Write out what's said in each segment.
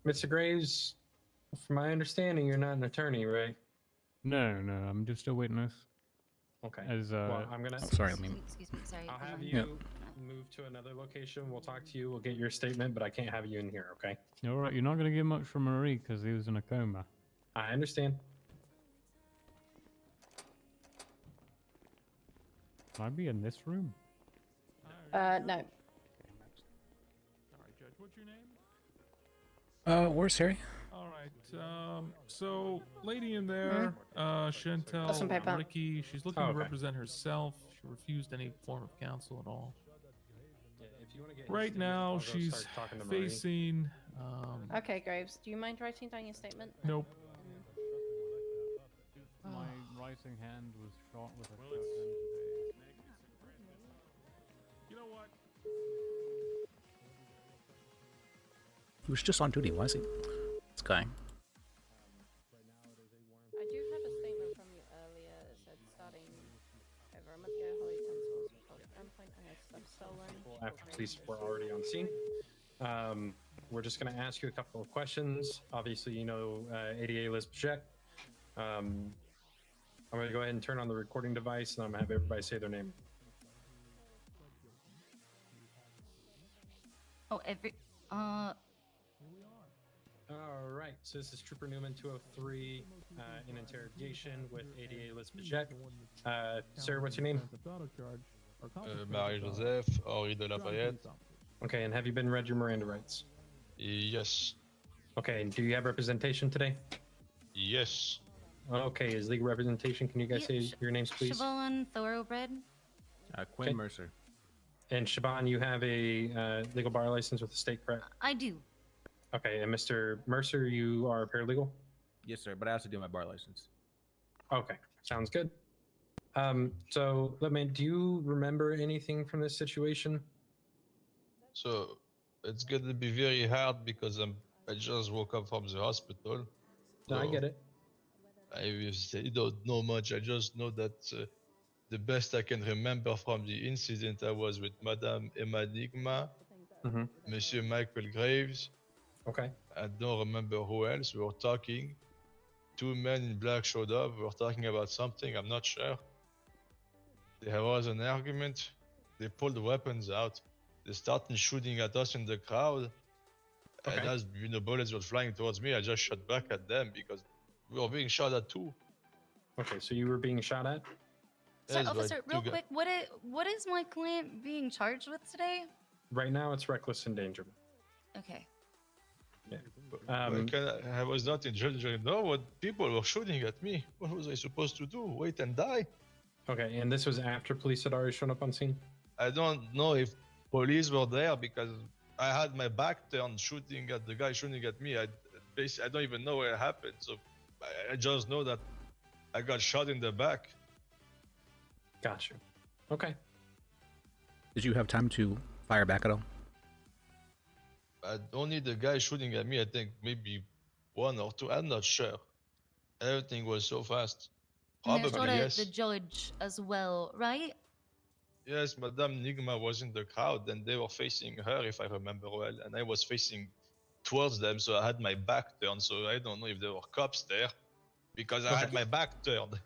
Mr. Graves, from my understanding, you're not an attorney, right? No, I'm just a witness. Okay. As Well, I'm gonna. Oh, sorry, I mean- excuse me, sorry. I'll have Yeah. you move to another location. We'll talk to you. We'll get your statement, but I can't have you in here. Okay? all right. You're not gonna get much from Marie because he was in a coma. I understand. Can I be in this room? No. All right, Judge. What's your name? Where's Harry? All right. So, lady in there, Some Chantel paper. Ricky, she's looking Oh, to okay. represent herself. She refused any form of counsel at all. Yeah, if you want to get your Right statement, now, I'll go she's start talking to Marie. facing. Okay, Graves, do you mind writing down your statement? Nope. My rising hand was shot with a Well, shotgun it's- today. You know what? He was just on duty. Why is he? This guy. I do have a statement from you earlier that said starting over a month ago, Holly Utensils were held at gunpoint and their stuff stolen. After police were already on scene. We're just going to ask you a couple of questions. Obviously, you know ADA Liz Bajek. I'm going to go ahead and turn on the recording device, and I'm going to have everybody say their name. Oh, All right, so this is Trooper Newman 203 in interrogation with ADA Liz Bajek. Sir, what's your name? Marie-Joseph, Henri de Lafayette. Okay, and have you been read your Miranda rights? Yes. Okay, and do you have representation today? Yes. Okay, is legal representation? Can you guys say your names, please? Siobhan Thoroughbred. Quinn Okay. Mercer. And Shaban, you have a legal bar license with the state, correct? I do. Okay, and Mr. Mercer, you are a paralegal? Yes, sir, but I also do my bar license. Okay, sounds good. So, do you remember anything from this situation? So it's gonna be very hard because I just woke up from the hospital. No, I So get it. I still don't know much. I just know that the best I can remember from the incident I was with Madame Emma Nigma, Mm-hmm. Monsieur Michael Graves. Okay. I don't remember who else. We were talking. Two men in black showed up. We were talking about something. I'm not sure. There was an argument. They pulled the weapons out. They started shooting at us in the crowd. Okay. And as bullets were flying towards me, I just shot back at them because we were being shot at too. Okay, so you were being shot at? So, Yes, by officer, real two quick, what is my client being charged with today? Right now, it's reckless endangerment. Okay. I was not in jail. No, what people were shooting at me. What was I supposed to do? Wait and die? Okay, and this was after police had already shown up on scene? I don't know if police were there because I had my back turned shooting at the guy shooting at me. I don't even know where it happened. So I just know that I got shot in the back. Got you. Okay. Did you have time to fire back at all? Only the guy shooting at me, I think maybe one or two. I'm not sure. Everything was so fast. And there's Probably yes. the judge as well, right? Yes, Madame Nigma was in the crowd and they were facing her, if I remember well, and I was facing towards them, so I had my back turned. So I don't know if there were cops there because I had my back turned.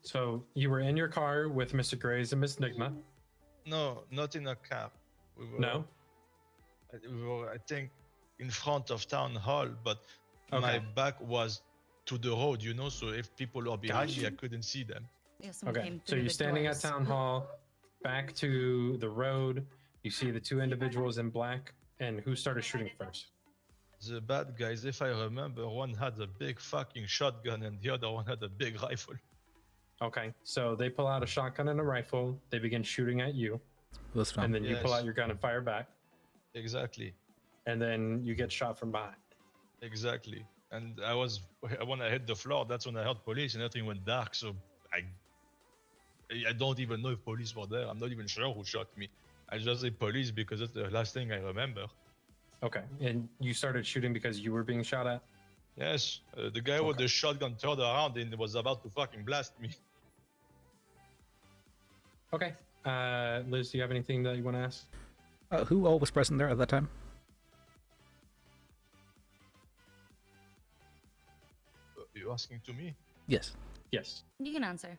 So you were in your car with Mr. Graves and Miss Nigma? No, not in a car. We were, No? We were, I think, in front of town hall, but my Okay. back was to the road, so if people were behind me, I couldn't see them. Yeah, someone Okay, came so through you're the standing doors. at town hall, back to the road. You see the two individuals in black, and who started shooting first? The bad guys, if I remember, one had a big fucking shotgun and the other one had a big rifle. Okay, so they pull out a shotgun and a rifle. They begin shooting at you, That's fine. and then you pull Yes. out your gun and fire back, Exactly, and then you get shot from behind. exactly. And when I hit the floor, that's when I heard police and everything went dark. So I don't even know if police were there. I'm not even sure who shot me. I just say police because that's the last thing I remember. Okay, and you started shooting because you were being shot at? Yes, the guy with Okay. the shotgun turned around and was about to fucking blast me. Okay. Liz, do you have anything that you want to ask? Who all was present there at that time? you asking to me? Yes. Yes. You can answer.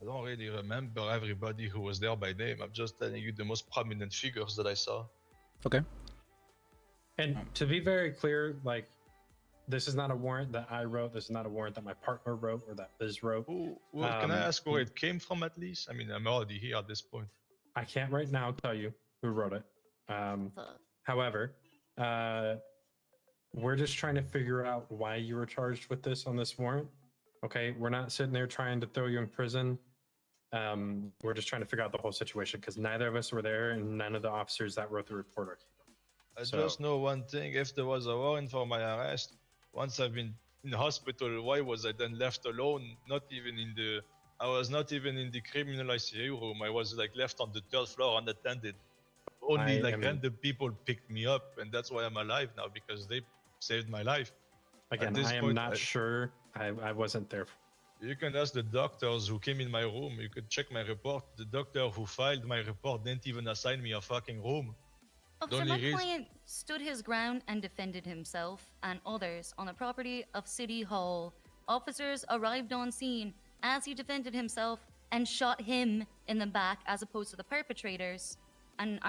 I don't really remember everybody who was there by name. I'm just telling you the most prominent figures that I saw. Okay. And to be very clear, like, this is not a warrant that I wrote. This is not a warrant that my partner wrote or that Biz wrote. Can I ask where it came from at least? I mean, I'm already here at this point. I can't right now tell you who wrote it. However, we're just trying to figure out why you were charged with this on this warrant. Okay, we're not sitting there trying to throw you in prison. We're just trying to figure out the whole situation because neither of us were there and none of the officers that wrote the report are here. I just know one thing. If there was a warrant for my arrest, once I've been in hospital, why was I then left alone? I was not even in the criminal ICU room. I was like left on the 3rd floor unattended. Only random people picked me up, and that's why I'm alive now because they saved my life. Again, I am not sure. I wasn't there. You can ask the doctors who came in my room. You could check my report. The doctor who filed my report didn't even assign me a fucking room. Officer, my client stood his ground and defended himself and others on the property of City Hall. Officers arrived on scene as he defended himself and shot him in the back as opposed to the perpetrators and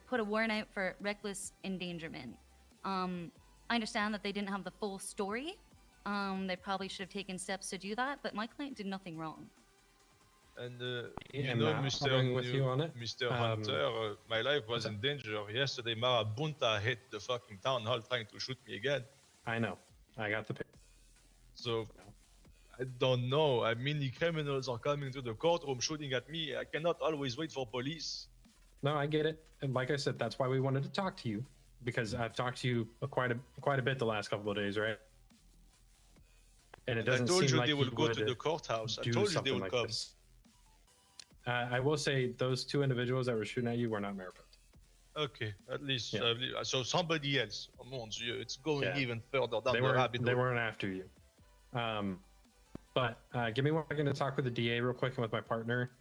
put a warrant out for reckless endangerment. I understand that they didn't have the full story. They probably should have taken steps to do that, but my client did nothing wrong. And Mr. Hunter, my life was in danger. Yesterday, Marabunta hit the fucking town hall trying to shoot me again. I know. I got the picture. So, I don't know. I mean, the criminals are coming to the courtroom shooting at me. I cannot always wait for police. No, I get it. And like I said, that's why we wanted to talk to you. Because I've talked to you quite a bit the last couple of days, right? And it doesn't seem like they would go to the courthouse. I told you they would come. I will say those 2 individuals that were shooting at you were not Maripot. Okay, at least so somebody else. Oh mon Dieu, it's going even further down the rabbit hole. They weren't after you. But give me 1 second to talk with the DA real quick and with my partner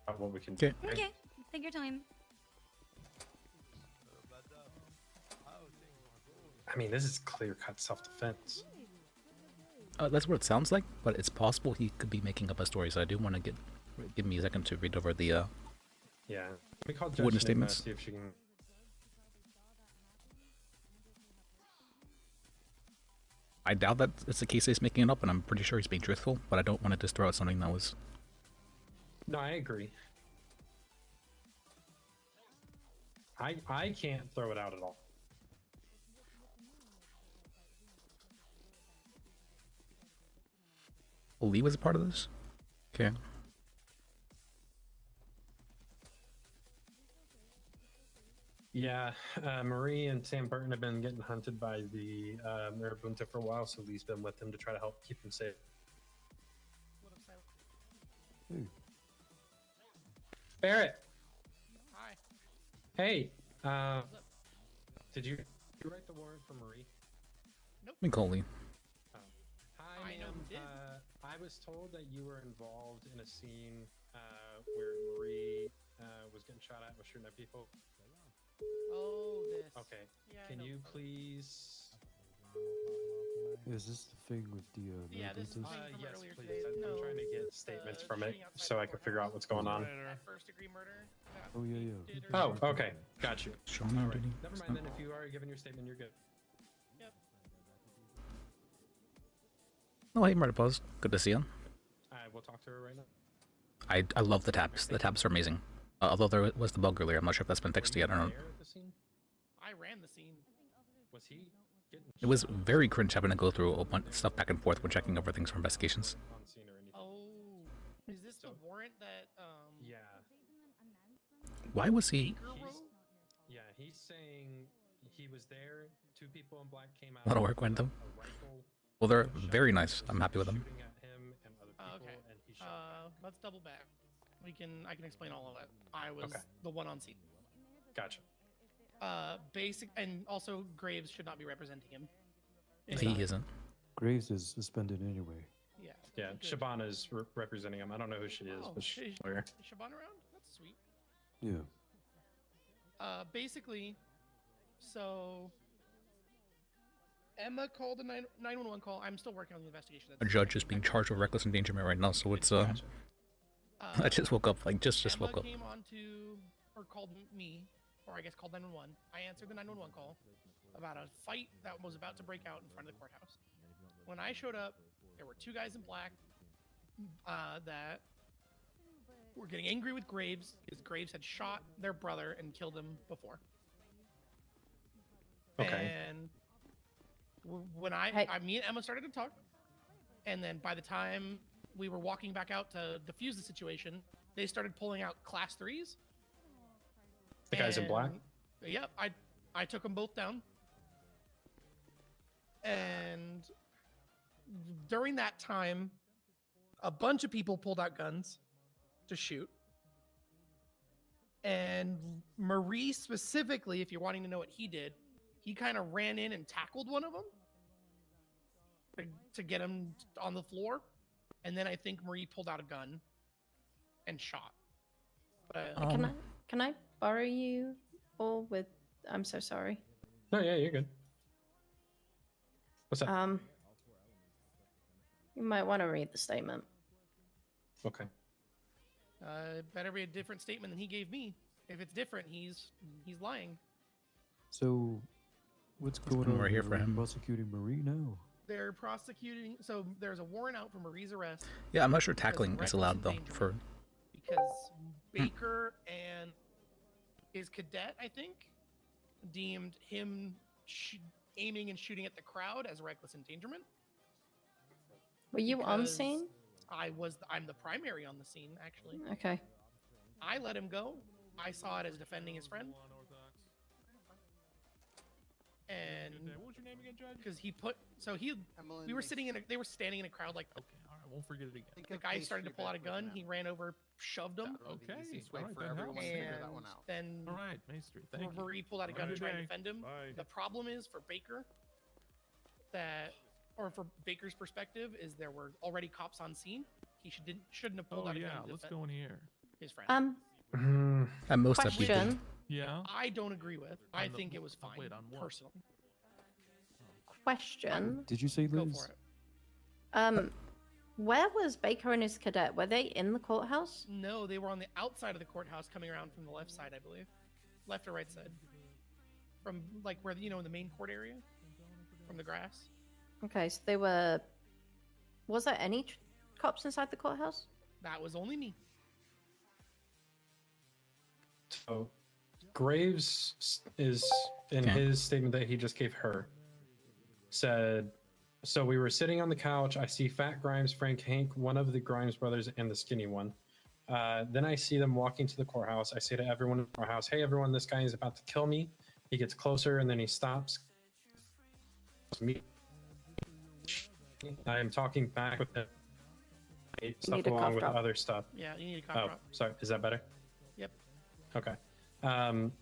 about what we can do. Okay, take your time. I mean, this is clear-cut self-defense. That's what it sounds like, but it's possible he could be making up a story, so I do want to give me a second to read over the yeah. Let me call Judge witness statements. See if she can... I doubt that it's the case he's making it up, and I'm pretty sure he's being truthful, but I don't want to just throw out something that was... No, I agree. I can't throw it out at all. Lee was a part of this? Okay. Yeah, Marie and Sam Burton have been getting hunted by the Marabunta for a while, so Lee's been with them to try to help keep them safe. Barrett! Hi. Hey! Did you write the warrant for Marie? Nope. Let me call Lee. Hi, ma'am. I was told that you were involved in a scene where Marie was getting shot at, was shooting at people. Oh, this. Okay. Yeah, Can you please... Is this the thing with the yeah, this is the thing from yes, earlier please. today. I'm trying to get statements from it shooting outside so the I can figure out what's going on. That first degree murder. Oh, yeah. Oh, okay. Got you. Sean, All right. duty. Never mind then. If you are giving your statement, you're good. Yep. Oh, hey, Murder Pause. Good to see you. I will talk to her right now. I love the taps. The taps are amazing. Although there was the bug earlier, I'm not sure if that's been fixed yet. I don't know. I ran the scene. Was he getting It was very cringe having to go through a bunch of stuff back and forth when checking over things for investigations. on scene or anything? Oh, is this the warrant that Yeah. Why was he... He's, yeah, he's saying he was there. 2 people in black came out. A lot of work went into them. A rifle, Well, they're very nice. I'm happy with them. shooting at him and other people, okay. and he shot. Let's double back. I can explain all of that. I was Okay. the one on scene. Gotcha. Basic and also Graves should not be representing him. He isn't. Graves is suspended anyway. Yeah. Yeah, good. Shabana is representing him. I don't know who she is, Oh, but she's is a lawyer. Siobhan around? That's sweet. Yeah. Basically, so Emma called a 911 call. I'm still working on the investigation. A judge is being charged with reckless endangerment right now, so it's Gotcha. I just woke up, like just Emma woke up. came on to, or called me, or I guess called 911. I answered the 911 call about a fight that was about to break out in front of the courthouse. When I showed up, there were 2 guys in black that were getting angry with Graves because Graves had shot their brother and killed him before. Okay. And when me and Emma started to talk, and then by the time we were walking back out to defuse the situation, they started pulling out class 3s. The guys in black? Yep, I took them both down. And during that time, a bunch of people pulled out guns to shoot. And Marie specifically, if you're wanting to know what he did, he kind of ran in and tackled one of them to get him on the floor. And then I think Marie pulled out a gun and shot. Can I borrow you all with? I'm so sorry. No, yeah, you're good. What's up? You might want to read the statement. Okay. Better be a different statement than he gave me. If it's different, he's lying. So, what's going on? We're here for him. Prosecuting Marie now. They're prosecuting. So there's a warrant out for Marie's arrest. Yeah, I'm not sure tackling is allowed though. For Because Baker and his cadet, I think, deemed him aiming and shooting at the crowd as reckless endangerment. Were you on scene? I'm the primary on the scene, actually. Okay. I let him go. I saw it as defending his friend. And what was your name again, Judge? because we were they were standing in a crowd like Okay, all right, won't forget it again. the guy started to pull out a gun. He ran over, shoved him, Okay, Wait all right, for that everyone helps. to figure that one and out. then All right, Main Street, thank you. Marie pulled out a Have gun a to good try and day. defend him. Bye. The problem is for Baker for Baker's perspective, is there were already cops on scene. He shouldn't have pulled Oh out a yeah, gun to let's defend go in here. his friend. at most that we did. Question. Yeah. I don't agree with. I On the- think it was fine wait, on what? personally. Question. Did you say Go Liz? for it. Where was Baker and his cadet? Were they in the courthouse? No, they were on the outside of the courthouse, coming around from the left side, I believe, left or right side, from like where in the main court area, from the grass. Okay, so they were. Was there any cops inside the courthouse? That was only me. So, Graves is in his statement that he just gave her said, so we were sitting on the couch. I see Fat Grimes, Frank, Hank, one of the Grimes brothers, and the skinny one. Then I see them walking to the courthouse. I say to everyone in the courthouse, hey, everyone, this guy is about to kill me. He gets closer and then he stops. I am talking back with him. Stuff along with other stuff. Yeah, you need a cop Oh, drop. sorry. Is that better? Yep. Okay.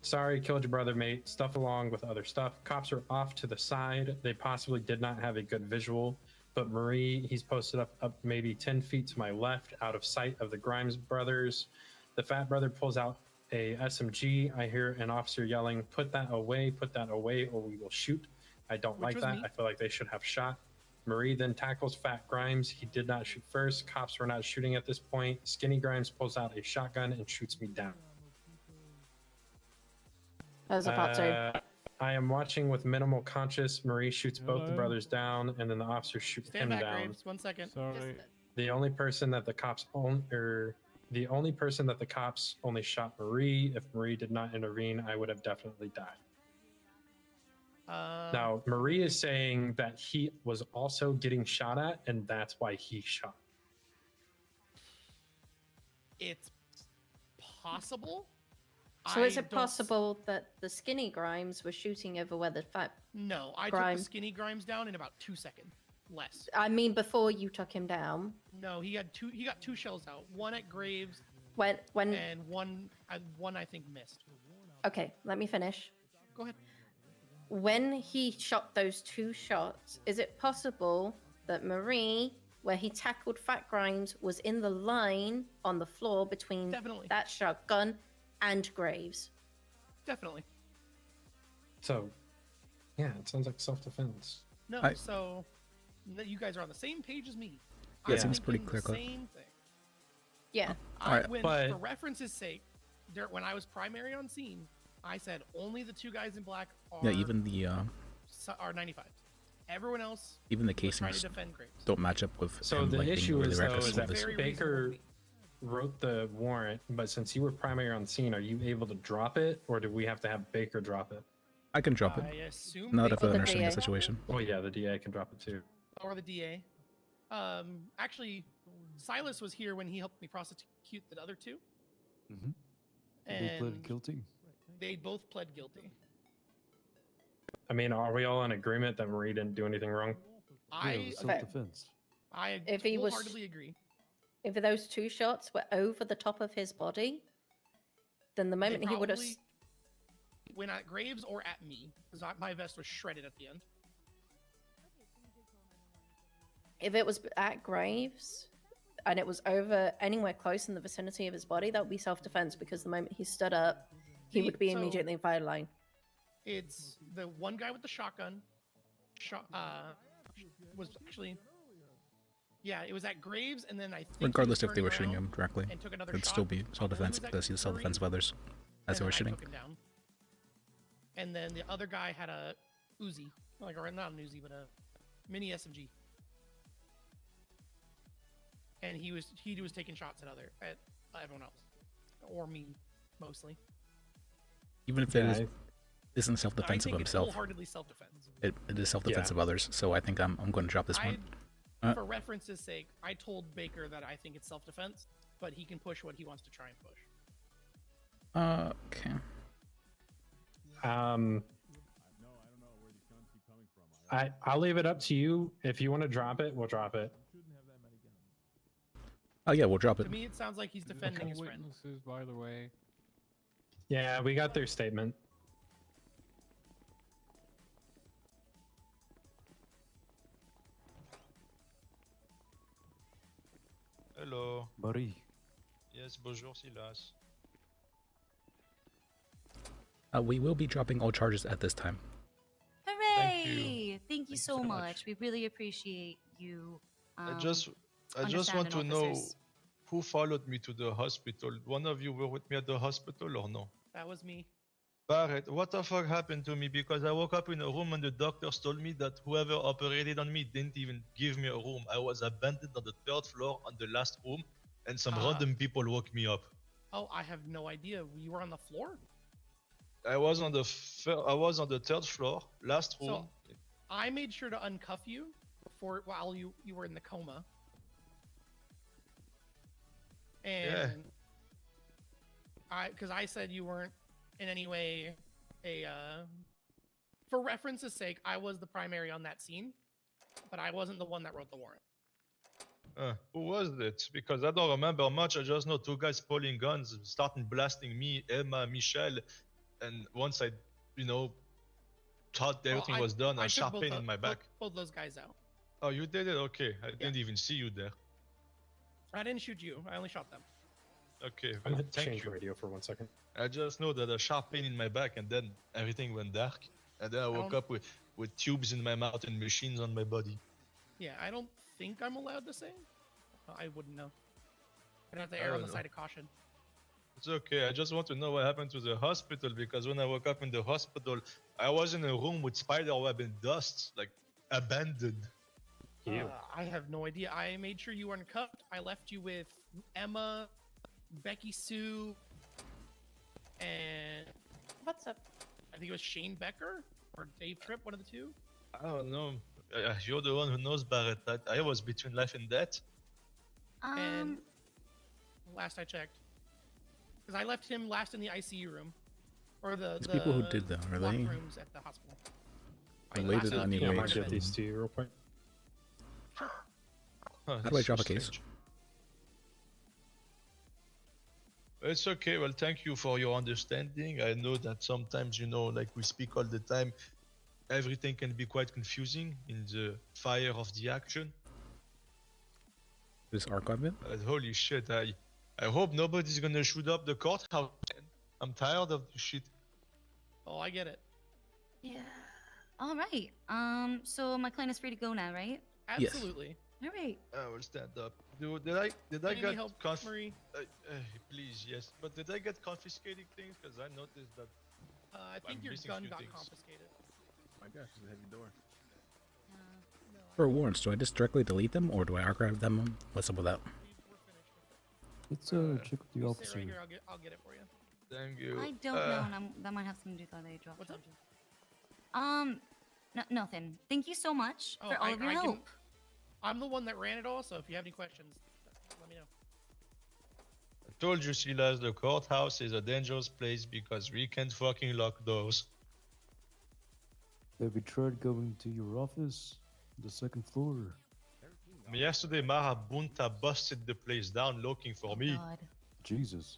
Sorry, killed your brother, mate. Stuff along with other stuff. Cops are off to the side. They possibly did not have a good visual, but Marie, he's posted up maybe 10 feet to my left, out of sight of the Grimes brothers. The fat brother pulls out a SMG. I hear an officer yelling, put that away, or we will shoot. I don't Which like was that. me. I feel like they should have shot. Marie then tackles Fat Grimes. He did not shoot first. Cops were not shooting at this point. Skinny Grimes pulls out a shotgun and shoots me down. That was a part two. I am watching with minimal conscious. Marie shoots both the Hello? brothers down, and then the officer shoots Stand him back, down. Graves. 1 second. Sorry. The only person that the cops only shot Marie. If Marie did not intervene, I would have definitely died. Now, Marie is saying that he was also getting shot at, and that's why he shot. It's possible. So is I it don't- possible that the skinny Grimes were shooting over where the fat? No, I took Grime. the skinny Grimes down in about 2 seconds. Less. I mean, before you took him down. No, he got two shells out. One at Graves When and one I think missed. Okay, let me finish. Go ahead. When he shot those 2 shots, is it possible that Marie, where he tackled Fat Grimes, was in the line on the floor between Definitely. that shotgun and Graves? Definitely. So, yeah, it sounds like self-defense. No, I- so you guys are on the same page as me. Yeah, it I'm seems pretty thinking clear the cut. Same thing. Yeah. Alright, but- For reference's sake, when I was primary on scene, I said only the two guys in black are Yeah, even the are 95. Everyone else even the was trying to casings defend Graves. don't match up with So him the like being issue really is though reckless is with that this. Very Baker reasonable. wrote the warrant, but since you were primary on scene, are you able to drop it, or do we have to have Baker drop it? I can drop it. I assume Now that they I feel the understanding the DA. situation. Oh yeah, the DA can drop it too. or the DA. Actually, Silas was here when he helped me prosecute the other two, Mm-hmm. They and pled guilty. they both pled guilty. I mean, are we all in agreement that Marie didn't do anything wrong? Yeah, it was self-defense. I If he was- wholeheartedly agree. If those two shots were over the top of his body, then the They moment he would have. probably went at Graves or at me, because my vest was shredded at the end. If it was at Graves and it was over anywhere close in the vicinity of his body, that would be self-defense because the moment he stood up, he See, would be so- immediately in fire line. It's the one guy with the shotgun. Was actually, yeah, it was at Graves, and then I think he was Regardless if they turning were shooting around him directly, and took another it'd shot. still be I self-defense believe it was because at he's self-defense of Curry, others as they and were then I shooting. took him down. And then the other guy had a Uzi, or not an Uzi, but a mini SMG. And he was taking shots at everyone else, or me, mostly. Even if Yeah, it isn't I self-defense of think it's himself, wholeheartedly self-defense. it is self-defense Yeah. of others. So I think I'm going to drop this one. For reference's sake, I told Baker that I think it's self-defense, but he can push what he wants to try and push. Okay. I'll leave it up to you. If you want to drop it, we'll drop it. Oh yeah, we'll drop it. To me, it sounds like he's defending his friend. Witnesses, by the way. Yeah, we got their statement. Hello. Marie. Yes, bonjour, Silas. We will be dropping all charges at this time. Hooray! Thank you so so much. much. We really appreciate you. I just want to understanding know officers. who followed me to the hospital. One of you were with me at the hospital or no? That was me. Barrett, what the fuck happened to me? Because I woke up in a room and the doctors told me that whoever operated on me didn't even give me a room. I was abandoned on the 3rd floor on the last room, and some random people woke me up. Oh, I have no idea. You were on the floor? I was on the 3rd floor, last room. So I made sure to uncuff you while you were in the coma. And because I said you weren't in any way for reference's sake, I was the primary on that scene, but I wasn't the one that wrote the warrant. Who was it? Because I don't remember much. I just know two guys pulling guns, starting blasting me, Emma, Michelle, and once I, thought everything was done, I took sharp both pain in tho- my back. Both those guys out. Oh, you did it? Okay. I didn't even see you there. I didn't shoot you. I only shot them. Okay, I'm well, gonna thank change you. the radio for 1 second. I just know that a sharp pain in my back, and then everything went dark. And then I woke up with tubes in my mouth and machines on my body. Yeah, I don't think I'm allowed to say. I wouldn't know. I'd have to I err on don't the know. side of caution. It's okay. I just want to know what happened to the hospital because when I woke up in the hospital, I was in a room with spiderweb and dust, like abandoned. I have no idea. I made sure you weren't cuffed. I left you with Emma, Becky Sue, and What's up? I think it was Shane Becker or Dave Tripp, one of the two. I don't know. You're the one who knows, Barrett. I was between life and death. And last I checked, because I left him last in the ICU room, or the These people who did that, are locked they rooms at the hospital. related in any Yeah, I way might get to- these to you real quick. Huh, How do I that's drop so a case? strange. It's okay. Well, thank you for your understanding. I know that sometimes, like we speak all the time, everything can be quite confusing in the fire of the action. This archive it? Holy shit, I hope nobody's gonna shoot up the courthouse. I'm tired of the shit. Oh, I get it. Yeah. All right. So my client is free to go now, right? Yes. Absolutely. All right. I will stand up. Did I Need get help, Marie? please, yes. But did I get confiscating things? Because I noticed that. I think I'm your missing gun few got things. confiscated. My gosh, it's a heavy door. For warrants, do I just directly delete them or do I archive them? What's up with that? We're finished. Let's check with the You officer. sit right here. I'll get it for you. Thank you. I don't know, and that might have something to do with how they drop What's up? charges. Nothing. Thank you so much Oh, for all of your help. I'm the one that ran it all, so if you have any questions, let me know. I told you, Silas, the courthouse is a dangerous place because we can't fucking lock doors. Have you tried going to your office? The second floor. Yesterday, Marabunta busted the place down looking for me. God. Jesus.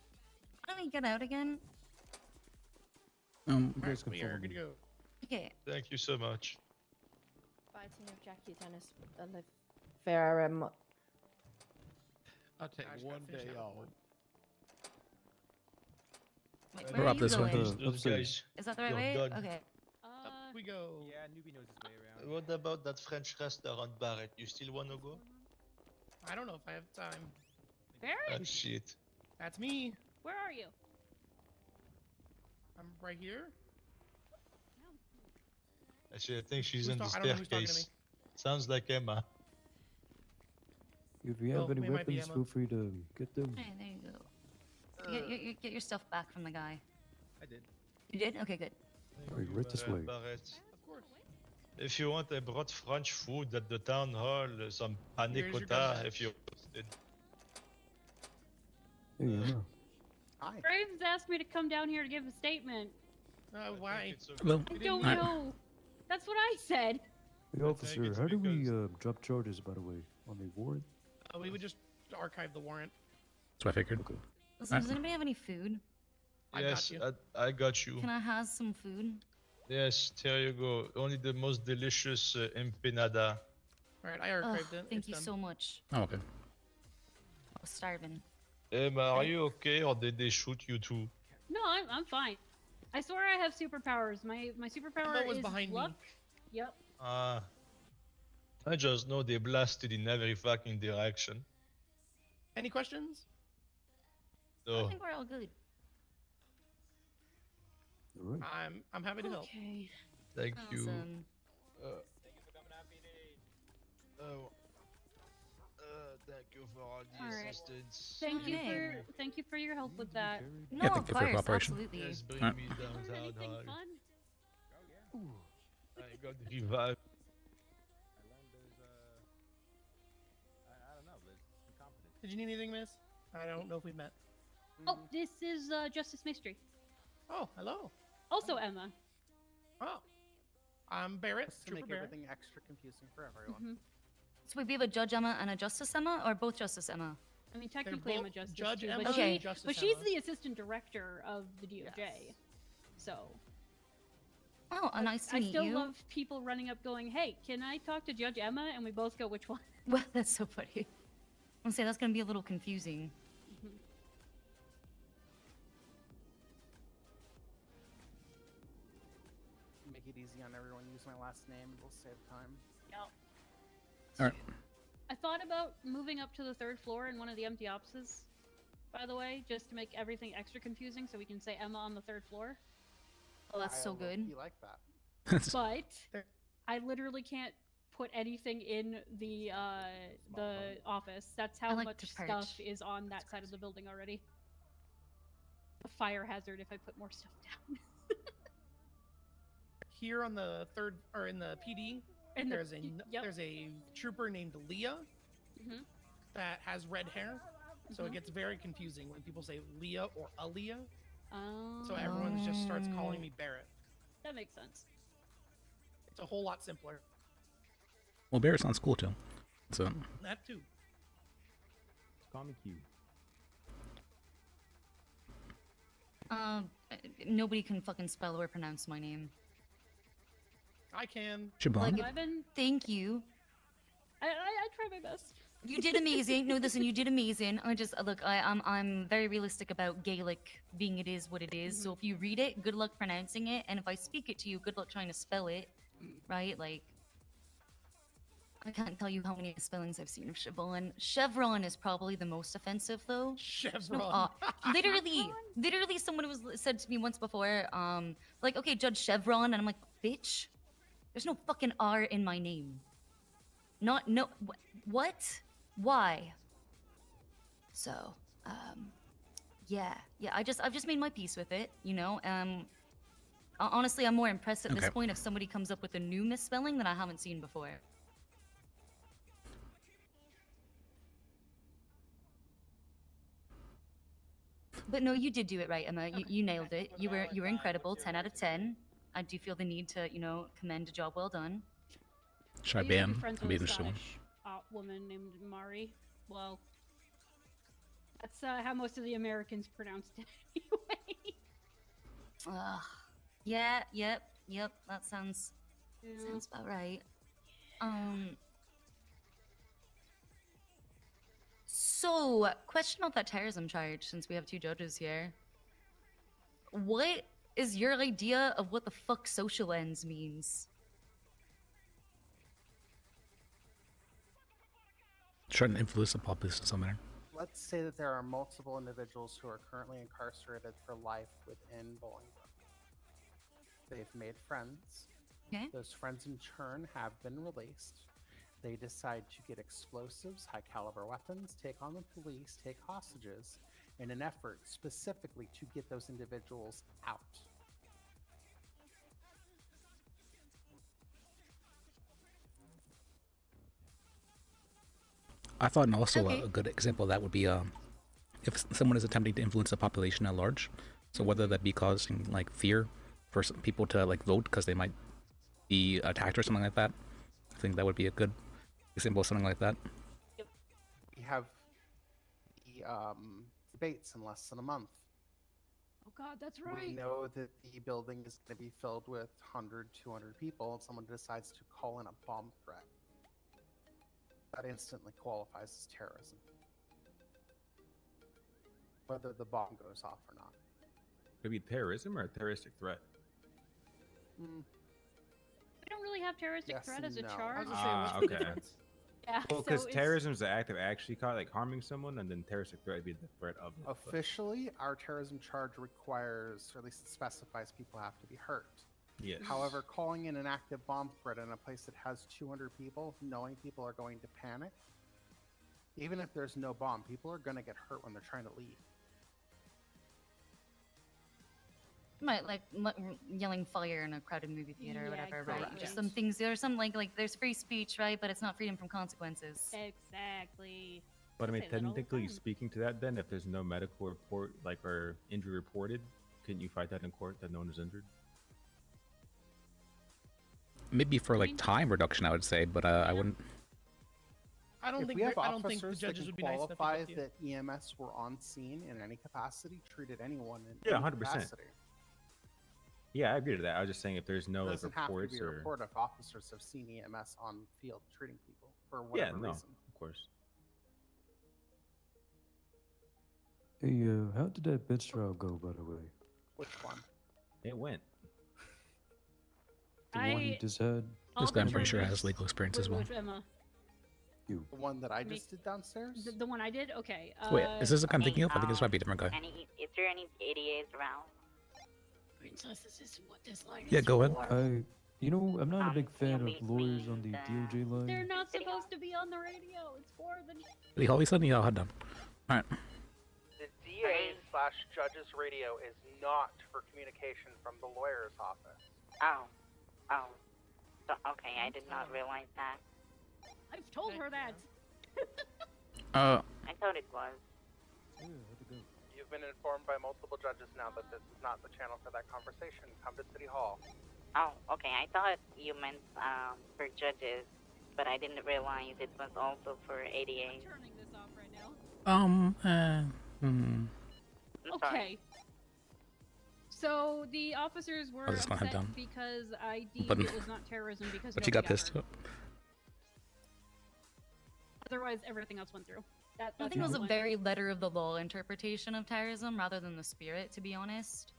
Why don't we get out again? You Alright, guys can we follow are good me. to go. Okay. Thank you so much. Fighting of Jackie Dennis Oliveira. I'll take I just one gotta finish day that off. report. Wait, We're where are up you this way. going? Those upstairs. guys. Is that the right You're way? done. Okay. Up we go. Yeah, newbie knows his way around. What about that French restaurant, Barrett? You still wanna go? I don't know if I have time. Barrett, Shit. That's me. where are you? I'm right here. Actually, I think she's Who's in the I don't know who's talking to staircase. Sounds like Emma. If you have Well, any it might be weapons, Emma. feel free to get them. Hey, there you go. Get your stuff back from the guy. I did. You did? Okay, good. Alright, right this way. Barrett. Of course. If you want, I brought French food at the town hall. Some Here's your panicota gun if you're interested. Hey, Emma. Hi. Graves asked me to come down here to give a statement. I think Why? it's okay. Hello. I don't Alright. know. That's what I said. Hey, officer, it's how do we because- drop charges, by the way, on the warrant? We would just archive the warrant. That's what I figured. Okay. Listen, does anybody have any food? I got Yes, you. I got you. Can I have some food? Yes, there you go. Only the most delicious empanada. Alright, I Ugh, archived it. thank It's you done. so much. Oh, okay. I was starving. Emma, are you okay or did they shoot you too? No, I'm fine. I swear I have superpowers. My superpower Emma was is behind me. luck. Yep. I just know they blasted in every fucking direction. Any questions? I So, think we're all good. Alright. I'm happy to help. Okay. thank you. Awesome. Thank you for all the Alright. assistance. Thank you for your help with that. No, Yeah, of thank you for your course, cooperation. absolutely. Yes, bring Alright. me Learn downtown anything hall. fun? I got revived. I learned there's I don't know, there's some confidence. Did you need anything, miss? I don't know if we met. Oh, this is Justice Mystery. Oh, hello. Also Emma. Oh. I'm Barrett. Just to Trooper make Barrett. everything extra confusing for everyone. Mhm. So we have a Judge Emma and a Justice Emma, or both Justice Emma? I mean, technically I'm a both justice Judge too, Emma but, Okay. she, Justice but she's Emma. the assistant director of the DOJ. Yes. So Oh, nice to I meet still you. love people running up going, "Hey, can I talk to Judge Emma?" And we both go, "Which one?" Well, that's so funny. I'm gonna say that's gonna be a little confusing. Make it easy on everyone. Use my last name. It'll save time. Alright. I thought about moving up to the third floor in one of the empty offices, by the way, just to make everything extra confusing so we can say Emma on the third floor. Oh, that's so good. You like that? But I literally can't put anything in the office. That's how like much to stuff perch. is on that side of the building already. A fire hazard if I put more stuff down. Here on the third, or in the PD, And the- there's there's a trooper named Leah Mhm. that has red hair. So it Mhm. gets very confusing when people say Leah or Aaliyah. Oh, So everyone just starts calling me Barrett. that makes sense. It's a whole lot simpler. Well, Bear sounds cool too. So, That too. Just call me Q. Nobody can fucking spell or pronounce my name. I can. Shabon. Like, Ivan, Thank you. I try my best. You did amazing. No, listen, you did amazing. I just look. I'm very realistic about Gaelic being it is what it is. So if you read it, good luck pronouncing it, and if I speak it to you, good luck trying to spell it. right? Like, I can't tell you how many spellings I've seen of Chevron. Chevron is probably the most offensive, though. There's no Chevron. literally, someone was said to me once before, like, okay, Judge Chevron, and I'm like, bitch, there's no fucking R in my name. What? Why? So, yeah, I've just made my peace with it, you know. Honestly, I'm more impressed at this point if somebody comes up with a new misspelling that I haven't seen before. But no, you did do it right, Emma. You nailed it. You were incredible. 10 out of 10. I do feel the need to, commend a job well done. Should I used to be ban? friends I'll with be a interested. Scottish woman named Mari. Well, that's how most of the Americans pronounced it anyway. Ugh. Yeah, yep. That sounds about right. So, question about that terrorism charge, since we have two judges here. What is your idea of what the fuck social ends means? Trying to influence the populace in some manner. Let's say that there are multiple individuals who are currently incarcerated for life within Bolingbrook. They've made friends. Okay. Those friends in turn have been released. They decide to get explosives, high caliber weapons, take on the police, take hostages, in an effort specifically to get those individuals out. I thought, and also a good example of that would be if someone is attempting to influence the population at large. So whether that be causing like fear for some people to like vote because they might be attacked or something like that. I think that would be a good example of something like that. We have the debates in less than a month. Oh god, that's right. We know that the building is going to be filled with 100, 200 people, and someone decides to call in a bomb threat. That instantly qualifies as terrorism, whether the bomb goes off or not. Maybe terrorism or a terroristic threat? We don't really have terroristic Yes threat as a and no. charge. Okay. Yeah, Well, so because it's- terrorism is the act of actually like harming someone, and then terroristic threat would be the threat of it. Officially, our terrorism charge requires, or at least it specifies, people have to be hurt. Yes. However, calling in an active bomb threat in a place that has 200 people, knowing people are going to panic, even if there's no bomb, people are going to get hurt when they're trying to leave. Right, like yelling fire in a crowded movie theater or whatever, right? exactly. Just some things. There's some like there's free speech, right? But it's not freedom from consequences. Exactly. But I mean, Say that all the technically time. speaking to that, then if there's no medical report, like or injury reported, couldn't you fight that in court that no one is injured? Maybe for like time reduction, I would say, but I wouldn't. I don't If think we have I don't think the officers that judges can would be nice enough to qualify get you. that EMS were on scene in any capacity, treated anyone in Yeah, any 100%. capacity. Yeah, I agree to that. I was just saying if there's no It like doesn't have to reports be a or report if officers have seen EMS on field treating people for yeah, whatever no, reason. of course. Hey, how did that bench trial go, by the way? Which one? It went. The one you just had? This guy, I'm pretty sure, has legal experience as well. With Emma. The one that I just did downstairs? The one I did? Okay. Wait, is this the guy I'm thinking of? I think this might be a different guy. Is there any ADAs around? Princess, this is what this line Yeah, is go ahead. for. You know, I'm not a big fan of lawyers on the DOJ line. They're not supposed to be on the radio. It's for the. Wait, all of a sudden, y'all had done. Alright. The DA/judge's radio is not for communication from the lawyer's office. Oh. So, okay, I did not realize that. I've told her that. I thought it was. You've been informed by multiple judges now that this is not the channel for that conversation. Come to City Hall. Oh, okay, I thought you meant for judges, but I didn't realize it was also for ADAs. I'm turning this off right now. I'm sorry. Okay. So the officers were I was just gonna head upset down. because I deemed But- it was not terrorism because But you nobody got pissed. hurt. Otherwise, everything else went through. I That's think it was a my- very letter of the law interpretation of terrorism rather than the spirit, to be honest.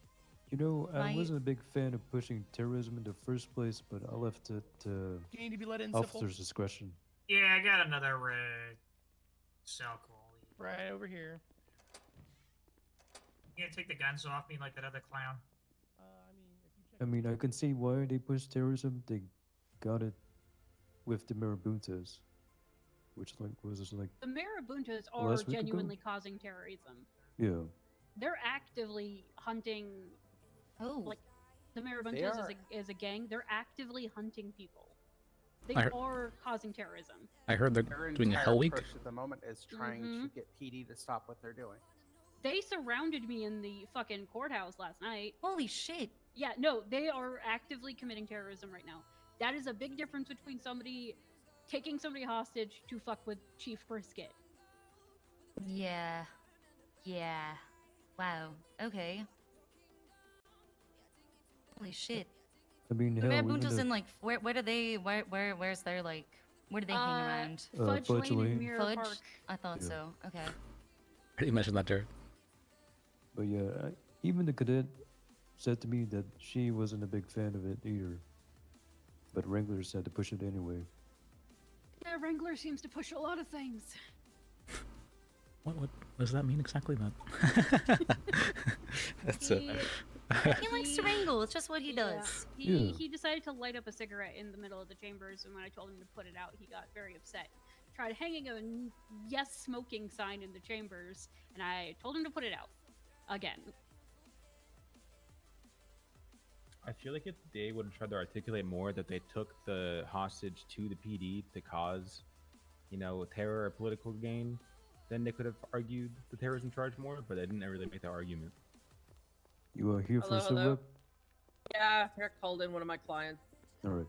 You know, I Right. wasn't a big fan of pushing terrorism in the first place, but I left it to Do you need to be let in, officer's discretion. Yeah, I got another cell call. Right over here. You gonna take the guns off me like that other clown? I mean, I can see why they pushed terrorism. They got it with the Marabuntas, which was just like, The Marabuntas are Last week ago? genuinely causing terrorism. yeah. They're actively hunting. Oh. Like, the They Marabuntas are. is a gang. They're actively hunting people. They I heard- are causing terrorism. I heard they're Their doing a entire Hell Week. push at the moment is trying to get PD to stop what they're doing. They surrounded me in the fucking courthouse last night. Holy shit. Yeah, no, they are actively committing terrorism right now. That is a big difference between somebody taking somebody hostage to fuck with Chief Brisket. Yeah. Yeah. Wow. Okay. Holy shit. I mean, The hell, even Marabuntas the, in like where do they where's their like where do they hang around? Fudge Fudge Lane Lane. and Mirror Fudge? Park. I thought Yeah. so. Okay. I already mentioned that, Jared. but yeah, even the cadet said to me that she wasn't a big fan of it either. But Wranglers had to push it anyway. Yeah, Wrangler seems to push a lot of things. What does that mean exactly? That that's He- He likes to wrangle. It's just what he does. He decided to light up a cigarette in the middle of the chambers, and when I told him to put it out, he got very upset. Tried hanging a yes smoking sign in the chambers, and I told him to put it out again. I feel like if they would have tried to articulate more that they took the hostage to the PD to cause, terror or political gain, then they could have argued the terrorism charge more, but they didn't really make that argument. You are here for Hello, some hello. rep? Yeah, I called in one of my clients. Alright.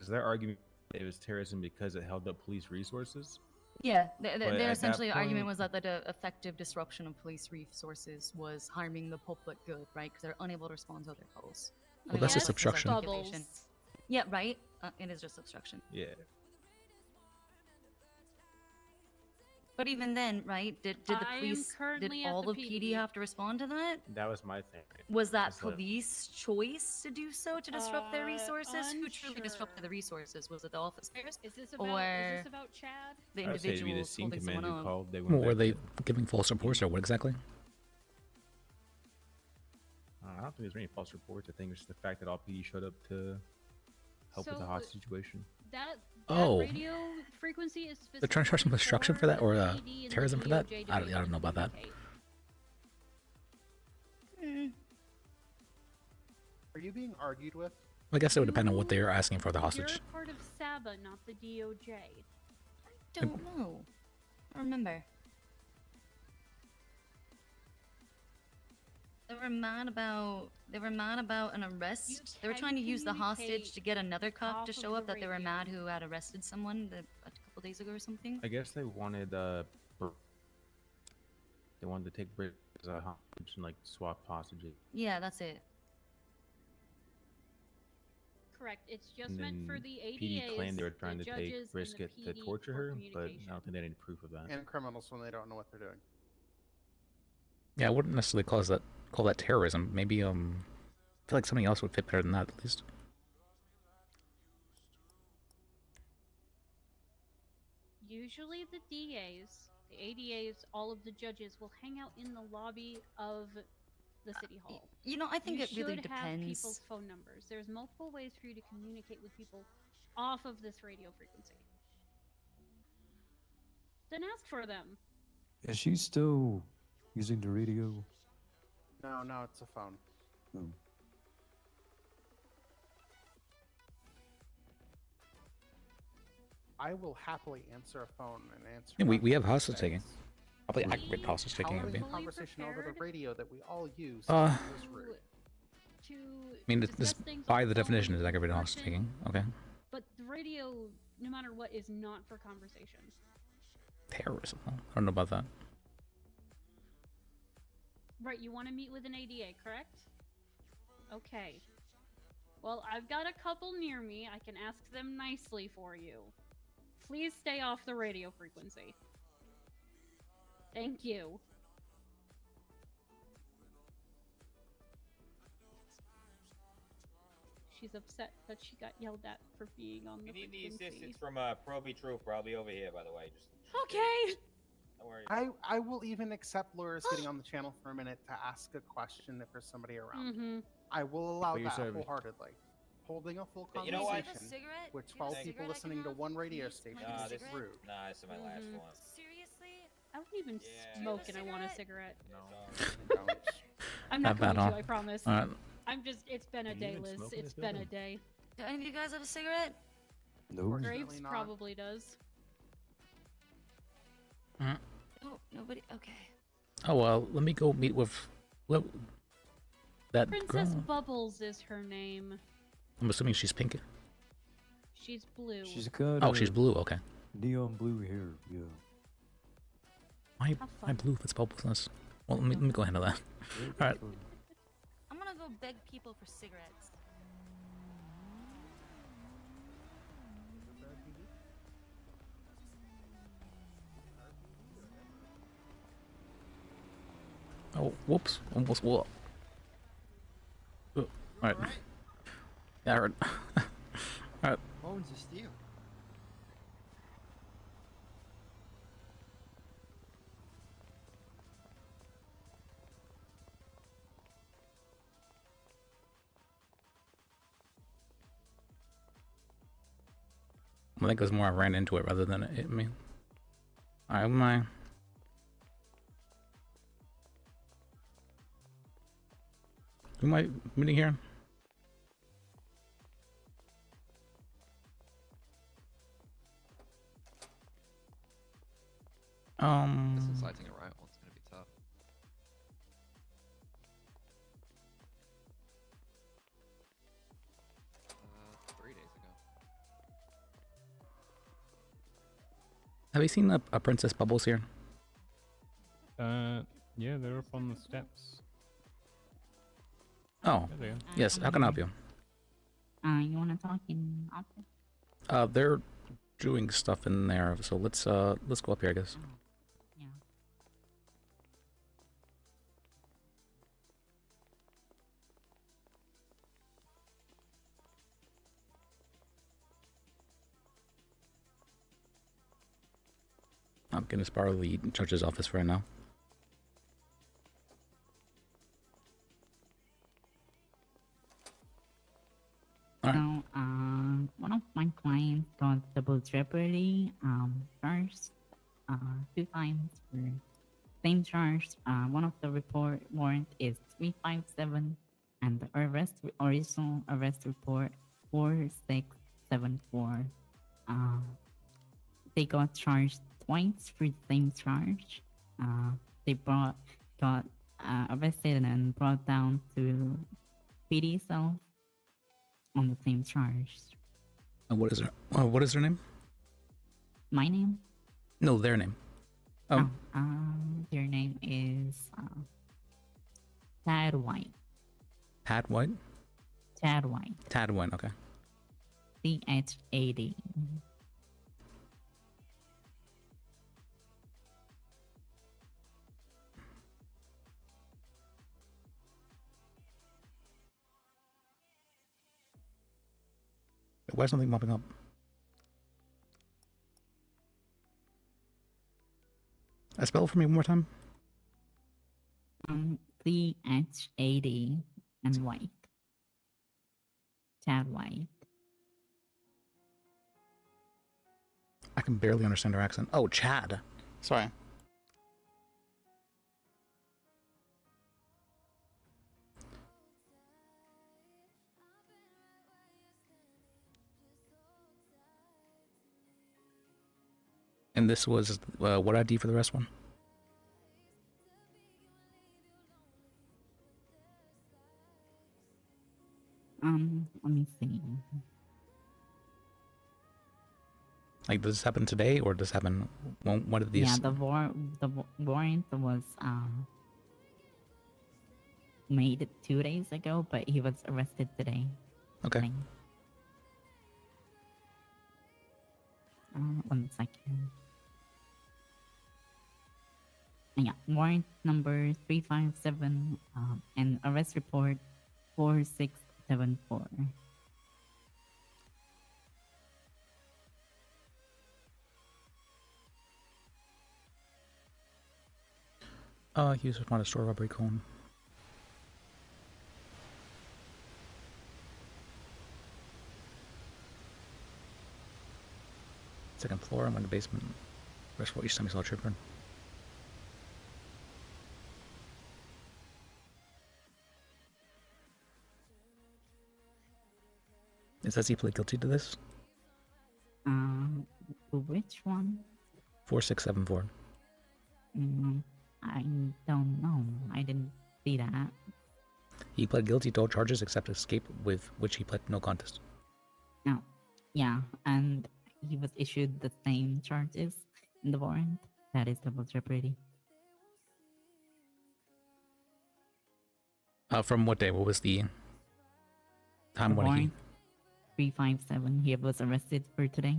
Is their argument it was terrorism because it held up police resources? Yeah, But their at that essentially argument point- was that the effective disruption of police resources was harming the public good, right? Because they're unable to respond to other calls. I Well, mean, that's just his obstruction. articulation. Yeah, right. It is just obstruction. Yeah. But even then, right? Did the I am police? Did currently at all the the PD have to respond to that? That was my thing. Was that It's like- police choice to do so to disrupt their resources? Who truly disrupted the resources? Was it the officers? Is this or about Chad? the I would say it'd be the individuals scene holding someone command who on? called. They Well, went were back they to- giving false reports or what exactly? I don't think there's any false reports. I think it's just the fact that all PD showed up to help with the So, hostage situation. That Oh. radio frequency is They're trying to charge some obstruction for that or PD and the terrorism for that? DOJ to I be don't able to know about that. communicate. Are you being argued with? I guess it would depend on what they're asking for the You're hostage. part of SABA, not the DOJ. Don't know. I don't remember. They were mad about an arrest. They were trying to use the hostage communicate to get another cop off to of show the up that they were radio. mad who had arrested someone a couple days ago or something. I guess they wanted they wanted to take Brit as a hostage and swap hostages. Yeah, that's it. Correct. It's just And meant for then the PD ADAs, claimed they were the trying to judges, and the take Brisket to PD torture for her, but I communication. don't think they had any proof of that. And criminals when they don't know what they're doing. Yeah, I wouldn't necessarily call that terrorism. Maybe I feel like something else would fit better than that at least. Usually the DAs, the ADAs, all of the judges will hang out in the lobby of the city hall. You know, I think You it really should have depends. people's phone numbers. There's multiple ways for you to communicate with people off of this radio frequency. Then ask for them. Is she still using the radio? No, it's a phone. Oh. I will happily answer a phone and answer. Yeah, we one have of hostage these taking. things. Probably accurate hostage taking. How Would is be. the conversation over the radio that we all use? Uh, is rude? To I mean, discuss this things by on the phone definition is in aggravated hostage person, taking. Okay. But the radio, no matter what, is not for conversation. Terrorism. Huh? I don't know about that. Right, you want to meet with an ADA, correct? Okay. Well, I've got a couple near me. I can ask them nicely for you. Please stay off the radio frequency. Thank you. She's upset that she got yelled at for being on the If you need the frequency. assistance from Proby Trooper, I'll be over here, by the way. Just Okay. don't worry. I will even accept Laura's getting on the channel for a minute to ask a question if there's somebody around. Mm-hmm. I will allow For your that service. wholeheartedly. Holding a full But you know what? conversation, Cigarette? which Do you have a while people cigarette I can listening to have? one radio Please? station Can I get a is cigarette? rude. Nah, this is my last Mhm. one. Seriously? I don't even Yeah. smoke Do you and have I a want a cigarette? cigarette. Don't. I'm not Not bad, going to, huh? I promise. Alright. I'm just, it's been a Do you day, even Liz. smoke in It's this been a building? day. Do any of you guys have a cigarette? No. Unfortunately Graves not. probably does. Oh, nobody. Okay. Oh well, let me go meet with that Princess girl. Bubbles is her name. I'm assuming she's pink. She's blue. She's got. Oh, she's blue. Okay. Neon blue hair. Yeah. Why Have why fun. blue if it's bubbleless? Well, let me go handle that. All right. I'm gonna go beg people for cigarettes. Oh, whoops! Almost what? All right. Yeah, I heard. All right. Bones of steel. I think it was more I ran into it rather than it hit me. Alright, am I? Who am I meeting here? This inciting a riot one's gonna be tough. Uh, 3 days ago. Have you seen a Princess Bubbles here? Yeah, they're up on the steps. Oh, There they are. yes. How can I help you? You want to talk in office? They're doing stuff in there, so let's go up here, I guess. Yeah. I'm gonna borrow the judge's office for right now. So, one of my clients got double jeopardy, charged, 2 times for same charge. One of the report warrant is 357, and the original arrest report 4674. They got charged twice for the same charge. They got arrested and brought down to PD cell on the same charge. And what is their name? My name? No, their name. Their name is Tad White. Tad White? Tad White. Tad White, okay. CHAD. Why is something popping up? Spell it for me one more time. CHAD and White. Tad White. I can barely understand her accent. Oh, Chad. Sorry. And this was what ID for the rest one? Let me see. Like, does this happen today, or does this happen one of these? Yeah, the warrant was made 2 days ago, but he was arrested today. Okay. 1 second. Yeah, warrant number 357 and arrest report 4674. He was on a store robbery cone. Second floor, I'm in the basement. Rest for each time he saw a trooper. It says he pled guilty to this. Which one? 4674. I don't know. I didn't see that. He pled guilty to all charges except escape, with which he pled no contest. No. Yeah, and he was issued the same charges in the warrant. That is double jeopardy. From what day? What was the time when he... Warrant 357. He was arrested for today.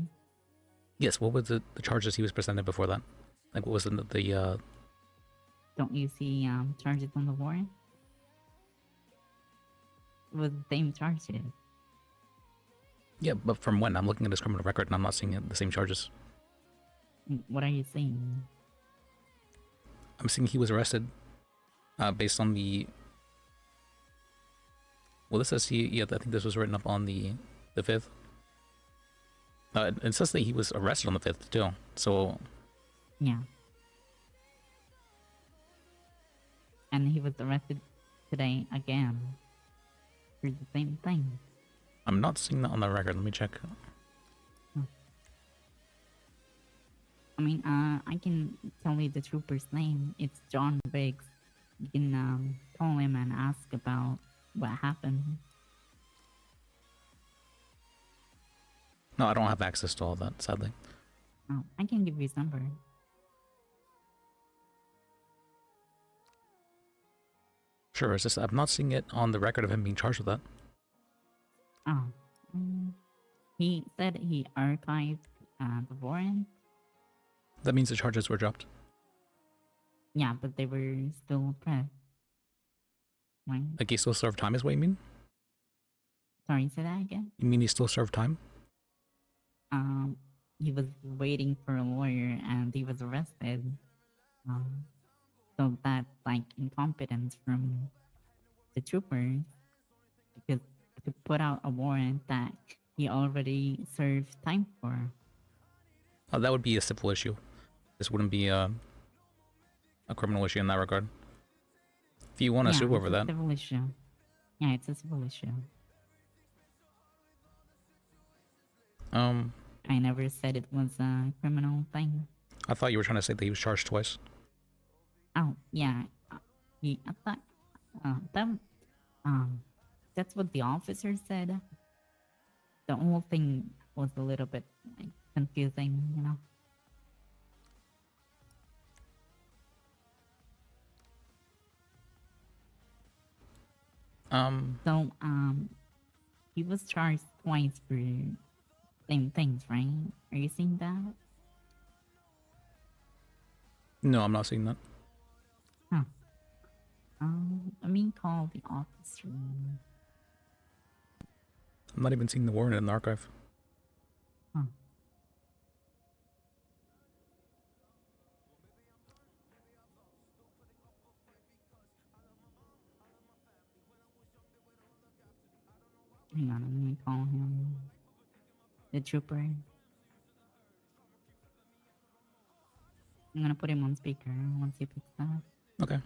Yes, what were the charges he was presented before that? Like, what was the Don't you see charges on the warrant? It was the same charges. Yeah, but from when? I'm looking at his criminal record and I'm not seeing the same charges. What are you saying? I'm seeing he was arrested based on the... Well, this says he... Yeah, I think this was written up on the 5th. It says that he was arrested on the 5th, too. So... Yeah. And he was arrested today again for the same thing. I'm not seeing that on the record. Let me check. I mean, I can tell you the trooper's name. It's John Biggs. You can call him and ask about what happened. No, I don't have access to all that, sadly. Oh, I can give you his number. Sure, it's just I'm not seeing it on the record of him being charged with that. Oh. He said he archived the warrant. That means the charges were dropped. Yeah, but they were still pressed. Right? Like he still served time is what you mean? Sorry, say that again? You mean he still served time? He was waiting for a lawyer and he was arrested. So that's like incompetence from the trooper because to put out a warrant that he already served time for. Oh, that would be a civil issue. This wouldn't be a criminal issue in that regard. If you want to sue over that. It's a civil issue. Yeah, it's a civil issue. I never said it was a criminal thing. I thought you were trying to say that he was charged twice. Oh, yeah. I thought that's what the officer said. The whole thing was a little bit like confusing, you know. So he was charged twice for same things, right? Are you seeing that? No, I'm not seeing that. Huh. Let me call the officer. I'm not even seeing the warrant in the archive. Huh. Hang on, let me call him. The trooper. I'm gonna put him on speaker once he picks up. Okay.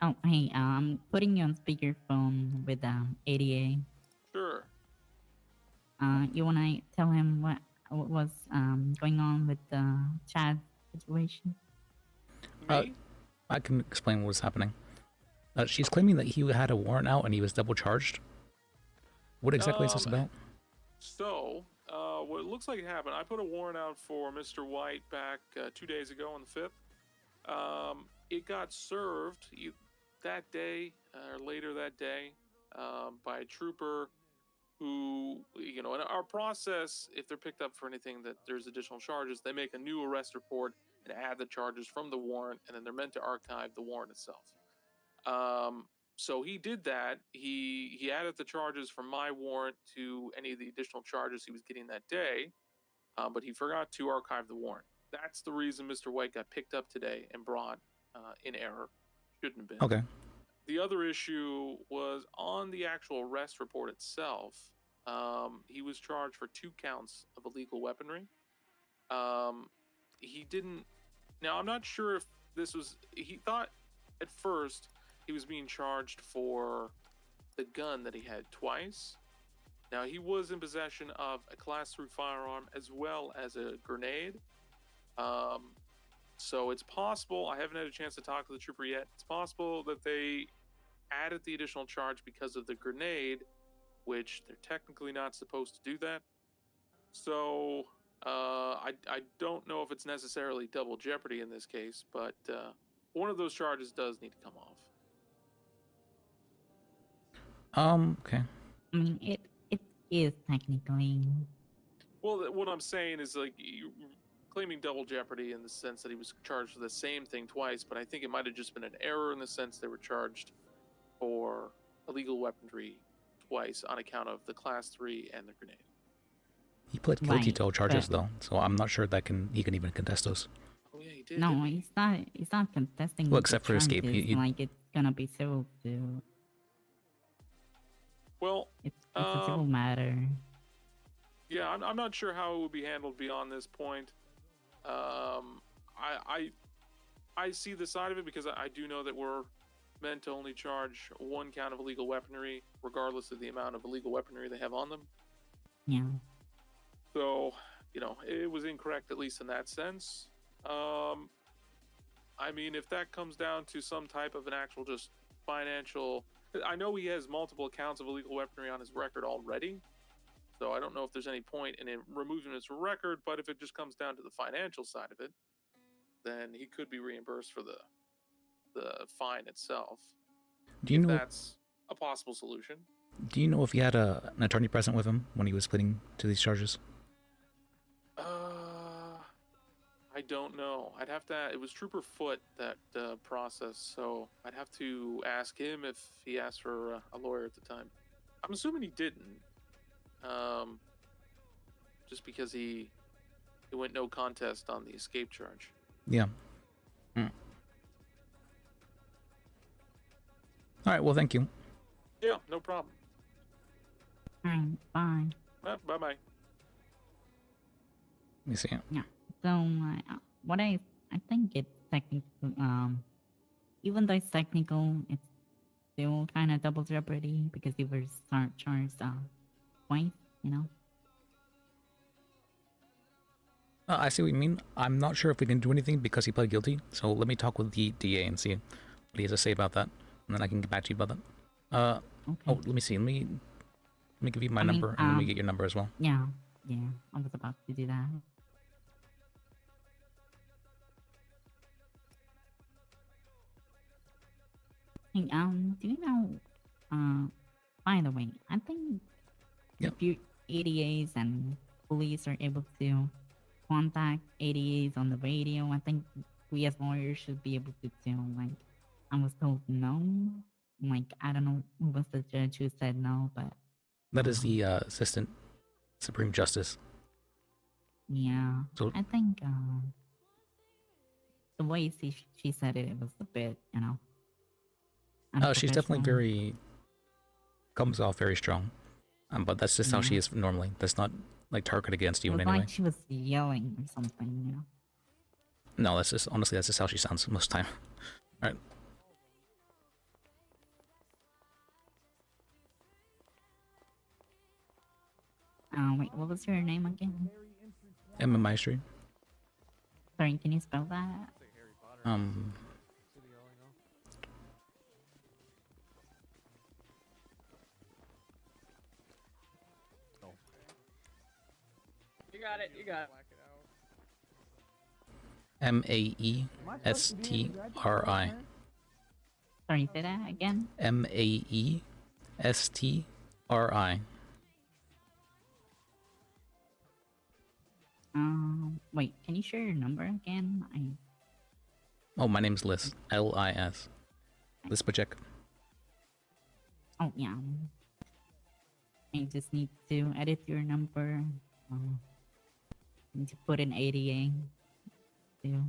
Oh, hey, I'm putting you on speakerphone with ADA. Sure. You wanna tell him what was going on with the Chad situation? I can explain what was happening. She's claiming that he had a warrant out and he was double charged. What exactly is this about? So, what it looks like it happened, I put a warrant out for Mr. White back 2 days ago on the 5th. It got served that day or later that day by a trooper who, in our process, if they're picked up for anything that there's additional charges, they make a new arrest report and add the charges from the warrant, and then they're meant to archive the warrant itself. So he did that. He added the charges from my warrant to any of the additional charges he was getting that day, but he forgot to archive the warrant. That's the reason Mr. White got picked up today and brought in error. Shouldn't have been. Okay. The other issue was on the actual arrest report itself. He was charged for 2 counts of illegal weaponry. He didn't. Now, I'm not sure if this was. He thought at first he was being charged for the gun that he had twice. Now, he was in possession of a Class 3 firearm as well as a grenade. So it's possible, I haven't had a chance to talk to the trooper yet, it's possible that they added the additional charge because of the grenade, which they're technically not supposed to do that. So I don't know if it's necessarily double jeopardy in this case, but one of those charges does need to come off. Okay. I mean, it is technically. Well, what I'm saying is, like, claiming double jeopardy in the sense that he was charged for the same thing twice, but I think it might have just been an error in the sense they were charged for illegal weaponry twice on account of the Class 3 and the grenade. He pled guilty Right, to all charges but- though, so I'm not sure that he can even contest those. Oh yeah, he did. No, didn't he? he's not. He's not contesting. Well, the except for escape, charges, he- like it's gonna be civil to. Well, It's a civil matter. yeah, I'm not sure how it would be handled beyond this point. I see the side of it because I do know that we're meant to only charge 1 count of illegal weaponry, regardless of the amount of illegal weaponry they have on them. Yeah. So, it was incorrect, at least in that sense. I mean, if that comes down to some type of an actual just financial... I know he has multiple accounts of illegal weaponry on his record already, so I don't know if there's any point in him removing his record, but if it just comes down to the financial side of it, then he could be reimbursed for the fine itself. Do you if know? that's a possible solution. Do you know if he had an attorney present with him when he was pleading to these charges? I don't know. I'd have to. It was Trooper Foot that process, so I'd have to ask him if he asked for a lawyer at the time. I'm assuming he didn't, just because he went no contest on the escape charge. Yeah. All right. Well, thank you. Yeah, no problem. Alright, bye. Bye bye. Let me see. Yeah. So what I think it's technical. Even though it's technical, it's still kind of double jeopardy because he was charged twice. I see what you mean. I'm not sure if we can do anything because he pled guilty. So let me talk with the DA and see what he has to say about that, and then I can get back to you about that. Okay. Oh, let me see. Let me give you my number, and let me get your number as well. Yeah. I was about to do that. Hey, do you know, by the way, I think if you ADAs and police are able to contact ADAs on the radio, I think we as lawyers should be able to too. Like, I was told no. Like, I don't know who was the judge who said no, but That is the Assistant Supreme Justice. yeah, So- I think the way she said it, it was a bit, She's definitely unprofessional. comes off very strong. But that's just how she Yeah. is normally. That's not like target against you It in was any way. like she was yelling or something. No, that's just honestly that's just how she sounds most of the time. All right. Wait, what was your name again? Emma Maestri. Sorry, can you spell that? You got it. You got it. Maestri. Sorry, say that again. Maestri. Wait, can you share your number again? Oh, my name's Liz. L-I-S. Liz Bajek. Oh, yeah. I just need to edit your number. Need to put in ADA. Too.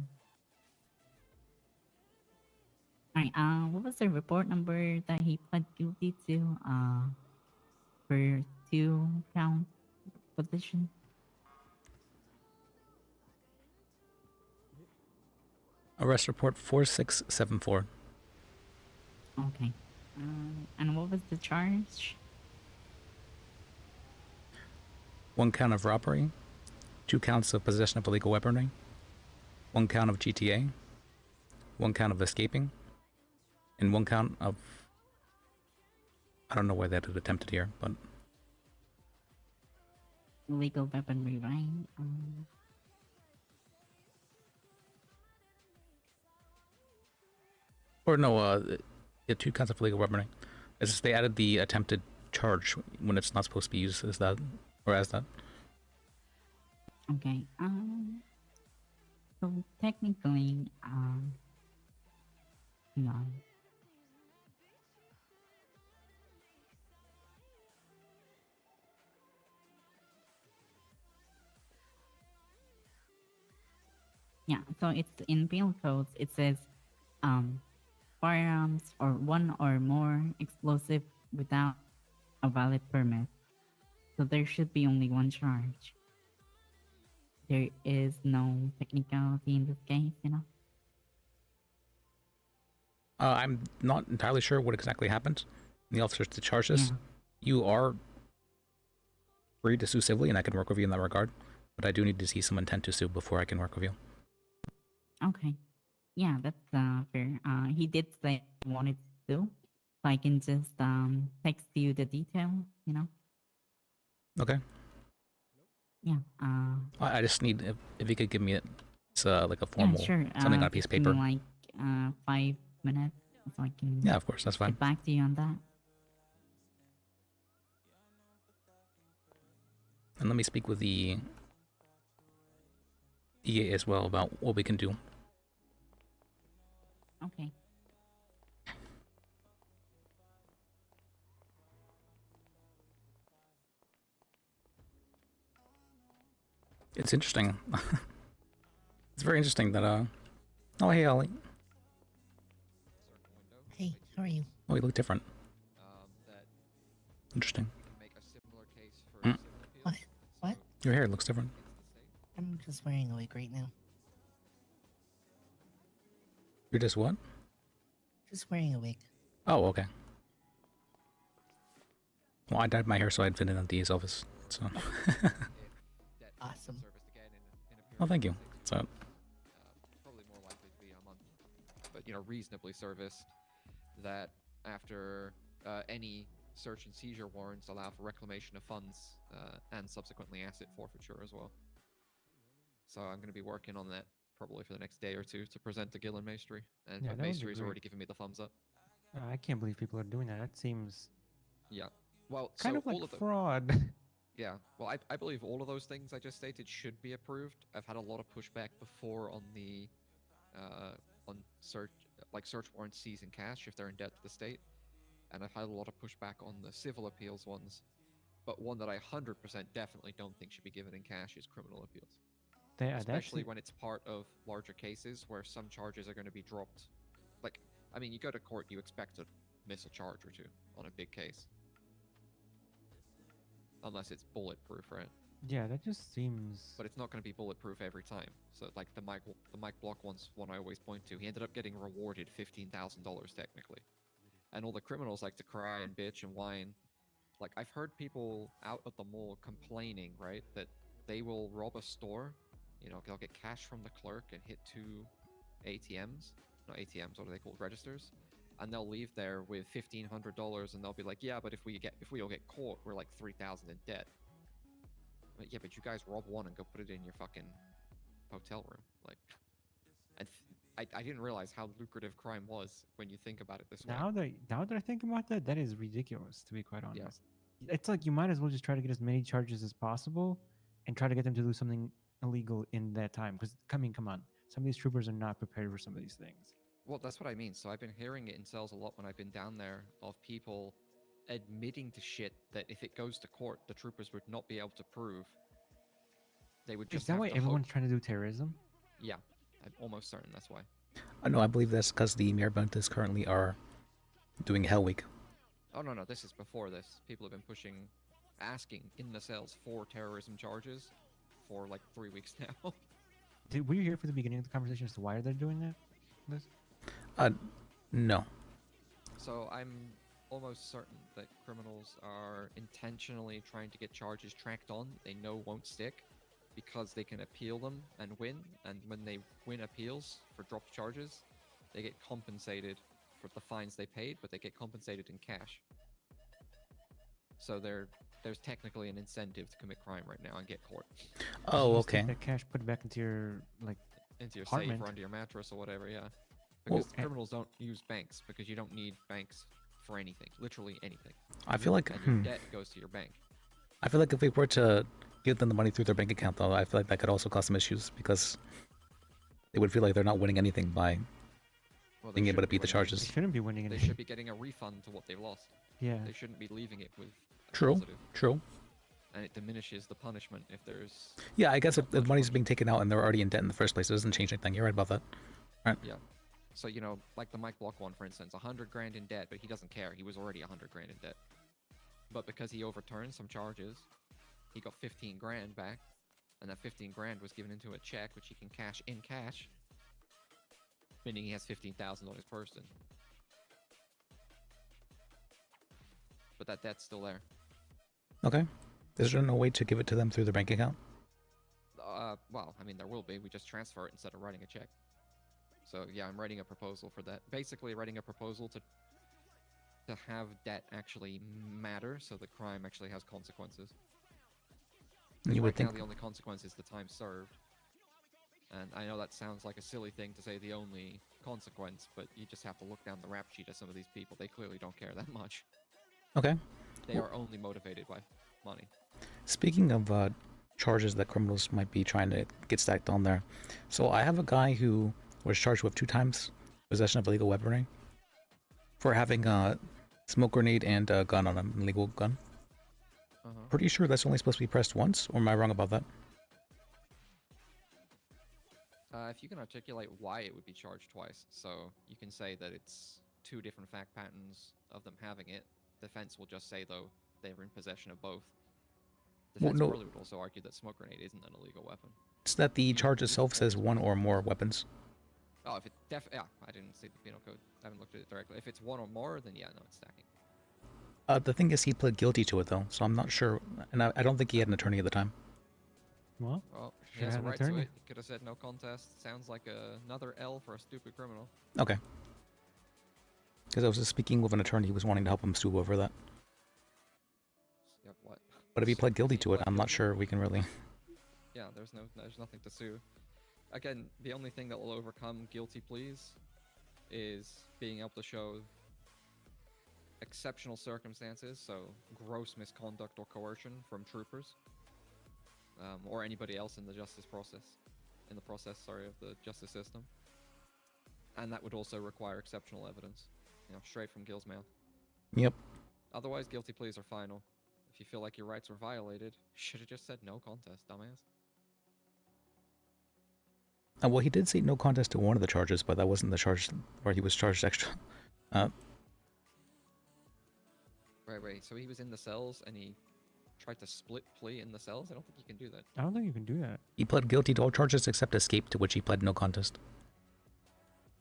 Alright, what was the report number that he pled guilty to? For 2-count position? Arrest report 4674. Okay. And what was the charge? 1 count of robbery, 2 counts of possession of illegal weaponry, 1 count of GTA, 1 count of escaping, and 1 count of... I don't know why that is attempted here, but... Illegal weaponry, right? Or no, yeah, 2 counts of illegal weaponry. It's just they added the attempted charge when it's not supposed to be used as that, or as that. Okay, so technically, hang on. Yeah, so it's in penal codes, it says, firearms or 1 or more explosive without a valid permit. So there should be only 1 charge. There is no technicality in this case, you know? I'm not entirely sure what exactly happened. The officers to charge this. Yeah. You are free to sue civilly, and I can work with you in that regard. But I do need to see some intent to sue before I can work with you. Okay. Yeah, that's fair. He did say he wanted to, so I can just text you the details, you know? Okay. Yeah. I just need if you could give me it. It's like a formal yeah, sure. something on a piece of just give paper. me, like 5 minutes, so I can. Yeah, of course, that's fine. Get back to you on that. And let me speak with the EA as well about what we can do. Okay. It's interesting. It's very interesting that oh hey Ollie. Hey, how are you? Oh, you look different. Interesting. What? What? Your hair looks different. I'm just wearing a wig right now. You're just what? Just wearing a wig. Oh, okay. Well, I dyed my hair so I'd fit in at DA's office. So. Awesome. Oh, thank you. So. Probably more likely to be a month, but reasonably serviced. That after any search and seizure warrants allow for reclamation of funds and subsequently asset forfeiture as well. So I'm going to be working on that probably for the next day or two to present to Gillen Maestri, and Yeah, that would be Maestri has great. already given me the thumbs up. I can't believe people are doing that. That seems Yeah. Well, kind so of like all of the, fraud. Yeah, well, I believe all of those things I just stated should be approved. I've had a lot of pushback before on the on search warrants seizing cash if they're in debt to the state, and I've had a lot of pushback on the civil appeals ones. But one that I 100% definitely don't think should be given in cash is criminal appeals, especially when it's part of larger cases where some charges are going to be dropped. Like, I mean, you go to court, you expect to miss a charge or two on a big case. Unless it's bulletproof, right? Yeah, that just seems. But it's not going to be bulletproof every time. So, like the Mike Block one's one I always point to. He ended up getting rewarded $15,000 technically, and all the criminals like to cry and bitch and whine. Like I've heard people out at the mall complaining, right, that they will rob a store. They'll get cash from the clerk and hit 2 ATMs. Not ATMs, what are they called? Registers. And they'll leave there with $1,500, and they'll be like, "Yeah, but if we all get caught, we're like $3,000 in debt." Like, yeah, but you guys rob one and go put it in your fucking hotel room. Like, and I didn't realize how lucrative crime was when you think about it this way. Now that I think about that, that is ridiculous. To be quite honest, it's like you might as well just try to get as many charges as possible, and try to get them to do something illegal in that time? Because I mean, come on, some of these troopers are not prepared for some of these things. Well, that's what I mean. So I've been hearing it in cells a lot when I've been down there of people admitting to shit that if it goes to court, the troopers would not be able to prove. They would Is just that have why to everyone's hope. trying to do terrorism? Yeah, I'm almost certain that's why. No, I believe that's because the Mirabuntas currently are doing Hell Week. Oh no, no, this is before this. People have been asking in the cells for terrorism charges for like 3 weeks now. Were you here for the beginning of the conversation as to why they're doing that? This? No. So I'm almost certain that criminals are intentionally trying to get charges tracked on they know won't stick because they can appeal them and win, and when they win appeals for dropped charges, they get compensated for the fines they paid, but they get compensated in cash. So there's technically an incentive to commit crime right now and get caught. Oh, Just okay. Take that cash, put it back into your Into your apartment. safe or under your mattress or whatever, yeah. Well, Because criminals don't use banks because you don't need banks for anything, literally anything. I feel like and your debt goes to your bank. I feel like if we were to give them the money through their bank account, though, I feel like that could also cause some issues because they would feel like they're not winning anything by being able to beat the charges. They shouldn't be winning They anything. should be getting a refund to what they've lost. Yeah. They shouldn't be leaving it with a True. positive. True. And it diminishes the punishment if there's. Yeah, I guess if the money's being taken out and they're already in debt in the first place, it doesn't change anything. You're right about that. Right. Yeah. So, you know, like the Mike Block one, for instance, 100 grand in debt, but he doesn't care. He was already 100 grand in debt. But because he overturned some charges, he got 15 grand back, and that 15 grand was given into a check, which he can cash in cash, meaning he has 15,000 on his person. But that debt's still there. Okay. Is there no way to give it to them through their bank account? Well, I mean, there will be. We just transfer it instead of writing a check. So, yeah, I'm writing a proposal for that. Basically, writing a proposal to have debt actually matter, so the crime actually has consequences. You would Right now, think. the only consequence is the time served. And I know that sounds like a silly thing to say the only consequence, but you just have to look down the rap sheet of some of these people. They clearly don't care that much. Okay. They are only motivated by money. Speaking of charges that criminals might be trying to get stacked on there, so I have a guy who was charged with 2 times possession of illegal weaponry for having a smoke grenade and a gun on him, an illegal gun. Pretty sure that's only supposed to be pressed once, or am I wrong about that? If you can articulate why it would be charged twice, so you can say that it's 2 different fact patterns of them having it. Defense will just say, though, they were in possession of both. Defense no. probably would also argue that smoke grenade isn't an illegal weapon. It's that the charge itself says 1 or more weapons. Oh, if it yeah, I didn't see the penal code. I haven't looked at it directly. If it's 1 or more, then yeah, no, it's stacking. The thing is, he pled guilty to it, though, so I'm not sure, and I don't think he had an attorney at the time. Well, He has a have an right to attorney. it. He could have said no contest. Sounds like another L for a stupid criminal. Okay. Because I was just speaking with an attorney who was wanting to help him sue over that. Yep, what? But if he pled guilty to it, I'm not sure we can really... Yeah, there's nothing to sue. Again, the only thing that will overcome guilty pleas is being able to show exceptional circumstances, so gross misconduct or coercion from troopers, or anybody else in the justice process, of the justice system. And that would also require exceptional evidence, straight from Gil's mouth. Yep. Otherwise, guilty pleas are final. If you feel like your rights were violated, you should have just said no contest, dumbass. Well, he did say no contest to one of the charges, but that wasn't the charge where he was charged extra. Right. So he was in the cells and he tried to split plea in the cells? I don't think you can do that. I don't think you can do that. He pled guilty to all charges except escape, to which he pled no contest.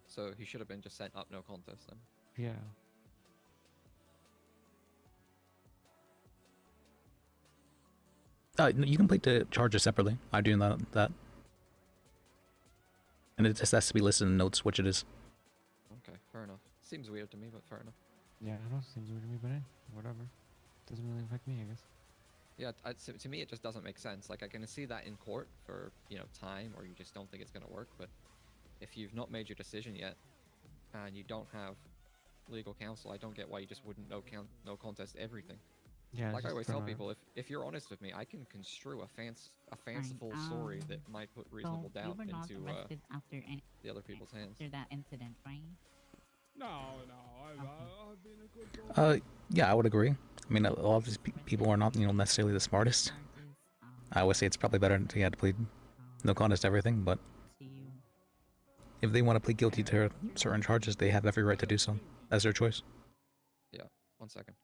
So he should have been just sent up no contest then. Yeah. You can plead to charges separately. I do know that. And it just has to be listed in notes which it is. Okay, fair enough. Seems weird to me, but fair enough. Yeah, it also seems weird to me, but hey, whatever. Doesn't really affect me, I guess. Yeah, to me it just doesn't make sense. Like, I can see that in court for, time, or you just don't think it's going to work, but if you've not made your decision yet, and you don't have legal counsel, I don't get why you just wouldn't no contest everything. Yeah, like I just always tell from a- people, if you're honest with me, I can construe a fanciful story that might put reasonable So you doubt were not into arrested after the other people's hands. after that incident, right? No, I've been a good boy. Yeah, I would agree. I mean, a lot of these people are not, necessarily the smartest. I always say it's probably better to plead no contest to everything, but if they want to plead guilty to certain charges, they have every right to do so. That's their choice. Yeah, 1 second.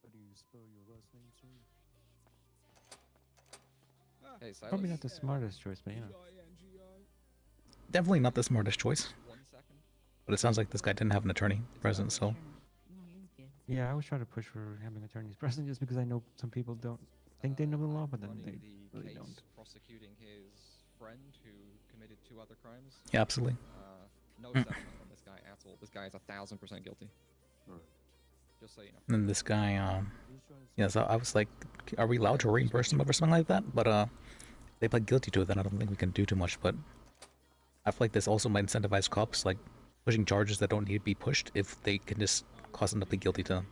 How do you spell your last name, sir? Hey, Silas. Probably not the smartest choice, but you know. Definitely not the smartest choice. 1 second. But it sounds like this guy didn't have an attorney present, so Yeah, I always try to push for having attorneys present just because I know some people don't think they know the law, but then they really Case don't. prosecuting his friend who committed 2 other crimes. Yeah, absolutely. No settlement on this guy at all. This guy is 1,000% guilty. Just so you know. and then this guy, yeah, so I was like, are we allowed to reimburse him over something like that? But they pled guilty to it, then I don't think we can do too much. But I feel like this also might incentivize cops, like pushing charges that don't need to be pushed if they can just cause them to plead guilty to them.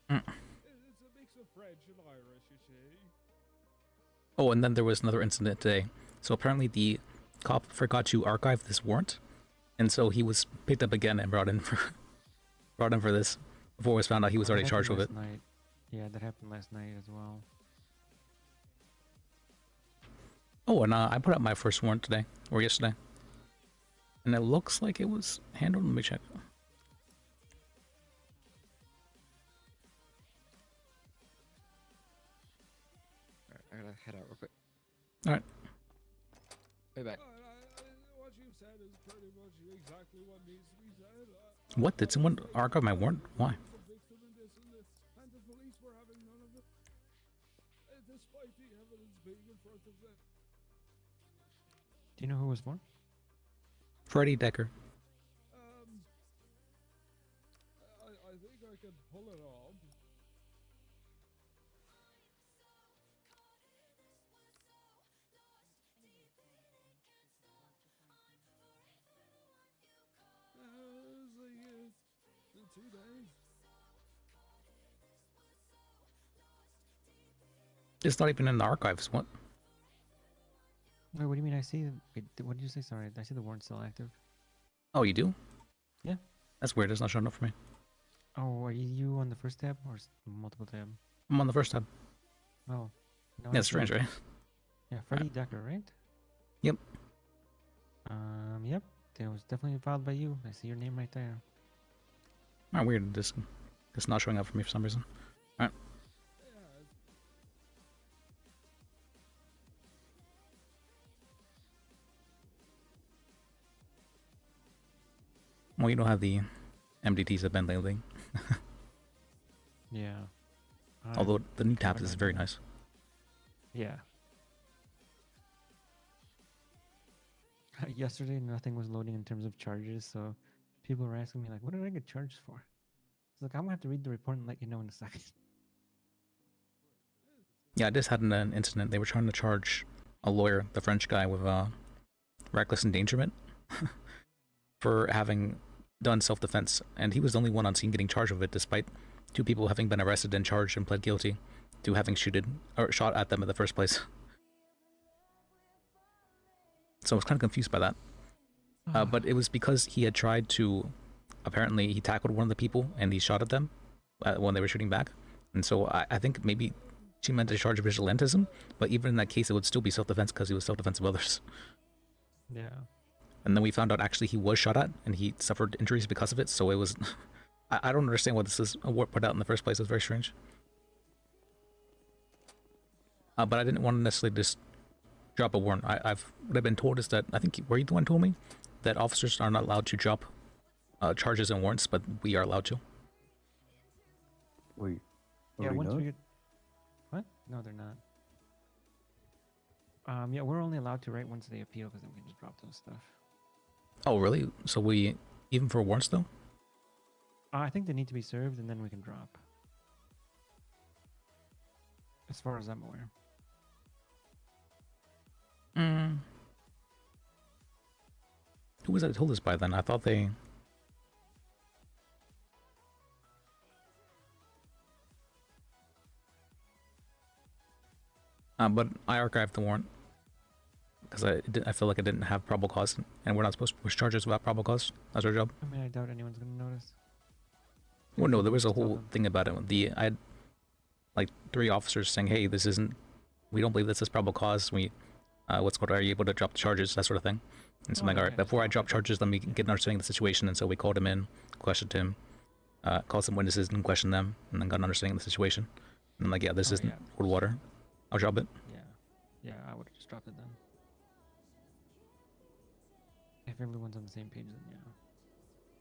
It's a mix of French and Irish, you see. Oh, and then there was another incident today. So apparently the cop forgot to archive this warrant, and so he was picked up again and brought in for this before it was found out he was That already charged with it. happened last night. Yeah, that happened last night as well. Oh, and I put up my first warrant today, or yesterday. And it looks like it was handled. Let me check. Alright, I gotta head out real quick. Alright. Be back. What you said is pretty much exactly what needs to be said. What? Did someone archive my warrant? Why? Victim in this and this, and the police were having none of it, despite the evidence being in front of them. Do you know who it was for? Freddie Decker. I think I can pull it off. In 2 days. It's not even in the archives. What? Wait, what do you mean? I see. Wait, what did you say? Sorry, I see the warrant still active. Oh, you do? Yeah. That's weird. It's not showing up for me. Oh, are you on the first tab or multiple tab? I'm on the first tab. Oh. No, Yeah, it's strange, right? Yeah, Freddie Decker, right? Yep. Yep. It was definitely filed by you. I see your name right there. Ah, weird. This it's not showing up for me for some reason. Alright. Well, you don't have the MDTs have been lately. Yeah. Although the new tab is very nice. Yeah. Yesterday, nothing was loading in terms of charges, so people were asking me, like, what did I get charged for? It's like, I'm gonna have to read the report and let you know in a second. Yeah, I just had an incident. They were trying to charge a lawyer, the French guy, with reckless endangerment for having done self-defense, and he was the only one on scene getting charged with it, despite 2 people having been arrested and charged and pled guilty to having shot at them in the first place. So I was kind of confused by that. But it was because he had tried to, apparently he tackled one of the people and he shot at them when they were shooting back. And so I think maybe she meant to charge vigilantism, but even in that case it would still be self-defense because he was self-defense of others. Yeah. And then we found out actually he was shot at and he suffered injuries because of it, so it was... I don't understand why this is put out in the first place. It's very strange. But I didn't want to necessarily just drop a warrant. What I've been told is that, I think, were you the one who told me? That officers are not allowed to drop charges and warrants, but we are allowed to. Wait. Yeah, Are we once not? we get... What? No, they're not. Yeah, we're only allowed to write once they appeal, because then we can just drop those stuff. Oh, really? So we... Even for warrants, though? I think they need to be served, and then we can drop. As far as I'm aware. Mm. Who was that told us by then? I thought they... but I archived the warrant. Because I feel like I didn't have probable cause, and we're not supposed to push charges without probable cause. That's our job. I mean, I doubt anyone's gonna notice. Well, no, there was a whole thing about it. I had like 3 officers saying, "Hey, this isn't. We don't believe this is probable cause. What's called? Are you able to drop the charges? That sort of thing." And so I'm like, all right, before I drop charges, let me get an understanding of the situation. And so we called him in, questioned him, called some witnesses and questioned them, and then got an understanding of the situation. And I'm like, yeah, this isn't cold water. I'll drop it. Yeah, I would have just dropped it then. If everyone's on the same page, then yeah.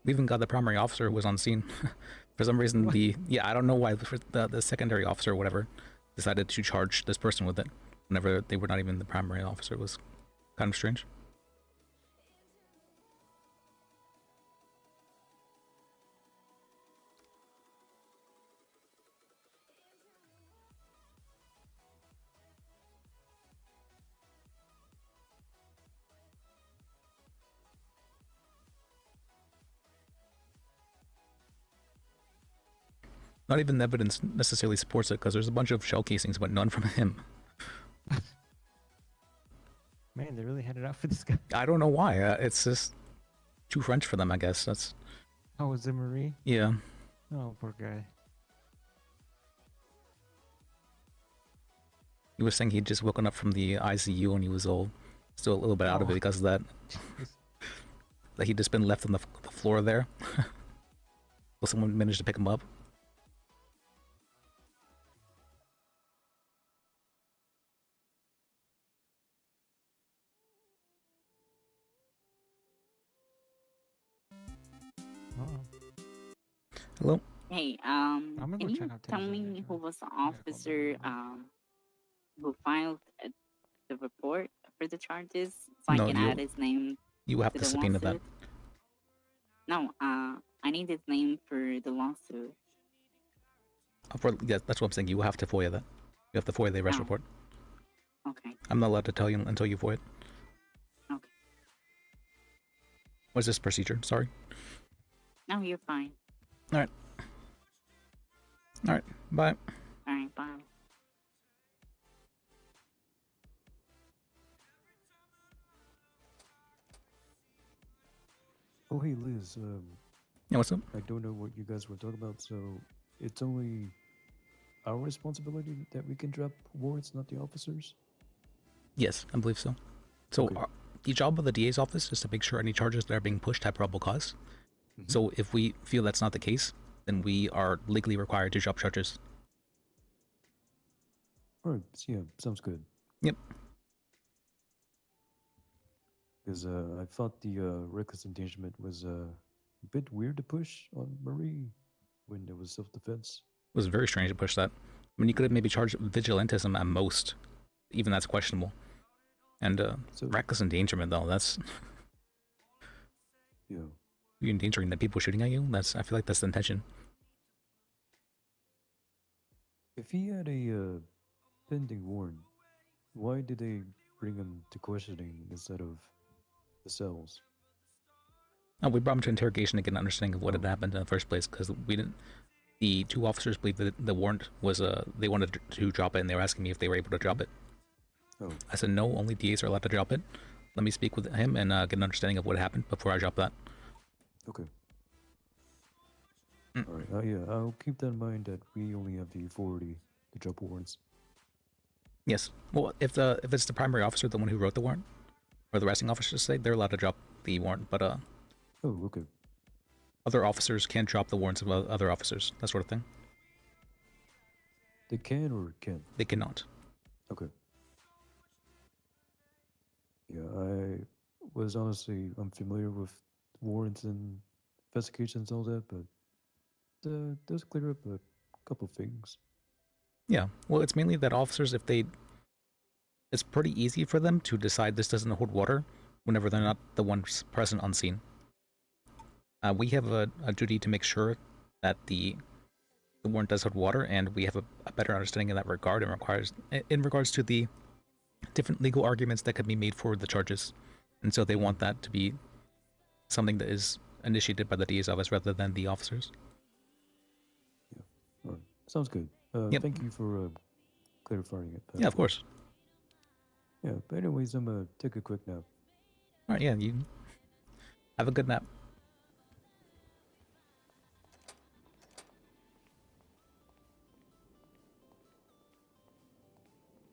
We even got the primary officer who was on scene. For some reason, I don't know why the secondary officer or whatever decided to charge this person with it whenever they were not even the primary officer. It was kind of strange. Not even evidence necessarily supports it, because there's a bunch of shell casings, but none from him. Man, they really had it out for this guy. I don't know why. It's just too French for them, I guess. That's. Oh, was it Marie? Yeah. Oh, poor guy. He was saying he'd just woken up from the ICU and he was still a little bit out of it because of that. That he'd just been left on the floor there. Well, someone managed to pick him up. Hello? Hey, gonna can go check you out tell Tim's me who was the officer who filed the report for the charges so I No, can add his name? You have to to the subpoena that. lawsuit? No, I need his name for the lawsuit. Yeah, that's what I'm saying. You have to FOIA that. You have to FOIA the arrest Oh. report. Okay. I'm not allowed to tell you until you FOIA it. Okay. What's this procedure? Sorry. No, you're fine. Alright. Alright, bye. Alright, bye. Oh, hey, Liz. Yeah, what's up? I don't know what you guys were talking about, so it's only our responsibility that we can drop warrants, not the officers? Yes, I believe so. So the job of the DA's office is to make sure any charges that are being pushed have probable cause. So if we feel that's not the case, then we are legally required to drop charges. Alright, yeah, sounds good. Yep. Because I thought the reckless endangerment was a bit weird to push on Marie when it was self-defense. It was very strange to push that. I mean, you could have maybe charged vigilantism at most. Even that's questionable. And reckless endangerment, though, that's... Yeah. You're endangering the people shooting at you? I feel like that's the intention. If he had a pending warrant, why did they bring him to questioning instead of the cells? Oh, we brought him to interrogation to get an understanding of what had happened in the first place, because we didn't... The 2 officers believed that the warrant was, they wanted to drop it, and they were asking me if they were able to drop it. Oh. I said, no, only DAs are allowed to drop it. Let me speak with him and get an understanding of what happened before I drop that. Okay. Alright, yeah, I'll keep that in mind that we only have the authority to drop warrants. Yes. Well, if it's the primary officer, the one who wrote the warrant, or the arresting officer, say, they're allowed to drop the warrant, but Oh, okay. other officers can't drop the warrants of other officers, that sort of thing. They can or can't? They cannot. Okay. Yeah, I was honestly unfamiliar with warrants and investigations and all that, but does clear up a couple things. Yeah, well, it's mainly that officers, it's pretty easy for them to decide this doesn't hold water whenever they're not the ones present on scene. We have a duty to make sure that the warrant does hold water, and we have a better understanding in that regard in regards to the different legal arguments that could be made for the charges, and so they want that to be something that is initiated by the DA's office rather than the officers. All right. Sounds good. Yep. Thank you for clarifying it. Yeah, of course. Yeah, but anyways, I'm gonna take a quick nap. All right, yeah, you have a good nap.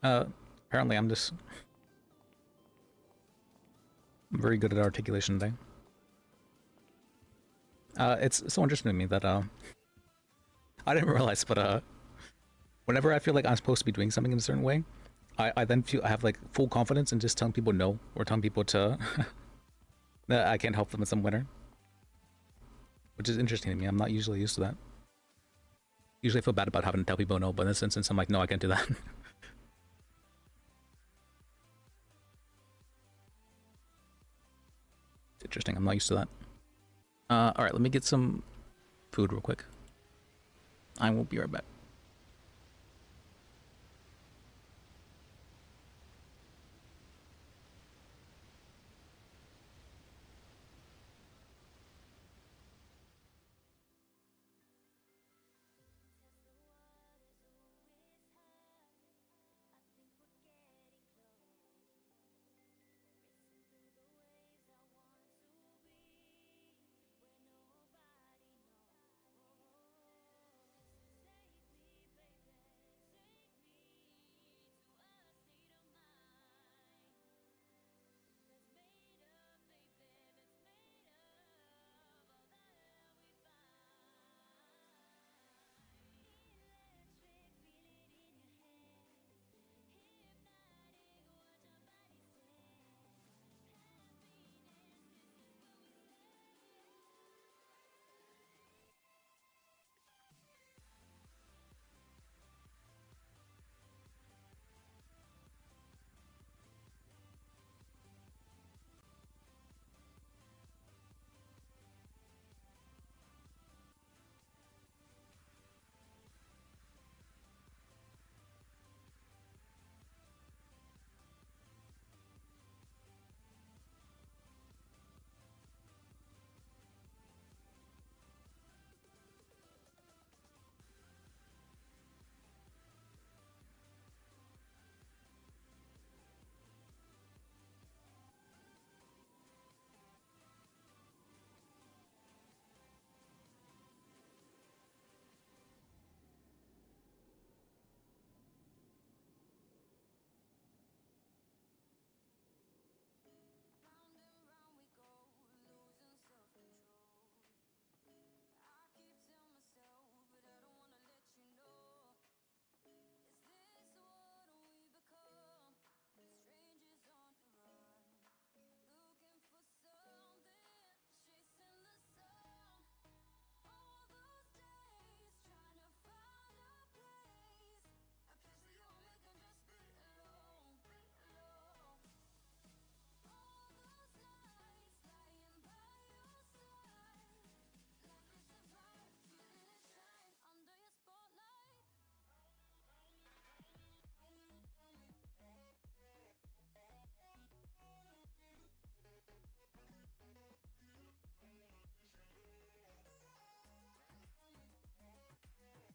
Apparently I'm very good at articulation today. It's so interesting to me that, I didn't realize, but, whenever I feel like I'm supposed to be doing something in a certain way, I then feel I have, like, full confidence in just telling people no, or telling people to, that I can't help them in some manner. Which is interesting to me. I'm not usually used to that. Usually I feel bad about having to tell people no, but in this instance I'm like, no, I can't do that. It's interesting, I'm not used to that. Alright, let me get some food real quick. I will be right back.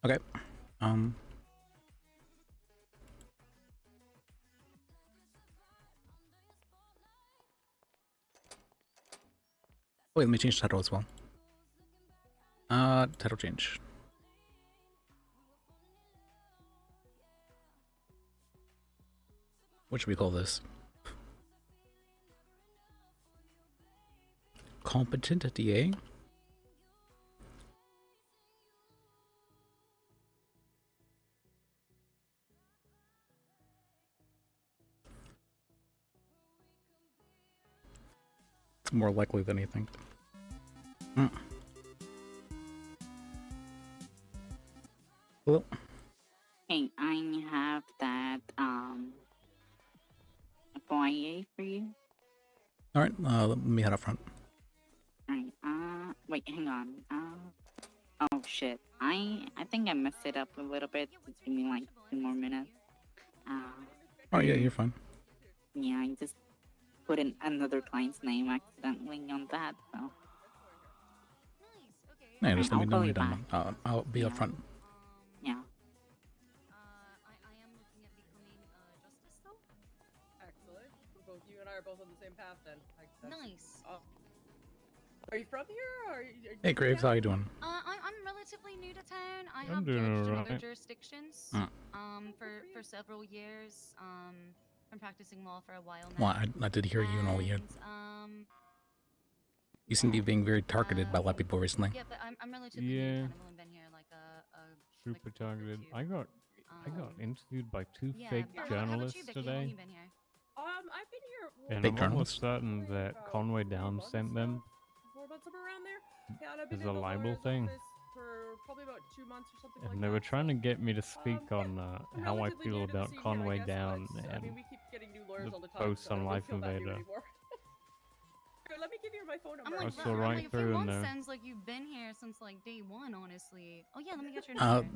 Okay. Wait, let me change title as well. Title change. What should we call this? Competent DA? It's more likely than you think. Hello? Hey, I have that FYA for you. Alright, let me head up front. Alright, wait, hang on. Oh shit. I think I messed it up a little bit. Just give me like 2 more minutes. Oh yeah, you're fine. Yeah, I just put in another client's name accidentally on that, so. Yeah, just let me I'll know call when you you're done. back. I'll be up front. Yeah. Excellent. Both you and I are both on the same path then. Nice. Are you from here? Or are you Hey, new to Graves, how town? you doing? I'm relatively new to town. I I'm have doing judged in other alright. jurisdictions. Mm. For several years. Been practicing law for a while now. Well, I did hear you and all you. And, You seem to be being very targeted by a lot of people recently. yeah, but I'm relatively new to Yeah. town. I've only been here like Super targeted. I got interviewed by two yeah, fake but how about you, journalists Vicky? How long today. you been here? I've been here. And Fake I'm journalists? almost certain that Conway Downs sent them 4 months, somewhere around there. Yeah, and I've been as in a the libel lawyer's thing. office for probably about 2 months or something like And they were trying to get me to speak on I'm how I relatively feel new to the about scene here, I Conway guess, Down but, I and mean, we keep getting new lawyers the all the time, posts so I on don't Life feel that new Invader. anymore. Here, let me give you my phone I'm number. like, I saw I'm right like, a through few in months there. sounds like you've been here since like day one, honestly. Oh yeah, let me get your Uh, number.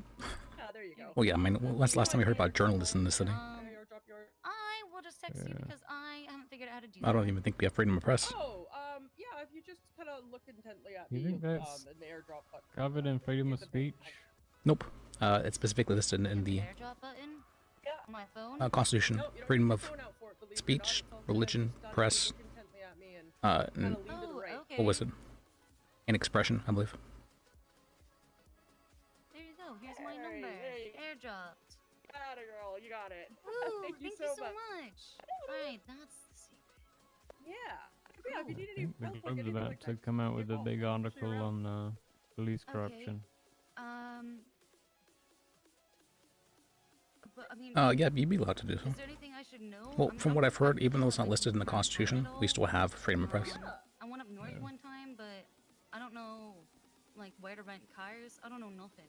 There you go. well, yeah, I mean, when's the last time you heard about journalists in the city? I will just text you because I haven't figured out how to do I don't that. even think we have freedom of press. Oh, yeah, if you just kind of look intently at You me, think that's in the airdrop button. covered in freedom of speech? Nope. It's specifically listed in the Airdrop button? On my phone? Constitution. Freedom of speech, religion, press, and what was it? And expression, I believe. There you go. Here's my number. Airdropped. Got it, girl. You got it. Ooh, Thank you so much. Alright, that's the secret. Yeah, if you need any The help, like Globe's anything about like to come out with a big article on police Okay. corruption. But I mean, Yeah, you'd be allowed to do so. is there anything I should know? Well, from what I've heard, even though it's not listed in the Constitution, we still have freedom of press. I went up north one time, but I don't know, like, where to rent cars. I don't know nothing.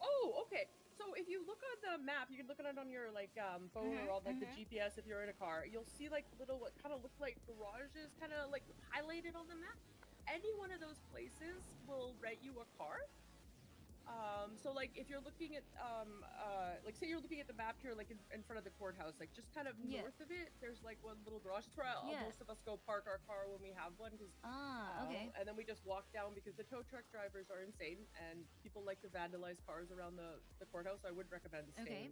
Oh, okay. So if you look on the map, you can look at it on your like phone or on like the GPS if you're in a car. You'll see like little what kind of look like garages, kind of like highlighted on the map. Any one of those places will rent you a car. So like if you're looking at like say you're looking at the map here, like in front of the courthouse, like just kind of north of it, there's like one little garage. That's where most of us go park our car when we have one. Okay. And then we just walk down because the tow truck drivers are insane and people like to vandalize cars around the courthouse. I wouldn't recommend staying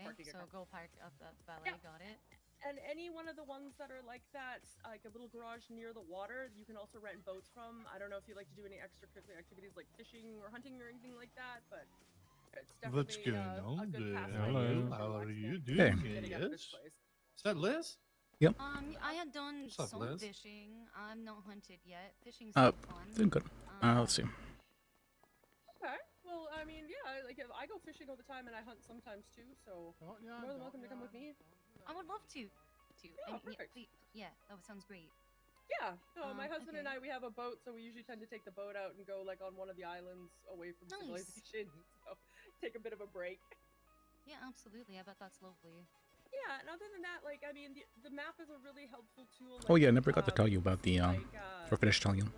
parking a so car. go park up the valet. Got it. And any one of the ones that are like that, like a little garage near the water, you can also rent boats from. I don't know if you like to do any extracurricular activities like fishing or hunting or anything like that, but it's What's definitely going on a good there? pastime. Hello. How are you doing? Hey. Yes. Is that Liz? Yep. I had done What's up, some Liz? fishing. I've not hunted yet. Fishing's Doing fun. good. Let's see. Okay. Well, I mean, yeah, like I go fishing all the time and I hunt sometimes too, so you're more than welcome to come with me. I would love to. Yeah, And, perfect. yeah, that sounds great. Yeah, no, my husband and okay. I, we have a boat, so we usually tend to take the boat out and go like on one of the islands away from Nice. civilization. So take a bit of a break. Yeah, absolutely. I bet that's lovely. Yeah, and other than that, like I mean, the map is a really helpful tool. Oh yeah, I never got to tell you about the or finish telling you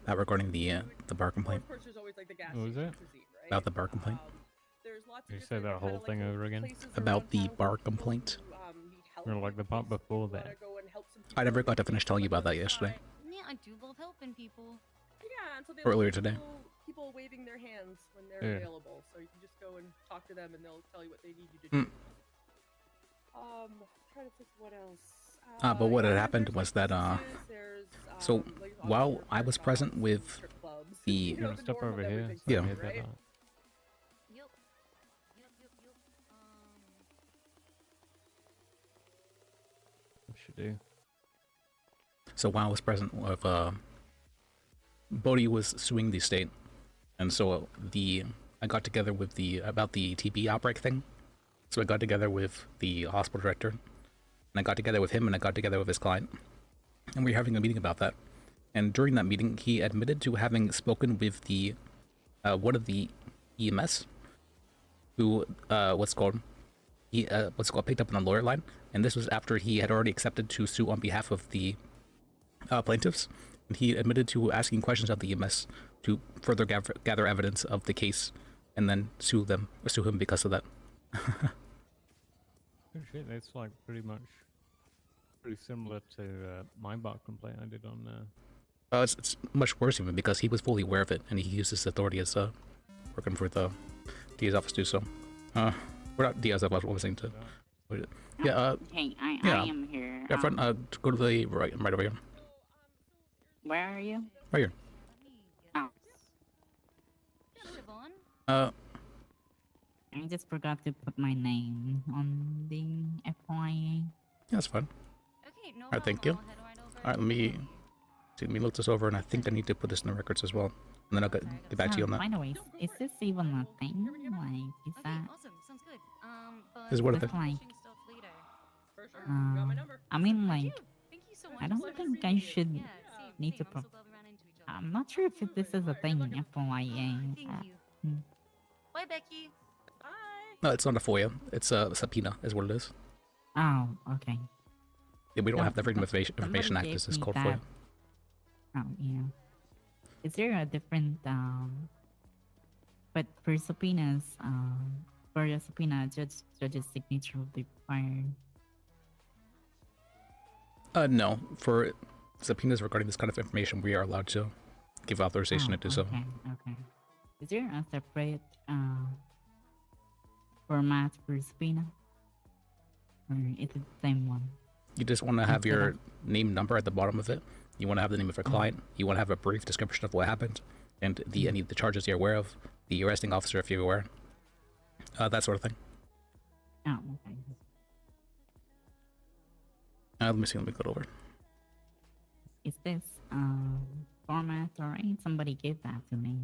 regarding the bar complaint. Of course, there's always like the gas What was it? station cuisine, right? About the bar complaint. There's lots You of say that whole thing over again? About the bar complaint. Or like the part before that. I never got to finish telling you about that yesterday. Yeah, I do love helping people. Yeah, and so they Earlier love today. people waving their hands when they're Yeah. available, so you can just go and talk to them, and they'll tell you what they need you to do. Trying to think what else. But what had yeah, happened there's, was like, that businesses, there's, so like, while obviously I was present with strip clubs, the you know, Gonna the step normal over that here. everything so I Yeah. can hit that right? out. Yep. What should do? So while I was present with Bodhi was suing the state, and so I got together with about the TB outbreak thing. So I got together with the hospital director, and I got together with him, and I got together with his client, and we were having a meeting about that. And during that meeting, he admitted to having spoken with the one of the EMS, who picked up on the lawyer line, and this was after he had already accepted to sue on behalf of the plaintiffs. And he admitted to asking questions of the EMS to further gather evidence of the case, and then sue him because of that. Oh shit, that's like pretty much Pretty similar to my bot complaint I did on. It's much worse even because he was fully aware of it and he used his authority as working for the DA's office to do so. We're not DA's office. What was I saying to? Yeah. Hey, I am here. Yeah, front. Go to the right over here. Where are you? Right here. Oh. I just forgot to put my name on the FYA. Yeah, that's fine. Okay, no Alright, thank you. Alright, let me look this over, and I think I need to put this in the records as well. And then I'll get back to you on that. By the way, is this even a thing? Like, is that... Awesome, sounds good. This is what That's I think. like... I mean, like, I don't think I should need to... I'm not sure if this is a thing, FYA. Bye, Becky. No, it's not a FOIA. It's a subpoena, is what it is. Oh, okay. Yeah, we don't have the Freedom of Information Act. This is called FOIA. Oh, yeah. Is there a different, but for subpoenas, for a subpoena, judge's signature will be required? No. For subpoenas regarding this kind of information, we are allowed to give authorization to do so. Okay. Is there a separate, format for subpoena? Or is it the same one? You just want to have your name number at the bottom of it. You want to have the name of your client. You want to have a brief description of what happened, and any of the charges you're aware of, the arresting officer if you're aware, that sort of thing. Oh, okay. Let me see. Let me go over. Is this format alright? Somebody gave that to me.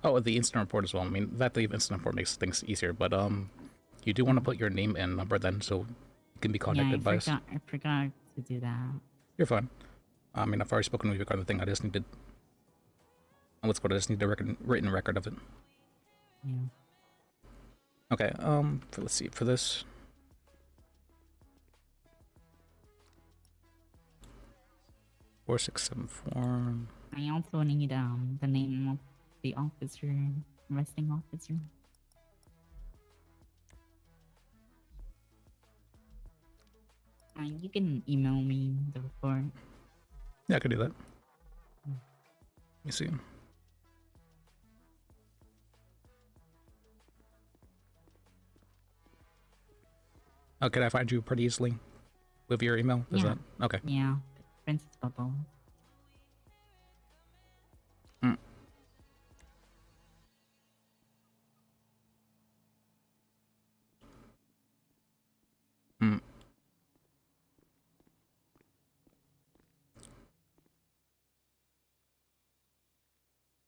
Oh, the incident report as well. I mean, that the incident report makes things easier, but you do want to put your name and number then, so you can be contacted by us. I forgot to do that. You're fine. I mean, I've already spoken with you regarding the thing. I just needed. What's called? I just need a written record of it. Yeah. Okay. Let's see. For this. Four 674. I also need the name of the officer, arresting officer. You can email me the report. Yeah, I could do that. Let me see. Can I find you pretty easily with your email? Is that okay? Yeah, Princess Bubble.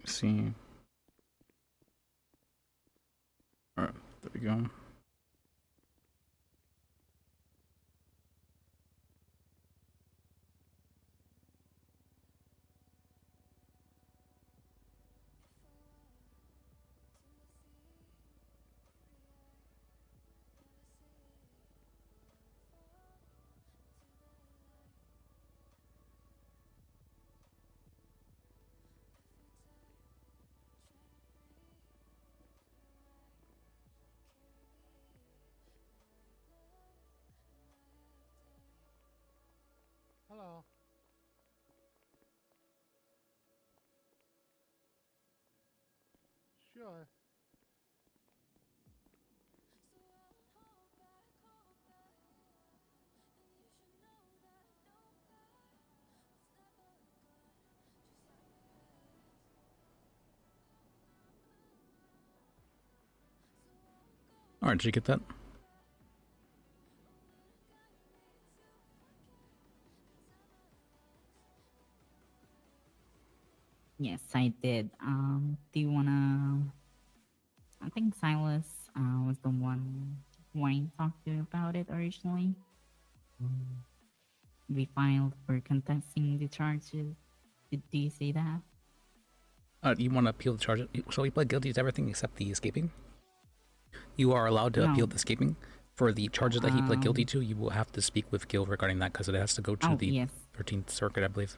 See. Alright, there we go. Hello. Sure. Alright, did you get that? Yes, I did. Do you wanna... I think Silas was the one who I talked to about it originally. We filed for contesting the charges. Do you see that? You want to appeal the charges? So you pled guilty to everything except the escaping? You are allowed to appeal the escaping? For the charges that he pled guilty to, you will have to speak with Gil regarding that because it has to go to the 13th Circuit, I believe.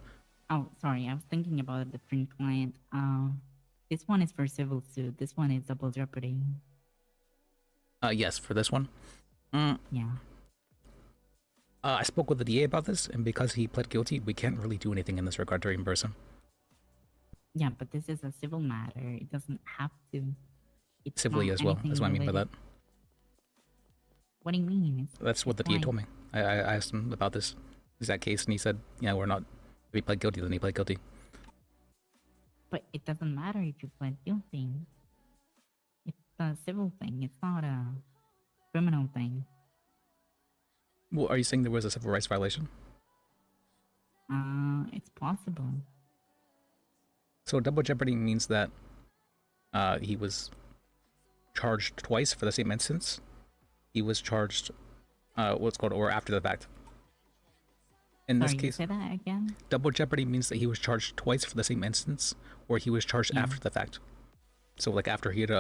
Oh, sorry, I was thinking about a different client. This one is for civil suit. This one is double jeopardy. Yes, for this one. Yeah. I spoke with the DA about this, and because he pled guilty, we can't really do anything in this regard to reimburse him. Yeah, but this is a civil matter. It doesn't have to. It's Civilly not as well, anything that's what I mean by that. related- What do you mean? That's what the DA like- told me. I asked him about this exact case, and he said, yeah, we're not... If he pled guilty, then he pled guilty. But it doesn't matter if you pled guilty. It's a civil thing. It's not a criminal thing. Well, are you saying there was a civil rights violation? It's possible. So double jeopardy means that he was charged twice for the same instance. He was charged, what's called, or after the fact. In this Sorry, case, say that again? double jeopardy means that he was charged twice for the same instance, or he was charged Yeah. after the fact. So, like, after he had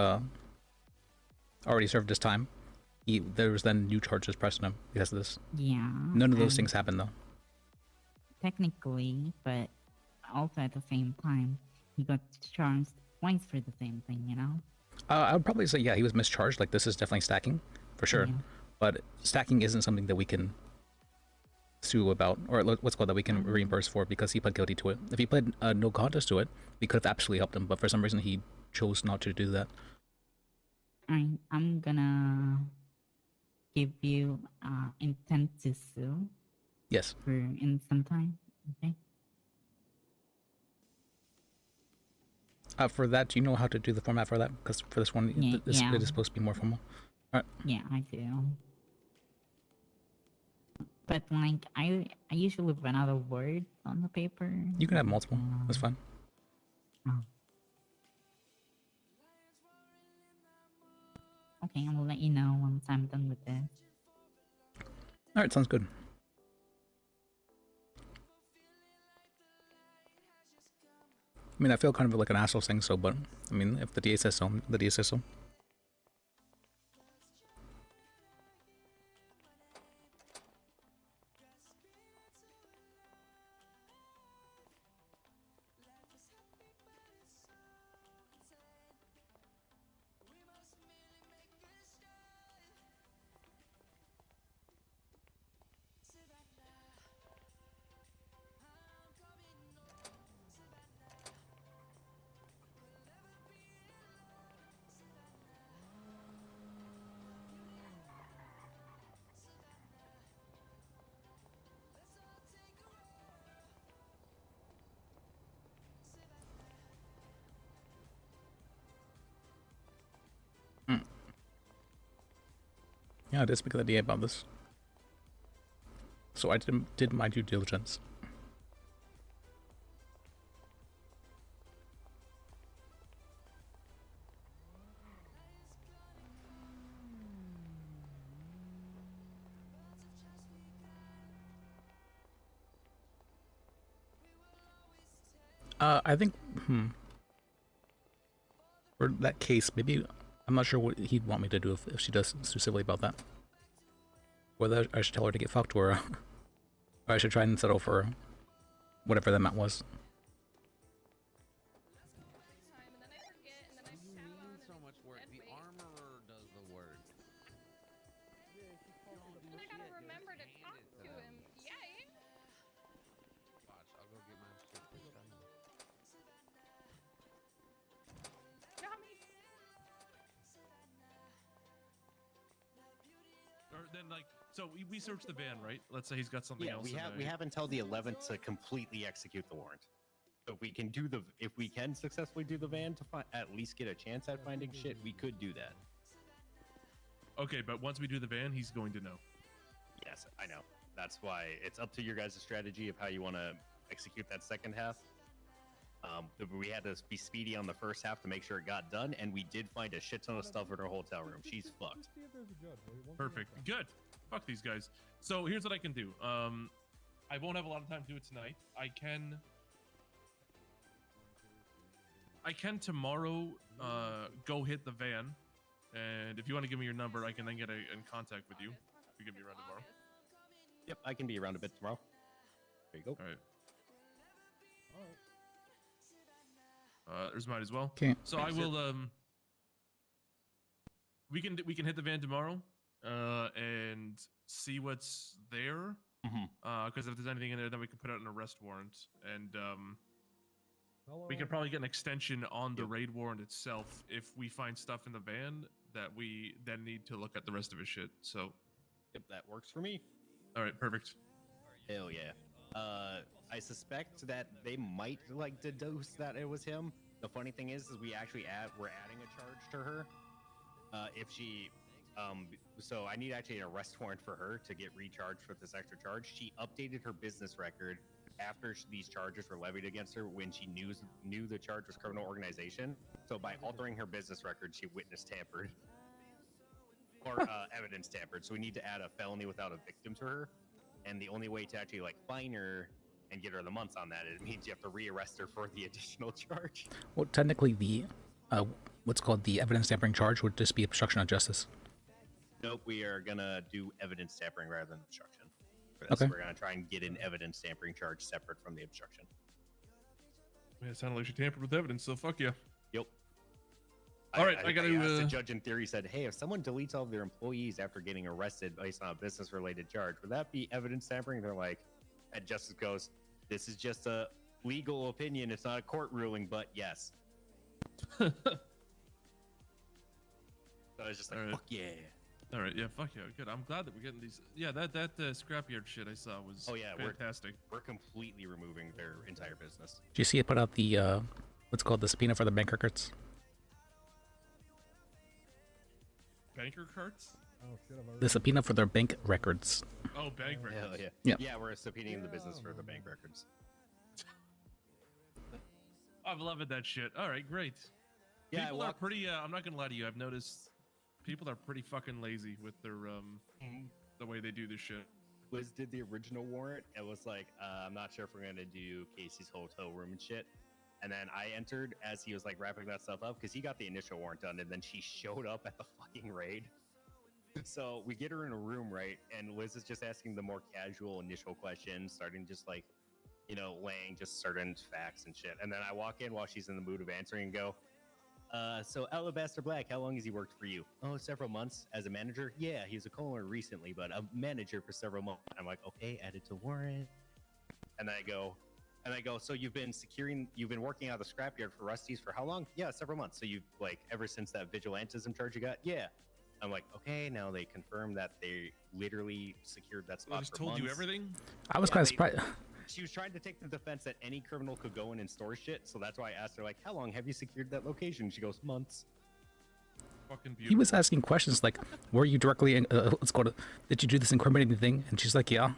already served his time, there was then new charges pressed on him because of this. Yeah. None of those and things happened, though. Technically, but also at the same time, he got charged twice for the same thing, you know? I would probably say, yeah, he was mischarged. Like, this is definitely stacking, for sure. Yeah. But stacking isn't something that we can sue about, or what's called that we can reimburse for, because he pled guilty to it. If he pled no contest to it, we could have absolutely helped him, but for some reason he chose not to do that. Alright, I'm gonna give you intent to sue Yes. in some time, okay? For that, do you know how to do the format for that? Because for this one, Yeah, yeah. it is supposed to be more formal. All right. Yeah, I do. But like, I usually run out of words on the paper. You can have multiple. That's fine. Oh. Okay, I will let you know once I'm done with this. All right, sounds good. I mean, I feel kind of like an asshole saying so, but I mean, if the DA says so, the DA says so. Yeah, I did speak to the DA about this. So I did my due diligence. I think, for that case, maybe, I'm not sure what he'd want me to do if she does sue civilly about that. Whether I should tell her to get fucked, or I should try and settle for whatever the amount was. So much work. The armorer does the work. I gotta remember to talk to him. Yay! Watch, I'll go get my shit fixed up. Or then, like, so we search the van, right? Let's say he's got something Yeah, else. we have until the 11th to completely execute the warrant. So if we can successfully do the van to at least get a chance at finding shit, we could do that. Okay, but once we do the van, he's going to know. Yes, I know. That's why it's up to your guys' strategy of how you want to execute that second half. We had to be speedy on the first half to make sure it got done, and we did find a shit ton of stuff in her hotel room. She's fucked. Perfect. Good. Fuck these guys. So here's what I can do. I won't have a lot of time to do it tonight. I can tomorrow go hit the van, and if you want to give me your number, I can then get in contact with you. If you give me around tomorrow. Yep, I can be around a bit tomorrow. There you go. All right. There's mine as well. Okay. So I will we can hit the van tomorrow and see what's there. Because if there's anything in there, then we can put out an arrest warrant, and we could probably get an extension on the raid warrant itself if we find stuff in the van that we then need to look at the rest of his shit. So, Yep, that works for me. All right, perfect. Hell yeah. I suspect that they might like deduce that it was him. The funny thing is we're adding a charge to her. If she, so I need actually an arrest warrant for her to get recharged with this extra charge. She updated her business record after these charges were levied against her when she knew the charge was criminal organization. So by altering her business record, she witness tampered or evidence tampered. So we need to add a felony without a victim to her. And the only way to actually like fine her and get her the months on that, it means you have to re-arrest her for the additional charge. Well, technically, the what's called the evidence tampering charge would just be obstruction of justice. Nope, we are gonna do evidence tampering rather than obstruction. For this. Okay. We're gonna try and get an evidence tampering charge separate from the obstruction. Man, it sounded like she tampered with evidence, so fuck you. Yep. All right, I gotta. asked the judge in theory said, "Hey, if someone deletes all of their employees after getting arrested based on a business-related charge, would that be evidence tampering?" They're like, and justice goes, "This is just a legal opinion. It's not a court ruling, but yes." So I was just like, "Fuck yeah!" All right, yeah, fuck yeah, good. I'm glad that we're getting these. Yeah, that scrapyard shit I saw was fantastic. We're completely removing their entire business. Did you see it put out the what's called the subpoena for the bank records? Banker carts? The subpoena for their bank records. Oh, bank records. Hell yeah. Yeah. Yeah, we're subpoenaing the business for the bank records. I'm loving that shit. All right, great. Yeah, People are pretty. I'm not gonna lie to you. I've noticed people are pretty fucking lazy with their the way they do this shit. Liz did the original warrant. It was like, I'm not sure if we're gonna do Casey's hotel room and shit. And then I entered as he was like wrapping that stuff up because he got the initial warrant done, and then she showed up at the fucking raid. So we get her in a room, right? And Liz is just asking the more casual initial questions, starting just like, laying just certain facts and shit. And then I walk in while she's in the mood of answering and go, so Alabaster Black, how long has he worked for you? Oh, several months. As a manager? Yeah, he was a co-owner recently, but a manager for several months. I'm like, okay, added to warrant. And I go, so you've been working out of the scrapyard for Rusty's for how long? Yeah, several months. So you've like ever since that vigilantism charge you got? Yeah. I'm like, okay, now they confirm that they literally secured that spot. I just told you everything. I was kind of surprised. She was trying to take the defense that any criminal could go in and store shit. So that's why I asked her, like, how long have you secured that location? She goes, months. Fucking beautiful. He was asking questions like, "Were you directly in? Let's go to. Did you do this incriminating thing?" And she's like, "Yeah."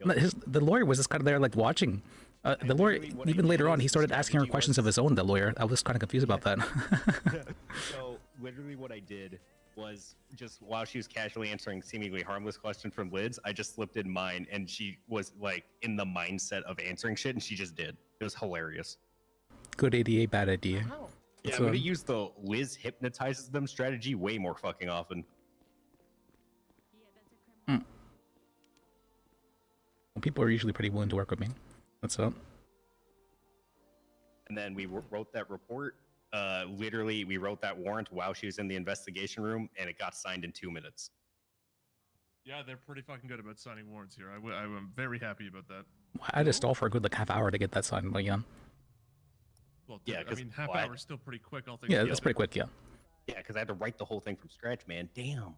The lawyer was just kind of there, like watching. The lawyer, even later on, he started asking her questions of his own. The lawyer, I was kind of confused about that. So literally, what I did was just while she was casually answering seemingly harmless questions from Lids, I just slipped in mine, and she was like in the mindset of answering shit, and she just did. It was hilarious. Good ADA, bad idea. Wow. Yeah, I'm gonna use the Liz hypnotizes them strategy way more fucking often. Well, people are usually pretty willing to work with me. What's up? And then we wrote that report. Literally, we wrote that warrant while she was in the investigation room, and it got signed in 2 minutes. Yeah, they're pretty fucking good about signing warrants here. I'm very happy about that. I just stalled for a good like half hour to get that signed, but yeah. Well, yeah, I mean, half hour is still pretty quick. I'll think. Yeah, that's pretty quick. Yeah. Yeah, because I had to write the whole thing from scratch, man. Damn.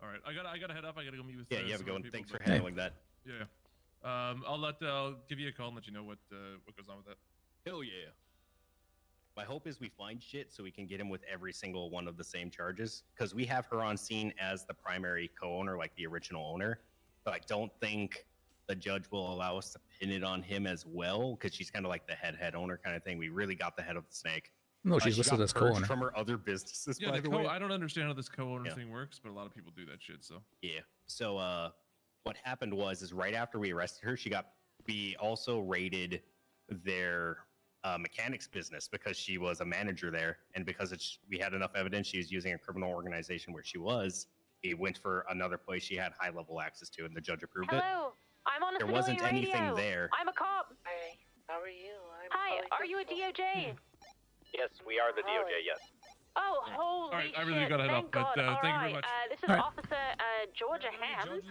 All right, I gotta head up. I gotta go meet with. Yeah, you have a some good other one. people, Thanks for but- handling that. Yeah. I'll give you a call and let you know what goes on with that. Hell yeah. My hope is we find shit so we can get him with every single one of the same charges. Because we have her on scene as the primary co-owner, like the original owner. But I don't think the judge will allow us to pin it on him as well. Because she's kind of like the head owner kind of thing. We really got the head of the snake. No, she's she listed got as purged co-owner. from her other businesses, Yeah, by the way. I don't understand how this co-owner Yeah. thing works, but a lot of people do that shit. So Yeah. So what happened was right after we arrested her, we also raided their mechanics business because she was a manager there, and because we had enough evidence she was using a criminal organization where she was, we went for another place she had high level access to, and the judge approved it. Hello, I'm on a There civilian wasn't anything radio. there. I'm a cop. Hi, how are you? Hi, are you a DOJ? Yes, we are the DOJ. Yes. Oh, holy All right, I shit! really gotta head Thank off, but God. thank you very Alright, much. this is All right. Officer Georgia Ham.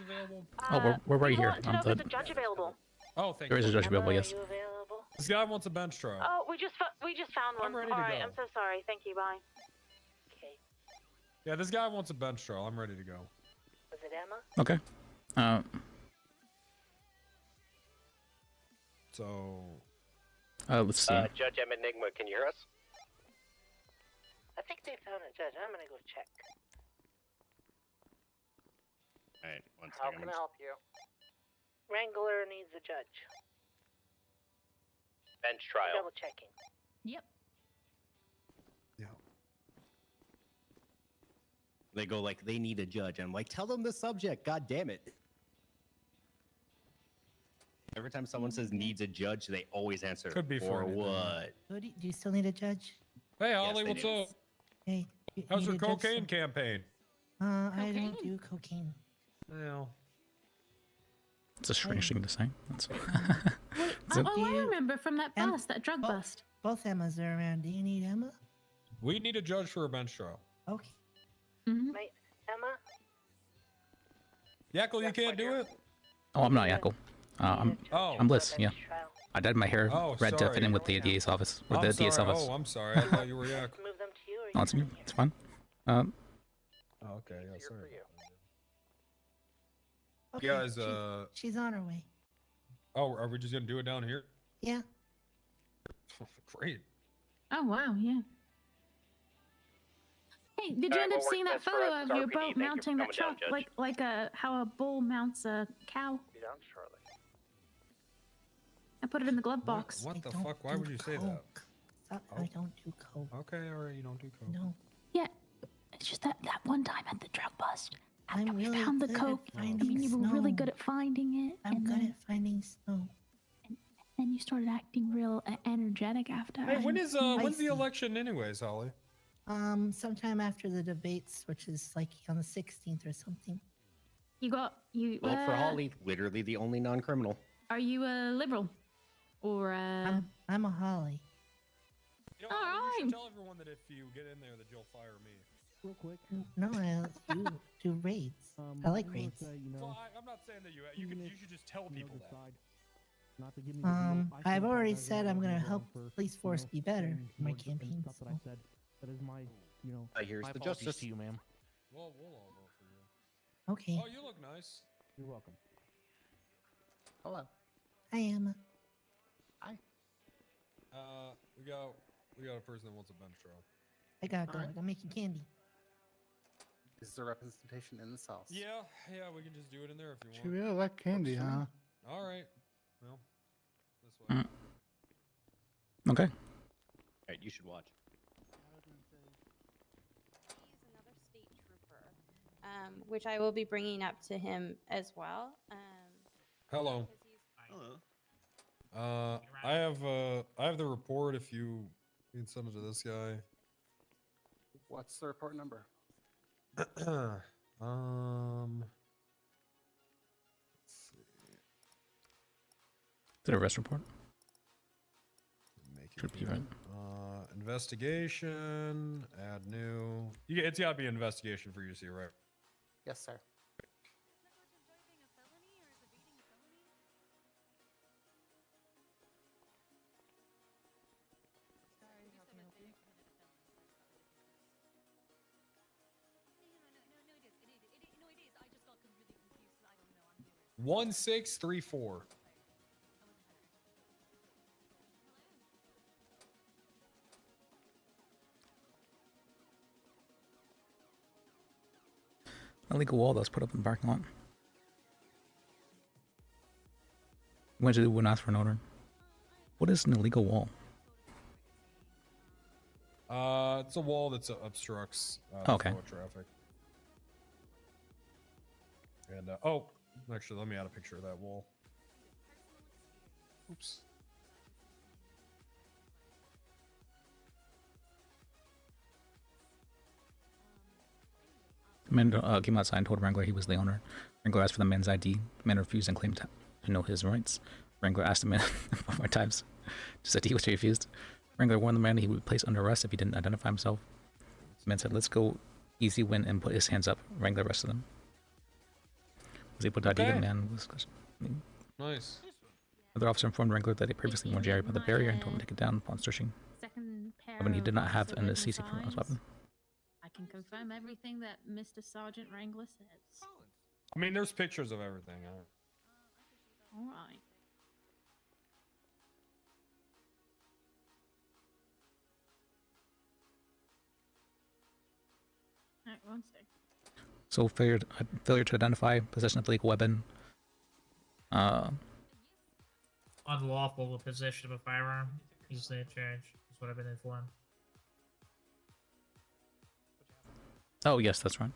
Oh, we're right we here want to on know if the. there's a judge available. Oh, thank There is you. a judge available. Yes. This guy wants a bench trial. Oh, we just found one. I'm ready to Alright, go. I'm so sorry. Thank you. Bye. Okay. Yeah, this guy wants a bench trial. I'm ready to go. Was it Emma? Okay. So. Let's see. Judge M. Enigma, can you hear us? I think they found a judge. I'm gonna go check. Alright, one How second. can I help you? Wrangler needs a judge. Bench trial. Double checking. Yep. They go like, they need a judge. I'm like, tell them the subject. God damn it. Every time someone says needs a judge, they always answer. Could be for for anything. what? Do you still need a judge? Hey, Ollie, they what's do. up? Hey. How's your need a judge cocaine some- campaign? I don't do cocaine. Well. It's a strange thing to say. That's. Oh, I remember from that bust, that drug bust. Both Emmas are around. Do you need Emma? We need a judge for a bench trial. Okay. Wait, Emma? Yackle, you can't do it? Oh, I'm not Yakko. I'm Bliss. Yeah. I dyed my hair Oh, red to sorry. fit in with the DA's office or I'm the DA's sorry. office. Oh, I'm sorry. I thought you were Yak. Move them to you, or No, it's me. It's fine. Oh, okay. Yeah, sorry. Okay, You guys, she's on her way. oh, are we just gonna do it down here? Yeah. Great. Oh wow, yeah. Hey, did you Alright, end up what seeing works that best for photo us of is your RPD. boat Thank you mounting for that coming down, truck, Judge. like how a bull mounts a cow? Down, Charlie. I put it in the glove box. What the fuck? Why would you say that? I don't do coke. Okay, alright, you don't do coke. No. Yeah, it's just that one time at the drug bust. I'm After we really found the good at coke. I finding mean, you were really snow. good at finding it. I'm and good then, at finding snow. Then you started acting real energetic after. Hey, when's the Spicy. election anyways, Holly? Sometime after the debates, which is like on the 16th or something. Vote for Holly, literally the only non-criminal. Are you a liberal or I'm a Holly. You All right. should tell everyone that if you get in there that you'll fire me. Real quick. No, I do raids. I like raids. Well, I'm not saying that you should just tell people that. Not to give me the deal. I I've said already I said gotta I'm go gonna down help for, police force be better saying in my more different campaign. Stuff that I said. That is my, Here's my the apologies justice. to you, ma'am. Well, we'll all vote for you. Okay. Oh, you look nice. You're welcome. Hello. Hi, Emma. Hi. We got a person that wants a bench trial. I gotta go. Alright. I'm making candy. Is there representation in this house? Yeah, we can just do it in there if you She want. really like candy, huh? All right. Well, this way. Okay. Alright, you should watch. Another state trooper, which I will be bringing up to him as well. Hello. Hello. I have the report if you can send it to this guy. What's the report number? Let's see. Is it a arrest report? Make it Should be here. right. Investigation. Add new. It's gotta be investigation for you to see, right? Yes, sir. No, it is. 1634. Illegal wall that was put up in the parking lot. Went to wouldn't ask for an order. What is an illegal wall? It's a wall that obstructs Okay. the flow of traffic. And oh, actually, let me add a picture of that wall. Oops. Man came outside and told Wrangler he was the owner. Wrangler asked for the man's ID. The man refused and claimed to know his rights. Wrangler asked the man 4 more times Just said he was refused. Wrangler warned the man he would be placed under arrest if he didn't identify himself. The man said, "Let's go, easy win," and put his hands up. Wrangler arrested him. Was able to ID the man. Nice. Another officer informed Wrangler that he previously warned Jerry about the barrier and told him to take it down upon searching. Second pair But he did not of have an witness CC from his weapon. I can confirm everything that Mr. Sergeant Wrangler says. I mean, there's pictures of everything. All right. All right, one sec. So failure to identify, possession of illegal weapon. Unlawful possession of a firearm is their charge. Is what I've been informed. Oh yes, that's right.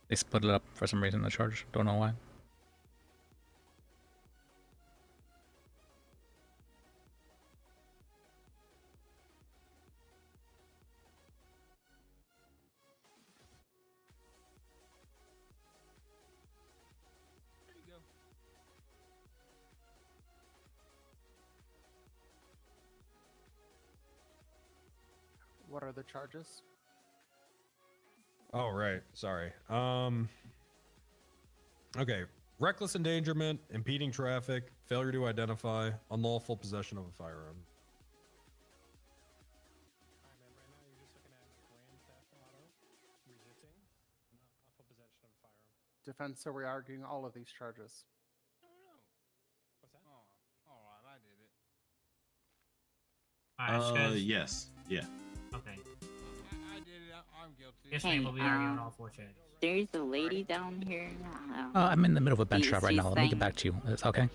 They split it up for some reason, the charge. Don't know why. What are the charges? Oh, right. Sorry. Okay. Reckless endangerment, impeding traffic, failure to identify, unlawful possession of a firearm. Defense, so we're arguing all of these charges. Yes. Yeah. Okay. I did it. I'm guilty. Yes, ma'am, we'll be arguing all four charges. There's a lady down here. I'm in the middle of a bench job right she's now. Let me get saying- back to you. Is that okay?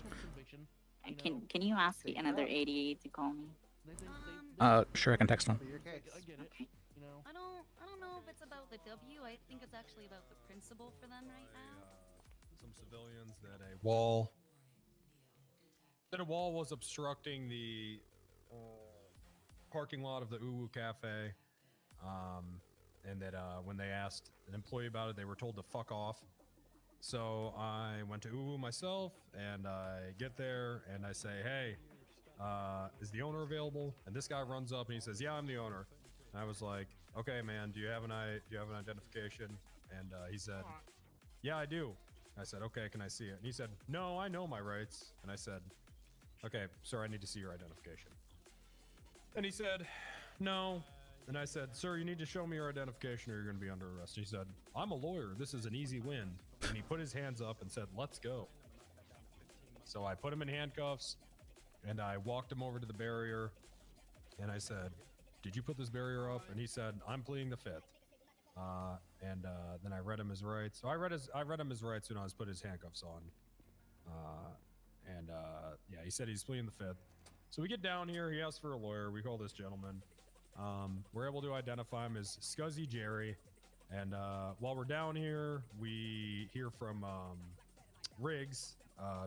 Can you ask another 88 to call me? Sure, I can text him. Okay. I don't know if it's about the W. I think it's actually about the principal for them right now. Some civilians that a wall was obstructing the parking lot of the Uwu Cafe, and that when they asked an employee about it, they were told to fuck off. So I went to Uwu myself, and I get there, and I say, "Hey, is the owner available?" And this guy runs up and he says, "Yeah, I'm the owner." And I was like, "Okay, man, do you have an identification?" And he said, "Yeah, I do." I said, "Okay, can I see it?" And he said, "No, I know my rights." And I said, "Okay, sir, I need to see your identification." And he said, "No." And I said, "Sir, you need to show me your identification or you're going to be under arrest." He said, "I'm a lawyer. This is an easy win." And he put his hands up and said, "Let's go." So I put him in handcuffs and I walked him over to the barrier and I said, "Did you put this barrier up?" And he said, "I'm pleading the fifth." And then I read him his rights. So I read him his rights when I was put his handcuffs on. Yeah, he said he's pleading the fifth. So we get down here. He asks for a lawyer. We call this gentleman. We're able to identify him as Scuzzy Jerry. And while we're down here, we hear from Riggs,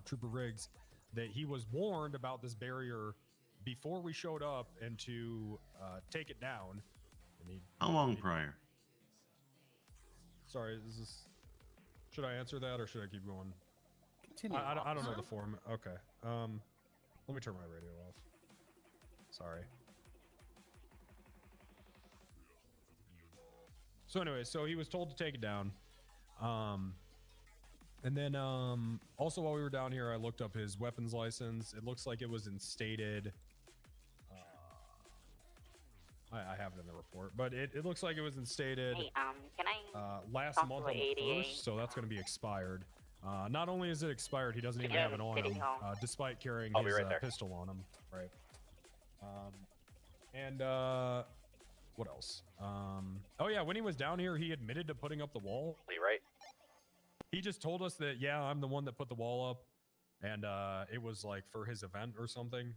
Trooper Riggs, that he was warned about this barrier before we showed up and to take it down. And How long prior? Sorry, should I answer that or should I keep going? Continue. I don't know the form. Okay. Let me turn my radio off. Sorry. So anyway, so he was told to take it down. And then also while we were down here, I looked up his weapons license. It looks like it was instated. I have it in the report, but it looks like it was instated Hey, can I last talk month to on the 88? 1st, so that's going to be expired. Not only is it expired, he doesn't even have it on him, despite carrying I'll be his right there. pistol on him. Right. What else? Oh yeah, when he was down here, he admitted to putting up the wall. Right. He just told us that, yeah, I'm the one that put the wall up, and it was like for his event or something.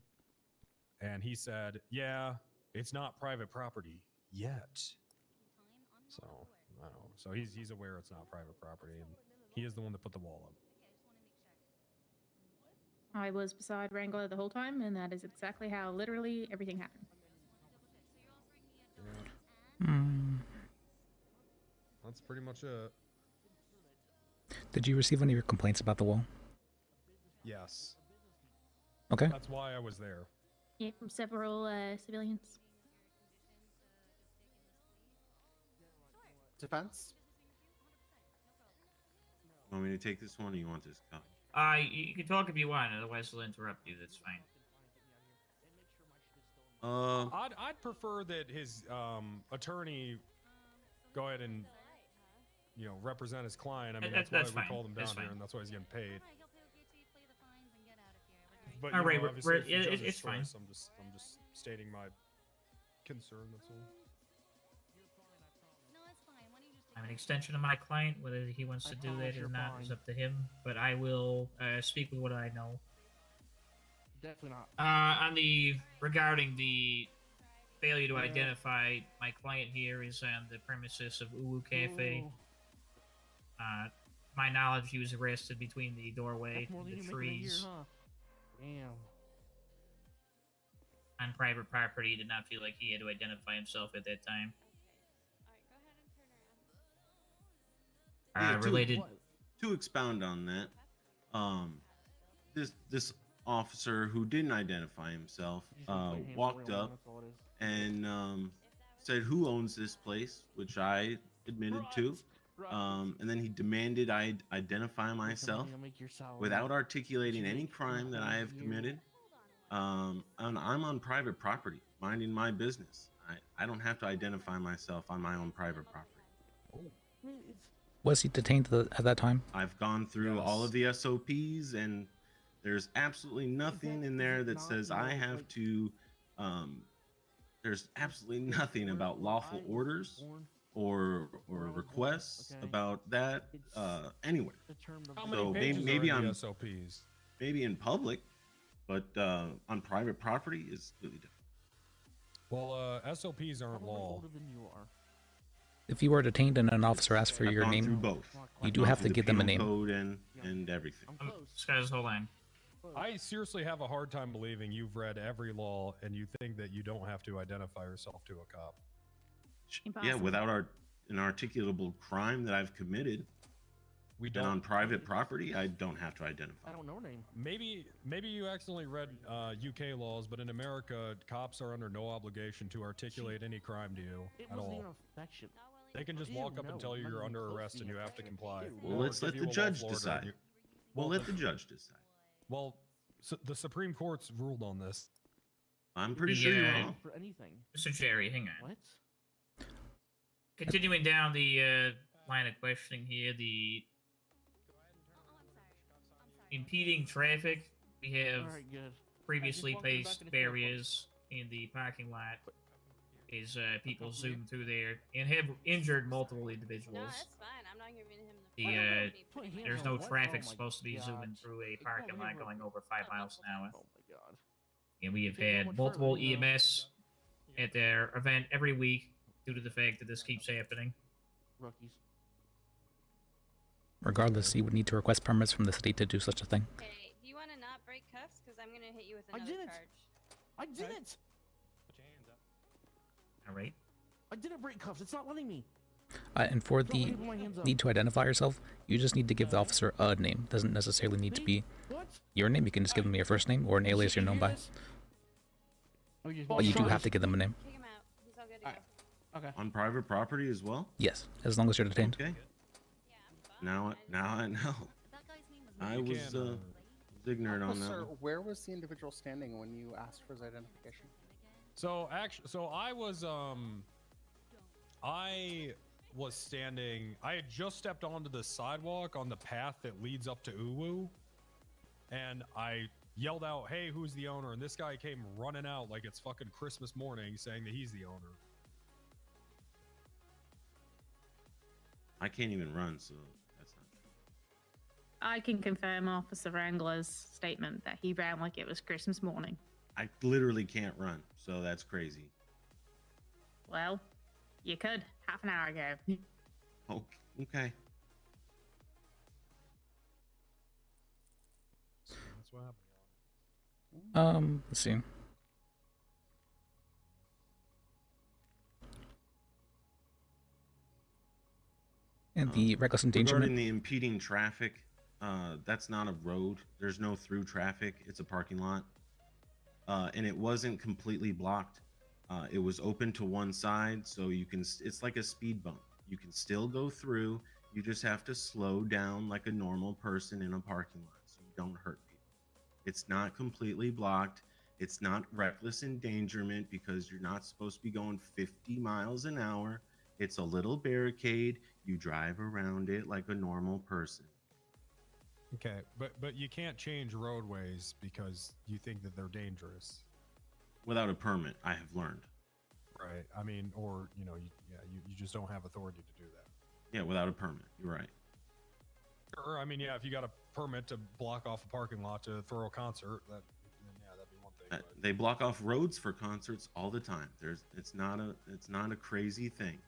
And he said, yeah, it's not private property yet. So I don't know. So he's aware it's not private property, and He is the one that put the wall up. I was beside Wrangler the whole time, and that is exactly how literally everything happened. That's pretty much it. Did you receive any of your complaints about the wall? Yes. Okay. That's why I was there. Yeah, from several civilians. Defense? Want me to take this one, or you want this copy? You can talk if you want, otherwise I'll interrupt you. That's fine. I'd prefer that his attorney go ahead and represent his client. I mean, that's why we called him down here, and that's why he's getting paid. But All right, obviously, it's fine. I'm just stating my concern. That's all. I'm an extension of my client. Whether he wants to do that or not is up to him. But I will speak with what I know. Definitely not. Regarding the failure to identify my client here is on the premises of Uwu Cafe. My knowledge, he was arrested between the doorway and the trees. Damn. On private property, he did not feel like he had to identify himself at that time. Related. To expound on that, this officer who didn't identify himself walked up and said, "Who owns this place?" Which I admitted to, and then he demanded I identify myself without articulating any crime that I have committed. And I'm on private property, minding my business. I don't have to identify myself on my own private property. Was he detained at that time? I've gone through all of the SOPs, and there's absolutely nothing in there that says I have to. There's absolutely nothing about lawful orders or requests about that anywhere. So maybe I'm SOPs. Maybe in public, but on private property is completely different. Well, SOPs aren't law. If you are detained and an officer asks for your I've gone name, through both. you do have to give them a name. Code and everything. Guys, hold on. I seriously have a hard time believing you've read every law and you think that you don't have to identify yourself to a cop. Yeah, without an articulable crime that I've committed. We don't. And on private property, I don't have to identify. I don't know name. Maybe you accidentally read UK laws, but in America, cops are under no obligation to articulate any crime to you at all. They can just walk up and tell you you're under arrest and you have to comply. Well, let's let the judge decide. We'll let the judge decide. Well, the Supreme Court's ruled on this. I'm pretty sure you're wrong. For anything. Mr. Jerry, hang on. What? Continuing down the line of questioning here, the impeding traffic. We have previously placed barriers in the parking lot as people zoom through there and have injured multiple individuals. No, that's fine. I'm not giving him the There's no traffic supposed to be zooming through a parking lot going over 5 miles an hour. Oh my god. And we have had multiple EMS at their event every week due to the fact that this keeps happening. Rookies. Regardless, you would need to request permits from the city to do such a thing. Okay, do you want to not break cuffs? Because I'm going to hit you with another charge. I didn't! Alright. I didn't break cuffs. It's not letting me. And for the need to identify yourself, you just need to give the officer a name. Doesn't necessarily need to be your name. You can just give them your first name or an alias you're known by. But you do have to give them a name. Kick him out. He's all good to go. Okay. On private property as well? Yes, as long as you're detained. Okay. Now I know. I was ignorant on that. Officer, where was the individual standing when you asked for his identification? So I was standing. I had just stepped onto the sidewalk on the path that leads up to Uwu, and I yelled out, "Hey, who's the owner?" And this guy came running out like it's fucking Christmas morning, saying that he's the owner. I can't even run, so that's not true. I can confirm Officer Wrangler's statement that he ran like it was Christmas morning. I literally can't run, so that's crazy. Well, you could half an hour ago. Oh, okay. That's what happened. Let's see. And the reckless endangerment. Regarding the impeding traffic, that's not a road. There's no through traffic. It's a parking lot. And it wasn't completely blocked. It was open to one side, so you can. It's like a speed bump. You can still go through. You just have to slow down like a normal person in a parking lot, so you don't hurt people. It's not completely blocked. It's not reckless endangerment because you're not supposed to be going 50 miles an hour. It's a little barricade. You drive around it like a normal person. Okay, but you can't change roadways because you think that they're dangerous. Without a permit, I have learned. Right. I mean, or you just don't have authority to do that. Yeah, without a permit. You're right. Or I mean, yeah, if you got a permit to block off a parking lot to throw a concert, that'd be one thing. They block off roads for concerts all the time. It's not a crazy thing.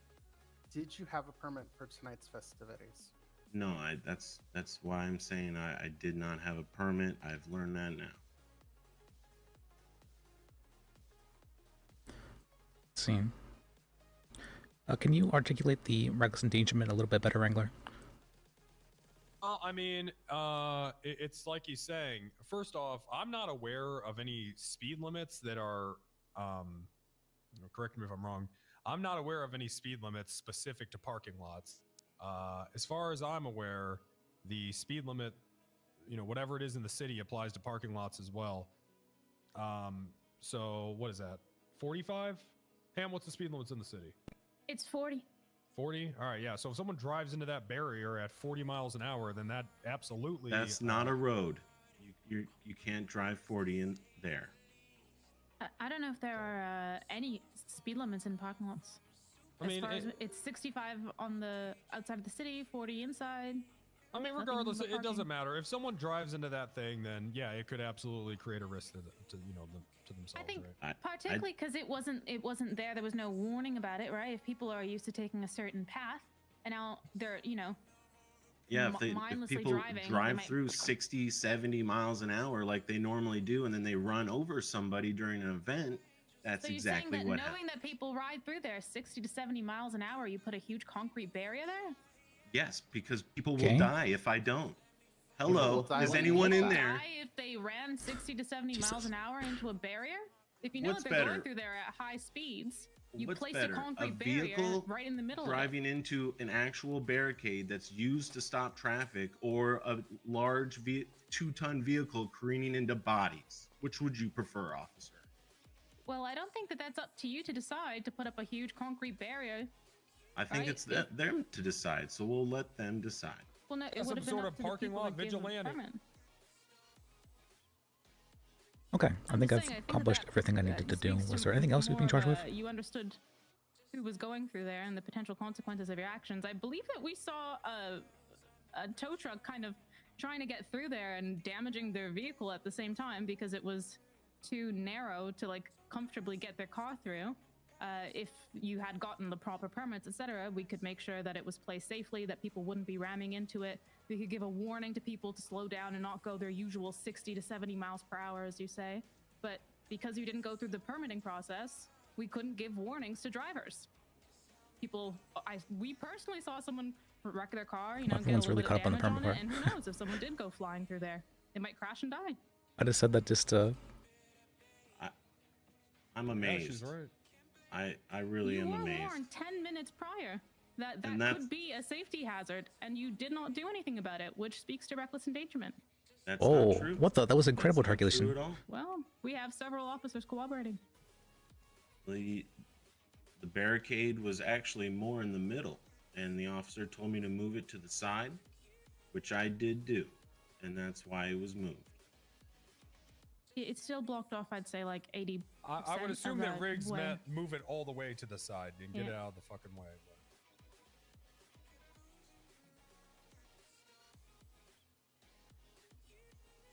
Did you have a permit for tonight's festivities? No, that's why I'm saying I did not have a permit. I've learned that now. See. Can you articulate the reckless endangerment a little bit better, Wrangler? I mean, it's like he's saying. First off, I'm not aware of any speed limits that are, correct me if I'm wrong. I'm not aware of any speed limits specific to parking lots. As far as I'm aware, the speed limit, whatever it is in the city applies to parking lots as well. So what is that? 45? Ham, what's the speed limits in the city? It's 40. 40? All right, yeah. So if someone drives into that barrier at 40 miles an hour, then that absolutely... That's not a road. You can't drive 40 in there. I don't know if there are any speed limits in parking lots. It's 65 on the outside of the city, 40 inside. I mean, regardless, it doesn't matter. If someone drives into that thing, then yeah, it could absolutely create a risk to themselves. I think right? particularly because it wasn't there. There was no warning about it, right? If people are used to taking a certain path, and now they're Yeah, if mindlessly people driving, drive through 60, 70 miles an hour like they normally do, and then they run over somebody during an event, that's so you're exactly saying that what knowing happens. that people ride through there 60 to 70 miles an hour, you put a huge concrete barrier there? Yes, because people will die if I don't. Hello, is anyone in there? Die if they ran 60 to 70 miles an hour into a barrier? If you know What's that they're better? going through there at high speeds, you What's place better, a concrete vehicle barrier right in the middle driving into an actual barricade that's used to stop traffic, or a large 2-ton vehicle careening into bodies? Which would you prefer, officer? of it. Well, I don't think that that's up to you to decide to put up a huge concrete barrier. I think Right? it's them to decide, so we'll let them decide. Well, no, it That's would have some been sort up of to the parking people lot that gave them the vigilante. permit. Okay, I think I've saying, I think accomplished that everything I needed to do. speaks Was to there anything else you've been more charged of with? a- You understood who was going through there and the potential consequences of your actions. I believe that we saw a tow truck kind of trying to get through there and damaging their vehicle at the same time because it was too narrow to comfortably get their car through. If you had gotten the proper permits, etc., we could make sure that it was placed safely, that people wouldn't be ramming into it. We could give a warning to people to slow down and not go their usual 60 to 70 miles per hour, as you say. But because you didn't go through the permitting process, we couldn't give warnings to drivers. We personally saw someone wreck their car, get a Everyone's little really bit caught of up on the damage on permit it, and who knows if someone did go flying through there, they might crash and die. I just said that just I'm amazed. she's right. I really You am were amazed. warned 10 minutes prior that And that's- could be a safety hazard, and you did not do anything about it, which speaks to reckless endangerment. That's oh, not true. what the? That was incredible That's not true articulation. at all. Well, we have several officers cooperating. The barricade was actually more in the middle, and the officer told me to move it to the side, which I did do, and that's why it was moved. It's still blocked off, I'd say, 80%. I would assume of that the Riggs way. meant move it all the way to the side and get Yeah. it out of the fucking way.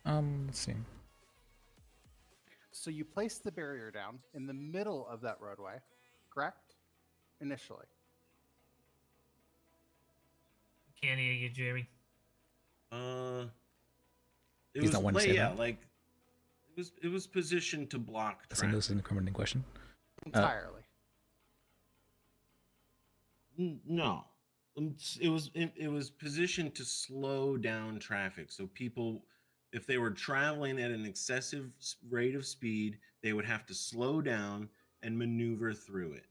Let's see. So you placed the barrier down in the middle of that roadway, correct? Initially. Can't hear you, Jerry. It He's was not one to say that. like it was positioned to block I think traffic. this is an incriminating question. Entirely. No. It was positioned to slow down traffic. So people, if they were traveling at an excessive rate of speed, they would have to slow down and maneuver through it.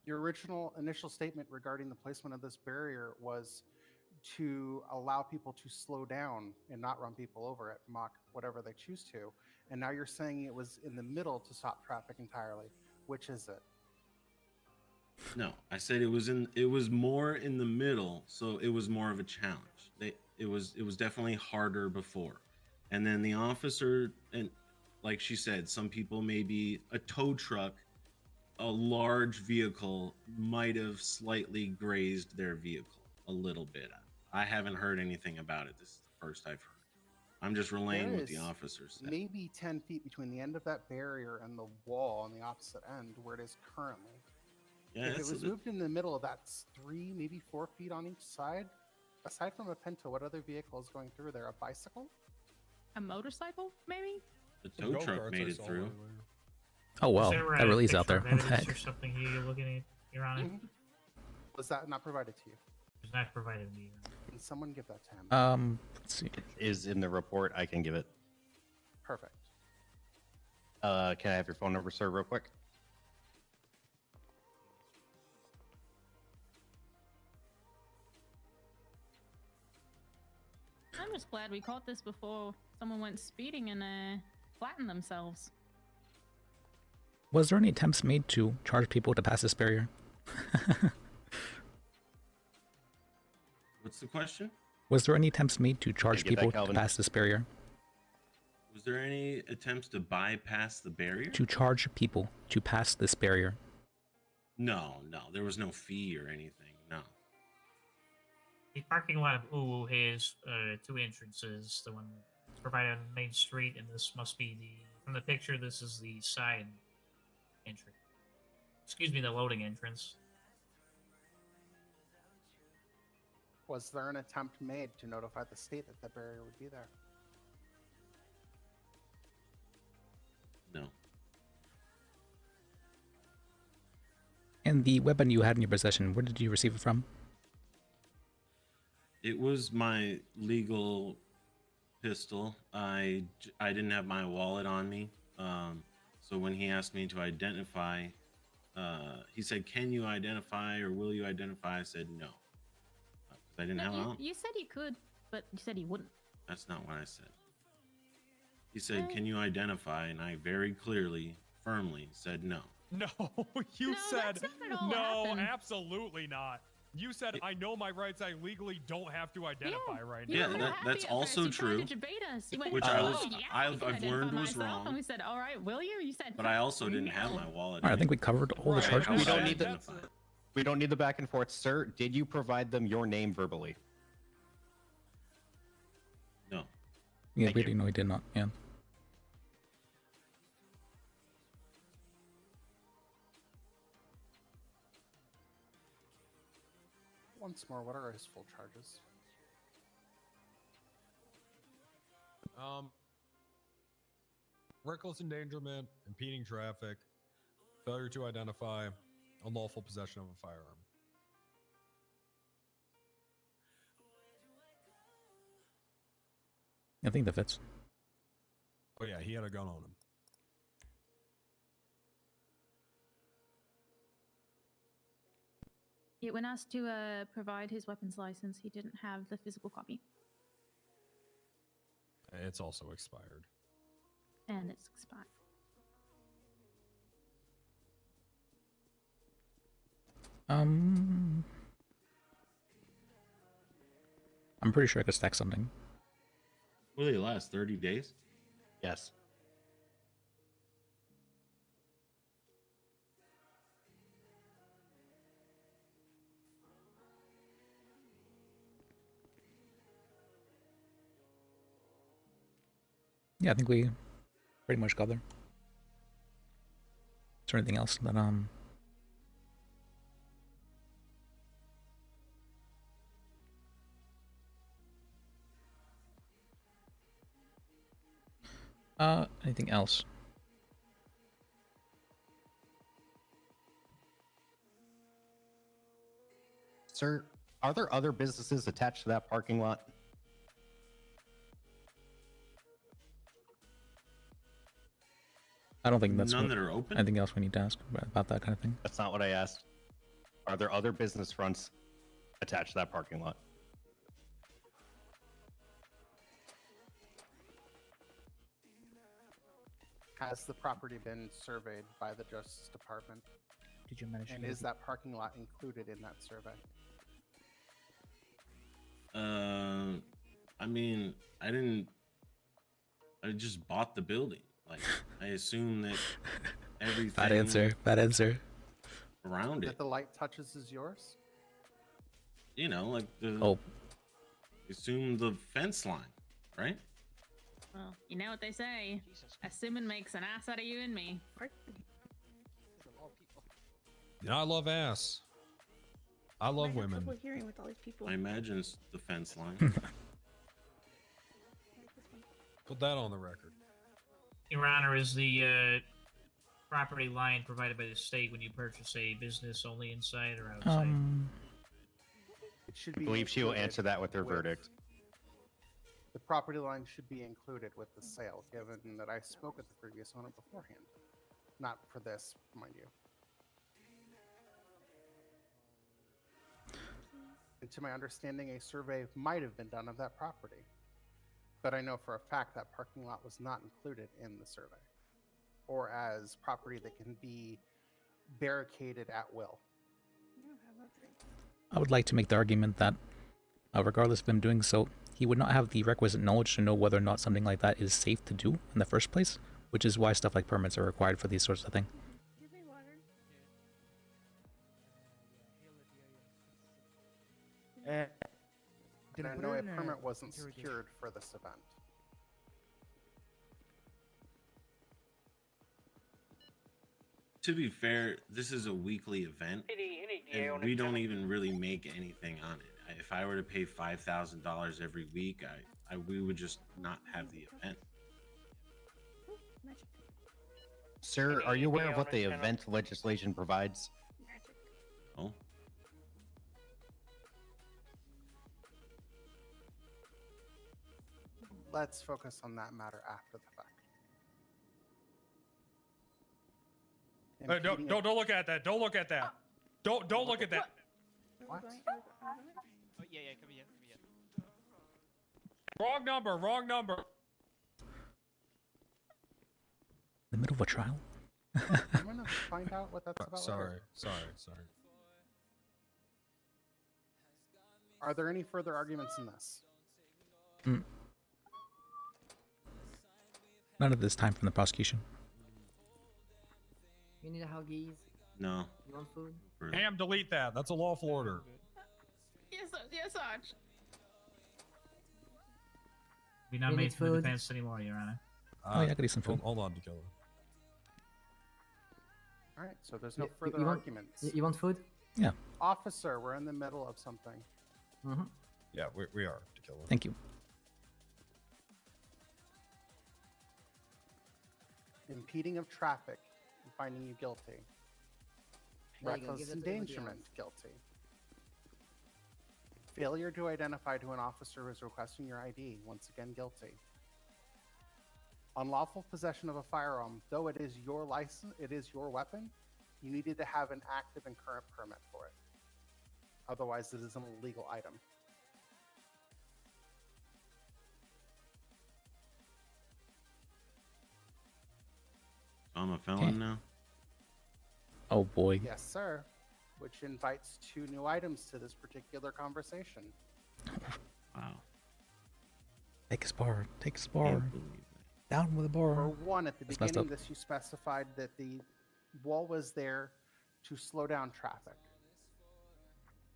Your original initial statement regarding the placement of this barrier was to allow people to slow down and not run people over at Mach whatever they choose to. And now you're saying it was in the middle to stop traffic entirely. Which is it? No, I said it was more in the middle, so it was more of a challenge. It was definitely harder before. And then the officer, and like she said, some people, maybe a tow truck, a large vehicle might have slightly grazed their vehicle a little bit. I haven't heard anything about it. This is the first I've heard. I'm just relaying There what the is officer said. maybe 10 feet between the end of that barrier and the wall on the opposite end where it is currently. Yeah, If it it's was moved in the middle, that's 3, maybe 4 feet on each side. Aside from a Pinto, what other vehicle is going through there? A bicycle? A motorcycle, maybe? The tow truck made it through. Oh wow, Is there that a really is picture out there. of What the evidence heck? or something you're looking at, Your Honor? Was that not provided to you? It's not provided to me. Can someone give that to him? Let's see. It is in the report. I can give it. Perfect. Can I have your phone number, sir, real quick? I'm just glad we caught this before someone went speeding and flattened themselves. Was there any attempts made to charge people to pass this barrier? What's the question? Was there any attempts made to charge get that, people to Calvin? pass this barrier? Was there any attempts to bypass the barrier? To charge people to pass this barrier? No, there was no fee or anything. No. The parking lot of Uwu has 2 entrances. The one provided on Main Street, and this must be from the picture, this is the side entrance. Excuse me, the loading entrance. Was there an attempt made to notify the state that the barrier would be there? No. And the weapon you had in your possession, where did you receive it from? It was my legal pistol. I didn't have my wallet on me. So when he asked me to identify, he said, "Can you identify or will you identify?" I said no. I didn't have it on. You said you could, but you said you wouldn't. That's not what I said. He said, "Can you identify?" And I very clearly, firmly said no. No, you said that's not at all no, happened. absolutely not. You said, I know my rights, I legally don't have to identify right Yeah, now. that's also true. Which I've learned was wrong. And we said, all right, will you? You said, But I also didn't have my wallet. Alright, I think we covered all the charges. We don't need the back and forth, sir. Did you provide them your name verbally? No. Yeah, Thank we you. didn't know he did not. Yeah. Once more, what are his full charges? Reckless endangerment, impeding traffic, failure to identify, unlawful possession of a firearm. I think that fits. Oh yeah, he had a gun on him. Yeah, when asked to provide his weapons license, he didn't have the physical copy. It's also expired. And it's expired. I'm pretty sure I could stack something. Will they last 30 days? Yes. Yeah, I think we pretty much got there. Is there anything else that Anything else? Sir, are there other businesses attached to that parking lot? I don't think that's None that are open? anything else we need to ask about that kind of thing. That's not what I asked. Are there other business fronts attached to that parking lot? Has the property been surveyed by the Justice Department? Did you manage to And get is that parking lot included in that survey? I mean, I just bought the building. Like, I assume that everything. Bad answer. Bad answer. Around That it, the light touches is yours? you know, like the. Oh. Assume the fence line, right? Well, you know what they say. Assuming makes an ass out of you and me. You know, I love ass. I love women. Hearing with all these people. I imagine it's the fence line. Put that on the record. Your Honor, is the property line provided by the state when you purchase a business only inside or outside? It should I be. believe she will included answer that with her verdict. The property line should be included with the sale, given that I spoke with the previous owner beforehand. Not for this, mind you. And to my understanding, a survey might have been done of that property. But I know for a fact that parking lot was not included in the survey, or as property that can be barricaded at will. I would like to make the argument that, regardless of him doing so, he would not have the requisite knowledge to know whether or not something like that is safe to do in the first place, which is why stuff like permits are required for these sorts of things. And Did I I put know it a in a permit wasn't interrogation? secured for this event. To be fair, this is a weekly event, and we don't even really make anything on it. If I were to pay $5,000 every week, we would just not have the event. Sir, are you aware of what the event legislation provides? Oh. Let's focus on that matter after the fact. Hey, don't look at that. Don't look at that. Don't look at that. What? Oh, yeah, come here. Wrong number. Wrong number. In the middle of a trial? I'm gonna find out what that's about. Sorry. later. Sorry. Are there any further arguments in this? None of this time from the prosecution. You need a Huggies? No. You want food? Ham, delete that. That's a lawful order. Yes, Arch. Be not You made need for the food? defense anymore, Your Honor. Oh, yeah, I could eat some food. Hold on, Dakota. All right, so there's no You- further you want- arguments. You want food? Yeah. Officer, we're in the middle of something. Mm-hmm. Yeah, we are, Dakota. Thank you. Impeding of traffic, I'm finding you guilty. There you go, Reckless give that to everybody endangerment, else. guilty. Failure to identify to an officer who is requesting your ID, once again guilty. Unlawful possession of a firearm, though it is your license, it is your weapon, you needed to have an active and current permit for it. Otherwise, it is an illegal item. I'm a felon now. Oh boy. Yes, sir. Which invites 2 new items to this particular conversation. Wow. Take his bar. Take his bar. Down with the bar. For one, at the That's messed beginning, up. this you specified that the wall was there to slow down traffic.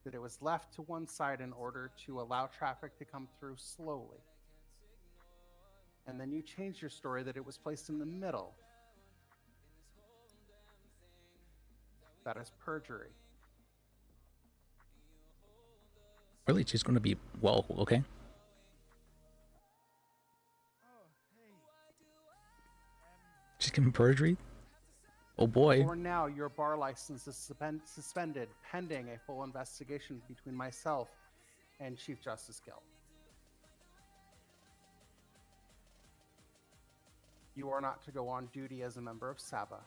That it was left to one side in order to allow traffic to come through slowly. And then you changed your story that it was placed in the middle. That is perjury. Really, she's going to be well, okay? Mexican perjury? Oh boy. For now, your bar license is suspended pending a full investigation between myself and Chief Justice Gill. You are not to go on duty as a member of SABA.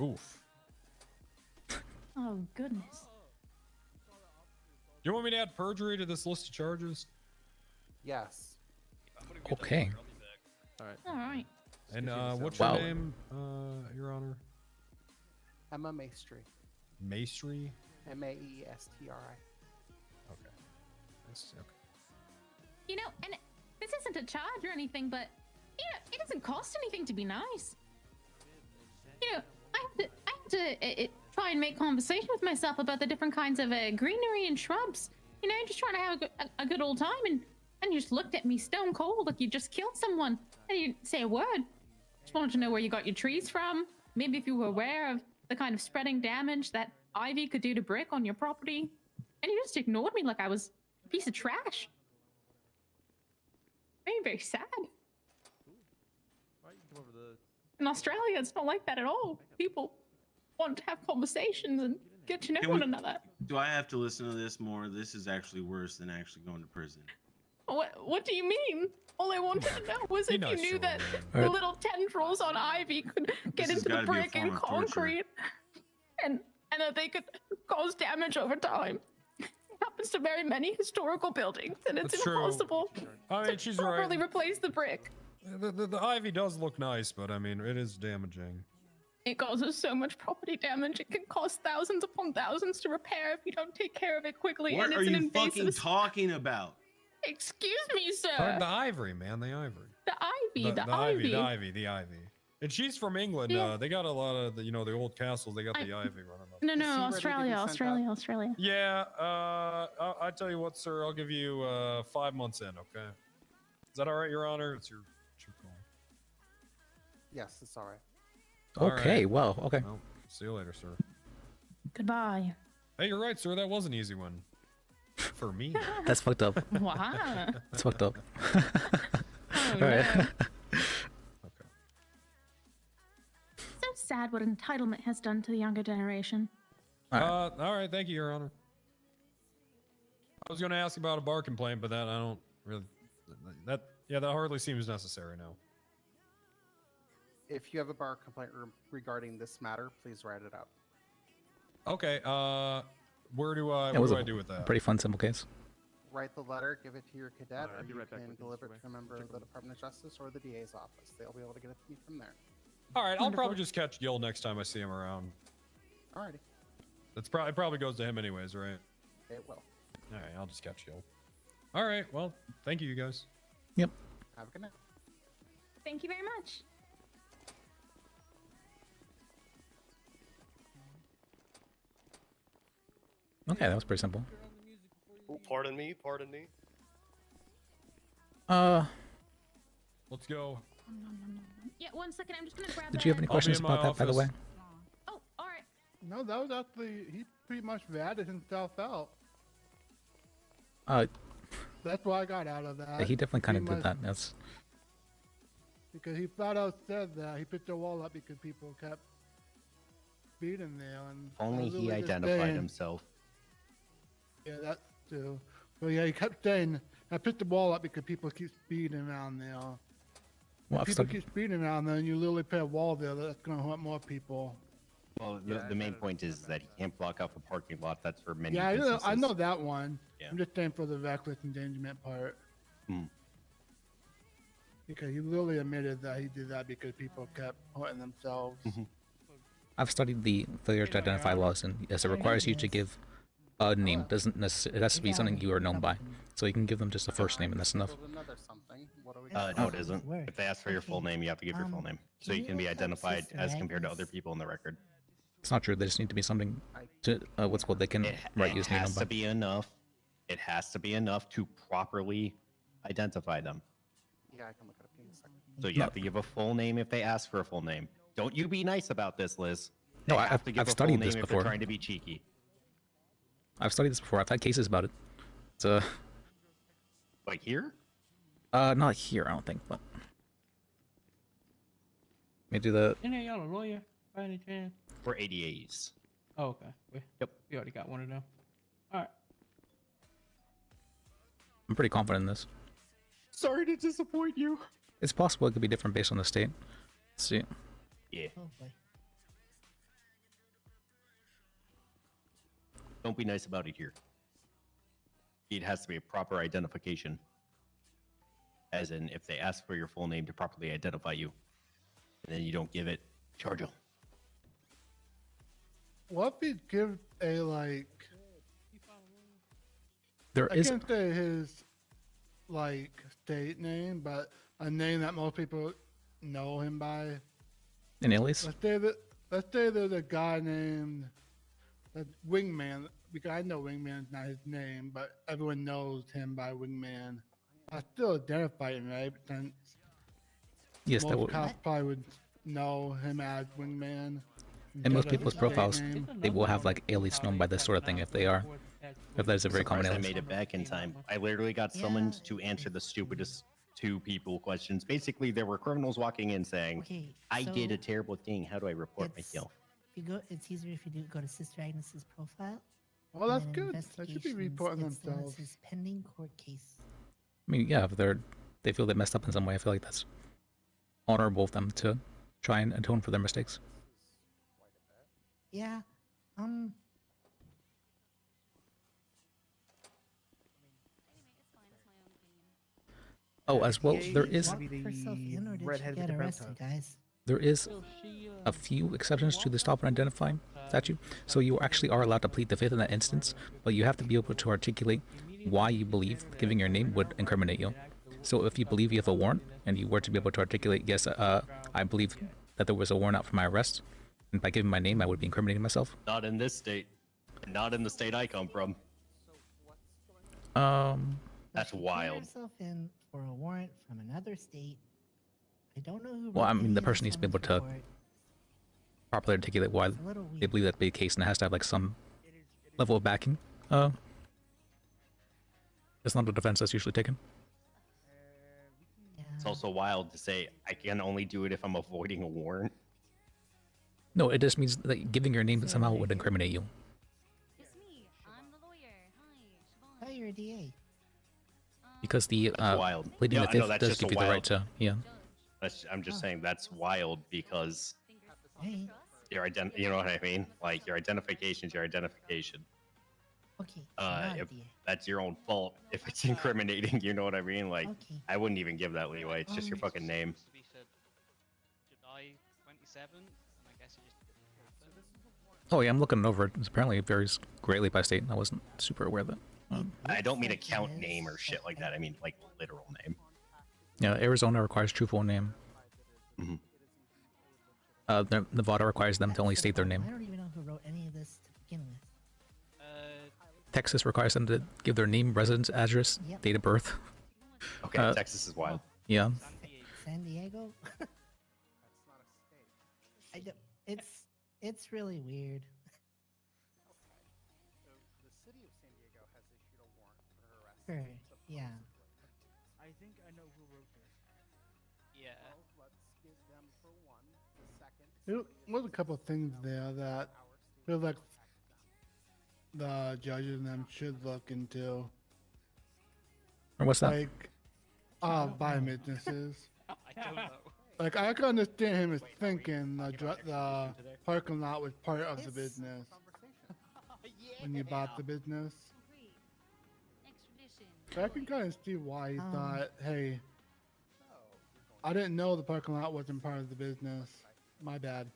Oof. Oh, goodness. You want me to add perjury to this list of charges? Yes. Okay. All right. And what's Wow. your name, Your Honor? Emma Maestri. Maestri? Maestri. Okay. Okay. You know, and this isn't a charge or anything, but it doesn't cost anything to be nice. You know, I have to try and make conversation with myself about the different kinds of greenery and shrubs. You know, just trying to have a good old time, and you just looked at me stone cold like you just killed someone, and you didn't say a word. Just wanted to know where you got your trees from. Maybe if you were aware of the kind of spreading damage that ivy could do to brick on your property, and you just ignored me like I was a piece of trash. Very, very sad. In Australia, it's not like that at all. People want to have conversations and get to know one another. Do I have to listen to this more? This is actually worse than actually going to prison. What do you mean? All I wanted to know was if you knew that the little tendrils on ivy could get This has into the gotta be a brick and form of torture. concrete, and that they could cause damage over time. It happens to very many historical buildings, and it's That's true. impossible I mean, she's to properly right. replace the brick. The ivy does look nice, but I mean, it is damaging. It causes so much property damage. It can cost thousands upon thousands to repair if you don't take care of it quickly. What and are it's an you invasive. fucking talking about? Excuse me, sir. The ivory, man, the ivory. The ivy, the ivy. And she's from England. Yeah. They got a lot of the old castles. They got the ivy running up. No, Australia. Yeah. I tell you what, sir. I'll give you 5 months in. Okay. Is that all right, Your Honor? It's your call. Yes, it's all right. Okay, well, okay. Well, see you later, sir. Goodbye. Hey, you're right, sir. That was an easy one. For me. That's fucked up. Wow. That's fucked up. Oh, All right. no. So sad what entitlement has done to the younger generation. All right. Thank you, Your Honor. I was going to ask about a bar complaint, but that I don't really. That hardly seems necessary now. If you have a bar complaint regarding this matter, please write it up. Okay. What do I do with that? Pretty fun, simple case. Write the letter, give it to your cadet, I'll or be you right back can with you, deliver it Mr. to a member of the Department of Justice or the DA's office. They'll be able to get it to me from there. All right. I'll probably just catch Gil next time I see him around. Alrighty. It probably goes to him anyways, right? It will. All right. I'll just catch Gil. All right. Well, thank you guys. Yep. Have a good night. Thank you very much. Okay, that was pretty simple. Oh, pardon me. Let's go. Yeah, 1 second. I'm just gonna grab. Did you have any questions about that, by the way? Oh, all right. No, that was actually, he pretty much ratted himself out. That's what I got out of that. Yeah, he definitely kind of Pretty did much- that. That's Because he flat out said that he picked the wall up because people kept beating there. And Only I was he really just identified saying- himself. Yeah, that too. But yeah, he kept saying, I picked the wall up because people keep speeding around there. Well, If I've people studied- keep speeding around there and you literally put a wall there, that's going to hurt more people. Well, the main point is that he can't block off a parking lot. That's for many Yeah, I businesses. know that one. Yeah. I'm just saying for the reckless endangerment part. Hmm. Because he literally admitted that he did that because people kept hurting themselves. I've studied the failure to identify laws, and yes, it requires you to give a name. Doesn't necessarily, it has to be something you are known by. So you can give them just a first name, and that's enough. Another something. What do we No, it isn't. If they ask for your full name, you have to give your full name, so you can be identified as compared to other people in the record. It's not true. They just need to be something to what's called. They can write It username has number. to be enough. It has to be enough to properly identify them. Yeah, I can look it up in a second. So you have to give a full name if they ask for a full name. Don't you be nice about this, Liz. No, They have I've to give a full studied name this if before. they're trying to be cheeky. I've studied this before. I've had cases about it. It's Like here? Not here, I don't think, but let me do the. Any of y'all a lawyer by any chance? We're ADAs. Oh, okay. We already got one of them. All right. I'm pretty confident in this. Sorry to disappoint you. It's possible it could be different based on the state. Let's see. Yeah. Oh boy. Don't be nice about it here. It has to be a proper identification. As in, if they ask for your full name to properly identify you, and then you don't give it, charge them. What if he give a like? There I is. can't say his like state name, but a name that most people know him by. An alias? Let's say there's a guy named Wingman. Because I know Wingman's not his name, but everyone knows him by Wingman. I still identify him, right? Since Yes, that most would. cops probably would know him as Wingman. In most instead of people's his state profiles, name. they will have like alias known by this sort of thing if they are. If that is a very common Surprised I alias. made it back in time. I literally got summoned to answer the stupidest two people questions. Basically, there were criminals walking in saying, Okay, I did so a terrible thing. How do I report myself? If you go, it's easier if you do go to Sister Agnes's profile. Well, that's and then good. They should be investigations, reporting it's known as themselves. his pending court case. I mean, yeah, if they feel they messed up in some way, I feel like that's honorable of them to try and atone for their mistakes. Yeah. Oh, as well, there is Lock herself in, or did she get arrested, guys? there is a few exceptions to the stop and identify statute. So you actually are allowed to plead the fifth in that instance, but you have to be able to articulate why you believe giving your name would incriminate you. So if you believe you have a warrant and you were to be able to articulate, yes, I believe that there was a warrant out for my arrest, and by giving my name, I would be incriminating myself. Not in this state. Not in the state I come from. That's She turned wild. herself in for a warrant from another state. I don't know who. Well, I wrote mean, any the of person this needs to be able summons to report. properly articulate why It's a little they believe that to be the case, and it has to have like some level of backing. It's not a defense that's usually taken. It's also wild to say I can only do it if I'm avoiding a warrant. No, it just means that giving your name somehow would incriminate you. Oh, you're a DA. Because the wild. pleading Yeah, the I know, fifth that's does just a give you the right wild- to, yeah. I'm just saying that's wild because Hey. your you know what I mean? Like your identification's your identification. Okay. so not a If DA. that's your own fault, if it's incriminating, you know what I mean? Like Okay. I wouldn't even give that leeway. It's just your fucking name. July 27th, and I guess it just didn't happen. Oh yeah, I'm looking it over. It apparently it varies greatly by state. I wasn't super aware of that. I don't mean account name or shit like that. I mean like literal name. Yeah, Arizona requires true full name. Nevada requires them to only state their name. I don't even know who wrote any of this to begin with. Texas requires them to give their name, residence, address, Yep. date of birth. Okay, Texas is wild. Yeah. San Diego. I don't, it's really weird. The city of San Diego has issued a warrant for her arrest. Sure. Yeah. I think I know who wrote this. Yeah. Well, let's give them for one. The second. There was a couple of things there that feel like the judges and them should look into. Or what's that? Like, buying businesses. I don't know. Like, I can understand him as thinking the parking lot was part of the business when you bought the business. So I can kind of see why he thought, hey, I didn't know the parking lot wasn't part of the business. My bad.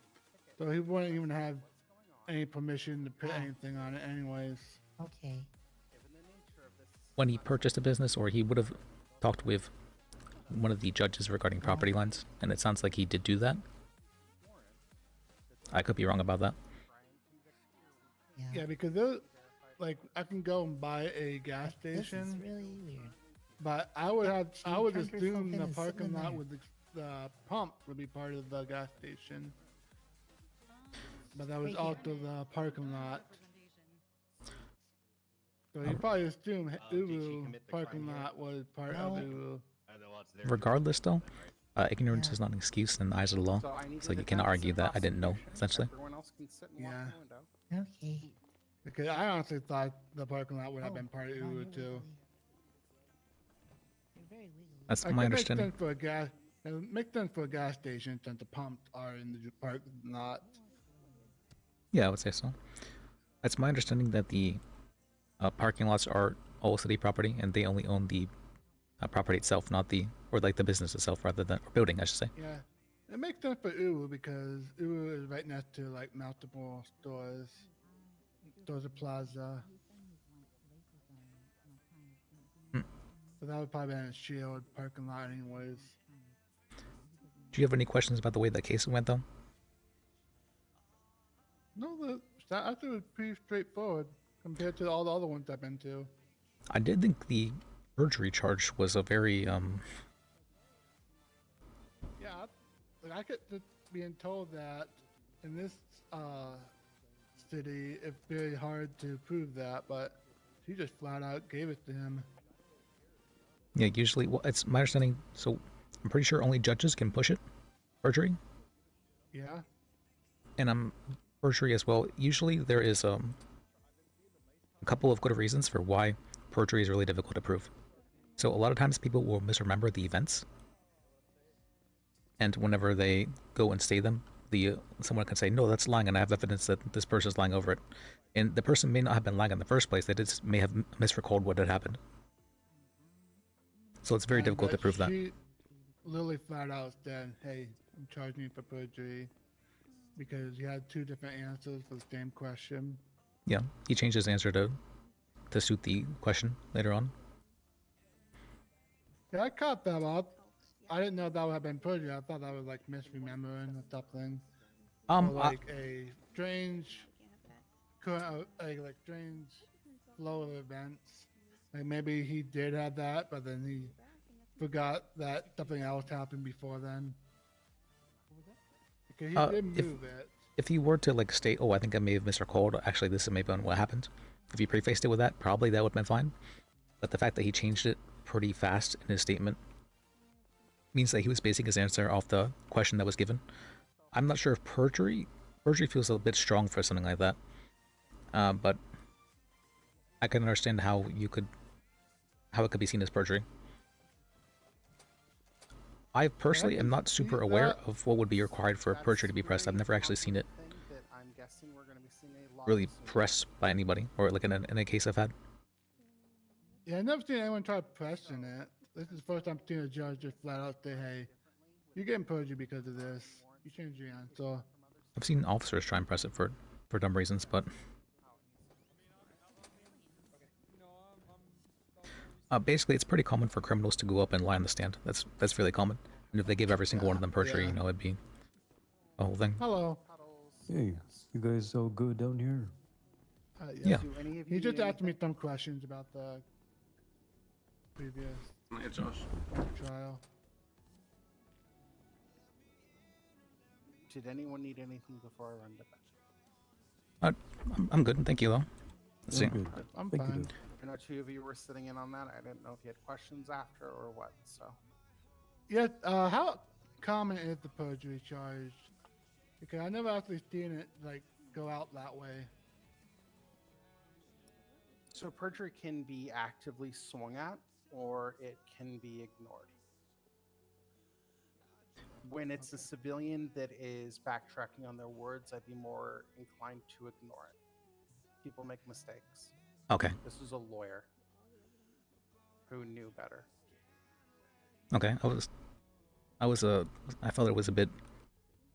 So he wouldn't even have any permission to put anything on it anyways. Okay. When he purchased a business, or he would have talked with one of the judges regarding property lines, and it sounds like he did do that. I could be wrong about that. Yeah, because there, like, I can go and buy a gas This is station, really weird. but I would She assume turned herself the in and parking sitting lot there. with the pump would be part of the gas station. But that was Right here. also the parking lot. So he probably assumed Did she Uru commit the parking crime here? lot was part No. of Uru. regardless, though, ignorance is not an excuse in the eyes of the law, so you cannot argue that I didn't know, essentially. Everyone else can sit and watch Yeah. the window. Okay. Because I honestly thought the parking lot would have been part of Uwu too. That's Like, my it makes understanding. sense for a gas. It makes sense for a gas station since the pumps are in the parking lot. Yeah, I would say so. It's my understanding that the parking lots are all city property, and they only own the property itself, not the, or like the business itself, rather than, or building, I should say. Yeah, it makes sense for Uwu because Uwu is right next to like multiple stores. There's a plaza. So that would probably be a shield parking lot anyways. Do you have any questions about the way that case went, though? No, that actually was pretty straightforward compared to all the other ones I've been to. I did think the perjury charge was a very, Yeah, like I get just being told that in this city, it's very hard to prove that, but she just flat out gave it to him. yeah, usually, well, it's my understanding, so I'm pretty sure only judges can push it, perjury, Yeah. and I'm perjury as well. Usually there is a couple of good reasons for why perjury is really difficult to prove. So a lot of times people will misremember the events, and whenever they go and say them, someone can say, no, that's lying, and I have evidence that this person is lying over it. And the person may not have been lying in the first place, they just may have misrecalled what had happened. So it's very difficult to prove that. She literally flat out said, hey, I'm charging you for perjury because you had two different answers for the same question. Yeah, he changed his answer to suit the question later on. Yeah, I caught that up. I didn't know that would have been perjury. I thought that was like misremembering or something. Or like a strange, like strange flow of events. Like maybe he did have that, but then he forgot that something else happened before then. Because he did move it. If you were to like state, oh, I think I may have misrecalled, actually this is maybe what happened. If you prefaced it with that, probably that would have been fine. But the fact that he changed it pretty fast in his statement means that he was basing his answer off the question that was given. I'm not sure if perjury feels a bit strong for something like that. But I can understand how it could be seen as perjury. I personally am not super aware of what would be required for perjury to be pressed. I've never actually seen it really pressed by anybody, or like in a case I've had. Yeah, I've never seen anyone try pressing it. This is the first time I've seen a judge just flat out say, hey, you're getting perjury because of this. You changed your answer. I've seen officers try and press it for dumb reasons, but basically it's pretty common for criminals to go up and lie on the stand. That's really common. And if they give every single one of them perjury, it'd be a whole thing. Hello. Hey, you guys all good down here? Yeah. He just asked me some questions about the previous trial. Did anyone need anything before I run to bed? I'm good, thank you though. Let's see. I'm Thank you, fine. though. I know two of you were sitting in on that. I didn't know if you had questions after or what. So Yeah, how common is the perjury charge? Because I never actually seen it like go out that way. So perjury can be actively swung at, or it can be ignored. When it's a civilian that is backtracking on their words, I'd be more inclined to ignore it. People make mistakes. Okay. This was a lawyer who knew better. Okay. I felt it was a bit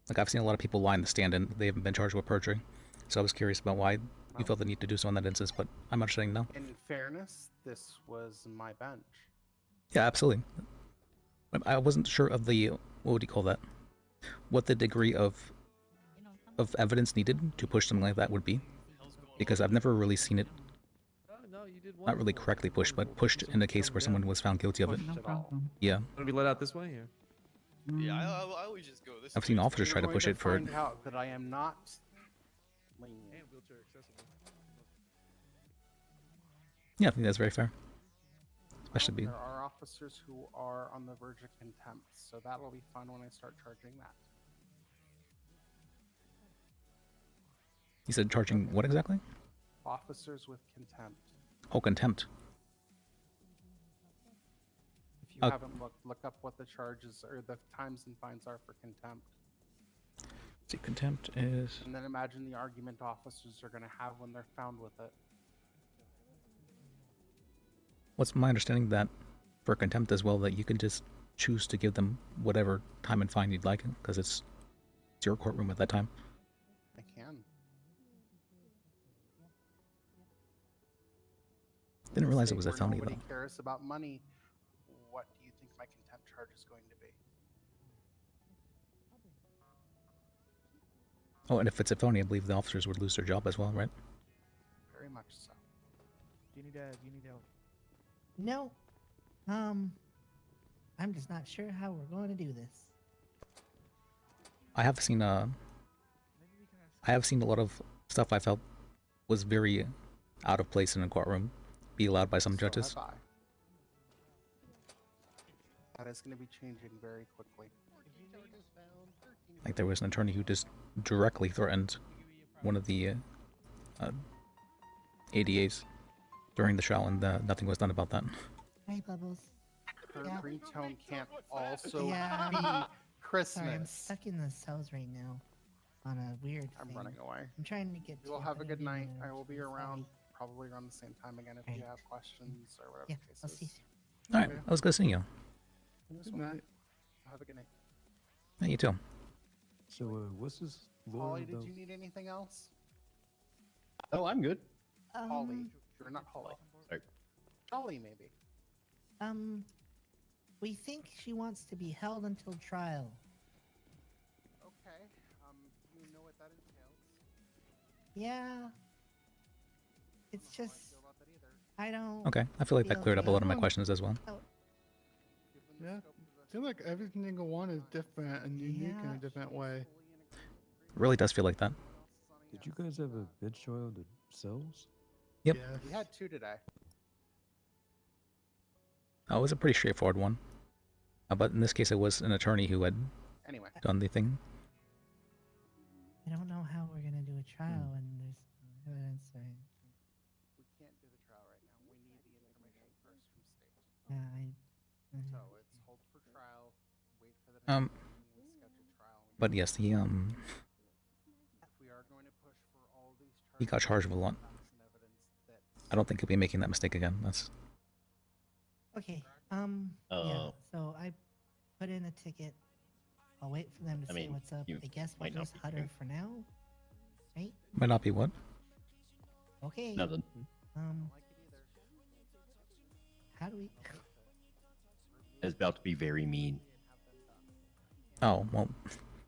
like I've seen a lot of people lie in the stand and they haven't been charged with perjury. So I was curious about why you felt the need to do so in that instance, but I'm understanding now. In fairness, this was my bench. Yeah, absolutely. I wasn't sure of the, what would you call that? What the degree of evidence needed to push something like that would be. Because I've never really seen it, not really correctly pushed, but pushed in a case where someone was found guilty of it. No problem. Yeah. Want to be let out this way? Yeah, I always just go this I've seen way. officers try to push it for... Find out that I am not lenient. Yeah, I think that's very fair. Especially There are officers who are on the verge of contempt, so that'll be fun when I start charging that. You said charging what exactly? Officers with contempt. Oh, contempt. If you haven't looked, look up what the charges or the times and fines are for contempt. See, contempt is. And then imagine the argument officers are going to have when they're found with it. What's my understanding that for contempt as well, that you can just choose to give them whatever time and fine you'd like, because it's your courtroom at that time. I can. Didn't realize it was a Where felony nobody though. cares about money. What do you think my contempt charge is going to be? Oh, and if it's a felony, I believe the officers would lose their job as well, right? Very much so. Do you need help? No. I'm just not sure how we're going to do this. I have seen a lot of stuff I felt was very out of place in a courtroom be allowed by some judges. Have I. That is going to be changing very quickly. Like there was an attorney who just directly threatened one of the ADAs during the trial, and nothing was done about that. Hi, Bubbles. Her Yeah. ringtone can't also Yeah. be Christmas. Sorry, I'm stuck in the cells right now on a weird I'm thing. running away. I'm trying to get You will to have a it, good but night. I'm I will be so around sorry. probably around the same time again if you have questions or whatever Yeah, the case I'll is. see you soon. All right, I was good seeing you. Good night. Have a good night. Yeah, you too. So, what's this law Holly, did about? you need anything else? Oh, I'm good. Holly. You're not Holly. Sorry. Holly, maybe. We think she wants to be held until trial. Okay. Do you know what that entails? Yeah. It's I don't know how just, feel about that either. I don't. Okay, I feel like that cleared up a lot of my questions as well. Yeah. Seems like every single one is different and unique in a different way. It really does feel like that. Did you guys have a bench trial to cells? Yep. We had 2 today. Oh, it was a pretty straightforward one. But in this case, it was an attorney who had Anyway. done the thing. I don't know how we're gonna do a trial when there's no evidence or. We can't do the trial right now. We need the information first from state. Yeah, So it's hold for trial, wait for the next meeting, we schedule trial. But yes, If we are going to push for all these he got charged with a lot. facts and evidence that I don't think he'll be making that mistake again. That's Okay. Yeah. So I put in a ticket. I'll wait for them to I say mean, what's up. you I guess we'll might not just be Hutter doing- for now. Right? might not be what. Okay. Nothing. How do we? It's about to be very mean. Oh well,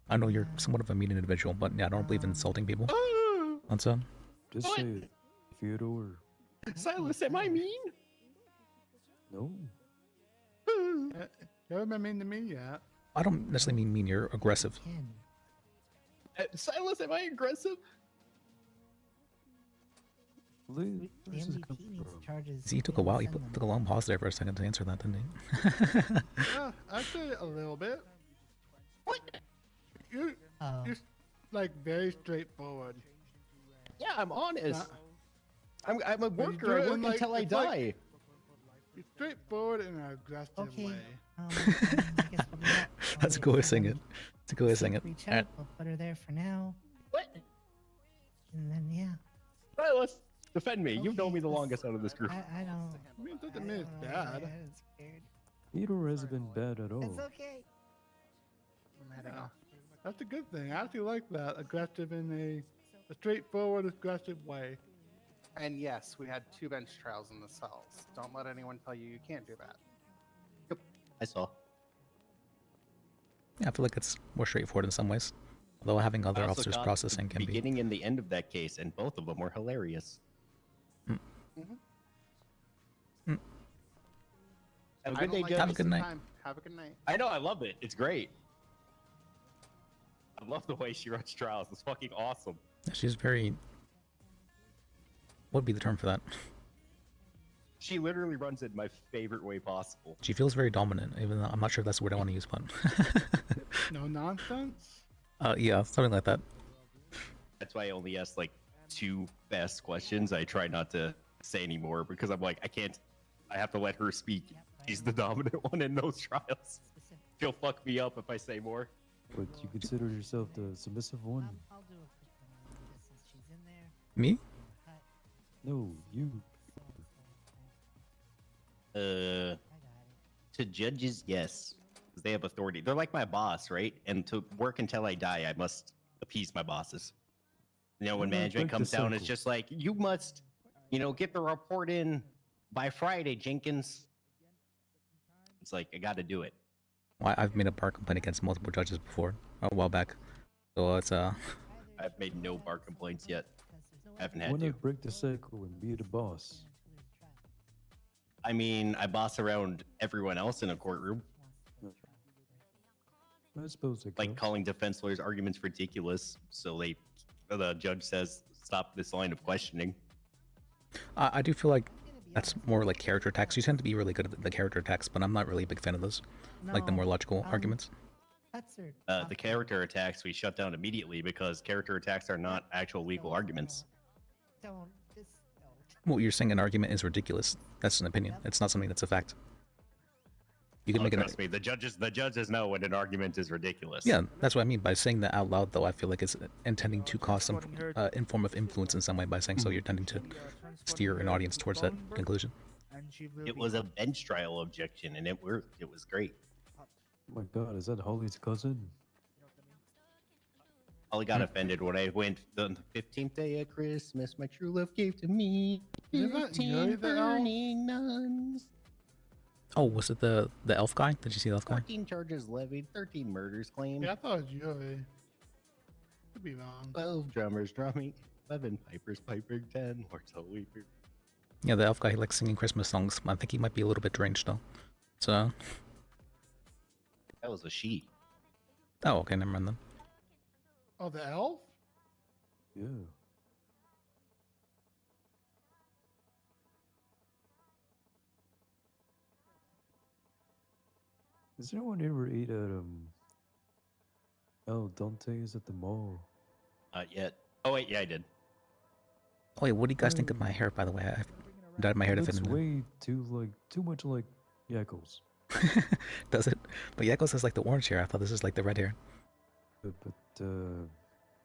I know you're somewhat of a mean individual, but yeah, I don't believe in insulting people. What's up? Just say it. Theodore. Silas, am I mean? No. You haven't been mean to me yet. I don't necessarily mean you're aggressive. Silas, am I aggressive? The MVP needs charges. See, he took a while. He took a long pause there for a second to answer that, didn't he? Yeah, actually a little bit. What? You're like very straightforward. Yeah, I'm honest. Nah. I'm a But you do worker. I it work in, like- until I it's like- die. You're straightforward in an aggressive Okay. way. I guess we'll do that. That's a good way of saying it. It's a good way of saying it. Reach Alright. out. We'll put her there for now. What? And then yeah. Silas, defend me. You've known me the longest out of this group. I don't. I mean, it doesn't mean it's bad. I'm scared. Theodore hasn't been bad at all. It's okay. I'm heading off. That's a good thing. I actually like that. Aggressive in a straightforward, aggressive way. And yes, we had 2 bench trials in the cells. Don't let anyone tell you you can't do that. Yep, I saw. Yeah, I feel like it's more straightforward in some ways. Although having other I also officers got processing the can be. beginning and the end of that case, and both of them were hilarious. Mhm. Have a I good don't day, like Jeff. Have a good wasting night. time. Have a good night. I know, I love it. It's great. I love the way she runs trials. It's fucking awesome. She's very. What would be the term for that? She literally runs it in my favorite way possible. She feels very dominant, even though I'm not sure if that's the word I want to use, but No nonsense. yeah, something like that. That's why I only ask like 2 fast questions. I try not to say anymore because I'm like, I have to let her speak. She's the dominant one in those trials. She'll fuck me up if I say more. But you consider yourself the submissive one? I'll do a quick one since she's in there. Me? No, you. To judges, yes, because they have authority. They're like my boss, right? And to work until I die, I must appease my bosses. You know, when management comes down, it's just like, you must, get the report in by Friday, Jenkins. It's like, I got to do it. Well, I've made a bar complaint against multiple judges before, a while back. So it's I've made no bar complaints yet. I haven't had Why to. not break the cycle and be the boss? I mean, I boss around everyone else in a courtroom. I suppose it Like calling defense lawyers' arguments ridiculous, so the judge says, stop this line of questioning. I do feel like that's more like character attacks. You tend to be really good at the character attacks, but I'm not really a big fan of those. Like the more logical arguments. The character attacks we shut down immediately because character attacks are not actual legal arguments. Well, you're saying an argument is ridiculous. That's an opinion. It's not something that's a fact. You can make trust me, the judges know when an argument is ridiculous. Yeah, that's what I mean. By saying that out loud, though, I feel like it's intending to cause some form of influence in some way by saying so. You're tending to steer an audience towards that conclusion. It was a bench trial objection, and it worked. It was great. Oh my god, is that Holly's cousin? Holly got offended when I went on the 15th day of Christmas. My true love gave to me 15 burning nuns. Oh, was it the elf guy? Did you see the elf guy? 14 charges levied, 13 murders claimed. Yeah, I thought it was Joey. Could be wrong. 12 drummers drumming, 11 pipers piping, 10 mortal weepers. Yeah, the elf guy, he likes singing Christmas songs. I think he might be a little bit deranged, though. So. That was a she. Oh, okay, never mind then. Oh, the elf? Yeah. Has anyone ever ate at El Dante's at the mall? Not yet. Oh wait, yeah, I did. Oh wait, what do you guys think of my hair, by the way? I dyed my hair to fit in. It's way too much like Yakos. Does it? But Yakos has like the orange hair. I thought this is like the red hair. But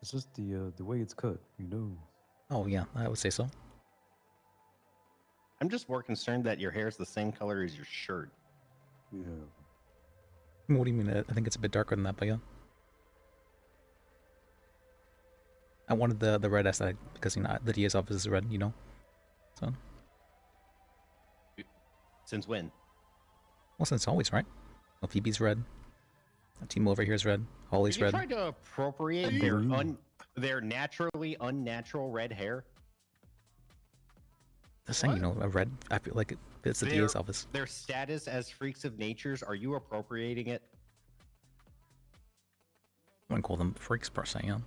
it's just the way it's cut, you know. Oh yeah, I would say so. I'm just more concerned that your hair is the same color as your shirt. Yeah. What do you mean? I think it's a bit darker than that, but yeah. I wanted the red aesthetic because the DA's office is red, So. Since when? Well, since always, right? Well, Phoebe's red. The team over here is red. Holly's red. Are you trying to appropriate their naturally unnatural red hair? The saying, a red. I feel like it's the DA's office. Their status as freaks of natures. Are you appropriating it? I wouldn't call them freaks per se, yeah.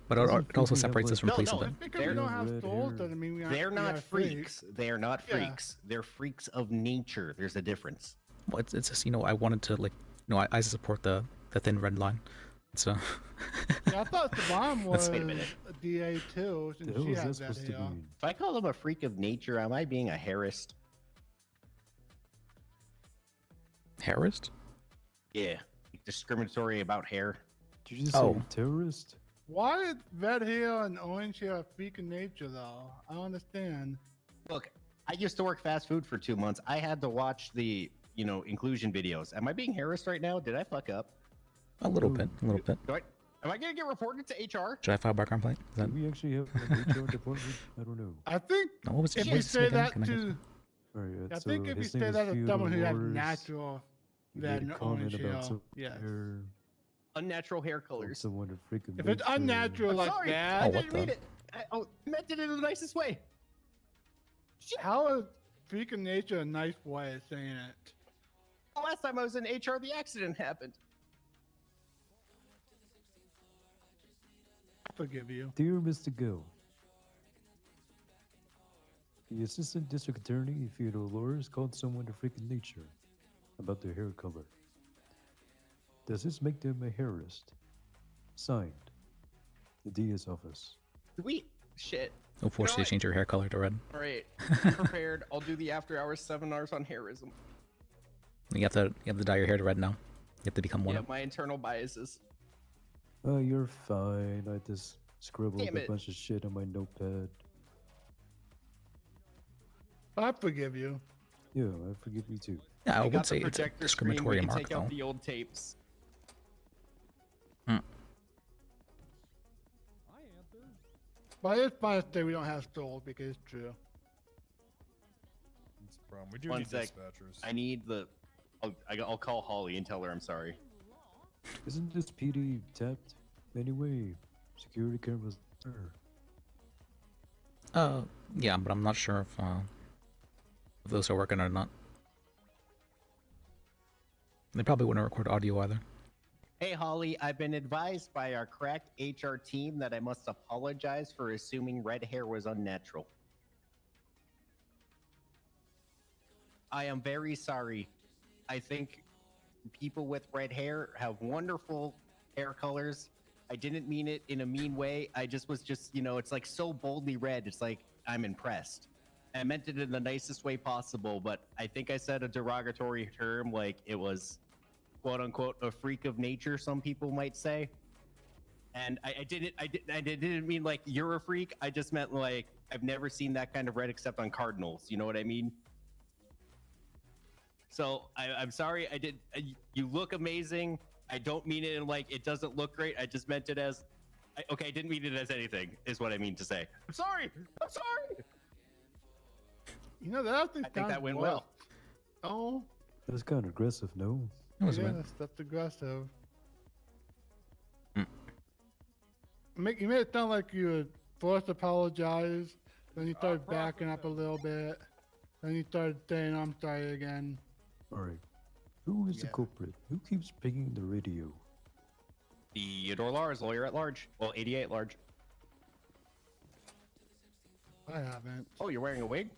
But it also separates us from police a bit. They're not freaks. They are not freaks. They're freaks of nature. There's a difference. Well, it's just I wanted to I support the thin red line. So. Yeah, I thought the mom was a DA too, since she has that hair. If I call them a freak of nature, am I being a harassed? Harassed? Yeah, discriminatory about hair. Did you just say terrorist? Why is red hair and orange hair a freak of nature, though? I don't understand. Look, I used to work fast food for 2 months. I had to watch the, inclusion videos. Am I being harassed right now? Did I fuck up? A little bit. Am I gonna get reported to HR? Should I file a bar complaint? Do we actually have an HR department? I don't know. I think if you say that to, I think if you say that to someone who has natural, then orange hair, yes. Unnatural hair colors. Someone to freaking. If it's unnatural like that, I didn't read it. I meant it in the nicest way. How is freak of nature a nice way of saying it? The last time I was in HR, the accident happened. I forgive you. Dear Mr. Gill. The assistant district attorney, Theodore Loris, called someone to freaking nature about their hair color. Does this make them a hairist? Signed, the DS office. Sweet shit. They'll force you to change your hair color to red. All right, prepared. I'll do the after-hours seminars on hairism. You have to dye your hair to red now. You have to become one. Yeah, my internal biases. Oh, you're fine. I just scribbled Damn a it. bunch of shit on my notepad. I forgive you. Yeah, I forgive you too. Yeah, I got would the say it's a projector screen, we discriminatory can mark, take out though. the old tapes. But it's fine to say we don't have stole because it's true. That's the problem. We do One need sec. dispatchers. I need the. I'll call Holly and tell her I'm sorry. Isn't this PD tapped? Anyway, security cameras there. Yeah, but I'm not sure if those are working or not. They probably wouldn't record audio either. Hey, Holly, I've been advised by our cracked HR team that I must apologize for assuming red hair was unnatural. I am very sorry. I think people with red hair have wonderful hair colors. I didn't mean it in a mean way. I just was it's like so boldly red. It's like, I'm impressed. I meant it in the nicest way possible, but I think I said a derogatory term, like it was quote unquote a freak of nature, some people might say. And I didn't mean like you're a freak. I just meant like I've never seen that kind of red except on cardinals. You know what I mean? So I'm sorry. You look amazing. I don't mean it in like it doesn't look great. I just meant it as okay. I didn't mean it as anything. Is what I mean to say. I'm sorry. I'm sorry. You know that I think that went well. Oh, That's kind of aggressive, no? that's aggressive. You made it sound like you would first apologize, then you started backing up a little bit, then you started saying I'm sorry again. Alright. Who is the culprit? Who keeps pinging the radio? Theodore Lars, lawyer at large. Well, 88 at large. I haven't. Oh, you're wearing a wig?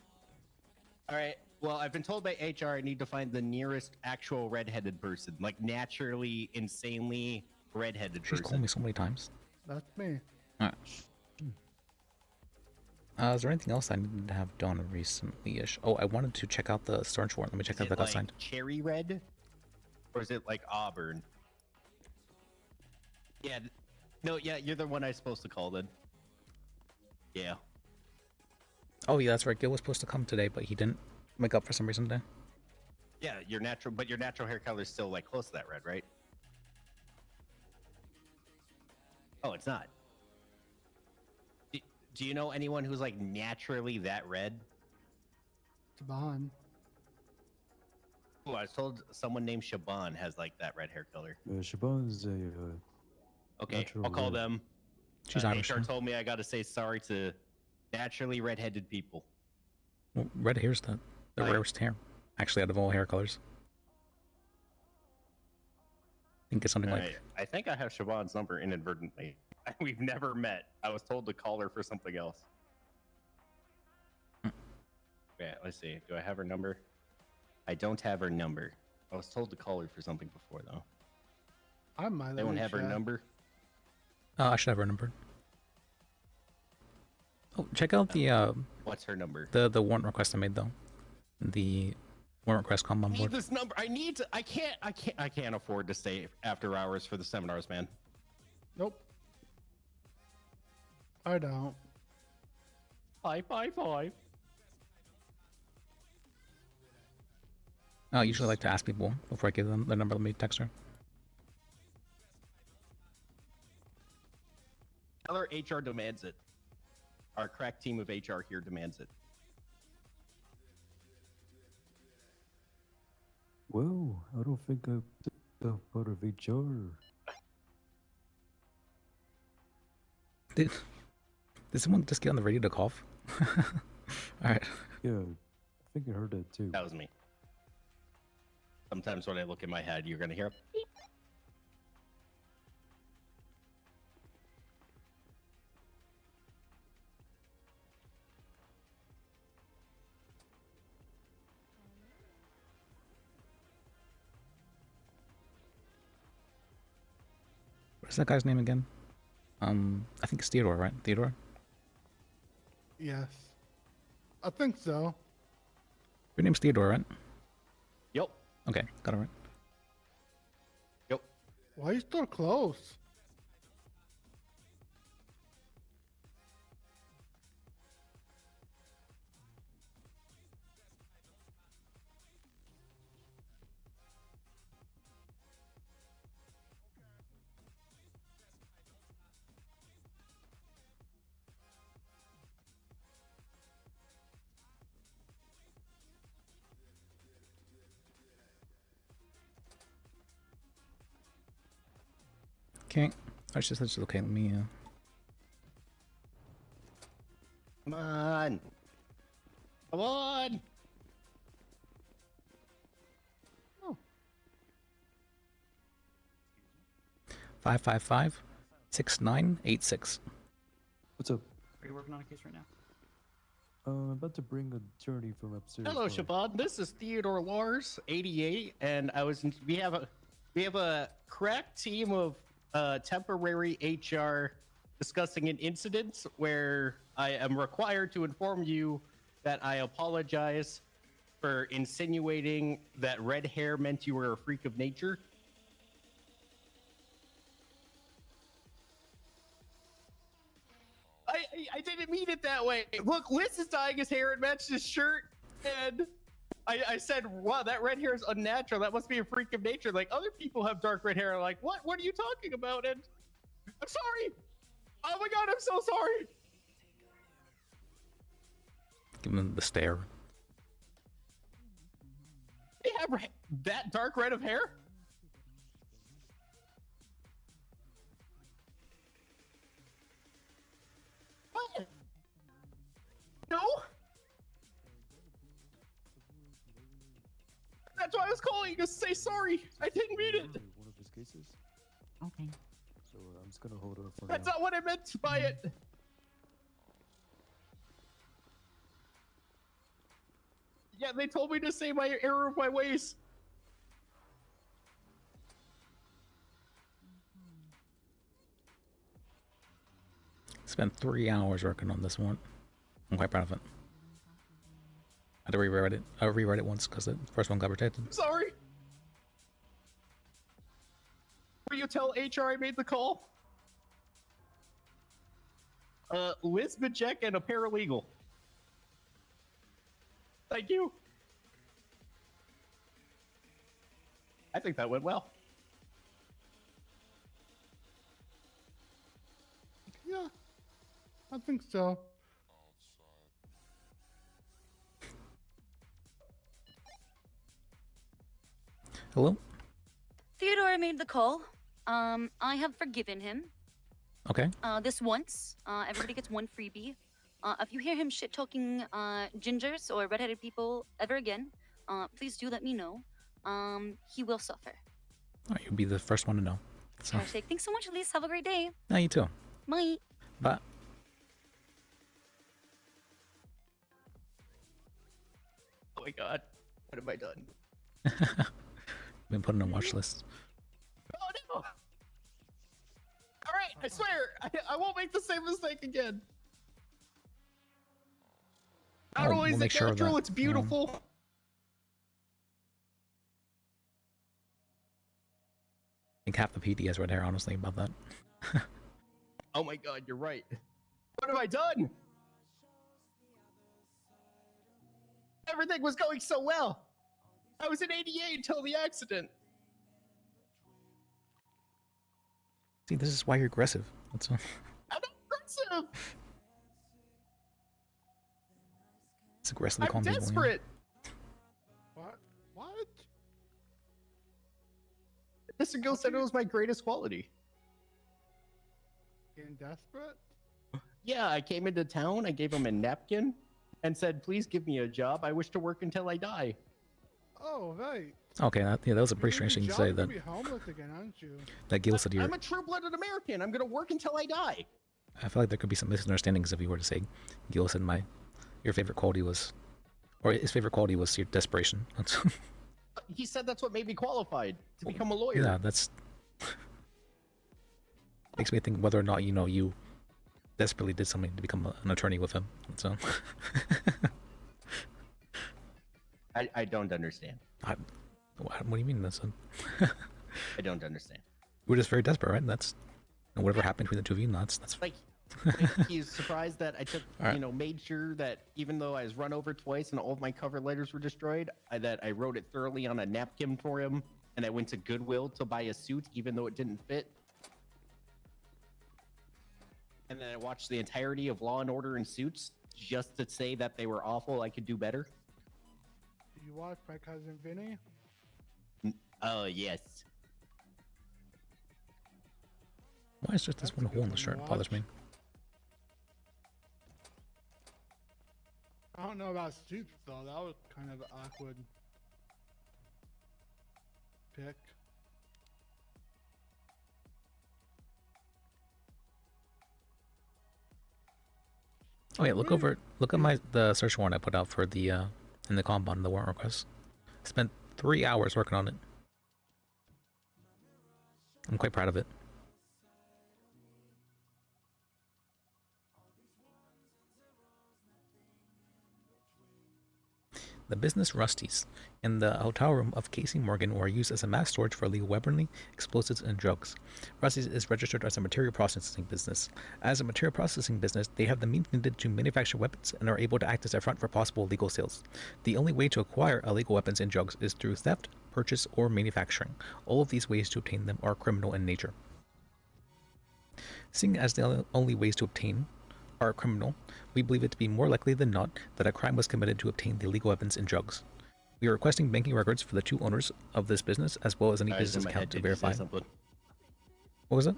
All right. Well, I've been told by HR I need to find the nearest actual redheaded person, like naturally, insanely redheaded She's person. called me so many times. That's me. Alright. Is there anything else I needed to have done recently-ish? Oh, I wanted to check out the search warrant. Let me check out Is that it like outside. cherry red? Or is it like auburn? Yeah. No, yeah, you're the one I'm supposed to call then. Yeah. Oh, yeah, that's right. Gil was supposed to come today, but he didn't wake up for some reason today. Yeah, your natural hair color is still like close to that red, right? Oh, it's not. Do you know anyone who's like naturally that red? Shaban. Oh, I was told someone named Shaban has like that red hair color. Shaban's a Okay, natural I'll call red. them. She's Irish, HR huh? told me I got to say sorry to naturally redheaded people. Well, red hair's the rarest hair, actually, out of all hair colors. I think it's something like... Alright, I think I have Siobhan's number inadvertently. We've never met. I was told to call her for something else. Okay, let's see. Do I have her number? I don't have her number. I was told to call her for something before, though. I might. Anyone have her number? I should have her number. Oh, check out the What's her number? the warrant request I made though. The warrant request come on I need board. this number. I need to. I can't afford to stay after hours for the seminars, man. Nope. I don't. 555. I usually like to ask people before I give them the number. Let me text her. Tell her HR demands it. Our crack team of HR here demands it. Well, I don't think I'm part of HR. Did someone just get on the radio to cough? Alright. Yeah, I think I heard that too. That was me. Sometimes when I look in my head, you're gonna hear a beep. What's that guy's name again? I think it's Theodore, right? Theodore? Yes. I think so. Your name's Theodore, right? Yep. Okay, got it right. Yep. Why are you still close? Okay. That's just okay. Let me. Come on. Come on. Oh. 555-6986. What's up? Are you working on a case right now? I'm about to bring an attorney from upstairs. Hello, for- Shabbat. This is Theodore Lars, 88, and we have a crack team of temporary HR discussing an incident where I am required to inform you that I apologize for insinuating that red hair meant you were a freak of nature. I didn't mean it that way. Look, Liz is dyeing his hair and matched his shirt, and I said, wow, that red hair is unnatural. That must be a freak of nature. Like, other people have dark red hair. I'm like, what? What are you talking about? And I'm sorry. Oh my god, I'm so sorry. Give him the stare. They have that dark red of hair? What? No? That's why I was calling to say sorry. I didn't mean it. One of his cases. Okay. So I'm just gonna hold her for That's now. not what I meant by it. Yeah, they told me to say my error of my ways. Spent 3 hours working on this one. I'm quite proud of it. I had to rewrite it. I rewrite it once because the first one got rejected. Sorry. Will you tell HR I made the call? Liz Bajek and a paralegal. Thank you. I think that went well. Yeah, I think so. Hello? Theodore made the call. I have forgiven him. Okay. This once. Everybody gets one freebie. If you hear him shit talking gingers or redheaded people ever again, please do let me know. He will suffer. Oh, you'll be the first one to know. So. Hashtag. Thanks so much, Elise. Have a great day. Yeah, you too. Bye. Bye. Oh my god. What have I done? Been put on a watch list. Oh no! Alright, I swear, I won't make the same mistake again. Not only is it natural, it's beautiful. I think half the PD has red hair, honestly, about that. Oh my god, you're right. What have I done? Everything was going so well. I was in 88 until the accident. See, this is why you're aggressive. That's all. I'm not aggressive. It's aggressively I'm calm people, desperate. What? What? Mr. Gill said it was my greatest quality. Getting desperate? Yeah, I came into town, I gave him a napkin, and said, please give me a job. I wish to work until I die. Oh, right. Okay, that was a pretty strange thing to say. That You're homeless again, aren't you? that Gil said you're. I'm a true-blooded American. I'm gonna work until I die. I feel like there could be some misunderstandings if you were to say Gil said your favorite quality was, or his favorite quality was your desperation. That's He said that's what made me qualified to become a lawyer. yeah, that's. Makes me think whether or not you desperately did something to become an attorney with him. So. I don't understand. What do you mean, son? I don't understand. We're just very desperate, right? That's whatever happened between the two of you. That's like he's surprised that I took, Alright. made sure that even though I was run over twice and all of my cover letters were destroyed, that I wrote it thoroughly on a napkin for him, and I went to Goodwill to buy a suit even though it didn't fit. And then I watched the entirety of Law and Order in Suits just to say that they were awful. I could do better. You watch My Cousin Vinny? Oh, yes. Why is just this one hole in the shirt? It bothers me. I don't know about Suits though. That was kind of an awkward pick. Oh yeah, look at the search warrant I put out for the in the compound, the warrant request. I spent 3 hours working on it. I'm quite proud of it. The business Rusty's in the hotel room of Casey Morgan were used as a mass storage for illegal weaponry, explosives, and drugs. Rusty's is registered as a material processing business. As a material processing business, they have the means needed to manufacture weapons and are able to act as a front for possible legal sales. The only way to acquire illegal weapons and drugs is through theft, purchase, or manufacturing. All of these ways to obtain them are criminal in nature. Seeing as the only ways to obtain are criminal, we believe it to be more likely than not that a crime was committed to obtain the illegal weapons and drugs. We are requesting banking records for the two owners of this business, as well as any business account to verify. What was it?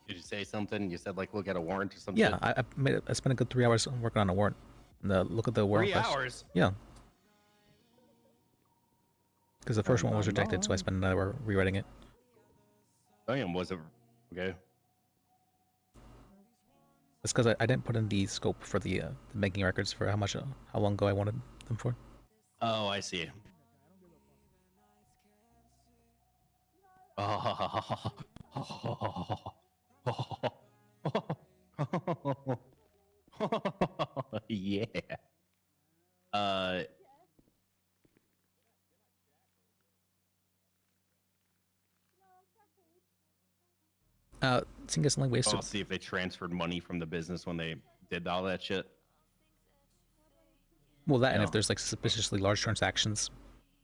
Did you say something? You said like look at a warrant or something? Yeah, I spent a good 3 hours working on a warrant. Look at the warrant. 3 hours? Yeah. Because the first one was rejected, so I spent an hour rewriting it. Damn, was it okay? It's because I didn't put in the scope for the banking records for how long ago I wanted them for. Oh, I see. Yeah. Seeing as only ways I'll to see if they transferred money from the business when they did all that shit. Well, that and if there's like suspiciously large transactions,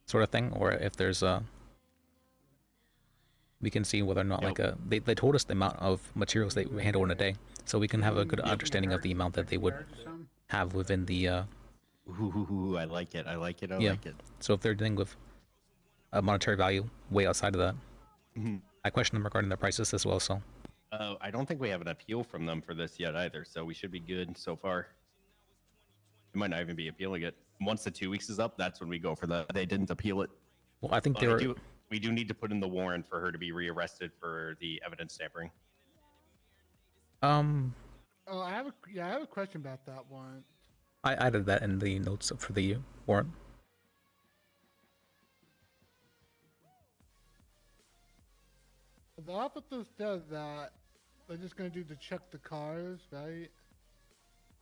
sort of thing, or if there's we can see whether or not they told us the amount of materials they handle in a day, so we can have a good understanding of the amount that they would have within the. Ooh, I like it. I like it. I like it. So if they're dealing with a monetary value way outside of that, I question them regarding their prices as well. So. I don't think we have an appeal from them for this yet either, so we should be good so far. It might not even be appealing it. Once the 2 weeks is up, that's when we go for that. They didn't appeal it. Well, I think we do need to put in the warrant for her to be rearrested for the evidence tampering. Oh, I have a question about that one. I added that in the notes for the warrant. The officer said that they're just gonna do to check the cars, right?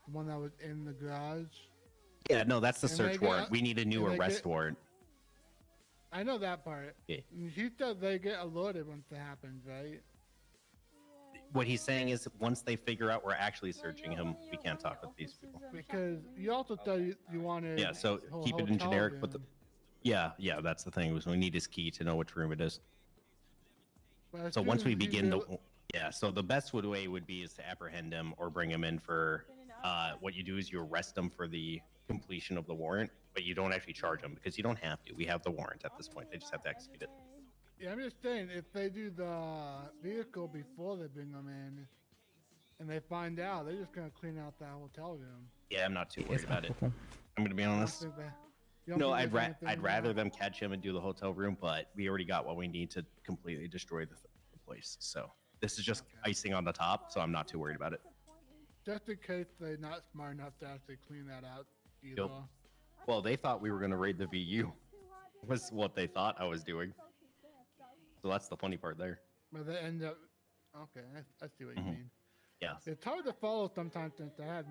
The one that was in the garage. Yeah, no, that's the And search warrant. We need a new arrest warrant. I know that part. Yeah. He said they get alerted once it happens, right? What he's saying is once they figure out we're actually searching him, we can't talk with these people. Because you also said you wanted. Yeah, so keep it in generic. But yeah, that's the thing. We need his key to know which room it is. So once we begin so the best way would be is to apprehend him or bring him in for what you do is you arrest him for the completion of the warrant, but you don't actually charge him because you don't have to. We have the warrant at this point. They just have to execute it. Yeah, I'm just saying if they do the vehicle before they bring them in, and they find out, they're just gonna clean out that hotel room. Yeah, I'm not too worried about it. I'm gonna be honest. No, I'd rather them catch him and do the hotel room, but we already got what we need to completely destroy the place. So this is just icing on the top, so I'm not too worried about it. Just in case they're not smart enough to actually clean that out either. Yep. Well, they thought we were going to raid the VU, was what they thought I was doing. So that's the funny part there. But they end up Okay, I see what you Mhm. mean. Yeah. It's hard to follow sometimes since I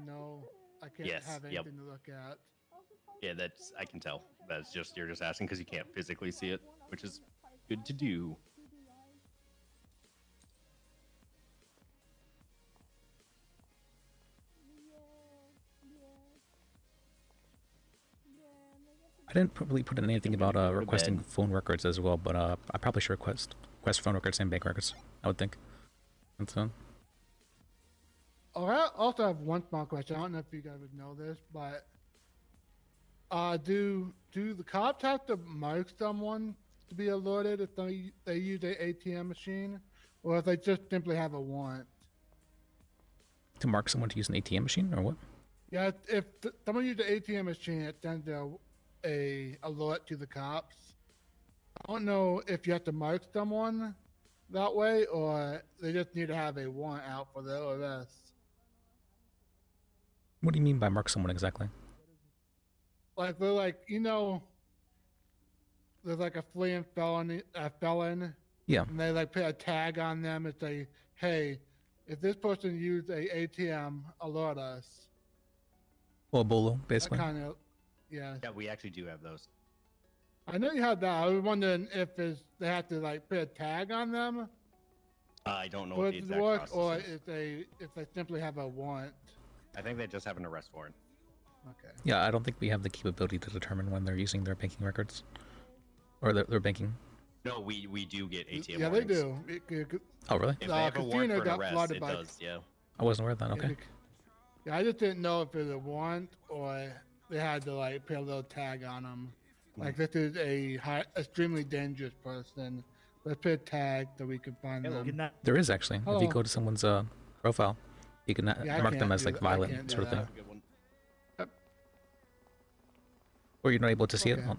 can't Yes, have yep. anything to look at. Yeah, that's I can tell. That's just you're just asking because you can't physically see it, which is good to do. I didn't probably put in anything about requesting phone records as well, but I probably should request phone records and bank records. I would think. And so. Oh, I also have one small question. I don't know if you guys would know this, but do the cops have to mark someone to be alerted if they use an ATM machine, or if they just simply have a warrant? To mark someone to use an ATM machine or what? Yeah, if someone uses an ATM machine, it sends a alert to the cops. I don't know if you have to mark someone that way, or they just need to have a warrant out for their arrest. What do you mean by mark someone exactly? Like they're like, there's like a fleeing felon. Yeah. And they like put a tag on them and say, "Hey, if this person used a ATM, alert us." Well, a bolo, basically. Kind of, yeah. Yeah, we actually do have those. I know you had that. I was wondering if they have to like put a tag on them. I don't know for what it the to exact work, process or is. if they simply have a warrant. I think they just have an arrest warrant. Okay. Yeah, I don't think we have the capability to determine when they're using their banking records. Or their banking. No, we do get ATM Yeah, warrants. they do. Oh, really? If they have a warrant for an got arrest, flooded it by- does, yeah. I wasn't aware of that, okay. Yeah, I just didn't know if it was a warrant or they had to like put a little tag on them. Like, this is a extremely dangerous person. Let's put a tag so we can find them. There is actually. Hello. If you go to someone's profile, you can Yeah, I mark them can't as do like that. I violent can't do sort of thing. that. Or you're not able to see it? Okay.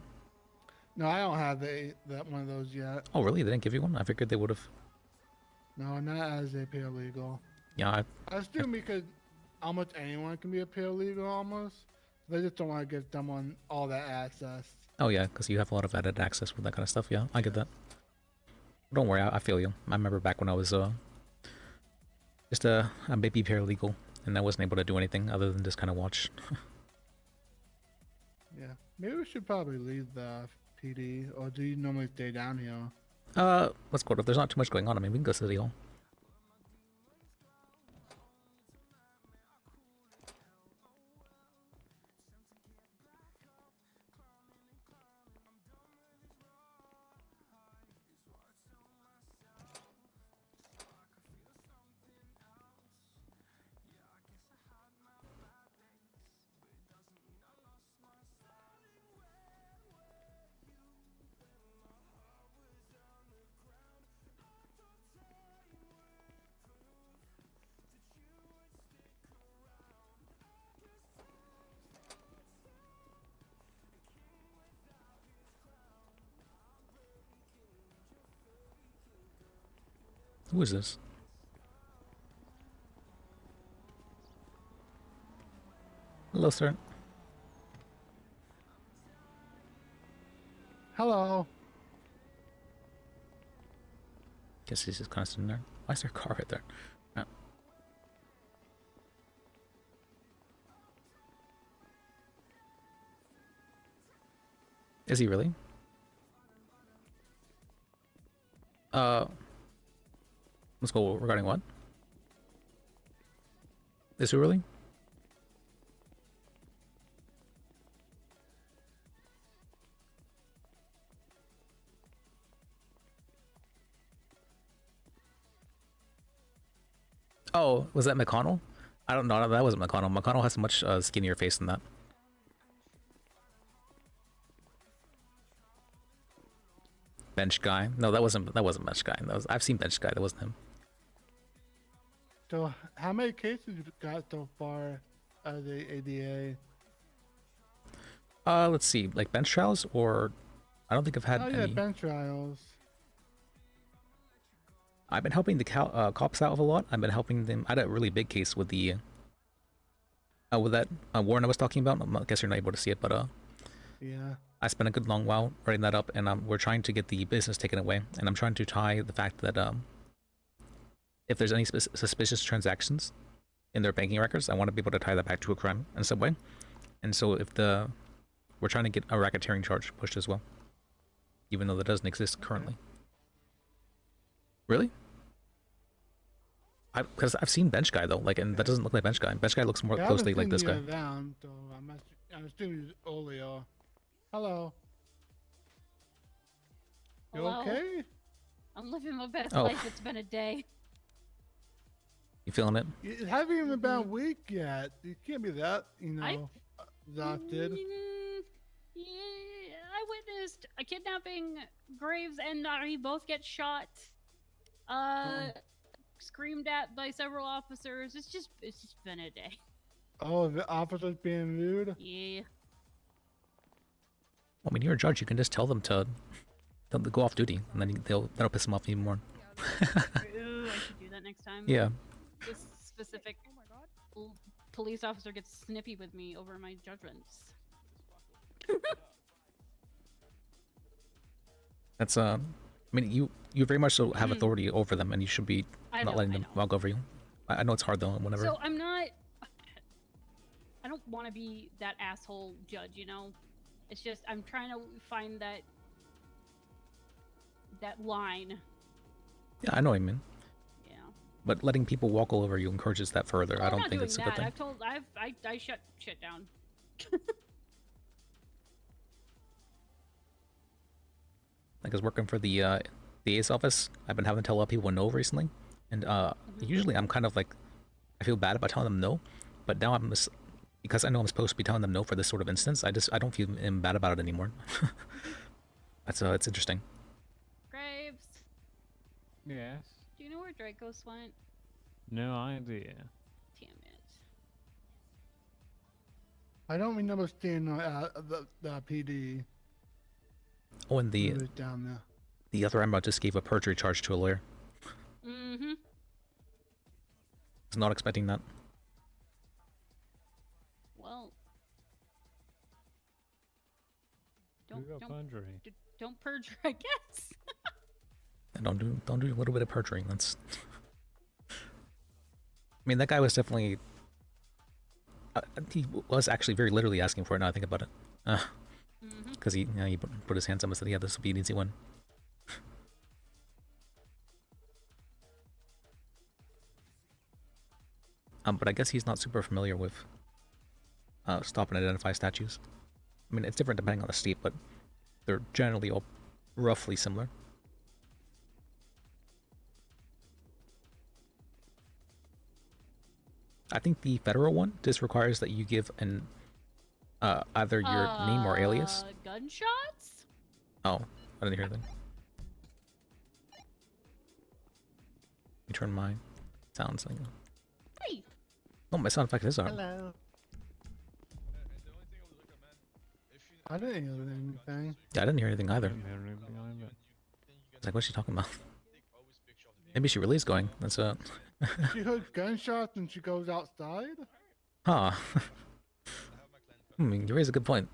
No, I don't have one of those yet. Oh, really? They didn't give you one? I figured they would have. No, not as a paralegal. Yeah, I assume because almost anyone can be a paralegal almost. They just don't want to give someone all that access. Oh yeah, because you have a lot of added access with that kind of stuff. Yeah, I get that. Don't worry, I feel you. I remember back when I was just a baby paralegal, and I wasn't able to do anything other than just kind of watch. Yeah, maybe we should probably leave the PD, or do you normally stay down here? Let's go. If there's not too much going on, I mean, we can go to City Hall. Who is this? Hello, sir. Hello. Guess he's just kind of sitting there. Why is there a car right there? Oh. Is he really? Let's go regarding what? Is he really? Oh, was that McConnell? I don't know. That wasn't McConnell. McConnell has a much skinnier face than that. Bench guy? No, that wasn't bench guy. I've seen bench guy. That wasn't him. So, how many cases you got so far out of the ADA? Let's see, like bench trials, or I don't think I've had yeah, any. bench trials. I've been helping the cops out a lot. I've been helping them. I had a really big case with the with that warrant I was talking about. I guess you're not able to see it, but Yeah. I spent a good long while writing that up, and we're trying to get the business taken away, and I'm trying to tie the fact that if there's any suspicious transactions in their banking records, I want to be able to tie that back to a crime in some way. And so if we're trying to get a racketeering charge pushed as well, even though that doesn't exist currently. Really? Because I've seen Bench Guy though, like, and that doesn't look like Bench Guy. Bench Guy looks more closely like this guy. Down, so I'm assuming it's Olio. Hello. You Hello? okay? I'm living my best Oh. life. It's been a day. You feeling it? It hasn't even been a week yet. You can't be that, exhausted. Yeah, I witnessed a kidnapping. Graves and Nari both get shot. Screamed at by several officers. It's just been a day. Oh, the officers being rude? Yeah. Well, I mean, you're a judge. You can just tell them to go off duty, and then that'll piss them off even more. Ooh, I should do that next time. Yeah. This specific police officer gets snippy with me over my judgments. That's I mean, you very much so have authority over them, and you should be I not know, letting I them know. walk over you. I know it's hard though, whenever. So I'm not. I don't want to be that asshole judge, you know. It's just I'm trying to find that line. Yeah, I know what you mean. Yeah. But letting people walk all over you encourages that further. Oh, I I'm don't not think doing it's a that. good thing. I shut shit down. Like I was working for the ACE office. I've been having to tell a lot of people no recently, and usually I'm kind of like, I feel bad about telling them no, but now because I know I'm supposed to be telling them no for this sort of instance. I don't feel bad about it anymore. That's it's interesting. Graves, Yes. do you know where Dracos went? No idea. Damn it. I don't remember seeing the PD. Oh, and He was down there. the other Emerald just gave a perjury charge to a lawyer. Mm-hmm. Was not expecting that. Well. You got perjury. Don't perjure, I guess. And don't do a little bit of perjury. That's. I mean, that guy was definitely. He was actually very literally asking for it. Now I think about it, because he put his hands up and said, "Yeah, this will be an easy one." But I guess he's not super familiar with stop and identify statues. I mean, it's different depending on the state, but they're generally all roughly similar. I think the federal one just requires that you give an either your name or alias. Gunshots? Oh, I didn't hear that. Let me turn my sounds thing. Hey. Oh, my sound effect is on. Hello. I didn't hear anything. Yeah, I didn't hear anything either. It's like, what's she talking about? Maybe she really is going. That's She heard gunshots and she goes outside? Huh. You raise a good point.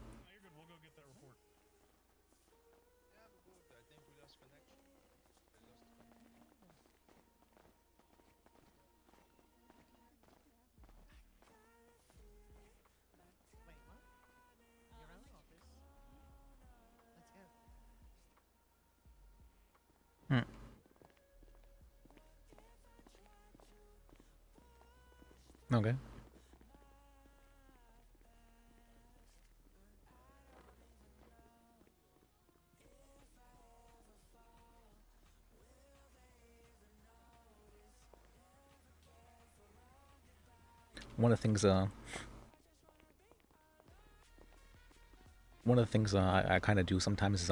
Okay. One of the things I kind of do sometimes is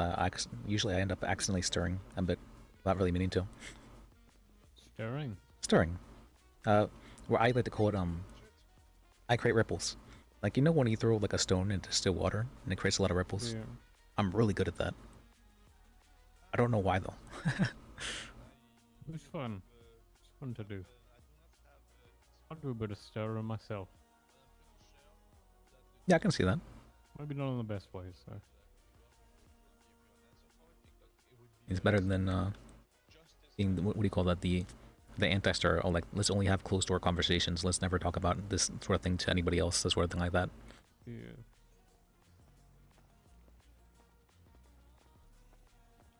usually I end up accidentally stirring a bit, not really meaning to. Stirring. Where I like to call it I create ripples. Like, you know when you throw like a stone into still water and it creates a lot of ripples? Yeah. I'm really good at that. I don't know why though. It's fun. It's fun to do. I'll do a bit of stirring myself. Yeah, I can see that. Maybe not in the best ways, though. It's better than being what do you call that? The the anti-star are like, let's only have closed door conversations. Let's never talk about this sort of thing to anybody else. This sort of thing like that. Yeah.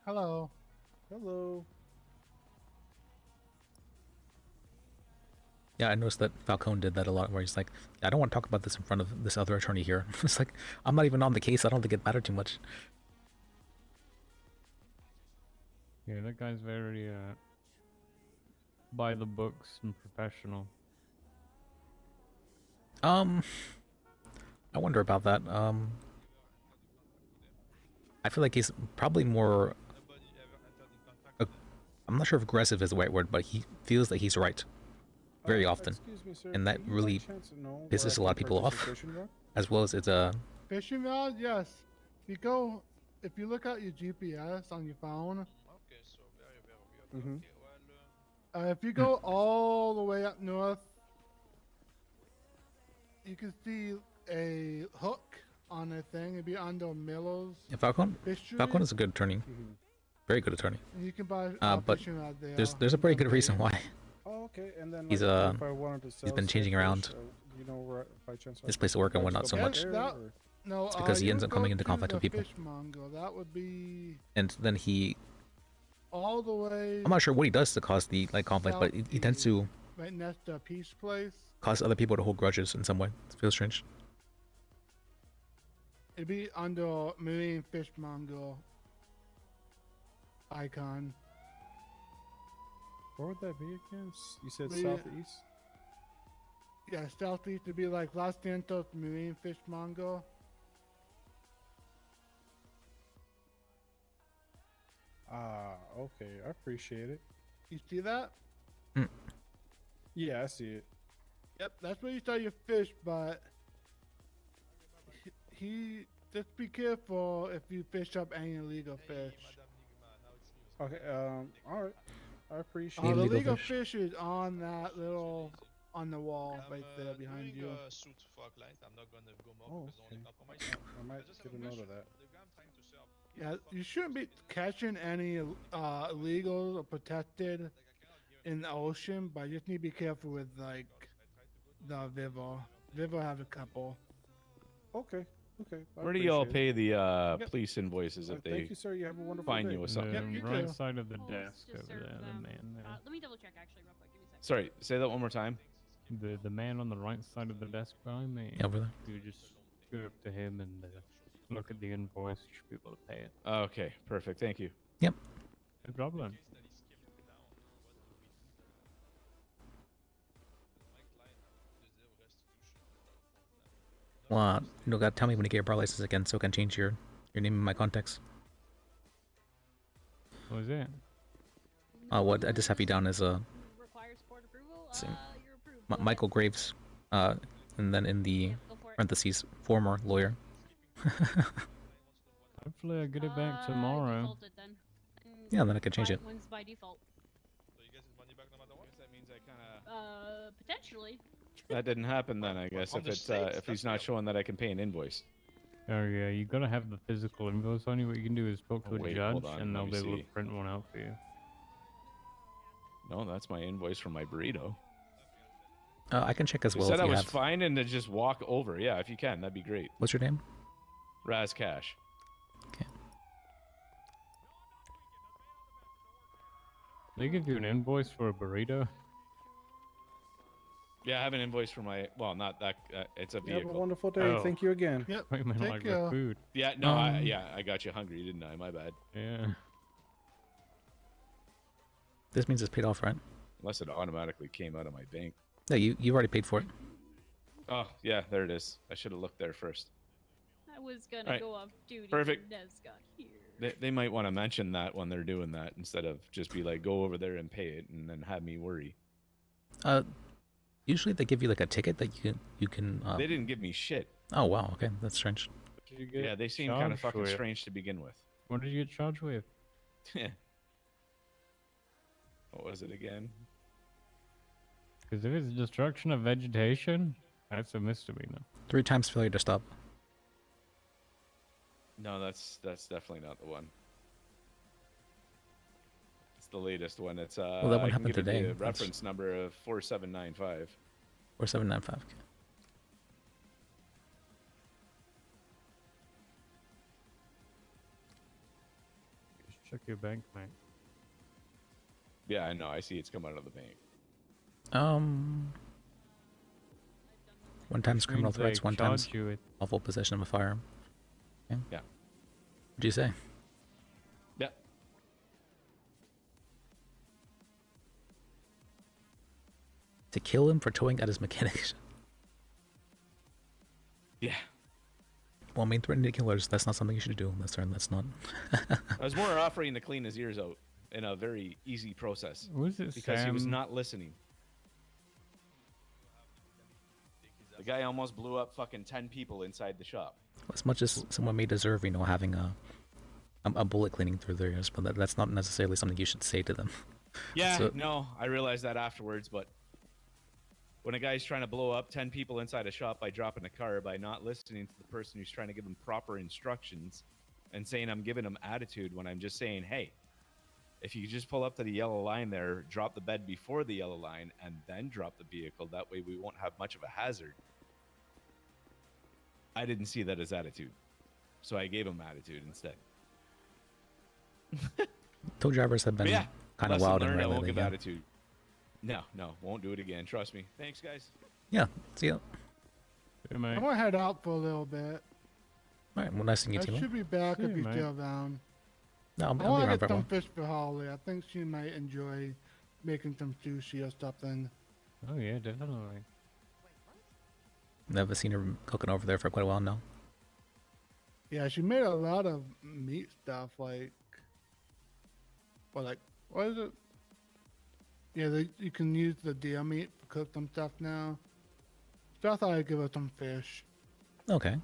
Hello. Hello. Yeah, I noticed that Falcone did that a lot, where he's like, I don't want to talk about this in front of this other attorney here. It's like, I'm not even on the case. I don't think it mattered too much. Yeah, that guy's very by the books and professional. I wonder about that. I feel like he's probably more. I'm not sure if aggressive is the right word, but he feels that he's right very often, Excuse me, sir. and that do you by really chance know where pisses I a lot of can people purchase off, a fishing rod? as well as it's Fishing rod, yes. If you look at your GPS on your phone, if you go all the way up north, you can see a hook on a thing. It'd be under Miller's. Yeah, Falcone. Fisheries. Falcone is a good attorney, very good attorney. And you can buy But fishing rod there. there's a very good reason why. Oh, okay. And then He's like, if I wanted to he's sell been changing some around fish, you know, where, by chance I his could place of work and just whatnot go so back much. there, That, or- no, It's because he you ends would up coming go into to conflict the with people, fishmonger. That would be and then he. all the way. I'm not sure what he does to cause the conflict, but he tends to right next to Peace Place. cause other people to hold grudges in some way. It feels strange. It'd be under Marine Fishmonger icon. Where would that be again? You said The- southeast? Yeah, southeast would be like Los Santos Marine Fishmonger. Ah, okay. I appreciate it. You see that? Yeah, I see it. Yep, that's where you sell your fish, but he just be careful if you fish up any illegal fish. Okay, alright. I appreciate The it. legal fish is on that little on the wall right there behind you. Oh, okay. I might get a note of that. Yeah, you shouldn't be catching any illegal or protected in the ocean, but you just need to be careful with like the Vivo. Vivo have a couple. Okay, okay. I Where do y'all appreciate pay it. the police invoices if they Thank you, sir. You have a wonderful find day. you with something? The right side of the desk over there, the man there. Let me double check actually real quick. Give me a second. Sorry, say that one more time. The man on the right side of the desk by me. Yeah, over there. You just go up to him and look at the invoice. You should be able to pay it. Okay, perfect. Thank you. Yep. No problem. Well, gotta tell me when you get your bar license again, so I can change your name in my contacts. What was that? What I just have you down as a. Michael Graves, and then in the parentheses, former lawyer. Hopefully I get it back tomorrow. Yeah, then I can change it. Wins by default. That means I kind Potentially. That didn't happen then, I guess. If he's not showing that I can pay an invoice. Oh yeah, you gotta have the physical invoice on you. What you can do is talk to Oh, a wait, judge, hold on, and let they'll me be able to see. print one out for you. No, that's my invoice for my burrito. I can check as You well said if I you was have. fine and to just walk over. Yeah, if you can, that'd be great. What's your name? Raz Cash. They give you an invoice for a burrito. Yeah, I have an invoice for my. Well, not that. It's a You have vehicle. a wonderful day. Oh. Thank you again. Yep. Wait a minute, Take like care. with food. Yeah, no, I got you hungry, didn't I? My bad. Yeah. This means it's paid off, right? Unless it automatically came out of my bank. No, you've already paid for it. Oh, yeah, there it is. I should have looked there first. I was gonna Alright, go off duty. perfect. When Nez got here. They might want to mention that when they're doing that instead of just be like, go over there and pay it and then have me worry. Usually they give you like a ticket that you can. They didn't give me shit. Oh wow, okay, that's strange. Did you get Yeah, they seem kind of charged fucking with? strange to begin with. What did you get charged with? What was it again? Because if it's destruction of vegetation, that's a misdemeanor. 3 times failure to stop. No, that's definitely not the one. the latest one. It's that one I can happened give you today. the That's- reference number of 4795. 4795. Okay. Just check your bank, mate. Yeah, I know. I see it's come out of the bank. One time's Which criminal means they threats, one time's charge you with- lawful possession of a firearm. Okay. Yeah. What'd you say? Yeah. To kill him for towing at his mechanic shop. Yeah. Well, I mean, threatening to killers, that's not something you should do. That's not. I was more offering to clean his ears out in a very easy process. Was it because he was Sam? not listening. The guy almost blew up fucking 10 people inside the shop. As much as someone may deserve, having a bullet cleaning through their ears, but that's not necessarily something you should say to them. Yeah, So- no, I realized that afterwards, but when a guy's trying to blow up 10 people inside a shop by dropping a car, by not listening to the person who's trying to give him proper instructions and saying I'm giving him attitude when I'm just saying, hey, if you just pull up to the yellow line there, drop the bed before the yellow line, and then drop the vehicle, that way we won't have much of a hazard. I didn't see that as attitude, so I gave him attitude instead. Tow drivers have been But yeah, kind of lesson wild and learned, I won't lately. give Yeah. attitude. No, won't do it again. Trust me. Thanks, guys. Yeah. See ya. I'm gonna head out for a little bit. All right. Well, nice seeing you, I Timo. should be back See if you, you're mate. still around. No, I'll be I want around to for get a some while. fish for Holly. I think she might enjoy making some sushi or something. Oh yeah, definitely. Never seen her cooking over there for quite a while now. Yeah, she made a lot of meat stuff, like, what is it? Yeah, you can use the deer meat to cook some stuff now. So I thought I'd give her some fish. Okay.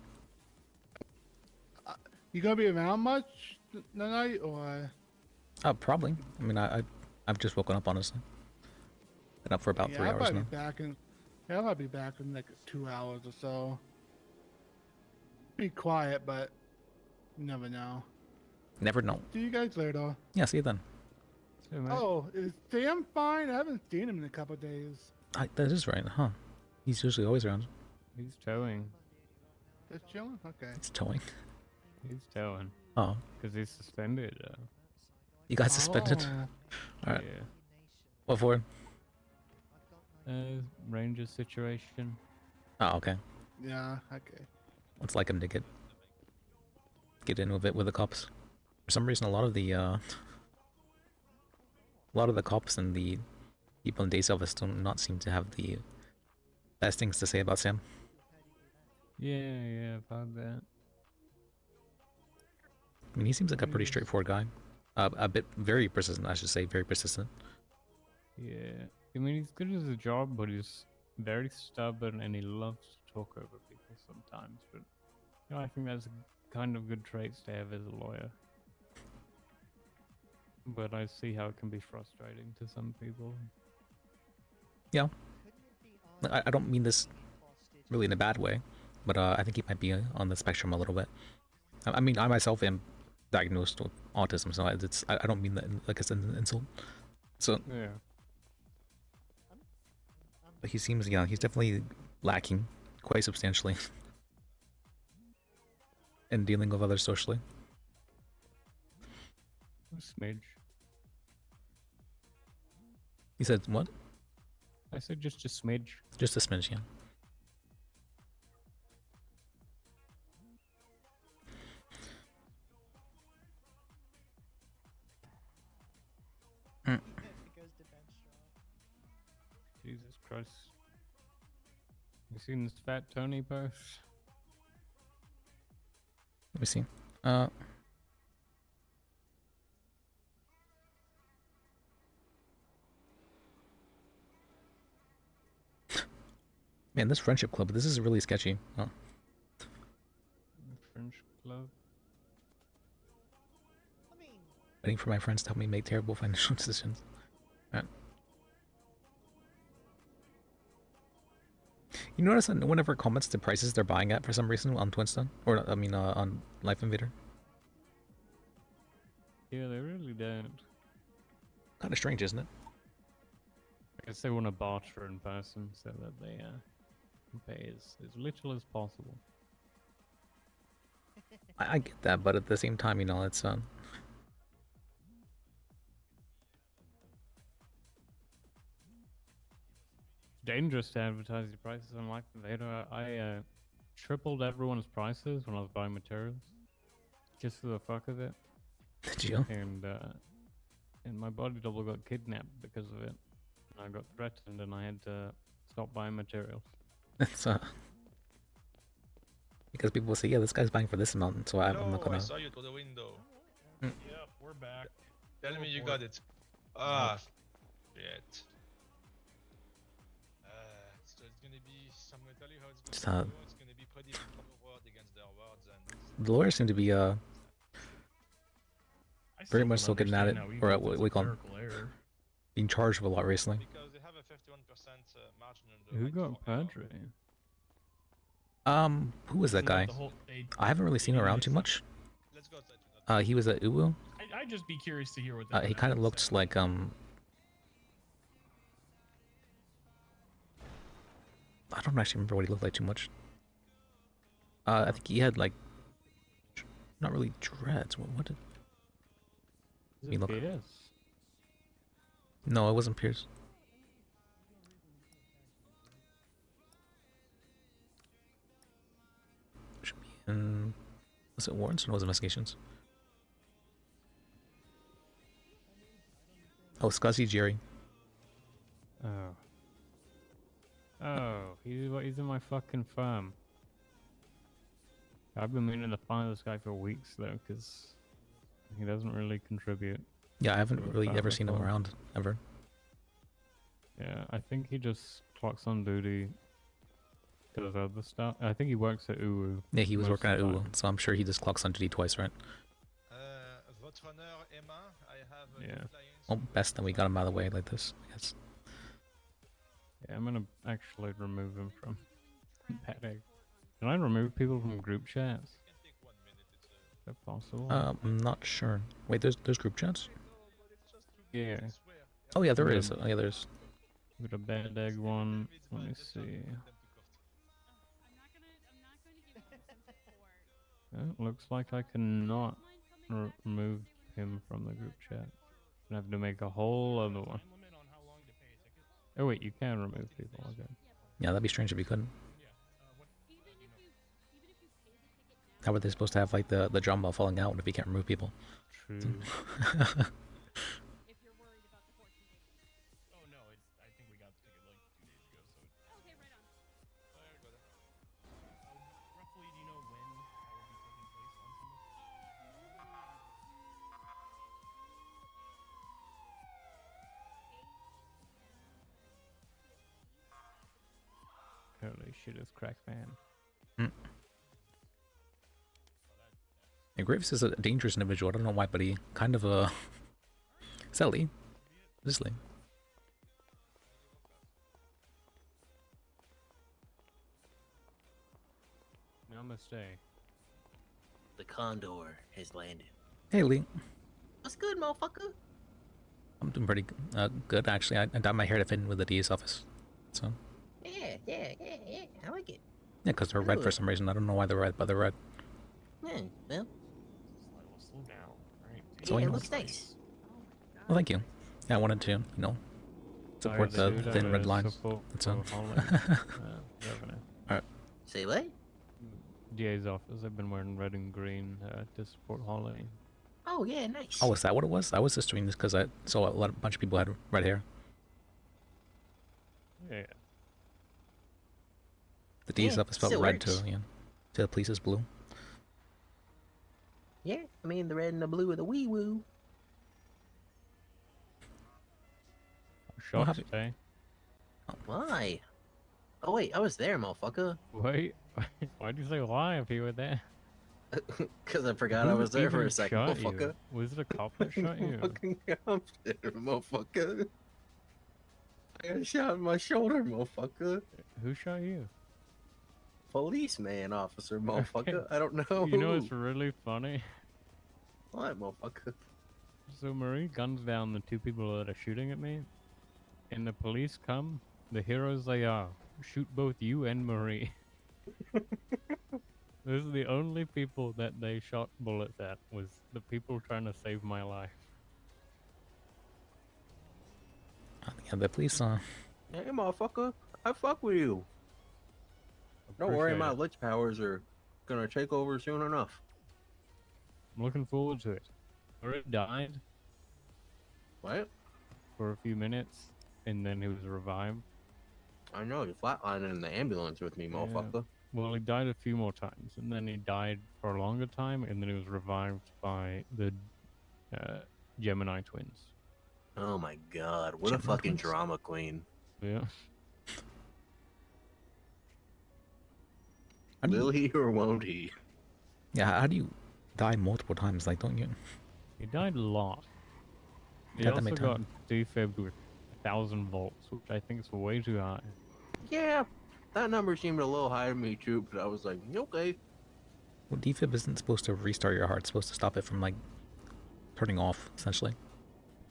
You gonna be around much tonight, or? Probably. I mean, I've just woken up, honestly. Been up for about 3 I'll hours probably now. be back in. Yeah, I'll probably be back in like 2 hours or so. Be quiet, but you never know. Never know. See you guys later. Yeah, see you then. Oh, is Sam fine? I haven't seen him in a couple days. That is right, huh? He's usually always around. He's towing. Just chilling? Okay. He's towing. He's towing. Oh. Because he's suspended. You got suspended? Oh. Alright. Yeah. What for? Ranger situation. Oh, okay. Yeah, okay. It's like him to get in with it with the cops. For some reason, a lot of the cops and the people in day service do not seem to have the best things to say about Sam. Yeah, I've heard that. I mean, he seems like a pretty straightforward guy. A bit very persistent, I should say, very persistent. Yeah. I mean, he's good at his job, but he's very stubborn and he loves to talk over people sometimes. But you know, I think that's kind of good traits to have as a lawyer. But I see how it can be frustrating to some people. Yeah. I don't mean this really in a bad way, but I think he might be on the spectrum a little bit. I mean, I myself am diagnosed with autism, so I don't mean that like as an insult. So yeah. But he seems, yeah, he's definitely lacking quite substantially in dealing with others socially. A smidge. He said what? I said just a smidge. Just a smidge, yeah. Jesus Christ. You seen this Fat Tony post? Let me see. Man, this friendship club, this is really sketchy. Oh. French club. Waiting for my friends to help me make terrible financial decisions. Alright. You notice that no one ever comments the prices they're buying at for some reason on Twinstone? Or, I mean, on Life Invader? Yeah, they really don't. Kind of strange, isn't it? I guess they want to barter in person so that they can pay as little as possible. I get that, but at the same time, you know, it's dangerous to advertise your prices on Life Invader. I tripled everyone's prices when I was buying materials, just for the fuck of it. Did you? And my body double got kidnapped because of it. And I got threatened, and I had to stop buying materials. It's because people will say, yeah, this guy's buying for this amount, so I'm not I gonna. saw you through the window. Yep, we're back. Tell me you for got it. it. Ah, shit. So it's gonna be. I'm gonna tell you how it's Just, gonna go. It's gonna be pretty word against their words, and The lawyers seem to be very much still getting at it, or what we call being charged with a lot recently. because they have a 51% margin on the. Who got Padre? Who was that guy? I haven't really seen him around too much. He was at Uwu. I'd just be curious to hear what. He kind of looked like I don't actually remember what he looked like too much. I think he had like not really dreads. What did he look? No, it wasn't Pierce. Should be in. Was it warrants or was it investigations? Oh, Scuzzy Jerry. Oh. Oh, he's in my fucking firm. I've been meaning to find this guy for weeks though, because he doesn't really contribute. Yeah, I haven't really firm ever seen him before. around ever. Yeah, I think he just clocks on duty. Does other stuff. I think he works at Uwu. Yeah, he was most working of at the Uwu, time. so I'm sure he just clocks on duty twice, right? Votre honneur, Emma, I have Yeah. Well, best that we got him out of the way like this, I guess. Yeah, I'm gonna actually remove him from Bajek. Can I remove people from group chats? Is that possible? I'm not sure. Wait, there's group chats? Yeah. Oh yeah, there We is. got- Oh yeah, there's. We got a bad egg one. Let me see. It looks like I cannot remove him from the group chat. I have to make a whole other one. Oh wait, you can remove people. Okay. Yeah, that'd be strange if you couldn't. How are they supposed to have like the drum while falling out if you can't remove people? True. Holy shit, it's crack man. And Graves is a dangerous individual. I don't know why, but he kind of is that Lee? This is Lee. Namaste. The Condor has landed. Hey Lee. What's good, motherfucker? I'm doing pretty good actually. I dyed my hair to fit in with the DA's office. So Yeah. I like it. yeah, because they're red for Good. some reason. I don't know why they're red, but they're red. Yeah, well. So, yeah, you it know. looks nice. Well, thank you. Yeah, I wanted to, you know, support the Alright, thin red lines. support That's all. for Holland, Governor. Alright. Say what? DA's office. I've been wearing red and green to support Holly. Oh, yeah, nice. Oh, is that what it was? I was just doing this because I saw a bunch of people had red hair. Yeah. The D's Yeah, office felt still red works. too, yeah. To the police is blue. Yeah, I mean the red and the blue of the wee woo. Shot happy- today. Why? Oh wait, I was there, motherfucker. Wait, why'd you say why if you were there? Cause I forgot I Who was there for even a second, shot you? motherfucker. Was it a cop that shot you? Fucking I'm there, motherfucker. I got a shot in my shoulder, motherfucker. Who shot you? Policeman officer, motherfucker. I don't know. You know who. what's really funny? What, motherfucker? So Marie guns down the two people that are shooting at me, and the police come. The heroes they are, shoot both you and Marie. Those are the only people that they shot bullets at, was the people trying to save my life. Yeah, the police, Hey, motherfucker, I fuck with you. Don't worry, Appreciate my it. lich powers are gonna take over soon enough. I'm looking forward to it. Marie died. What? For a few minutes, and then he was revived. I know, you're flatlining in the ambulance with me, motherfucker. Well, he died a few more times, and then he died for a longer time, and then he was revived by the Gemini twins. Oh my god, what a fucking drama queen. Yeah. Will he or won't he? Yeah, how do you die multiple times? Like, don't you? He died a lot. He Got that also many got times? defibbed with 1,000 volts, which I think is way too high. Yeah, that number seemed a little high to me too, but I was like, okay. Well, defib isn't supposed to restart your heart. It's supposed to stop it from, like, turning off, essentially.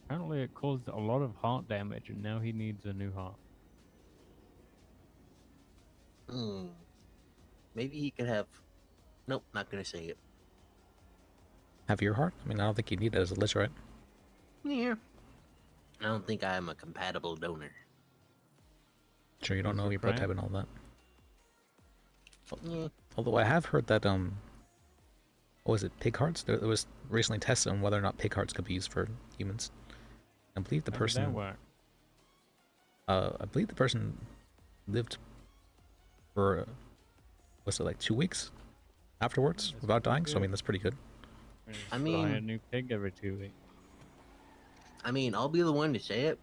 Apparently it caused a lot of heart damage, and now he needs a new heart. Maybe he could have... Nope, not gonna say it. Have your heart? I mean, I don't think you need it as a lich, right? Yeah. I don't think I am a compatible donor. Sure, you don't know your blood type and all that. Yeah. Although I have heard that, what was it, pig hearts? There was recently tests on whether or not pig hearts could be used for humans. I believe the How did that person... work? I believe the person lived for, was it like 2 weeks afterwards without dying? So, I mean, that's pretty good. I Buy a mean... new pig every 2 weeks. I mean, I'll be the one to say it.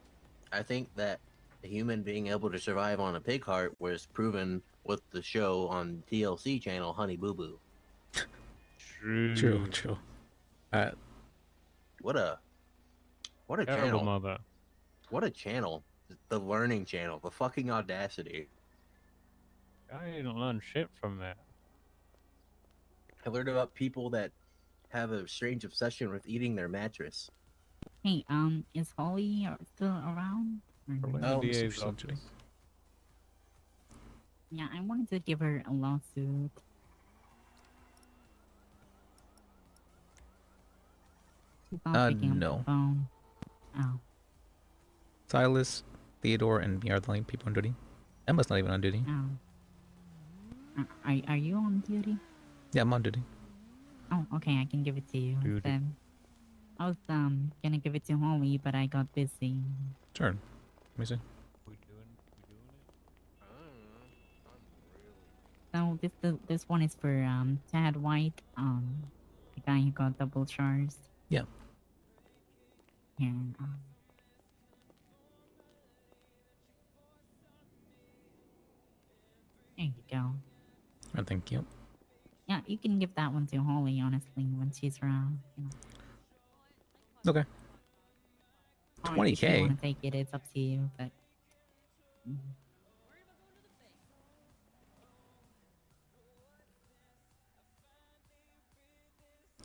I think that a human being able to survive on a pig heart was proven with the show on TLC channel, Honey Boo Boo. True. What a Terrible channel. mother. What a channel. The learning channel. The fucking audacity. I didn't learn shit from that. I learned about people that have a strange obsession with eating their mattress. Hey, is Holly still around? Probably Oh, the DA's Mr. office. Yeah, I wanted to give her a lawsuit. She's not picking up no. the phone. Oh. Silas, Theodore, and me are the only people on duty. Emma's not even on duty. Oh. Are you on duty? Yeah, I'm on duty. Oh, okay, I can give it to you Duty. instead. I was gonna give it to Holly, but I got busy. Sure. Let me see. So this one is for Chad White, the guy who got double charged. Yeah. Here, there you go. Thank you. Yeah, you can give that one to Holly, honestly, when she's around. You know. Okay. Or if 20K? you want to take it, it's up to you, but...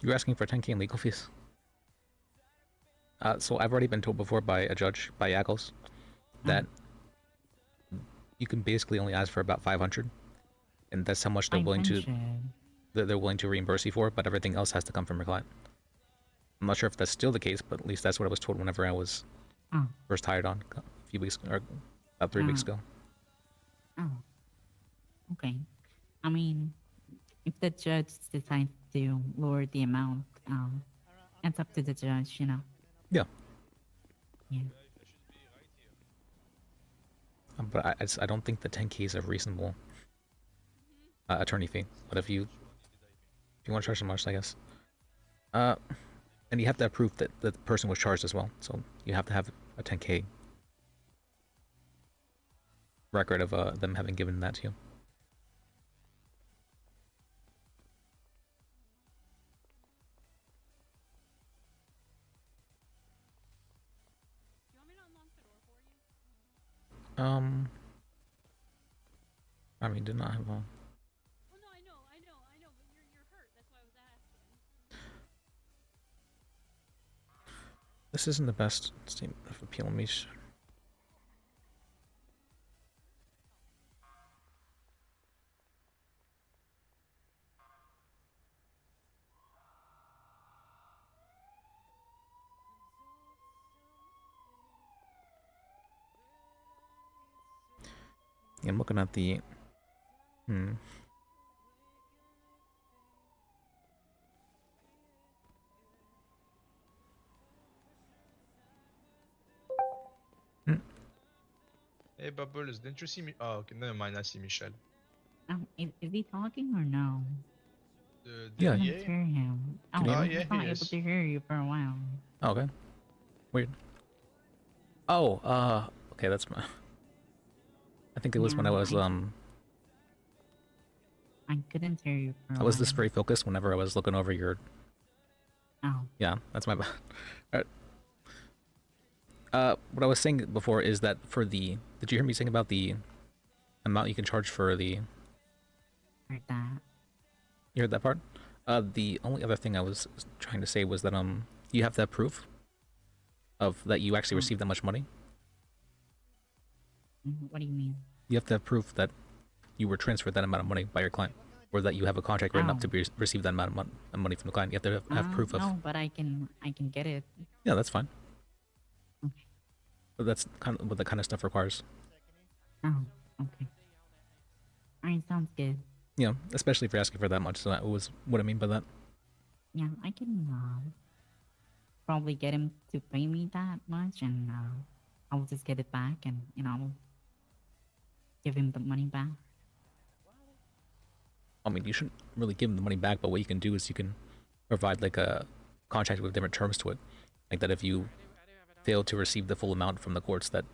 You're asking for 10K in legal fees? So I've already been told before by a judge, by Yaggles, that you can basically only ask for about 500, and that's how much they're willing to 500. they're willing to reimburse you for, but everything else has to come from your client. I'm not sure if that's still the case, but at least that's what I was told whenever I was Oh. first hired on a few weeks, or about 3 weeks ago. Oh. Okay. I mean, if the judge decides to lower the amount, it's up to the judge, you know. Yeah. Yeah. But I don't think the 10K is a reasonable attorney fee. But if you want to charge so much, I guess. And you have to have proof that the person was charged as well. So you have to have a 10K record of them having given that to you. I mean, did not have a... This isn't the best statement of appeal. Let me. Yeah, I'm looking at the. Hey, Bubbles, didn't you see me? Oh, okay, never mind. I see Michel. Is he talking or no? Yeah. I can't hear him. Oh, Can you I hear was me? not able to hear you for a while. Okay. Weird. Oh, okay, that's my. I think it was when I was I couldn't hear you for a I while. was this very focused whenever I was looking over your. Oh. Yeah, that's my bad. Alright. What I was saying before is that for the. Did you hear me saying about the amount you can charge for the. Heard that. You heard that part? The only other thing I was trying to say was that you have to have proof of that you actually received that much money. What do you mean? You have to have proof that you were transferred that amount of money by your client, or that you have a contract written up to receive that amount of money from the client. You have to have proof of. No, but I can get it. Yeah, that's fine. But that's kind of what that kind of stuff requires. Oh, okay. Alright, sounds good. Yeah, especially if you're asking for that much. So that was what I mean by that. Yeah, I can probably get him to pay me that much, and I'll just get it back, and I'll give him the money back. I mean, you shouldn't really give him the money back, but what you can do is you can provide like a contract with different terms to it, like that if you fail to receive the full amount from the courts, that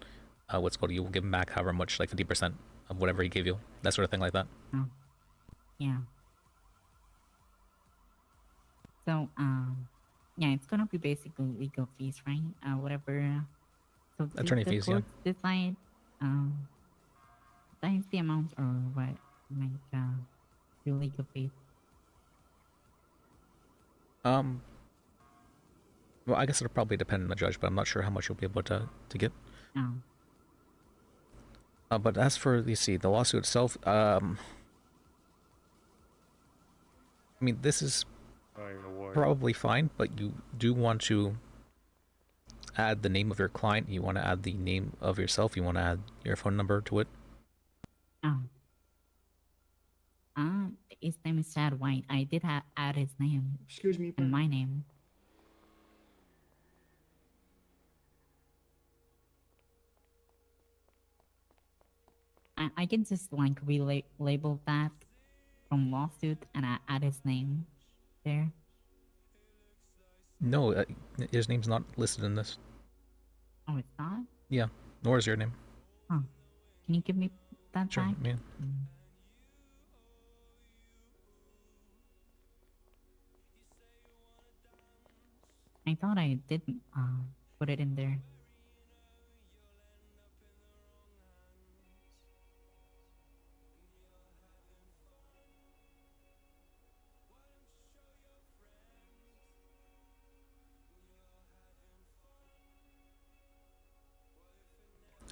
what's called, you will give him back however much, like 50% of whatever he gave you, that sort of thing, like that. Oh, yeah. So yeah, it's gonna be basically legal fees, right? Whatever. So Attorney the fees, yeah. courts decide that's the amount, or what? Like the legal fees. Well, I guess it'll probably depend on the judge, but I'm not sure how much you'll be able to get. Oh. But as for the lawsuit itself, I mean, this is probably fine, but you do want to add the name of your client. You want to add the name of yourself. You want to add your phone number to it. Oh. His name is Chad White. I did add his name. Excuse me. And my name. I can just like relabel that from lawsuit and add his name there. No, his name's not listed in this. Oh, it's not? Yeah, nor is your name. Huh. Can you give me that Sure, back? yeah. I thought I did put it in there.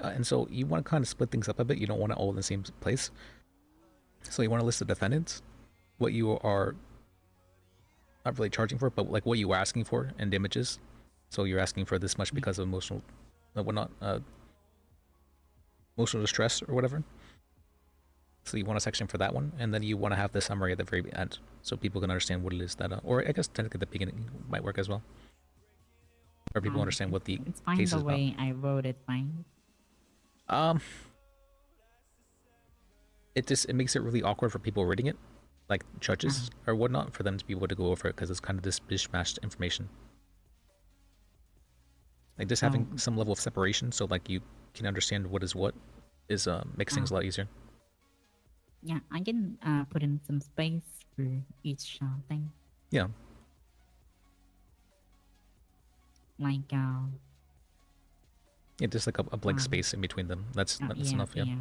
And so you want to kind of split things up a bit. You don't want it all in the same place. So you want to list the defendants, what you are not really charging for, but like what you were asking for and damages. So you're asking for this much because of emotional distress or whatever. So you want a section for that one, and then you want to have the summary at the very end, so people can understand what it is that, or I guess technically the beginning might work as well, or people understand what the It's fine case the is way I wrote it, fine. It makes it really awkward for people reading it, like judges or whatnot, for them to be able to go over it because it's kind of this mishmashed information. Like just having some level of separation, so like you can understand what is what, is makes things a lot easier. Yeah, I can put in some space for each thing. Yeah. Like Yeah, just like a blank space in between them. That's enough. Yeah.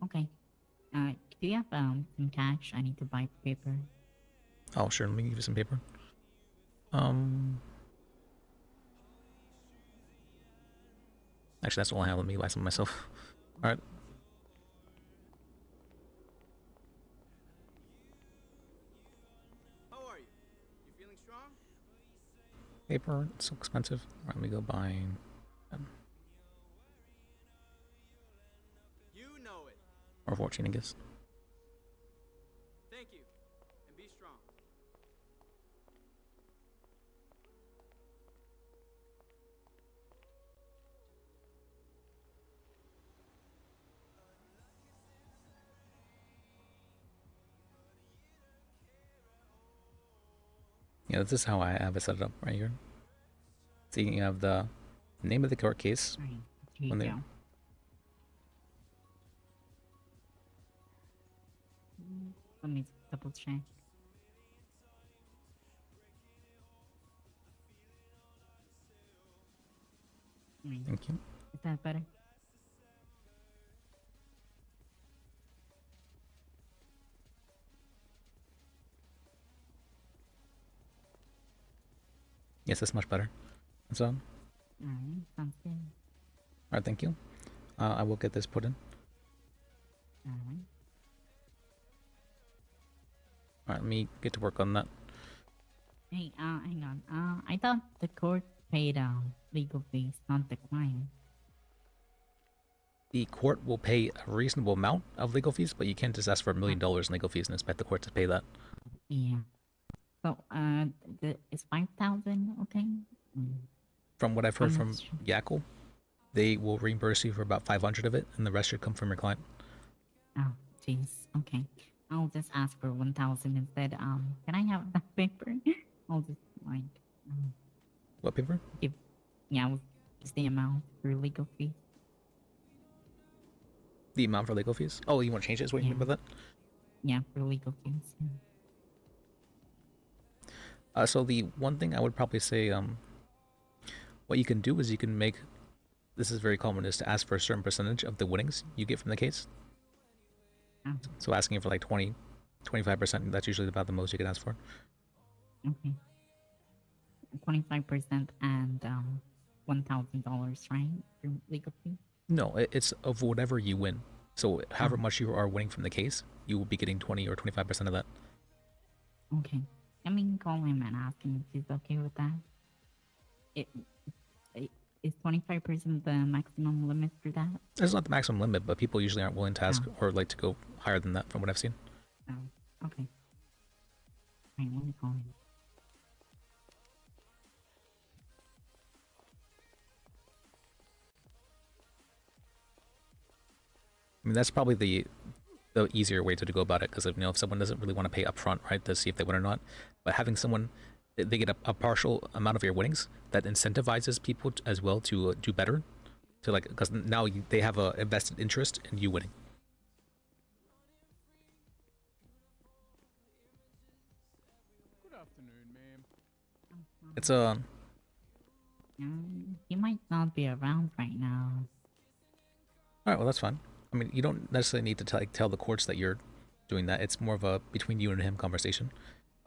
Okay. Do you have some cash? I need to buy paper. Oh sure, let me give you some paper. Actually, that's all I have. Let me buy some myself. All right. How are you? You feeling strong? Paper, it's so expensive. All right, let me go buy. You know it. Or 14, I guess. Thank you. And be strong. Yeah, this is how I have it set up right here. So you have the name of the court case. Here when you they- go. Let me double check. Thank you. Is that better? Yes, that's much better. So, all Alright, sounds good. right, thank you. I will get this put in. Alright. All right, let me get to work on that. Hey, hang on. I thought the court paid legal fees, not the client. The court will pay a reasonable amount of legal fees, but you can't just ask for $1 million in legal fees and expect the court to pay that. Yeah. So, is 5,000 okay? From what I've heard I'm from not sure. Yackle, they will reimburse you for about 500 of it, and the rest should come from your client. Oh, jeez. Okay. I'll just ask for 1,000 instead. Can I have that paper? I'll just like. What paper? Yeah, just the amount for legal fee. The amount for legal fees? Oh, you want to change it? Is what you mean by that? Yeah, for legal fees. So the one thing I would probably say, what you can do is you can make, this is very common, is to ask for a certain percentage of the winnings you get from the case. So asking for like 20, 25%, that's usually about the most you can ask for. Okay. 25% and $1,000, right? For legal fee. No, it's of whatever you win. So however much you are winning from the case, you will be getting 20 or 25% of that. Okay. I mean, call him and ask him if he's okay with that. Is 25% the maximum limit for that? It's not the maximum limit, but people usually aren't willing to ask or like to go higher than that from what I've seen. Oh, okay. Alright, let me call him. I mean, that's probably the easier way to go about it, because if someone doesn't really want to pay upfront, right, to see if they win or not, but having someone, they get a partial amount of your winnings, that incentivizes people as well to do better, to like, because now they have a invested interest in you winning. Good afternoon, ma'am. It's He might not be around right now. all right, well that's fine. I mean, you don't necessarily need to tell the courts that you're doing that. It's more of a between you and him conversation.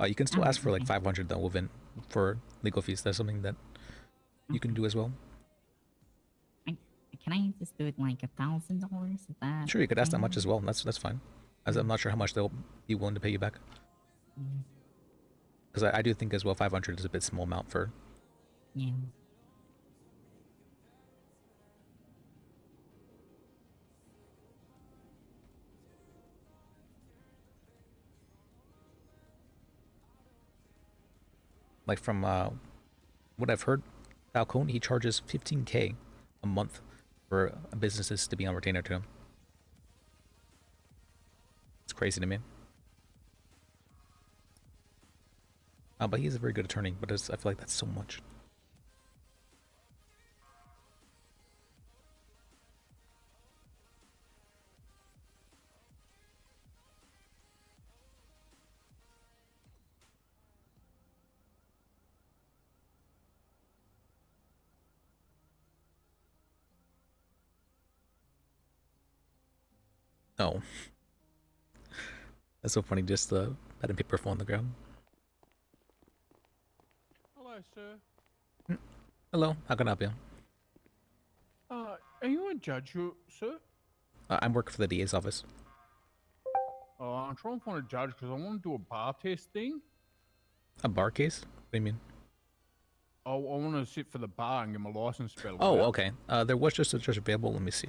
You can still ask for like 500 though, within for legal fees. That's something that you can do as well. Can I just do it like $1,000? Is that Sure, you could ask that much as well. That's fine. As I'm not sure how much they'll be willing to pay you back. Because I do think as well 500 is a bit small amount for. Yeah. Like from what I've heard, Falcone, he charges 15K a month for businesses to be on retainer to him. It's crazy to me. But he's a very good attorney, but I feel like that's so much. Oh. That's so funny, just the pen and paper fall on the ground. Hello, sir. Hello, how can I help you? Are you a judge, sir? I'm working for the DA's office. I'm trying to find a judge because I want to do a bar test thing. A bar case? What do you mean? I want to sit for the bar and get my license spelled Oh, out. okay. There was just a judge available. Let me see.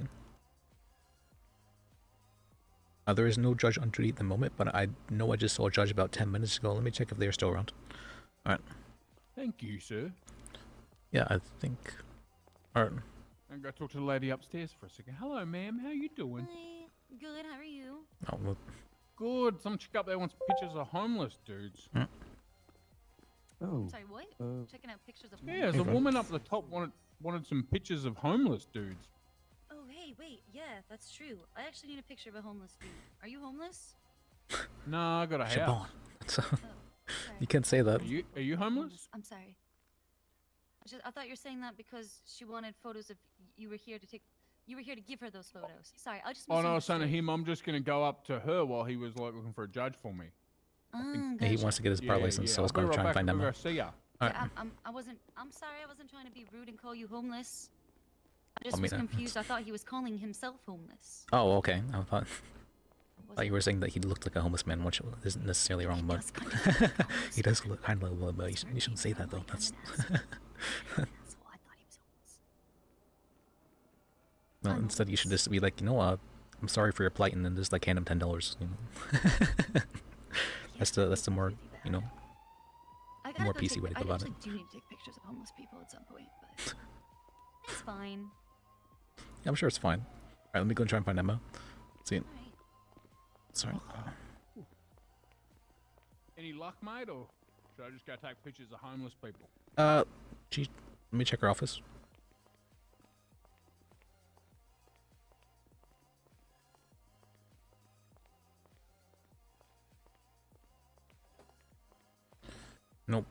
There is no judge on duty at the moment, but I know I just saw a judge about 10 minutes ago. Let me check if they're still around. All right. Thank you, sir. Yeah, I think. All right. I'm going to talk to the lady upstairs for a second. Hello, ma'am. How you doing? Hi. Good. How are you? Oh, well, Good. Some chick up there wants pictures of homeless dudes. Oh. Sorry, what? Checking out pictures of. Yeah, there's a woman up the top wanted some pictures of homeless dudes. Oh, hey, wait. Yeah, that's true. I actually need a picture of a homeless dude. Are you homeless? No, I got a Chabon. house. You can't say that. Are you homeless? I'm sorry. I thought you were saying that because she wanted photos of you were here to take. You were here to give her those photos. Sorry, I just. Oh no, I was saying to him, I'm just gonna go up to her while he was like looking for a judge for me. Yeah, he wants to get his bar license, so I was going to try and find Emma. See ya. Yeah, I wasn't. I'm sorry. I wasn't trying to be rude and call you homeless. I just I mean, was confused. I thought he was calling himself homeless. Oh, okay. I thought you were saying that he looked like a homeless man, which isn't necessarily wrong, but he does look kind of like. But you shouldn't say that though. That's. No, instead you should just be like, I'm sorry for your plight, and then just like hand him $10. You know? that's the more more PC way to go about it. I do need to take pictures of homeless people at some point, but it's fine. Yeah, I'm sure it's fine. All right, let me go and try and find Emma. Let's see. Sorry. Any luck, mate, or should I just go take pictures of homeless people? Gee, let me check her office. Nope.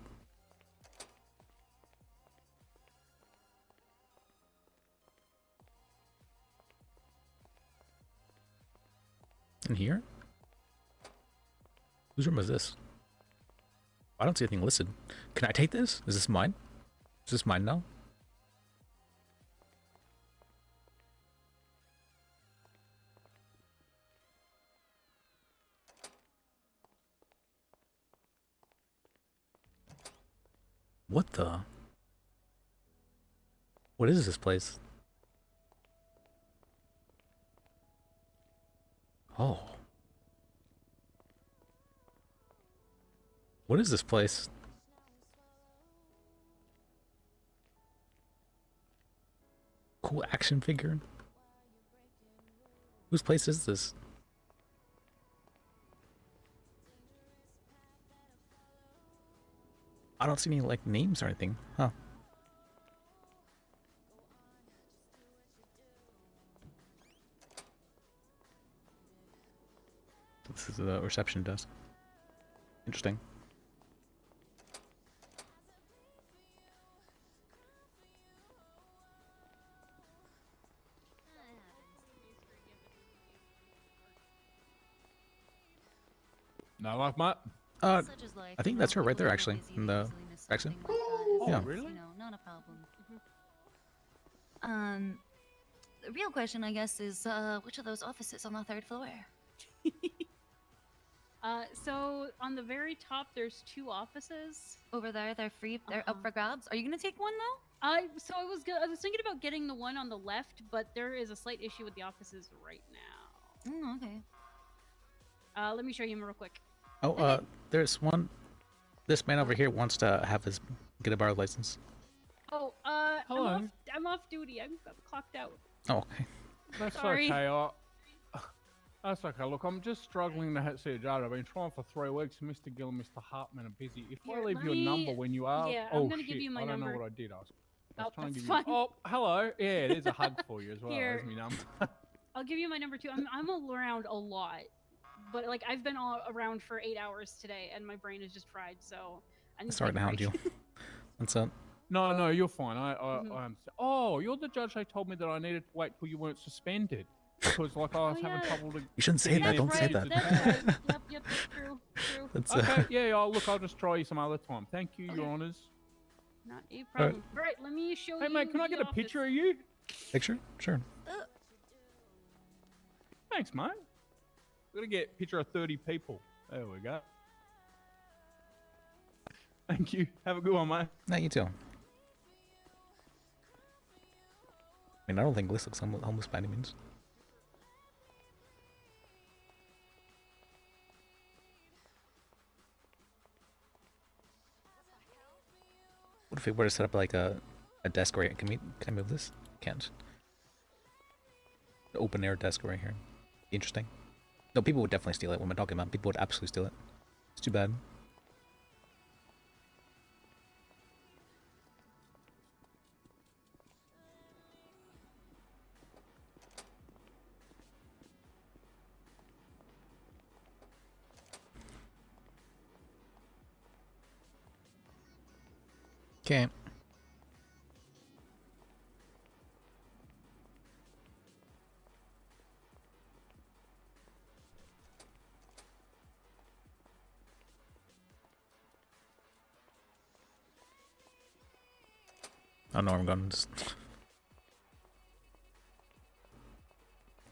In here? Whose room is this? I don't see anything listed. Can I take this? Is this mine? Is this mine now? What the? What is this place? Oh. What is this place? Cool action figure? Whose place is this? I don't see any, like, names or anything. Huh. This is the reception desk. Interesting. No luck, mate. I think that's her right there, actually, in the exit. Yeah. Really? Not a problem. The real question, I guess, is which of those offices on the 3rd floor? So on the very top, there's 2 offices. Over there, they're free. They're up for grabs. Are you gonna take one though? I was thinking about getting the one on the left, but there is a slight issue with the offices right now. Okay. Let me show you real quick. Oh, there's one. This man over here wants to get a bar license. Oh, Hello. I'm off duty. I'm clocked out. Oh, okay. That's Sorry. okay. That's okay. Look, I'm just struggling to see a judge. I've been trying for 3 weeks. Mr. Gill and Mr. Hartman are busy. If I leave you a number when you are... Yeah, oh, I'm gonna shit. give you my I don't number. know what I did. I was trying to that's give fine. you... Oh, hello. Yeah, there's a hug for you as well. Here. There's my number. I'll give you my number too. I'm around a lot, but like I've been around for 8 hours today, and my brain is just fried. So I'm Sorry to hound you. What's up? No, you're fine. I understand. Oh, you're the judge they told me that I needed to wait till you weren't suspended. Because, like, I was having trouble to... You shouldn't say that. Don't say that. That's right. Yep, that's true. That's, okay, yeah, I'll just try you some other time. Thank you, Your Honors. Not a problem. Right, let me show you. Hey, mate, can I get the a picture office. of you? Picture? Sure. Thanks, mate. We're gonna get a picture of 30 people. There we go. Thank you. Have a good one, mate. No, you too. I mean, I don't think Liz looks homeless by any means. What if we were to set up like a desk right here? Can I move this? Can't. An open air desk right here. Interesting. No, people would definitely steal it. What am I talking about? People would absolutely steal it. It's too bad. Okay. I don't know where I'm going. Just...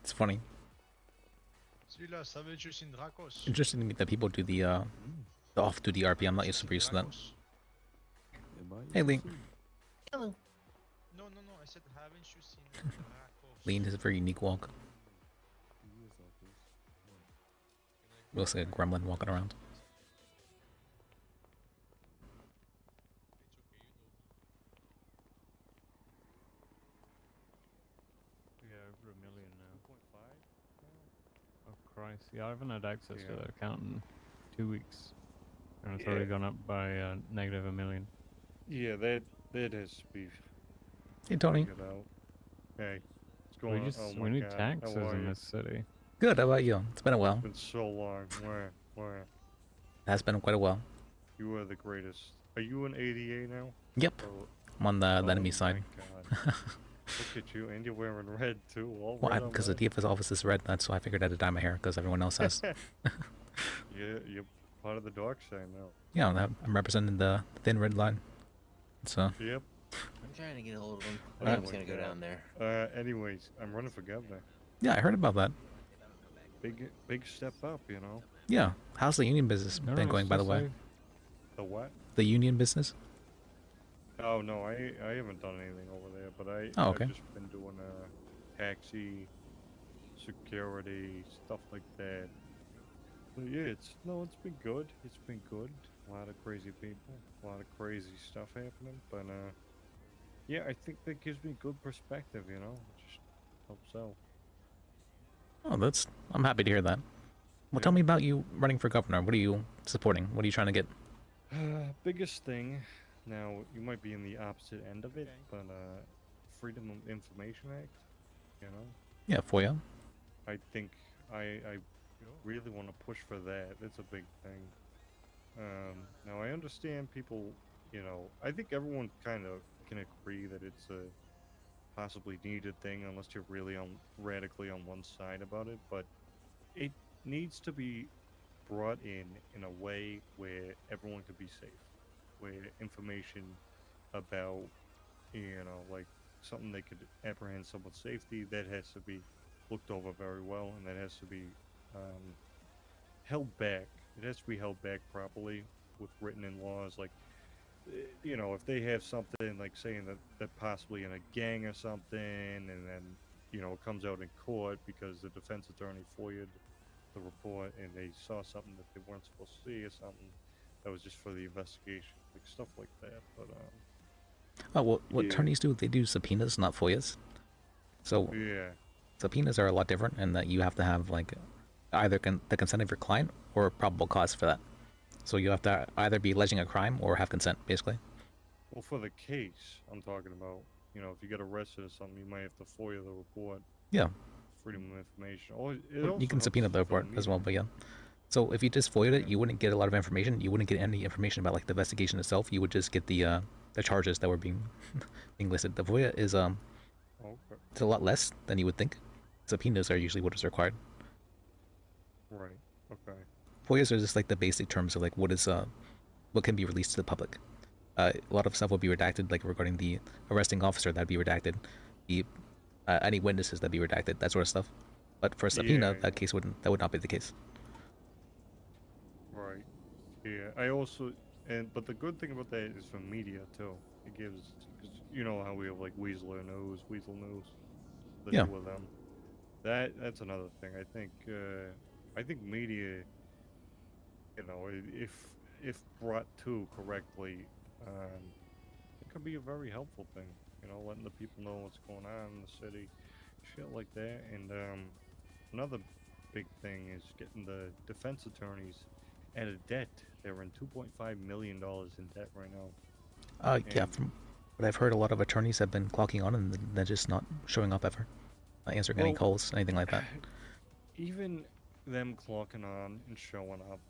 It's funny. Celui-là, ça veut dire une Dracos. Interesting to me that people do the off-duty RP. I'm not super used to that. Hey, Lee. Hello. No, I said, haven't you seen Dracos? Lean has a very unique walk. Looks like a gremlin walking around. Yeah, over 1 million now. 0.5? Oh Christ! Yeah, I haven't had access to that account in 2 weeks, and it's already gone up by negative $1 million. Yeah, that has to be. Hey, Tony. figured out. Hey, what's going on? Oh we my need God, taxes how are in you? this city. Good. How about you? It's been a while. It's been so long. Where? It has been quite a while. You are the greatest. Are you an 88 now? Yep. Oh, I'm on the enemy my side. God. Look at you, and you're wearing red too. All Well, red on because the red. DFS office is red, that's why I figured I'd dye my hair because everyone else has. Yeah, you're part of the dark side now. Yeah, I'm representing the thin red line. So. Yep. I'm trying to get a hold of him. Oh I'm just my gonna go God. down there. Anyways, I'm running for governor. Yeah, I heard about that. Big step up, you know. Yeah. How's the union business No, been it's going, by the just way? like- The what? The union business? Oh no, I haven't done anything over there, but Oh, okay. I've just been doing taxi, security, stuff like that. But yeah, it's been good. It's been good. A lot of crazy people, a lot of crazy stuff happening, but yeah, I think that gives me good perspective, you know. It just helps out. Oh, I'm happy to hear that. Well, tell me about you running for governor. What are you supporting? What are you trying to get? Biggest thing, now you might be in the opposite end of it, but Freedom of Information Act, you know. Yeah, FOIA. I think I really want to push for that. That's a big thing. Now I understand people, you know, I think everyone kind of can agree that it's a possibly needed thing unless you're really radically on one side about it, but it needs to be brought in a way where everyone could be safe, where information about, you know, like something that could apprehend someone's safety, that has to be looked over very well, and that has to be held back. It has to be held back properly with written in laws. Like, you know, if they have something like saying that they're possibly in a gang or something, and then, you know, it comes out in court because the defense attorney FOIA'd the report and they saw something that they weren't supposed to see or something that was just for the investigation, like stuff like that. But Oh, well, what yeah. attorneys do? They do subpoenas, not FOIAs. So Yeah. subpoenas are a lot different in that you have to have like either the consent of your client or probable cause for that. So you have to either be alleging a crime or have consent, basically. Well, for the case I'm talking about, you know, if you get arrested or something, you might have to FOIA the report. Yeah. Freedom of information. You can subpoena the report as well, but yeah. So if you just FOIA'd it, you wouldn't get a lot of information. You wouldn't get any information about like the investigation itself. You would just get the charges that were being listed. The FOIA is it's a lot less than you would think. Subpoenas are usually what is required. Right. Okay. FOIAs are just like the basic terms of like what can be released to the public. A lot of stuff will be redacted, like regarding the arresting officer, that'd be redacted. The any witnesses that be redacted, that sort of stuff. But for a subpoena, Yeah. that would not be the case. Right. Yeah. I also but the good thing about that is for media too. It gives, cause you know how we have like Weasel News, the Yeah. two of them. That's another thing. I think media, you know, if brought to correctly, it could be a very helpful thing. You know, letting the people know what's going on in the city, shit like that. And another big thing is getting the defense attorneys out of debt. They're in $2.5 million in debt right now. Yeah, And- from what I've heard, a lot of attorneys have been clocking on and they're just not showing up ever, not answering any Well, calls, anything like that. Even them clocking on and showing up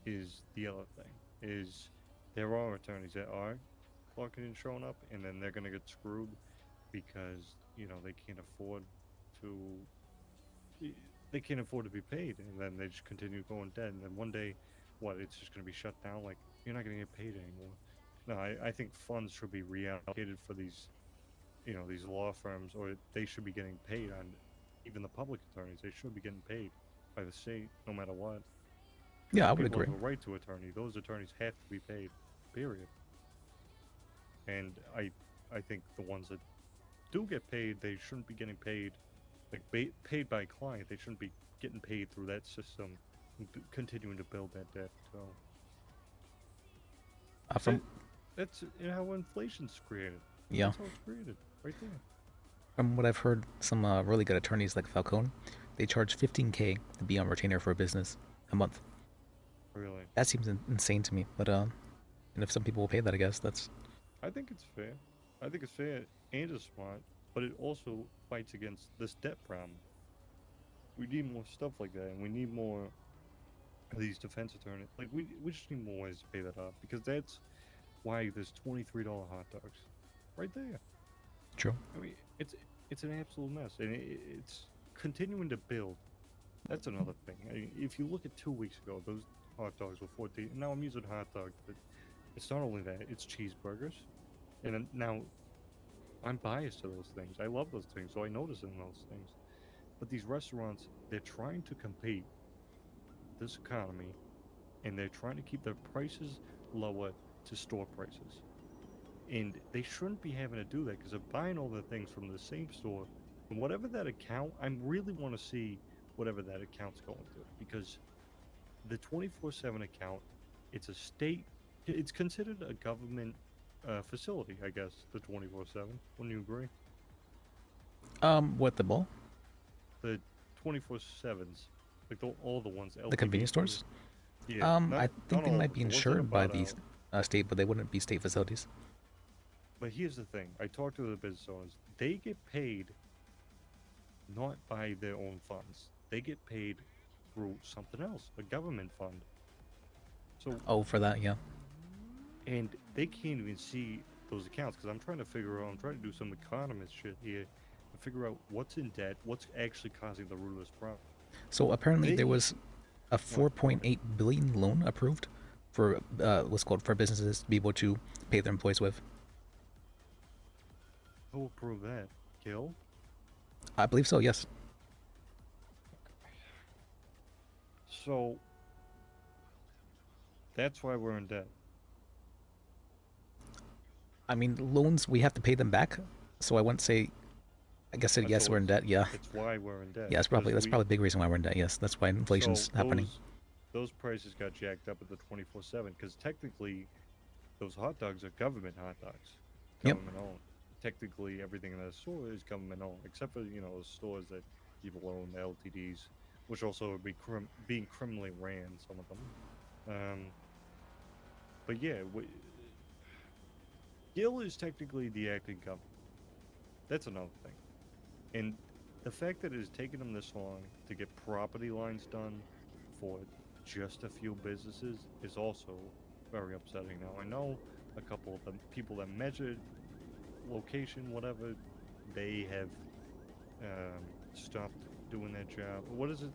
is the other thing. Is there are attorneys that are clocking and showing up, and then they're gonna get screwed because you know they can't afford to. They can't afford to be paid, and then they just continue going dead. And then one day, what? It's just gonna be shut down. Like you're not gonna get paid anymore. No, I think funds should be reallocated for these, you know, these law firms, or they should be getting paid on. Even the public attorneys, they should be getting paid by the state, no matter what. Yeah, I would People agree. have a right to attorney. Those attorneys have to be paid. Period. And I think the ones that do get paid, they shouldn't be getting paid, like paid by client. They shouldn't be getting paid through that system, and continuing to build that debt. So From that's how inflation's created. Yeah. That's how it's created, right there. From what I've heard, some really good attorneys like Falcone, they charge $15K to be on retainer for a business a month. Really. That seems insane to me, but and if some people will pay that, I guess that's. I think it's fair. I think it's fair and it's smart, but it also fights against this debt problem. We need more stuff like that, and we need more of these defense attorneys. Like we just need more ways to pay that off, because that's why there's $23 hot dogs, right there. True. I mean, it's an absolute mess, and it's continuing to build. That's another thing. I mean, if you look at 2 weeks ago, those hot dogs were 14. And now I'm using hot dog, but it's not only that; it's cheeseburgers. And now I'm biased to those things. I love those things, so I notice in those things. But these restaurants, they're trying to compete this economy, and they're trying to keep their prices lower to store prices. And they shouldn't be having to do that, because they're buying all the things from the same store. And whatever that account, I really want to see whatever that account's going to. Because the 24/7 account, it's a state, it's considered a government facility, I guess, the 24/7. Wouldn't you agree? What, the ball? The 24/7s, like all the ones. The convenience stores? Yeah. I think they might be insured by the state, but they wouldn't be state facilities. But here's the thing: I talked to the business owners. They get paid not by their own funds. They get paid through something else, a government fund. So. Oh, for that, yeah. And they can't even see those accounts, because I'm trying to do some economist shit here and figure out what's in debt, what's actually causing the root of this problem. So apparently there was a 4.8 billion loan approved for what's called for businesses to be able to pay their employees with. Who approved that? Gil? I believe so, yes. So that's why we're in debt. I mean, loans, we have to pay them back, so I wouldn't say. I guess That's yes, we're in debt. Yeah. That's why we're in debt. Yeah, that's probably because a big reason why we're in debt. Yes, that's why inflation's so happening. Those prices got jacked up at the 24/7, because technically, those hot dogs are government hot dogs, Yep. government owned. Technically, everything in the store is government owned, except for the stores that people own, the LTDs, which also would be being criminally ran, some of them. But yeah, Gil is technically the acting governor. That's another thing. And the fact that it has taken them this long to get property lines done for just a few businesses is also very upsetting. Now, I know a couple of the people that measured location, whatever, they have stopped doing that job. What is it?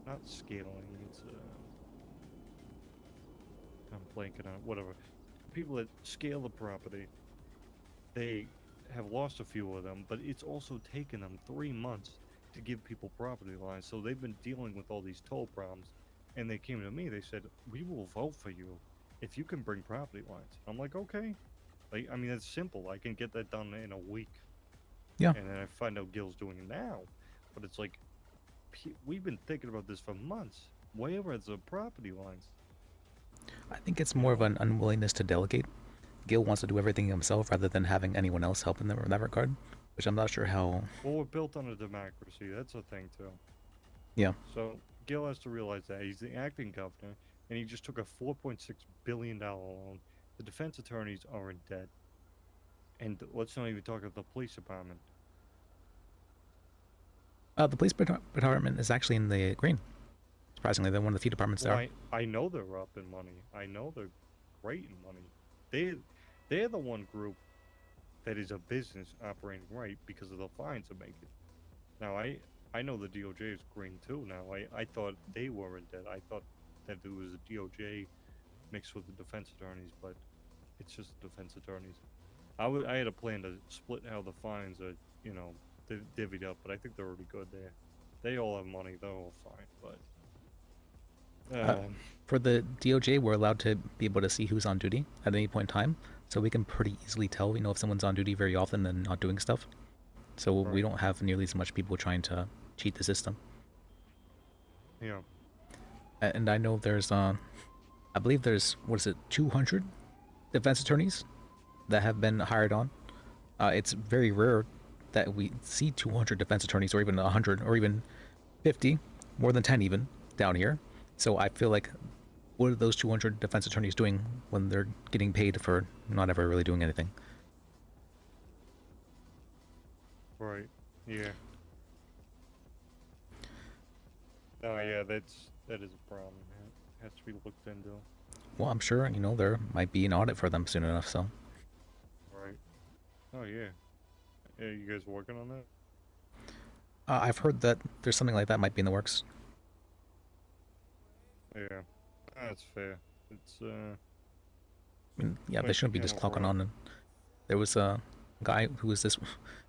Not scaling, it's I'm blanking on it. Whatever. People that scale the property, they have lost a few of them, but it's also taken them 3 months to give people property lines. So they've been dealing with all these toll problems, and they came to me. They said, "We will vote for you if you can bring property lines." I'm like, okay. Like, I mean, it's simple. I can get that done in a week. Yeah. And then I find out Gil's doing it now, but it's like we've been thinking about this for months. Where are the property lines? I think it's more of an unwillingness to delegate. Gil wants to do everything himself rather than having anyone else help in that regard, which I'm not sure how. Well, we're built on a democracy. That's a thing too. Yeah. So Gil has to realize that he's the acting governor, and he just took a $4.6 billion loan. The defense attorneys are in debt, and let's not even talk about the police department. The police department is actually in the green. Surprisingly, they're one of the few departments Well, there. I know they're up in money. I know they're great in money. They're the one group that is a business operating right because of the fines they're making. Now I know the DOJ is green too. Now I thought they were in debt. I thought that it was a DOJ mixed with the defense attorneys, but it's just the defense attorneys. I had a plan to split how the fines are, divvied up, but I think they're already good there. They all have money. They're all fine, but. For the DOJ, we're allowed to be able to see who's on duty at any point in time, so we can pretty easily tell, if someone's on duty very often and not doing stuff. So we don't have nearly as much people trying to cheat the system. Yeah. And I know there's, I believe there's, 200 defense attorneys that have been hired on. It's very rare that we see 200 defense attorneys, or even 100, or even 50, more than 10 even, down here. So I feel like, what are those 200 defense attorneys doing when they're getting paid for not ever really doing anything? Right. Yeah. Oh yeah, that is a problem. It has to be looked into. Well, I'm sure, there might be an audit for them soon enough, so. Right. Oh yeah. Yeah, you guys working on that? I've heard that there's something like that might be in the works. Yeah. That's fair. It's yeah, they shouldn't be just clocking on. And there was a guy who was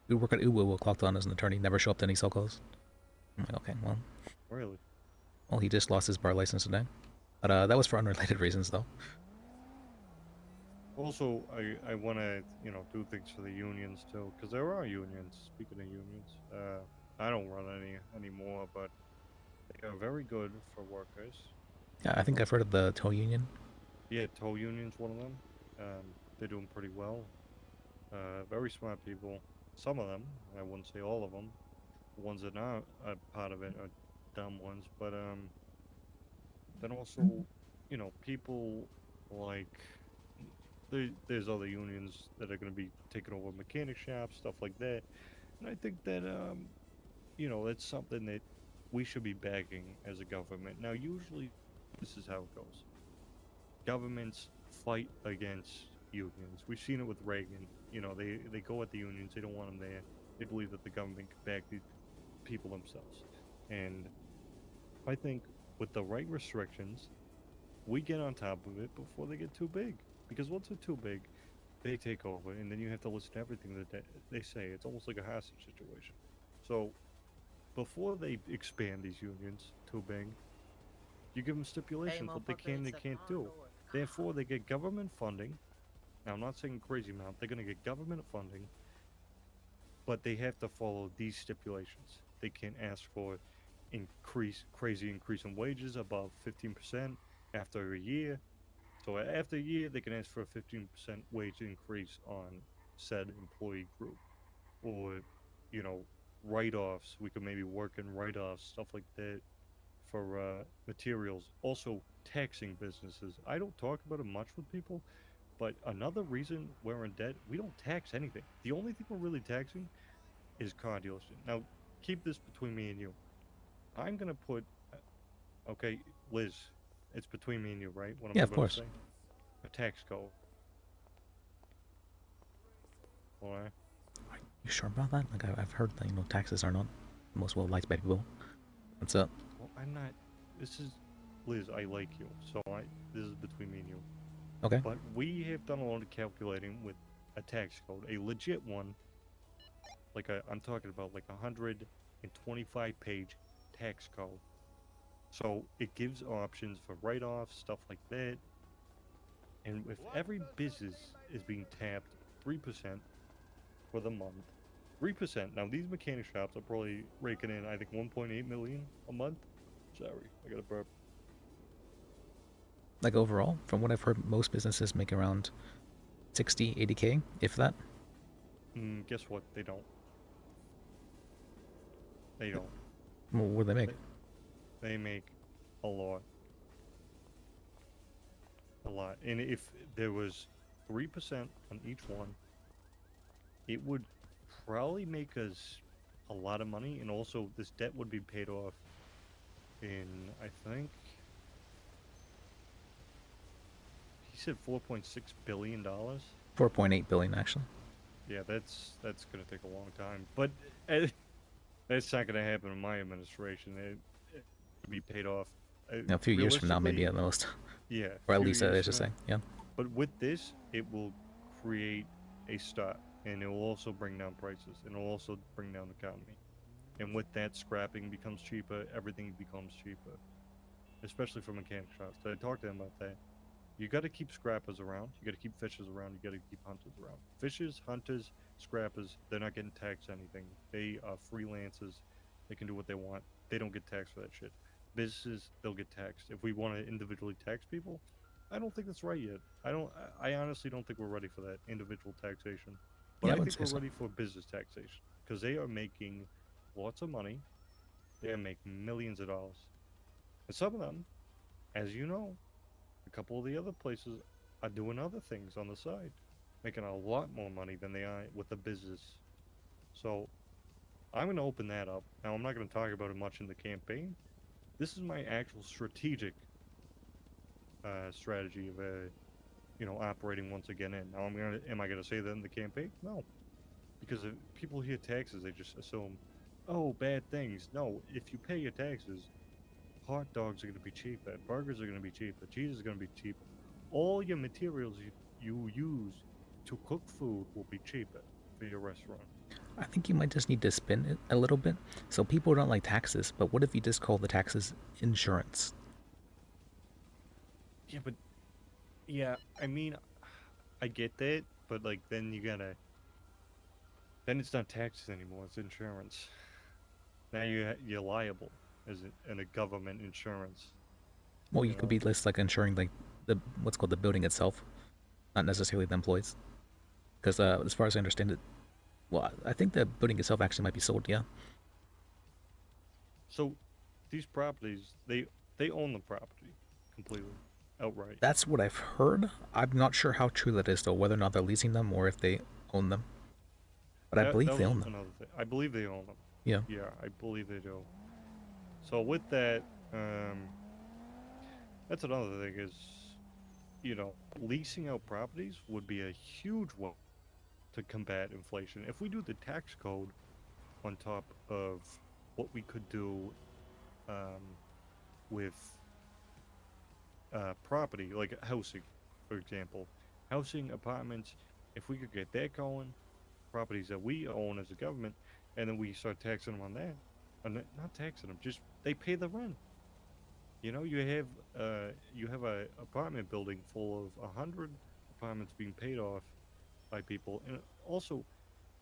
who worked at Uwu who clocked on as an attorney, never show up to any cell calls. I'm like, okay, well. Really? Well, he just lost his bar license today. But that was for unrelated reasons, though. Also, I want to, do things for the unions too, because there are unions. Speaking of unions, I don't run any anymore, but they are very good for workers. Yeah, I think I've heard of the tow union. Yeah, tow union's one of them. They're doing pretty well. Very smart people. Some of them, I wouldn't say all of them. The ones that are part of it are dumb ones, but then also, people like there's other unions that are going to be taking over mechanic shops, stuff like that. And I think that that's something that we should be backing as a government. Now, usually, this is how it goes. Governments fight against unions. We've seen it with Reagan. They go at the unions. They don't want them there. They believe that the government can back these people themselves. And I think with the right restrictions, we get on top of it before they get too big. Because once they're too big, they take over, and then you have to listen to everything that they say. It's almost like a hostage situation. So before they expand these unions too big, you give them stipulations what they can and they can't do. Therefore, they get government funding. Now, I'm not saying crazy amount. They're going to get government funding, but they have to follow these stipulations. They can't ask for crazy increase in wages above 15% after a year. So after a year, they can ask for a 15% wage increase on said employee group, or write-offs. We could maybe work in write-offs, stuff like that, for materials. Also, taxing businesses. I don't talk about it much with people, but another reason we're in debt, we don't tax anything. The only thing we're really taxing is car dealership. Now, keep this between me and you. I'm gonna put, okay, Liz, it's between me and you, right? What Yeah, I'm of about course. to say? A tax code. Alright. You sure about that? Like, I've heard that, taxes are not most well liked by people. What's up? Well, I'm not. This is, Liz, I like you, so this is between me and you. Okay. But we have done a lot of calculating with a tax code, a legit one I'm talking about like 125-page tax code. So it gives options for write-offs, stuff like that. And if every business is being tapped 3% for the month, 3%. Now these mechanic shops are probably raking in, I think, 1.8 million a month. Sorry, I got a burp. Like overall, from what I've heard, most businesses make around 60, 80K, if that. Guess what? They don't. They don't. Well, what do they make? They make a lot. A lot. And if there was 3% on each one, it would probably make us a lot of money, and also this debt would be paid off in, I think, he said $4.6 billion. 4.8 billion, actually. Yeah, that's gonna take a long time, but that's not gonna happen in my administration. It will be paid off. A few years from now, maybe at most. Yeah. Or at few least, I years should from say. now. Yeah. But with this, it will create a start, and it will also bring down prices, and it will also bring down the economy. And with that, scrapping becomes cheaper. Everything becomes cheaper, especially for mechanic shops. So I talked to them about that. You got to keep scrappers around. You got to keep fishers around. You got to keep hunters around. Fishers, hunters, scrappers, they're not getting taxed anything. They are freelancers. They can do what they want. They don't get taxed for that shit. Businesses, they'll get taxed. If we want to individually tax people, I don't think that's right yet. I honestly don't think we're ready for that individual taxation. But Yeah, I I would think say we're so. ready for business taxation because they are making lots of money. They are making millions of dollars. And some of them, as you know, a couple of the other places are doing other things on the side, making a lot more money than they are with the business. So I'm going to open that up. Now, I'm not going to talk about it much in the campaign. This is my actual strategic strategy of, operating once again in. Now, am I going to say that in the campaign? No. Because if people hear taxes, they just assume, oh, bad things. No, if you pay your taxes, hot dogs are going to be cheaper, burgers are going to be cheaper, cheese is going to be cheaper. All your materials you use to cook food will be cheaper for your restaurant. I think you might just need to spin it a little bit. So people don't like taxes, but what if you just call the taxes insurance? Yeah, but I mean, I get that, but like then then it's not taxes anymore, it's insurance. Now you're liable in a government insurance. Well, you could be less like insuring like the what's called the building itself, not necessarily the employees. Because as far as I understand it, well, I think the building itself actually might be sold. Yeah. So these properties, they own the property completely, outright. That's what I've heard. I'm not sure how true that is though, whether or not they're leasing them or if they own them. But I believe they own them. Another thing. I believe they own them. Yeah. Yeah, I believe they do. So with that, that's another thing is, leasing out properties would be a huge way to combat inflation. If we do the tax code on top of what we could do with property, like housing, for example, housing, apartments, if we could get that going, properties that we own as a government, and then we start taxing them on that, and not taxing them, just they pay the rent. You have a apartment building full of 100 apartments being paid off by people, and also,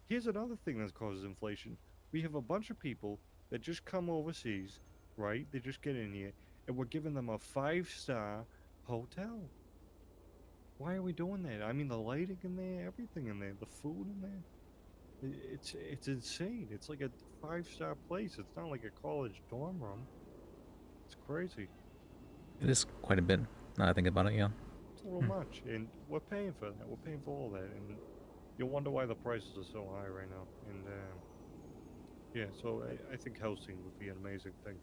here's another thing that causes inflation. We have a bunch of people that just come overseas, right? They just get in here, and we're giving them a 5-star hotel. Why are we doing that? I mean, the lighting in there, everything in there, the food in there. It's insane. It's like a 5-star place. It's not like a college dorm room. It's crazy. It is quite a bit. Now that I think about it, yeah. It's a little much, and we're paying for that. We're paying for all that, and you'll wonder why the prices are so high right now. And yeah, so I think housing would be an amazing thing.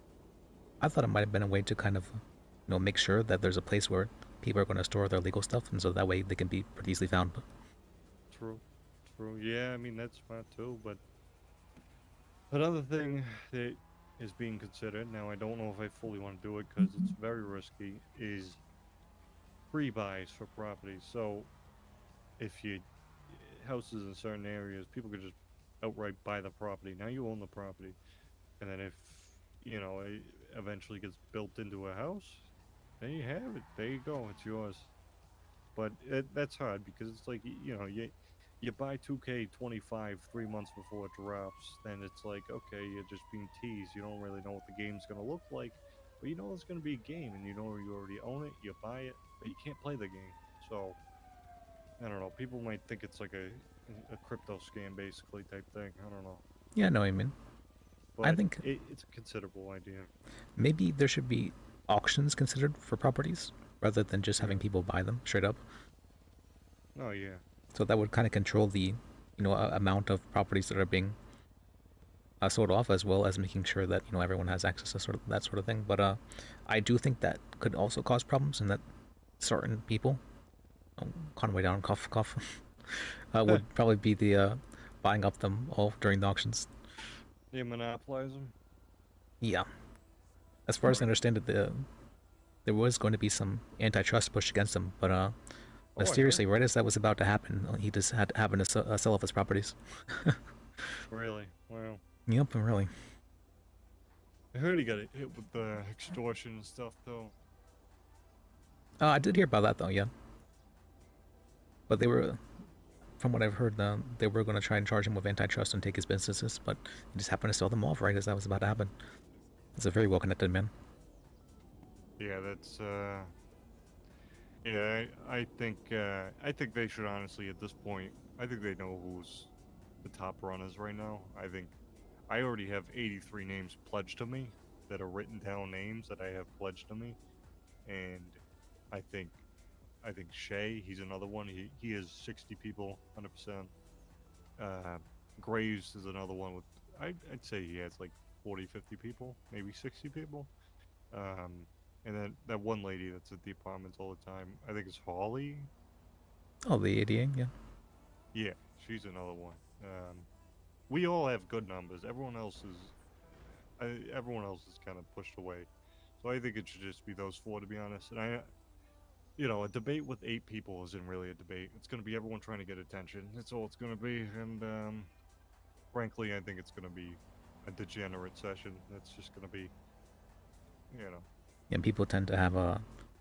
I thought it might have been a way to kind of, make sure that there's a place where people are going to store their legal stuff, and so that way they can be pretty easily found. True. Yeah, I mean that's smart too, but another thing that is being considered, now I don't know if I fully want to do it because it's very risky, is pre-buys for properties. So if you houses in certain areas, people could just outright buy the property. Now you own the property, and then if it eventually gets built into a house, then you have it. There you go. It's yours. But that's hard because it's like you buy 2K25 3 months before it drops, then it's like, okay, you're just being teased. You don't really know what the game's gonna look like, but you know it's gonna be a game, and you know you already own it. You buy it, but you can't play the game. So I don't know. People might think it's like a crypto scam, basically, type thing. I don't know. Yeah, I know what you mean. But I think it's a considerable idea. maybe there should be auctions considered for properties rather than just having people buy them straight up. Oh yeah. So that would kind of control the, amount of properties that are being sold off, as well as making sure that everyone has access to that sort of thing. But I do think that could also cause problems, and that certain people, Conway down, cough, cough, would probably be the buying up them all during the auctions. You monopolize them. Yeah. As far as I understand it, there was going to be some antitrust push against him, but mysteriously, right as that was about to happen, he just happened to sell off his properties. Really? Wow. Yep, really. I heard he got hit with the extortion and stuff, though. I did hear about that, though, yeah. But they were, from what I've heard, they were going to try and charge him with antitrust and take his businesses, but he just happened to sell them off right as that was about to happen. He's a very well-connected man. Yeah, that's yeah, I think they should honestly, at this point, I think they know who's the top runners right now. I think I already have 83 names pledged to me that are written down names that I have pledged to me, and I think Shay, he's another one. He has 60 people, 100%. Graves is another one with I'd say he has like 40, 50 people, maybe 60 people. And then that one lady that's at the apartments all the time, I think it's Holly. Oh, the ADA, yeah. Yeah, she's another one. We all have good numbers. Everyone else is kind of pushed away. So I think it should just be those four, to be honest. And a debate with 8 people isn't really a debate. It's going to be everyone trying to get attention. That's all it's going to be. And frankly, I think it's going to be a degenerate session. That's just going to be, And people tend to have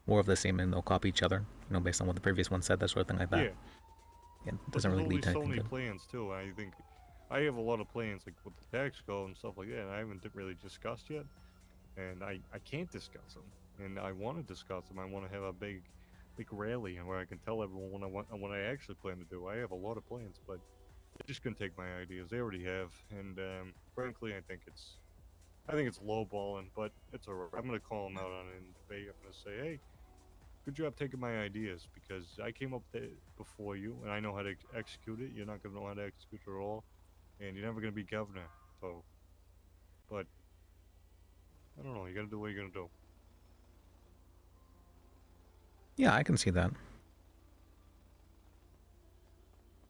more of the same, and they'll copy each other, based on what the previous one said, that sort of thing like that. Yeah. It doesn't really lead to so anything many good. plans too. I think I have a lot of plans, like with the tax code and stuff like that. And I haven't really discussed yet, and I can't discuss them. And I want to discuss them. I want to have a big rally, and where I can tell everyone what I actually plan to do. I have a lot of plans, but they're just gonna take my ideas. They already have, and frankly, I think it's lowballing, but it's alright. I'm gonna call them out on it in debate. I'm gonna say, hey, good job taking my ideas, because I came up with it before you, and I know how to execute it. You're not gonna know how to execute it at all, and you're never gonna be governor. So, but I don't know. You gotta do what you're gonna do. Yeah, I can see that.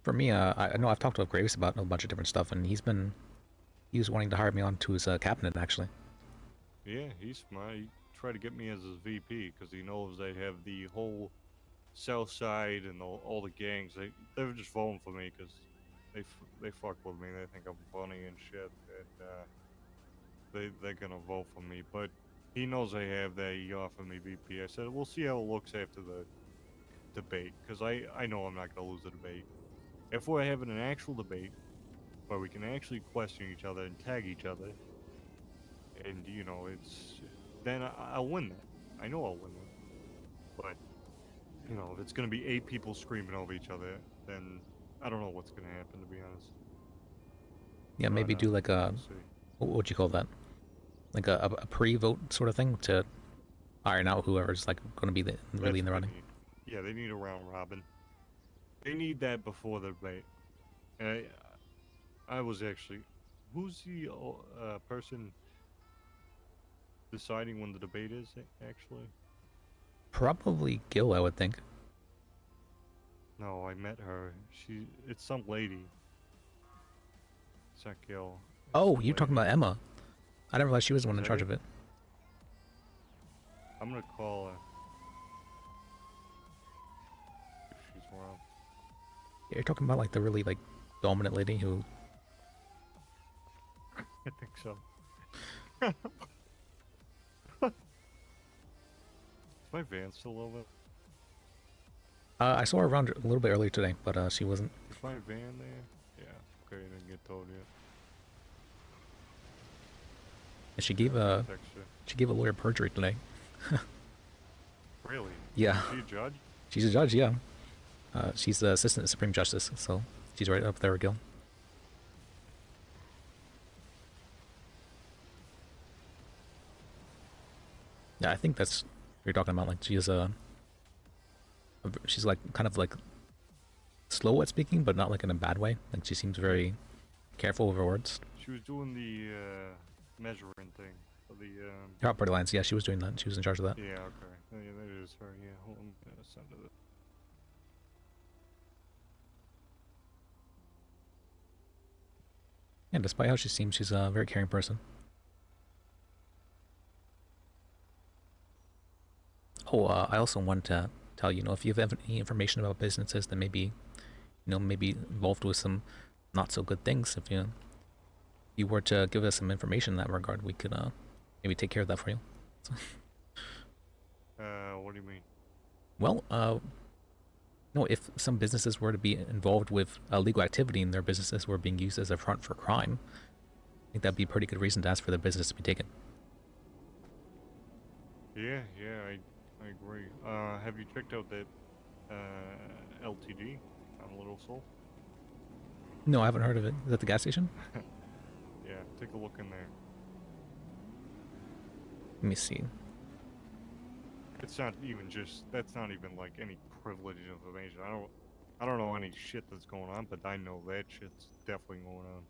For me, I know I've talked to Graves about a bunch of different stuff, and he was wanting to hire me onto his cabinet, actually. Yeah, he's smart. He tried to get me as his VP because he knows they have the whole South Side and all the gangs. They're just voting for me because they fuck with me. They think I'm funny and shit, and they're gonna vote for me. But he knows I have that. He offered me VP. I said we'll see how it looks after the debate, because I know I'm not gonna lose the debate. If we're having an actual debate where we can actually question each other and tag each other, and then I'll win that. I know I'll win that. But if it's gonna be 8 people screaming over each other, then I don't know what's gonna happen, to be honest. Yeah, maybe do like a, what would you call that? Like a pre-vote sort of thing to iron out whoever's like going to be really in the running. Yeah, they need a round robin. They need that before the debate. And I was actually, who's the person deciding when the debate is, actually? Probably Gil, I would think. No, I met her. It's some lady. It's not Gil. Oh, you're talking about Emma. I didn't realize she was the one in charge of it. I'm gonna call her. If she's around. Yeah, you're talking about like the really dominant lady who I think so. Is my van still over? I saw her around a little bit earlier today, but she wasn't. Is my van there? Yeah. Okay, I didn't get told yet. And she gave a lawyer perjury today. Really? Yeah. Is she a judge? She's a judge, yeah. She's the assistant Supreme Justice, so she's right up there with Gil. Yeah, I think that's what you're talking about. Like she's like kind of like slow at speaking, but not like in a bad way. Like she seems very careful with her words. She was doing the measuring thing for the. Property lines, yeah, she was doing that. She was in charge of that. Yeah, okay. Yeah, that is her. Yeah, hold on. Send it. Yeah, despite how she seems, she's a very caring person. Oh, I also want to tell you, if you have any information about businesses that maybe, maybe involved with some not so good things, if you were to give us some information in that regard, we could maybe take care of that for you. What do you mean? Well, no, if some businesses were to be involved with illegal activity and their businesses were being used as a front for crime, I think that'd be a pretty good reason to ask for the business to be taken. Yeah, I agree. Have you checked out that LTD on Little Soul? No, I haven't heard of it. Is that the gas station? Yeah, take a look in there. Let me see. It's not even that's not even like any privileged information. I don't know any shit that's going on, but I know that shit's definitely going on.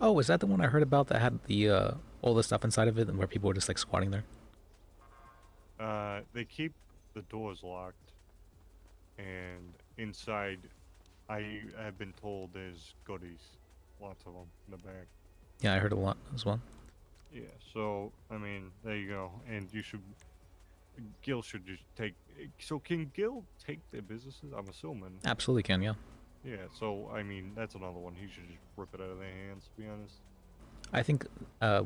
Oh, is that the one I heard about that had the all the stuff inside of it and where people were just like squatting there? They keep the doors locked, and inside, I have been told there's goodies, lots of them in the back. Yeah, I heard a lot as well. Yeah, so I mean, there you go, and Gil should just take. So can Gil take their businesses? I'm assuming. Absolutely can, yeah. Yeah, so I mean, that's another one. He should just rip it out of their hands, to be honest. I think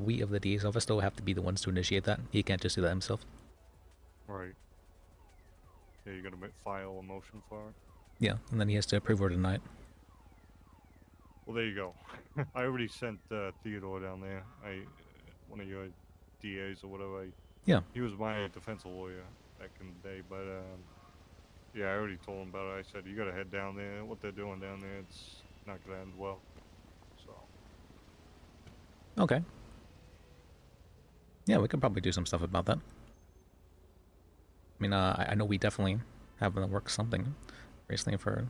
we of the DA's office though have to be the ones to initiate that. He can't just do that himself. Right. Yeah, you're gonna file a motion for it. Yeah, and then he has to approve or deny it. Well, there you go. I already sent Theodore down there. One of your DAs or whatever. Yeah. He was my defense lawyer back in the day, but yeah, I already told him about it. I said, you gotta head down there. What they're doing down there, it's not gonna end well. So. Okay. Yeah, we could probably do some stuff about that. I mean, I know we definitely have in the works something recently for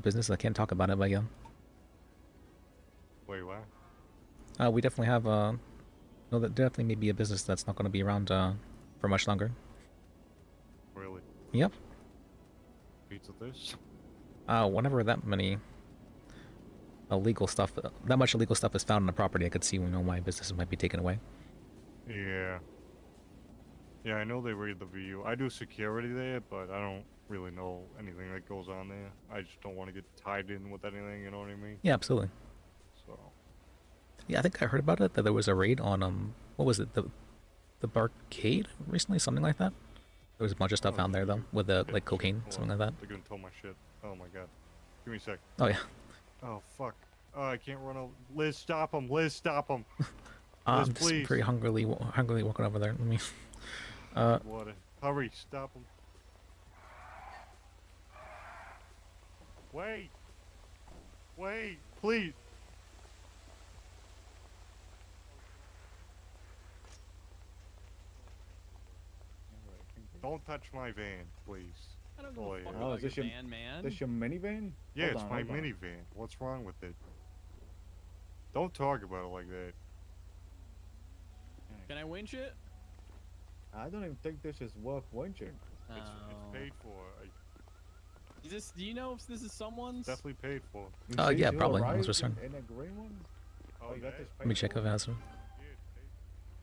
business. I can't talk about it, but yeah. Wait, what? We definitely have no, that definitely may be a business that's not going to be around for much longer. Really? Yep. Pizza this? Whenever that much illegal stuff is found on the property, I could see why businesses might be taken away. Yeah. Yeah, I know they raid the VU. I do security there, but I don't really know anything that goes on there. I just don't want to get tied in with anything, you know what I mean? Yeah, absolutely. So. Yeah, I think I heard about it, that there was a raid on, what was it, the barcade recently, something like that? There was a bunch of stuff found there, though, with like cocaine, something like that. They're gonna tow my shit. Oh my god. Give me a sec. Oh, yeah. Oh, fuck. Oh, I can't run over. Liz, stop him. Liz, stop him. Liz, I'm please. just pretty hungrily walking over there. Let me... Water. Hurry, stop him. Wait. Wait, please. Don't touch my van, please. I don't know. Oh, Is this your van, man? This your minivan? Yeah, Hold it's on, my hold on. minivan. What's wrong with it? Don't talk about it like that. Can I winch it? I don't even think this is worth winching. It's paid for. Is this? Do you know if this is someone's? Definitely paid for. yeah, probably. Right Let's return. in a green one? Oh, you got this Let me paid check for? if it has one.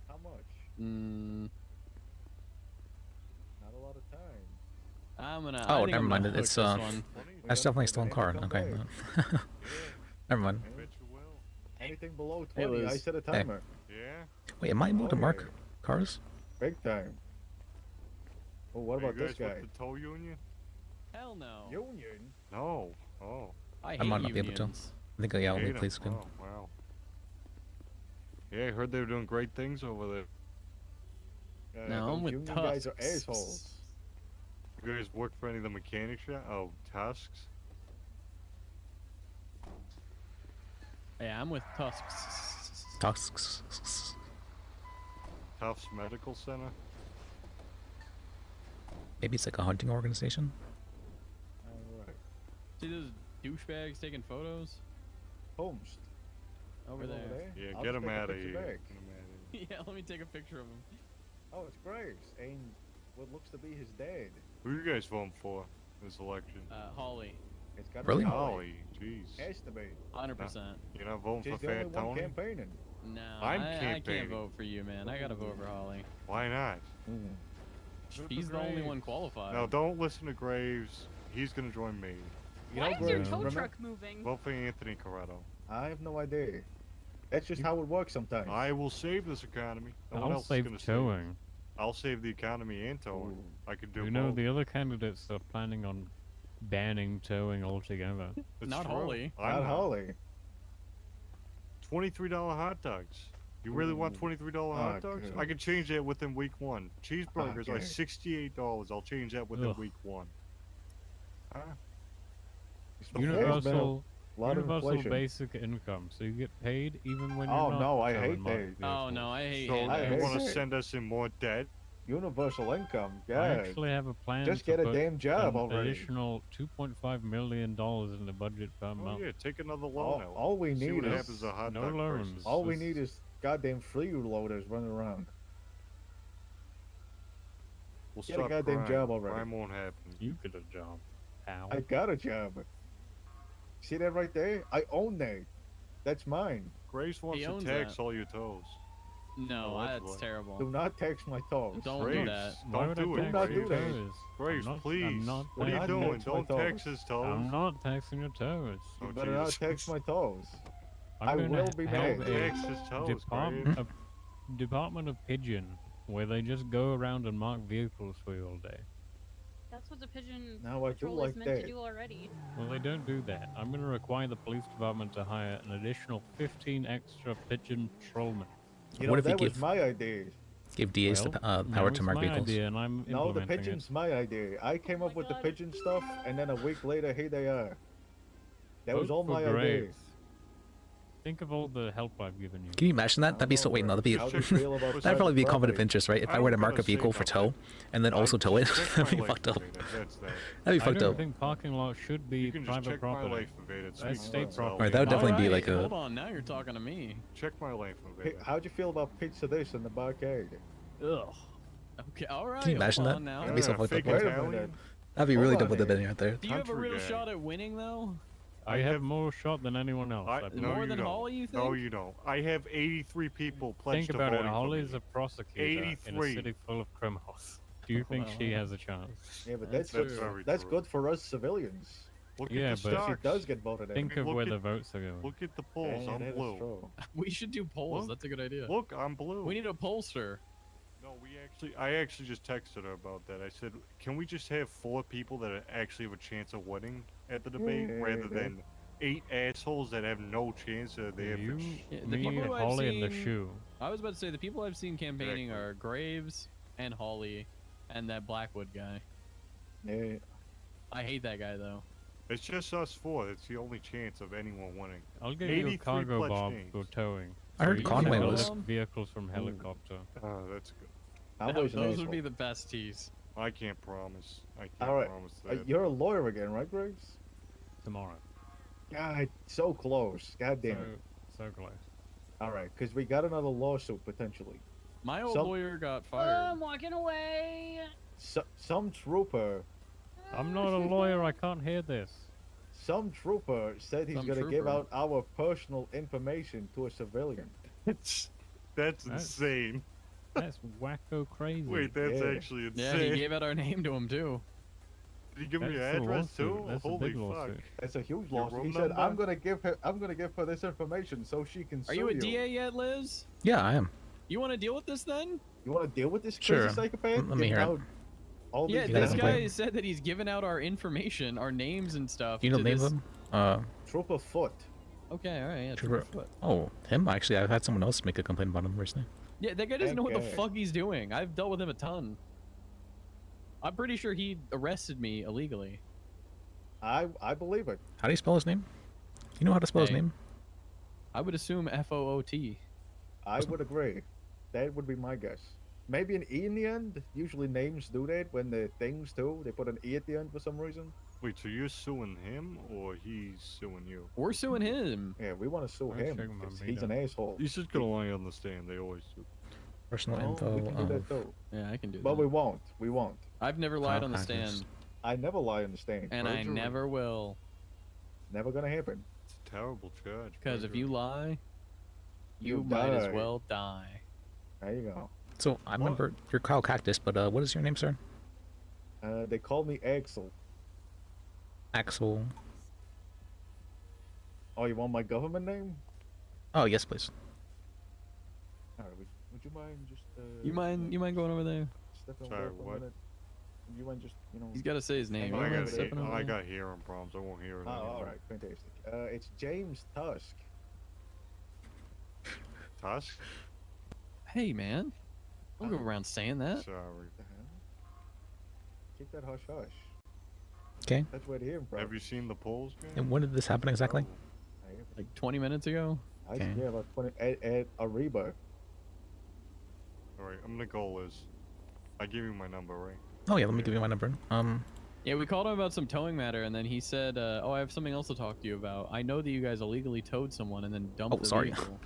How much? Mm, Not a lot of time. I'm gonna. Oh, I think never I'm mind. gonna It's hook this one. That's definitely a stolen car. Okay. Never mind. Anything below It 20, I was- set a Hey. timer. Yeah. Wait, am I able to Okay. mark cars? Big time. Oh, what Are you about this guys guy? with the tow union? Hell no. Union? No. Oh. I I hate might not be able to. unions. I think yeah, only Hate 'em. police can. Oh, wow. Yeah, I heard they were doing great things over there. No, I'm those with union guys are Tusks. assholes. You guys work for any of the mechanic shop? Oh, Tusks? Yeah, I'm with Tusks. Tusks. Tufts Medical Center? Maybe it's like a hunting organization. Alright. See those douchebags taking photos? Holmes. Over Come there. Yeah, I'll get just him take a out of picture here. back. Get 'em outta here. Yeah, let me take a picture of him. Oh, it's Graves. And what looks to be his dad. Who you guys voting for this election? Holly. It's got Really? Holly, jeez. Has to be. 100%. You're not voting She's for the Fat only one Tony? campaigning. No, I'm I can't campaigning. vote for you, man. I gotta vote for Holly. Why not? She's the only one qualified. No, don't listen to Graves. He's gonna join me. You Why know, is your Graves, tow remember? truck moving? Vote for Anthony Corretto. I have no idea. That's just how it works sometimes. I will save this economy. No one I'll else save is gonna towing. Save. I'll save the economy and towing. I could do You know, both. the other candidates are planning on banning towing altogether. It's Not true. Holly. I'm Not Holly. $23 hot dogs. You really want $23 hot dogs? Okay. I can change that within week one. Cheeseburgers are Okay. $68. I'll change that within Ugh. week one. Huh? Universal, lot of universal inflation. basic income, so you get paid even when you're Oh not. no, I towing hate my that. Oh no, I hate So handouts. you hate want to that. send us in more debt? Universal income. I God. actually have a plan. Just to get a put damn job an already. Additional $2.5 million in the budget per Oh month. yeah, take another loan out. All we See need what is happens to hot no dog loans. prices. all we Just- need is goddamn freeloaders running around. We'll Get a stop goddamn crime. job already. Crime won't happen. You get a job, pal. I got a job. See that right there? I own that. That's mine. Grace wants He to owns tax that. all your toes. No, Oh, that's that's why. terrible. Do not tax my toes. Don't Grace, do that. Why don't would do I it. tax not your do that. toes? Grace, I'm not, please. I'm not What are you not doing? tax my Don't toes. tax his toes. I'm not taxing your toes. Oh, You better not Jesus. tax my toes. I'm I gonna will be have mad. a Tax his toes, Department of, Department of Pigeon, where they just go around and mark vehicles for you all day. That's what the pigeon Now I do patrol like is meant that. to do already. Well, they don't do that. I'm going to require the police department to hire an additional 15 extra pigeon patrolmen. You What know, if you that was give- my idea. Give DAs Well, the now power it's to mark my vehicles. idea, and I'm No, the implementing pigeon's my idea. I came up with the pigeon stuff, and then a week later, here they are. That was Vote all for my idea. Graves. Think of all the help I've given you. Can you imagine that? That'd be so. Wait, no, that'd be How do you feel about that'd probably be a private conflict of property? interest, right? If I I'm were to mark gonna a vehicle say for tow nothing. and then also tow it, Check that'd my be life fucked up. invaded, that's that. That'd be I fucked don't up. think parking lots should be You can just private check my property. life invaded. That's speaks state for itself. property. Right, that would definitely be Alright, like a. Hold on, now you're talking to me. Check my life invaded. How'd you feel about pizza this in the barcade? Ugh. Okay, alright. Can you imagine hold that? on now. That'd be so fucked up. fake Wait a Italian? minute. That'd be Hold really on double here. dipping right there. Do you have a Country real guy. shot at winning though? I have more shot than anyone else. I believe. More you than don't. Holly, you No, think? you don't. I have 83 people pledged Think to about it. voting for Holly's me. a prosecutor in a 83. city full of criminals. Do you think she has a chance? Yeah, but That's that's true. good. That's good for us civilians. Look Yeah, at the but- She stocks. does get voted in. Think of Look where at- the votes are going. Look at the polls. Yeah, I'm that is blue. true. We should do polls. Look. That's a good idea. Look, I'm blue. We need a pollster. No, I actually just texted her about that. I said, can we just have 4 people that actually have a chance of winning at the debate Yeah, rather yeah. than 8 assholes that have no chance of they have You, Yeah, the me, people I've Holly, and the seen- shoe. I was about to say the people I've seen campaigning Exactly. are Graves and Holly and that Blackwood guy. Yeah. I hate that guy though. It's just us 4. It's the only chance of anyone winning. I'll give you a 83 cargo pledged bob names. for towing. I heard you can Conway pick was- up vehicles from helicopter. Oh, that's good. Always an Those asshole. would be the best teas. I can't promise. I can't All right. promise that. You're a lawyer again, right, Graves? Tomorrow. God, so close. God damn it. So close. All right, because we got another lawsuit potentially. My old Some- lawyer got Oh, fired. I'm walking away. Some trooper, I'm not a lawyer. I can't hear this. some trooper said he's Some gonna give trooper. out our personal information to a civilian. That's insane. That's wacko crazy. Wait, that's Yeah. actually Yeah, insane. he gave out our name to him too. Did you give me your That's a address lawsuit. too? That's a Holy big fuck! lawsuit. That's a huge Your loss. room He said, number? "I'm gonna give her this information so she can Are sue you a you." DA yet, Liz? Yeah, I am. You want to deal with this then? You want to deal with this Sure. crazy psychopath? Let me hear it. Out all Yeah, these You got a this guy complaint? said that he's given out our information, our names and stuff. Do you know to the name this... of him? Trooper Foot. Okay, all right. Yeah, Trooper- Trooper Foot. Oh, him? Actually, I've had someone else make a complaint about him recently. Yeah, that guy doesn't know what the Okay. fuck he's doing. I've dealt with him a ton. I'm pretty sure he arrested me illegally. I believe it. How do you spell his name? You know how to spell his Hey. name? I would assume Foot. I would agree. That would be my guess. Maybe an E in the end. Usually names do that when the things too. They put an E at the end for some reason. Wait, so you're suing him or he's suing you? We're suing him. Yeah, we want to sue I'm him. checking my 'Cause He's an meter. asshole. You should go on understand. They always sue. Personal No, info we can do that of... too. Yeah, I can do But that. we won't. We won't. I've never lied on the Contractors. stand, I never lie on the stand. and I Perjury. never will. Never gonna happen. It's a terrible charge. Because if perjury. you lie, you You might as die. well die. There you go. So, I remember you're Kyle Cactus, but what is your name, sir? They call me Axel. Axel... Oh, you want my government name? Oh, yes, please. Alright, would you mind just You mind going over there? stepping Sorry, away for a what? minute? Would you mind just, you know? He's got to say his name. Oh, You I mind got stepping over I there? got hearing problems. I won't hear it Oh, anymore. alright, fantastic. It's James Tusk. Tusk? Hey, man. Don't go around saying that. Sorry. Keep that hush hush. Okay. That's where to hear him from. Have you seen the polls? And when did this happen exactly? Like 20 minutes ago? Okay. Yeah, about 20 at Ariba. Alright, I'm gonna go, Liz. I give you my number, right? Oh, yeah, let me give you my number. Yeah, we called him about some towing matter, and then he said, "Oh, I have something else to talk to you about. I know that you guys illegally towed someone and then dumped the sorry. vehicle."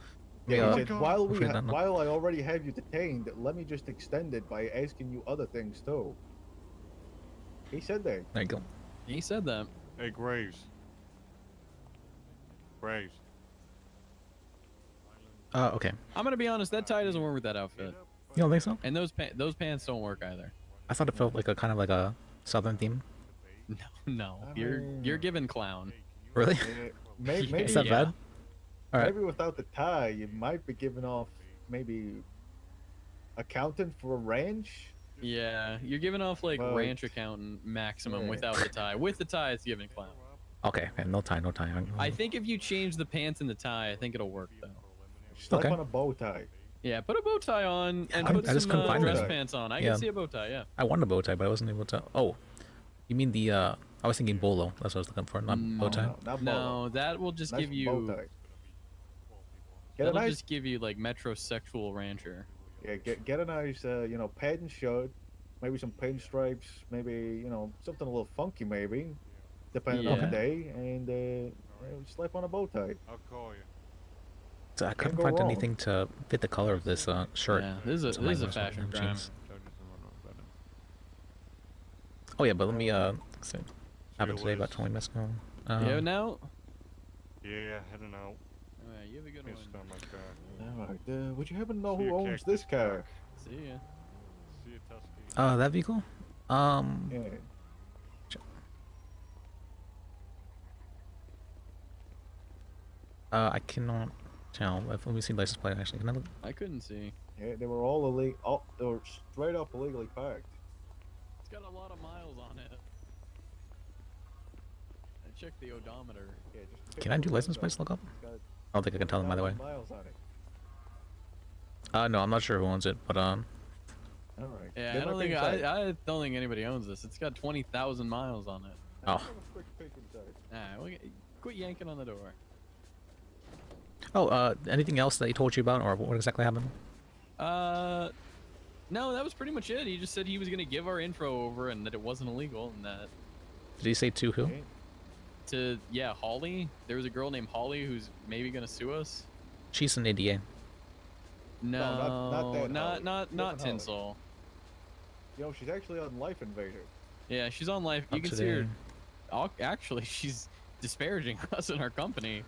Yeah, he Yeah, said, while afraid that, no. while I already have you detained, let me just extend it by asking you other things too. He said that. There you go. He said that. Hey, Graves. Graves. Okay. I'm gonna be honest. That tie doesn't work with that outfit. You don't think so? And those pants don't work either. I thought it felt like a kind of like a southern theme. No, you're giving clown. Really? Maybe, Is that bad? All right. Maybe without the tie, you might be giving off maybe accountant for a ranch. Yeah, you're giving off like But- ranch accountant maximum Yeah. without the tie. With the tie, it's giving clown. Okay, no tie, no tie. I think if you change the pants and the tie, I think it'll work though. Slap Okay. on a bow tie. Yeah, put a bow tie on and I put just some couldn't find dress it. pants on. I Yeah. can see a bow tie. Yeah. I wanted a bow tie, but I wasn't able to. Oh, you mean the? I was thinking bolo. That's what I was looking for, not bow tie. No, that will just Nice give bow you. tie. Get a That'll nice, just give you like metrosexual rancher. yeah, get a nice, patent shirt, maybe some pinstripes, maybe something a little funky, maybe, depending on the Yeah. day, and slap on a bow tie. I'll call you. So I couldn't go find wrong. anything to fit the color of this shirt. Yeah, this is to my a jeans. fashion crime. Oh yeah, but let me see. Happened today about Liz. 20 minutes ago. Yeah, now. Yeah, heading out. Alright, you have a good one. Just on my car. Alright, would you happen to know See who you, owns Cactus this car? Jack. See ya. See you, Tusky. That vehicle? Yeah. I cannot tell. Let me see license plate actually. Can I look? I couldn't see. Yeah, they were all illegal. They were straight up illegally parked. It's got a lot of miles on it. I checked the odometer. Yeah, just Can I do license plates look up? I don't think I can tell them by the way. Miles on it. No, I'm not sure who owns it, but All right. Yeah, Get I don't my think thing set. I don't think anybody owns this. It's got 20,000 miles on it. Oh. Have a quick peek inside. Alright, quit yanking on the door. Oh, anything else that he told you about, or what exactly happened? No, that was pretty much it. He just said he was gonna give our info over and that it wasn't illegal and that Did he say to who? yeah, Holly. There was a girl named Holly who's maybe gonna sue us. She's an ADA. No, not that Holly. not Different Holly. Tinsel. She's actually on Life Invader. Yeah, she's on life. You Up can to see her. date. Actually, she's disparaging us and our company.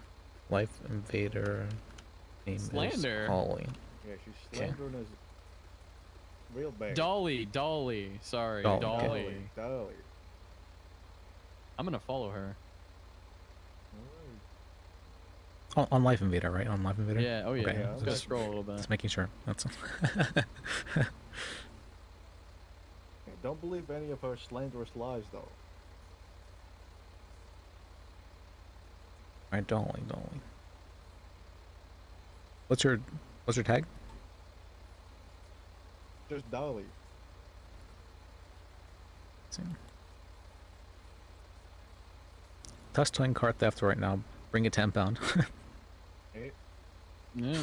Life Invader. Name Slander. is Holly. Yeah, she's Okay. slandering us real bad. Dolly. Sorry, Oh, okay. Dolly. Dolly. I'm gonna follow her. On Life Invader, right? On Life Invader. Yeah. Oh yeah. Okay. Just gotta scroll a little bit. Just making sure. That's. Don't believe any of her slanderous lies, though. Alright, don't we? What's your tag? Just Dolly. Let's see. Tuss towing car theft right now. Bring a 10-pound. Hey, Yeah.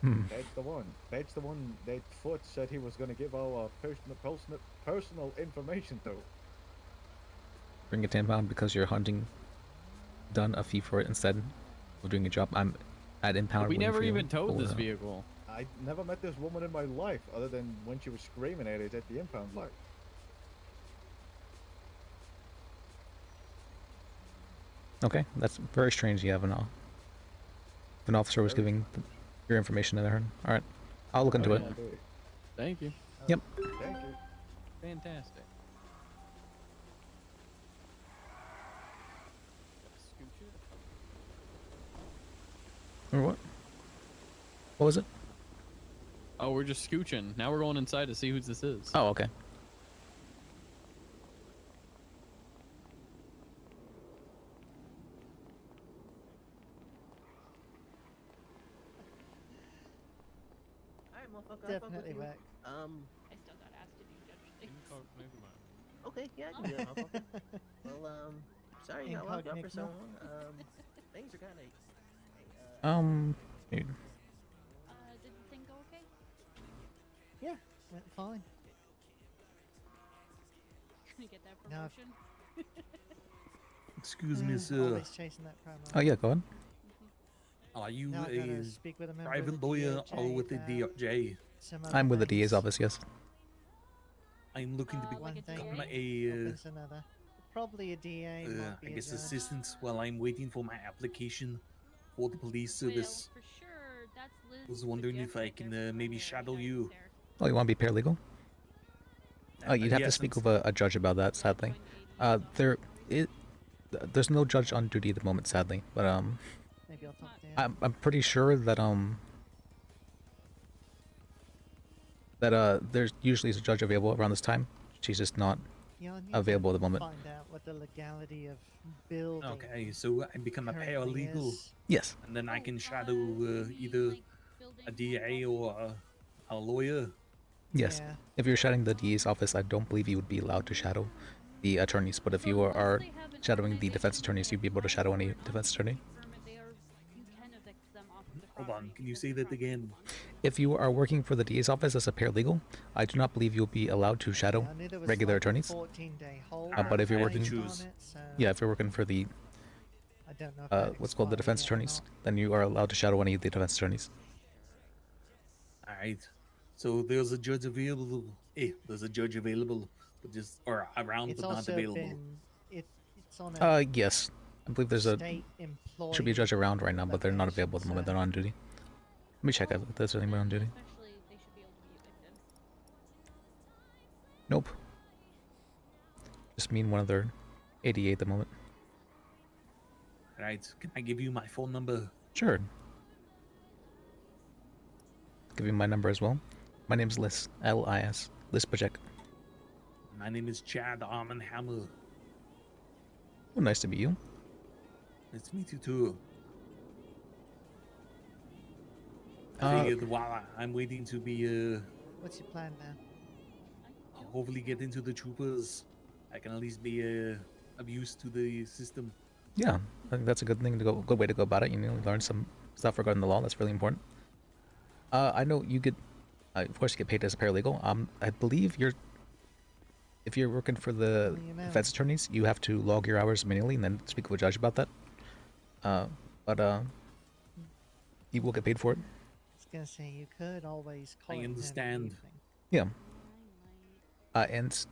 that's the one. That's the one that Foot said he was going to give our personal information to. Bring a 10-pound because you're hunting. Done a fee for it instead of doing a job. I'm at impound. We never even towed this vehicle. vehicle. I never met this woman in my life, other than when she was screaming at it at the impound lot. Okay, that's very strange. You have an officer was giving your information to her. All right, I'll look into it. Thank you. Yep. Thank you. Fantastic. Or what? What was it? Oh, we're just scooching. Now we're going inside to see whose this is. Oh, okay. Alright, motherfucker. Definitely back. I still got asked to do judge things. Okay, yeah, I can do that, motherfucker. Well, sorry you got locked up for so long. Things are kind of. Dude. Did the thing go okay? Yeah, went fine. Gonna get that No. promotion. Excuse me, sir. Always chasing that promo. Oh yeah, go on. Are you Now I gotta a speak with a member of private the lawyer DOJ or with the about DOJ? some other I'm with the things. DA's office. Yes. I'm looking to One thing become opens another. Probably a DA. might be I a guess judge. assistance while I'm waiting for my application for the police service. For sure, that's Liz. Was wondering if I can maybe shadow you. Oh, you want to be paralegal? Oh, you'd have to yes, speak with a judge about that. Sadly, there's no judge on duty at the moment. Sadly, but Maybe I'll talk to him. I'm pretty sure that there's usually a judge available around this time. She's just not Yeah, I need available to at the moment. Find out what the legality of building. Okay, so I become a currently paralegal. is. Yes. And then I can shadow either a DA or a lawyer. Yes. Yeah. If you're shadowing the DA's office, I don't believe you would be allowed to shadow the attorneys. But if you are shadowing the defense attorneys, you'd be able to shadow any defense attorney. Hold on, can you say that again? If you are working for the DA's office as a paralegal, I do not believe you'll be allowed to shadow I knew there was regular like a attorneys. 14-day hold But if you're based working, on it, so yeah, if you're working for the I don't know if that what's called the expired defense yet or attorneys, not. then you are allowed to shadow any of the defense attorneys. Alright. So there's a judge available. There's a judge available, but just or around It's but not also available. been it's on a Yes. I believe there's a state employee. should be a judge around right now, but they're not available at the moment. They're not on duty. Let me check if there's anyone on duty. Nope. Just mean one of their 88 at the moment. Alright, can I give you my phone number? Sure. Give you my number as well. My name's Liz. L-I-S. Liz Bajek. My name is Chad Armenhammer. Oh, nice to meet you. Nice to meet you too. I Uh, figured while I'm waiting to be What's your plan now? hopefully get into the troopers, I can at least be of use to the system. Yeah, I think that's a good thing to go. Good way to go about it. You know, learn some stuff regarding the law. That's really important. I know you get, of course, you get paid as a paralegal. I believe if you're working for the defense attorneys, you have to log your hours manually and then speak with a judge about that. But you will get paid for it. I was gonna say you could always call I it and have it understand. evening. Yeah. And let's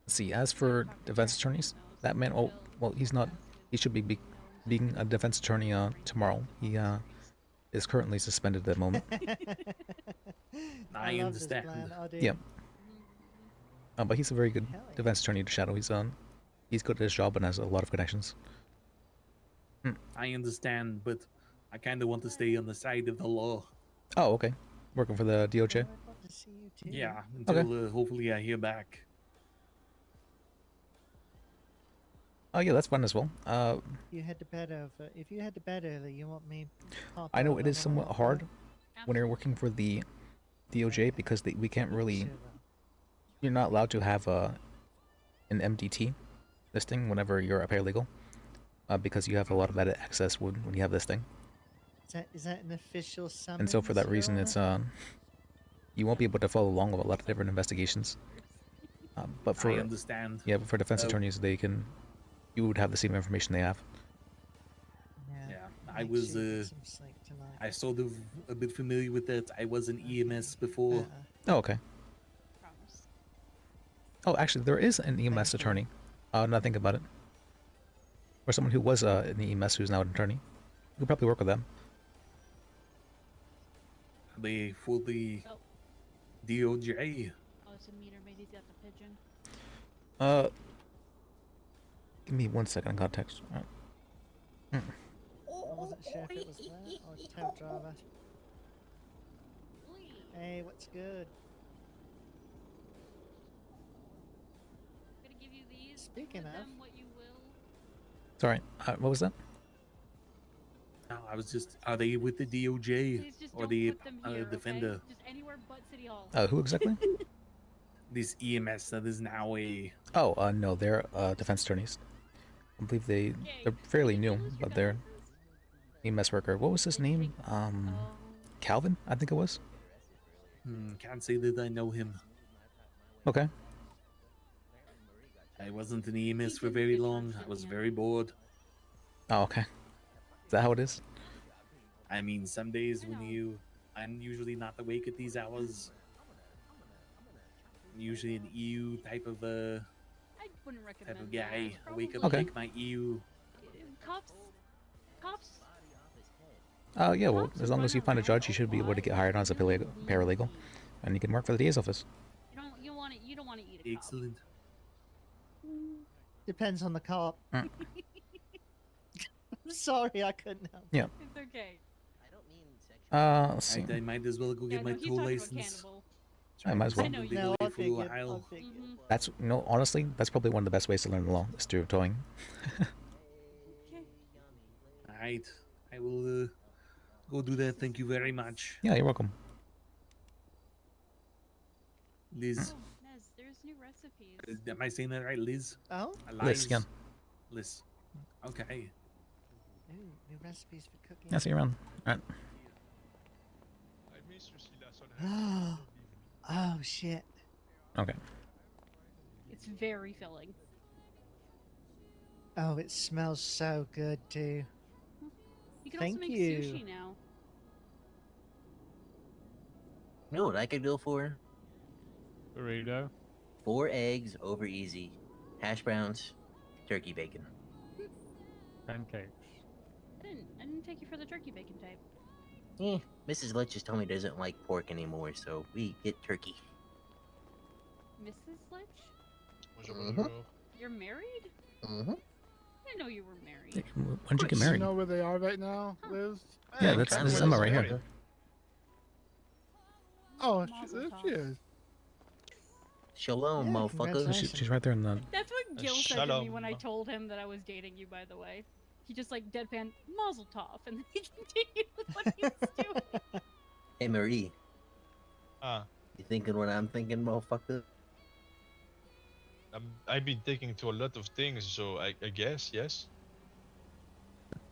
see, as for defense attorneys, that man, oh, well, he's not, he should be being a defense attorney tomorrow. He is currently suspended at the moment. I love this understand. plan. Oh, dude. Yeah. But he's a very good defense attorney to shadow. He's he's good at his job and has a lot of connections. I understand, but I kind of want to stay on the side of the law. Oh, okay. Working for the DOJ. I'd love to see you too. Yeah, until Okay. hopefully I hear back. Oh yeah, that's fun as well. You head to bed over. If you head to bed early, you want me? Pop I know over it is and somewhat I'll- hard when you're working for the DOJ because we can't really. You're not allowed to have an MDT listing whenever you're a paralegal, because you have a lot of edit access when you have this thing. Is that an official summons? And so for that Your reason, Honor? it's you won't be able to follow along with a lot of different investigations. But for I understand. yeah, but for defense attorneys, you would have the same information they have. Yeah, I Make was sure you get some sleep tonight. I sort of a bit familiar with that. I was an EMS before. Oh, okay. Oh, actually, there is an EMS attorney. Now that I think about it, or someone who was an EMS who's now an attorney. You could probably work with them. They for the DOJ. Oh, it's a meter. Maybe he's got the pigeon. Give me 1 second. I got a text. All right. I wasn't sure if it was that or tow driver. Hey, what's good? Gonna give you these. Speaking Put of, them what you will. Sorry. What was that? No, I was just. Are they with the DOJ Please just or don't the put them here, defender? Okay? Just anywhere but City Hall. Who exactly? This EMS that is now a. Oh, no, they're defense attorneys. I believe they're fairly new, but they're EMS worker. What was his name? Calvin, I think it was. Can't say that I know him. Okay. I wasn't an EMS for very long. I was very bored. Oh, okay. Is that how it is? I mean, some days when I'm usually not awake at these hours. I'm usually an EU type of I wouldn't recommend guy. that. I wake up, Okay. take my EU. Cops. Yeah, well, as long as you find a judge, you should be able to get hired on as a paralegal, and you can work for the DA's office. You don't want to eat a cop. Excellent. depends on the cop. I'm sorry, I couldn't help. Yeah. It's okay. Let's see. I might as well go get my he's tool talking about license. cannibal. I might as well. I know you. Dig No, away I for a little figured. while. That's honestly, that's probably one of the best ways to learn the law is through towing. Alright, I will go do that. Thank you very much. Yeah, you're welcome. Liz. Nez, there's new recipes. Am I saying that right, Liz? Oh? Liz, yeah. Liz. Okay. Ooh, new recipes for cooking. Yeah, see you around. All right. Oh shit. Okay. It's very filling. Oh, it smells so good too. You can Thank also make you. sushi now. You know what I could go for? Burrito. 4 eggs over easy. Hash browns, turkey bacon. Pancakes. I didn't take you for the turkey bacon type. Mrs. Letch just told me doesn't like pork anymore, so we get turkey. Mrs. Litch? Mhm. You're married? Mm-hmm. I didn't know you were married. When'd you get You married? know where they are right now, Liz? Yeah, this is Emma right here. Oh, Mazel there tov. she is. Shalom, motherfucker. She's right there in the. That's what Gil said to me Shalom. when I told him that I was dating you, by the way. He just like deadpan Mazel tov, and then he continued with what he was doing. Hey, Marie. Ah, You thinking what I'm thinking, motherfucker? I've been taking to a lot of things, so I guess yes.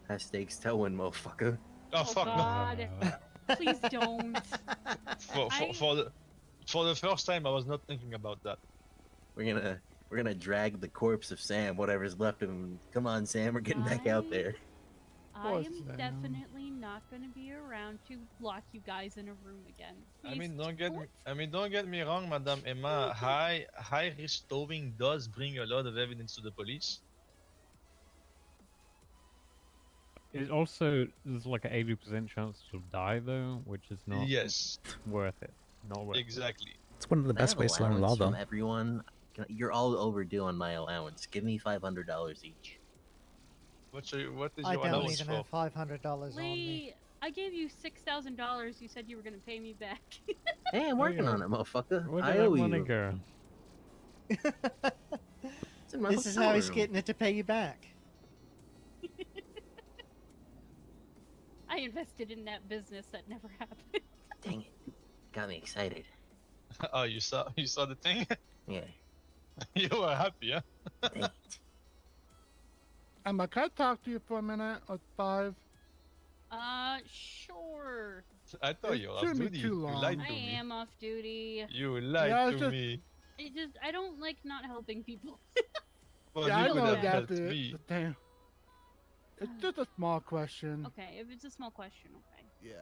Hashtag towing, motherfucker. Oh, fuck God. Please don't. no! For the first time, I was not thinking about that. We're gonna drag the corpse of Sam, whatever's left of him. Come on, Sam, we're getting back out there. I am definitely not going to be around to lock you guys in a room again. I Please mean, don't get me wrong, Madame Emma. High risk towing does bring a lot of evidence to the police. It also there's like an 80% chance to die though, which is not Yes. worth it. Not worth Exactly. It's one of the Can I best have ways to learn law, allowance though. from everyone. You're all overdue on my allowance. Give me $500 each. What is your I don't allowance even for? have $500 on me. Lee, I gave you $6,000. You said you were gonna pay me back. Hey, I'm working on it, motherfucker. Where I did that owe money you. go? It's in my This is hotel how he's room. getting it to pay you back. I invested in that business that never happened. Dang it. Got me excited. Oh, you saw the thing? Yeah. You were happy, huh? Dang it. Emma, can I talk to you for a minute or 5? Sure. I thought It you were off shouldn't be duty. too You long. lied I to me. am off duty. You lied Yeah, it's to just- me. I don't like not helping people. Well, Yeah, I you could know have that's helped the me. thing. It's just a small question. Okay, if it's a small question, okay. Yeah.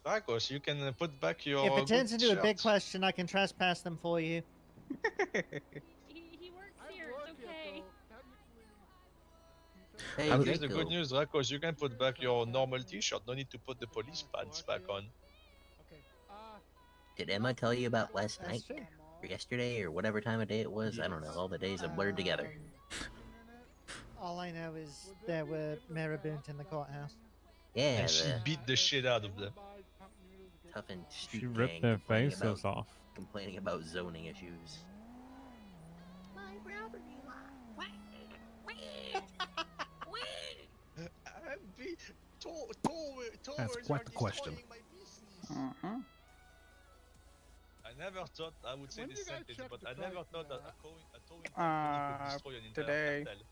Dracos, you can put back your. If it turns good into a big shirts. question, I can trespass them for you. He works here. It's okay. Hey, Here's the Draco. good news, Dracos. You can put back your normal T-shirt. No need to put the police pads back on. Did Emma tell you about last That's night? true. Or yesterday, or whatever time of day it was? I don't know. All the days have blurred together. All I know is there were marabouts in the courthouse. Yeah, And she the beat the shit out of them. toughened street She ripped gang their complaining faces about- off. Complaining about zoning issues. That's quite the question. Uh-huh. I never thought I would say When this did I sentence, check but the I never price thought of that that? a towing company could destroy an entire Today. cartel.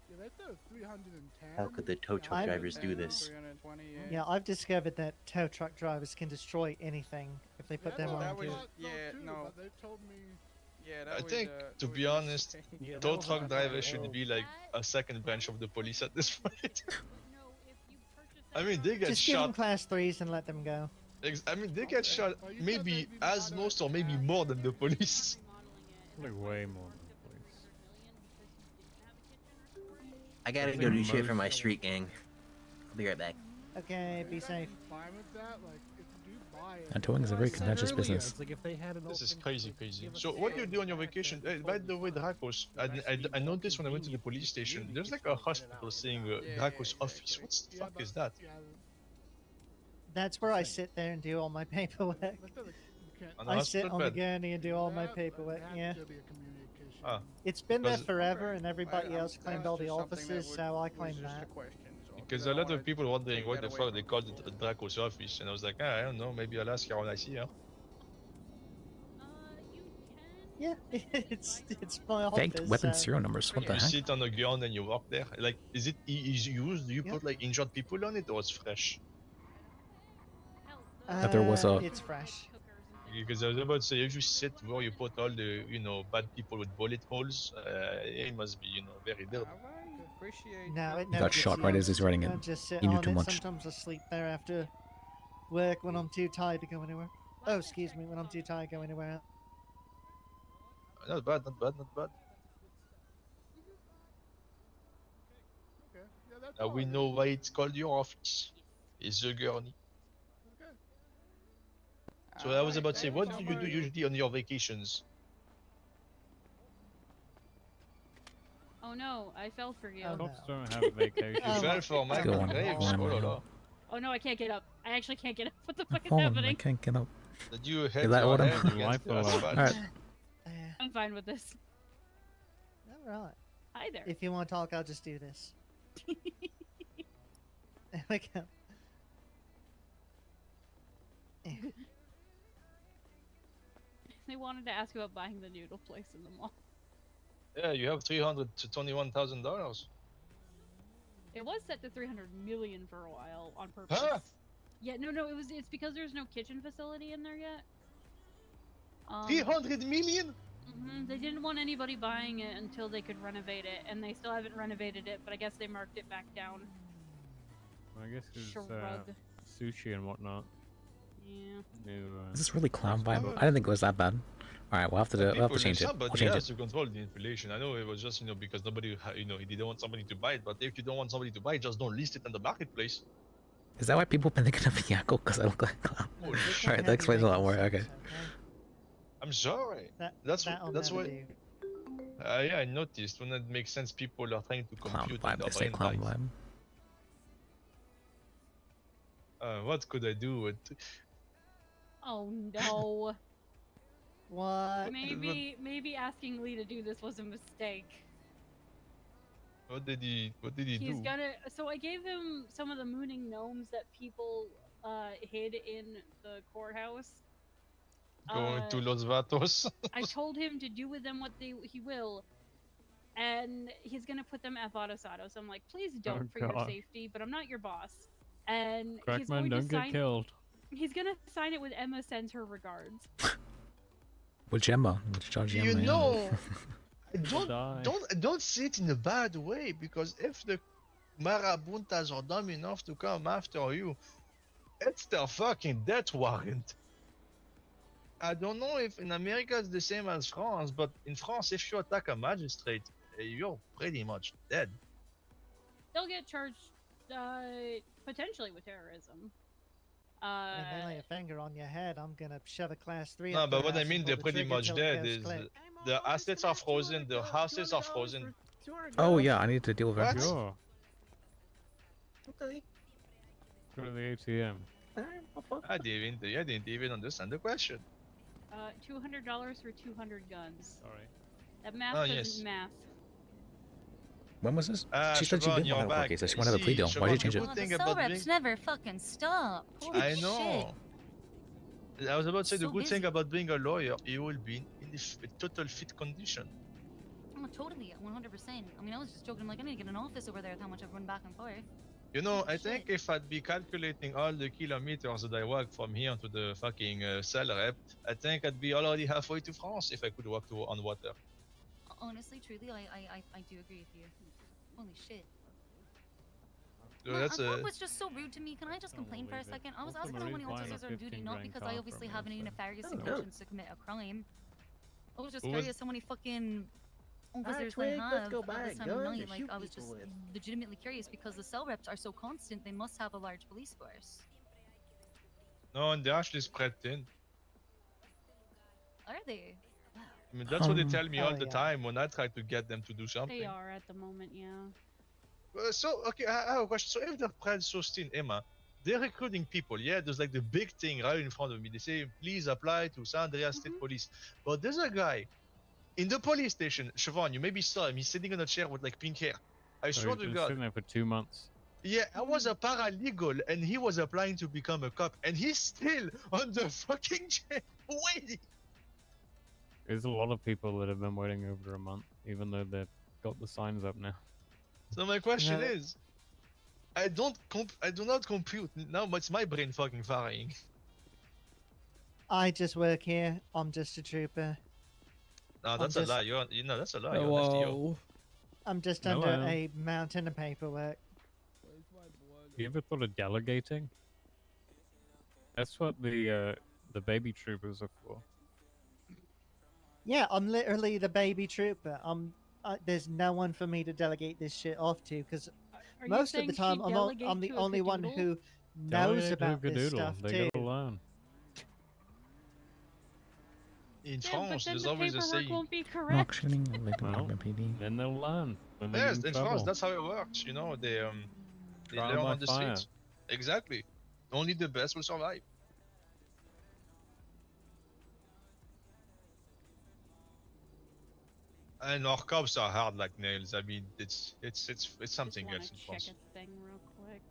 Yeah, that's a 310. How could the tow truck I'm- drivers do this? 328. Yeah, I've discovered that tow truck drivers can destroy anything if they put Yeah, them no, on. that was- to- yeah, too, no. But they told me. Yeah, that I was, think, to that be was honest, yeah, tow that was truck on driver fire. should be like a second branch of the police at this point. I mean, they get Just give them shot. class 3s and let them go. I mean, they get shot maybe as most or maybe more than the police. Like way more than the police. I gotta go do shit for my street gang. I'll be right back. Okay, be safe. Fine with that. Like, if you do buy it. And towing is a very Said contentious earlier, business. It's like if they had an This is open- crazy. So, what do you do on your vacation? By the way, Dracos, I noticed when I went to the police station, there's like a hospital saying Dracos office. What the fuck is that? That's where I sit there and do all my paperwork. On the I sit hospital on the bed? gurney and do all my paperwork. Yeah. Ah, It's been there Because- forever, and everybody Well, else claimed that's all the just something that offices, would- so I was claim just a that. question, so because I a lot wanted of people to wondering take why that the away fuck from they you. called it Dracos office, and I was like, I don't know, maybe I'll ask her when I see her. Yeah, it's my Faked office. weapon so- serial numbers. What the You heck? sit on the ground and you walk there. Like, is it is used? Do you put like injured people on it, or it's fresh? That there was a- It's fresh. Because I was about to say, if you sit where you put all the, bad people with bullet holes, it must be, very dirty. Appreciate No, it He never got gets shot right as used. he's writing I it. just sit He knew on too it. much. Sometimes I sleep there after work when I'm too tired to go anywhere. Oh, excuse me, when I'm too tired to go anywhere else. Not bad, not bad, not bad. Now we know why it's called your office. It's the gurney. So I was about to say, what do you do usually on your vacations? Oh no, I fell for you. Oh, Cops don't have vacation. You fell for my Go on, graves. go on, Oh la go la. on. Oh no, I can't get up. I actually can't get up. What the fuck is Oh, I happening? can't get up. Did you hit Is that your what I'm- head against Life the alert. asphalt? Alright. I'm fine with this. Alright. Hi there. If you want to talk, I'll just do this. There we go. They wanted to ask about buying the noodle place in the mall. Yeah, you have $300 to $21,000. It was set to 300 million for a while on purpose. Huh? Yeah, no, it's because there's no kitchen facility in there yet. 300 million? They didn't want anybody buying it until they could renovate it, and they still haven't renovated it. But I guess they marked it back down. I guess it's Shrug. sushi and whatnot. Yeah. New, Is this really clown vibe? I didn't think it was that bad. All right, we'll have to change it. Somebody We'll change has it. to control the inflation. I know it was just, because nobody, he didn't want somebody to buy it. But if you don't want somebody to buy it, just don't list it in the marketplace. Is that why people been thinking of Yakko? Because I look like a clown. Holy shit. All right, that explains a lot more. Okay. I'm sorry. That'll that's never why. do. Yeah, I noticed. When it makes sense, people are trying to Clown compute vibe. and They their say brain clown dies. vibe. What could I do with... Oh no. What? Maybe asking Lee to do this was a mistake. What did he He's do? gonna. So I gave him some of the mooning gnomes that people hid in the courthouse. Going to Los Vatos? I told him to do with them what he will, and he's gonna put them at Vadosado. So I'm like, please don't for your God. safety, but I'm not your boss. And he's Crackman, going to don't get sign. killed. He's gonna sign it with Emma sends her regards. Which Emma? Which Judge Emma? You yeah. know, Die. don't see it in a bad way, because if the marabuntas are dumb enough to come after you, it's their fucking death warrant. I don't know if in America it's the same as France, but in France, if you attack a magistrate, you're pretty much dead. They'll get charged potentially with terrorism. When they lay a finger on your head, I'm gonna shove a class 3 No, up but their what I ass mean, and they're pull the pretty trigger much till it dead. goes Is click. the assets are frozen, the houses are frozen. Oh yeah, I need to deal with that. What? Sure. Okay. Go to the ATM. I didn't even understand the question. $200 for 200 guns. Sorry. That math Oh, doesn't yes. math. When was this? Ah, She said she Siobhan, didn't you're want to have a back. court case. She wanted to have a plea deal. Why did you change Siobhan, it? the good The thing cell about reps being... never fucking stop. Holy I shit. know. I was about to say the So good thing busy. about being a lawyer, you will be in a total fit condition. Oh, totally, 100%. I mean, I was just joking. I'm like, I need to get an office over there with how much I've run back and forth. You know, Holy I think shit. if I'd be calculating all the kilometers that I walk from here to the fucking cell rep, I think I'd be already halfway to France if I could walk on water. Honestly, truly, I do agree with you. Holy shit. So Man, that's what was just so rude to me? Can I just complain for a believe it. second? I was Also, asking how many Marie's buying a officers are on duty, 15 not grand because car I obviously from have him, any so- nefarious Oh, no. intentions to commit a crime. I was just Who was- curious how many fucking officers Twig, they let's have go at buy this a time of gun night. to Like, shoot I was people just with. legitimately curious because the cell reps are so constant, they must have a large police force. No, and they're actually spread thin. Are they? Wow. I mean, that's what they Um, tell me all Oh, the yeah. time when I try to get them to do something. They are at the moment, yeah. So, okay, I have a question. So, if they're spread so thin, Emma, they're recruiting people, yeah? There's like the big thing right in front of me. They say, please apply to San Andreas State Police. But there's a guy in the police station, Siobhan, you maybe saw him. He's sitting on a chair with like pink hair. I So swear he's to been God. sitting there for 2 months. Yeah, I was a paralegal and he was applying to become a cop and he's still on the fucking chair waiting. There's a lot of people that have been waiting over a month, even though they've got the signs up now. So my question Yeah. is, I do not compute. Now it's my brain fucking firing. I just work here. I'm just a trooper. No, that's just- a lie. That's a lie. You're an FTO. Whoa. I'm just Hello. under a mountain of paperwork. You ever thought of delegating? That's what the baby troopers are for. Yeah, I'm literally the baby trooper. There's no one for me to delegate this shit off to because Are you most of saying the she time I'm delegate the to a only one cadoodle? who knows Delegate to about this Gadoodle, stuff they too. gotta learn. In Yeah, France, but then there's the always a paperwork saying. won't be Not correct. actually, like Well, PD. then they'll learn. When they Yes, get in in France, trouble. that's how it works. You know, they Trial learn by on the fire. streets. Exactly. Only the best will survive. And our cops are hard like nails. I mean, it's something Just else in wanna France. check a thing real quick.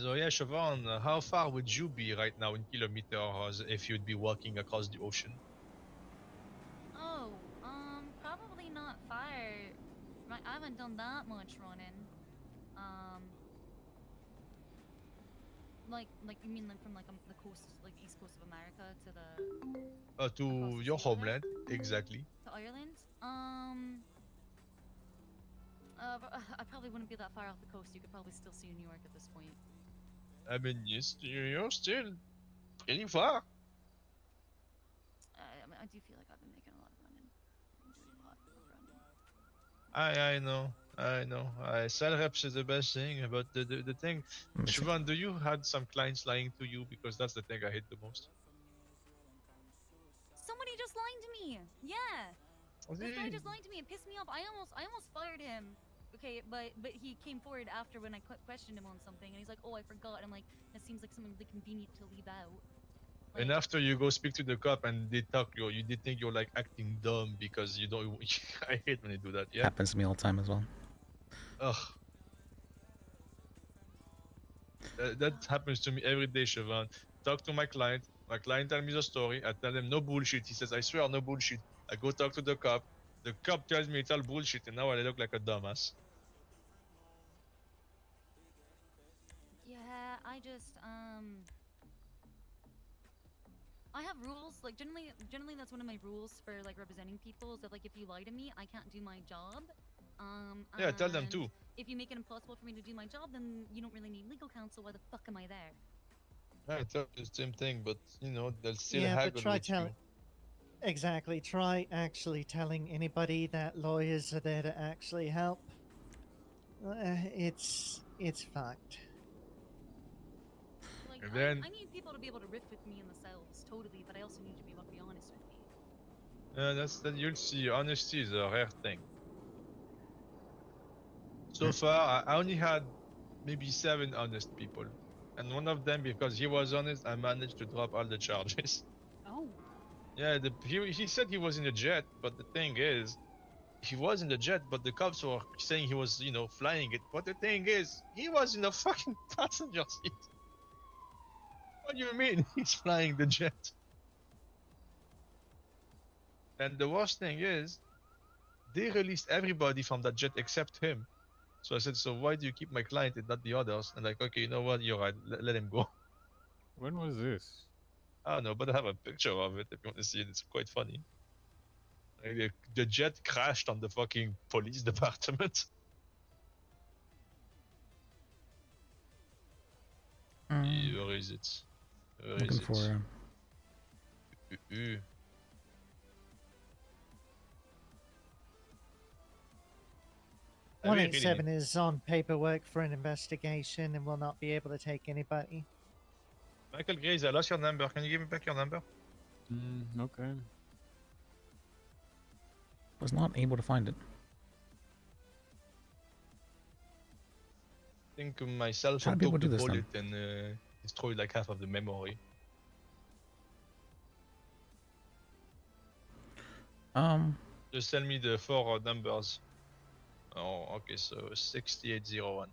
So yeah, Siobhan, how far would you be right now in kilometers if you'd be walking across the ocean? Oh, probably not far. Right, I haven't done that much running. Like you mean like from like the coast, like east coast of America to the To your homeland, exactly. to Ireland? I probably wouldn't be that far off the coast. You could probably still see New York at this point. I mean, you're still pretty far. I mean, I do feel like I've been making a lot of running. I'm doing a lot of running. I know. Cell reps is the best thing, but the thing, Siobhan, do you had some clients lying to you? Because that's the thing I hate the most. Somebody just lied me. Yeah. This guy just lied to me and pissed me off. I almost fired him. Okay, but he came forward after when I questioned him on something, and he's like, "Oh, I forgot." I'm like, "That seems like something really convenient to leave out." And after you go speak to the cop and they talk you did think you're like acting dumb because you don't. I hate when they do that. Yeah. Happens to me all the time as well. Ugh. That happens to me every day, Siobhan. Talk to my client. My client tells me the story. I tell him no bullshit. He says, I swear, no bullshit. I go talk to the cop. The cop tells me it's all bullshit, and now I look like a dumbass. Yeah, I just I have rules. Like generally that's one of my rules for like representing people is that like if you lie to me, I can't do my job. Yeah, tell them and too. If you make it impossible for me to do my job, then you don't really need legal counsel. Why the fuck am I there? Yeah, I tell you the same thing, but you know they'll still Yeah, but haggle try with you. Exactly. Try actually telling anybody that lawyers are there to actually help. It's fucked. Like And then- I need people to be able to riff with me in the cells, totally, but I also need you to be able to be honest with me. That's that you'll see. Honesty is a rare thing. So far, I only had maybe 7 honest people, and one of them, because he was honest, I managed to drop all the charges. Oh. Yeah, he said he was in a jet, but the thing is, he was in the jet, but the cops were saying he was, flying it. But the thing is, he was in a fucking passenger seat. What do you mean he's flying the jet? And the worst thing is, they released everybody from that jet except him. So I said, so why do you keep my client and not the others? And like, okay, you know what? You're right. Let him go. When was this? I don't know, but I have a picture of it if you want to see it. It's quite funny. Like, the jet crashed on the fucking police department. Where is it? Where Looking is it? for. Uh. 187 is on paperwork for an investigation and will not be able to take anybody. Michael Grace, I lost your number. Can you give me back your number? Okay. Was not able to find it. I think myself How do and people took the do this then? bullet and destroyed like half of the memory. Just tell me the 4 numbers. Oh, okay, so 6801.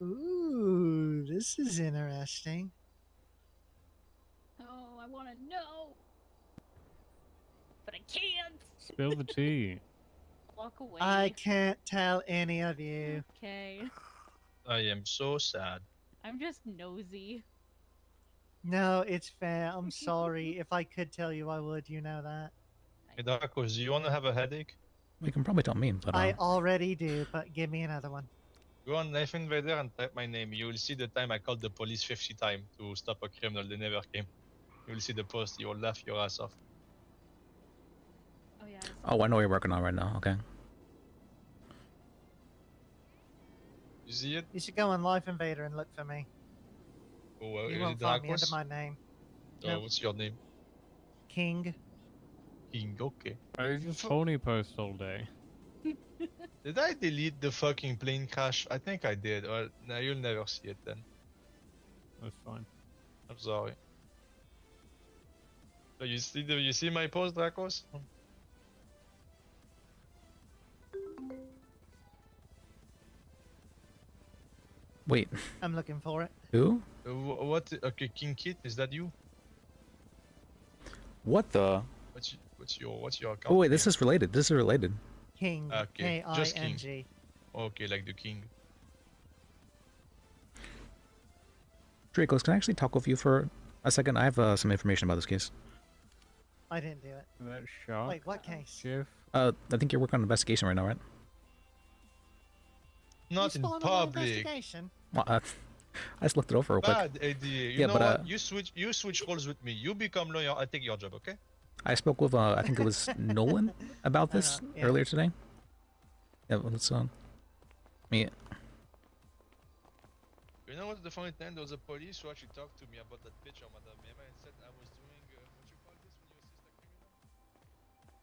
Ooh, this is interesting. Oh, I want to know. But I can't. Spill the tea. Walk away. I can't tell any of you. Okay. I am so sad. I'm just nosy. No, it's fair. I'm sorry. If I could tell you, I would. You know that. Hey, Darkos, do you want to have a headache? You can probably tell me, but I already do, but give me another one. Go on Knife Invader and type my name. You will see the time I called the police 50 times to stop a criminal. They never came. You will see the post. You will laugh your ass off. Oh yeah. oh, I know what you're working on right now. Okay. You see it? You should go on Life Invader and look for me. Oh, You is won't it find me under Darkos? my name. Oh, Nope. what's your name? King. King, okay. I just phony post all day. Did I delete the fucking plane crash? I think I did. Well, no, you'll never see it then. That's fine. I'm sorry. So you see my post, Dracos? Wait. I'm looking for it. Who? What? Okay, King Kit, is that you? What the? What's your account? Oh wait, this is related. This is related. King. Okay, just King. K-I-N-G. Okay, like the king. Dracos, can I actually talk with you for a second? I have some information about this case. I didn't do it. That shot. Wait, what case? Jeff. I think you're working on an investigation right now, right? Not You in spawned on public. investigation? Well, I just looked it over real quick. Bad idea. You Yeah, know but, what? You switch roles with me. You become lawyer. I take your job, okay? I spoke with I think it was Nolan about this yeah. earlier today. Yeah, let's me. You know what's the funny thing? There was a police who actually talked to me about that picture, Madame Mema, and said I was doing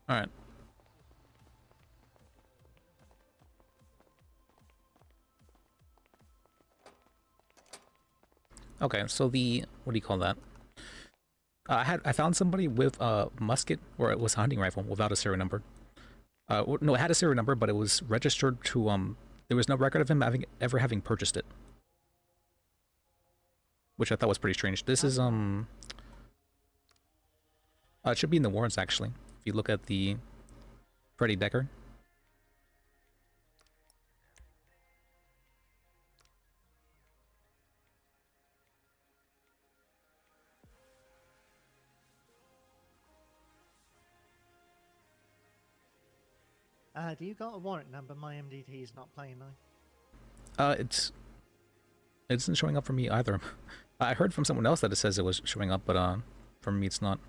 All right. Okay, so the what do you call that? I found somebody with a musket, or it was a hunting rifle without a serial number. No, it had a serial number, but it was registered to There was no record of him ever having purchased it, which I thought was pretty strange. This is it should be in the warrants actually. If you look at the Freddie Decker. Do you got a warrant number? My MDT is not playing now. It isn't showing up for me either. I heard from someone else that it says it was showing up, but for me it's not.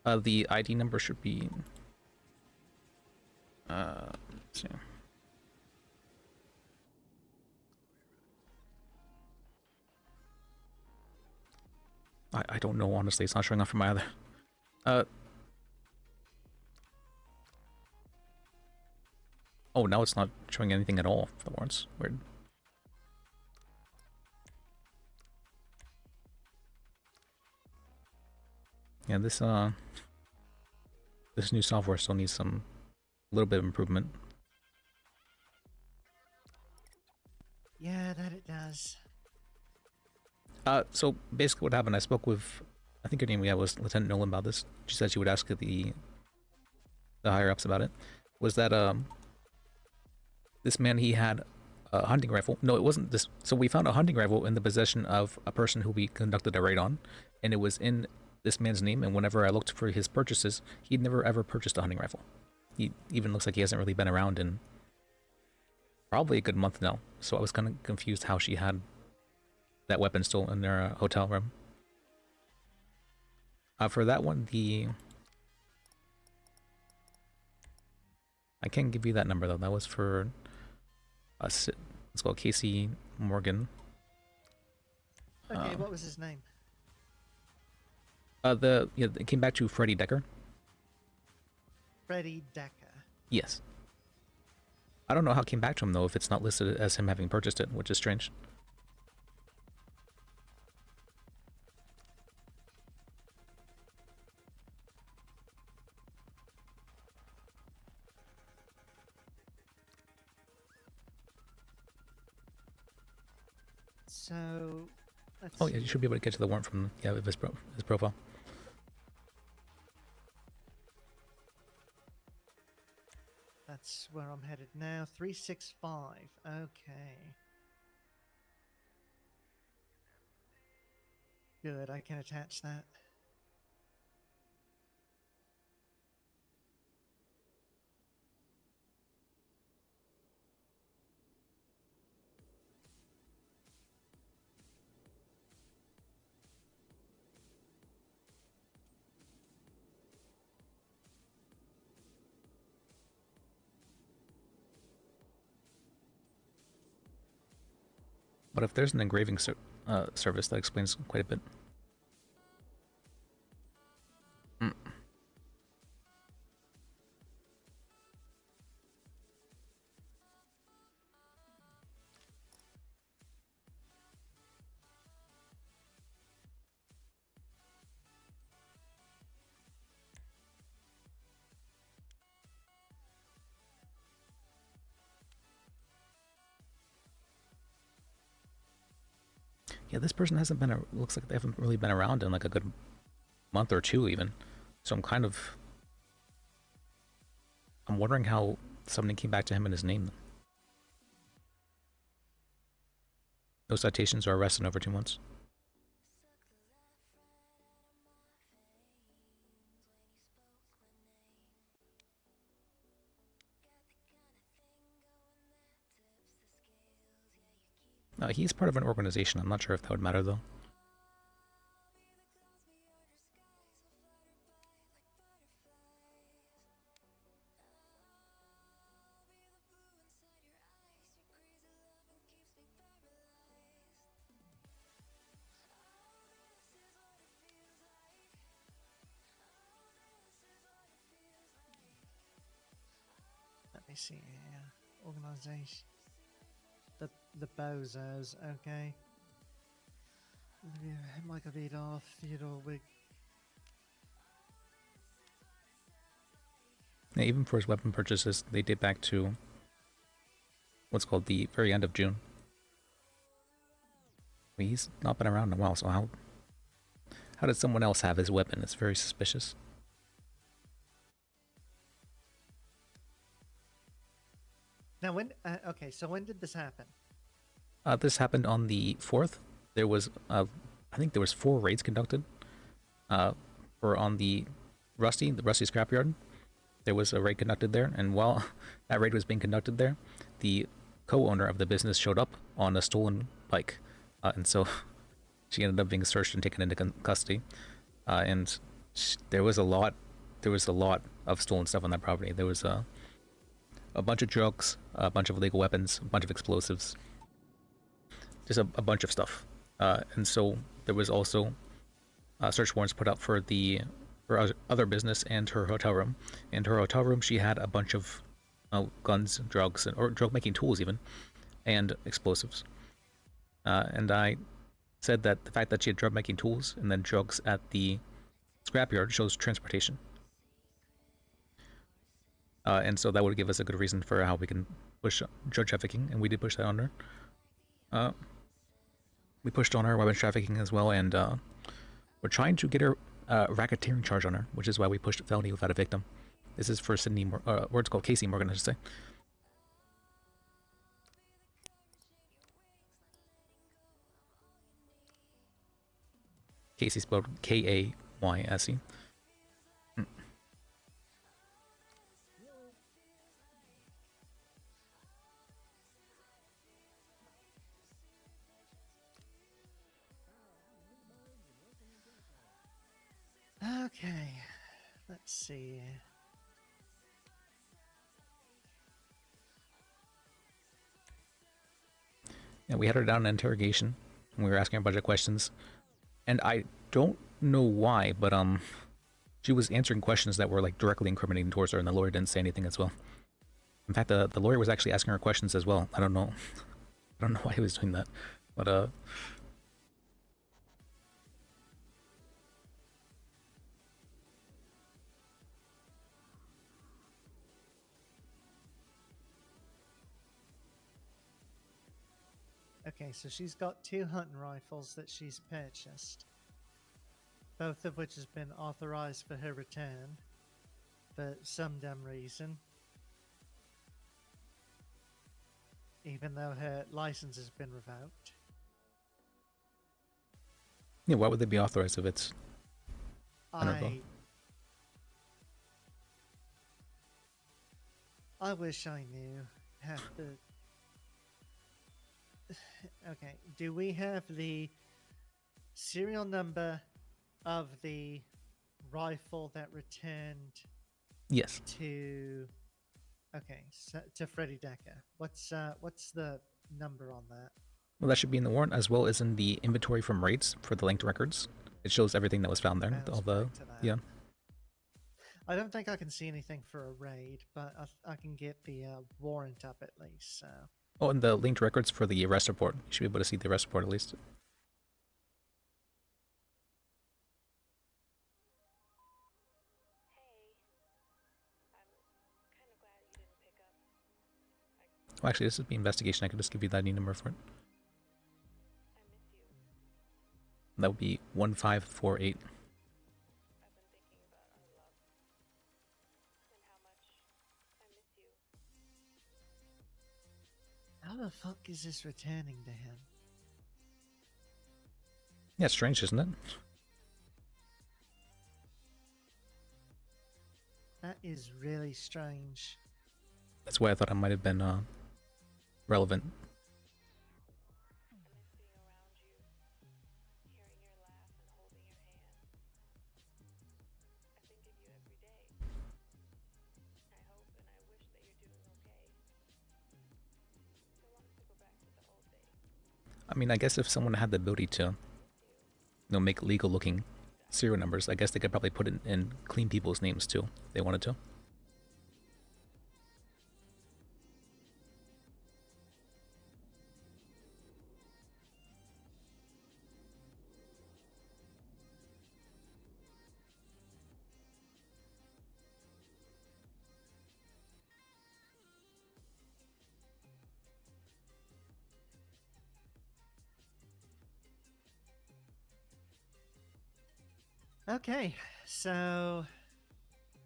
The ID number should be. Let's see. I don't know, honestly. It's not showing up for my other. Oh, now it's not showing anything at all for the warrants. Weird. Yeah, this new software still needs a little bit of improvement. Yeah, that it does. So basically what happened, I spoke with, I think her name was Lieutenant Nolan about this. She said she would ask the higher ups about it. Was that this man, he had a hunting rifle. No, it wasn't this. So we found a hunting rifle in the possession of a person who we conducted a raid on, and it was in this man's name. And whenever I looked for his purchases, he'd never ever purchased a hunting rifle. He even looks like he hasn't really been around in probably a good month now. So I was kind of confused how she had that weapon still in their hotel room. For that one, I can't give you that number though. That was for let's call Casey Morgan. Okay, what was his name? It came back to Freddie Decker. Freddie Decker. Yes. I don't know how it came back to him though, if it's not listed as him having purchased it, which is strange. So, oh yeah, you should be able to get to the warrant from his profile. That's where I'm headed now. 365. Okay. Good, I can attach that. But if there's an engraving service, that explains quite a bit. Yeah, this person hasn't been, looks like they haven't really been around in like a good month or two even. So I'm wondering how something came back to him in his name. No citations or arrests in over 2 months. He's part of an organization. I'm not sure if that would matter though. see here. Organization. The Bozos, okay. Margarita, Theodore Wig. Yeah, even for his weapon purchases, they date back to what's called the very end of June. I mean, he's not been around in a while, so how did someone else have his weapon? It's very suspicious. Now, when? Okay, so when did this happen? This happened on the 4th. There was, I think there was 4 raids conducted. For on the Rusty scrapyard. There was a raid conducted there, and while that raid was being conducted there, the co-owner of the business showed up on a stolen bike, and so she ended up being searched and taken into custody. And there was a lot of stolen stuff on that property. There was a bunch of drugs, a bunch of illegal weapons, a bunch of explosives, just a bunch of stuff. And so there was also search warrants put up for her other business and her hotel room. In her hotel room, she had a bunch of guns, drugs, or drug-making tools even, and explosives. And I said that the fact that she had drug-making tools and then drugs at the scrapyard shows transportation. And so that would give us a good reason for how we can push drug trafficking, and we did push that on her. We pushed on her weapons trafficking as well, and we're trying to get her racketeering charge on her, which is why we pushed felony without a victim. This is for Sydney, or it's called Casey Morgan, I should say. Casey spelled K-A-Y-S-E. Okay, let's see. Yeah, we had her down in interrogation, and we were asking her a bunch of questions. And I don't know why, but she was answering questions that were like directly incriminating towards her, and the lawyer didn't say anything as well. In fact, the lawyer was actually asking her questions as well. I don't know why he was doing that, but Okay, so she's got 2 hunting rifles that she's purchased, both of which has been authorized for her return for some dumb reason, even though her license has been revoked. yeah, why would they be authorized if it's honorable? I wish I knew. Have to. Okay, do we have the serial number of the rifle that returned? Yes. To. Okay, so to Freddie Decker. What's the number on that? Well, that should be in the warrant as well as in the inventory from raids for the linked records. It shows everything that was found there. All the yeah. I don't think I can see anything for a raid, but I can get the warrant up at least. So. Oh, and the linked records for the arrest report. You should be able to see the arrest report at least. Well, actually, this is the investigation. I could just give you the ID number for it. That would be 1548. How the fuck is this returning to him? Yeah, it's strange, isn't it? That is really strange. That's why I thought it might have been relevant. I mean, I guess if someone had the ability to, make legal-looking serial numbers, I guess they could probably put it in clean people's names too, if they wanted to. Okay, so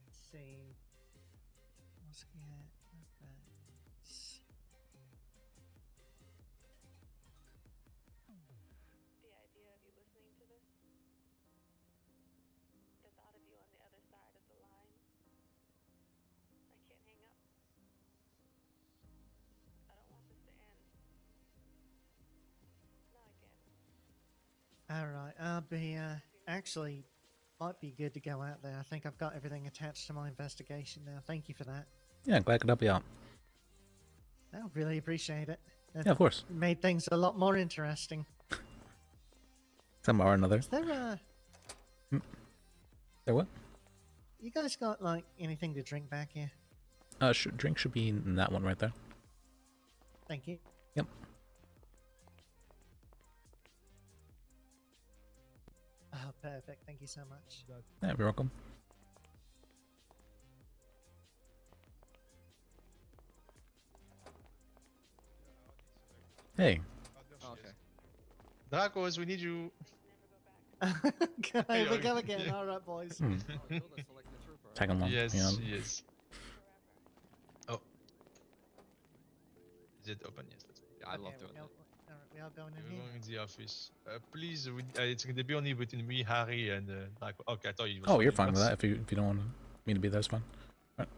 let's see. Let's get The idea of you listening to this, the thought of you on the other side of the line, I can't hang up. I don't want this to end. Not again. All right, I'll be actually might be good to go out there. I think I've got everything attached to my investigation now. Thank you for that. Yeah, glad I could help you out. I really appreciate it. That Yeah, of course. made things a lot more interesting. Somehow or another. Is there There what? you guys got like anything to drink back here? Drink should be in that one right there. Thank you. Yep. Oh, perfect. Thank you so much. Yeah, you're welcome. Hey. Okay. Dracos, we need you. Okay, we go again. All right, boys. Tag along. Yes, yeah. yes. Oh. Is it open? Yes. I love doing that. All right, we are going in We're here. going in the office. Please, it's going to be only between me, Harry, and Draco. Okay, I thought you. Oh, you're fine with that. If you don't want me to be there, it's fine. All right.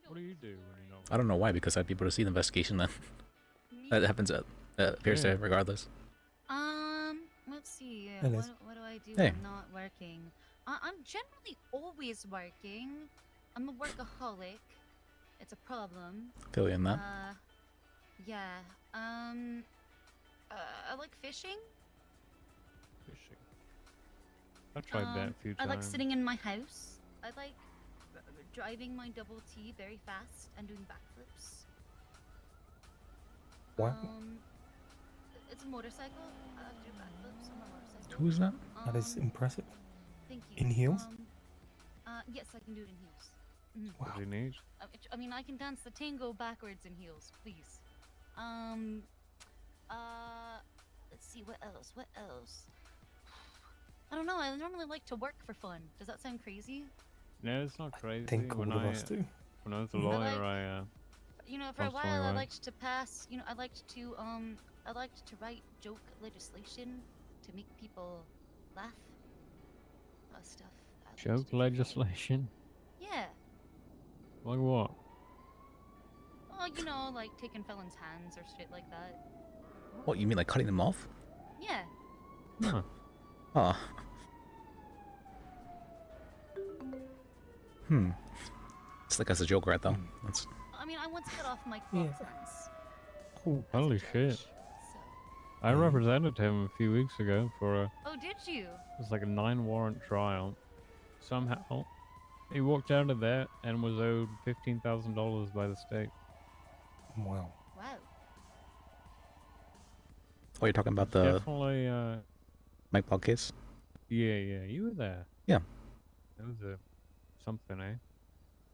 What do you do when you know? I don't know why, because I'd be able to see the investigation then. That happens at Thursday, regardless. Let's see. Hey, Liz. What do I do Hey. when not working? I'm generally always working. I'm a workaholic. It's a problem. Feel you in that. Yeah. I like fishing. Fishing. I tried that a few I times. like sitting in my house. I like driving my double T very fast and doing backflips. What? It's a motorcycle. I like to do backflips on my motorcycle. Who's that? That is impressive. Thank you. In heels? Yes, I can do it in heels. Mhm. What do you need? I mean, I can dance the tango backwards in heels, please. Let's see, what else? What else? I don't know. I normally like to work for fun. Does that sound crazy? No, it's not crazy. think all when of I, us do. When I was a I lawyer, like- I You know, for a That's my while I way. liked to pass. You know, I liked to write joke legislation to make people laugh. Stuff. I liked to joke do. legislation. Yeah. Like what? Oh, you know, like taking felons' hands or shit like that. What, you mean like cutting them off? Yeah. Huh. Oh. It's like as a joke, right, though? That's... I mean, I once cut off Mike Watson's. Oh, Holy shit. I represented him a few weeks ago for a Oh, did you? it was like a 9-warrant trial. Somehow he walked out of there and was owed $15,000 by the state. Wow. Wow. Oh, you're talking about the Definitely Mike Ball case? yeah, you were there. Yeah. That was a something, eh?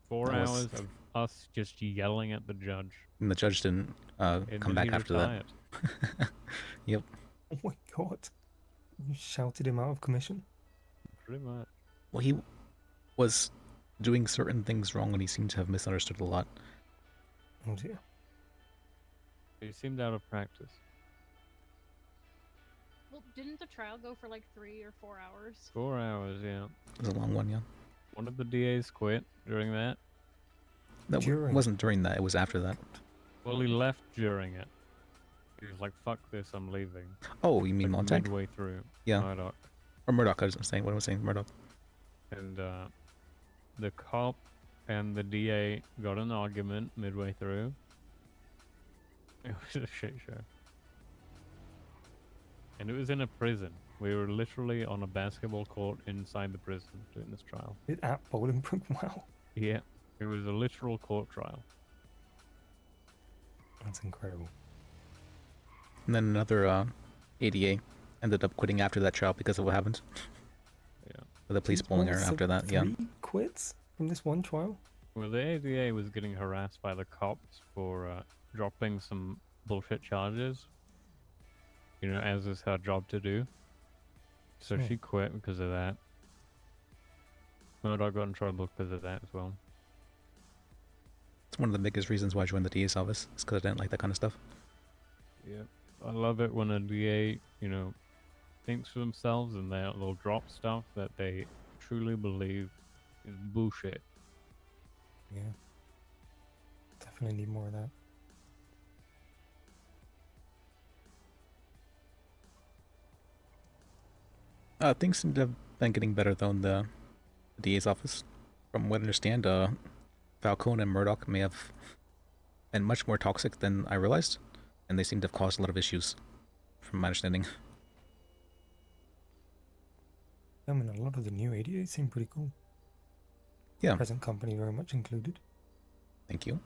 4 That was- hours of us just yelling at the judge. And the judge didn't And come then back he after that. retired. Yep. Oh my god. You shouted him out of commission? Pretty much. Well, he was doing certain things wrong, and he seemed to have misunderstood a lot. Oh dear. He seemed out of practice. Well, didn't the trial go for like 3 or 4 hours? 4 hours, yeah. It was a long one, yeah. One of the DAs quit during that. That During. wasn't during that, it was after that. Well, he left during it. He was like, "Fuck this, I'm leaving." Oh, you mean like Montag? midway through. Yeah. Murdoch. Or Murdoch, I was saying. What am I saying? Murdoch. And the cop and the DA got an argument midway through. It was a shit show. And it was in a prison. We were literally on a basketball court inside the prison doing this trial. It at Bolingbroke? Wow. Yeah. It was a literal court trial. That's incredible. And then another ADA ended up quitting after that trial because of what happened. Yeah. The police pulling her So after that, yeah. 3 quits from this one trial? Well, the ADA was getting harassed by the cops for dropping some bullshit charges. You know, as is her job to do. So Hmm. she quit because of that. Murdoch got in trouble because of that as well. It's one of the biggest reasons why I joined the DA's office. It's because I didn't like that kind of stuff. Yeah, I love it when a DA, you know, thinks for themselves and they'll drop stuff that they truly believe is bullshit. Yeah. Definitely need more of that. Things seem to have been getting better though in the DA's office. From what I understand, Falcone and Murdoch may have been much more toxic than I realized, and they seem to have caused a lot of issues, from my understanding. I mean, a lot of the new ADAs seem pretty cool. Yeah. Present company very much included. Thank you.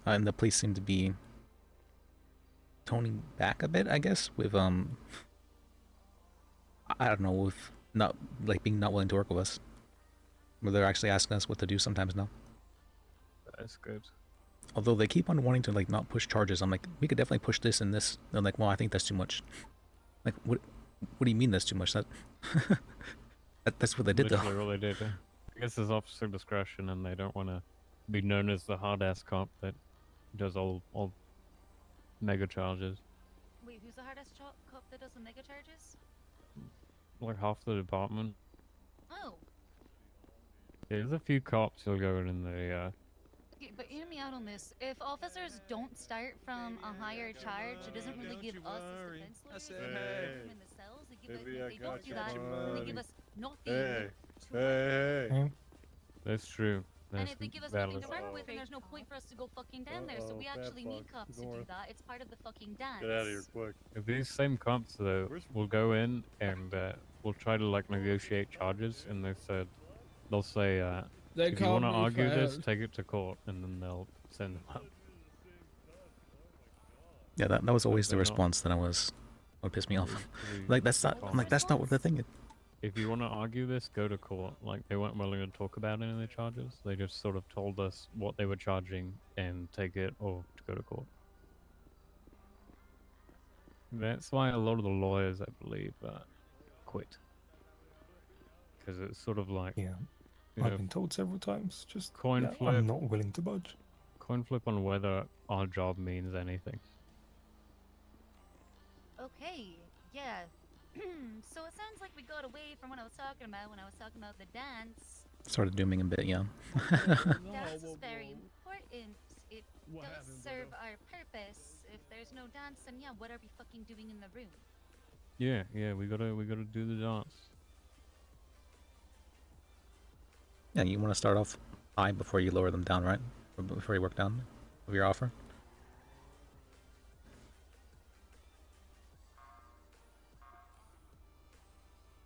And the police seem to be toning back a bit, I guess, with I don't know, with not being not willing to work with us. Where they're actually asking us what to do sometimes now. That's good. Although they keep on wanting to not push charges. I'm like, we could definitely push this and this. They're like, well, I think that's too much. Like, what do you mean that's too much? That's what they did Literally though. what they did. I guess it's officer discretion, and they don't want to be known as the hard-ass cop that does all mega charges. Wait, who's the hardest cop that does the mega charges? Like half the department. Oh. There's a few cops who'll go in the Okay, but hear me out on this. If officers don't start from a higher charge, it doesn't really give us as defense lawyers them in the cells. They give Baby, if they I don't do got that, you, they give buddy. us nothing. Hey, to hey. That's true. And That's if they give us valid. nothing to work with, then there's no point for us to go fucking down there. So we actually need cops to do that. It's part of the fucking dance. Get out of here quick. If these same cops though will go in and will try to negotiate charges, and they'll say They if you called want to me argue this, fast. take it to court, and then they'll send them up. Yeah, that was always the They're not- response that would piss me off. Really Like that's not. I'm like that's not what the thing is. If you want to argue this, go to court. Like, they weren't willing to talk about any of the charges. They just sort of told us what they were charging and take it or to go to court. That's why a lot of the lawyers, I believe, quit. Because it's sort of like... Yeah. you I've know, been told several times, just coin yeah, flip. I'm not willing to budge. Coin flip on whether our job means anything. Okay, yeah. So it sounds like we got away from what I was talking about when I was talking about the dance. Started dooming a bit, yeah. Dance is very important. It does serve our purpose. If there's no dance, then yeah, what are we fucking doing in the room? Yeah, we gotta do the dance. Yeah, you want to start off high before you lower them down, right? Or before you work down with your offer.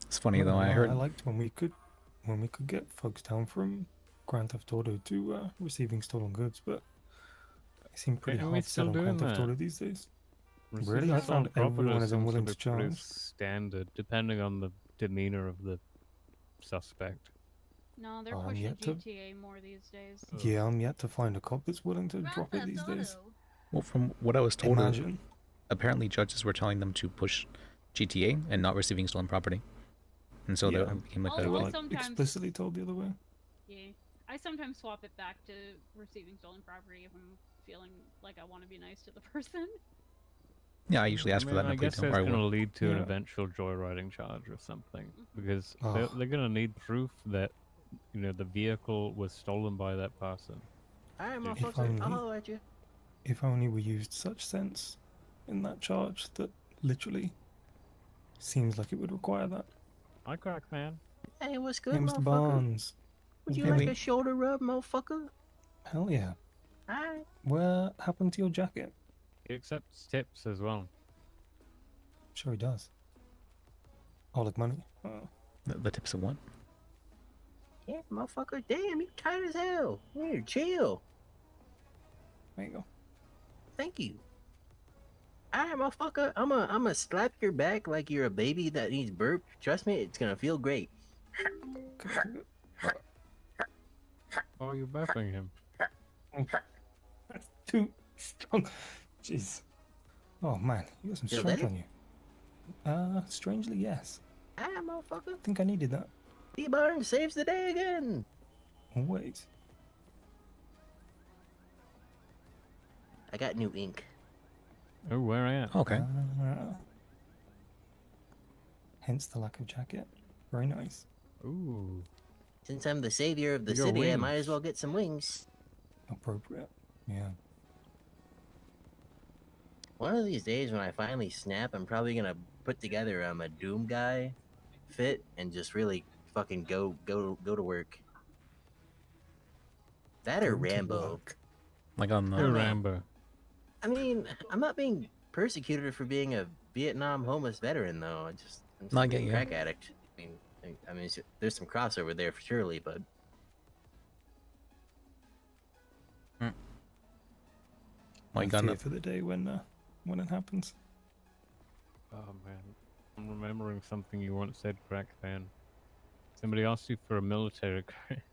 It's funny though. I heard. I liked when we could get folks down from Grand Theft Auto to receiving stolen goods, but it seemed pretty Are we hard to still sell on Grand doing Theft that? Auto these days. Receiving Really, I stolen found property everyone is seems unwilling to be pretty charge. standard, depending on the demeanor of the suspect. No, they're I'm pushing yet to- GTA more these days. Yeah, I'm yet to find a cop that's willing to drop it these days. Well, from what I was told, Imagine. apparently judges were telling them to push GTA and not receiving stolen property, and so Yeah. that became like Although a I like, sometimes- explicitly told the other way. Yeah, I sometimes swap it back to receiving stolen property if I'm feeling like I want to be nice to the person. Yeah, I usually ask for that in I a plea guess deal, that's or I going to will. lead to an Yeah. eventual joyriding charge or something, because Oh. they're going to need proof that the vehicle was stolen by that person. Alright, If motherfucker, only- I'll holler at you. If only we used such sense in that charge that literally seems like it would require that. Hi, crack man. Hey, what's good, Hey, Mr. motherfucker? Barnes. Would you Hey, like we- a shoulder rub, motherfucker? Hell yeah. Alright. What happened to your jacket? He accepts tips as well. Sure he does. Oh, like money? Oh. The tips of what? Yeah, motherfucker. Damn, you tight as hell. Here, chill. There you go. Thank you. Alright, motherfucker. I'ma slap your back like you're a baby that needs burp. Trust me, it's gonna feel great. Oh, you're buffing him. That's too strong. Jeez. Oh man, you got some Feel strength better? on you. Strangely, yes. Ah, motherfucker. I think I needed that. T-Barn saves the day again. Wait. I got new ink. Oh, where I at? Okay. Hence the lack of jacket. Very nice. Ooh. Since I'm the savior of the Your city, I might wings. as well get some wings. Appropriate. Yeah. One of these days when I finally snap, I'm probably gonna put together a Doom guy fit and just really fucking go to work. That or Go to Rambo. work. Like on the. I don't know. Rambo. I mean, I'm not being persecuted for being a Vietnam homeless veteran, though. I'm just No, I a get you. crack addict. I mean, there's some crossover there for surely, but Well, I'm you got here enough. for the day when it happens. Oh man, I'm remembering something you once said, crack fan. Somebody asked you for a military credit.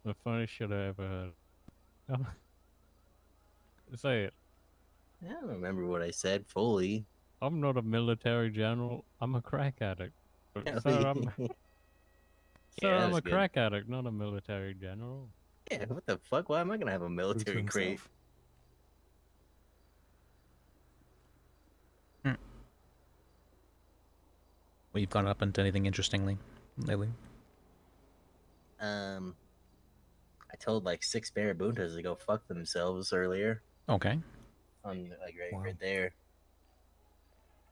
The funniest shit I ever heard. Say it. I don't remember what I said fully. I'm not a military general. I'm a crack addict. But, Yeah, sir, I'm, yeah, sir, that I'm was a good. crack addict, not a military general. Yeah, what the fuck? Why am I gonna have a military crate? Well, you've gone up into anything interestingly lately? I told like 6 Barabuntas to go fuck themselves earlier. Okay. On like right there.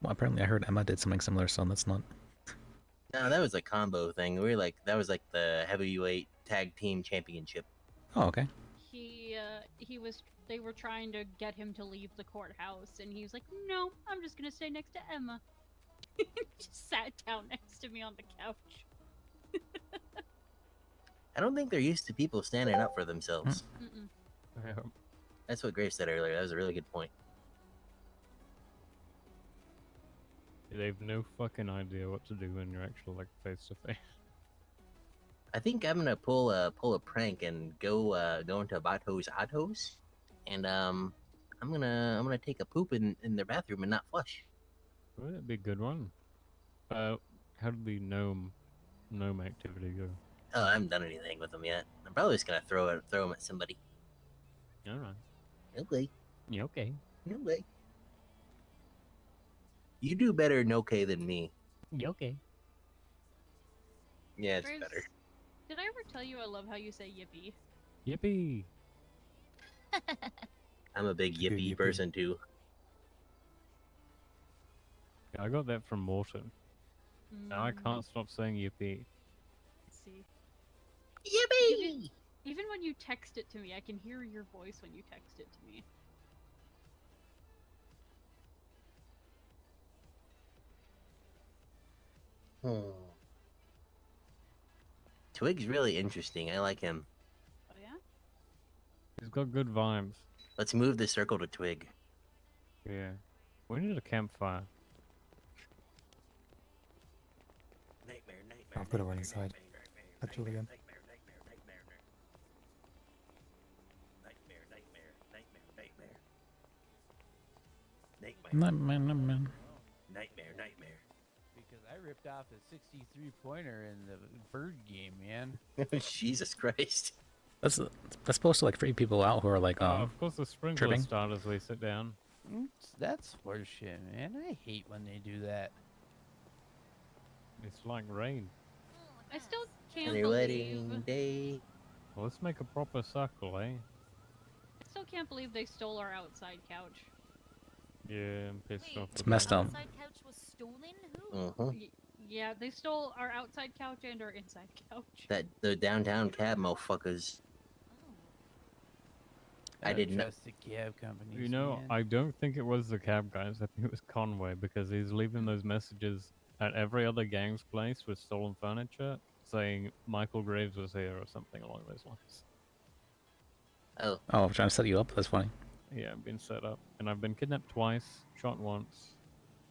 Well, apparently I heard Emma did something similar, so that's not. No, that was a combo thing. We were like, that was like the heavyweight tag team championship. Oh, okay. They were trying to get him to leave the courthouse, and he was like, "No, I'm just gonna stay next to Emma." Just sat down next to me on the couch. I don't think they're used to people standing up for themselves. Mm-mm. That's what Grace said earlier. That was a really good point. They've no fucking idea what to do when you're actually like face to face. I think I'm gonna pull a prank and go into Bato's Atos, and I'm gonna take a poop in their bathroom and not flush. Well, that'd be a good one. How did the gnome activity go? Oh, I haven't done anything with them yet. I'm probably just gonna throw them at somebody. All right. Okay. Yeah, okay. Okay. You do better in okay than me. Yeah, okay. Yeah, it's Graves, better. Did I ever tell you I love how you say yippee? Yippee! I'm a big yippee person too. I got that from Morton. Now I can't stop saying yippee. See. Yippee! Even when you text it to me, I can hear your voice when you text it to me. Twig's really interesting. I like him. Oh yeah? He's got good vibes. Let's move the circle to Twig. Yeah. We need a campfire. I've got to run inside. Catch you all again. Nightmare. Because I ripped off a 63-pointer in the bird game, man. Jesus Christ. That's supposed to like free people out who are like Of course, the sprinkler tripping. start as we sit down. That's horseshit, man. I hate when they do that. It's like rain. I still can't On your believe. wedding day. Well, let's make a proper circle, eh? I still can't believe they stole our outside couch. Yeah, I'm pissed off. It's messed up. Outside couch was stolen? Who? Yeah, they stole our outside couch and our inside couch. The downtown cab motherfuckers. I did not. trust the cab companies. You know, man. I don't think it was the cab guys. I think it was Conway because he's leaving those messages at every other gang's place with stolen furniture saying Michael Graves was here or something along those lines. Oh. Oh, I'm trying to set you up. That's funny. Yeah, I've been set up. And I've been kidnapped twice, shot once.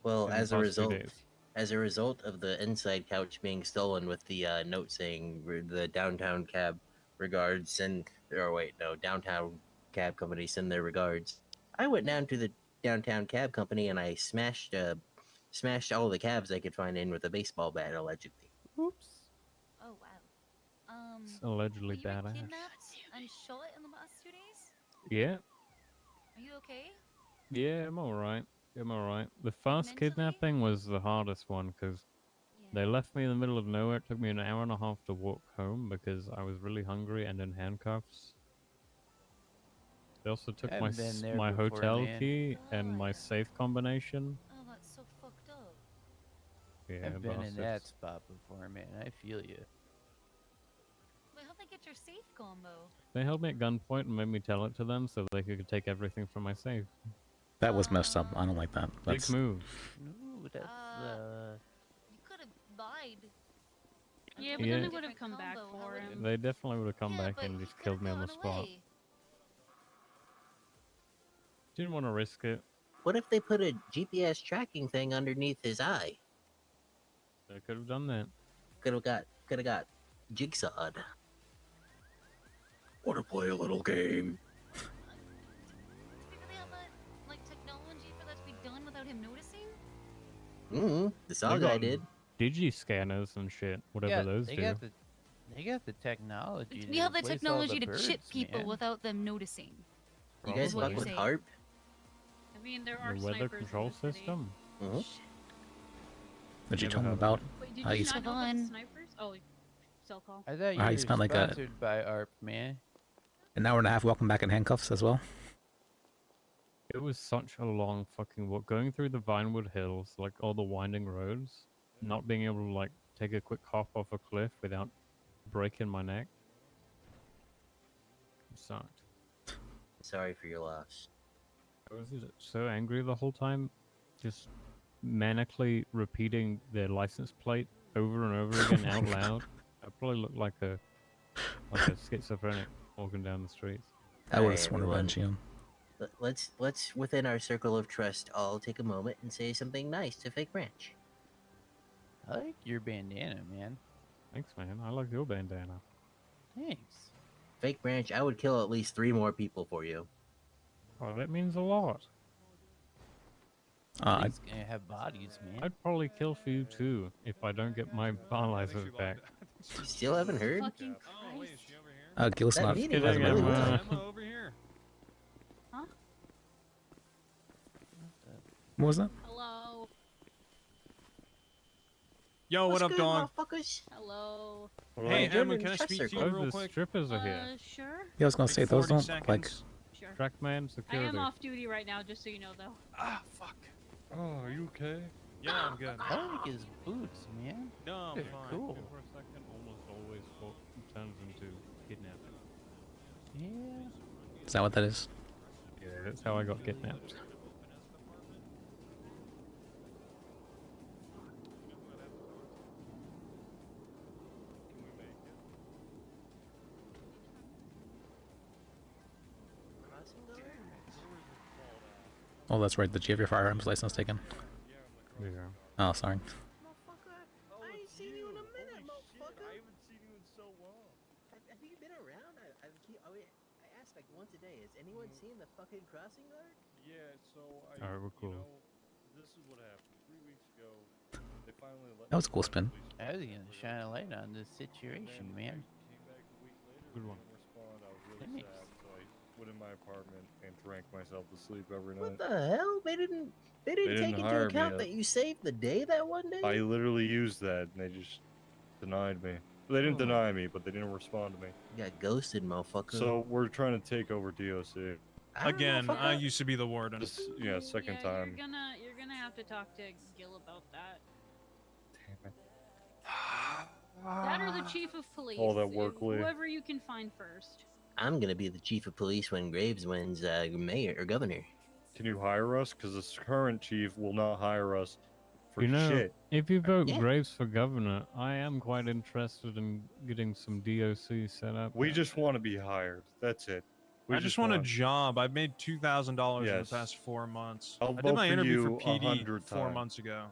Well, in the as a past 2 result, days. as a result of the inside couch being stolen with the note saying the downtown cab regards downtown cab company send their regards. I went down to the downtown cab company and I smashed all the cabs I could find in with a baseball bat, allegedly. Oops. Oh wow. It's allegedly were you badass. kidnapped and shot in the past 2 days? Yeah. Are you okay? Yeah, I'm alright. I'm alright. The first kidnapping was the hardest one because they left me in the middle of nowhere. It took me an hour and a half to walk home because I was really hungry and in handcuffs. They also took I've been there my before, hotel man. key and my safe combination. Oh, that's so fucked up. Yeah, I've been in that bastards. spot before, man. I feel you. Wait, how'd they get your safe combo? They held me at gunpoint and made me tell it to them so they could take everything from my safe. That was messed up. I don't like that. Big That's move. Ooh, that's You could have lied. Yeah, but then they would have come back for him. They definitely would have come back and just killed me on the spot. Didn't want to risk it. What if they put a GPS tracking thing underneath his eye? They could have done that. Could have got jigsawed. Want to play a little game? Do you really have that, like, technology for that to be done without him noticing? The Saga did. Digi-scanners and shit, whatever those do. They got the technology. We to have the replace all technology the to chip birds, people man. without them noticing. You guys Is what fuck you're with saying. HARP? I mean, there are The weather snipers control in the city. system? Did you Never tell them heard of about Wait, did how you you not know about the snipers? Oh, cell call. I thought you How were you spent like a- sponsored by ARP, man. an hour and a half walking back in handcuffs as well? It was such a long fucking walk. Going through the Vinewood Hills, like all the winding roads, not being able to like take a quick hop off a cliff without breaking my neck. It sucked. Sorry for your loss. I was so angry the whole time, just manically repeating their license plate over and over again out loud. I probably looked like a schizophrenic walking down the streets. That was one revenge, you know. Let's within our circle of trust all take a moment and say something nice to Fake Branch. I like your bandana, man. Thanks, man. I like your bandana. Thanks. Fake Branch, I would kill at least 3 more people for you. Oh, that means a lot. He's gonna have bodies, man. I'd probably kill for you too if I don't get my bar license back. You still haven't heard? Fucking Christ. Gil's That not. meeting Kidding, was really Emma. good. over here. Huh? What was that? Hello. Yo, what up, dog? Hello. Hey, Emma, can I speak to you Oh, real the quick? strippers are here. Sure. Yeah, I was gonna say those 40 don't like. seconds. Sure. Trackman I security. am off duty right now, just so you know, though. Ah, fuck. Oh, are you okay? Yeah, I'm good. I like his boots, man. No, I'm They're fine. cool. For a second, almost always turns into kidnapping. Yeah. Is that what that is? Yeah, that's how I got kidnapped. Oh, that's right. Did you have your firearms license taken? Yeah. Oh, sorry. I ain't seen you in a minute, motherfucker. I haven't seen you in so long. Have you been around? I ask like once a day. Has anyone seen the fucking crossing guard? Yeah, so Alright, we're cool. This is what happened. 3 weeks ago, they finally let That was a cool spin. I was gonna shine a light on this situation, man. came back a week later. Good one. Didn't respond. I was really Thanks. sad, so I went in my apartment and drank myself to sleep every What night. the hell? They didn't They take didn't into hire me account yet. that you saved the day that one day? I literally used that, and they just denied me. They didn't deny me, but they didn't respond to me. You got ghosted, motherfucker. So we're trying to take over DOC. Again, I used to be the warden. Yeah, second Yeah, time. You're gonna have to talk to Gil about that. That or the chief of police. All that work, Lee. Whoever you can find first. I'm gonna be the chief of police when Graves wins mayor or governor. Can you hire us? Because this current chief will not hire us for You know, shit. if you vote Yeah. Graves for governor, I am quite interested in getting some DOC set up. We just want to be hired. That's it. We I just want a job. I've made $2,000 in the Yes. past 4 months. I'll I did vote my for interview you for PD 100 4 times. months ago.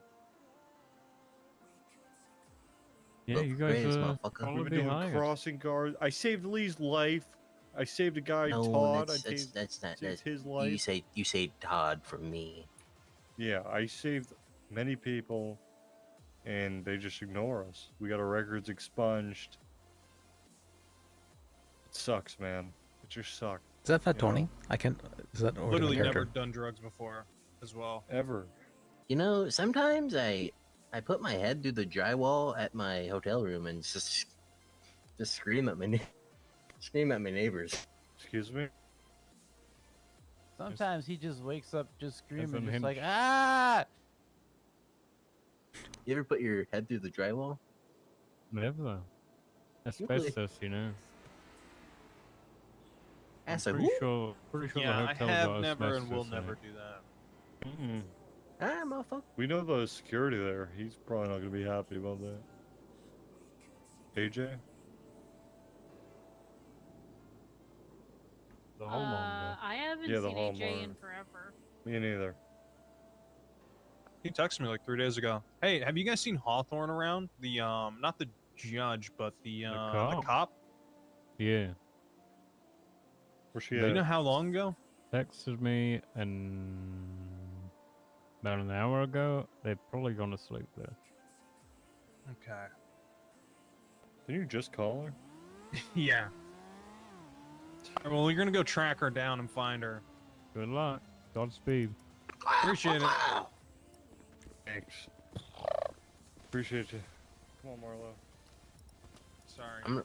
Yeah, you guys are We've probably been doing behind. crossing guards. I saved Lee's life. I saved a guy, No, Todd. that's not saved his You life. say Todd from me. Yeah, I saved many people, and they just ignore us. We got our records expunged. It sucks, man. It just sucks. Is that you Tony? know? I can't. Is that or Literally different never character? done drugs before, as well. Ever. You know, sometimes I put my head through the drywall at my hotel room and just scream at my neighbors. Excuse me. Sometimes he just wakes up just screaming, an just hint. like ah. You ever put your head through the drywall? Never. Asbestos, you know. I'm That's a pretty sure the Yeah, I hotel have got never and will asbestos in never it. do that. Mm-mm. Ah, motherfucker. We know the security there. He's probably not going to be happy about that. AJ? The homeowner. I haven't Yeah, the seen AJ Hallmark. in forever. Me neither. He texted me like 3 days ago. Hey, have you guys seen Hawthorne around? The not the judge, but the cop. Yeah. Where's she Do you know how long ago? Texted me and about an hour ago. They're probably gone to sleep there. Okay. Didn't you just call her? Yeah. Well, you're gonna go track her down and find her. Good luck. Godspeed. Appreciate it. Thanks. Appreciate you. Come on, Marlo. Sorry. I'm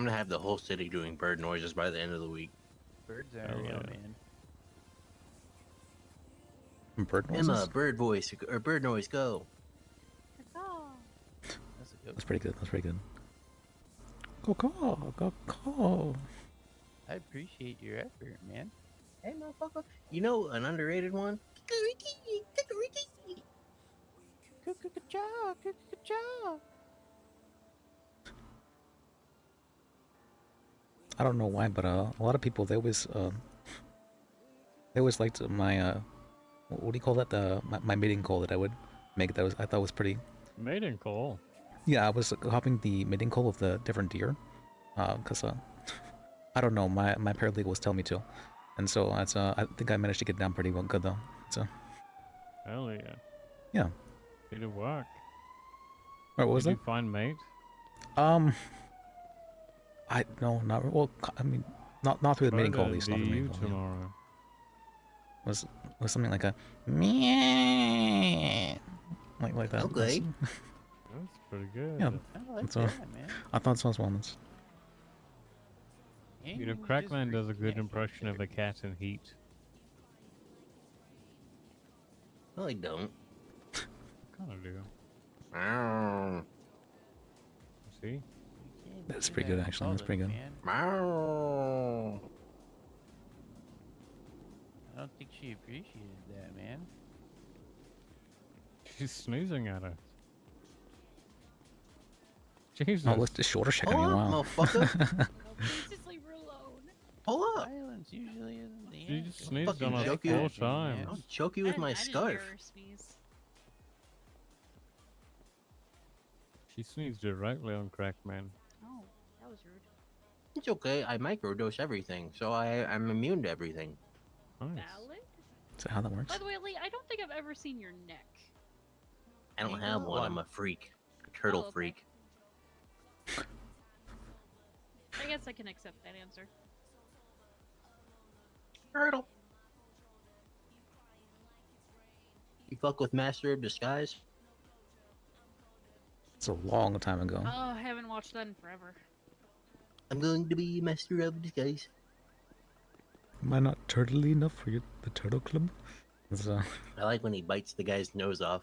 gonna have the whole city doing bird noises by the end of the week. Birds are real, man. Bird noises? Emma, bird voice or bird noise, go. That's a good. That's pretty good. That's pretty good. Go call. Go call. I appreciate your effort, man. Hey, motherfucker. You know an underrated one? I don't know why, but a lot of people they always liked my what do you call that? My mating call that I would make. That was I thought was pretty. Mating call. Yeah, I was copying the mating call of the different deer, cause I don't know, my paralegal was telling me to, and so it's I think I managed to get down pretty well good though. So. Hell yeah. Yeah. Did it work? What was Did that? you find mate? I no, not well. I mean, not through the mating call. At least not through the mating call. Yeah. Tomorrow. Was something like a meh, like that. Okay. That's pretty good. Yeah, I like that's all. that, man. I thought it sounds wellness. You know, Crackman does a good impression of a cat in Heat. No, I don't. Kind of do. Meow. See? That's pretty good, actually. That's pretty good. Meow. I don't think she appreciated that, man. She's snoozing at us. Jesus. Oh, let's just shorter check on Pull you. up, Wow. motherfucker. Just leave her alone. Pull up. Violence usually isn't the She answer. just sneezed Fucking on us joke you. 4 times. I'll choke you with my scarf. She sneezed directly on Crackman. Oh, that was rude. It's okay. I microdose everything, so I'm immune to everything. Nice. Valid? Is that how that works? By the way, Lee, I don't think I've ever seen your neck. I don't have one. I'm a freak. A turtle Oh, okay. freak. I guess I can accept that answer. Turtle. You fuck with Master of Disguise? It's a long time ago. Oh, I haven't watched that in forever. I'm going to be Master of Disguise. Am I not turtly enough for you, the Turtle Club? It's, I like when he bites the guy's nose off.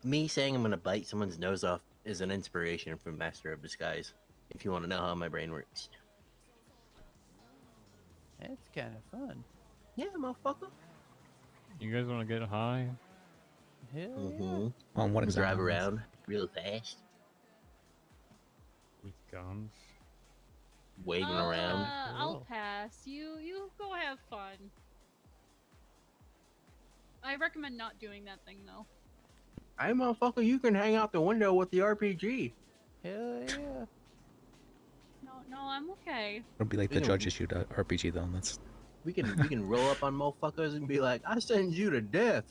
Me saying I'm gonna bite someone's nose off is an inspiration from Master of Disguise. If you want to know how my brain works. That's kind of fun. Yeah, motherfucker. You guys want to get high? Hell Mm-hmm. On what exactly? Drive around real fast, With guns? waving around. I'll pass. You go have fun. I recommend not doing that thing though. Hey, motherfucker, you can hang out the window with the RPG. Hell yeah. No, I'm okay. It'll be like the judge issued RPG though. That's. We can roll up on motherfuckers and be like, I send you to death.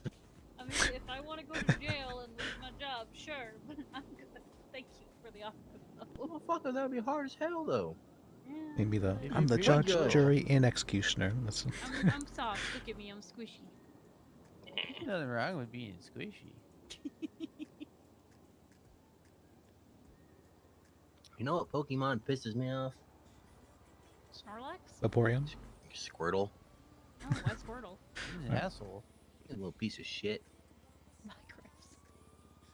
I mean, if I want to go to jail and lose my job, sure, but I'm good. Thank you for the offer. Motherfucker, that'd be hard as hell, though. Maybe the Maybe I'm the pretty judge, good. jury, and executioner. That's. I'm soft. Look at me. I'm squishy. There's nothing wrong with being squishy. You know what Pokemon pisses me off? Snorlax? Vaporeon. Squirtle. Oh, why Squirtle? He's an asshole. He's a little piece of shit. My Graves.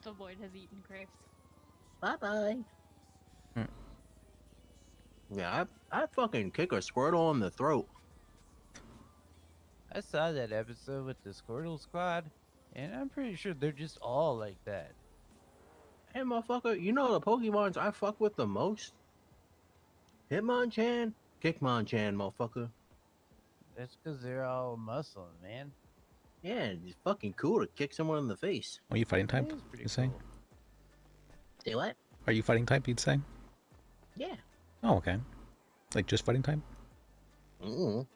Doughboy has eaten Graves. Bye-bye. Yeah, I fucking kick a Squirtle in the throat. I saw that episode with the Squirtle Squad, and I'm pretty sure they're just all like that. Hey, motherfucker, you know the Pokemons I fuck with the most? Hitmonchan, Kickmonchan, motherfucker. That's because they're all muscle, man. Yeah, it's fucking cool to kick someone in the face. Are you fighting type? You say? Say what? Are you fighting type? You'd say? Yeah. Oh, okay. Like just fighting type? Mm.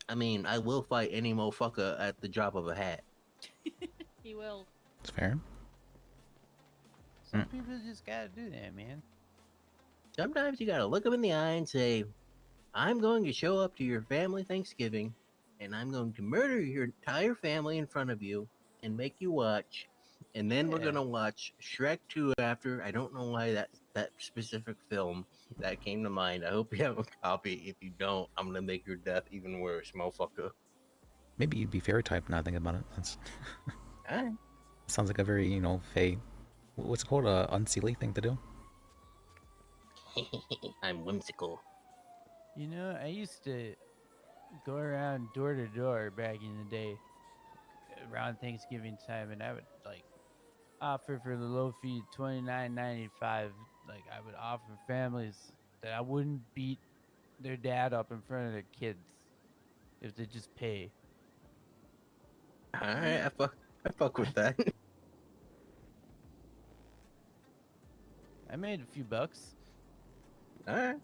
I mean, I will fight any motherfucker at the drop of a hat. He will. It's fair. Some people just gotta do that, man. Sometimes you gotta look them in the eye and say, I'm going to show up to your family Thanksgiving, and I'm going to murder your entire family in front of you and make you watch. And then we're gonna watch Shrek 2 after. I don't know why that specific film that came to mind. I hope you have a copy. If you don't, I'm gonna make your death even worse, motherfucker. Maybe you'd be fairy type now thinking about it. That's. Alright. Sounds like a very, fey. What's it called? A unseelie thing to do? I'm whimsical. You know, I used to go around door to door back in the day around Thanksgiving time, and I would offer for the low fee $29.95. Like I would offer families that I wouldn't beat their dad up in front of their kids if they just pay. Alright, I fuck with that. I made a few bucks. Alright.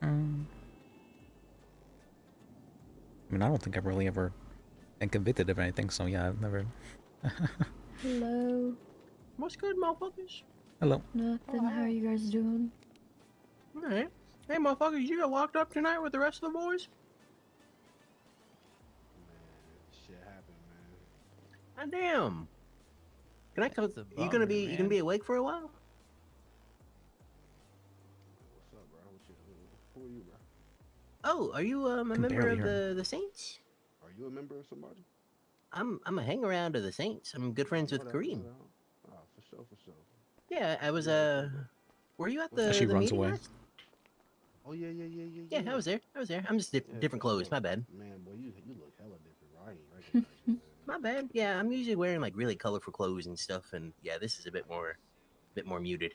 I mean, I don't think I've really ever been convicted of anything, so yeah, I've never. Hello. What's good, motherfuckers? Hello. Nothing. How are you guys doing? Alright. Hey, motherfuckers, you get locked up tonight with the rest of the boys? Shit happened, man. God damn. Can I come? You gonna be awake for a while? What's up, bro? Who are you, bro? Oh, are you a member of the Saints? Are you a member of somebody? I'm a hang around of the Saints. I'm good friends with Kareem. Oh, for sure. Yeah, I was were you at the She the runs meeting away. last? Oh yeah. Yeah, I was there. I'm just different clothes. My bad. Man, boy, you look hella different, bro. I ain't recognize you. My bad. Yeah, I'm usually wearing like really colorful clothes and stuff, and yeah, this is a bit more muted.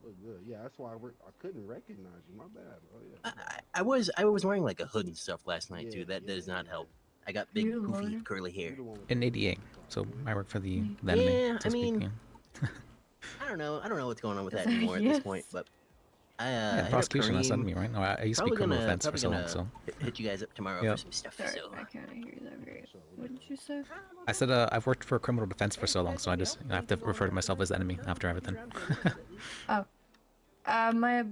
Look good. Yeah, that's why I couldn't recognize you. My bad. Oh yeah. I was wearing like a hood and stuff last night too. That does not help. I got big, poofy, curly hair. In ADA, so I work for the enemy. Yeah, so I to speak, mean, yeah. I don't know what's going on with that anymore at this point, but Yeah, hit up prosecution, that's Kareem. enemy, right? No, I used to be Probably criminal gonna- defense for probably so long, gonna so. hit you guys up tomorrow Yep. for some stuff. Sorry, So I can't hear you that great. What did you say? I said I've worked for criminal defense for so long, so I have to refer to myself as the enemy after everything. Oh. My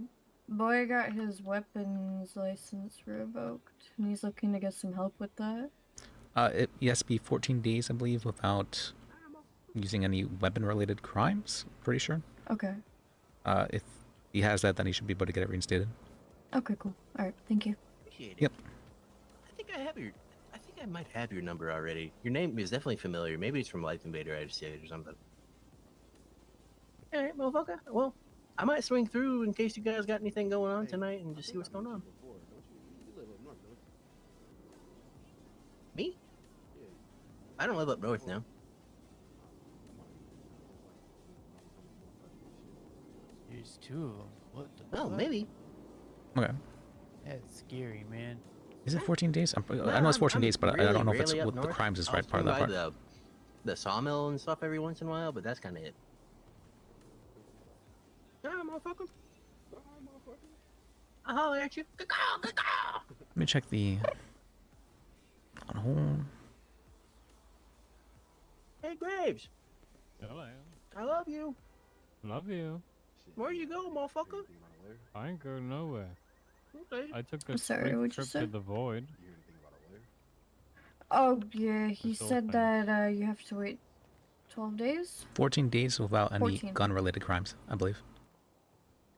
boy got his weapons license revoked, and he's looking to get some help with that. It has to be 14 days, I believe, without using any weapon-related crimes. Pretty sure. Okay. If he has that, then he should be able to get it reinstated. Okay, cool. Alright, thank you. appreciate it. Yep. I think I might have your number already. Your name is definitely familiar. Maybe it's from Life Invader or something. All right, motherfucker. Well, I might swing through in case you guys got anything going on tonight and just see what's going on. Me? I don't live up north now. There's two of them. What the Oh, fuck? maybe. Okay. That's scary, man. Is it 14 days? I know it's 14 days, but I don't know if it's rarely up what the north. crimes is I'll right part of swing that by part. the sawmill and stuff every once in a while, but that's kind of it. Yeah, motherfucker. I'll holler at you. Let me check the on hold. Hey, Graves. Hello. I love you. Love you. Where you go, motherfucker? I ain't going nowhere. Okay. I took I'm a sorry, brief what'd you trip say? to the void. Oh yeah, he That's all said fine. that you have to wait 12 days. 14 days without any 14. gun-related crimes, I believe.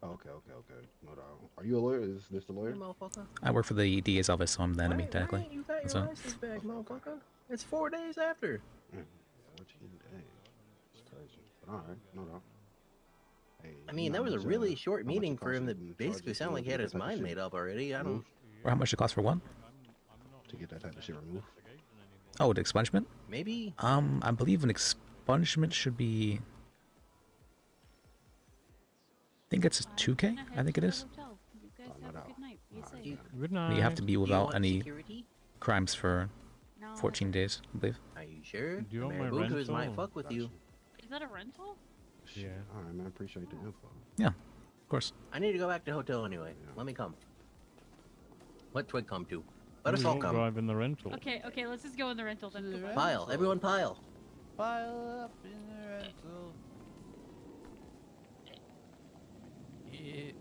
Oh, okay. No doubt. Are you a lawyer? Is this the lawyer? Motherfucker. I work for the DA's office, so I'm the enemy, Why technically. ain't you got your So, license back, motherfucker? It's 4 days after. 14 days. It's crazy. But alright, no doubt. Hey, I mean, that was a really short meeting for him that basically sounded like he had his mind made up already. I don't. or how much it costs for what? To get that type of shit removed. Oh, the expungement? Maybe. I believe an expungement should be. I think it's 2K. I think it is. You guys have a good night. Be safe. Good night. You have to be Do you without want any security? crimes for No. 14 days, I believe. Are you sure? Do you want my Marabuntas might rental? fuck with you. Is that a rental? Yeah. Alright, man. Appreciate the info. Yeah, of course. I need to go back to the hotel anyway. Let me come. Let Twig come too. Let We us all won't come. drive in the rental. Okay, let's just go in the rental then. Goodbye. Pile. Everyone pile. Pile up in the rental. Yeah.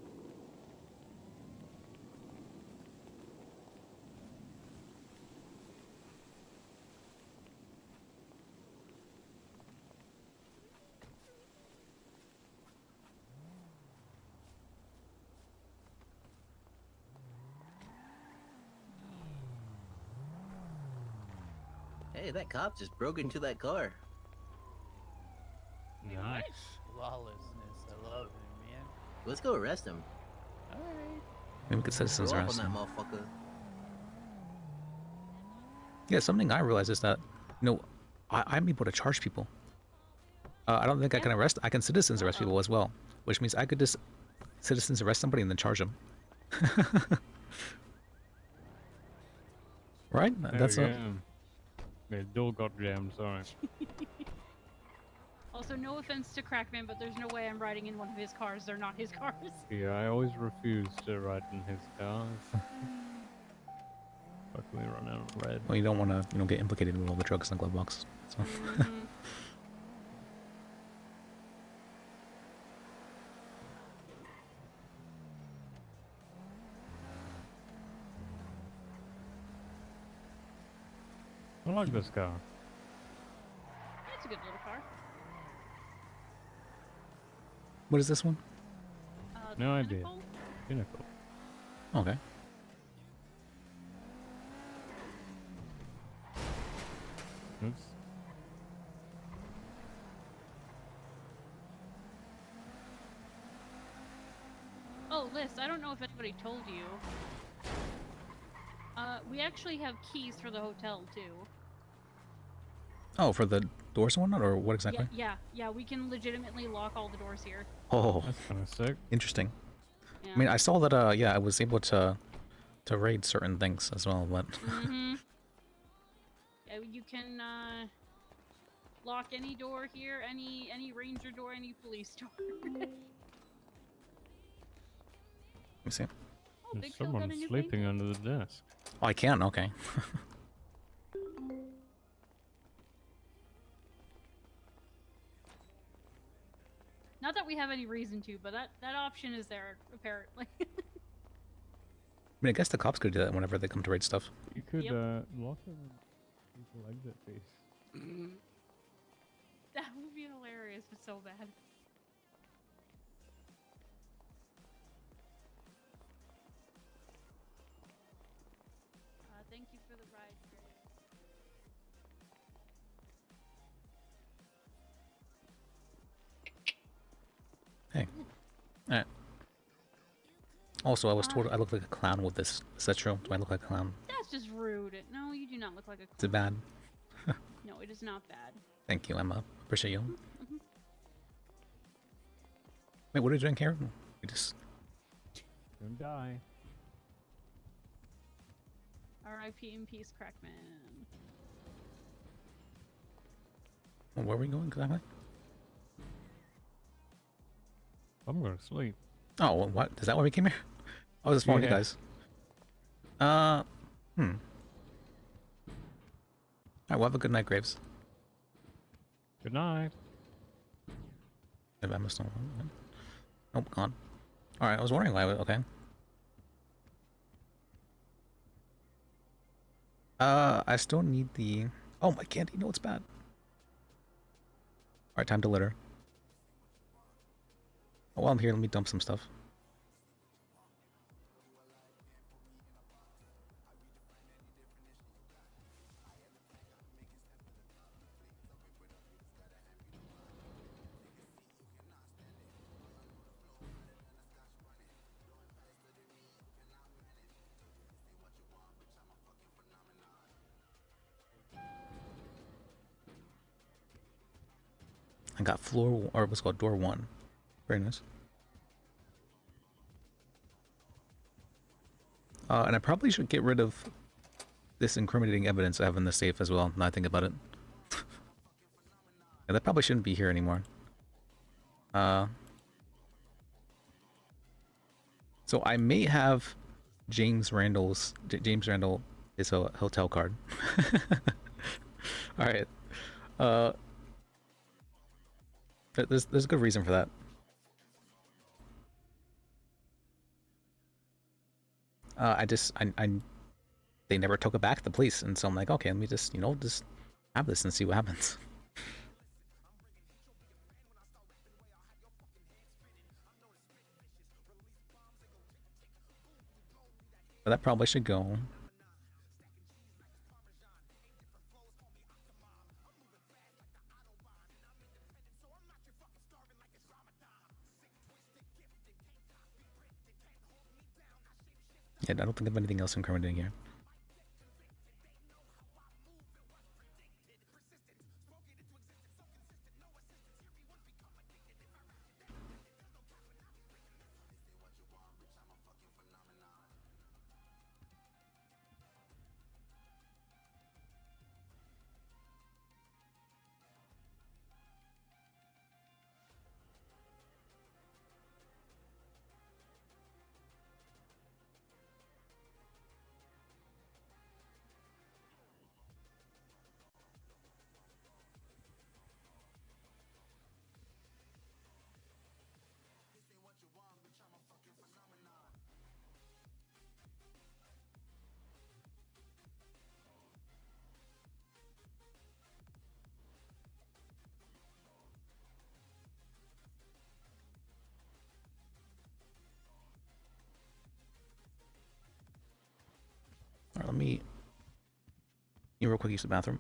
Hey, that cop just broke into that car. Nice. Lawlessness. I love him, man. Let's go arrest him. Alright. Maybe we could citizens Go up arrest on him. that motherfucker. Yeah, something I realized is that, I'm able to charge people. I don't think I can arrest. I can citizens arrest people as well, which means I could just citizens arrest somebody and then charge them. Right? That's yeah. The door got jammed. Sorry. Also, no offense to Crackman, but there's no way I'm riding in one of his cars. They're not his cars. Yeah, I always refuse to ride in his cars. Fucking we run out of red. Well, you don't want to, get implicated with all the drugs in the glove box. So. I like this car. It's a good little car. What is this one? No idea. Pinnacle. Okay. Oops. Oh, Liz, I don't know if anybody told you. We actually have keys for the hotel too. Oh, for the doors and whatnot, or what exactly? Yeah. We can legitimately lock all the doors here. Oh, that's kind of sick. Interesting. Yeah. I mean, I saw that. I was able to raid certain things as well, but. Yeah, you can lock any door here, any ranger door, any police door. Let me see. Oh, There's someone new sleeping under the desk. Oh, I can. Okay. Not that we have any reason to, but that option is there apparently. I mean, I guess the cops could do that whenever they come to raid stuff. You could Yep. lock it with people exit piece. That would be hilarious, but so bad. Thank you for the ride, Hey. Alright. Also, I was told I look like a clown with this. Is that true? Do I look like a clown? That's just rude. No, you do not look like a. Is it bad? No, it is not bad. Thank you, Emma. Appreciate you. Mhm. Wait, what are you doing here? We just. Don't die. R.I.P. in peace, Crackman. Where are we going exactly? I'm going to sleep. Oh, well, what? Is that why we came here? I was just following you Yeah. guys. Alright, well, have a good night, Graves. Good night. If I missed one. Nope, gone. Alright, I was wondering why. Okay. I still need the... Oh, my candy. No, it's bad. Alright, time to litter. Oh, while I'm here, let me dump some stuff. I got floor, or what's called door 1. Very nice. And I probably should get rid of this incriminating evidence I have in the safe as well, now I think about it. Yeah, that probably shouldn't be here anymore. So I may have James Randall is a hotel card. Alright. There's a good reason for that. They never took it back to the police, and so I'm like, okay, let me just, just have this and see what happens. But that probably should go. Yeah, I don't think I have anything else incriminating here. Alright, let me real quick use the bathroom.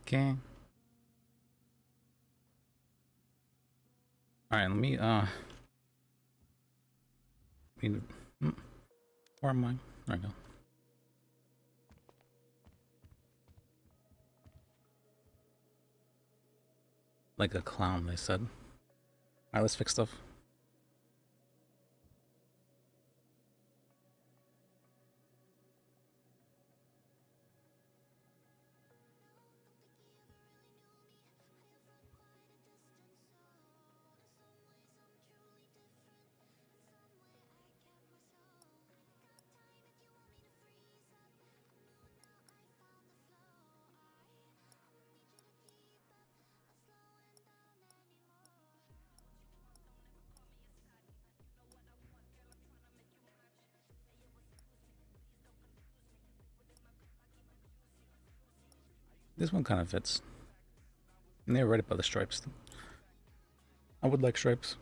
Okay. Alright, let me, where am I? There we go. Like a clown, they said. Alright, let's fix stuff. This one kind of fits. And they're right about the stripes. I would like stripes.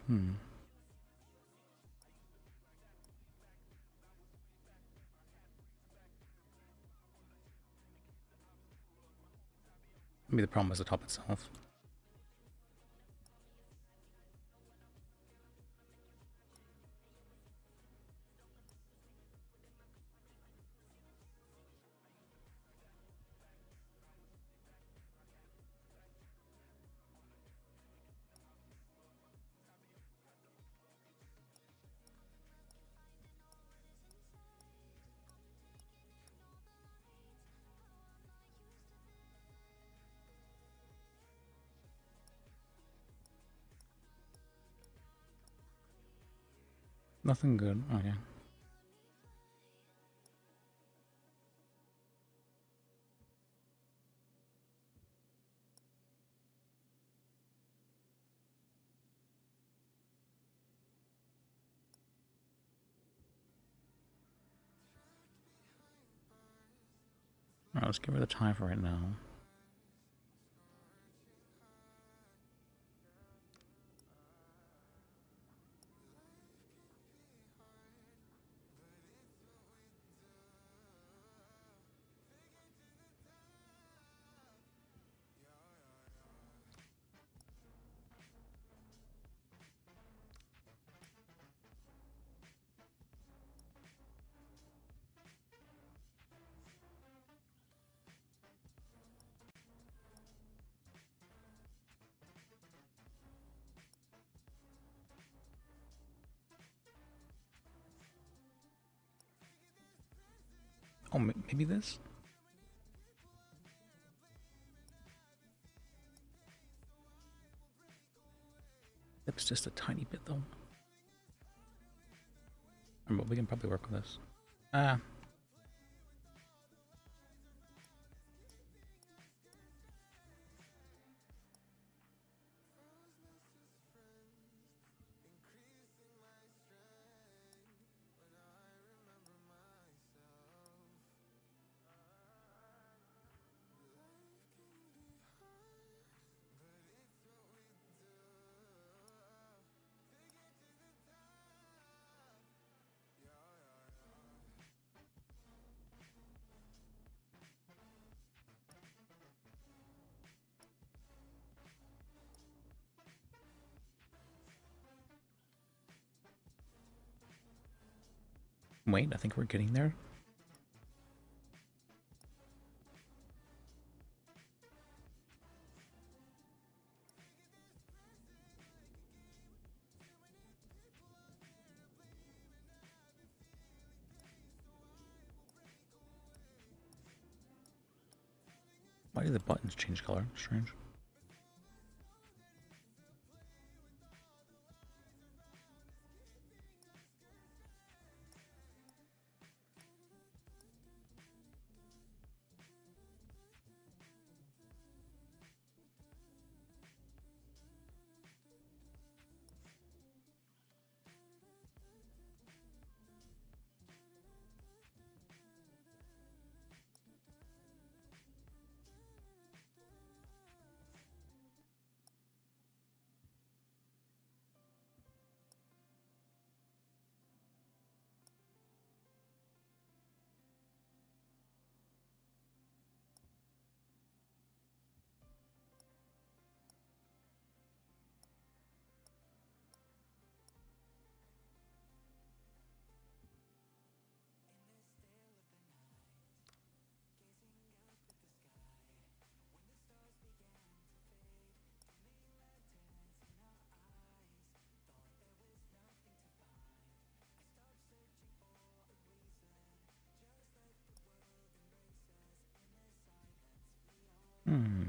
Hmm. Maybe the problem was the top itself. Nothing good. Okay. Alright, let's give her the tie for right now. Oh, maybe this? It's just a tiny bit though. But we can probably work with this. Ah. Wait, I think we're getting there. Why do the buttons change color? Strange.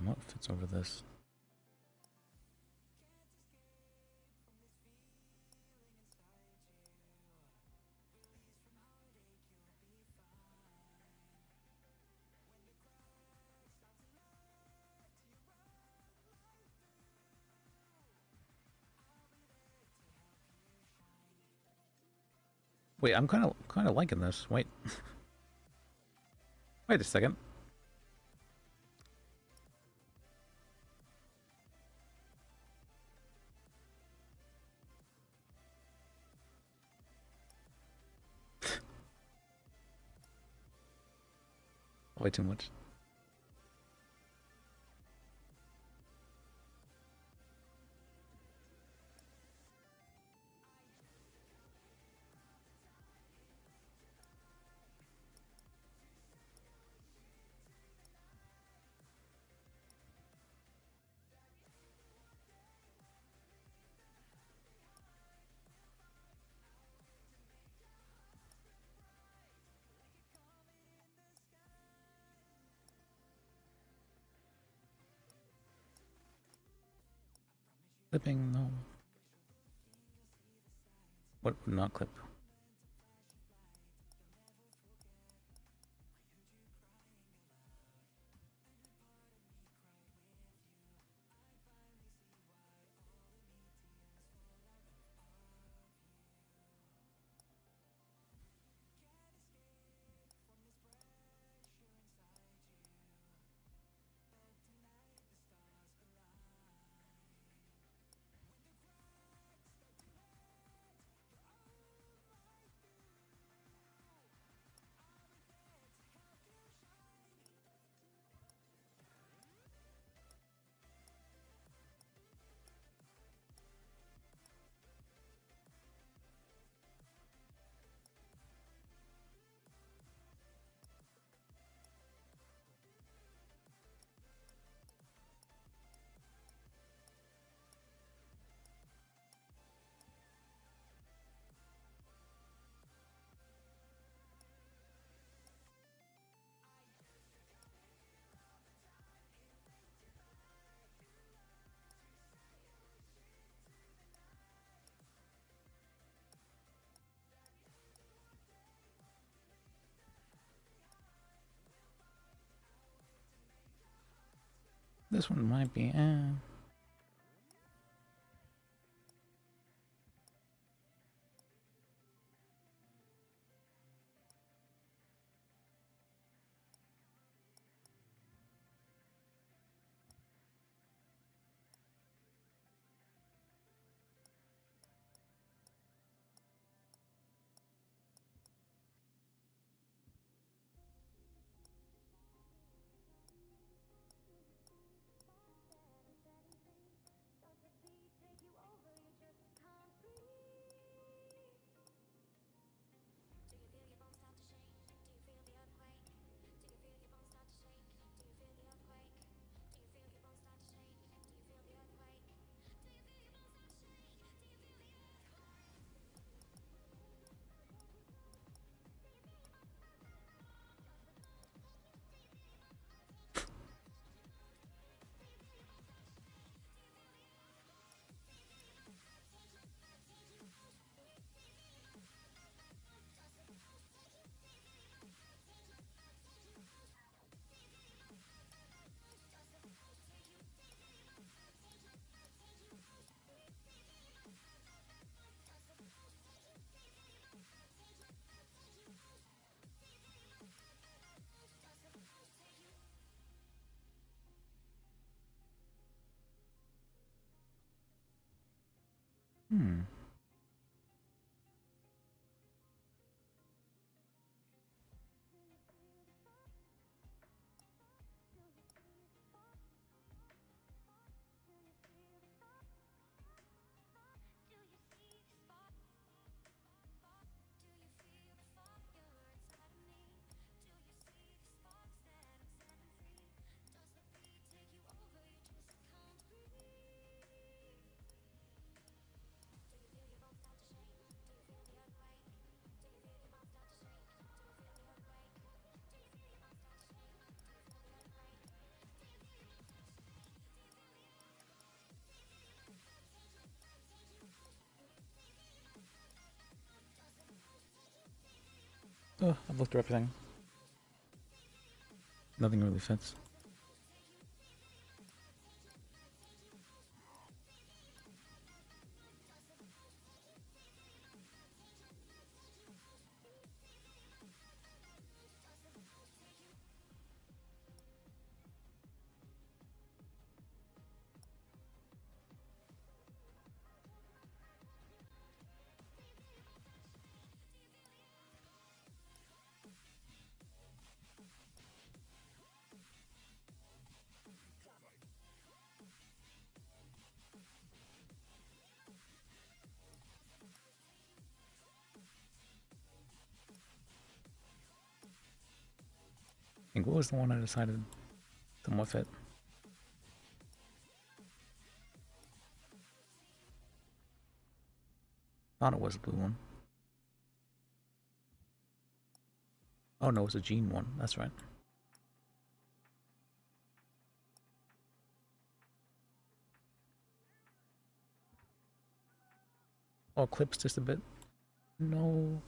What fits over this? Wait, I'm kind of liking this. Wait. Wait a second. Way too much. Clipping, no. What would not clip? This one might be. Hmm. Oh, I've looked through everything. Nothing really fits. I think what was the one I decided somewhat fit? Thought it was a blue one. Oh no, it was a jean one. That's right. Oh, clips just a bit. No.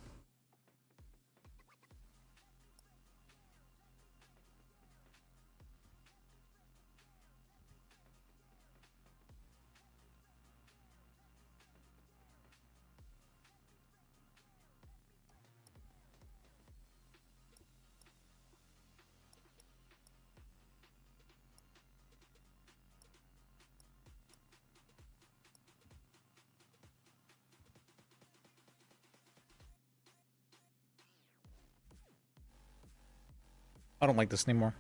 I don't like this anymore.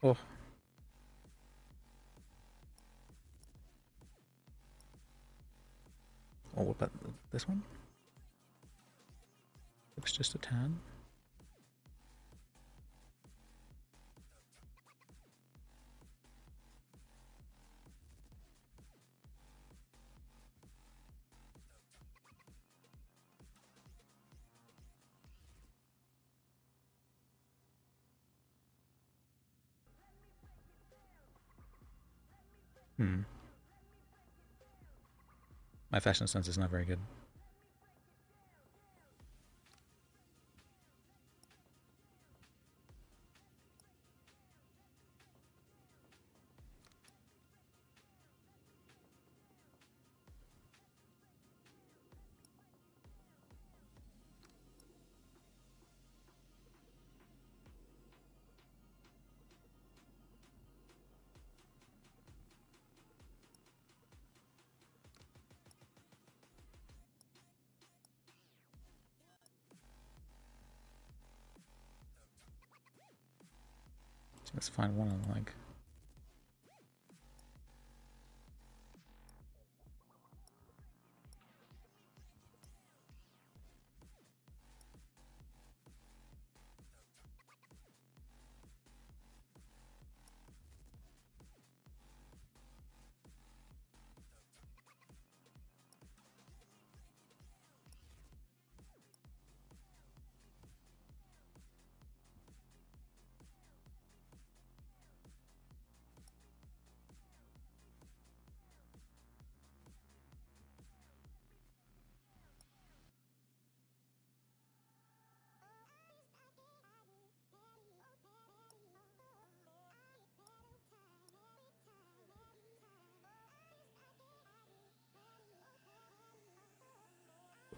Oh. Oh, what about this one? Looks just a tan. My fashion sense is not very good. Let's find one I like.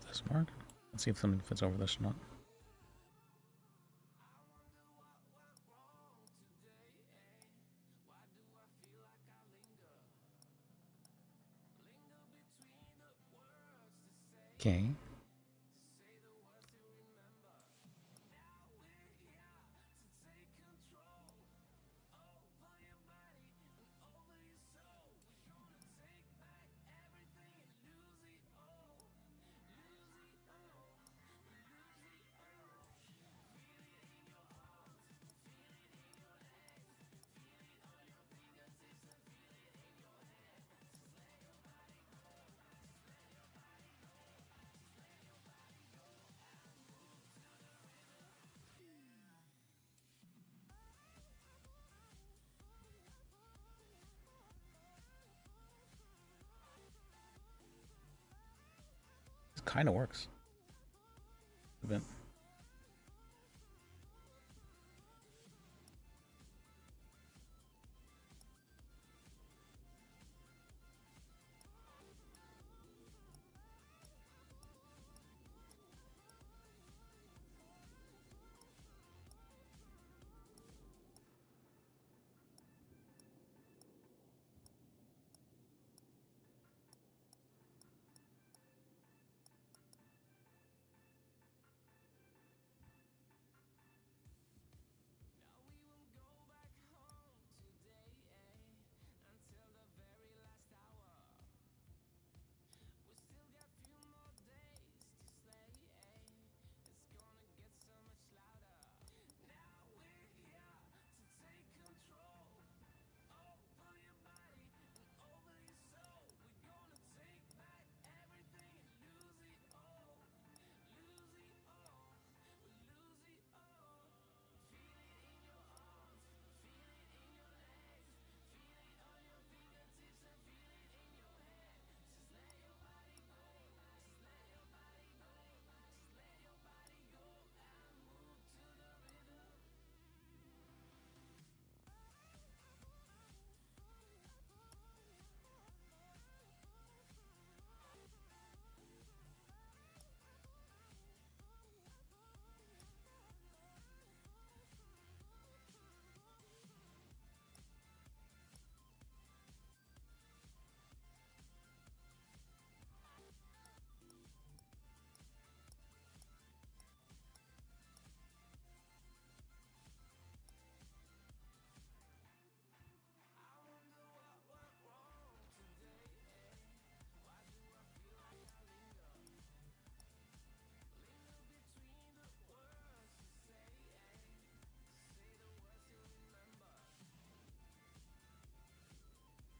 This mark. Let's see if something fits over this or not. Okay. It kind of works. Event.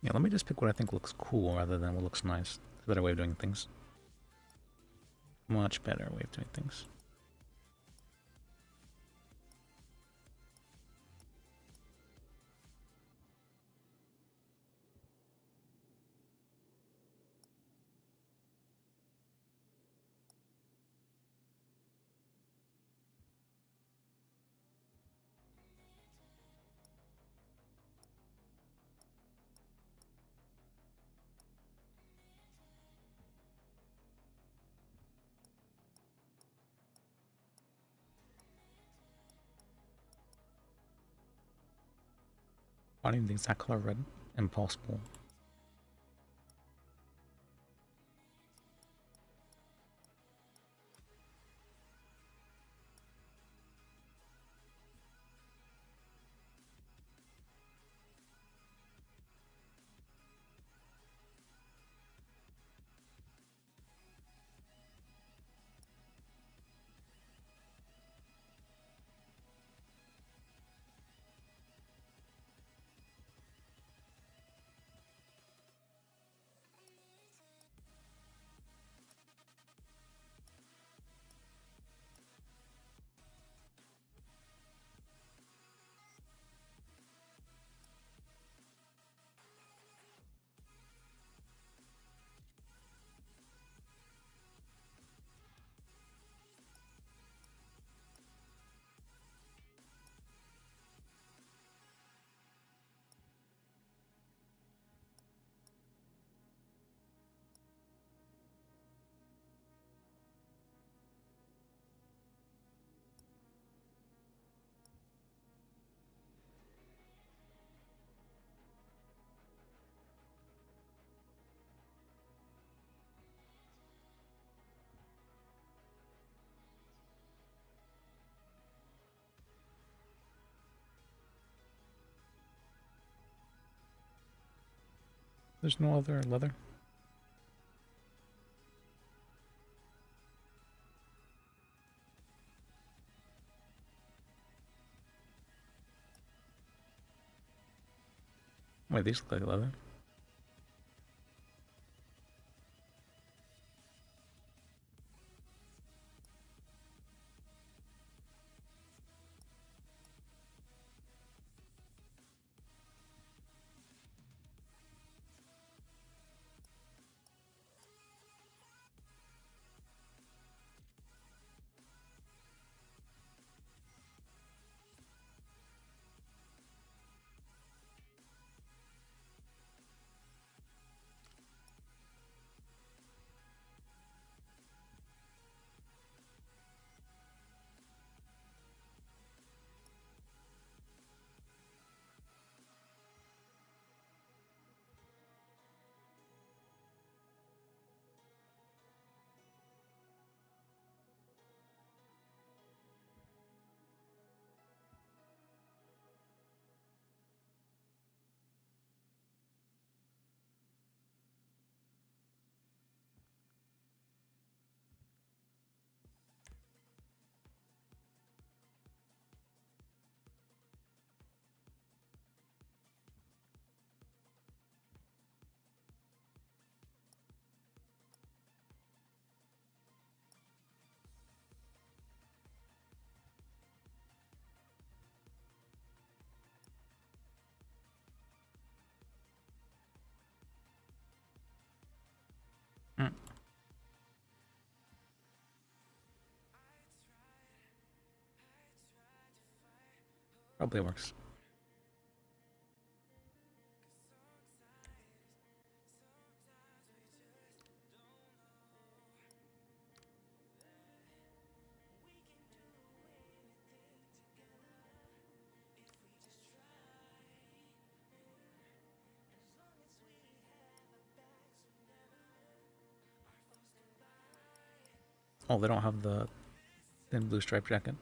Yeah, let me just pick what I think looks cool rather than what looks nice. It's a better way of doing things. Much better way of doing things. Finding the exact color red, impossible. There's no other leather? Wait, these look like leather. Probably works. Oh, they don't have the thin blue striped jacket.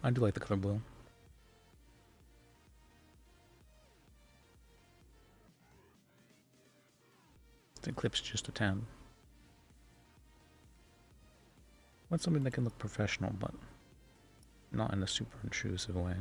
I do like the color blue. The clip's just a 10. Want something that can look professional, but not in a super intrusive way.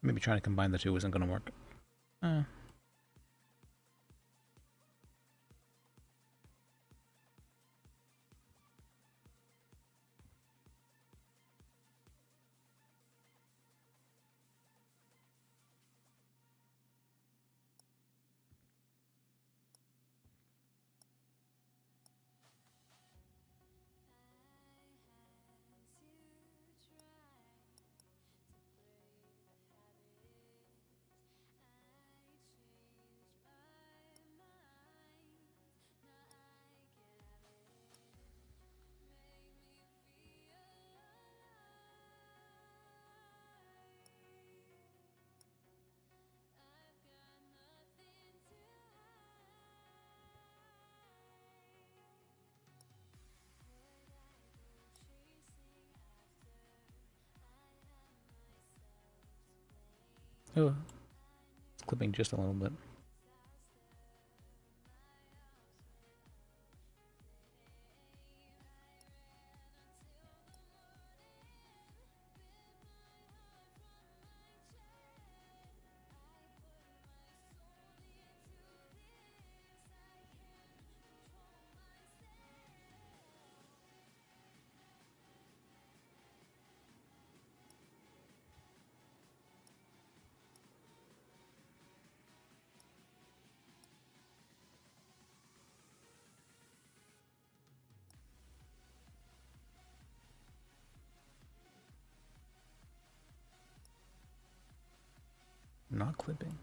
Maybe trying to combine the two isn't going to work. Oh, it's clipping just a little bit. Not clipping.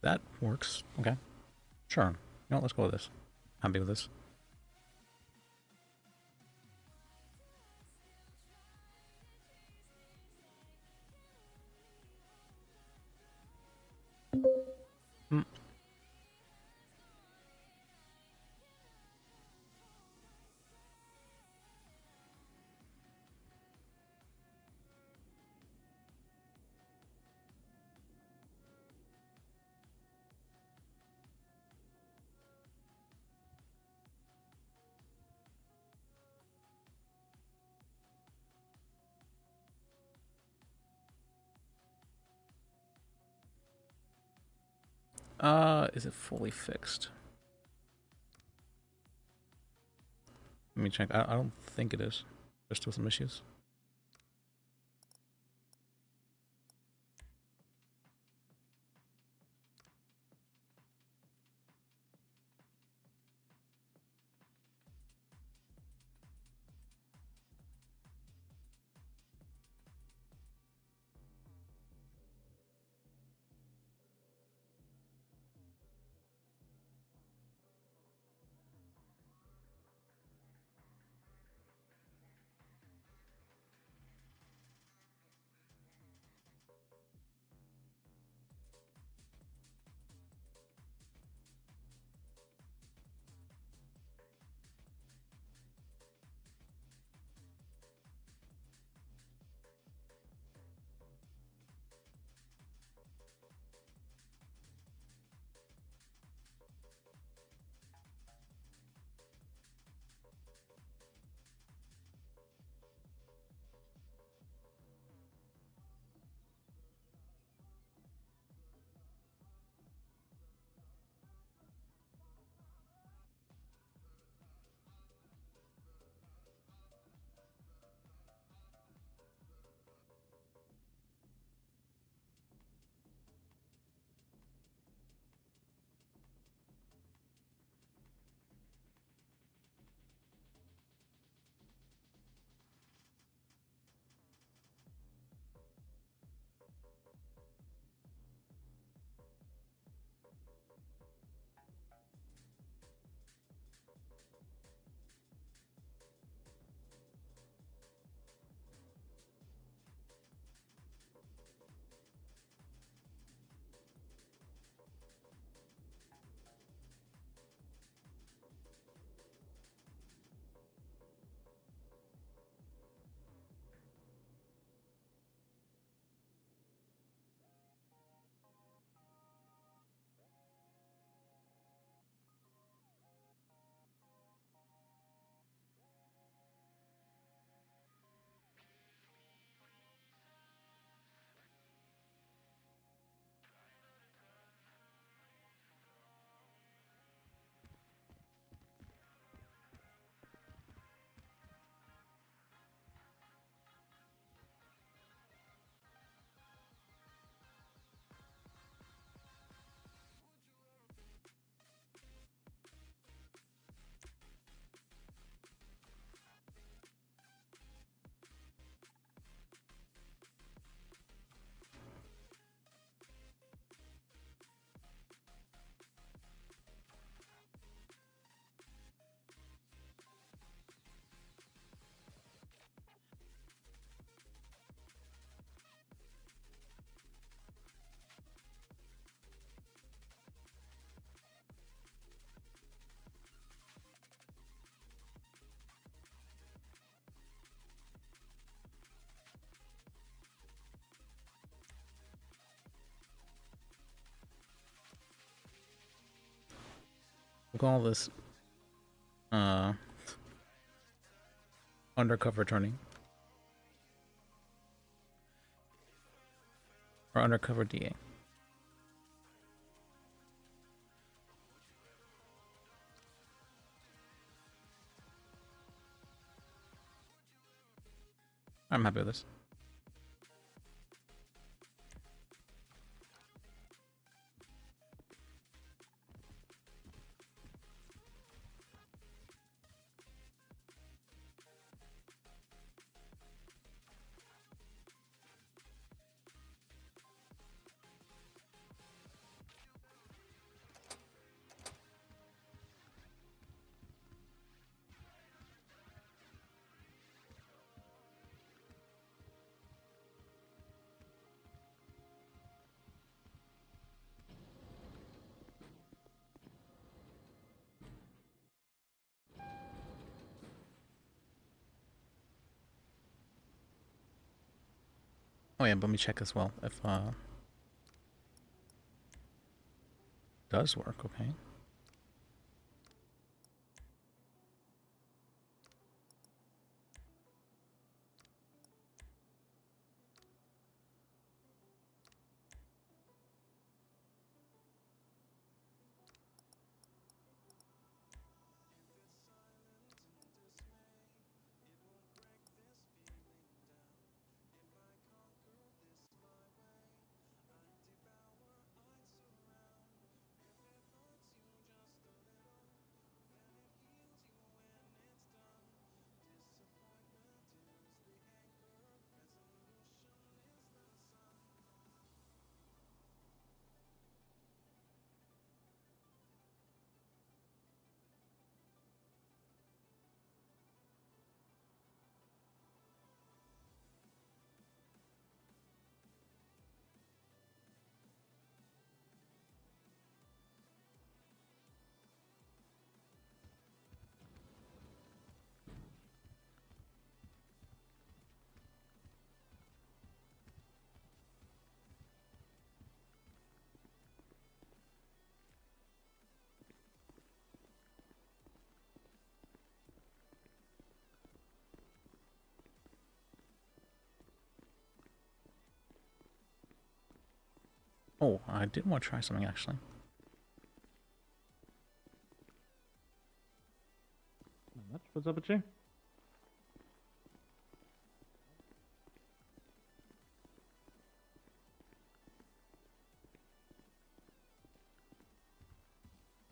That works. Okay. Sure. You know what, let's go with this. Happy with this. Is it fully fixed? Let me check. I don't think it is. There's still some issues. call this? Undercover attorney. Or undercover DA. I'm happy with this. Oh yeah, but let me check as well if does work, okay. Oh, I did want to try something actually. What's up with you? Let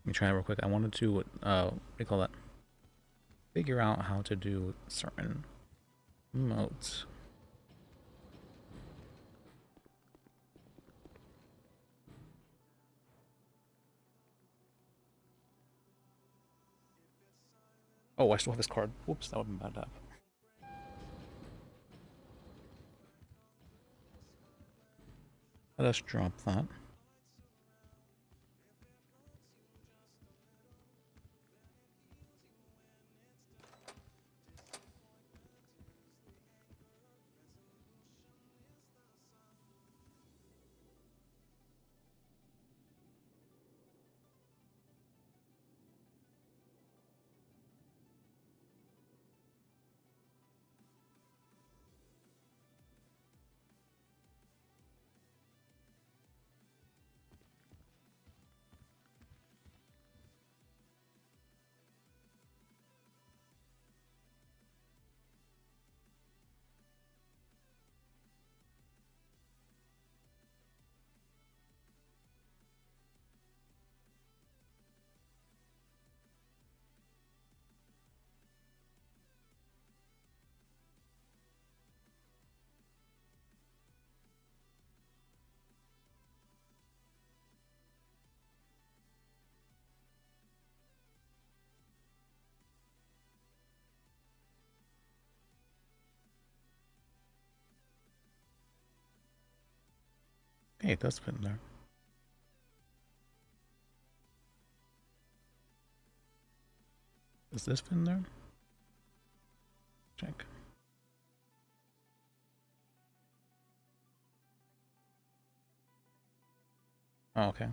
me try it real quick. I wanted to, what do you call that? Figure out how to do certain modes. Oh, I still have this card. Whoops, that would have been bad to have. Let us drop that. Hey, it does fit in there. Does this fit in there? Check. Oh, okay.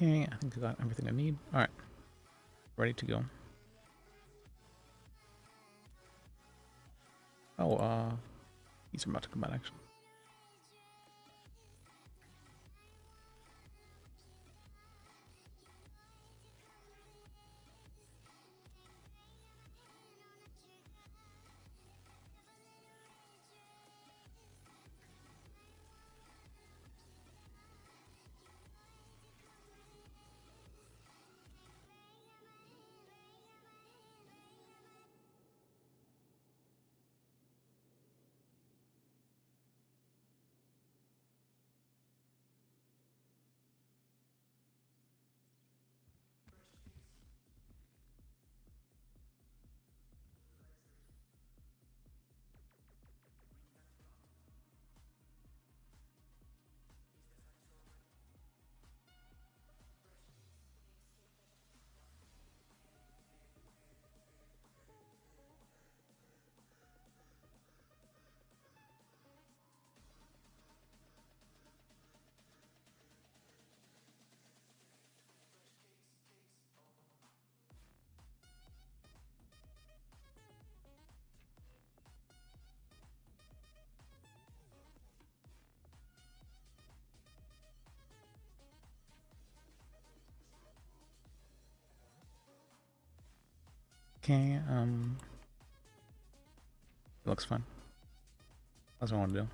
Okay, I think I got everything I need. All right, ready to go. Oh, these are about to come out actually. Okay, it looks fun. That's what I want to do.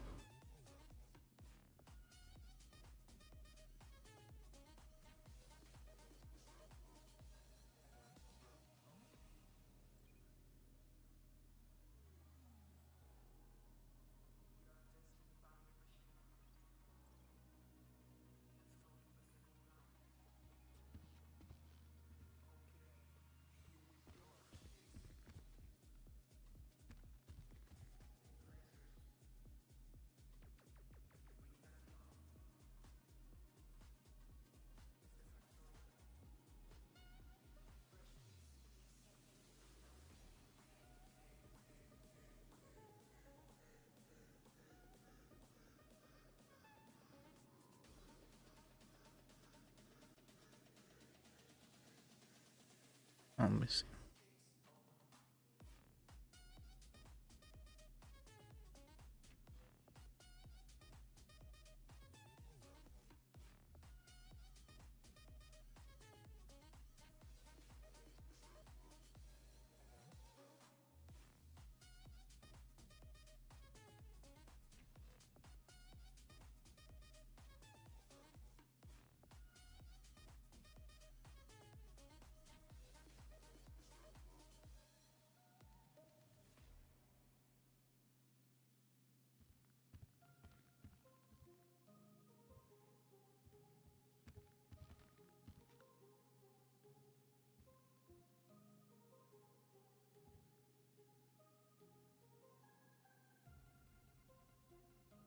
Let me see.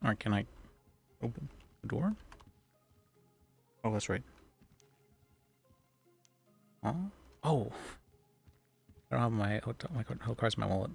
Alright, can I open the door? Oh, that's right. Huh? Oh! I don't have my hotel cards in my wallet.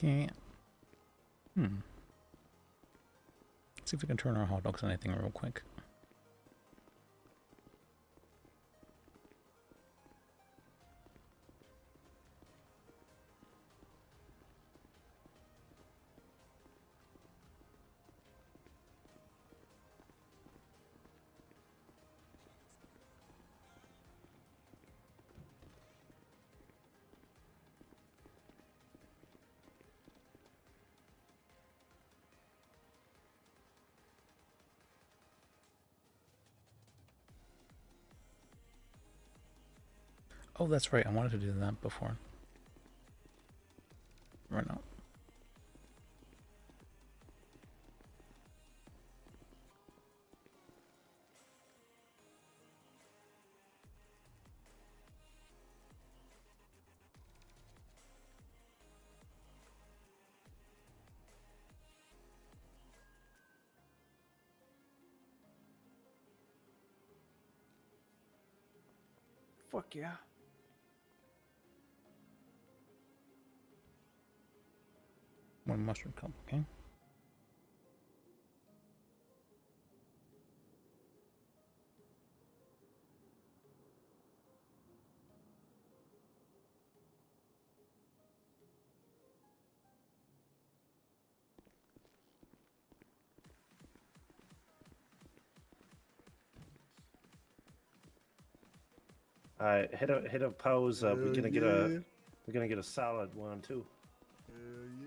Okay. See if we can turn our hot dogs on anything real quick. Oh, that's right. I wanted to do that before. Right now. Fuck yeah. One mustard cup, okay? All right, hit a pause. We're Hell gonna yeah. get a solid one too. Hell yeah.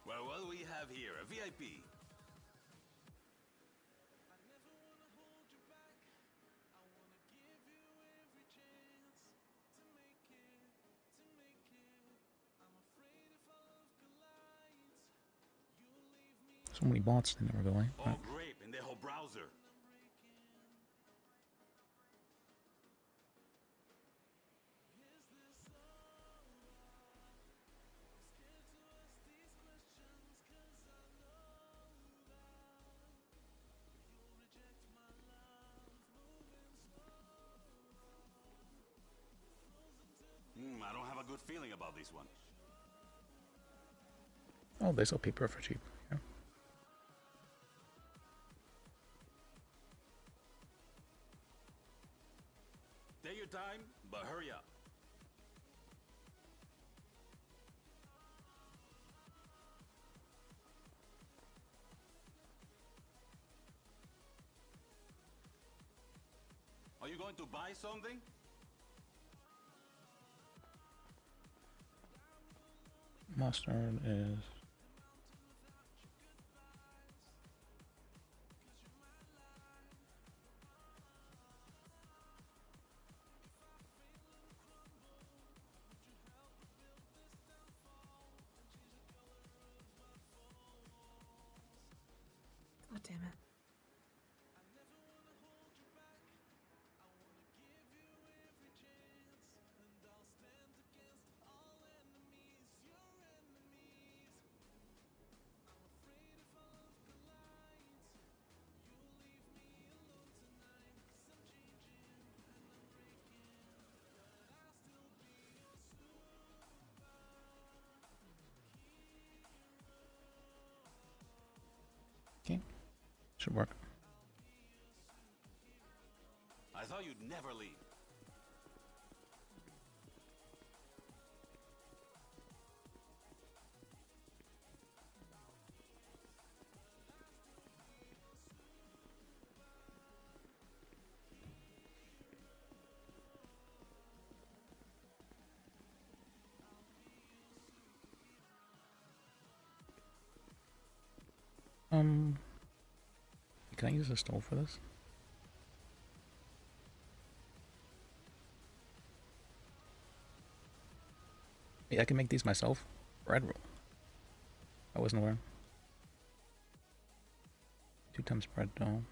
Well, what do we have here? A VIP. So many bots, they never go away. Oh, grape in the whole browser. I don't have a good feeling about this one. Oh, they sell paper for cheap. Yeah. Take your time, but hurry up. Are you going to buy something? Mustard is... Oh, damn it. Okay. Should work. I thought you'd never leave. Can I use a stove for this? Yeah, I can make these myself. Bread roll. I wasn't aware. 2 times bread dough.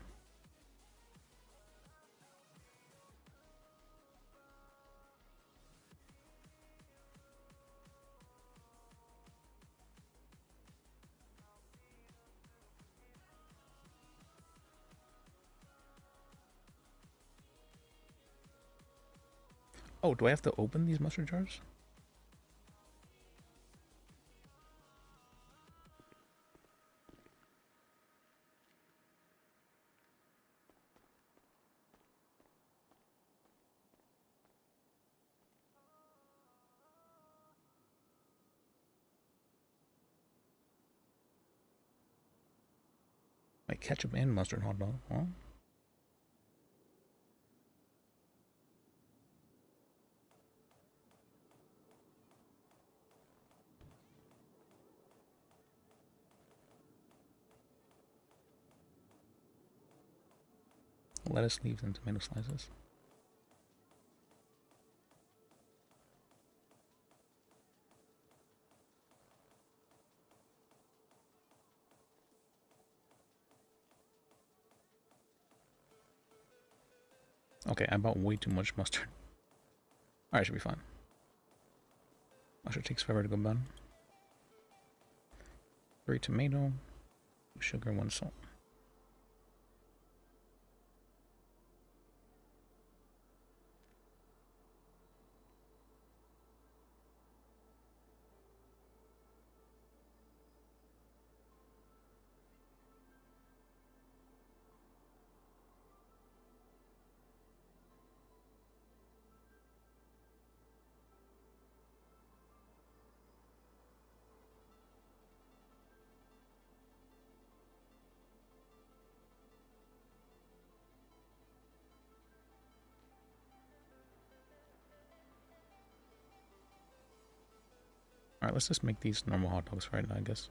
Oh, do I have to open these mustard jars? Like ketchup and mustard hot dog, huh? Lettuce leaves and tomato slices. Okay, I bought way too much mustard. Alright, should be fine. Mustard takes forever to go bad. 3 tomato, 2 sugar, 1 salt. Alright, let's just make these normal hot dogs right now, I guess.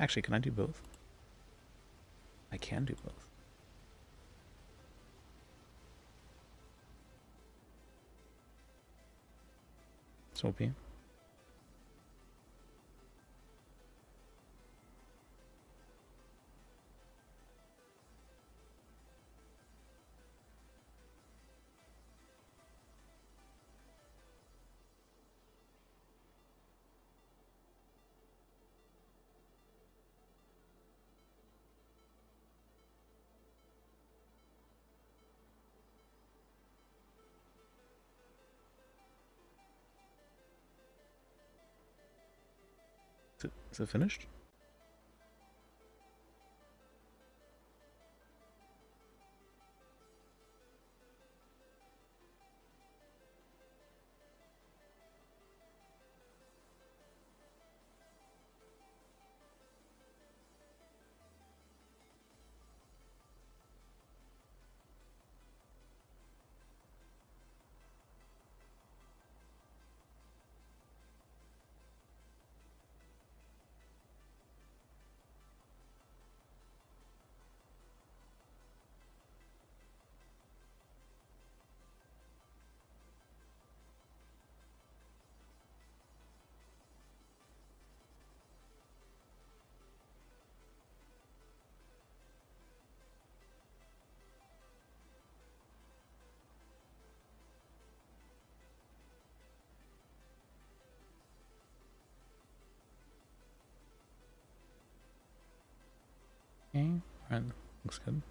Actually, can I do both? I can do both. So OP. Is it finished? Okay, alright, looks good.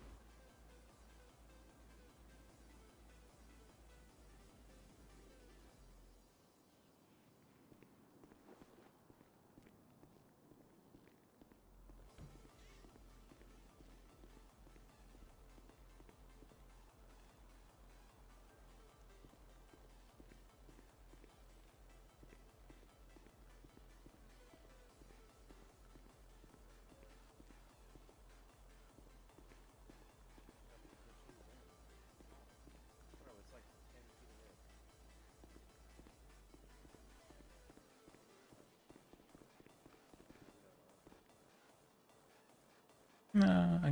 I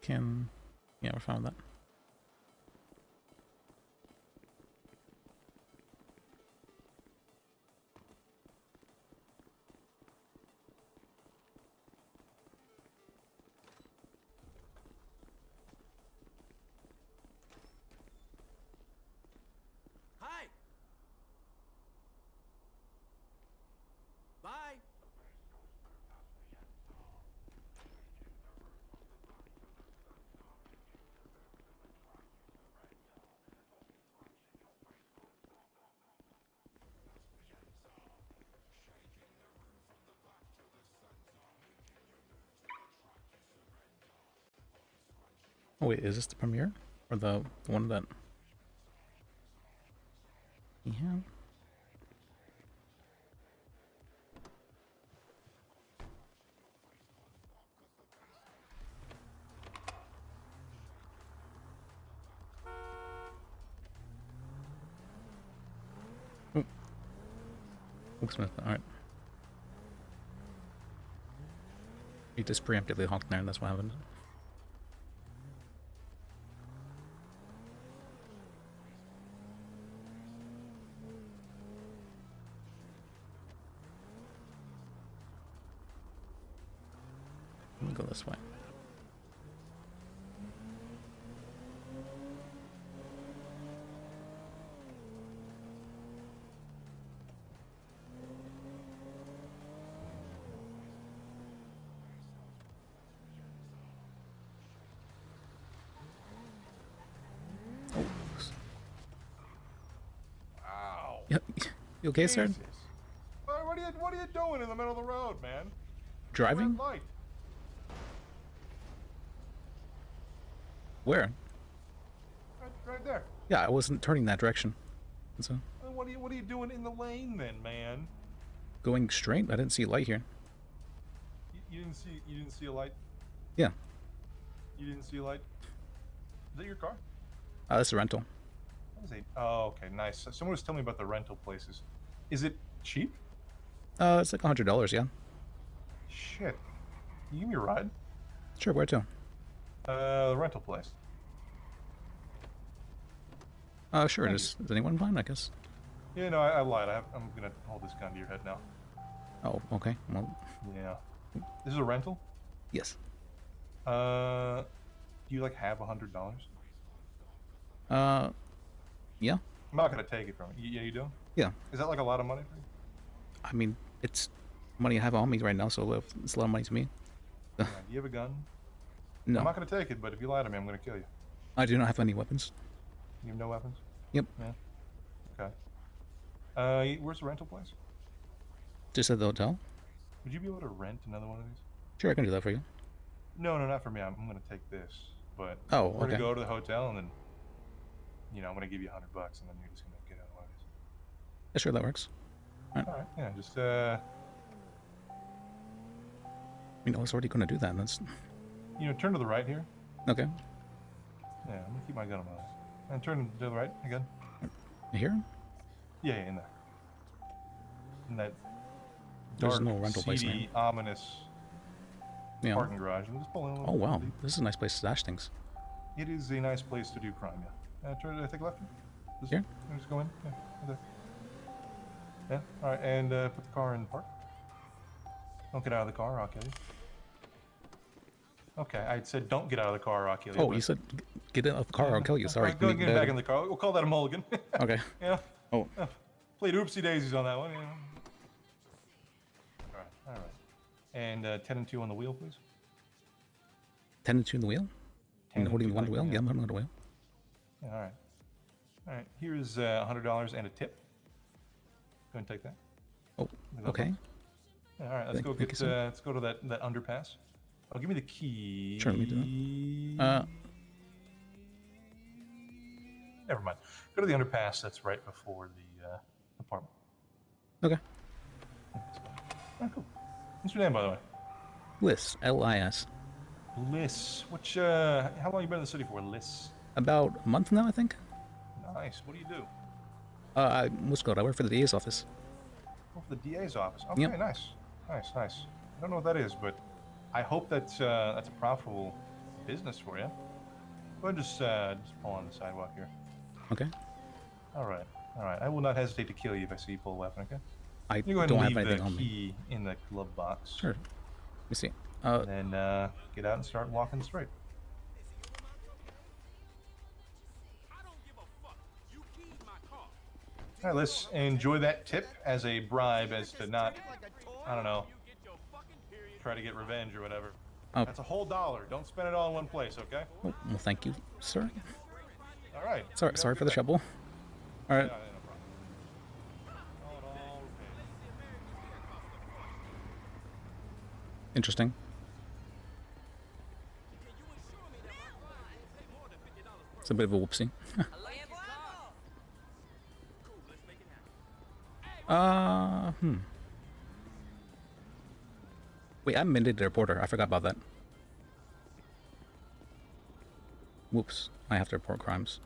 can... Yeah, we're fine with that. Hi. Bye. Oh wait, is this the premiere? Or the one that... Yeah. Oh. Oops, alright. He just preemptively honked there, and that's what happened. Let me go this way. Wow. Yeah, you okay, sir? Jesus. What are you doing in the middle of the road, man? Driving? Red light. Where? Right there. Yeah, I wasn't turning that direction. So, What are you doing in the lane then, man? going straight? I didn't see a light here. You didn't see a light? Yeah. You didn't see a light? Is that your car? That's a rental. What is it? Oh, okay, nice. Someone was telling me about the rental places. Is it cheap? It's like $100, yeah. Shit. Can you give me a ride? Sure, where to? The rental place. Sure, does anyone mind, I guess? Yeah, no, I lied. I'm gonna hold this gun to your head now. Oh, okay. Well, Yeah. This is a rental? yes. Do you like have $100? Yeah. I'm not gonna take it from you. Yeah, you do? Yeah. Is that like a lot of money for you? I mean, it's money I have on me right now, so it's a lot of money to me. Yeah, do you have a gun? No. I'm not gonna take it, but if you lie to me, I'm gonna kill you. I do not have any weapons. You have no weapons? Yep. Yeah. Okay. Where's the rental place? Just at the hotel? Would you be able to rent another one of these? Sure, I can do that for you. No, not for me. I'm gonna take this, but Oh, we're gonna okay. go to the hotel and then, I'm gonna give you $100, and then you're just gonna get out of one of these. Yeah, sure, that works. All right. Yeah. Just I was already going to do that. That's turn to the right here. okay. Yeah, I'm gonna keep my gun on my eyes. And turn to the right again. Here? Yeah, in there. In that There's dark, no rental place seedy, name. ominous Yeah. parking garage. I'm just pulling a little Oh wow, deep. this is a nice place to stash things. It is a nice place to do crime, yeah. Turn, I think left. Here? Just go in. Yeah, right there. Yeah, alright, and put the car in park. Don't get out of the car, I'll kill you. Okay, I said don't get out of the car, I'll kill you. Oh, but- you said get out of the car, I'll kill you. Sorry. Go get back in the car. We'll call that a mulligan. Okay. Yeah. Oh. Yeah. Played oopsie daisies on that one, yeah. Alright. And 10 and 2 on the wheel, please. 10 and 2 in the wheel? 10 And holding and one 2, wheel? yeah. Yeah, I'm holding the wheel. Yeah, alright. Alright, here's $100 and a tip. Go and take that. Oh, okay. Yeah, alright, let's Thank- go thank get you, sir. let's go to that underpass. Oh, give me the key. Sure, let me do that. Never mind. Go to the underpass that's right before the apartment. Okay. Alright, cool. What's your name, by the way? Liss, L-I-S. Liss. Which how long you been in the city for, Liss? About a month now, I think. Nice. What do you do? I work for the DA's office. Oh, for the DA's office. Okay, Yep. nice. I don't know what that is, but I hope that's a profitable business for you. Go ahead and just pull on the sidewalk here. Okay. All right. I will not hesitate to kill you if I see you pull a weapon. Okay. I You go ahead don't and have leave anything the on me. key in the glove box. Sure. Let me see. And then get out and start walking straight. All right, let's enjoy that tip as a bribe, as to not, I don't know, try to get revenge or whatever. Oh. That's a whole $1. Don't spend it all in one place, okay? Well, thank you, sir. All right. Sorry for the trouble. All right. Interesting. It's a bit of a whoopsie. Wait, I'm mandated reporter. I forgot about that. Whoops. I have to report crimes.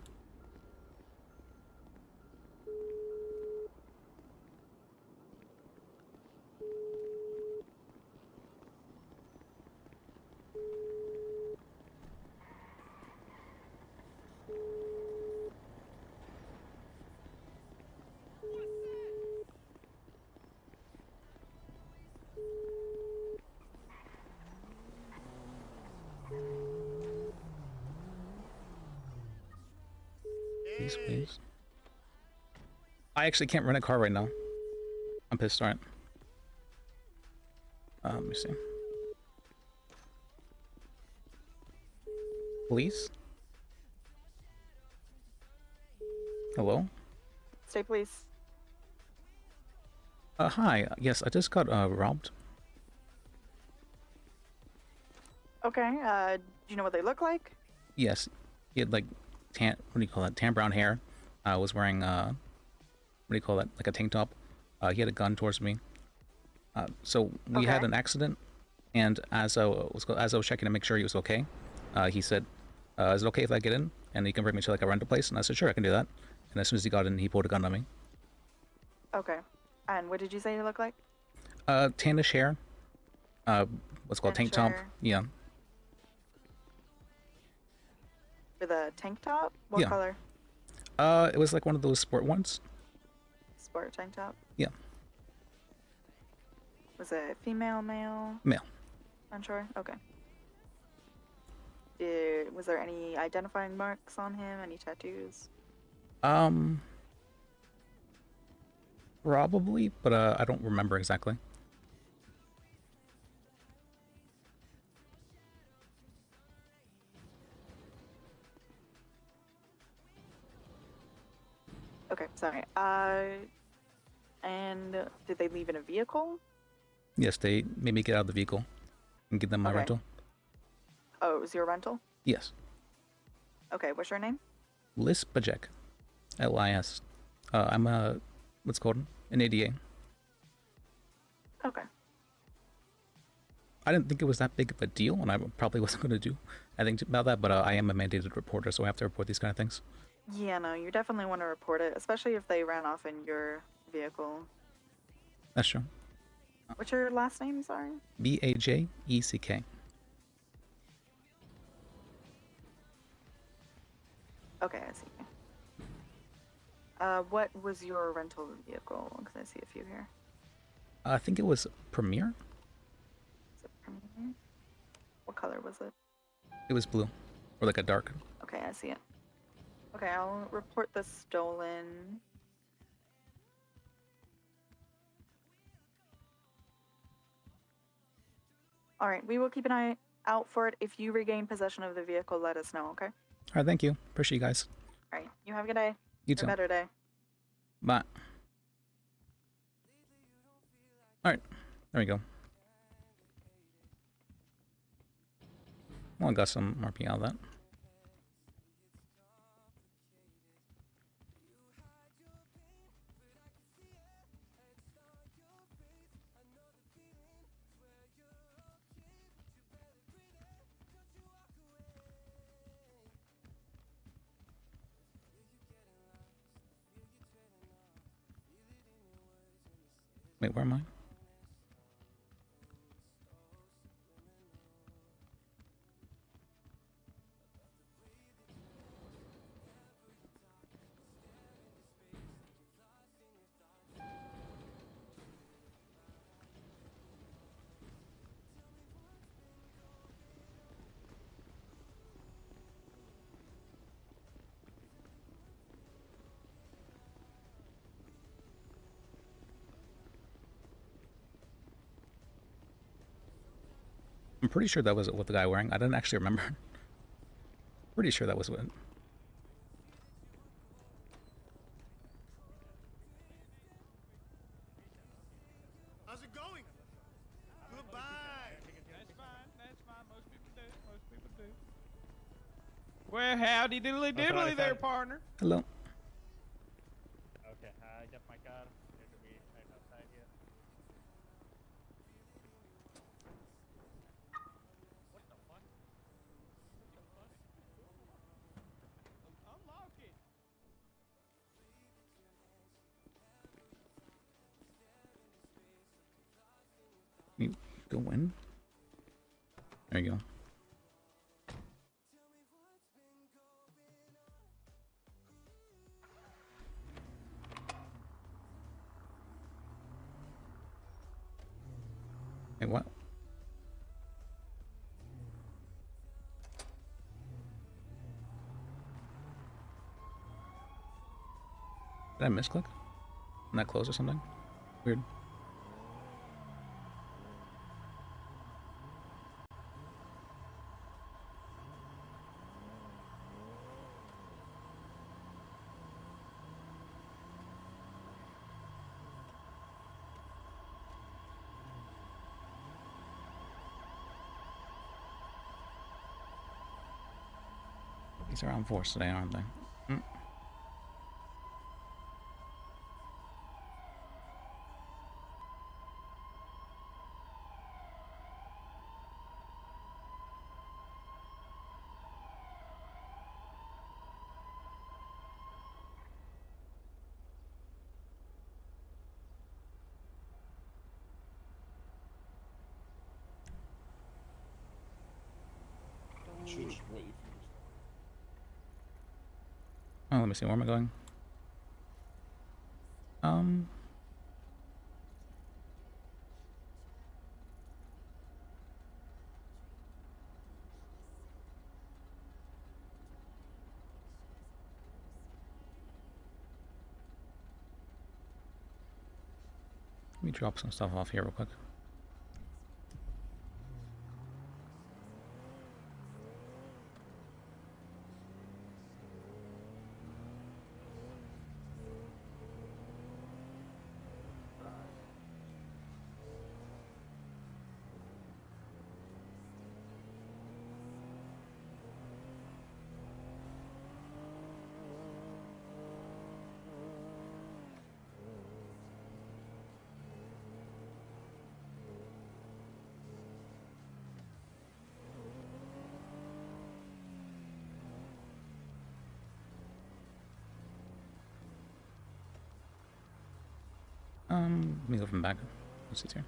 Please. I actually can't rent a car right now. I'm pissed. Alright. Let me see. Police? Hello? State police. Hi. Yes, I just got robbed. Okay, do you know what they look like? Yes. He had like what do you call that? Tan brown hair. Was wearing what do you call that? Like a tank top. He had a gun towards me. So we had an accident, and as I was checking to make sure he was okay, he said, "Is it okay if I get in? And he can bring me to like a rental place?" And I said, "Sure, I can do that." And as soon as he got in, he pulled a gun on me. Okay. And what did you say you look like? Tannish hair. What's called tank top. hair. Yeah. With a tank top? What Yeah. color? It was like one of those sport ones. Sport tank top? Yeah. Was it female, male? Male. Unsure? Okay. Was there any identifying marks on him? Any tattoos? Probably, but I don't remember exactly. Okay, sorry. And did they leave in a vehicle? Yes, they made me get out of the vehicle and give them my Okay. rental. Oh, it was your rental? Yes. Okay, what's your name? Bajek. Lis. I'm what's it called? An ADA. Okay. I didn't think it was that big of a deal, and I probably wasn't going to do anything about that, but I am a mandated reporter, so I have to report these kind of things. Yeah, no, you definitely want to report it, especially if they ran off in your vehicle. That's true. What's your last name, sorry? Bajeck. Okay, I see. What was your rental vehicle? Because I see a few here. I think it was Premier. Is it Premier? What color was it? It was blue, or like a dark. Okay, I see it. Okay, I'll report the stolen. All right, we will keep an eye out for it. If you regain possession of the vehicle, let us know, okay? All right, thank you. Appreciate you guys. All right, you have a good day. You Or too. a better day. Bye. All right, there we go. Well, I got some RP out of that. Wait, where am I? I'm pretty sure that was what the guy wearing. I didn't actually remember. Pretty sure that was what. How's it going? Goodbye. That's fine. That's fine. Most people do. Most people do. Well, howdy diddly diddly there, partner. Hello. Okay, I got my car. Need to be right outside here. What the fuck? What the fuck? Unlock it. You go in. There you go. Hey, what? Did I misclick? Did that close or something? Weird. These are on force today, aren't they? Mm. Oh, let me see. Where am I going? Let me drop some stuff off here real quick. Let me go from back. Let's see here.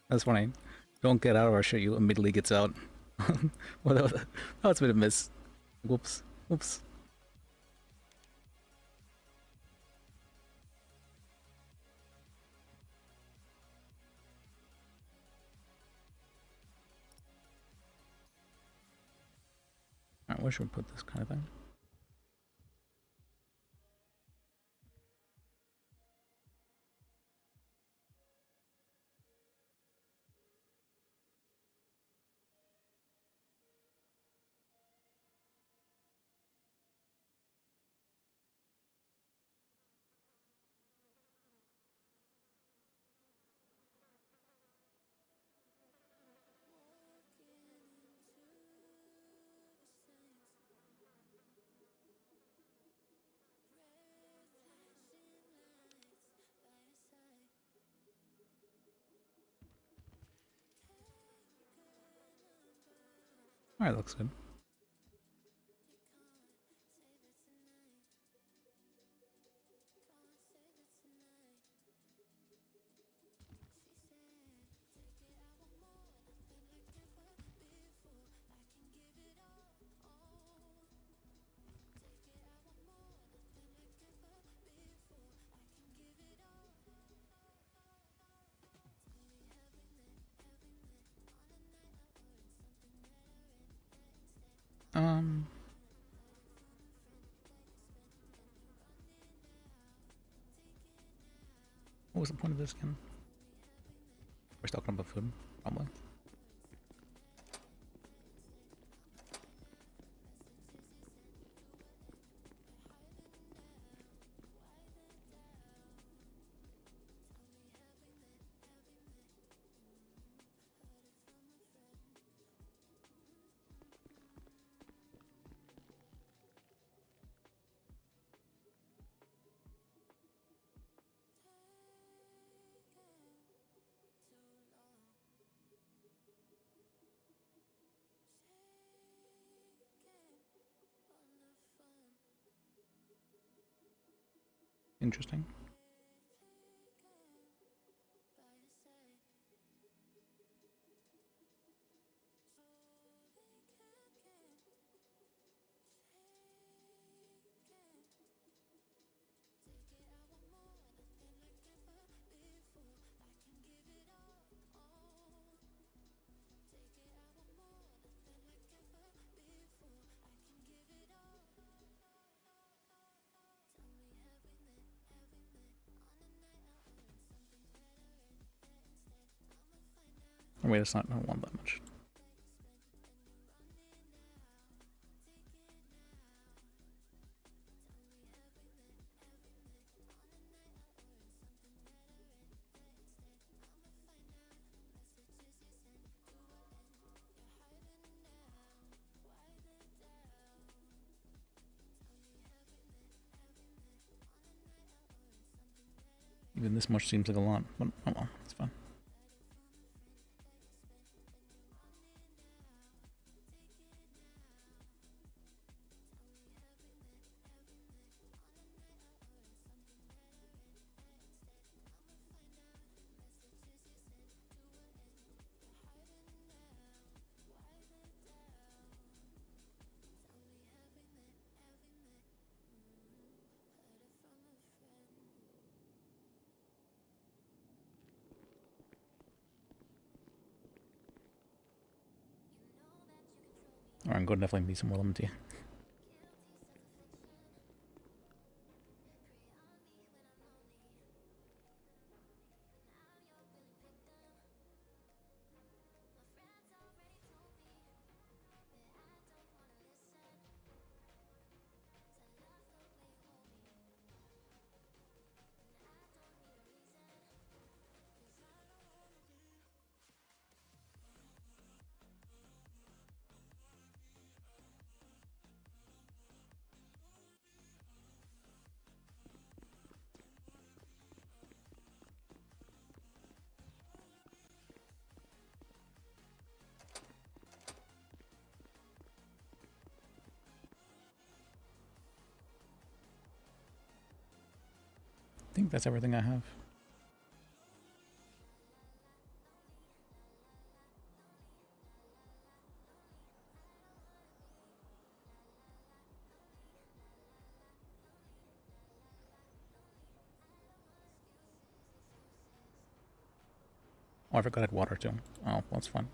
That's funny. Don't get out of our shit, you immediately gets out. Well, that's been a miss. Whoops. Whoops. where should we put this kind of thing? Alright, looks good. What was the point of this again? We're talking about food, probably. Interesting. Oh, wait, it's not. I don't want that much. Even this much seems like a lot, but oh well, it's fine. Alright, I'm going to definitely need some more lemon tea. I think that's everything I have. Oh, I forgot I had water too. Oh, well, that's fun.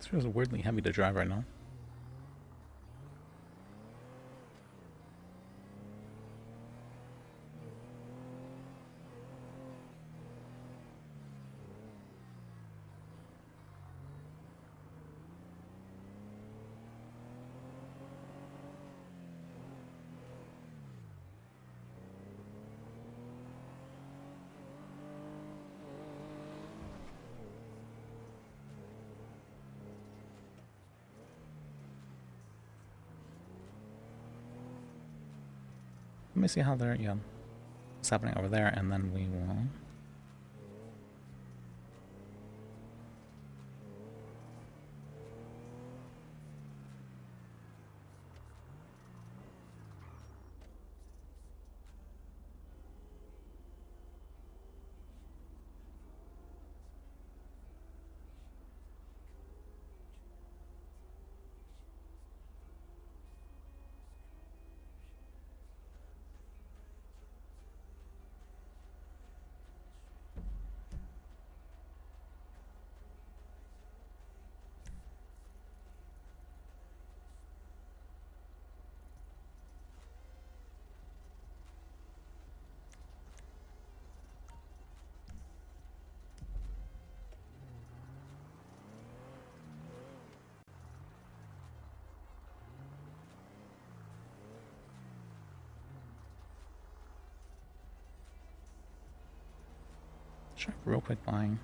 This feels weirdly heavy to drive right now. Let me see how they're, yeah, what's happening over there, and then we will. Check real quick buying.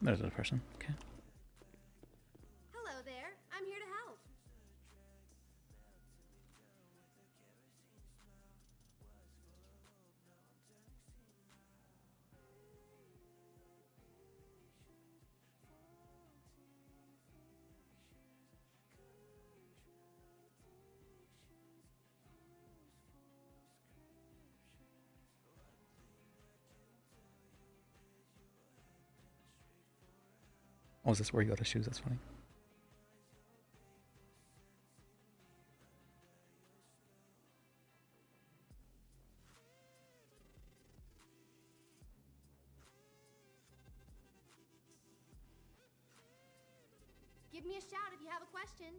There's a person. Okay. Hello there. I'm here to help. Oh, is this where you got the shoes? That's funny. Give me a shout if you have a question.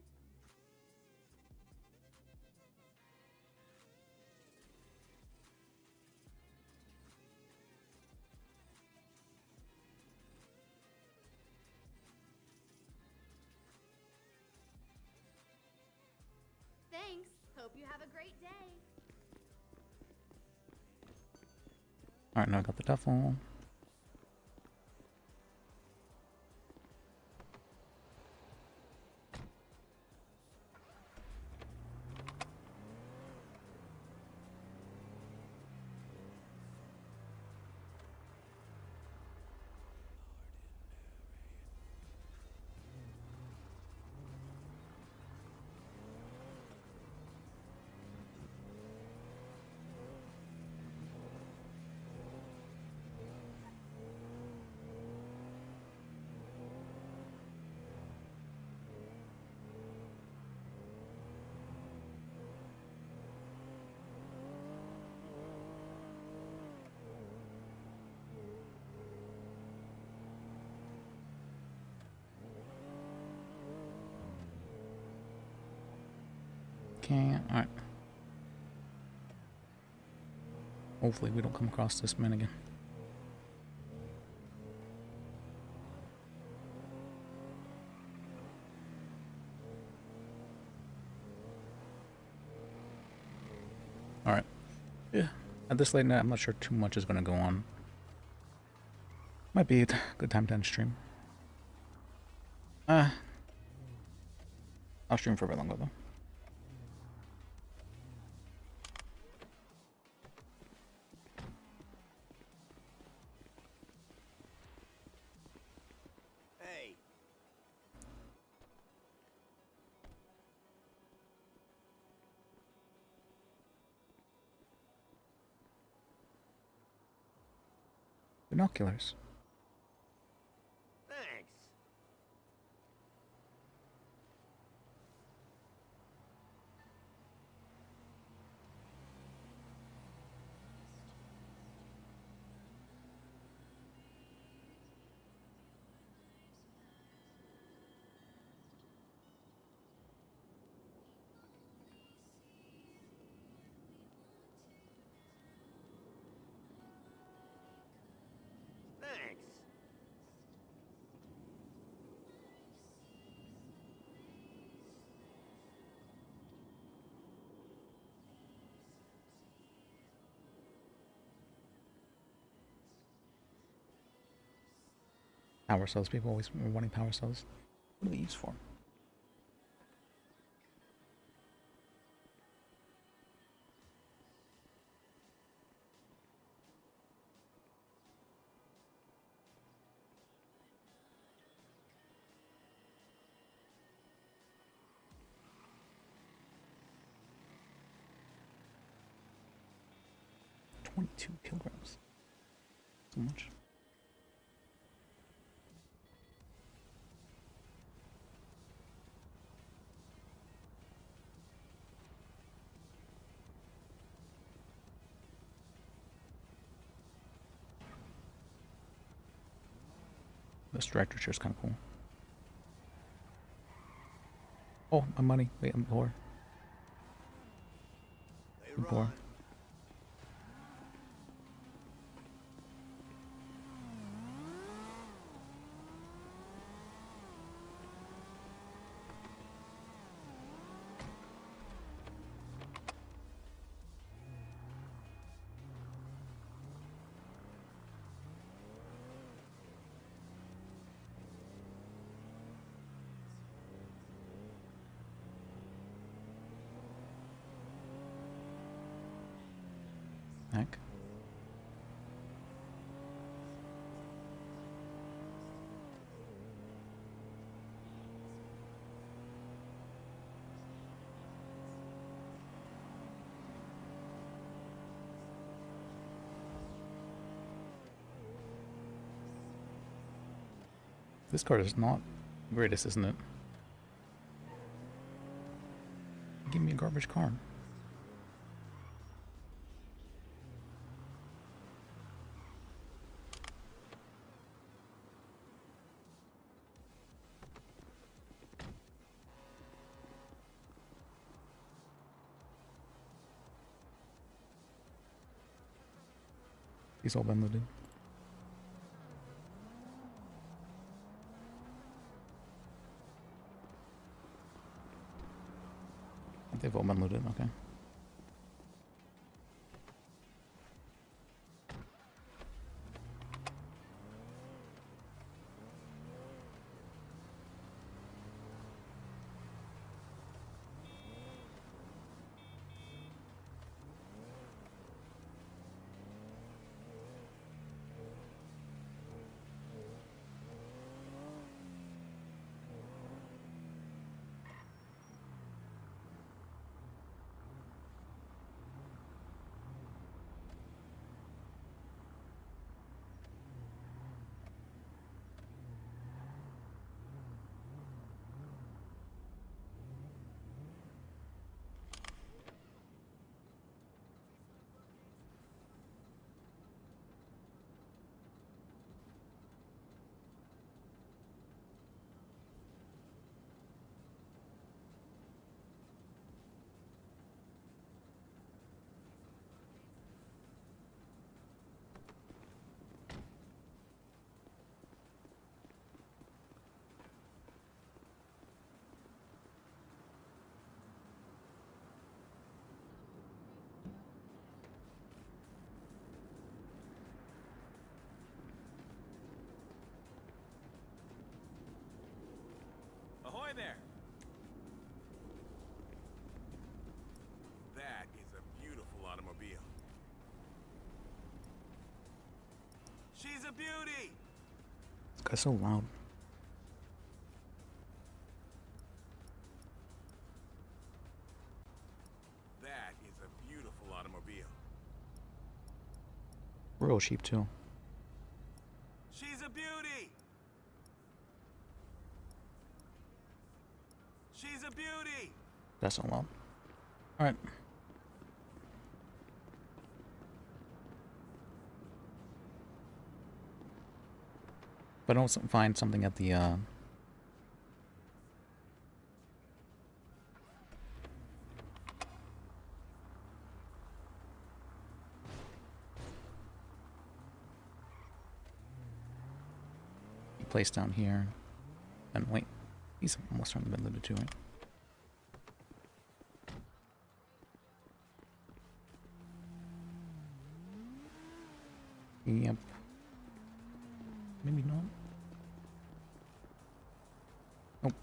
Thanks. Hope you have a great day. Alright, now I got the duffel. Okay, alright. Hopefully we don't come across this man again. Alright. Yeah. At this late night, I'm not sure too much is going to go on. Might be a good time to end stream. I'll stream for a bit longer though. Hey. Binoculars. Thanks. Thanks. Power cells. People always were wanting power cells. What are they used for? $22 kilograms. So much. This director chair is kind of cool. Oh, my money. Wait, I'm poor. I'm poor. Heck. This car is not the greatest, isn't it? Give me a garbage car. He's all been looted. They've all been looted, okay. Ahoy there! That is a beautiful automobile. She's a beauty! This guy's so loud. That is a beautiful automobile. Real cheap too. duty. That's a lot. All right. But also find something at the place down here. And wait, he's almost from the middle of the two, right? Yep. Maybe not. Nope.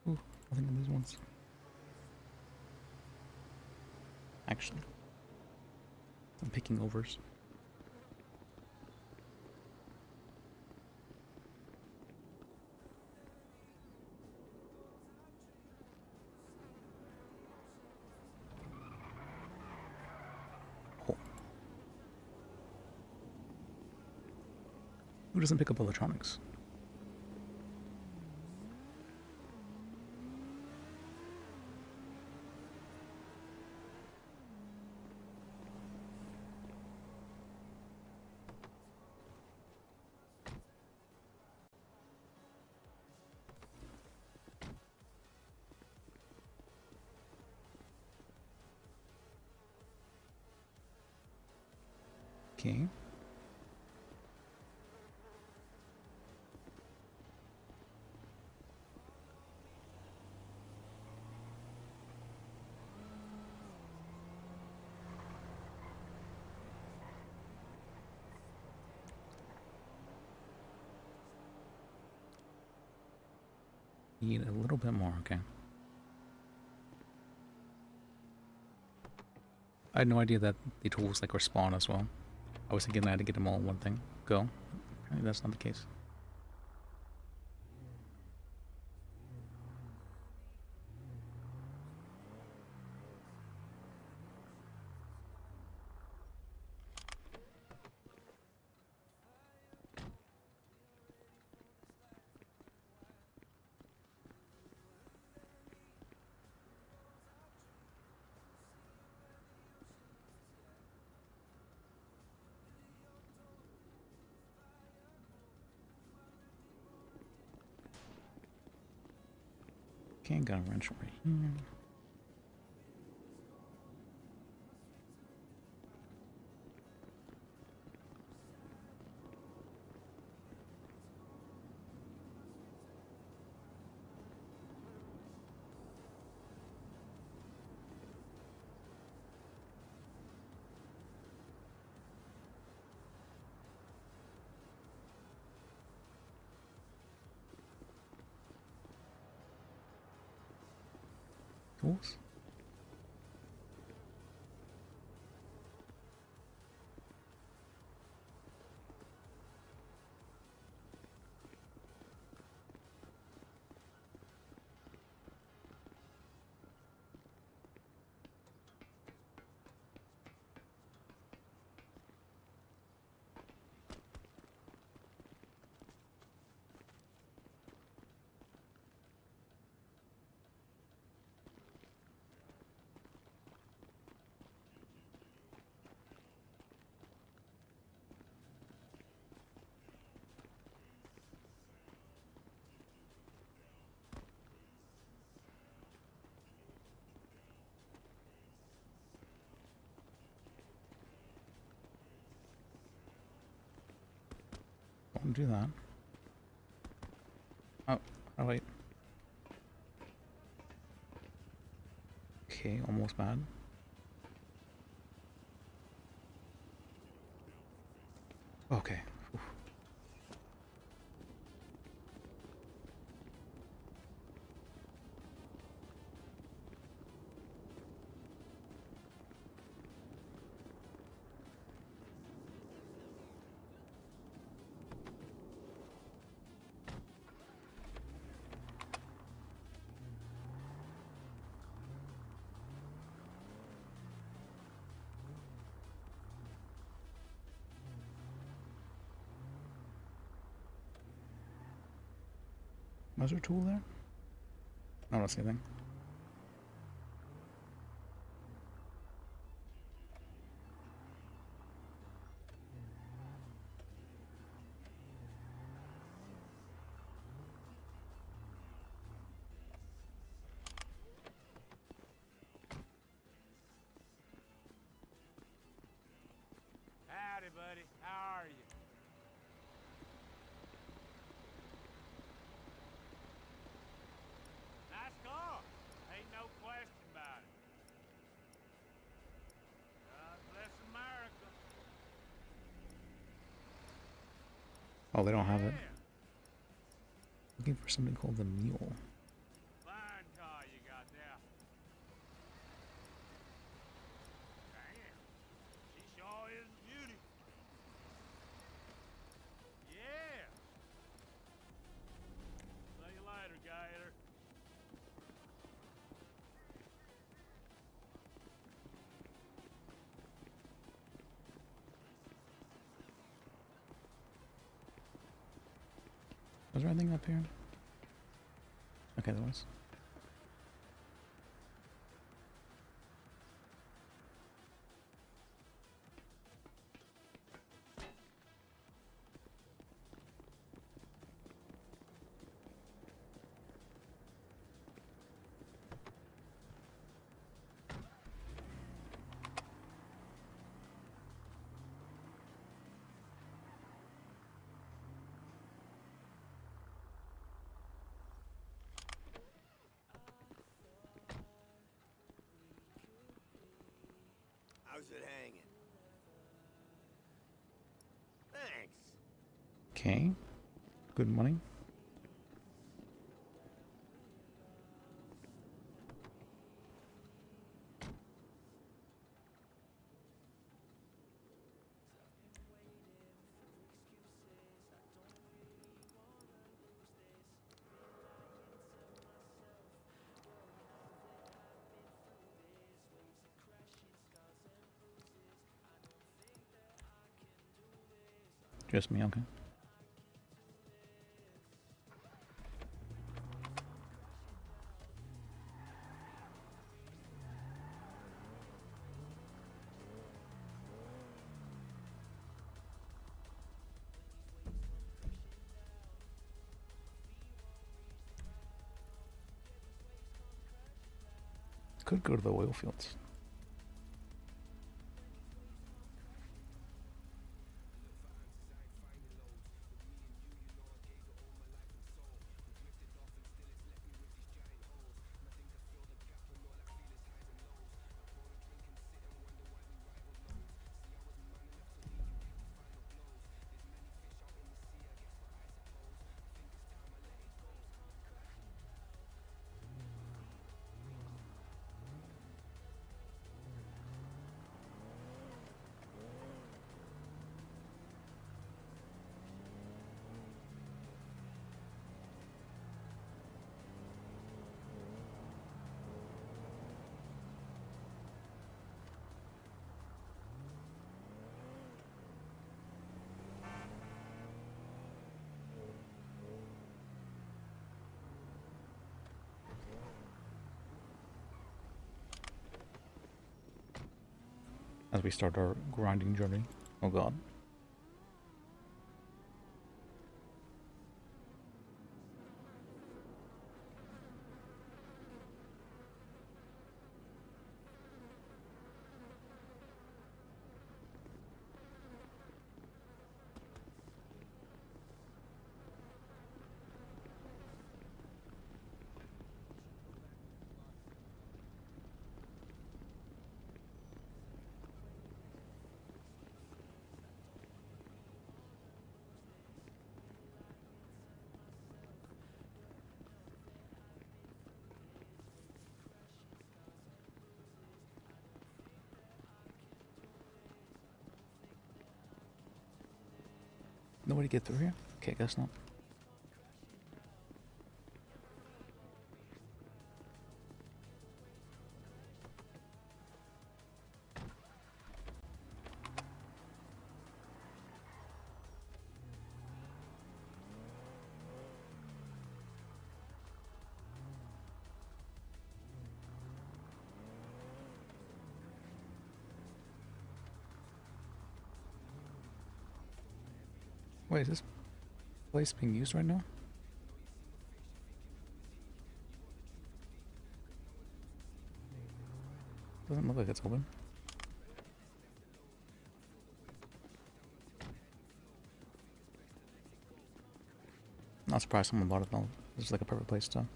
Ooh, nothing in these ones. Actually, some picking overs. Oh. Who doesn't pick up electronics? Okay. Need a little bit more, okay. I had no idea that the tools like respawn as well. I was thinking I had to get them all in one thing. Go. Apparently that's not the case. Okay, got a wrench right here. Tools? do that. Oh wait. Okay, almost bad. Okay. Oof. Was there a tool there? I don't see anything. Howdy, buddy. How are you? Nice car. Ain't no question about it. God bless America. Oh, they don't have it. Looking for something called the mule. Fine car you got there. Damn. She sure is a beauty. Yeah. See you later, Gator. Was there anything up here? Okay, there was. How's it hanging? Thanks. Okay. Good money. Just me, okay. Could go to the oil fields. As we start our grinding journey. Oh god. Nobody get through here? Okay, guess not. Wait, is this place being used right now? Doesn't look like it's open. Not surprised someone bought it though. This is like a perfect place to.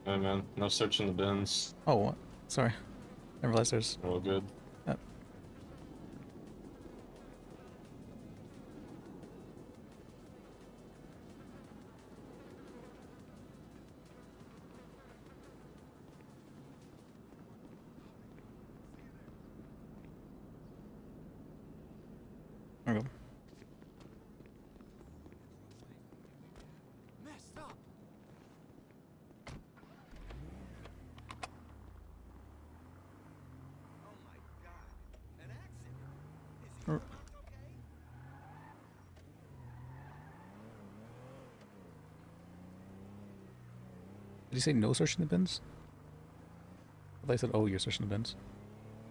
Hey man, no searching the bins. Oh, what? Sorry. Never realized there's. All good. There we go. Messed up. Oh my god. An accident. Is he Er- Did you say no searching the bins? I thought I said, oh, you're searching the bins.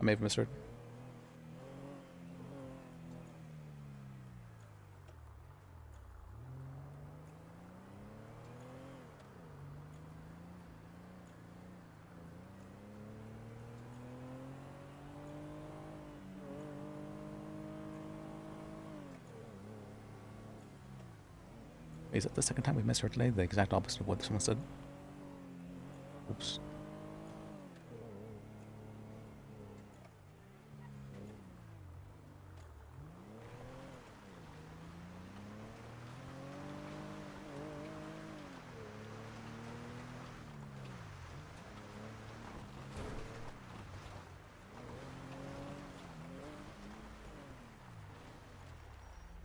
I may have misheard. Is that the second time we misheard today? The exact opposite of what someone said? Oops.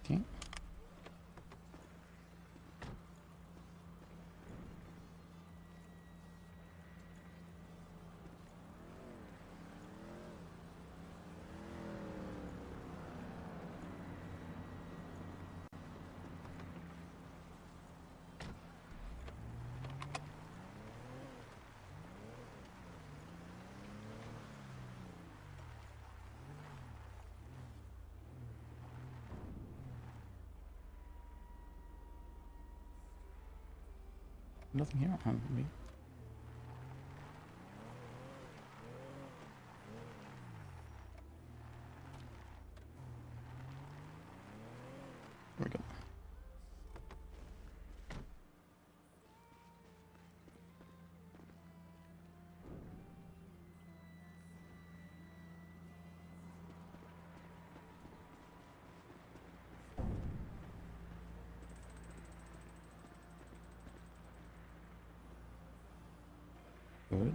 Okay. Nothing here. Me. There we go. Good.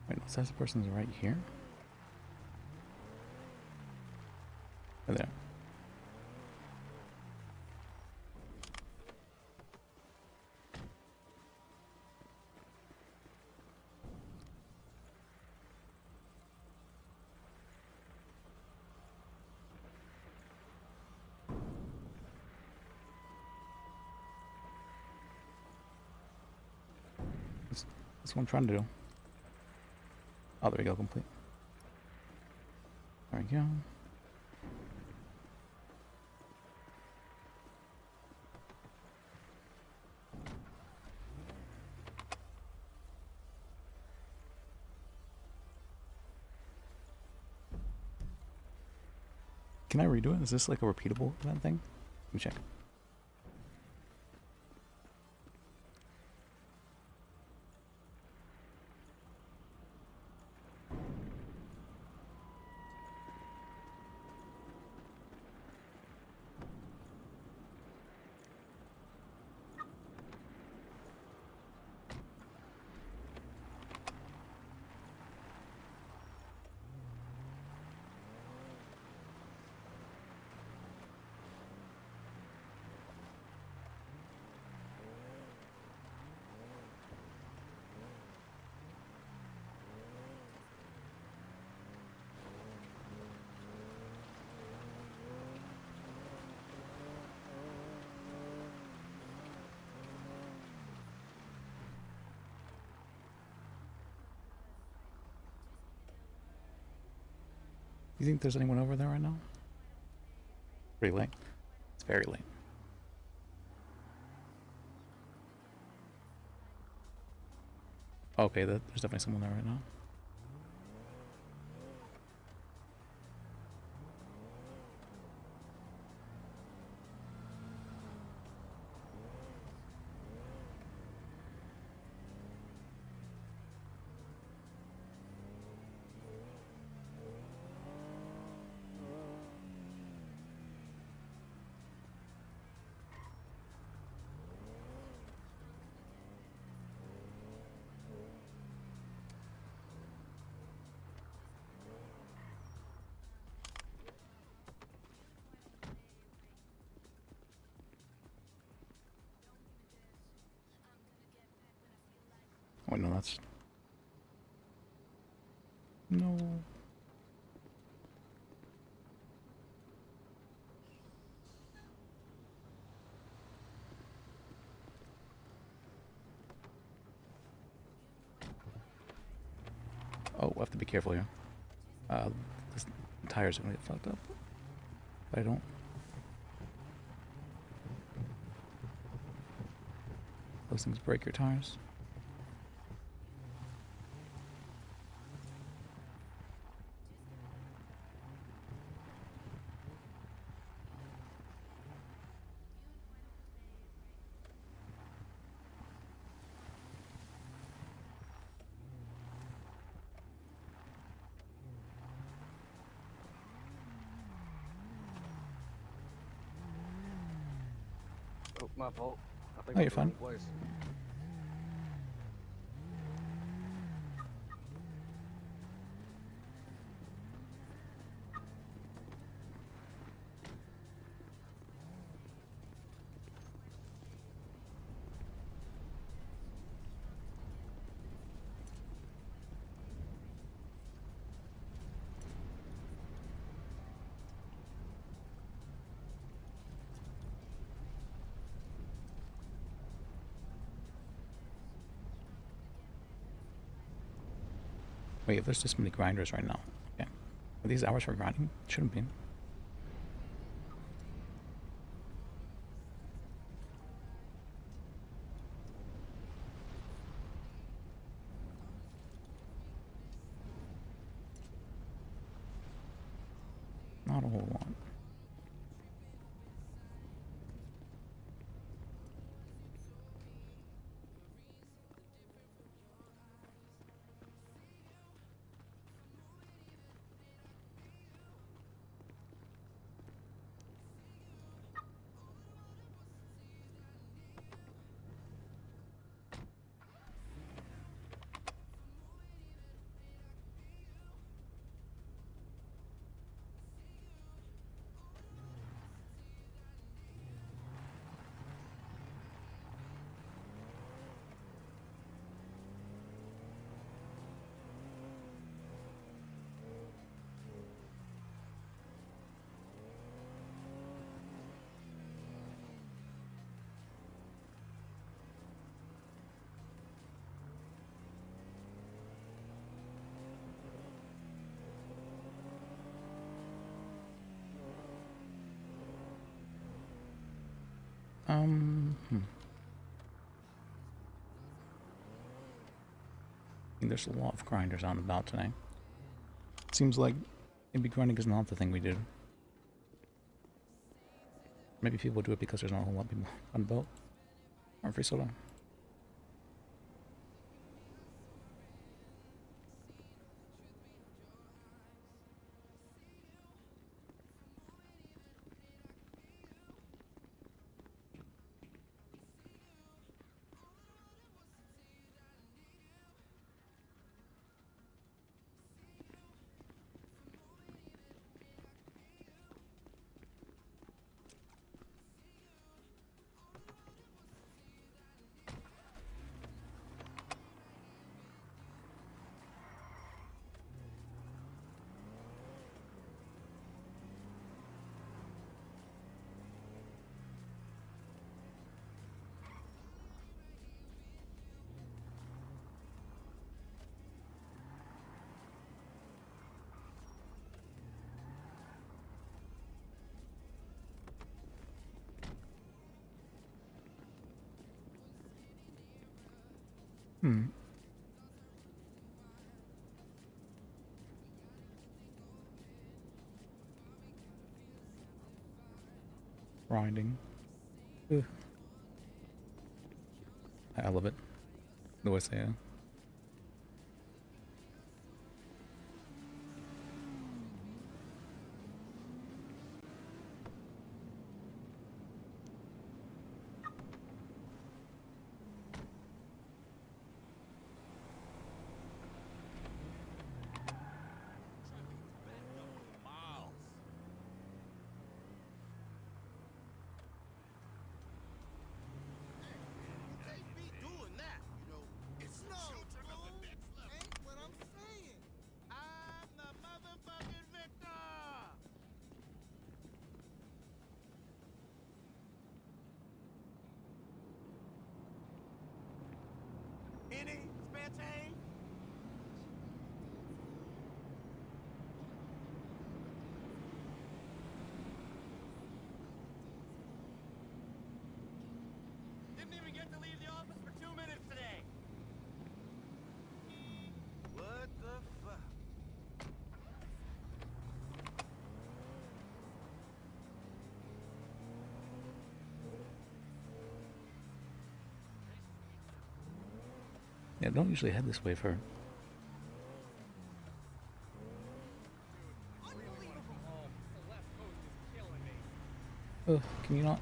Wait, no, says the person's right here? Right there. That's what I'm trying to do. Oh, there we go, complete. There we go. Can I redo it? Is this like a repeatable event thing? Let me check. You think there's anyone over there right now? Pretty late. It's very late. Okay, there's definitely someone there right now. Oh no, that's... No. Oh, I have to be careful here. This tires are gonna get fucked up. If I don't. Those things break your tires. Oh, my fault. I think Oh, I'm you're in the fine. wrong place. Wait, if there's this many grinders right now. Okay. Are these hours for grinding? Shouldn't be. Not a whole lot. There's a lot of grinders on about today. Seems like maybe grinding is not the thing we do. Maybe people do it because there's not a whole lot of people on the boat. Or free soda. Hmm. Grinding. Ugh. I love it. The way I say it. Any spare change? Didn't even get to leave the office for 2 minutes today. What the fuck? Yeah, don't usually head this way for. Oh, can you not?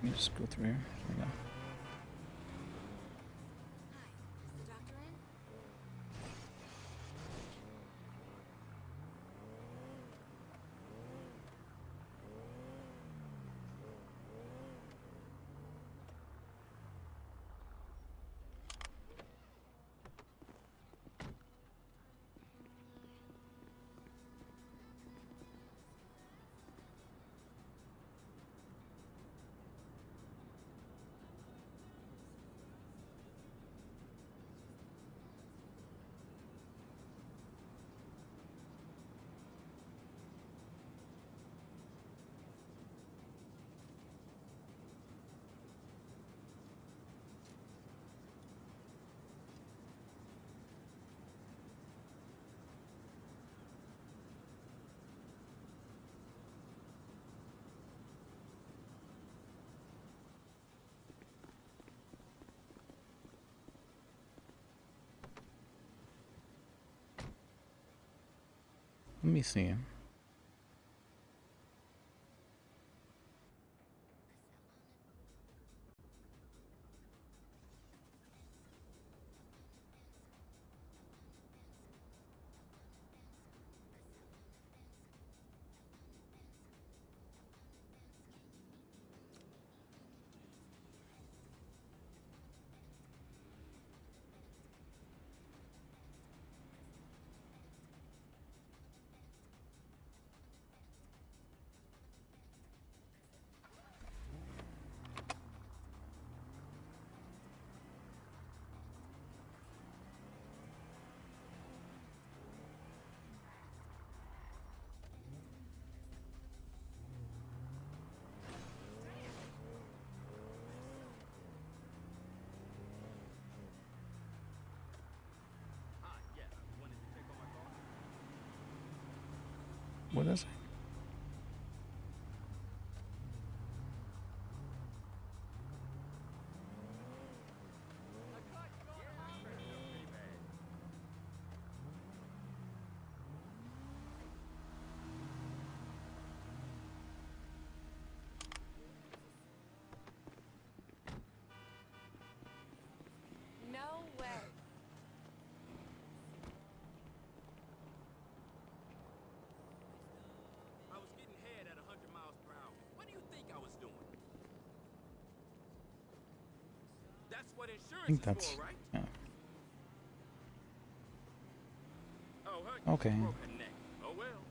Let me just go through here. There we go. Let me see. What is it? No way. I was getting head at 100 miles per hour. What do you think I was doing? That's what I insurance think is that's. for, right? Yeah. Oh, her Okay. broke her neck. Oh well.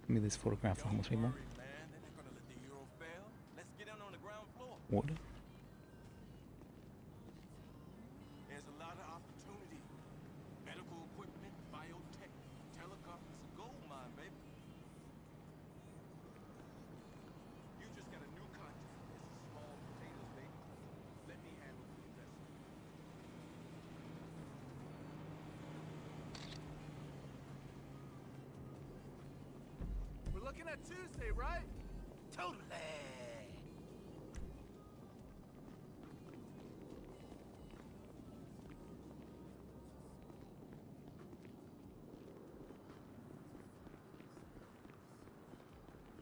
Give me this photograph of homeless people. Man, they're not gonna let the euro fail. Let's get in on the ground floor. What? There's a lot of opportunity. Medical equipment, biotech, telecom. It's a gold mine, baby. You just got a new contract. It's a small potatoes, baby. that Tuesday, right? Totally.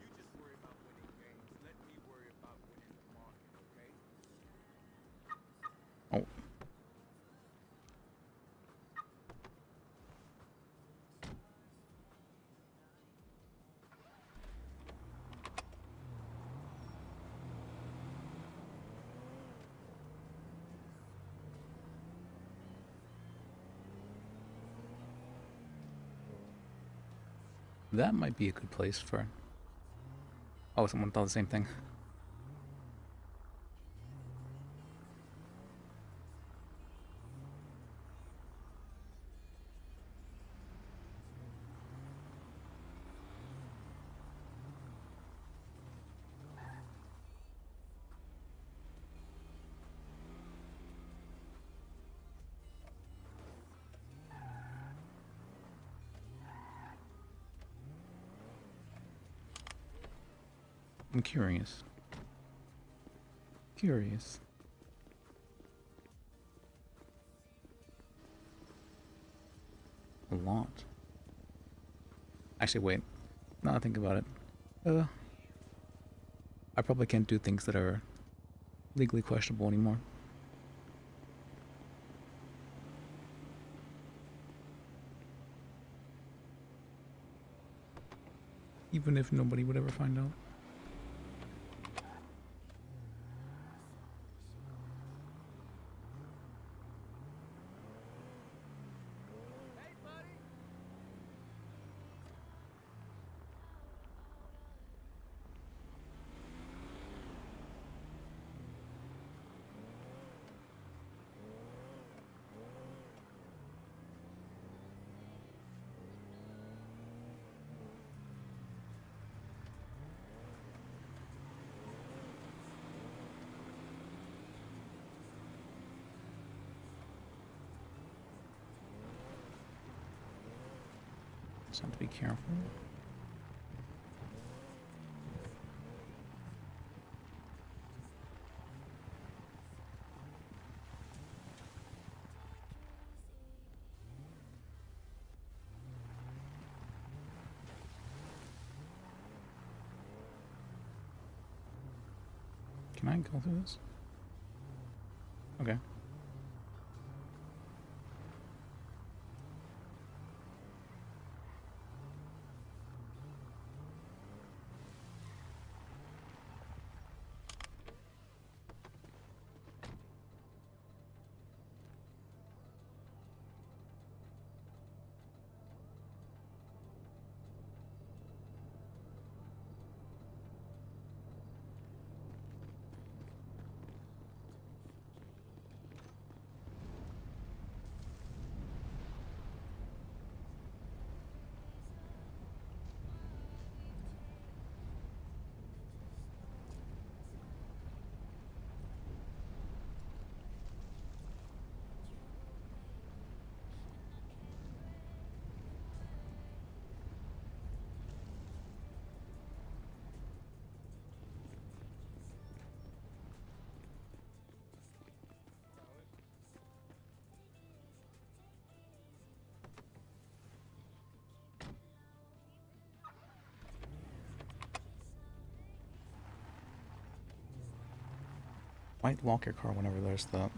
You just worry about winning games. Let me worry about winning the market, okay? Oh. That might be a good place for... Oh, someone thought the same thing. I'm curious. Curious. A lot. Actually, wait. Now I think about it. I probably can't do things that are legally questionable anymore. Even if nobody would ever find out. Just have to be careful. Can I go through this? Okay. Might walk your car whenever there's the...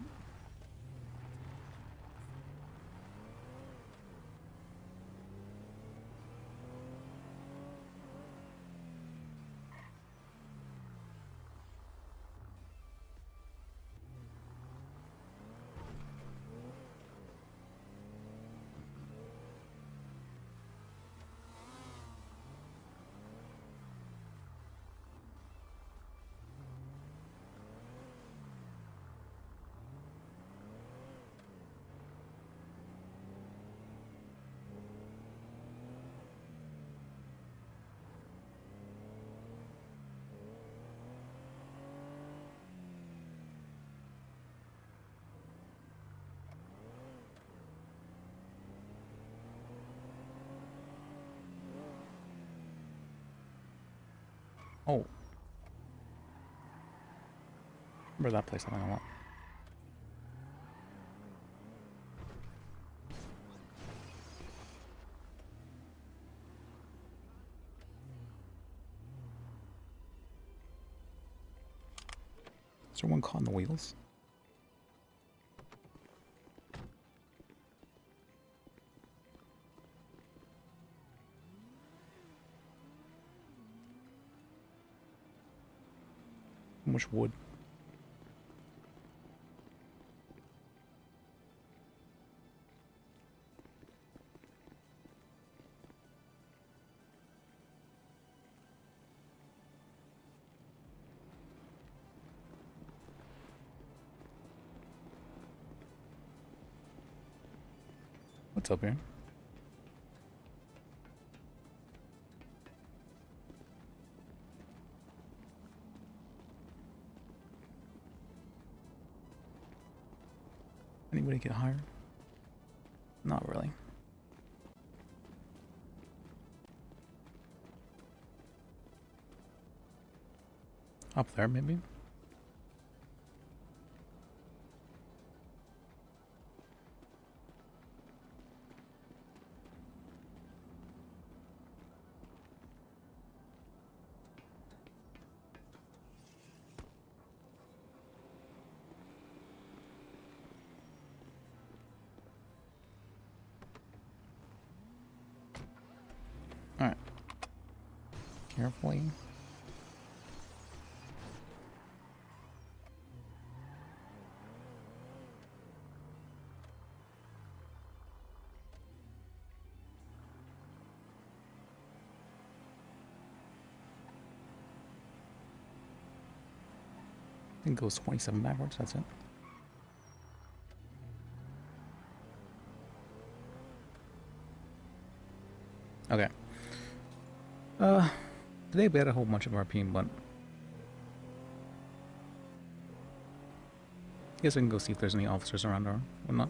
Oh. Remember that place I went a lot. Is there one caught in the wheels? How much wood? What's up here? Anybody get hired? Not really. Up there, maybe? Alright. Carefully. I think it goes 27 backwards, that's it. Okay. Today we had a whole bunch of RP, but I guess we can go see if there's any officers around or whatnot.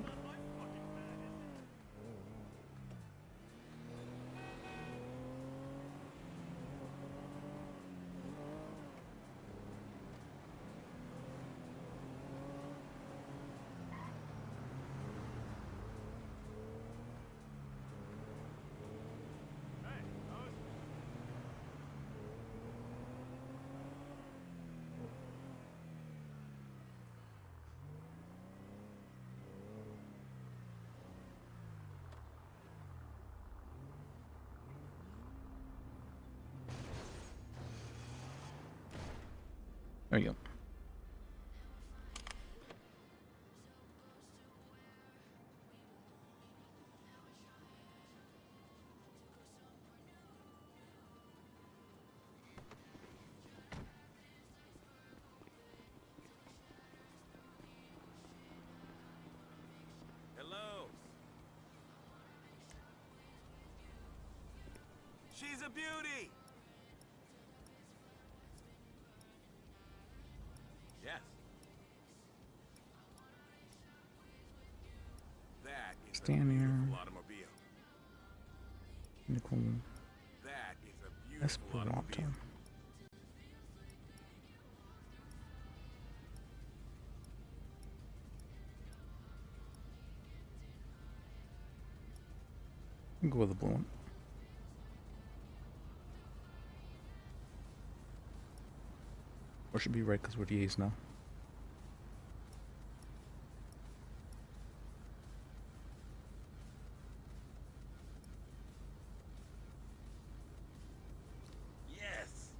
There you go. Hello. She's a beauty. Yes. That is Stand a here. beautiful automobile. Nickel. That is a beautiful automobile. Esperanto. Go with the blue one. Or should be red because we're DAs now. Yes.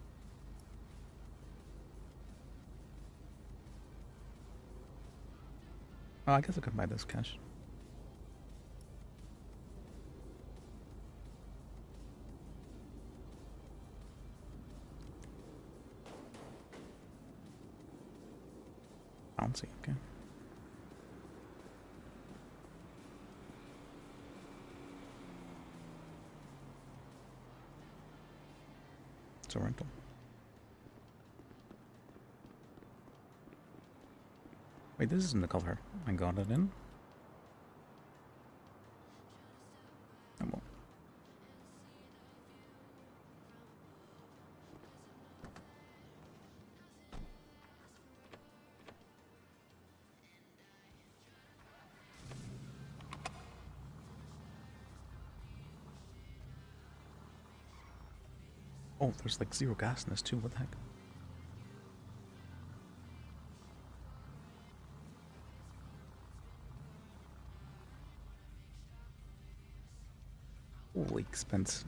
Oh, I guess I could buy this cash. Bouncy, okay. It's a rental. Wait, this isn't the color I got it in. Oh, well. Oh, there's like 0 gas in this too. What the heck? Holy expense.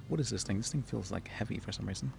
What is this thing? This thing feels like heavy for some reason.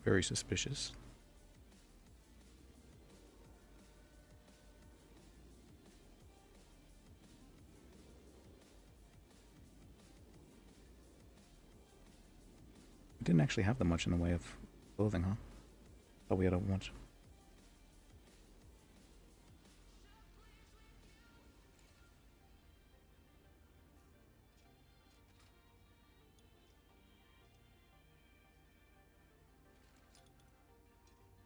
Very suspicious. We didn't actually have that much in the way of clothing, huh? Thought we had a bunch.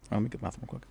Let me get the bathroom real quick.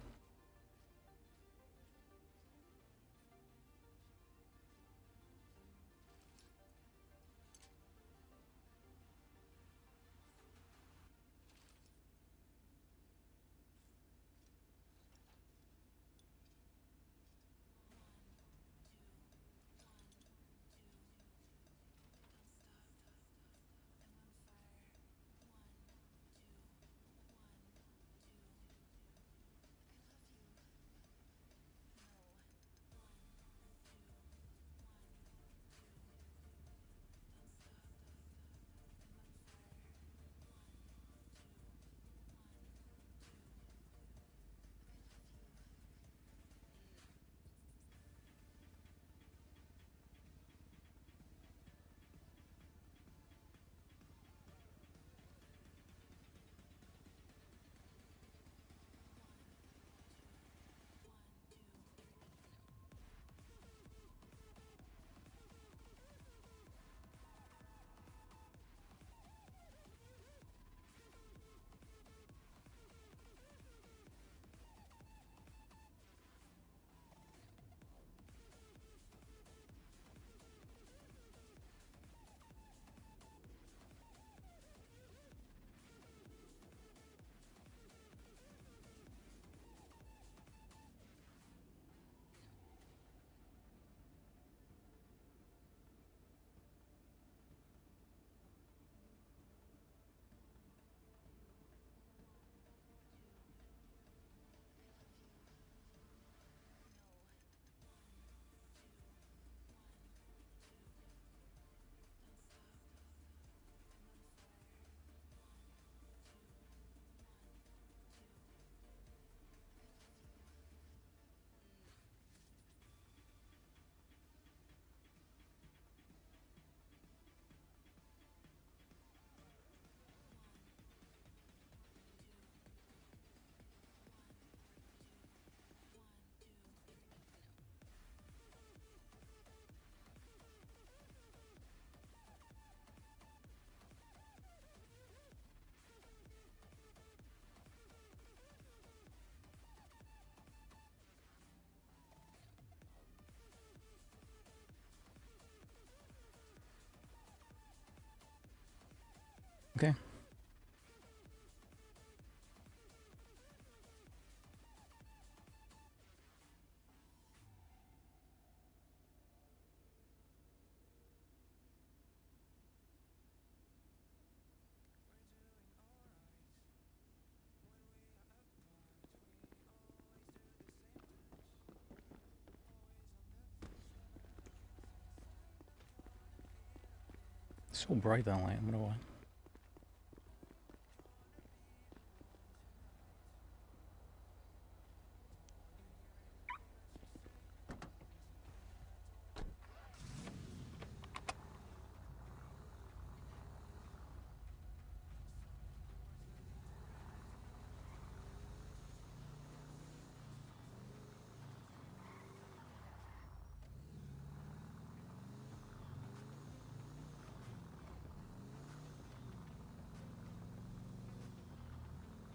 Okay. So bright that light, I don't know why.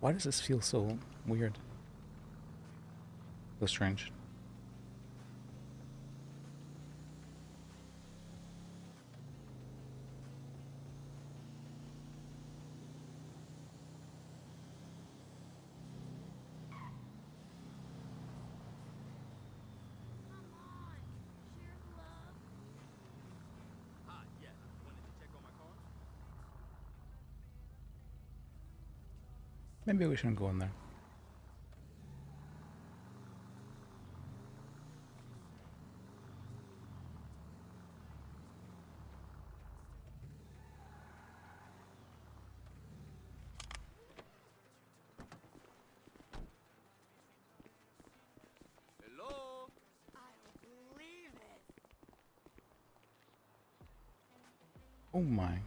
Why does this feel so weird? So strange. Hi, yeah. Wanted to check on my car? Maybe we shouldn't go in there. Hello? I don't believe it. Oh my.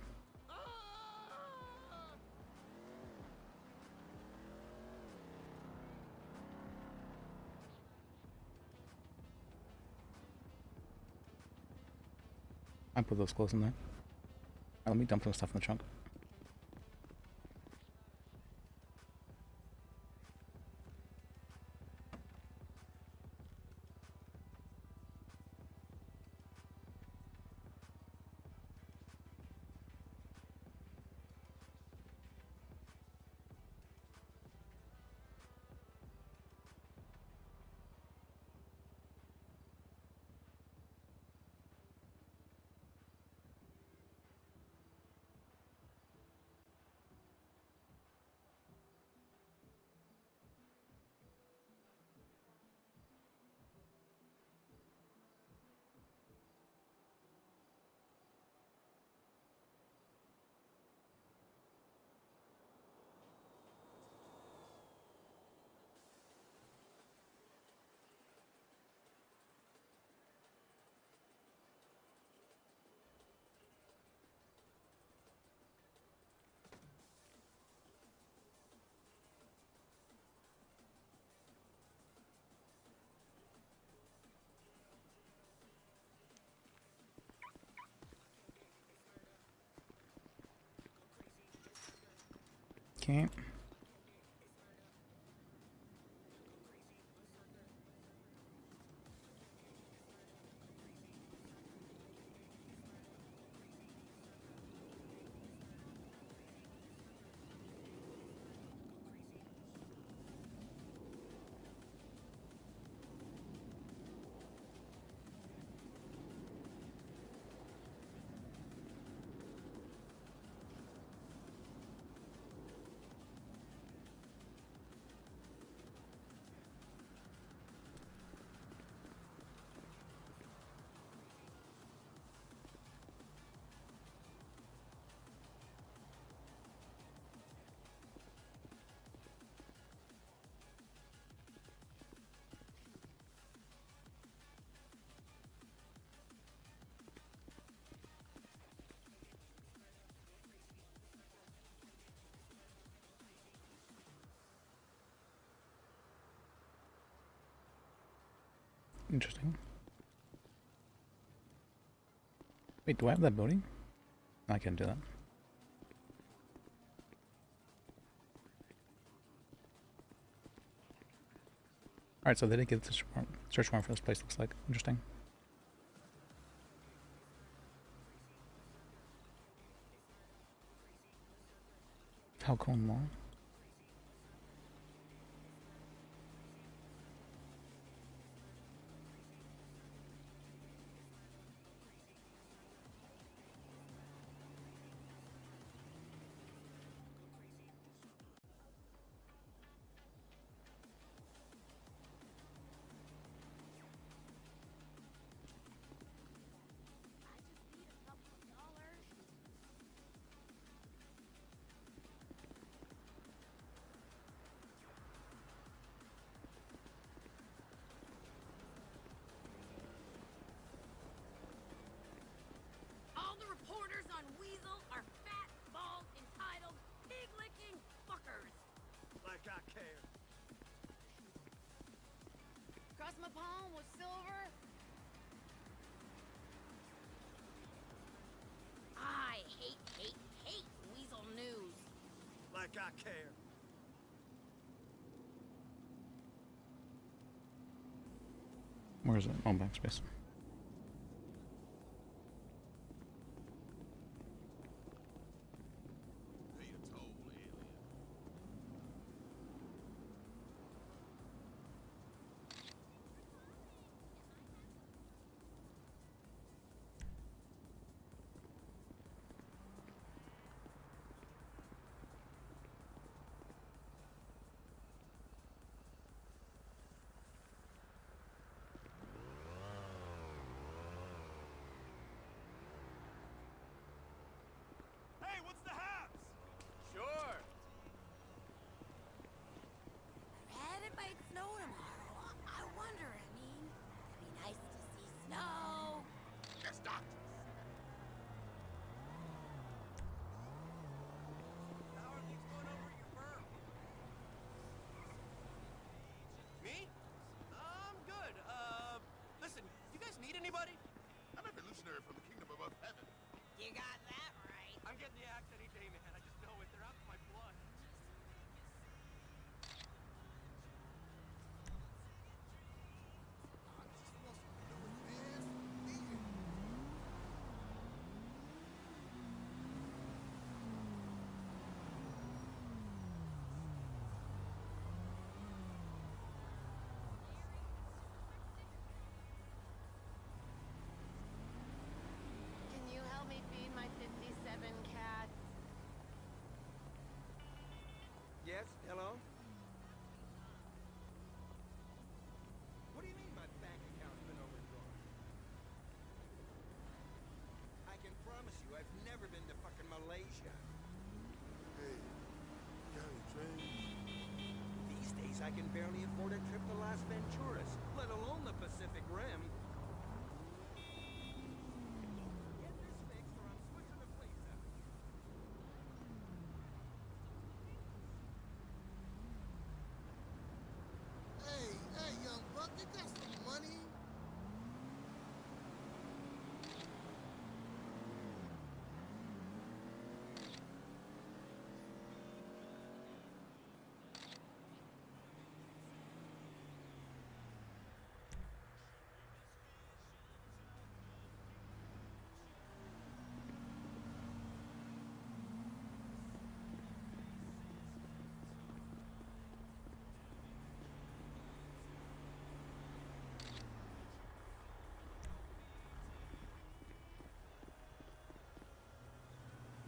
I put those clothes in there. Let me dump some stuff in the trunk. Okay. Interesting. Wait, do I have that building? I can't do that. Alright, so they did get the search warrant for this place, looks like. Interesting. Falcone Law. All the reporters on Weasel are fat, bald, entitled, pig-licking fuckers. Like I care. Cross my palm with silver. I hate Weasel news. Like I care. Where is it? Oh, backspace. Hey, what's the haps? Sure. Read it might snow tomorrow. I wonder, I mean, it'd be nice to see snow. Yes, doctor. How are things going over at your firm? Me? I'm good. Listen, you guys need anybody? I'm a revolutionary from the kingdom above heaven. You got that right. I'm getting the axe any day, man. I just know it. They're out for my blood. Can you help me feed my 57 cats? Yes, hello? What do you mean my bank account's been overdrawn? I can promise you I've never been to fucking Malaysia. Hey, county train. These days I can barely afford a trip to Las Venturas, let alone the Pacific Rim. Get this fixed or I'm switching the place out. Hey, young buck, you got some money?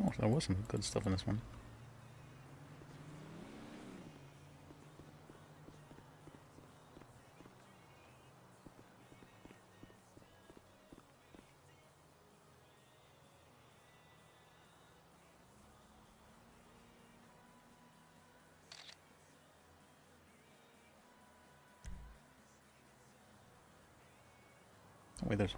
Oh, there was some good stuff in this one. Oh, wait, there's...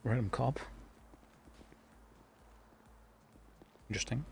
Random cop. Interesting.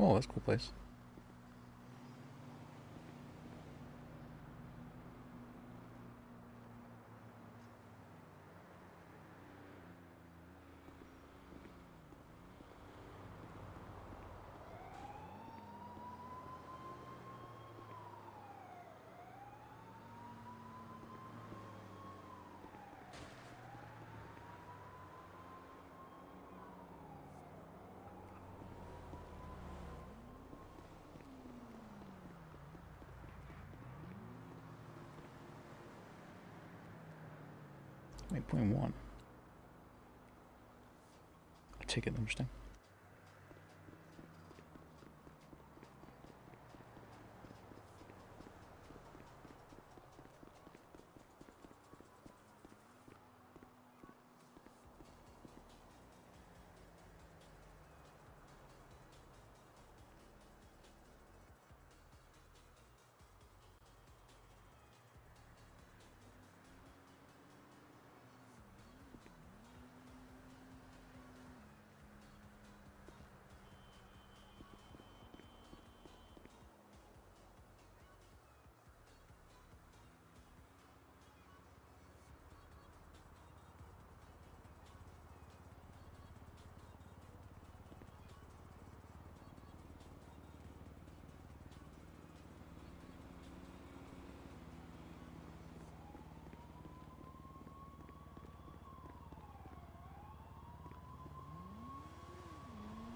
Oh, that's a cool place. Wait, 0.1. Ticket, interesting.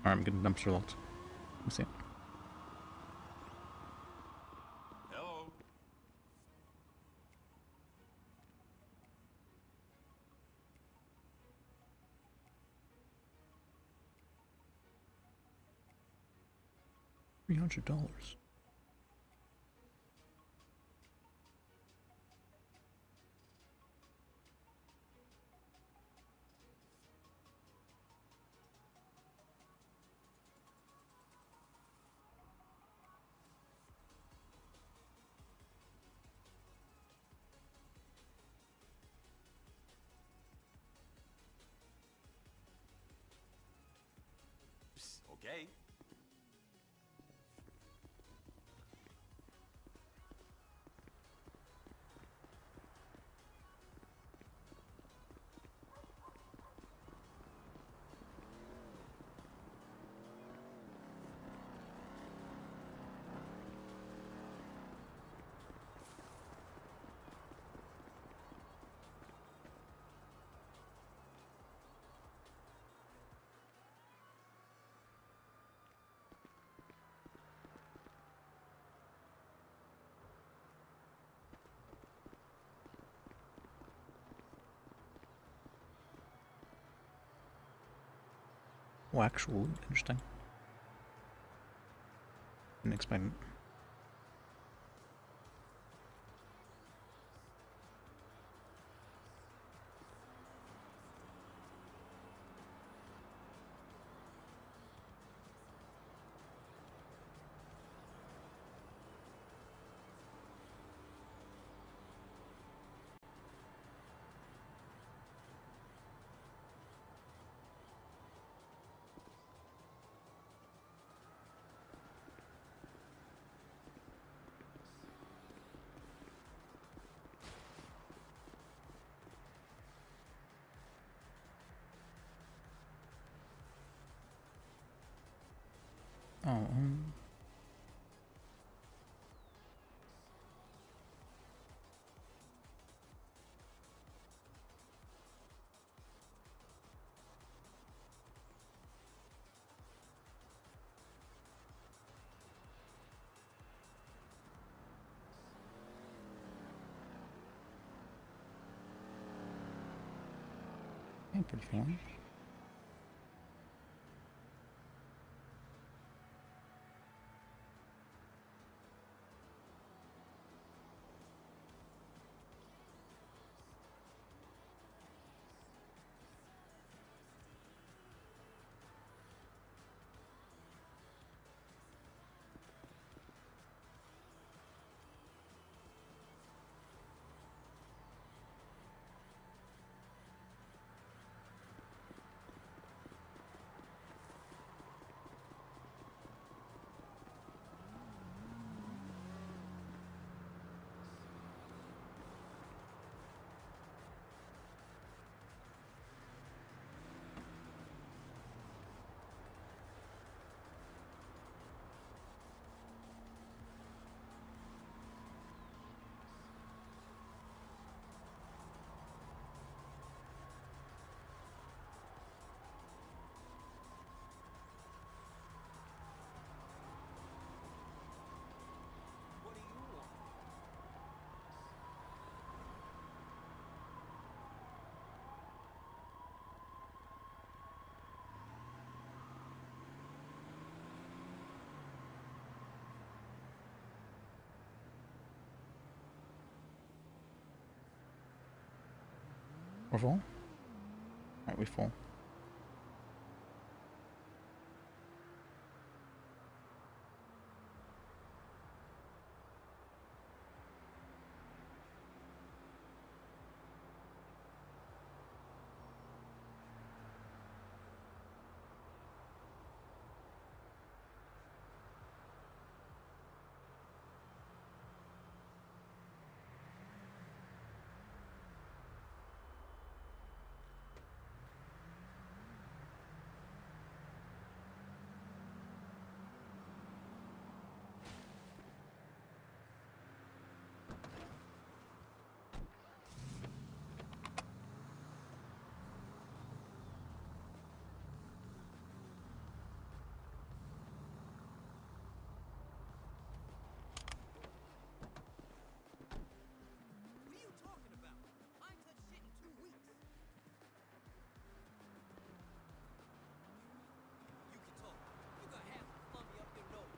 Alright, I'm getting dumpster locked. Let me see. Hello. $300. Okay. Oh, actual, interesting. Didn't explain it. Oh, yeah, pretty fun. We're full? Alright, we full. What are you talking about? I ain't touched shit in 2 weeks. You can talk. You got half the flummy up your nose.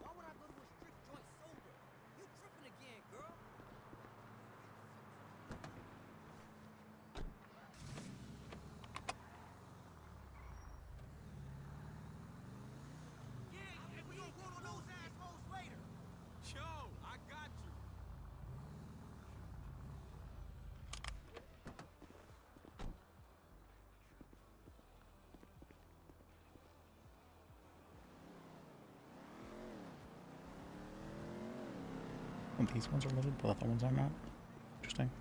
Why would I go to a strict joint sober? You tripping again, girl. Yeah, and we gonna roll on those assholes later. Yo, I got you. And these ones are loaded, but the other ones are not. Interesting.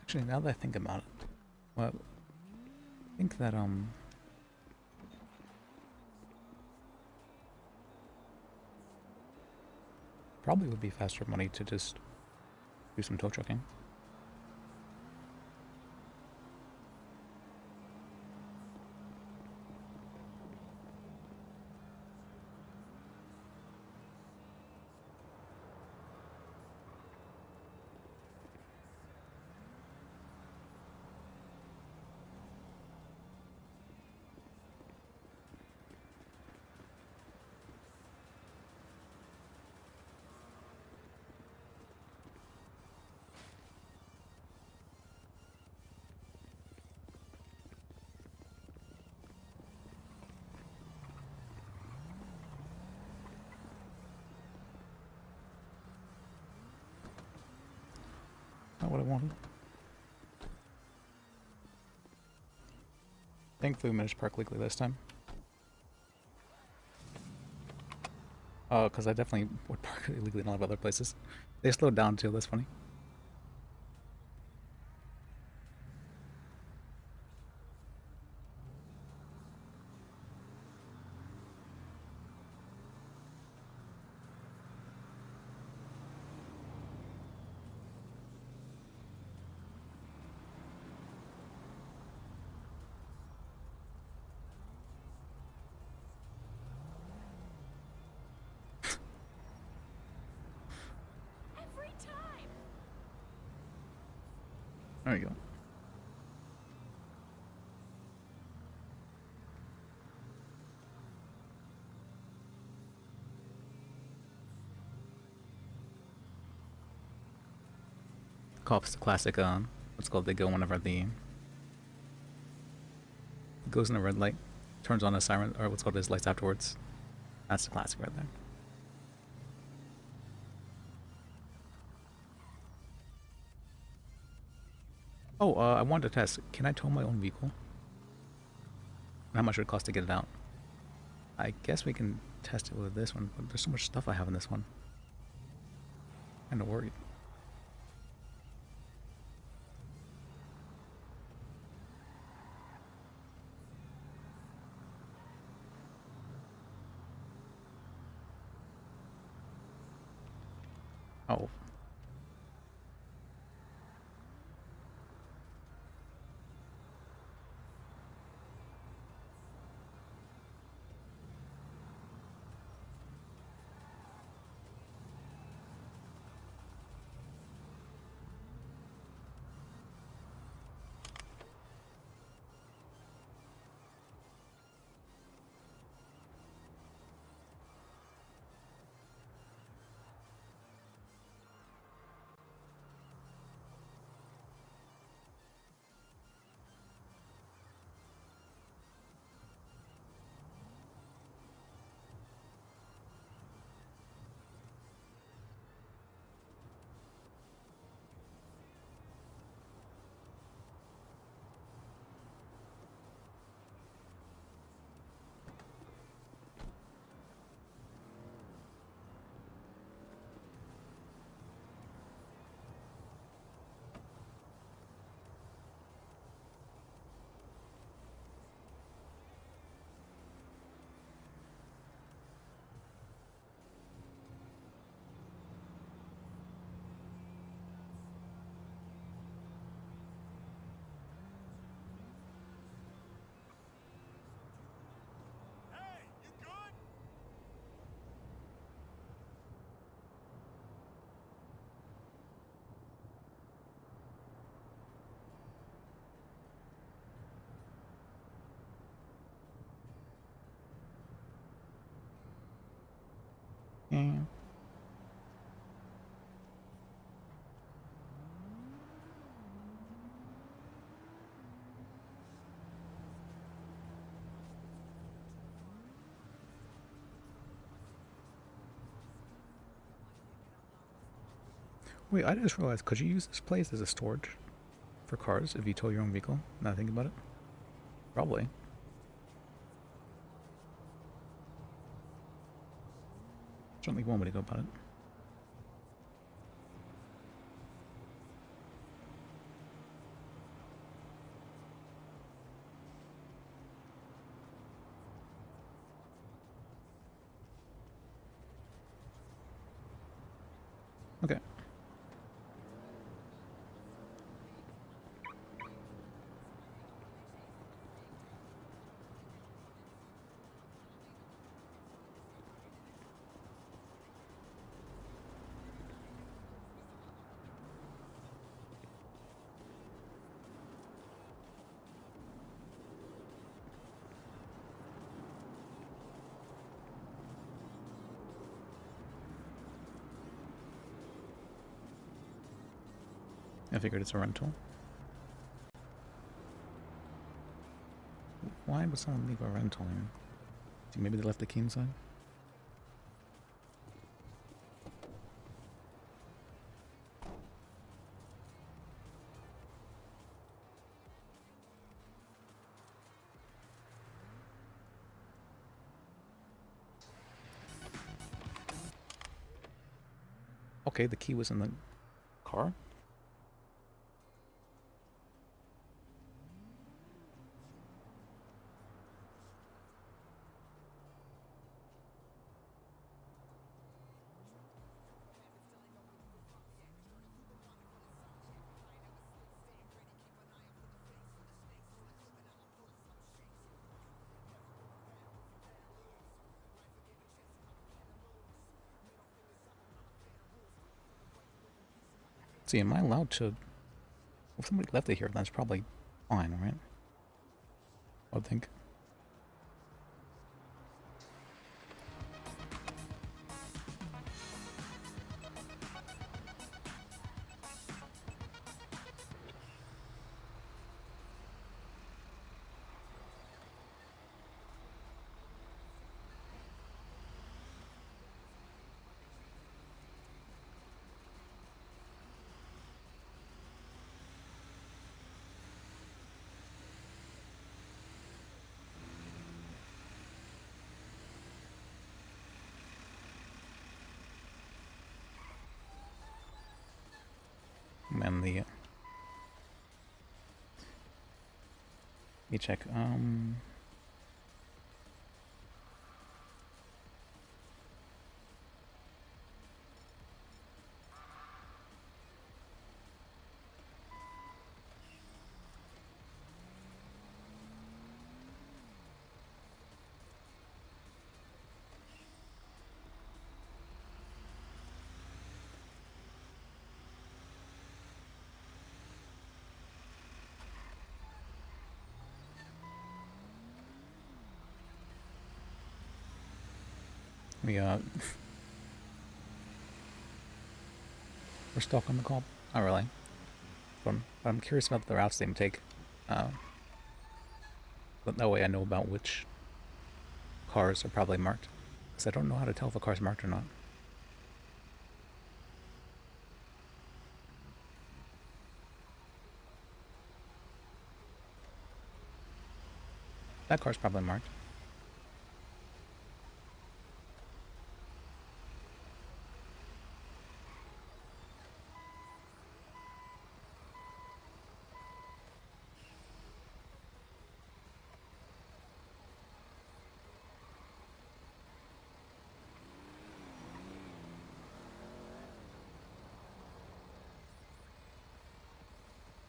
Actually, now that I think about it, well, I think that probably would be faster money to just do some tow trucking. Not what I wanted. Thankfully we managed to park legally this time. Because I definitely would park illegally in a lot of other places. They slowed down too, that's funny. Every time. There you go. Cops the classic what's called, they go whenever the it goes in a red light, turns on a siren, or what's called his lights afterwards. That's the classic right there. Oh, I wanted to test. Can I tow my own vehicle? How much would it cost to get it out? I guess we can test it with this one, but there's so much stuff I have in this one. Kinda worried. Oh. Yeah. Wait, I just realized, could you use this place as a storage for cars if you tow your own vehicle? Now I think about it. Probably. Certainly one way to go about it. Okay. I figured it's a rental. Why would someone leave a rental here? Think maybe they left the key inside? Okay, the key was in the car? See, am I allowed to... If somebody left it here, that's probably fine, right? I would think. recommend the. Let me check. We we're stuck on the call. Not really. But I'm curious about the routes they take. But that way I know about which cars are probably marked. Because I don't know how to tell if a car's marked or not. That car's probably marked.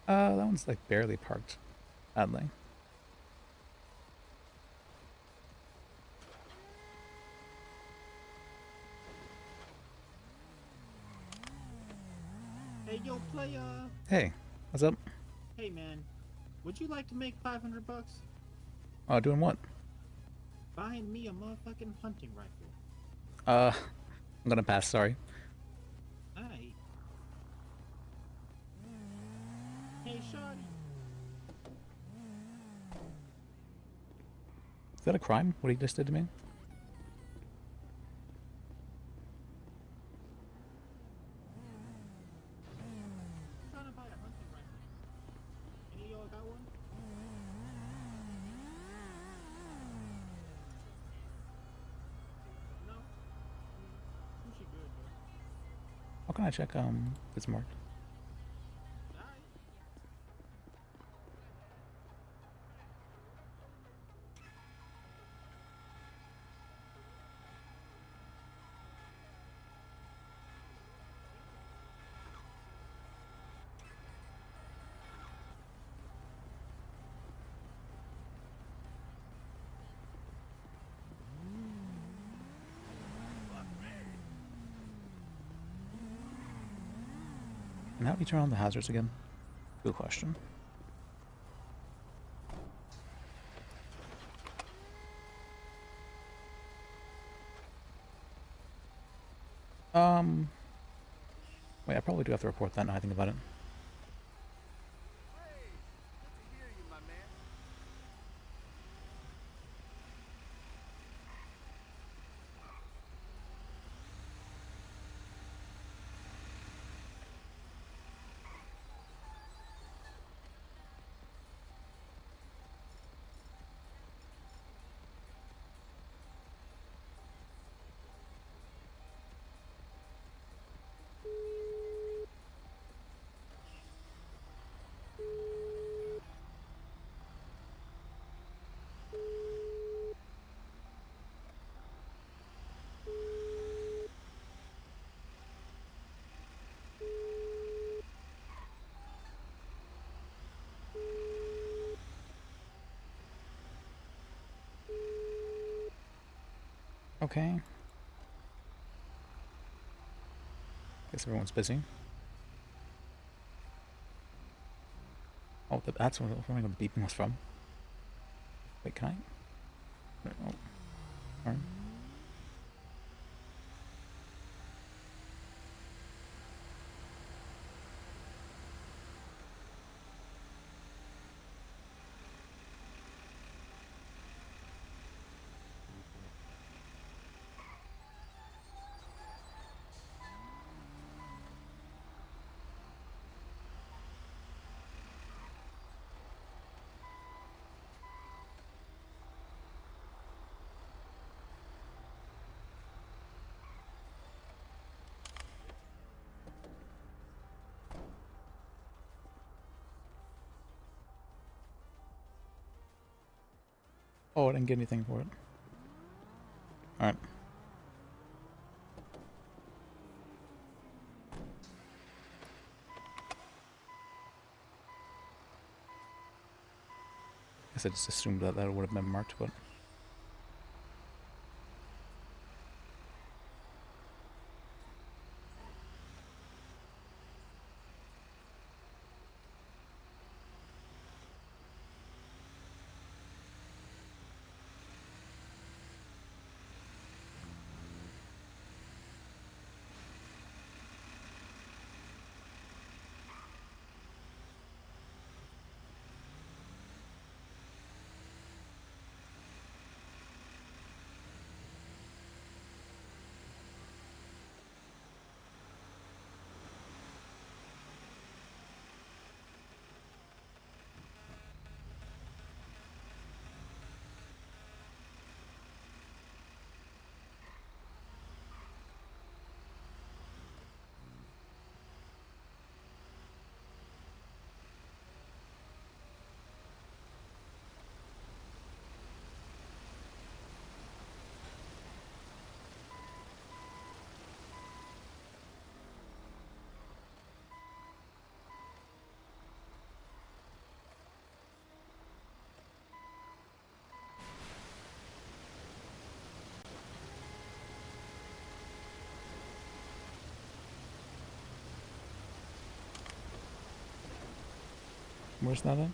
That one's like barely parked, oddly. Hey, yo, player. Hey, what's up? Hey, man. Would you like to make $500? Doing what? Buying me a motherfucking hunting rifle. I'm gonna pass, sorry. Aight. Hey, shawty. Is that a crime, what he just did to me? Trying to buy a hunting rifle. Any of y'all got one? No? She good, though. How can I check, if it's marked? And how do you turn on the hazards again? Good question. Wait, I probably do have to report that now I think about it. Okay. Guess everyone's busy. Oh, that's where the beeping was from. Wait, can I? Oh, alright. Oh, I didn't get anything for it. Alright. Guess I just assumed that that would have been marked, but... Where's that at?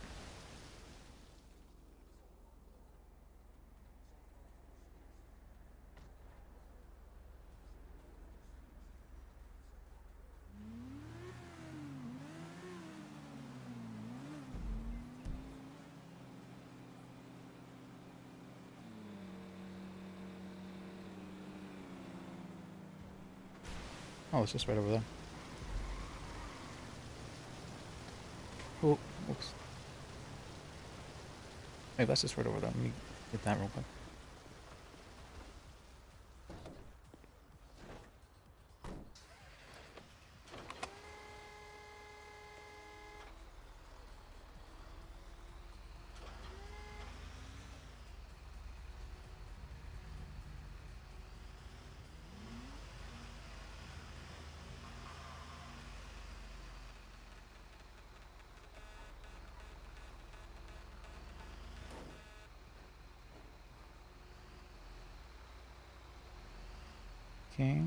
Oh, it's just right over there. Oh, oops. Hey, that's just right over there. Let me get that real quick. Okay.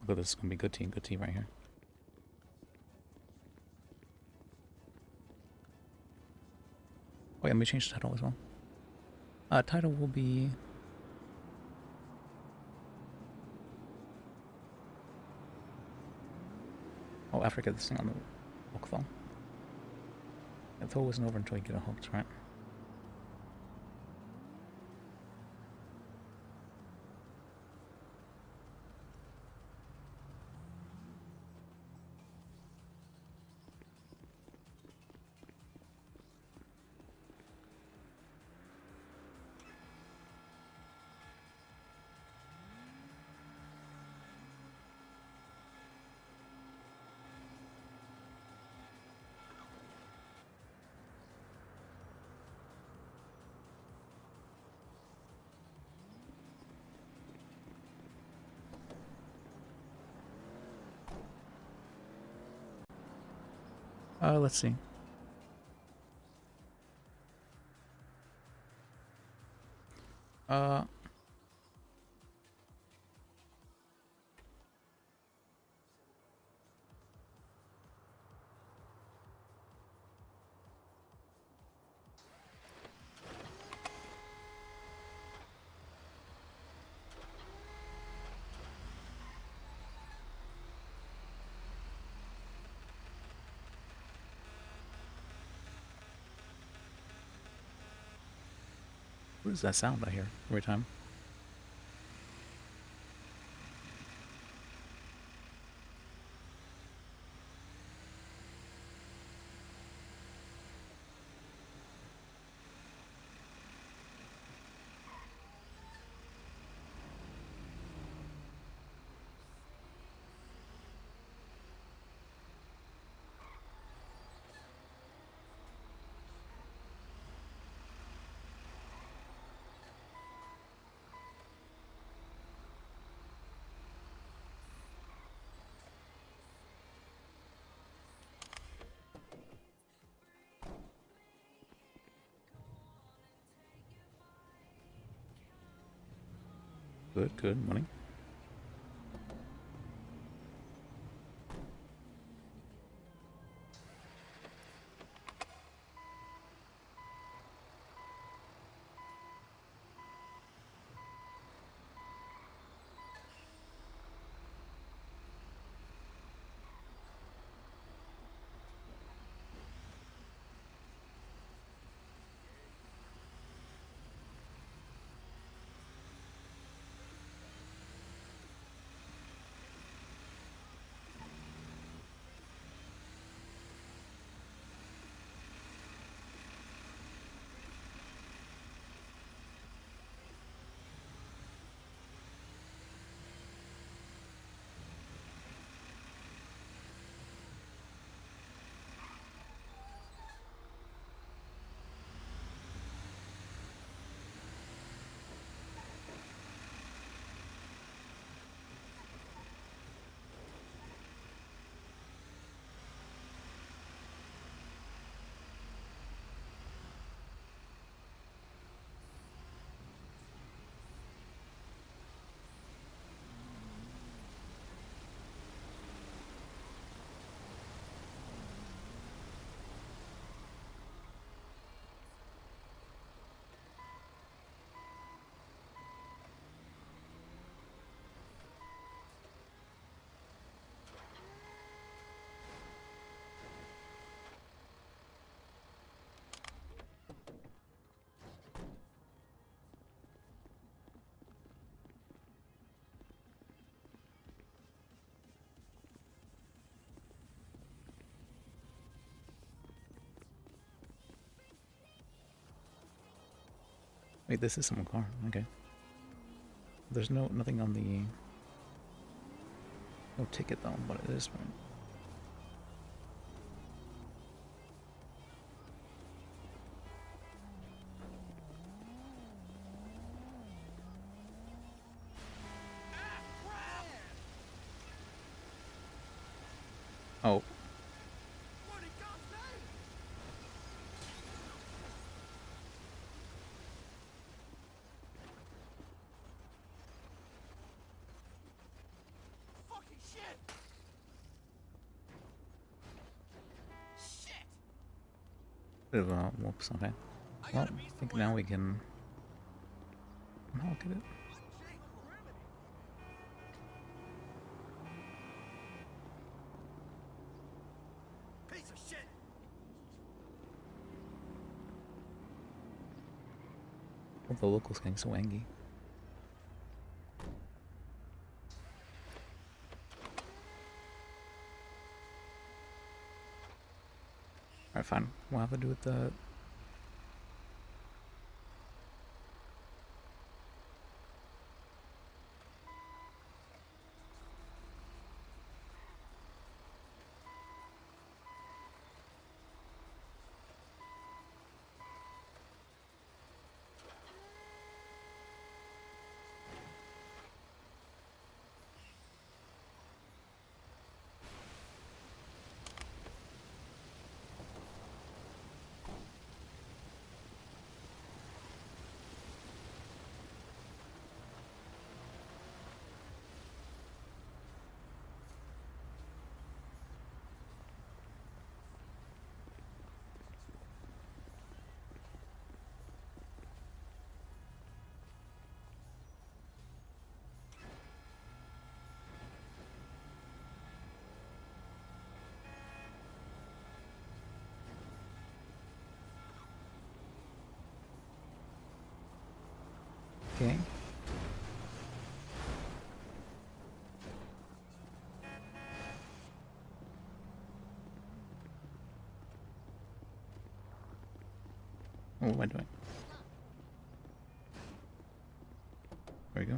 Look, this is gonna be good team right here. Oh yeah, let me change the title as well. Title will be... Oh, after I get this thing on the book though. I thought it wasn't over until I get it hooked, right? Let's see. What is that sound I hear every time? Good, good. Money. Wait, this is someone's car. Okay. There's nothing on the no ticket though, but it is fine. Oh. Fucking shit! Shit! Bit of a whoops, okay. Well, I think now we can look at it. Piece of shit! Well, the locals getting so angry. Alright, fine. We'll have to do with the... Okay. What am I doing? There we go.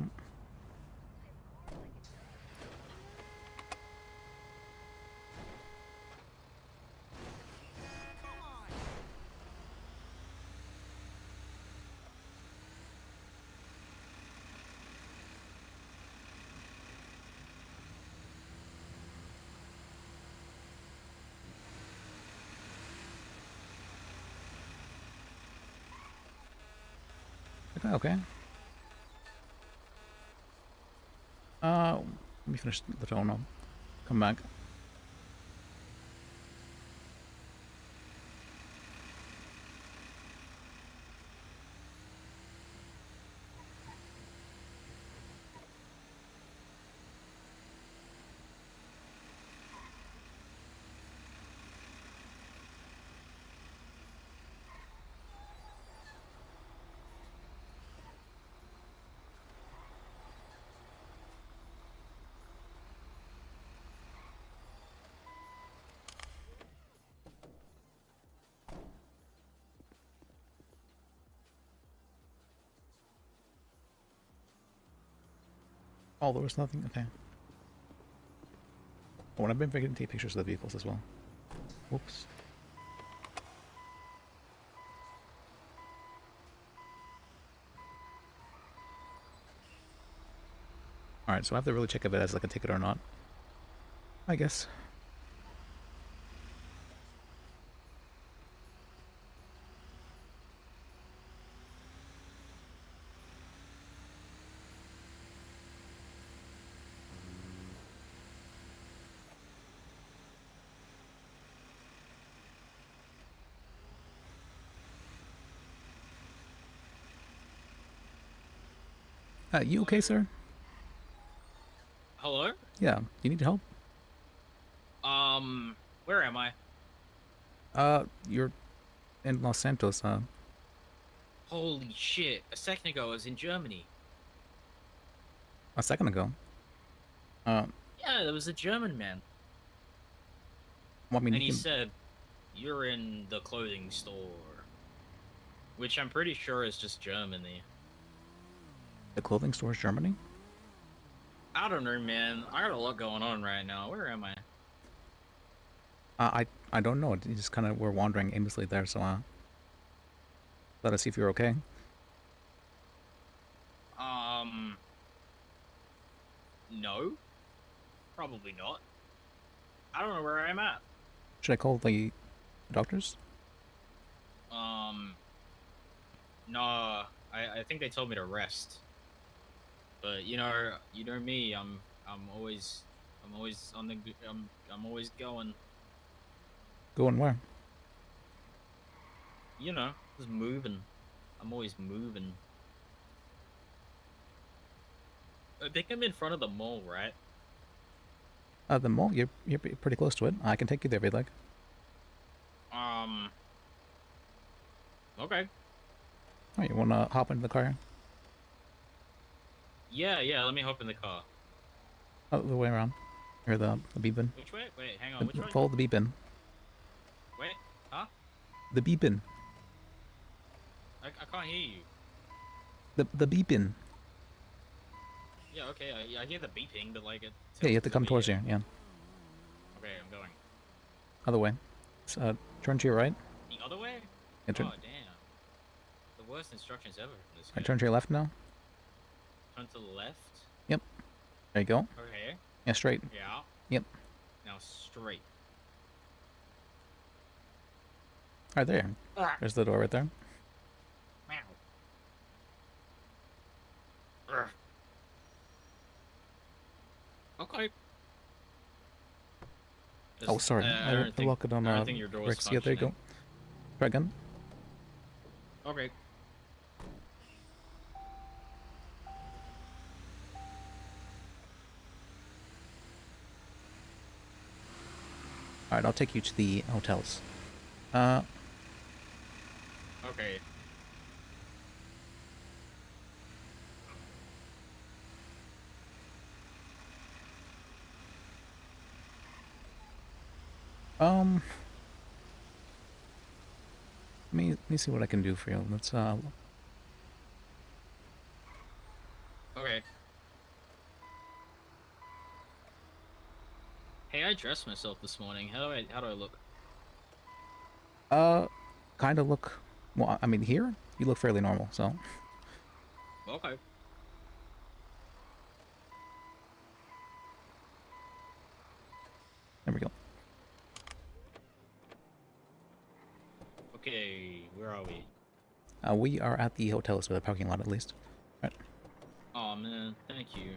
Okay. Let me finish the tono. Come back. Oh, there was nothing? Okay. Oh, and I've been forgetting to take pictures of the vehicles as well. Whoops. Alright, so I have to really check if it has like a ticket or not. I guess. You okay, sir? Hello? Yeah, you need help? Where am I? You're in Los Santos, Holy shit, a second ago I was in Germany. a second ago. Yeah, there was a German man. Well, I mean, And you he can... said, you're in the clothing store. Which I'm pretty sure is just Germany. The clothing store is Germany? I don't know, man. I got a lot going on right now. Where am I? I don't know. You just kind of were wandering aimlessly there, so, let us see if you're okay. No. Probably not. I don't know where I'm at. Should I call the doctors? No. I think they told me to rest. But you know me. I'm always on the. I'm always going. Going where? You know, just moving. I'm always moving. I think I'm in front of the mall, right? The mall? You're pretty close to it. I can take you there if you'd like. Okay. Alright, you wanna hop into the car? Yeah, let me hop in the car. Oh, the way around. Or the beepin. Which way? Wait, hang on, which way? Follow the beepin. Wait, huh? The beepin. I can't hear you. The beepin. Yeah, okay, I hear the beeping, but like it... Yeah, you have to come towards you, yeah. Okay, I'm going. Other way. So, turn to your right. The other way? Yeah, turn, Oh, damn. The worst instructions ever from this guy. right, turn to your left now. Turn to the left? Yep. There you go. Okay. Yeah, straight. Yeah. Yep. Now straight. Right there. Ah. There's the door right there. Meow. Urgh. Okay. Oh, sorry. I lock it on I don't think your door was bricks. Yeah, there you go. Try again. Okay. Alright, I'll take you to the hotels. Okay. Let me see what I can do for you. Let's Okay. Hey, I dressed myself this morning. How do I look? kind of look, well, I mean, here you look fairly normal, so. Okay. There we go. Okay, where are we? We are at the hotels, or the parking lot at least. Right. Oh man, thank you.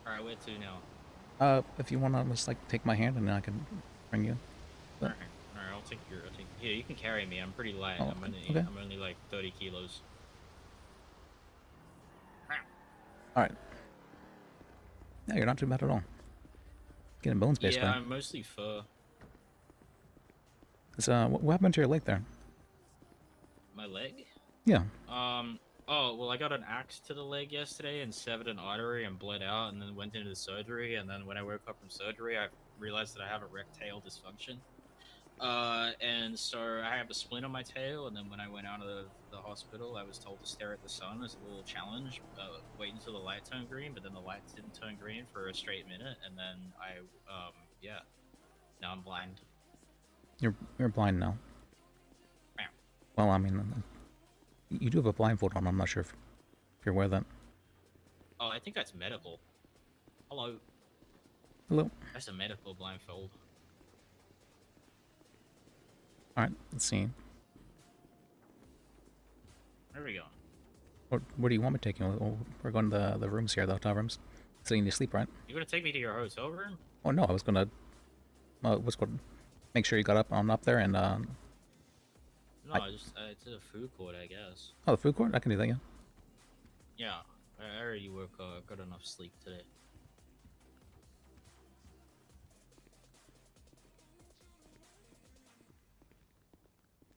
Alright, where to now? If you wanna just like take my hand and then I can bring you. But, Alright, I'll take your. Yeah, you can carry me. I'm pretty light. Oh, okay. I'm only like 30 kilos. all right. Yeah, you're not too bad at all. Getting bones basically. Yeah, I'm mostly fur. So, what happened to your leg there? My leg? Yeah. Oh, well, I got an axe to the leg yesterday and severed an artery and bled out and then went into the surgery. And then when I woke up from surgery, I realized that I have erectile dysfunction. And so I have a splint on my tail. And then when I went out of the hospital, I was told to stare at the sun as a little challenge. Wait until the light turned green, but then the lights didn't turn green for a straight minute. And then yeah, now I'm blind. You're blind now. Meow. Well, I mean, you do have a blindfold on. I'm not sure if you're aware of that. Oh, I think that's medical. Hello. Hello. That's a medical blindfold. All right. Let's see. There we go. Where do you want me to take you? Oh, we're going to the rooms here, the hotel rooms. So you need to sleep, right? You're gonna take me to your hotel room? Oh no, I was gonna. What's called? Make sure you got up there and. No, just it's a food court, I guess. Oh, the food court? I can do that, yeah. Yeah, I already got enough sleep today.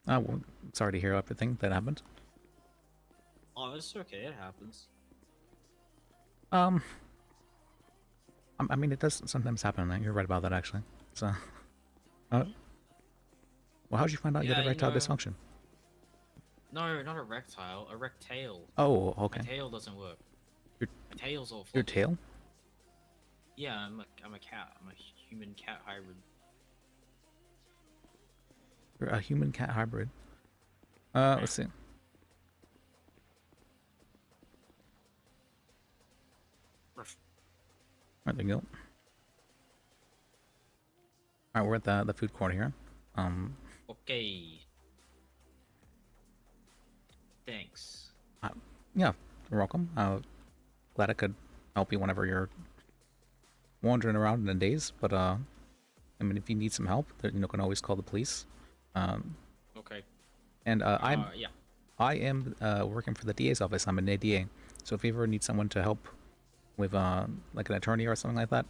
Well, sorry to hear everything that happened. Oh, it's okay. It happens. I mean, it does sometimes happen. You're right about that, actually. So, well, how'd you find out you had erectile dysfunction? No, not erectile. Erectile. Oh, okay. My tail doesn't work. My tail's all. Your tail? Yeah, I'm a cat. I'm a human cat hybrid. You're a human cat hybrid. Let's see. Alright, there you go. Alright, we're at the food court here. Okay. Thanks. Yeah, you're welcome. Glad I could help you whenever you're wandering around in a daze. But I mean, if you need some help, you can always call the police. Okay. And I am working for the DA's office. I'm an ADA. So if you ever need someone to help with like an attorney or something like that,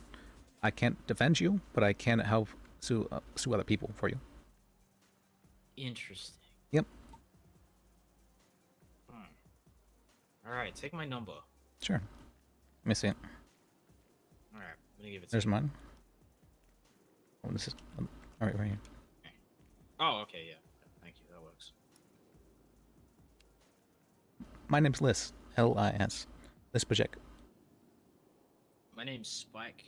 I can't defend you, but I can help sue other people for you. Interesting. Yep. All right, take my number. Sure. Let me see it. All right, let me give it. There's mine. Oh, this is all right here. Oh, okay, yeah. Thank you. That works. My name's Liz. L-I-S. Liz Bajek. My name's Spike.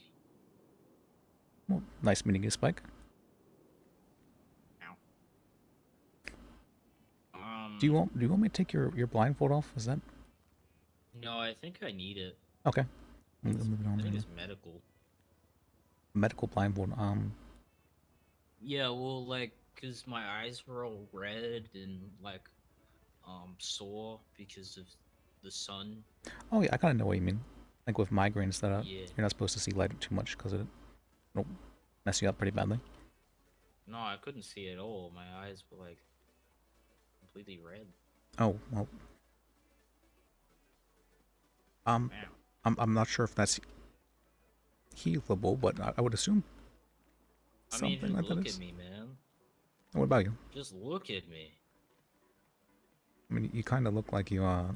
Well, nice meeting you, Spike. Do you want me to take your blindfold off? Is that? No, I think I need it. Okay. I think it's medical. Medical blindfold. Yeah, well, like, cause my eyes were all red and like, sore because of the sun. Oh yeah, I kind of know what you mean. Like with migraines, that Yeah. you're not supposed to see light too much because it'll mess you up pretty badly. No, I couldn't see at all. My eyes were like completely red. Oh well. I'm not sure if that's healable, but I would assume I mean, something just like that look is. at me, man. What about you? Just look at me. I mean, you kind of look like you I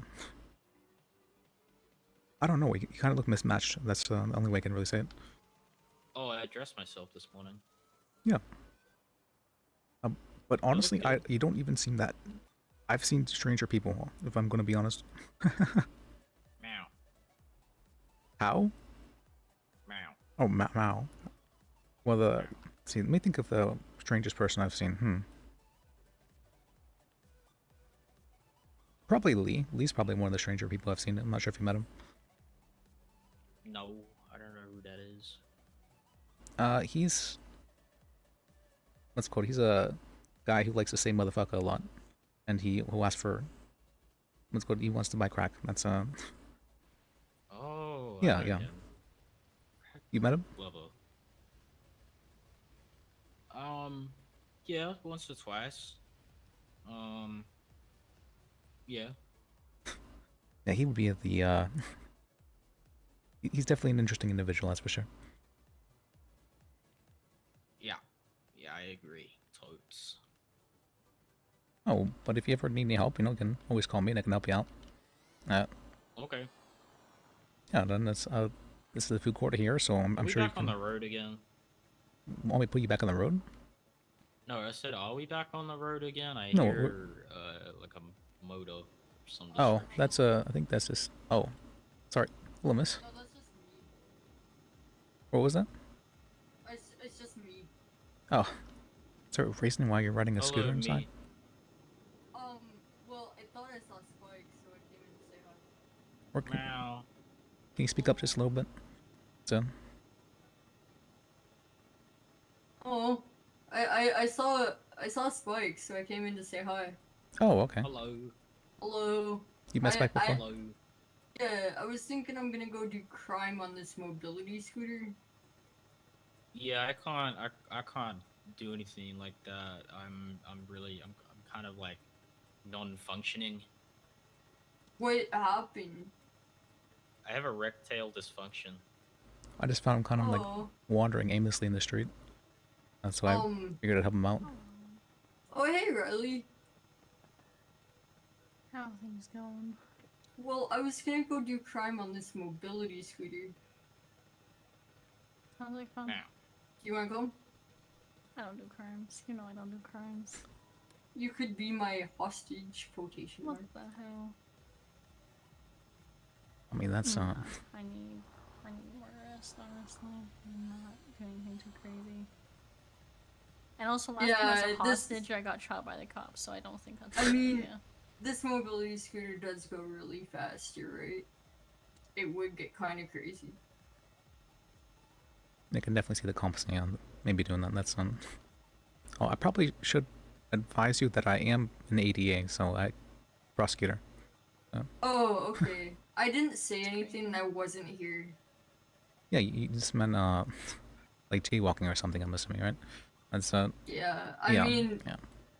don't know. You kind of look mismatched. That's the only way I can really say it. Oh, I dressed myself this morning. Yeah. But honestly, you don't even seem that. I've seen stranger people, if I'm going to be honest. Meow. How? Meow. Oh, Mao. Well, see, let me think of the strangest person I've seen. Probably Lee. Lee's probably one of the stranger people I've seen. I'm not sure if you met him. No, I don't know who that is. He's... What's it called? He's a guy who likes to say motherfucker a lot. And who asks for... What's it called? He wants to buy crack. That's, Oh. Yeah, I know yeah. him. You met him? Level. Yeah, once or twice. Yeah. Yeah, he would be at the. He's definitely an interesting individual, that's for sure. Yeah. Yeah, I agree. Totes. Oh, but if you ever need any help, you can always call me and I can help you out. Okay. Yeah, then this is the food court here, so I'm Are we sure you back can. on the road again? Want me to put you back on the road? No, I said, are we back on the road again? I No, hear like a motor or some Oh, description. that's I think that's just. Oh, sorry, hello, miss. No, that's just me. What was that? It's just me. Oh, sorry, racing while you're riding a Hello, scooter inside. me. Well, I thought I saw Spike, so I came in to say hi. Or can Meow. you speak up just a little bit? So. Oh, I saw Spike, so I came in to say hi. Oh, okay. Hello. Hello. You met Spike before? Hello. Yeah, I was thinking I'm gonna go do crime on this mobility scooter. Yeah, I can't do anything like that. I'm kind of like non-functioning. What happened? I have erectile dysfunction. I just found him kind of like Oh. wandering aimlessly in the street. That's why I figured I'd help him out. Oh, hey, Riley. How are things going? Well, I was gonna go do crime on this mobility scooter. Sounds like fun. Do you wanna go? I don't do crimes. You know I don't do crimes. You could be my hostage, quotation mark. What the hell? I mean, that's I need more rest, honestly. I'm not doing anything too crazy. And also, last time I was a hostage, I got shot by the cops, so I don't think that's. I mean, yeah. this mobility scooter does go really fast. You're right. It would get kind of crazy. I can definitely see the comps. Yeah, maybe doing that. That's Oh, I probably should advise you that I am an ADA, so I prosecutor. Oh, okay. I didn't say anything. I wasn't here. Yeah, you just meant like jaywalking or something. I'm assuming, right? That's Yeah, I mean,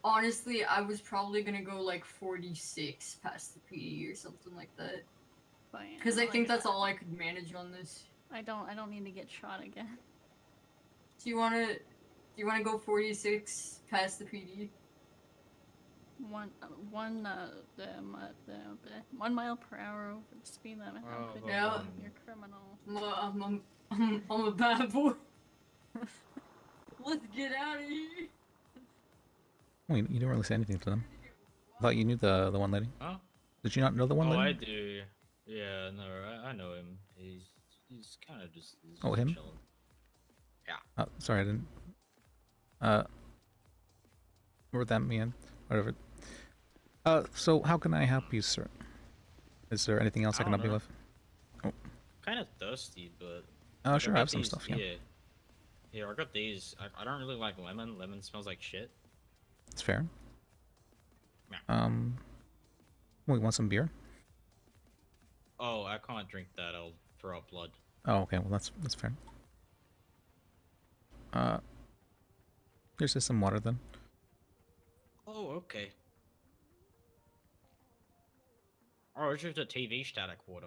honestly, I was probably gonna go like 46 past the PD or something like that. Because I think that's all I could manage on this. I don't need to get shot again. Do you wanna go 46 past the PD? 1 mile per hour over the speed limit. How could Yeah. you're a criminal. I'm a bad boy. Let's get out of here. Well, you didn't really say anything to them. I thought you knew the one lady. Huh? Did you not know the one lady? I do. Yeah, no, I know him. He's kind of just. Oh, him? Chilling. Yeah. Oh, sorry, I didn't. Wrote that man. Whatever. So how can I help you, sir? Is there anything else I can help you with? Oh. Kind of thirsty, but. Sure, I have some stuff. Yeah. Yeah, I got these. I don't really like lemon. Lemon smells like shit. It's fair. Yeah. We want some beer? Oh, I can't drink that. I'll throw up blood. Oh, okay. Well, that's fair. Here's just some water then. Oh, okay. Oh, it's just a TV static water.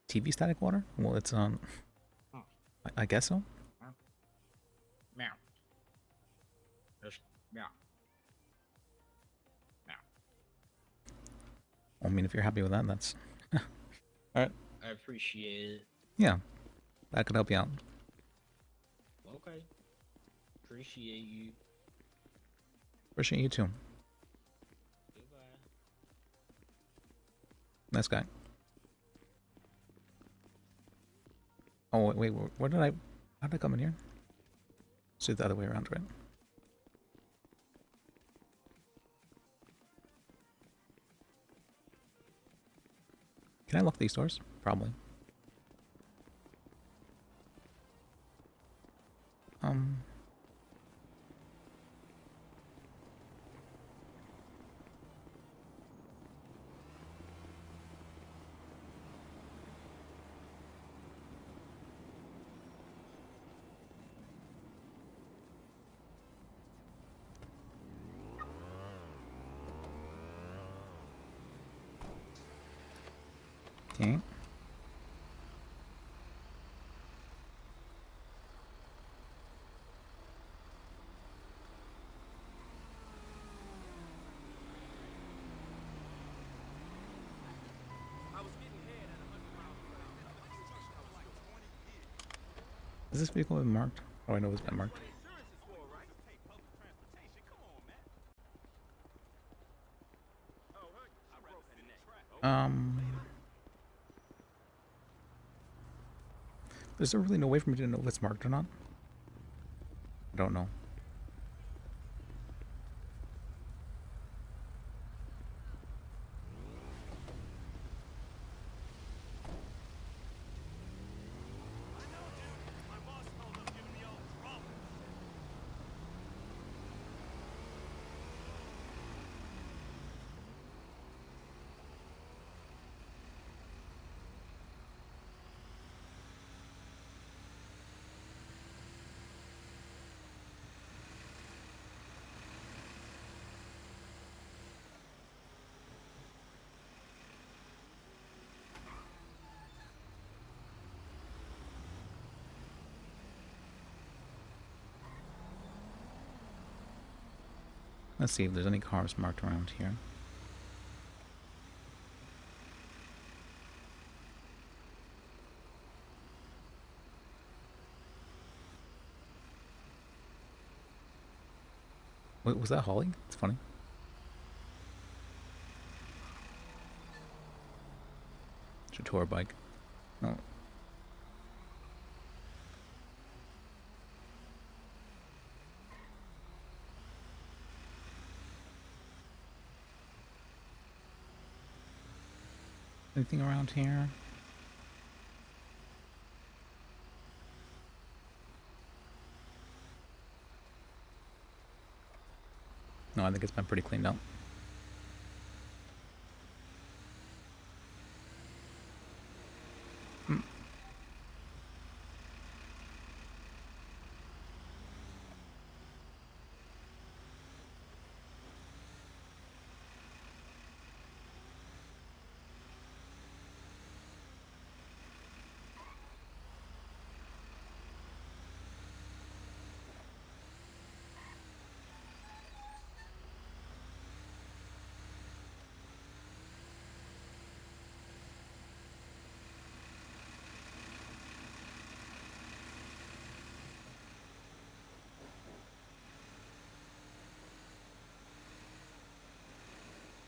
TV static water? Well, it's I guess so. Meow. Just meow. Meow. I mean, if you're happy with that, that's all right. I appreciate it. Yeah, that could help you out. Okay. Appreciate you. Appreciate you too. Goodbye. Nice guy. Oh wait, where did how did I come in here? Let's do it the other way around, right? Can I lock these doors? Probably. Okay. Is this vehicle been marked? Oh, I know it's been marked. Is there really no way for me to know if it's marked or not? I don't know. Let's see if there's any cars marked around here. Wait, was that Holly? It's funny. It's a tour bike. No. Anything around here? No, I think it's been pretty cleaned up.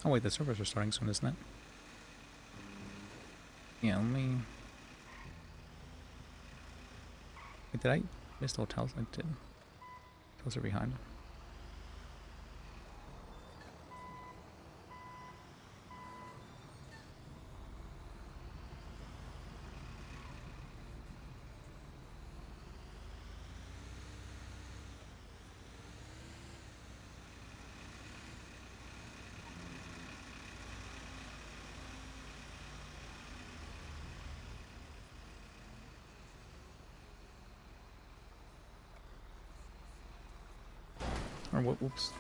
Oh wait, the servers are starting soon, isn't it? Yeah, let me... Wait, did I miss the hotels? I did. Hotels are behind. Or whoops.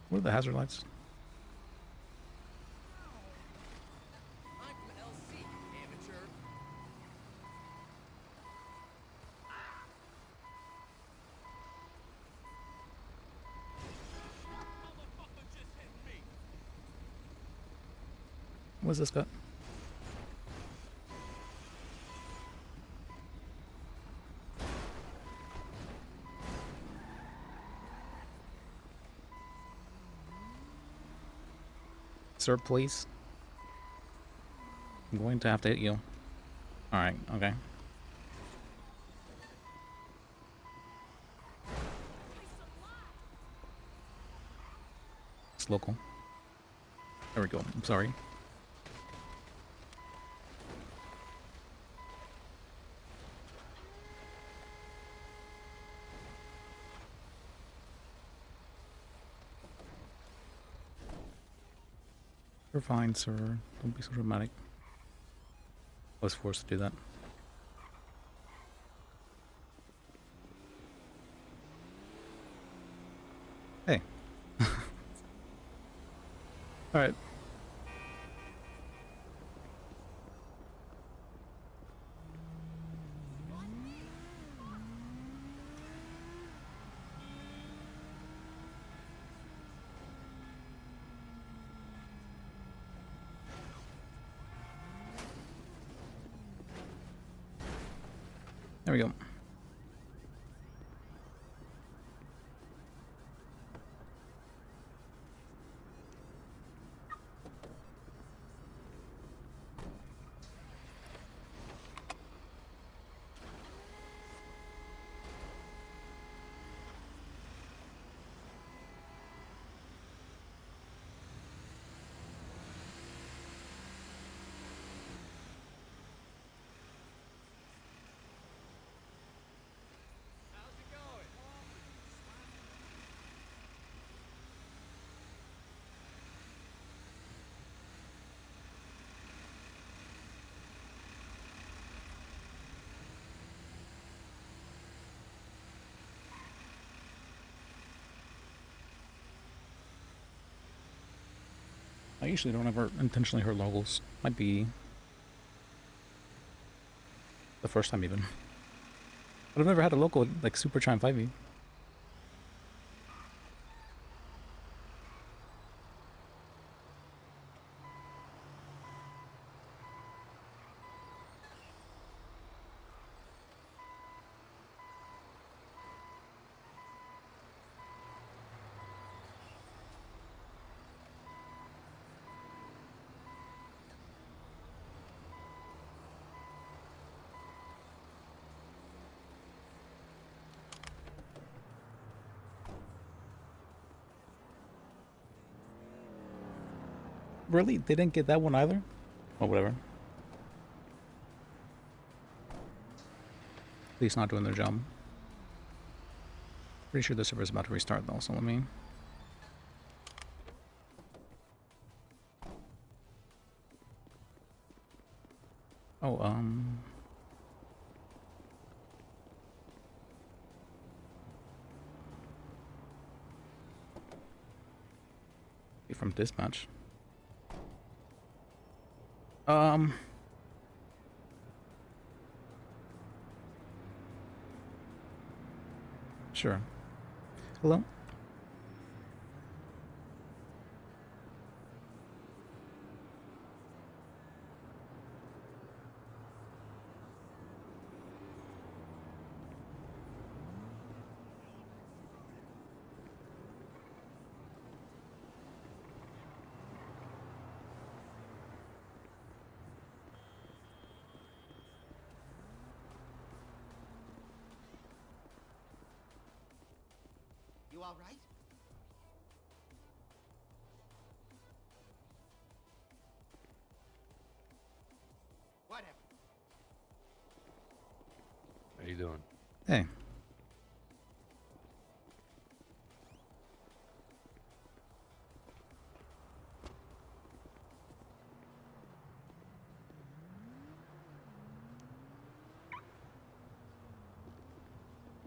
What are the hazard lights? I'm from LC, amateur. What's this got? Sir, please. I'm going to have to hit you. Alright, okay. It's local. There we go. I'm sorry. You're fine, sir. Don't be so dramatic. was forced to do that. Hey. Alright. There we go. I usually don't ever intentionally hurt locals. Might be the first time even. But I've never had a local like super try and fight me. Really? They didn't get that one either? Or whatever. At least not doing their job. Pretty sure the server's about to restart though, so let me... Oh, from dispatch. Sure. Hello? You all right? Whatever. How you doing? Hey.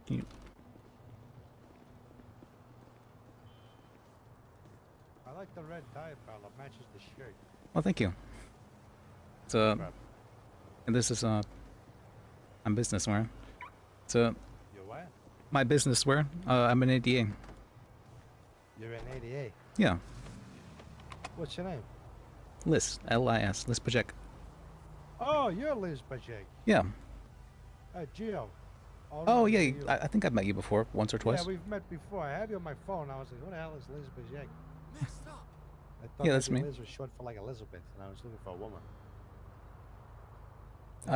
You... I like the red tie, pal. It matches the shirt. Well, thank you. It's and this is my business wear. It's Your what? my business wear. I'm an ADA. You're an ADA. Yeah. What's your name? Liz, L-I-S, Liz Bajek. Oh, you're Liz Bajek. Yeah. Gio. Oh yeah, I think I've met you before, once or twice. Yeah, we've met before. I have you on my phone. I was like, who the hell is Liz Bajek? I thought Yeah, that's maybe me. Liz was short for like Elizabeth, and I was looking for a woman.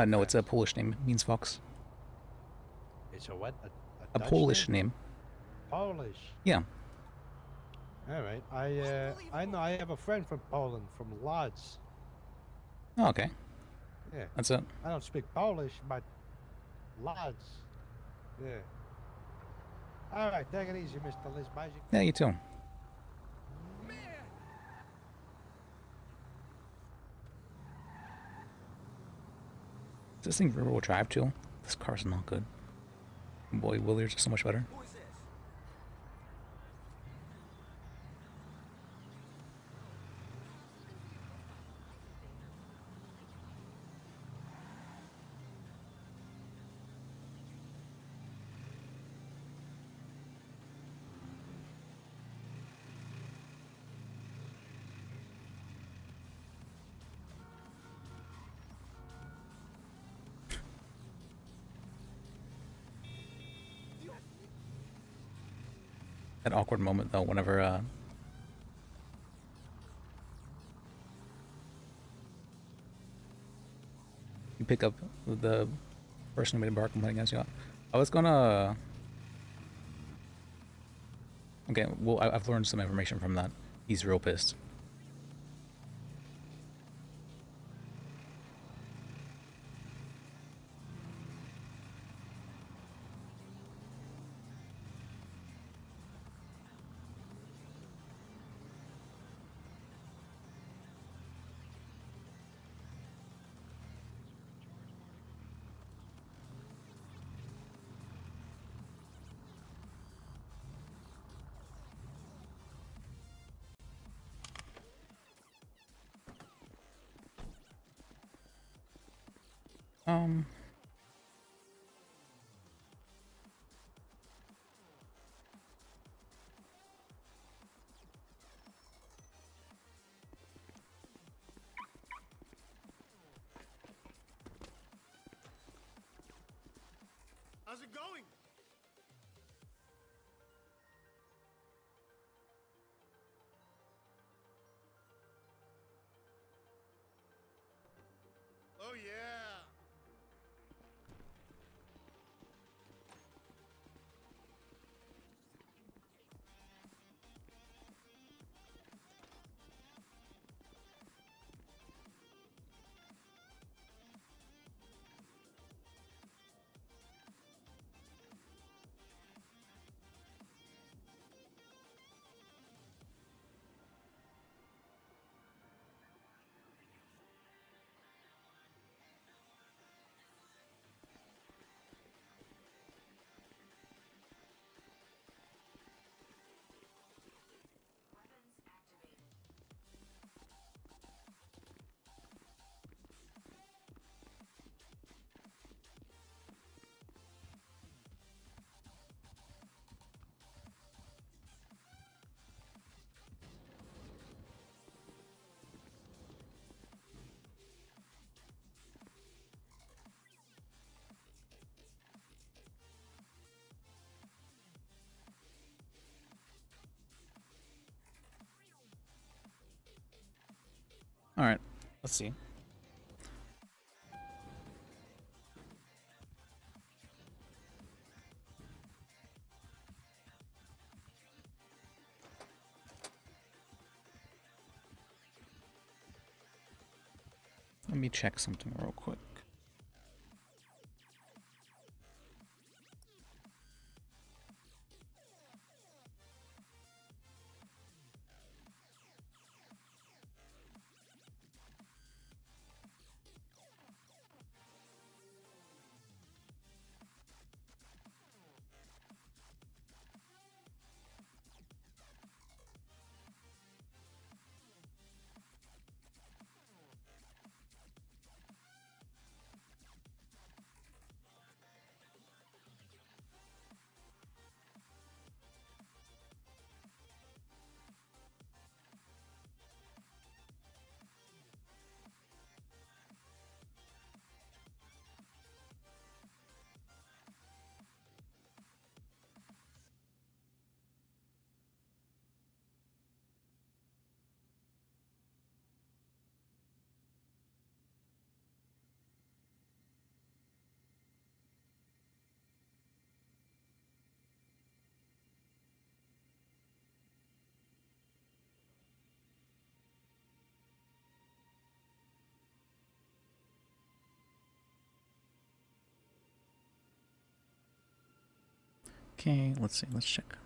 No, it's a Polish name. It means fox. It's a what? A Dutch Polish name. Polish. Yeah. All right. I know. I have a friend from Poland, from Lodz. Oh, okay. Yeah. That's it. I don't speak Polish, but Lodz. Yeah. All right. Take it easy, Mr. Liz Bajek. Yeah, you too. this thing rear-wheel drive too? This car's not good. Boy, Williers are so much better. That awkward moment though, whenever you pick up the person who made a bar complaint against you. I was gonna. Okay, well, I've learned some information from that. He's real pissed. How's it going? Oh yeah. All right, let's see. Let me check something real quick. Okay, let's see. Let's check.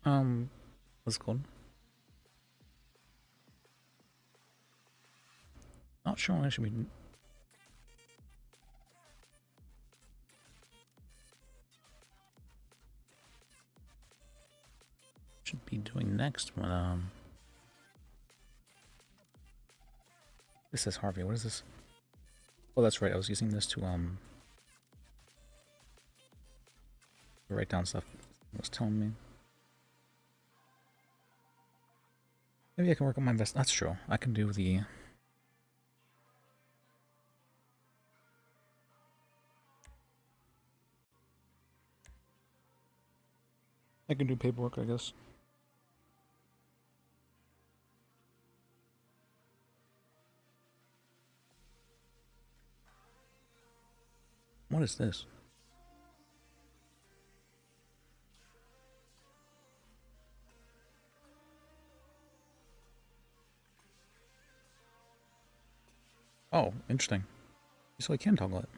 What's it called? Not sure when I should be. Should be doing next when This says Harvey. What is this? Oh, that's right. I was using this to write down stuff. It was telling me. Maybe I can work on my invest. That's true. I can do the. I can do paperwork, I guess. What is this? Oh, interesting. So I can toggle it.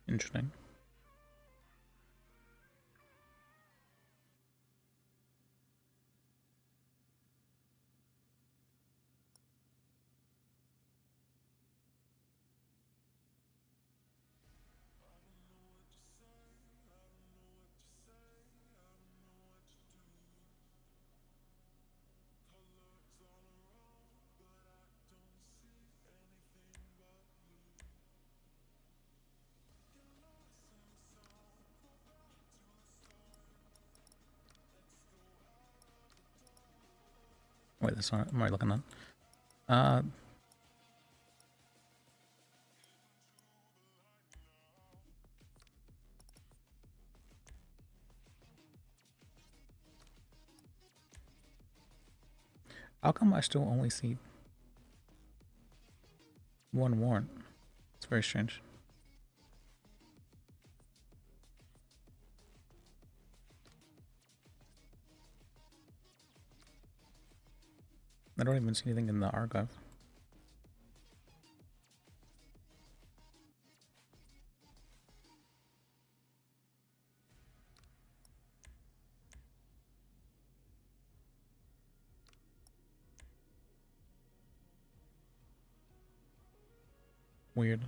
Interesting. Wait, that's not. Am I looking at? How come I still only see one warrant? It's very strange. I don't even see anything in the archive. Weird.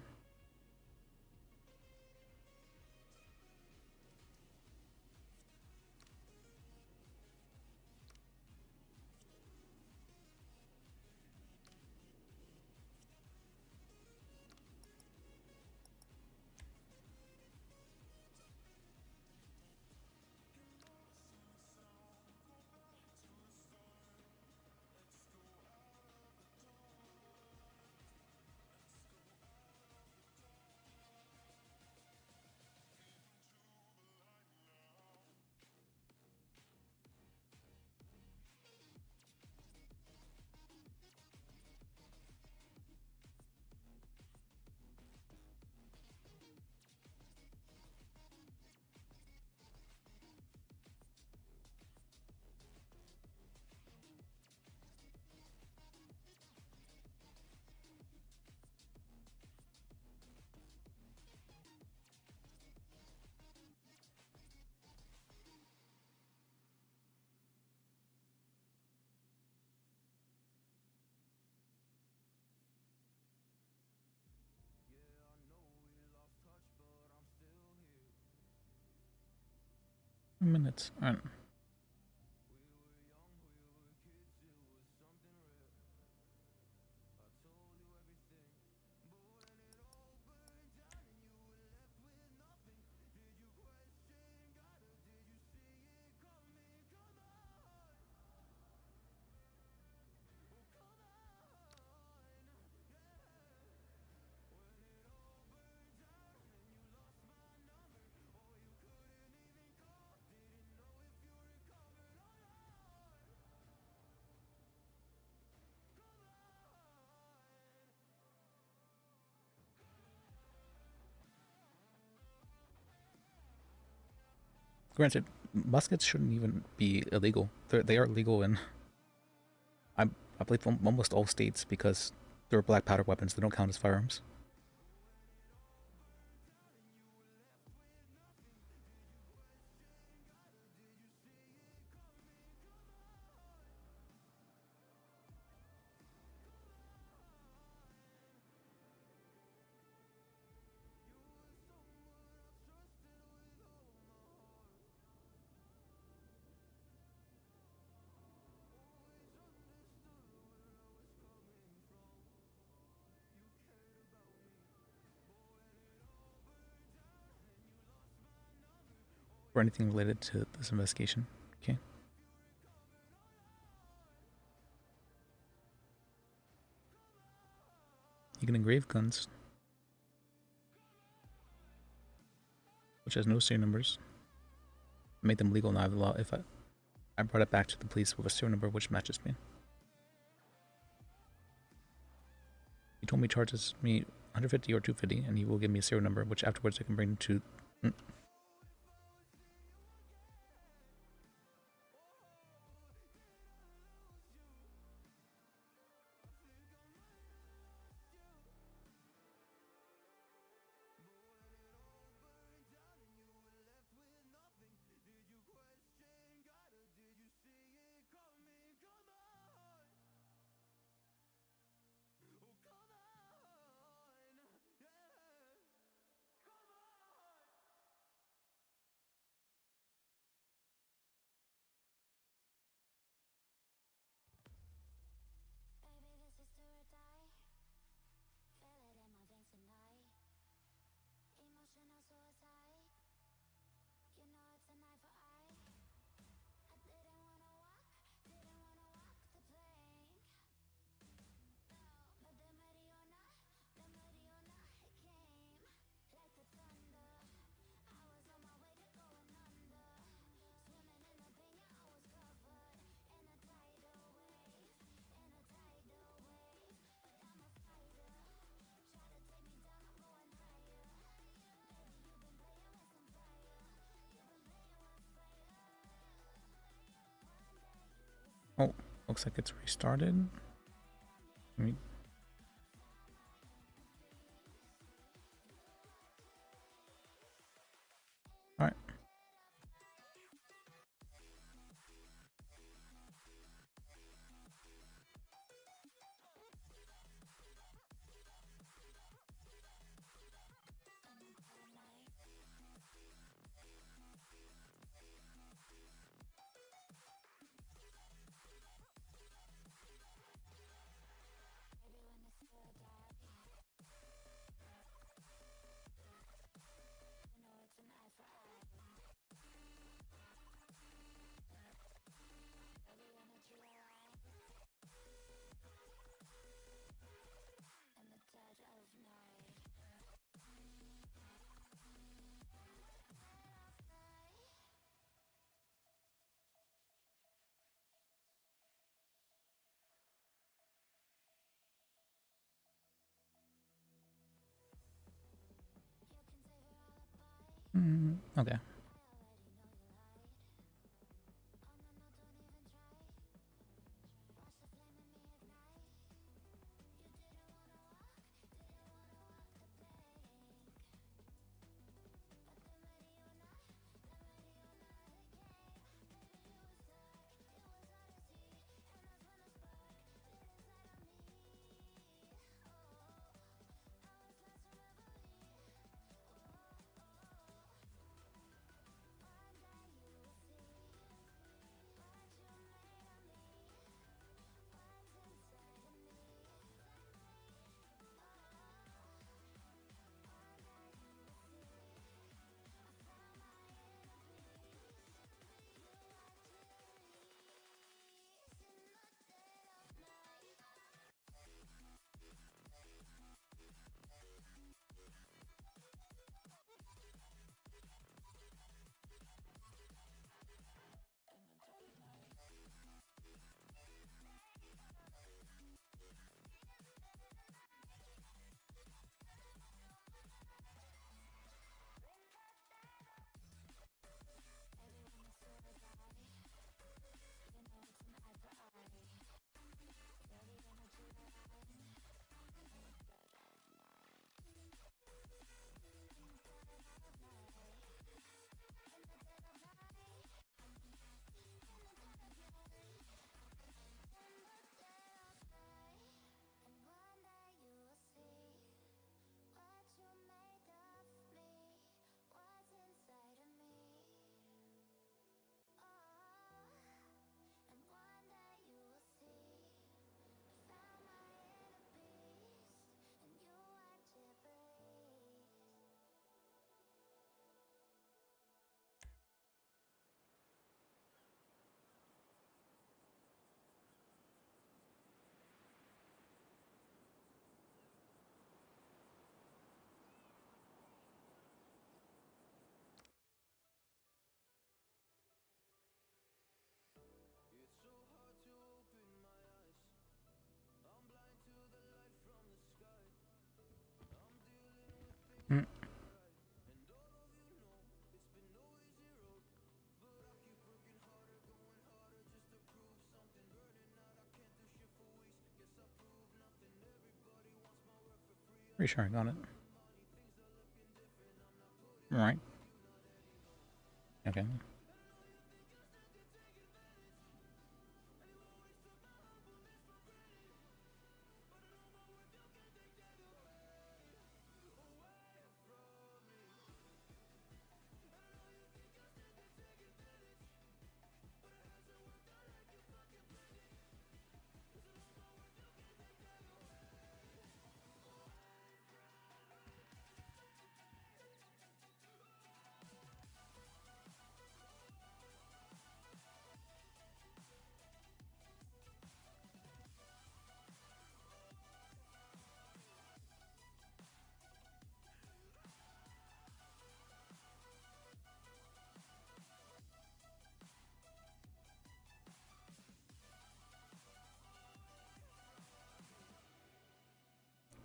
Minutes. Alright. Granted, muskets shouldn't even be illegal. They are legal in, I believe, almost all states because they're black powder weapons. They don't count as firearms. Or anything related to this investigation. Okay. You can engrave guns, which has no serial numbers. Made them legal in Iowa law if I brought it back to the police with a serial number which matches me. He told me he charges me 150 or 250, and he will give me a serial number, which afterwards I can bring to. Oh, looks like it's restarted. Let me... Alright. Okay. Pretty sure I got it. Right. Okay.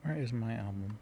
Where is my album?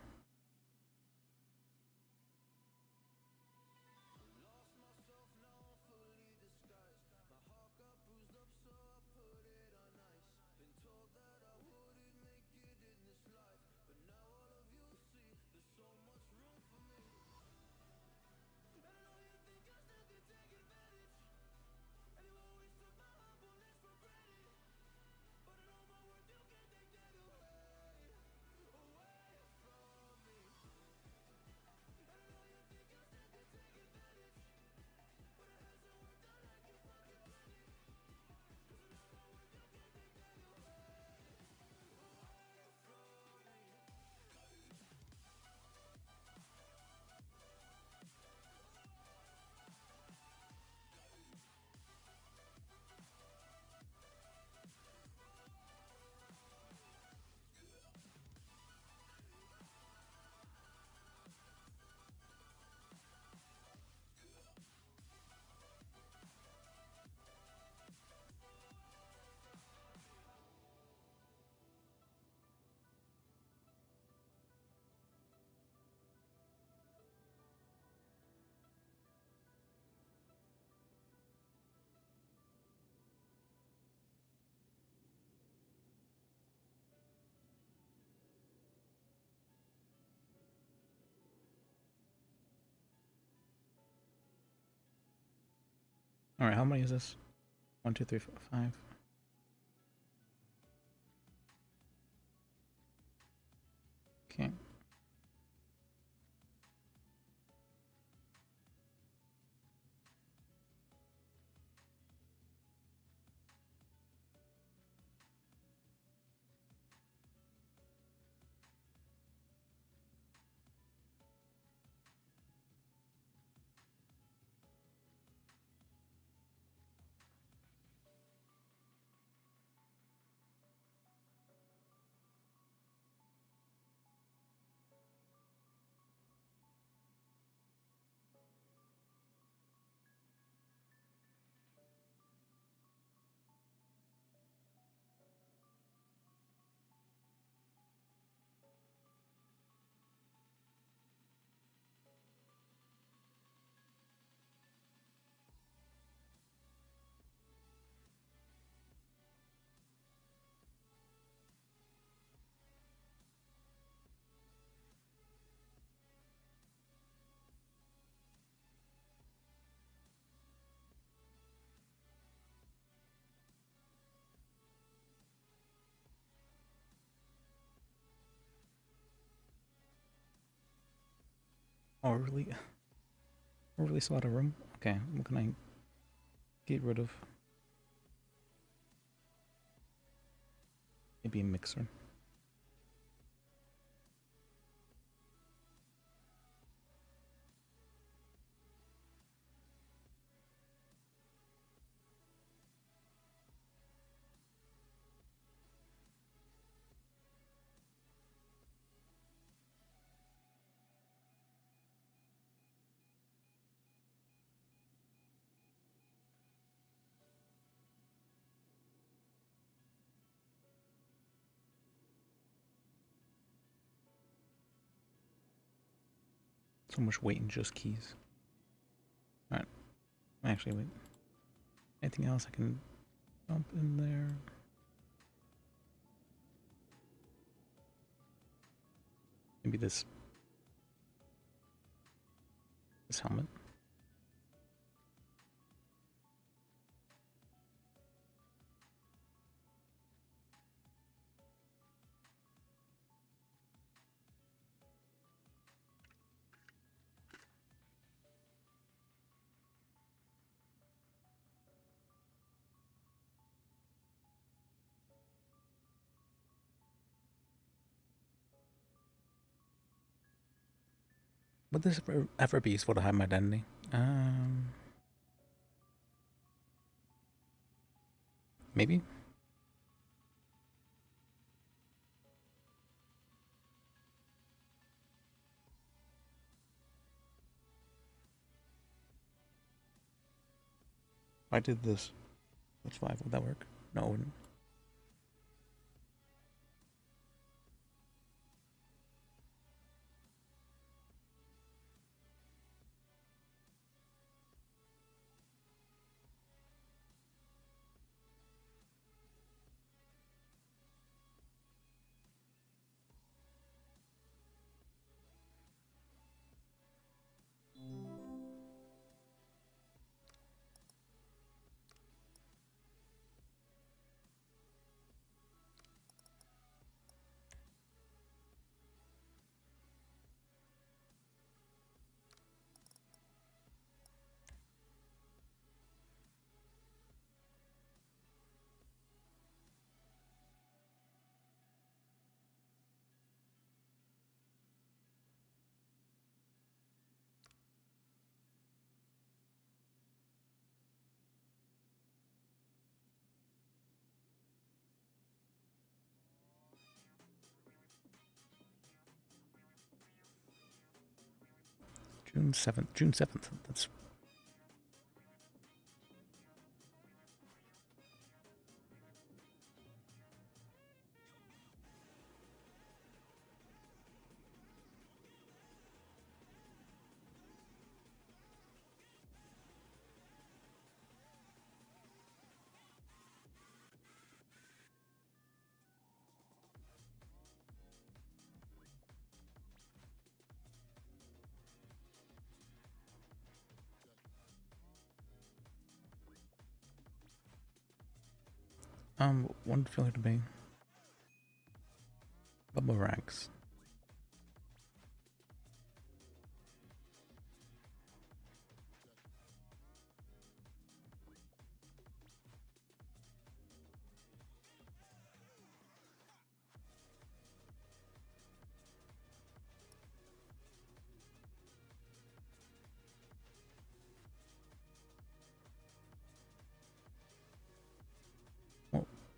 Alright, how many is this? 1, 2, 3, 4, 5. Okay. Overly slot a room? Okay, what can I get rid of? Maybe a mixer. So much weight in just keys. Alright. Actually, wait. Anything else I can dump in there? Maybe this helmet. Would this ever be useful to hide my identity? Maybe. If I did this, that's 5. Would that work? No, it wouldn't. June 7th. June 7th. That's. One filler to be. Bubble rags.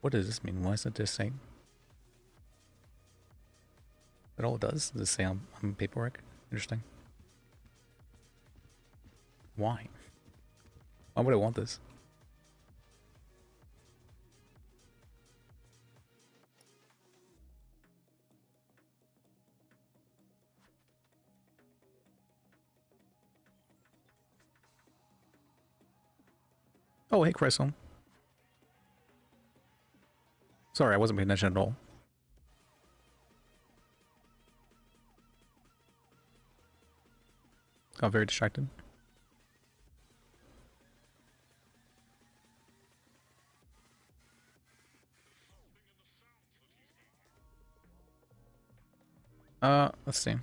What does this mean? Why is it just saying? That all it does is say on paperwork? Interesting. Why? Why would I want this? Oh, hey, Chrysler. Sorry, I wasn't paying attention at all. Got very distracted. Let's see.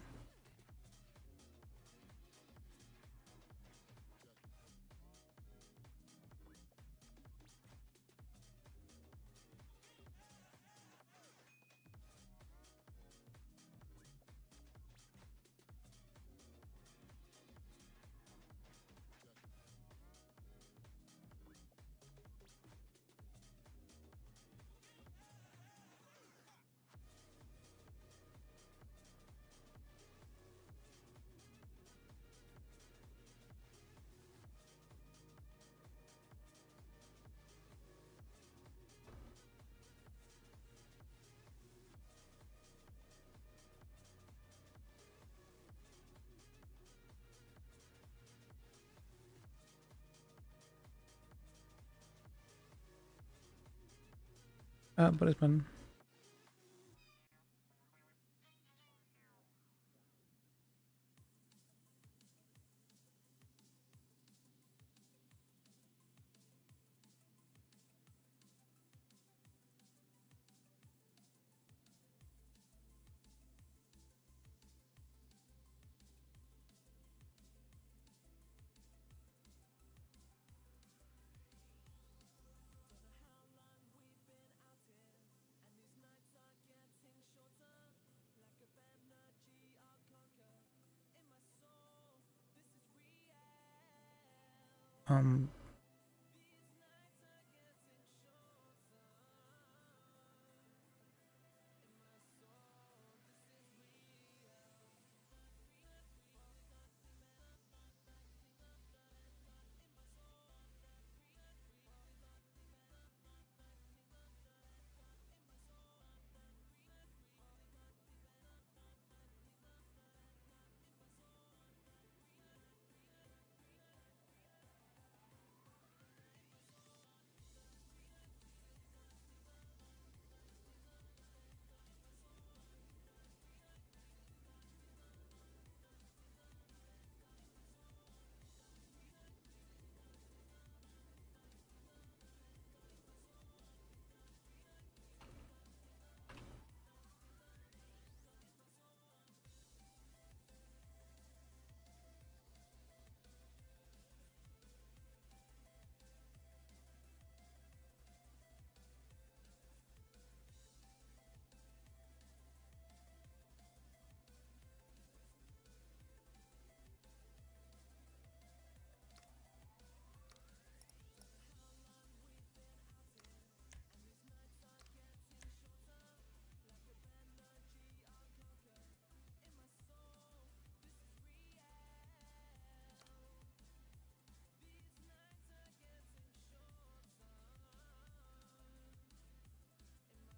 But it's been Um,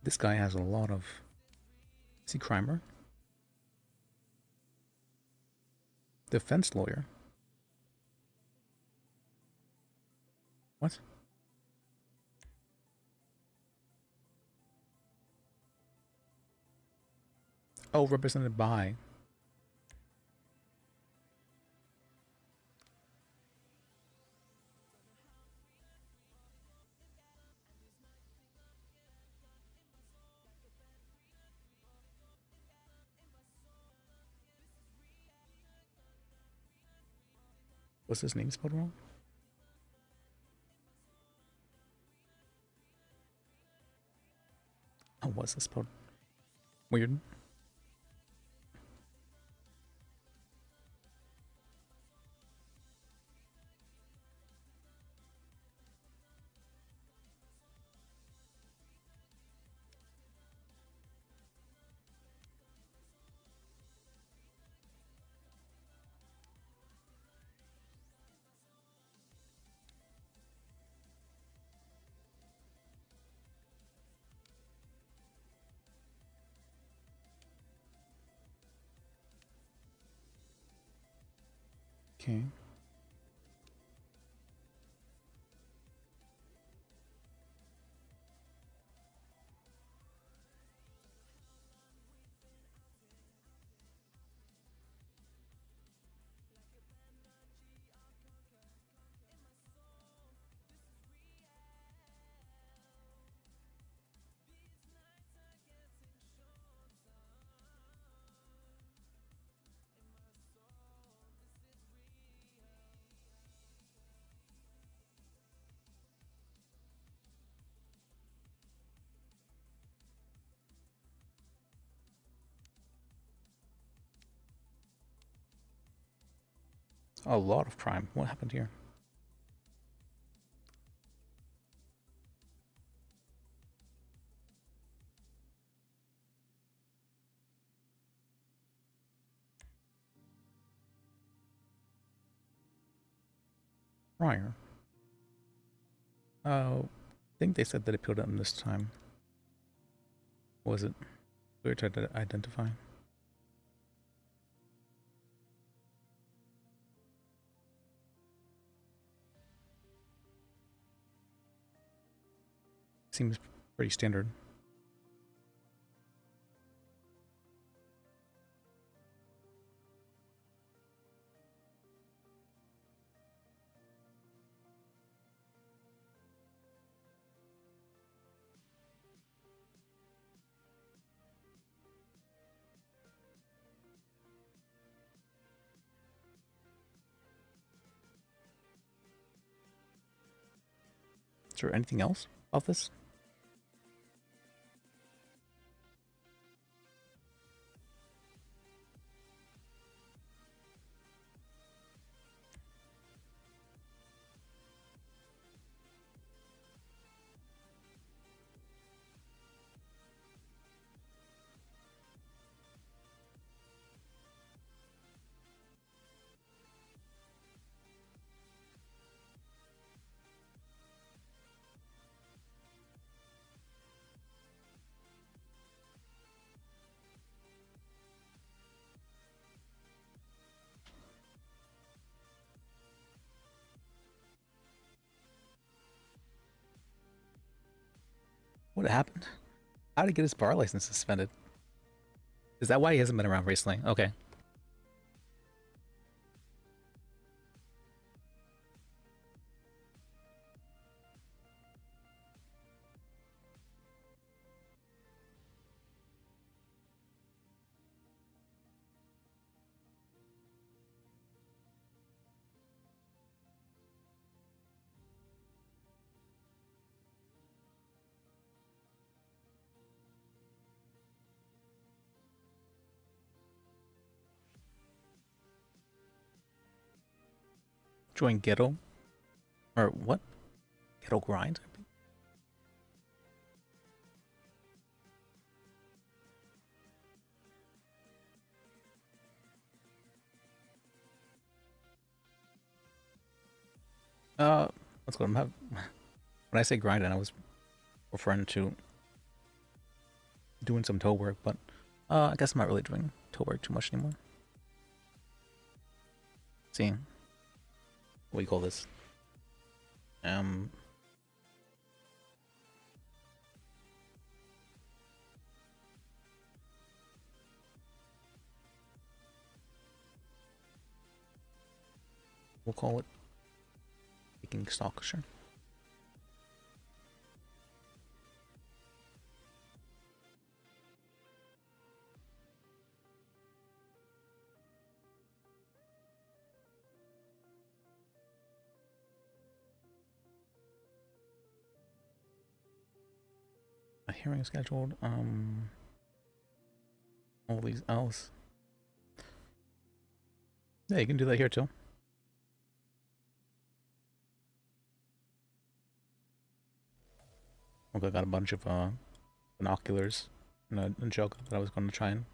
this guy has a lot of. Is he crimer? Defense lawyer. What? Oh, represented by. Was his name spelled wrong? Oh, was it spelled weird? Okay. A lot of crime. What happened here? Prior. Oh, I think they said that it appealed him this time. What was it? We were trying to identify. Seems pretty standard. Is there anything else about this? What happened? How did he get his bar license suspended? Is that why he hasn't been around recently? Okay. Join Ghetto? Or what? Ghetto Grind? Let's go. When I say grinding, I was referring to doing some toe work, but I guess I'm not really doing toe work too much anymore. See, what do you call this? We'll call it taking stock, sure. A hearing scheduled. All these else. Yeah, you can do that here too. Okay, I got a bunch of binoculars and a jug that I was going to try and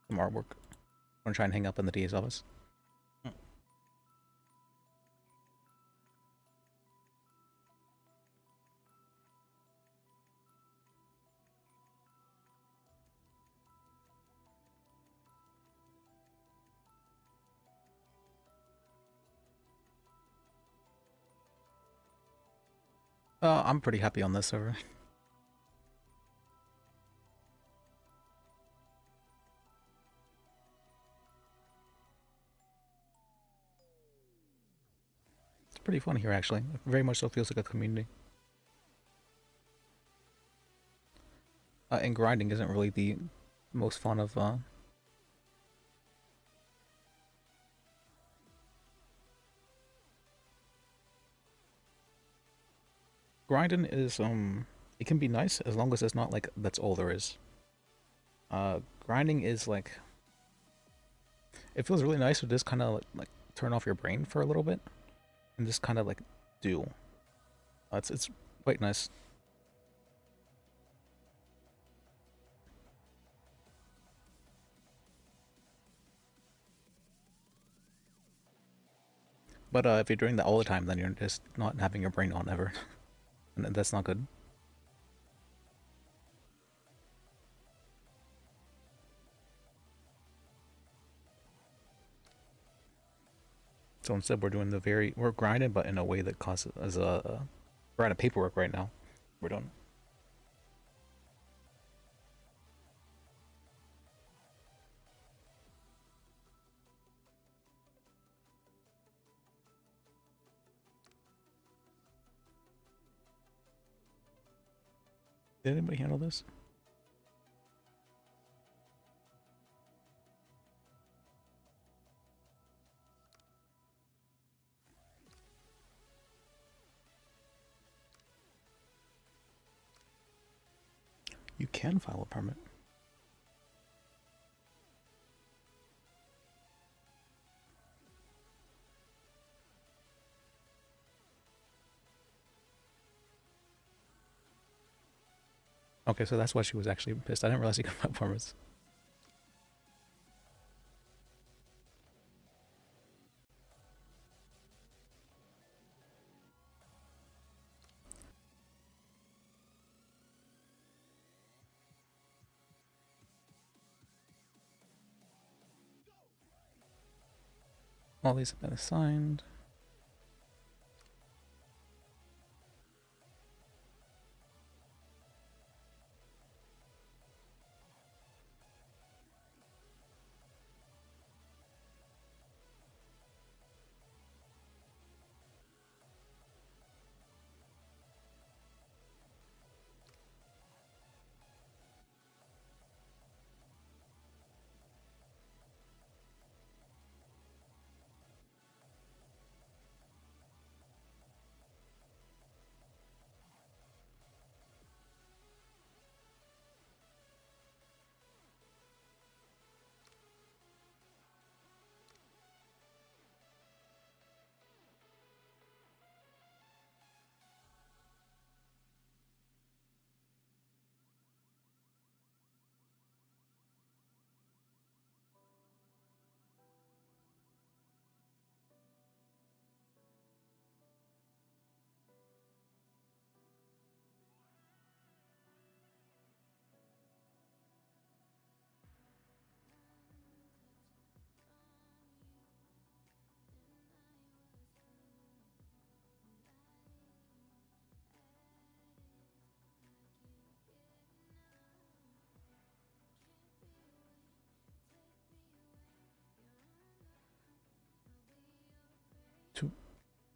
some artwork. I'm going to try and hang up in the DA's office. I'm pretty happy on this server. It's pretty fun here, actually. It very much so feels like a community. And grinding isn't really the most fun of grinding is it can be nice as long as it's not like that's all there is. Grinding is like, it feels really nice to just kind of like turn off your brain for a little bit and just kind of like do. It's quite nice. But if you're doing that all the time, then you're just not having your brain on ever. And that's not good. So instead we're doing we're grinding, but in a way that causes we're out of paperwork right now. We're done. Did anybody handle this? You can file a permit. Okay, so that's why she was actually pissed. I didn't realize you could file permits. All these have been assigned.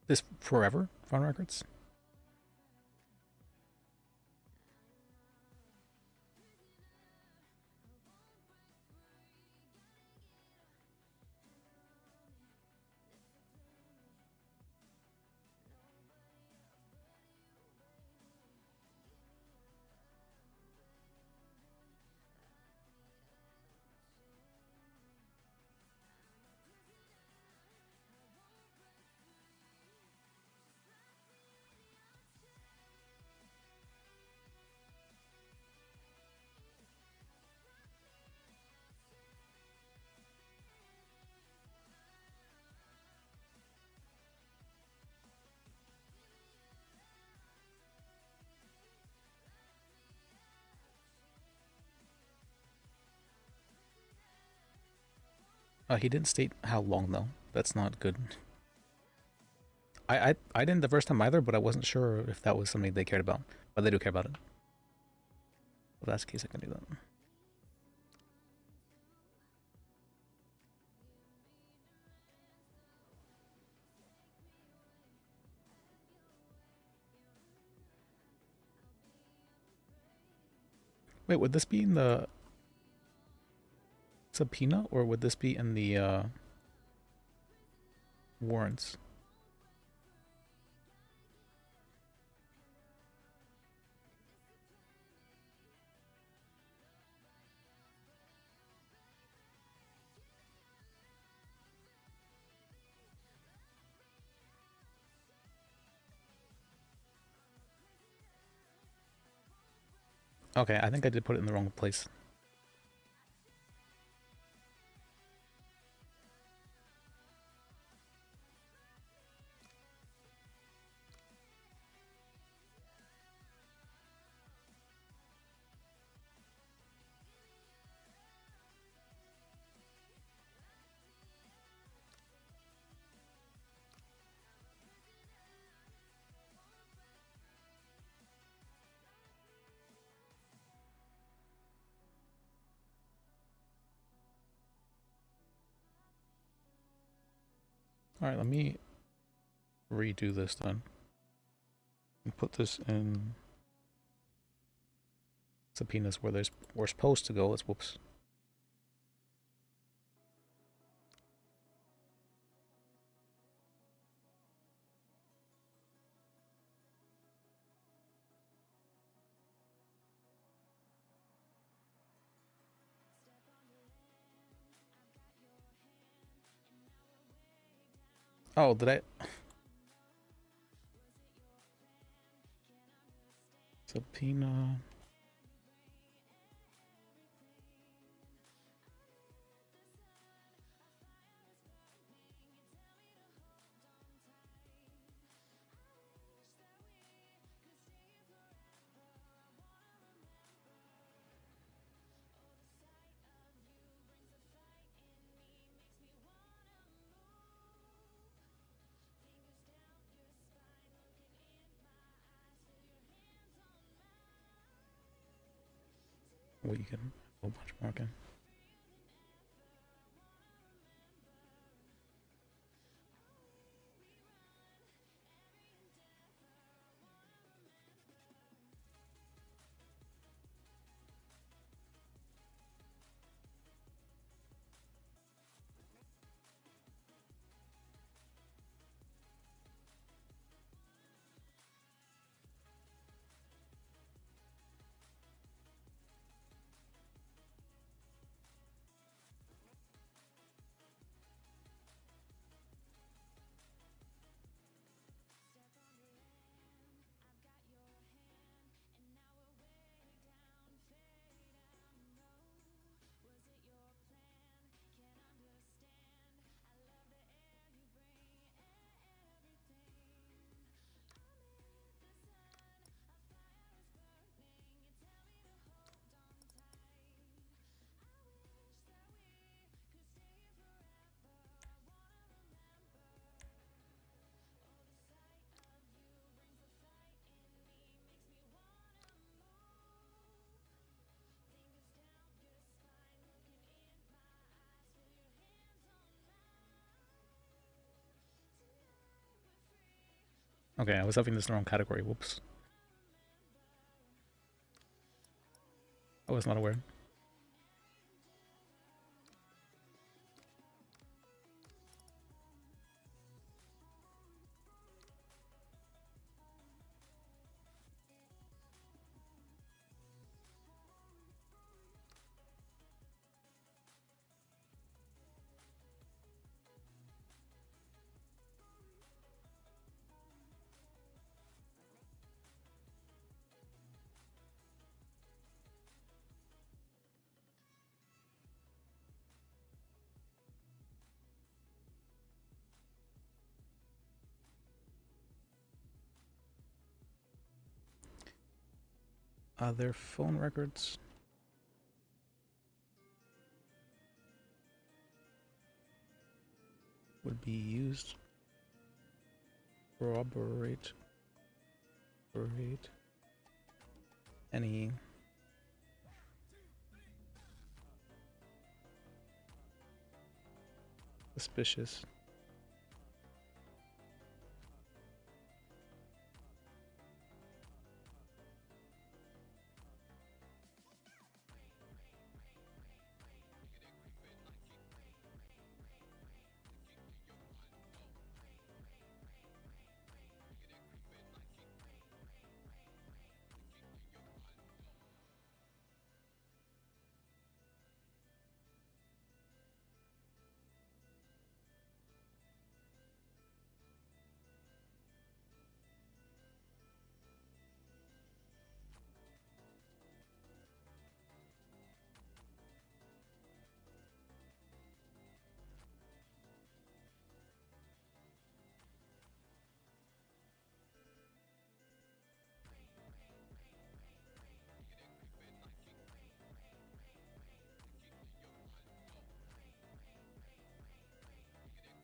This forever, phone records? He didn't state how long though. That's not good. I didn't the first time either, but I wasn't sure if that was something they cared about. But they do care about it. If that's the case, I can do that. Wait, would this be in the subpoena or would this be in the warrants? Okay, I think I did put it in the wrong place. Alright, let me redo this then. And put this in subpoenas where we're supposed to go. Let's whoops. Oh, did I? Subpoena. Well, you can a whole bunch more, okay. Okay, I was having this in the wrong category. Whoops. I was not aware. Their phone records. Would be used to corroborate any suspicious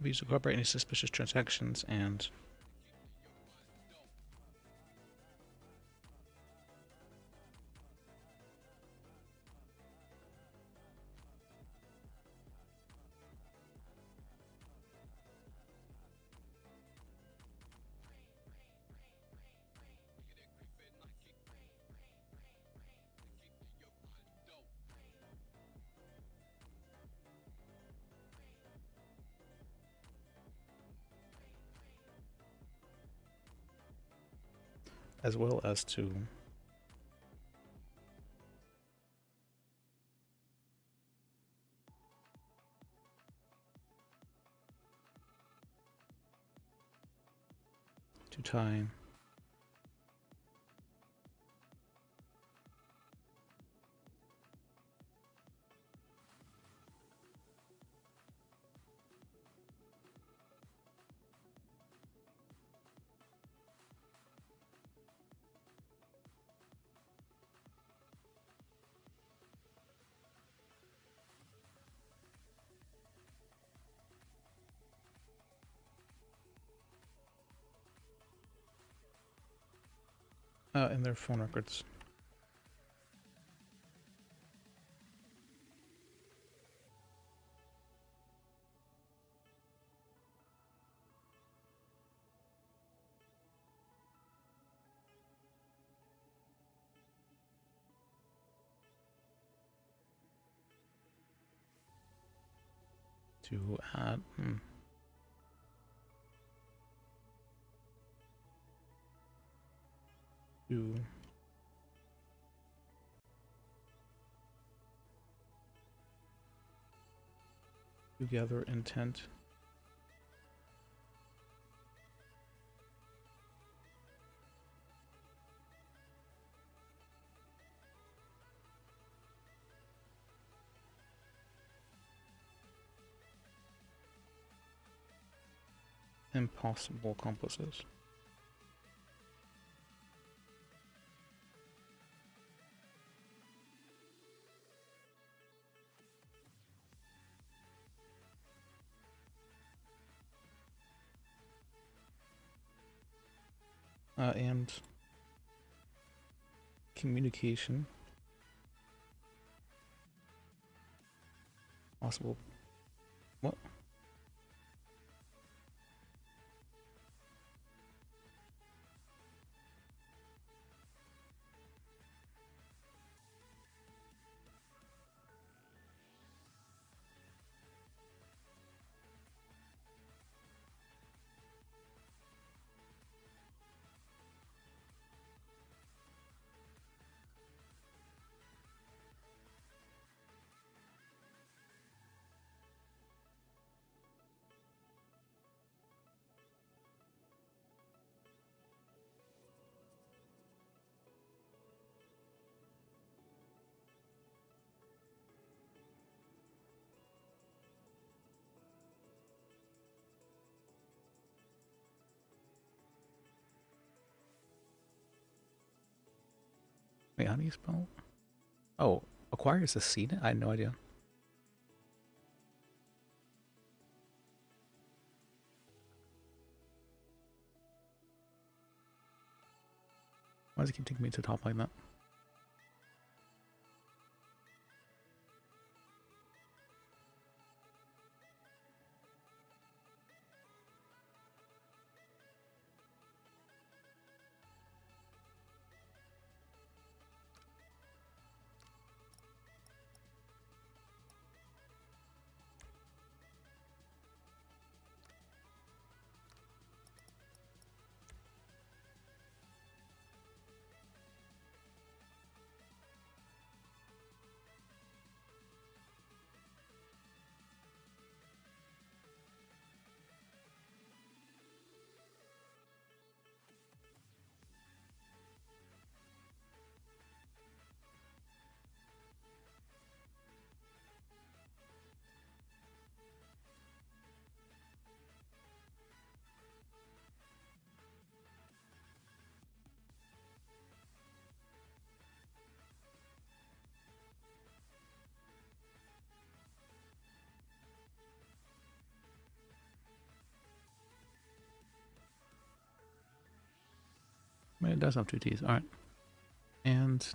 be used to corroborate any suspicious transactions and as well as to tie in their phone records. To add to gather intent impossible accomplices. And communication. Possible. What? how do you spell? Oh, acquire is a seed? I had no idea. Why does it keep taking me to the top like that? I mean, it does have two T's. All right. And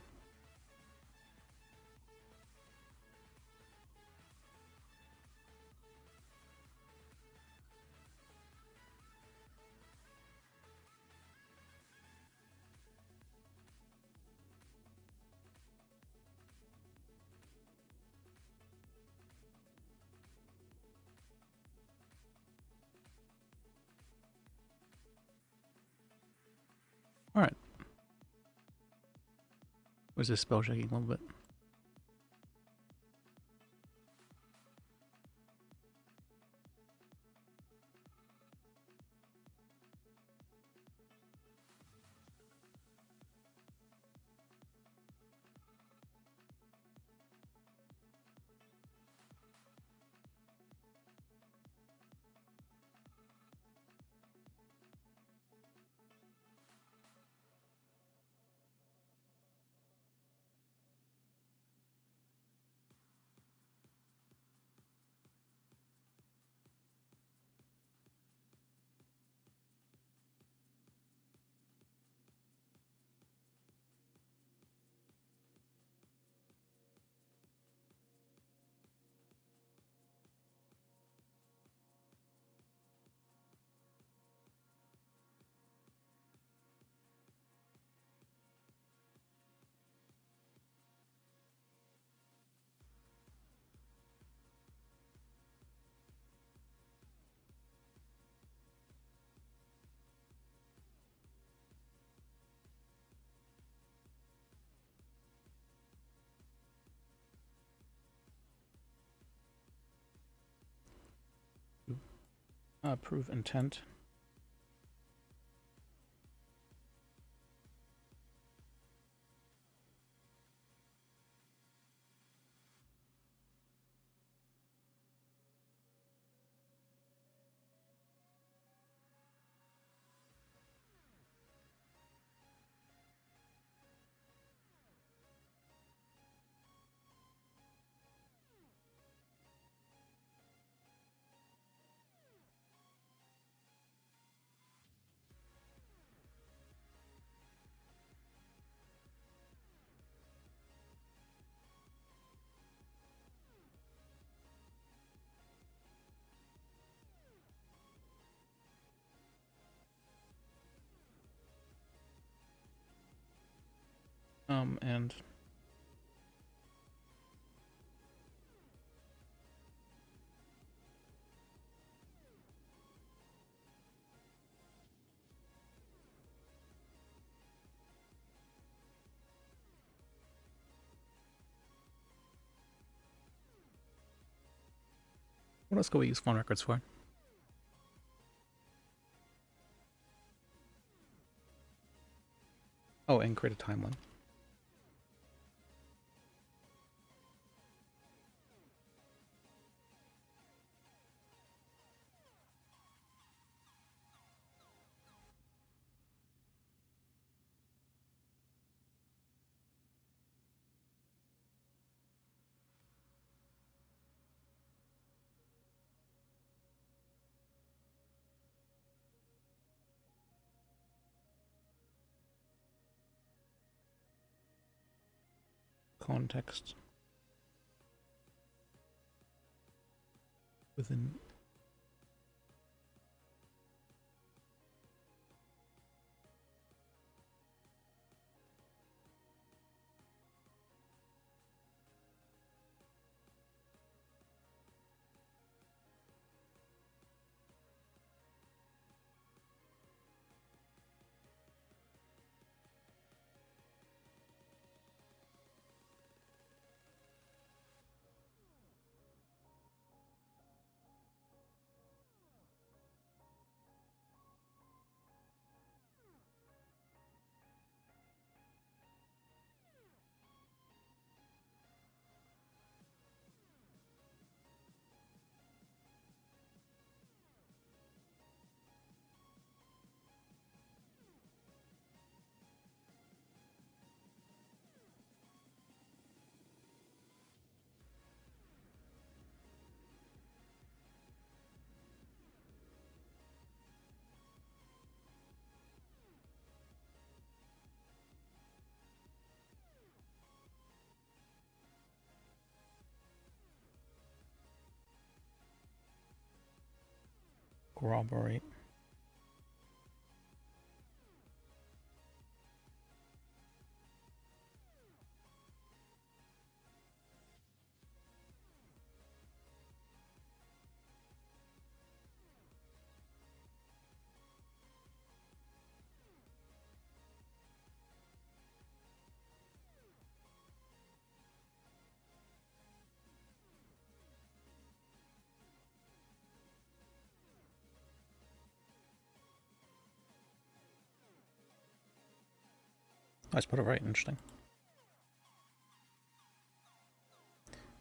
all right. Was this spell checking a little bit? Prove intent. And what else can we use phone records for? Oh, and create a timeline. context. Within. Corroborate. I spot it right. Interesting.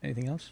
Anything else?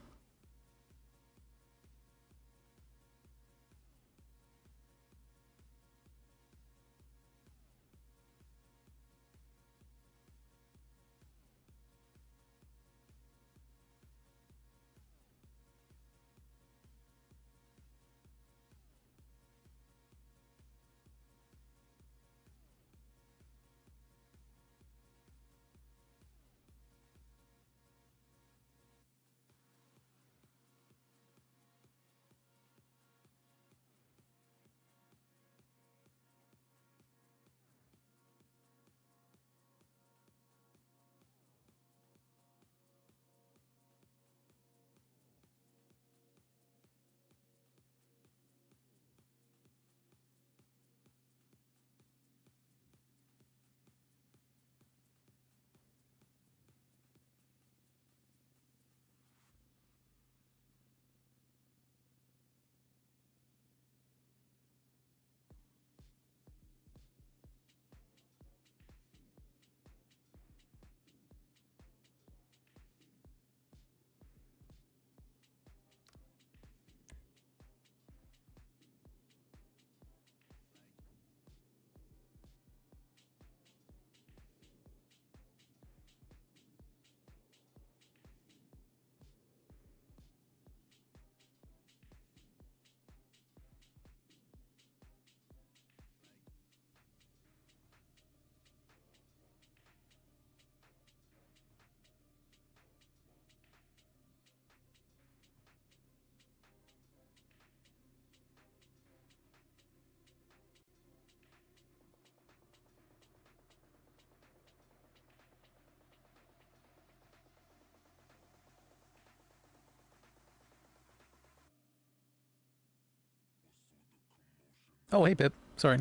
Oh, hey, Pip. Sorry.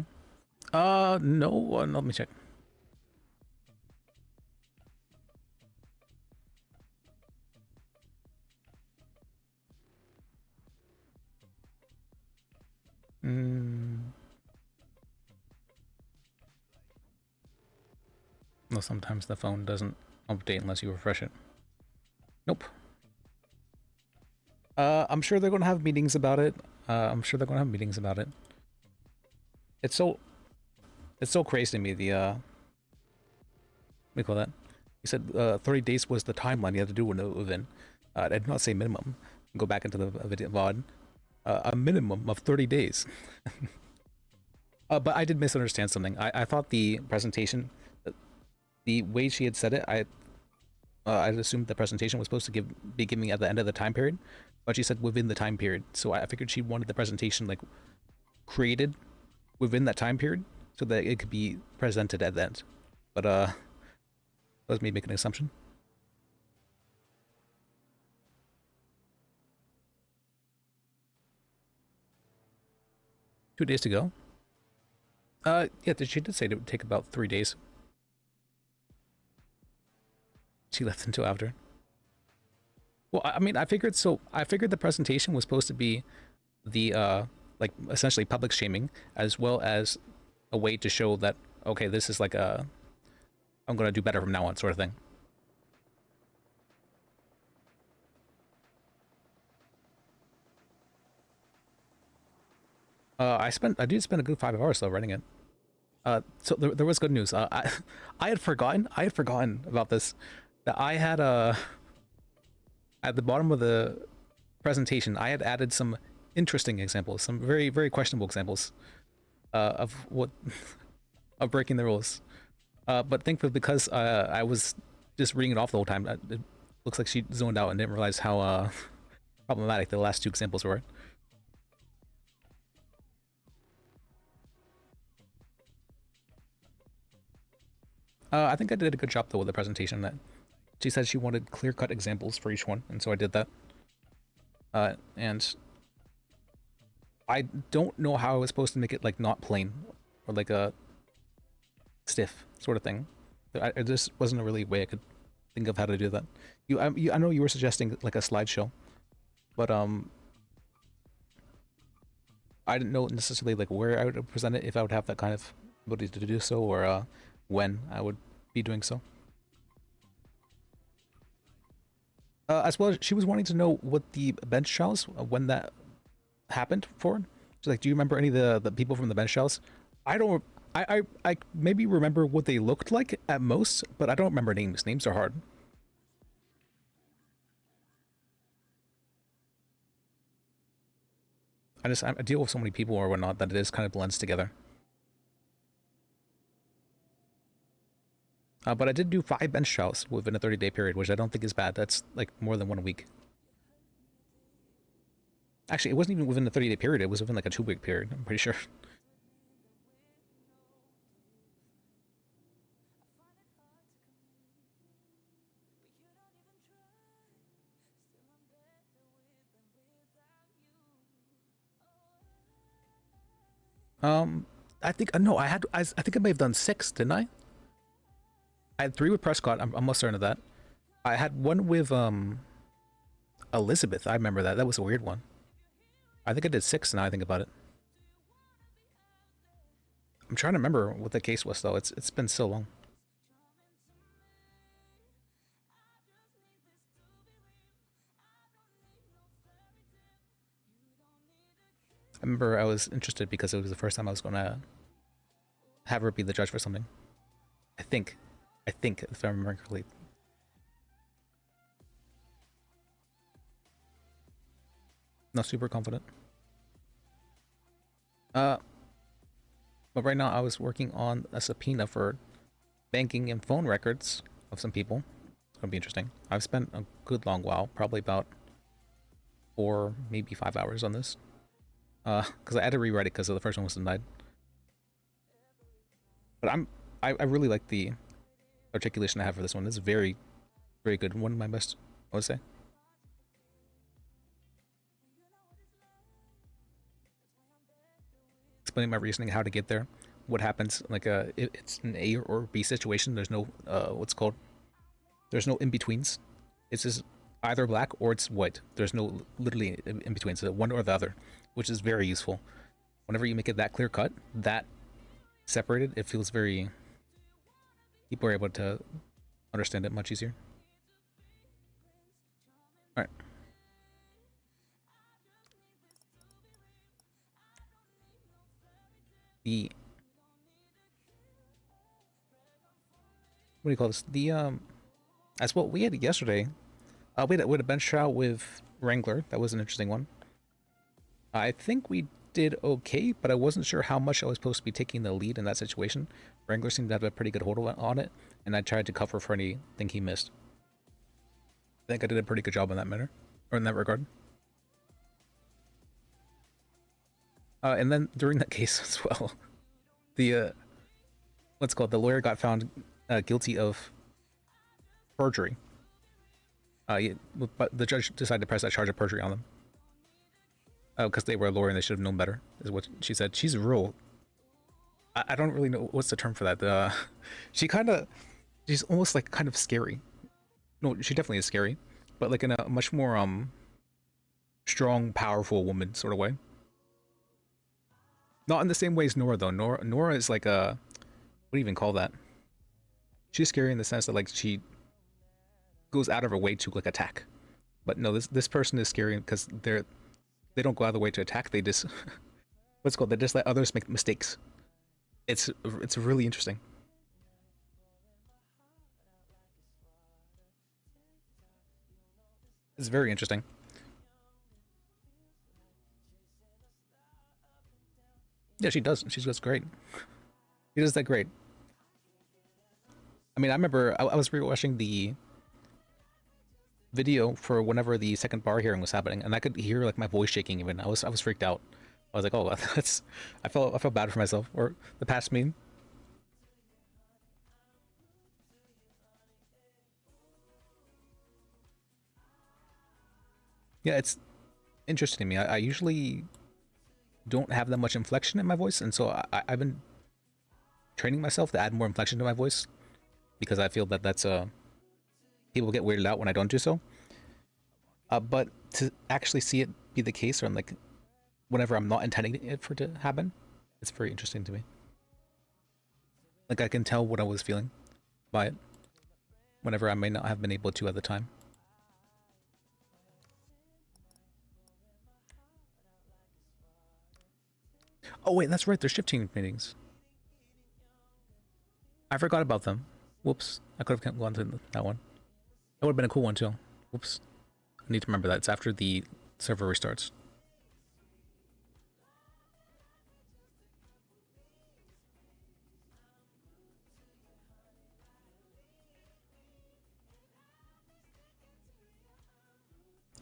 No, let me check. No, sometimes the phone doesn't update unless you refresh it. Nope. I'm sure they're gonna have meetings about it. It's so crazy to me, the, what do you call that? He said 30 days was the timeline you had to do within. I did not say minimum. Go back into the video VOD. A minimum of 30 days. But I did misunderstand something. I thought the presentation, the way she had said it, I'd assumed the presentation was supposed to be giving at the end of the time period, but she said within the time period. So I figured she wanted the presentation like created within that time period so that it could be presented at the end. But that was me making an assumption. Two days to go. Yeah, she did say it would take about 3 days. She left until after. Well, I mean, I figured the presentation was supposed to be the like essentially public shaming, as well as a way to show that, okay, this is like I'm gonna do better from now on, sort of thing. I did spend a good 5 hours though writing it. So there was good news. I had forgotten about this, that I had at the bottom of the presentation I had added some interesting examples, some very, very questionable examples of what of breaking the rules. But thankfully, because I was just reading it off the whole time, it looks like she zoned out and didn't realize how problematic the last 2 examples were. I think I did a good job though with the presentation. That she said she wanted clear-cut examples for each one, and so I did that. And I don't know how I was supposed to make it like not plain or like a stiff sort of thing. There just wasn't a really way I could think of how to do that. I know you were suggesting like a slideshow, but I didn't know necessarily like where I would present it, if I would have that kind of ability to do so, or when I would be doing so. As well, she was wanting to know what the bench trials, when that happened for. She's like, do you remember any of the people from the bench trials? I don't. I maybe remember what they looked like at most, but I don't remember names. Names are hard. I deal with so many people or whatnot that it is kind of blends together. But I did do 5 bench trials within a 30-day period, which I don't think is bad. That's like more than 1 week. Actually, it wasn't even within the 30-day period. It was within like a 2-week period, I'm pretty sure. I think no, I think I may have done 6, didn't I? I had 3 with Prescott. I'm almost certain of that. I had 1 with Elizabeth. I remember that. That was a weird one. I think I did 6 now I think about it. I'm trying to remember what the case was though. It's been so long. I remember I was interested because it was the first time I was going to have her be the judge for something. I think, if I remember correctly. Not super confident. But right now I was working on a subpoena for banking and phone records of some people. It's gonna be interesting. I've spent a good long while, probably about 4, maybe 5 hours on this. Because I had to rewrite it because the first one was denied. But I really like the articulation I have for this one. This is very, very good. One of my best, I would say. Explaining my reasoning, how to get there, what happens, like it's an A or B situation. There's no there's no in-betweens. It's just either black or it's white. There's no literally in between, so one or the other, which is very useful. Whenever you make it that clear cut, that separated, it feels very, people are able to understand it much easier. All right. What do you call this? As what we had yesterday. We had a bench trial with Wrangler. That was an interesting one. I think we did okay, but I wasn't sure how much I was supposed to be taking the lead in that situation. Wrangler seemed to have a pretty good hold on it, and I tried to cover for anything he missed. I think I did a pretty good job in that matter, or in that regard. And then during that case as well, the what's called the lawyer got found guilty of perjury. But the judge decided to press that charge of perjury on them. Because they were a lawyer and they should have known better, is what she said. She's real. I don't really know what's the term for that. She's almost like kind of scary. No, she definitely is scary, but like in a much more strong, powerful woman sort of way. Not in the same way as Nora though. Nora is like a, what do you even call that? She's scary in the sense that like she goes out of her way to like attack. But no, this person is scary because they don't go out of the way to attack. They just what's it called? They just let others make mistakes. It's really interesting. It's very interesting. Yeah, she does. She does great. She does that great. I mean, I remember I was rewatching the video for whenever the second bar hearing was happening, and I could hear like my voice shaking. Even I was freaked out. I was like, oh, that's. I felt bad for myself, or the past me. Yeah, it's interesting to me. I usually don't have that much inflection in my voice, and so I've been training myself to add more inflection to my voice because I feel that that's people get weirded out when I don't do so. But to actually see it be the case, or like whenever I'm not intending it for it to happen, it's very interesting to me. Like I can tell what I was feeling by it, whenever I may not have been able to at the time. Oh wait, that's right, they're shift team meetings. I forgot about them. Whoops, I could have gone to that one. That would have been a cool one too. Whoops. I need to remember that. It's after the server restarts.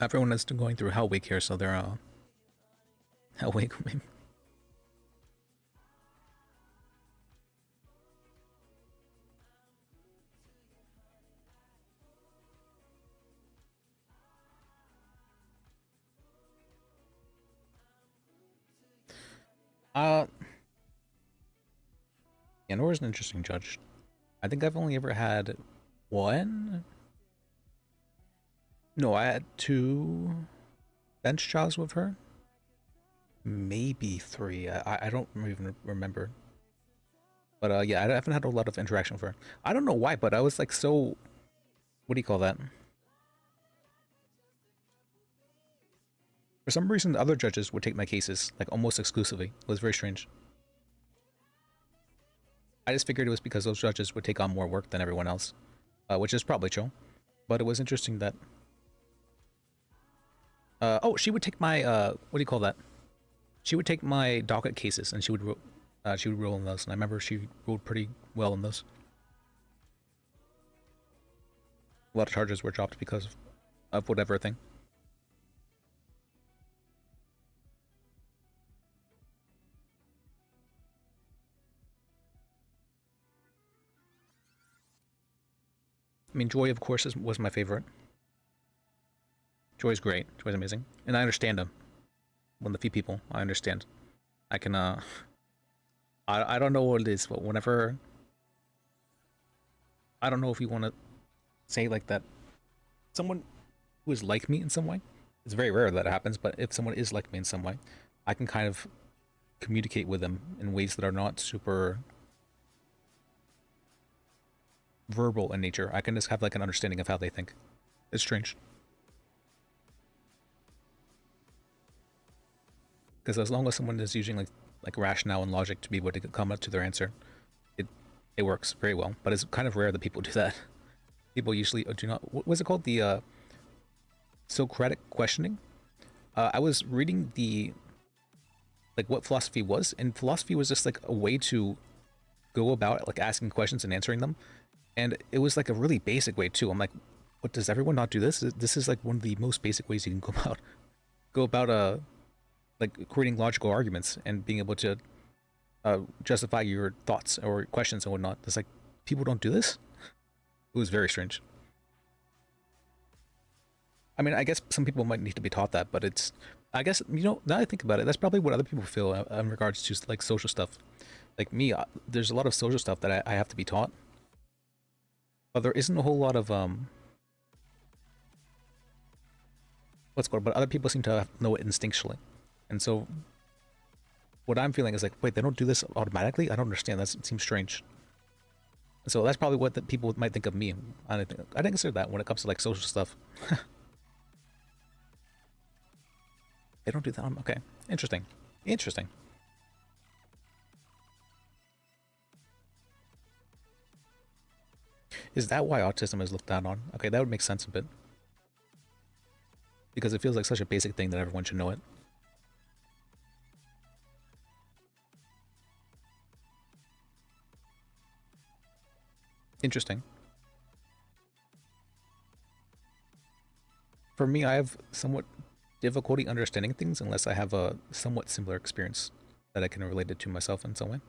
Everyone is going through Hell Week here, so they're Hell Week. Yeah, Nora's an interesting judge. I think I've only ever had one. No, I had 2 bench trials with her. Maybe 3. I don't even remember. But yeah, I haven't had a lot of interaction with her. I don't know why, but I was like so... What do you call that? For some reason, the other judges would take my cases, like almost exclusively. It was very strange. I just figured it was because those judges would take on more work than everyone else, which is probably true. But it was interesting that... oh, she would take my, what do you call that? She would take my docket cases, and she would rule in those, and I remember she ruled pretty well in those. A lot of charges were dropped because of whatever thing. I mean, Joy, of course, was my favorite. Joy's great. Joy's amazing. And I understand him. One of the few people I understand. I can, I don't know what it is, but whenever... I don't know if you want to say like that. Someone who is like me in some way. It's very rare that it happens, but if someone is like me in some way, I can kind of communicate with them in ways that are not super... verbal in nature. I can just have like an understanding of how they think. It's strange. Because as long as someone is using like rationale and logic to be able to come up to their answer, it works very well. But it's kind of rare that people do that. People usually do not. What was it called? The Socratic questioning. I was reading the what philosophy was, and philosophy was just like a way to go about like asking questions and answering them. And it was like a really basic way too. I'm like, what, does everyone not do this? This is like one of the most basic ways you can go about like creating logical arguments and being able to justify your thoughts or questions and whatnot. It's like people don't do this. It was very strange. I mean, I guess some people might need to be taught that, but it's, I guess, you know, now that I think about it, that's probably what other people feel in regards to like social stuff. Like me, there's a lot of social stuff that I have to be taught, but there isn't a whole lot of what's called. But other people seem to know it instinctually, and so what I'm feeling is like, wait, they don't do this automatically? I don't understand. That seems strange. So that's probably what the people might think of me. I didn't consider that when it comes to like social stuff. They don't do that. Okay, interesting. Interesting. Is that why autism is looked down on? Okay, that would make sense a bit. Because it feels like such a basic thing that everyone should know it. Interesting. For me, I have somewhat difficulty understanding things unless I have a somewhat similar experience that I can relate it to myself in some way.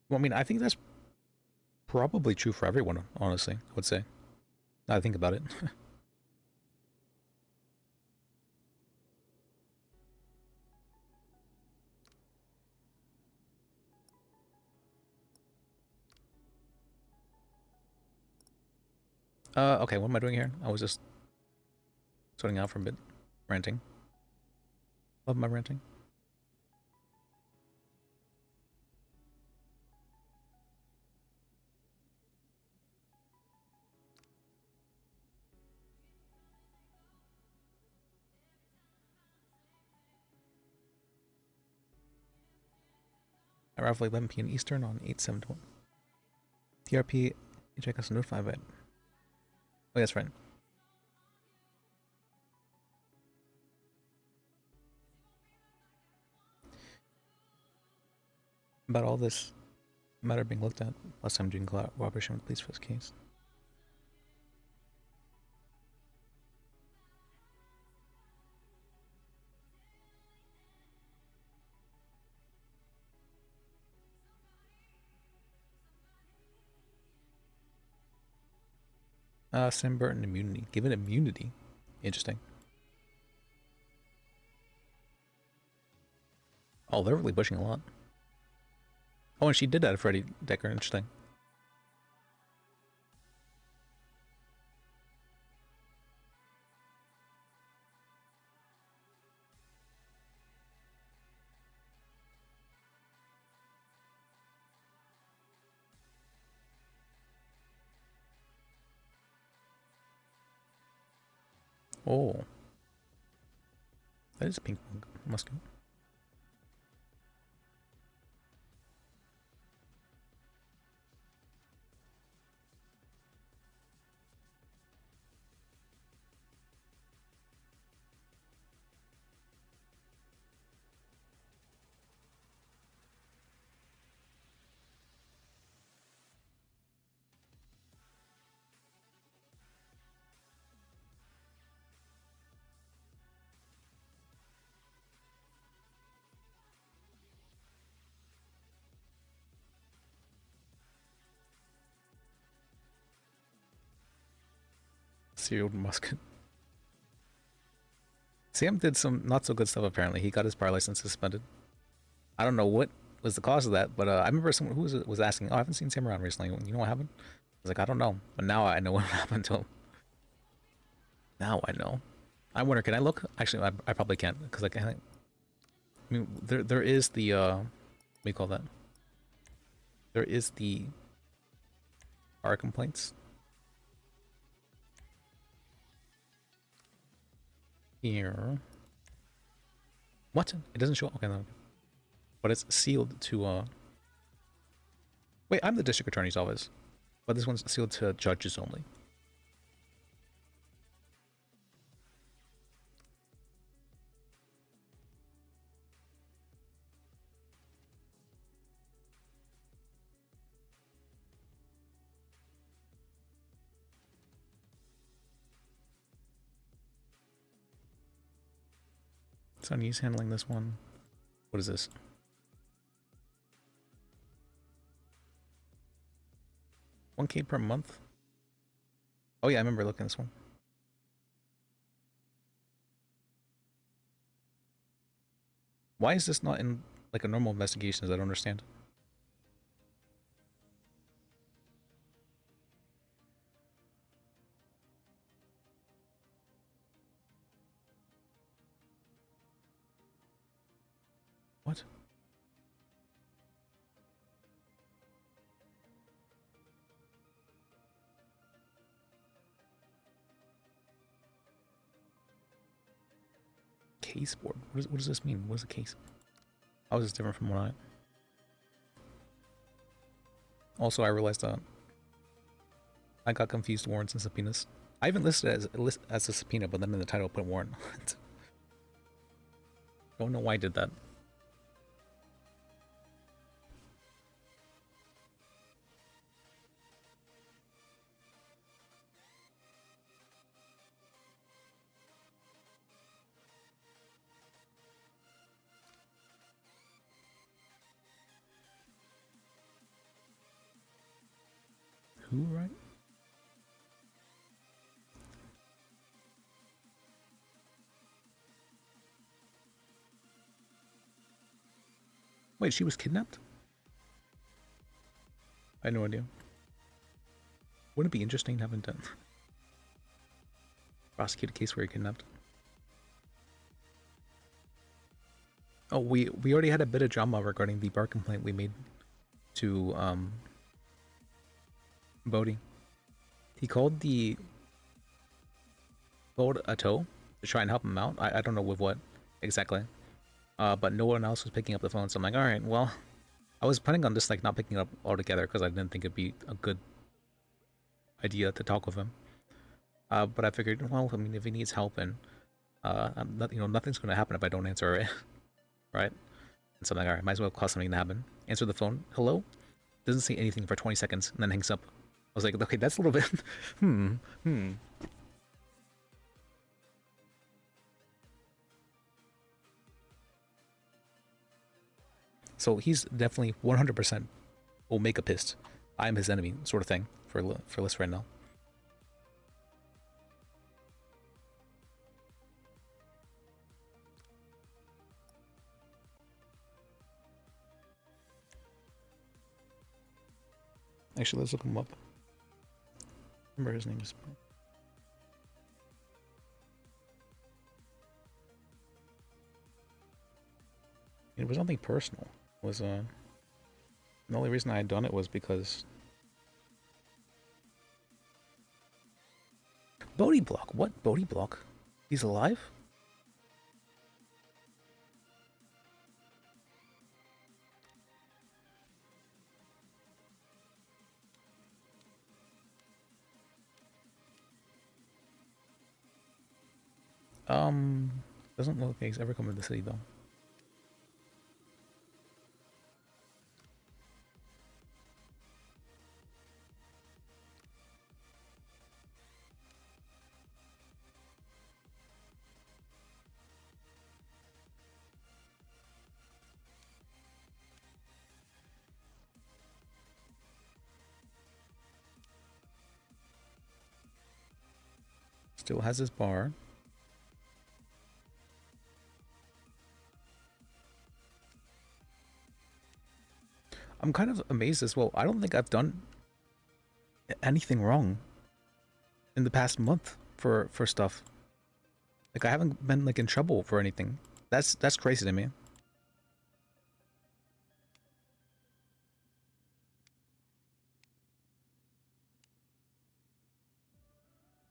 Well, I mean, I think that's probably true for everyone, honestly, I would say. Now I think about it. Okay, what am I doing here? I was just sorting out for a bit. Ranting. Love my ranting. Roughly 11 p.m. Eastern on 8/7/1. PRP, check us notify it. Oh, that's right. About all this matter being looked at, last time doing cooperation with police for this case. Sam Burton immunity. Give it immunity. Interesting. Oh, they're really pushing a lot. Oh, and she did that to Freddie Decker. Interesting. Oh. That is a pink musket. Sealed musket. Sam did some not so good stuff apparently. He got his bar license suspended. I don't know what was the cause of that, but I remember someone who was asking, oh, I haven't seen Sam around recently. You know what happened? I was like, I don't know. But now I know what happened to him. Now I know. I wonder, can I look? Actually, I probably can't, because like, I mean, there is the, what do you call that? There is the bar complaints. Here. What? It doesn't show up. Okay, no. But it's sealed to, wait, I'm the district attorney's office. But this one's sealed to judges only. Sonny's handling this one. What is this? $1K per month? Oh yeah, I remember looking at this one. Why is this not in like a normal investigation? I don't understand. What? Case board? What does this mean? What is a case? How is this different from what I... Also, I realized that I got confused warrants and subpoenas. I even listed it as a subpoena, but then in the title I put warrant. Don't know why I did that. Who, right? Wait, she was kidnapped? I had no idea. Wouldn't it be interesting having to prosecute a case where you're kidnapped? Oh, we already had a bit of drama regarding the bar complaint we made to Bodhi. He called a tow to try and help him out. I don't know with what exactly. But no one else was picking up the phone, so I'm like, alright, well, I was planning on just like not picking it up altogether because I didn't think it'd be a good idea to talk with him. But I figured, well, I mean, if he needs help and nothing's gonna happen if I don't answer it. Right? And so I'm like, alright, might as well cause something to happen. Answer the phone, hello? Doesn't say anything for 20 seconds and then hangs up. I was like, okay, that's a little bit So he's definitely 100% Omega pissed. I am his enemy, sort of thing, for Liz right now. Actually, let's look him up. Remember his name is... It was nothing personal. It was the only reason I had done it was because Bodhi Block. What Bodhi Block? He's alive? Doesn't look like he's ever come to the city though. Still has his bar. I'm kind of amazed as well. I don't think I've done anything wrong in the past month for stuff. Like I haven't been like in trouble for anything. That's crazy to me.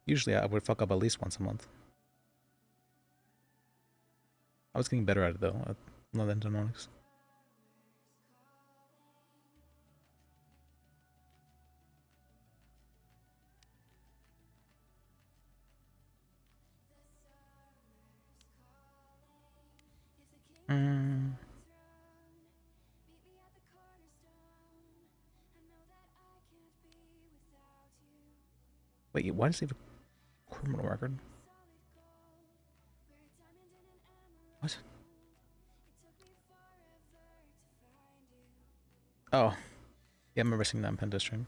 Usually I would fuck up at least once a month. I was getting better at it though, not than Denonics. Wait, why does he have a criminal record? What? Oh, yeah, I remember seeing that in Panda stream.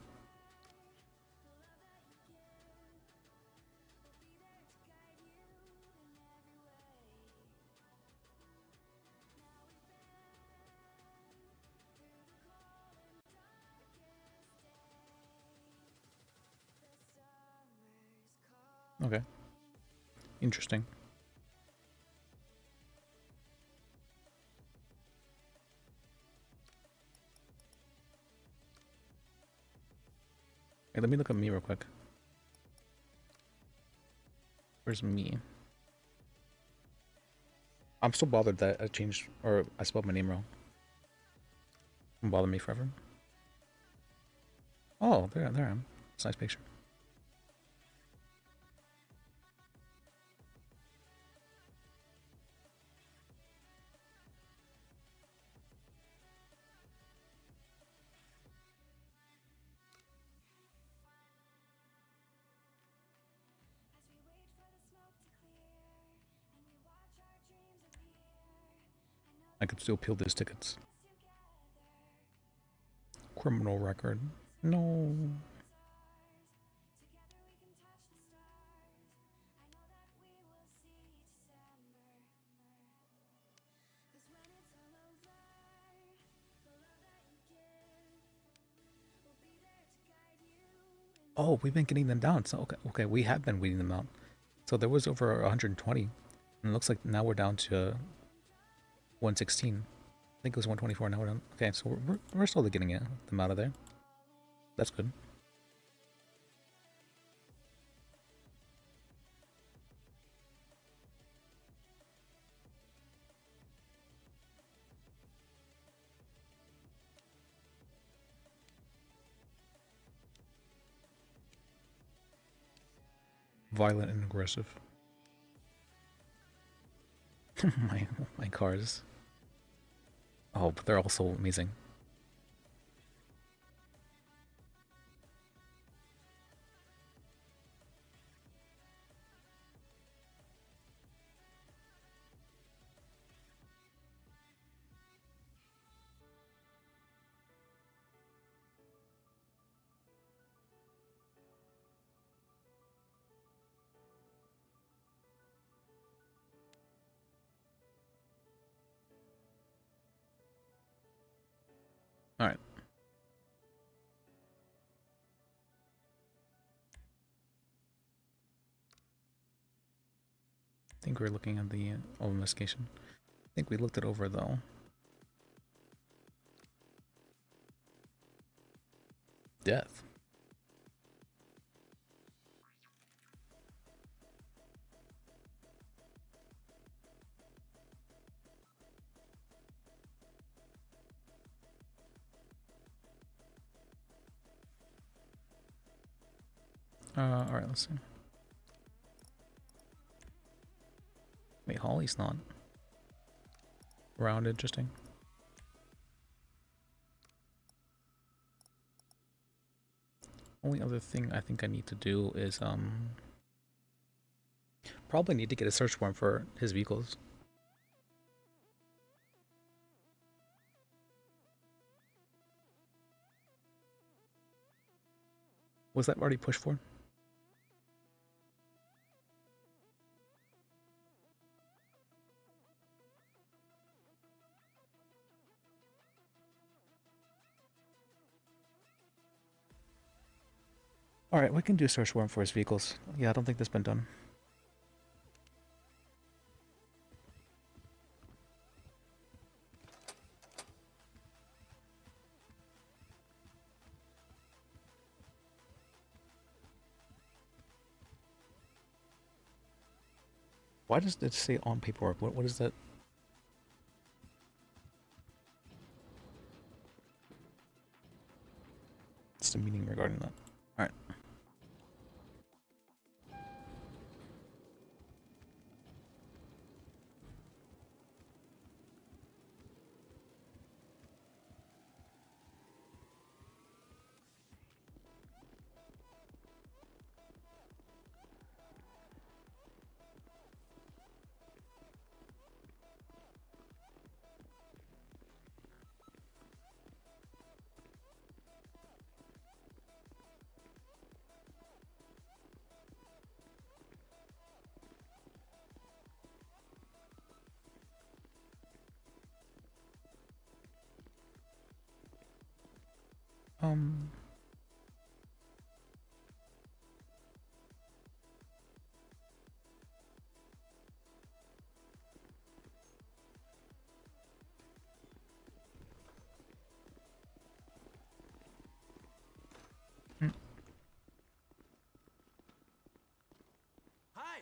Okay. Interesting. Hey, let me look at me real quick. Where's me? I'm still bothered that I changed, or I spelled my name wrong. Don't bother me forever. Oh, there I am. It's a nice picture. I could still peel these tickets. Criminal record. No. Oh, we've been getting them down. So okay, we have been weeding them out. So there was over 120, and it looks like now we're down to 116. I think it was 124. Now we're down. Okay, so we're slowly getting them out of there. That's good. Violent and aggressive. my cars. Oh, but they're also amazing. All right. I think we're looking at the investigation. I think we looked it over though. Death. All right, let's see. Wait, Holly's not around. Interesting. Only other thing I think I need to do is probably need to get a search warrant for his vehicles. Was that already pushed for? Alright, we can do a search warrant for his vehicles. Yeah, I don't think that's been done. Why does it say on paperwork? What is that? What's the meaning regarding that? Alright. Um. Hi.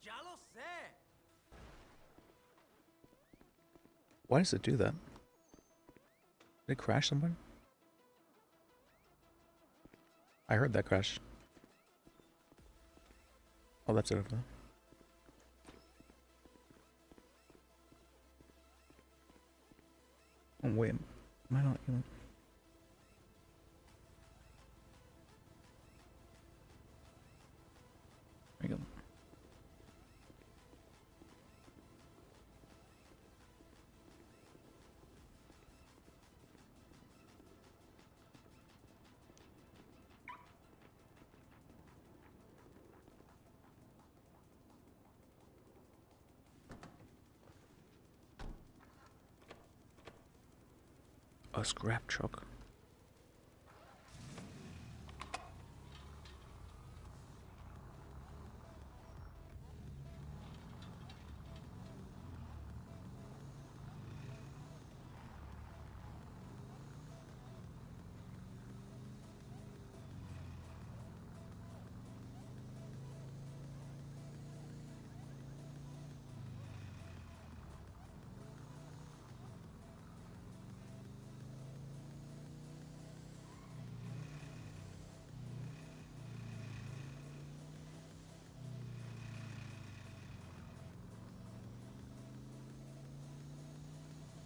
Ya lo sé. Why does it do that? Did it crash somebody? I heard that crash. Oh, that's it over there. Oh, wait. Am I not even... There you go. A scrap truck.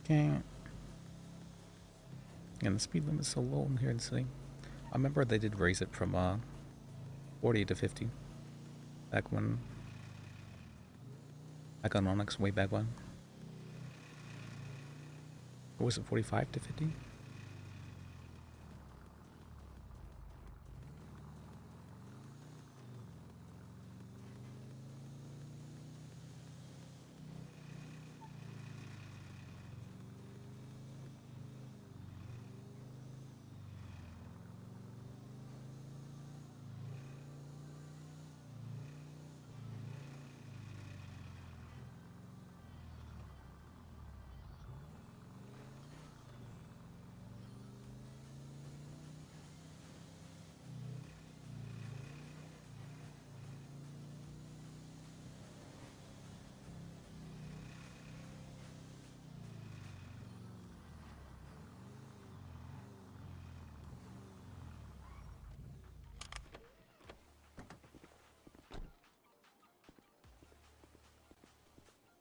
Can't. And the speed limit is so low in here in the city. I remember they did raise it from 40 to 50. Back when... Back on Onyx, way back when. Or was it 45 to 50?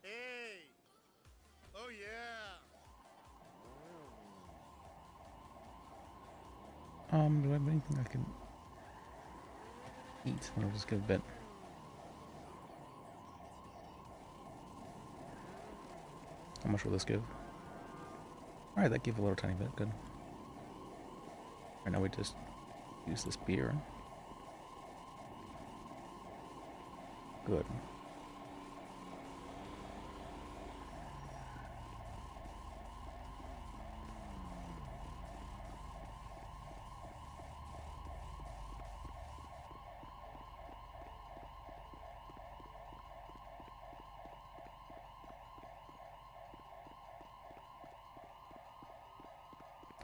Hey. Oh yeah. Do I have anything I can eat? I'll just give a bit. How much will this give? Alright, that gave a little tiny bit. Good. Right now we just use this beer. Good.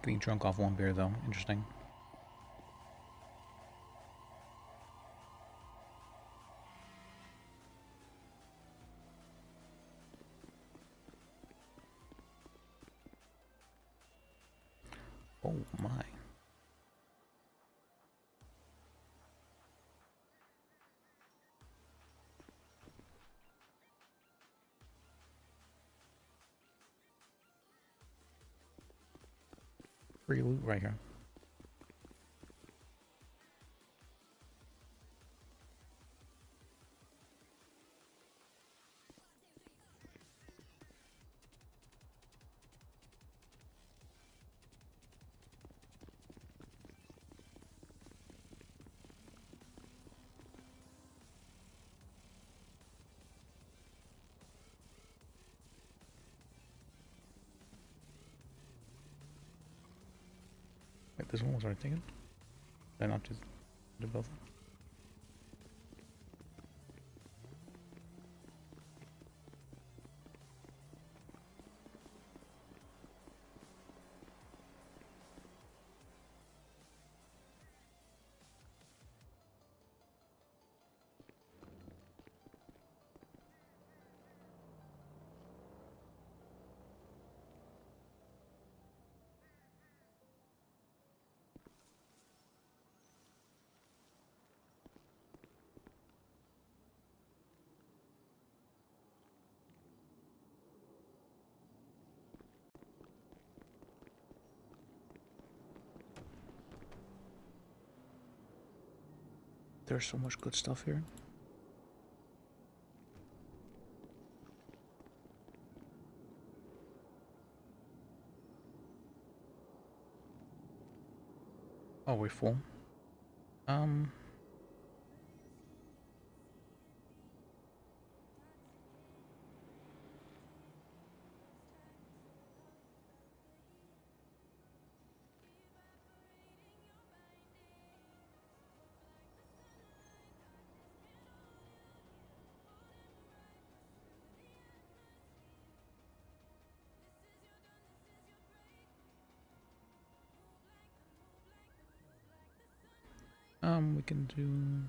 Getting drunk off one beer though, interesting. Oh my. Free loot right here. Wait, this one was already taken? Did I not just do both? There's so much good stuff here. Oh, we're full. We can do.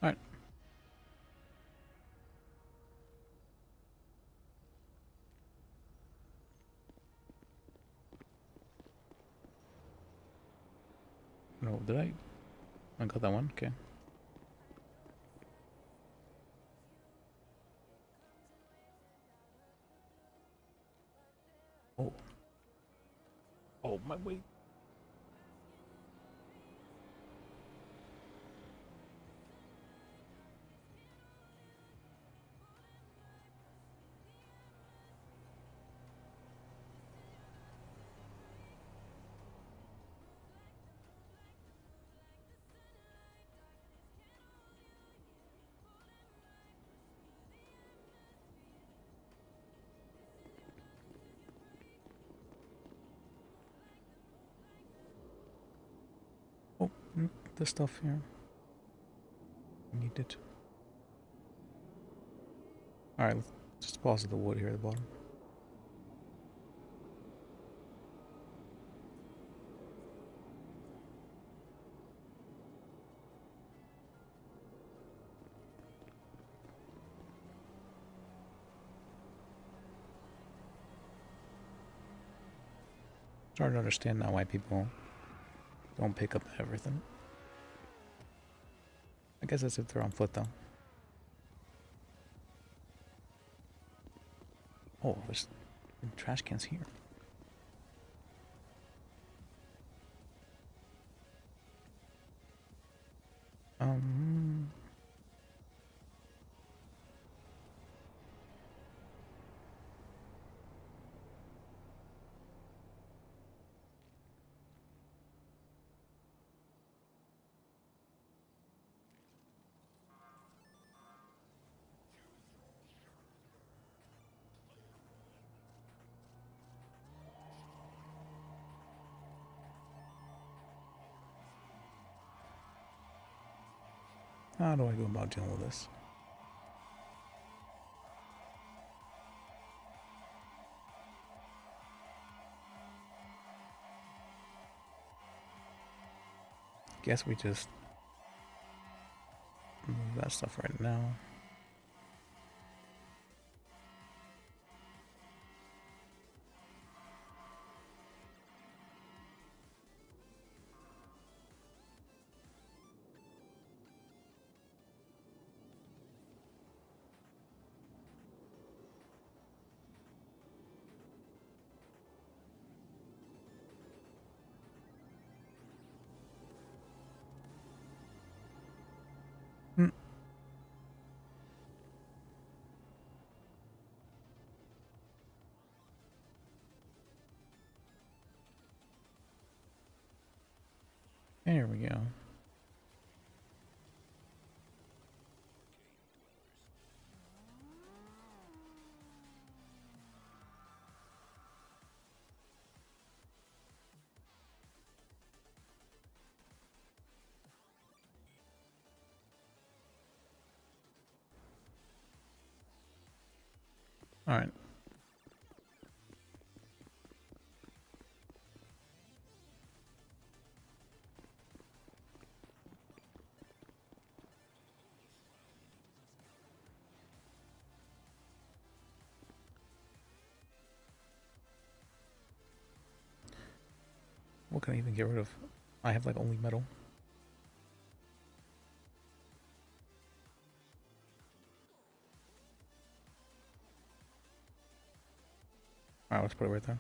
All right. No, did I? I got that one. Okay. Oh. Oh, my weight. Oh, the stuff here. Need it. Alright, let's just pause the wood here at the bottom. Starting to understand now why people don't pick up everything. I guess that's if they're on foot though. Oh, there's trash cans here. How do I go about dealing with this? Guess we just move that stuff right now. Hmm. There we go. All right. What can I even get rid of? I have like only metal. Alright, let's put it right there.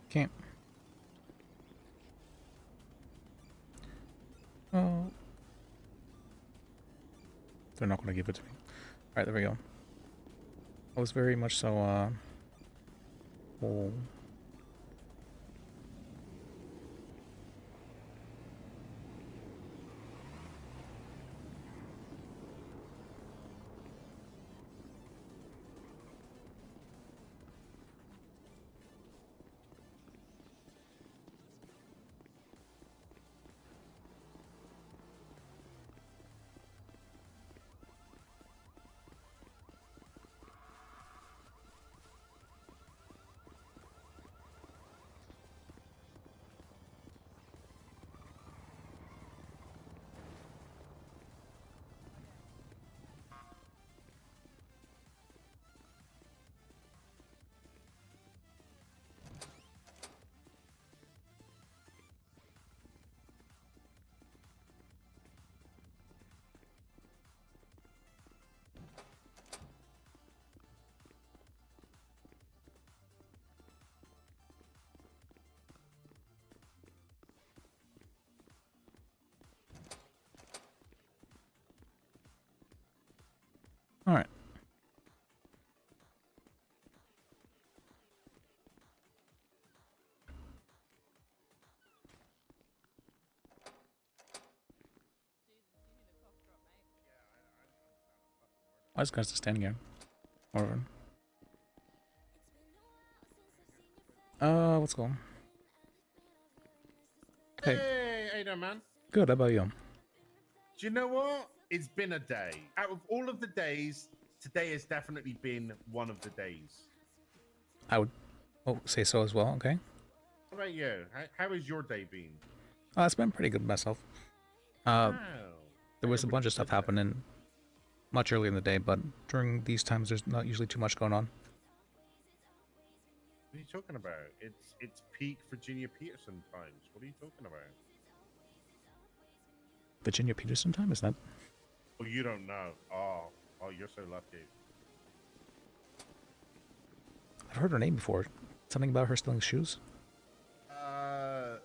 Can't. Oh. They're not going to give it to me. Alright, there we go. I was very much so, oh. Alright. Why is guys just standing here? Over. What's going on? Hey, how you doing, man? Good, how about you? Do you know what? It's been a day. Out of all of the days, today has definitely been one of the days. I would say so as well, okay? How about you? How has your day been? It's been pretty good myself. There was a bunch of stuff happening much earlier in the day, but during these times there's not usually too much going on. What are you talking about? It's peak Virginia Peterson times. What are you talking about? Virginia Peterson time, is that? Oh, you don't know. Oh, you're so lucky. I've heard her name before. Something about her stealing shoes? Yeah,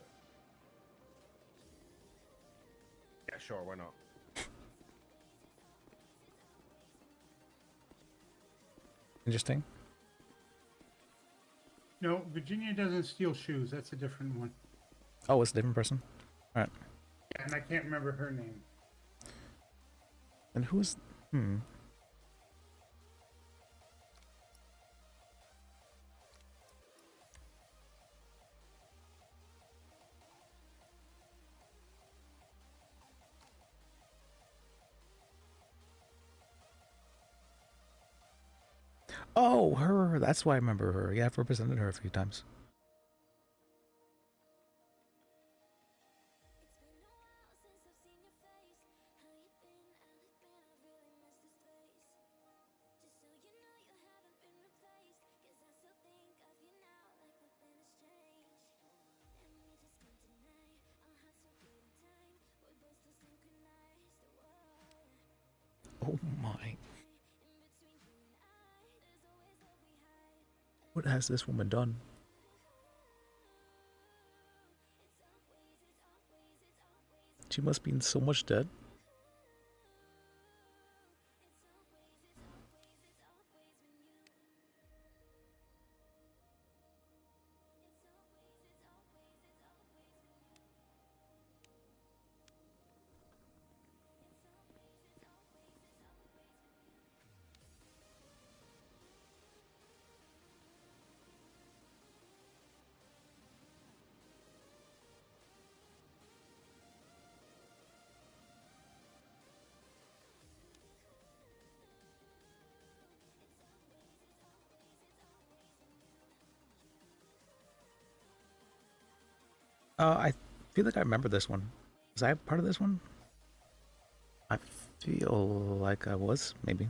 sure, why not? Interesting. No, Virginia doesn't steal shoes. That's a different one. Oh, it's a different person? Alright. And I can't remember her name. And who's... Oh, her. That's why I remember her. Yeah, I've represented her a few times. Oh my. What has this woman done? She must be in so much debt. I feel like I remember this one. Was I part of this one? I feel like I was, maybe.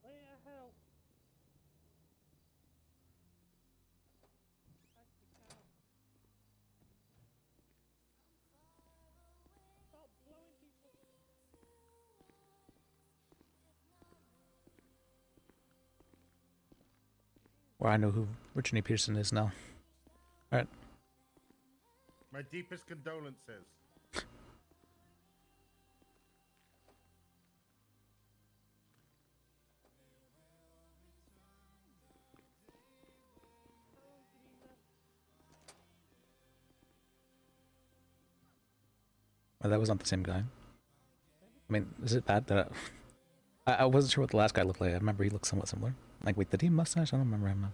Where the hell? Stop blowing people. Well, I know who Virginia Pearson is now. Alright. My deepest condolences. Well, that was not the same guy. I mean, is it bad that I wasn't sure what the last guy looked like. I remember he looked somewhat similar. Like, wait, did he have a mustache? I don't remember him now.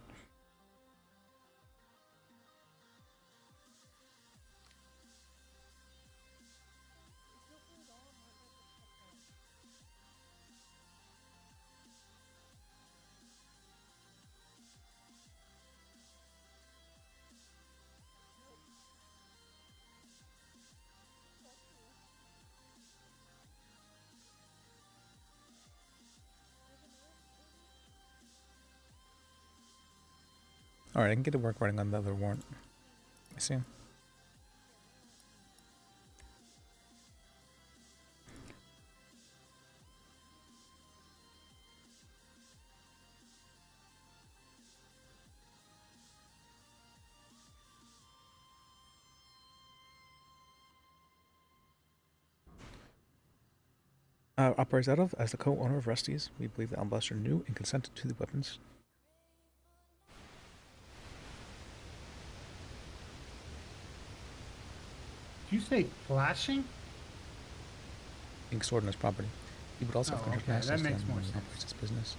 Alright, I can get to work writing on the other warrant. I see. Operates out of, as the co-owner of Rusty's, we believe the Ambassador knew and consented to the weapons. Did you say flashing? Being stored on his property. He would also have control okay, access that to makes them more when he sense. operates his business.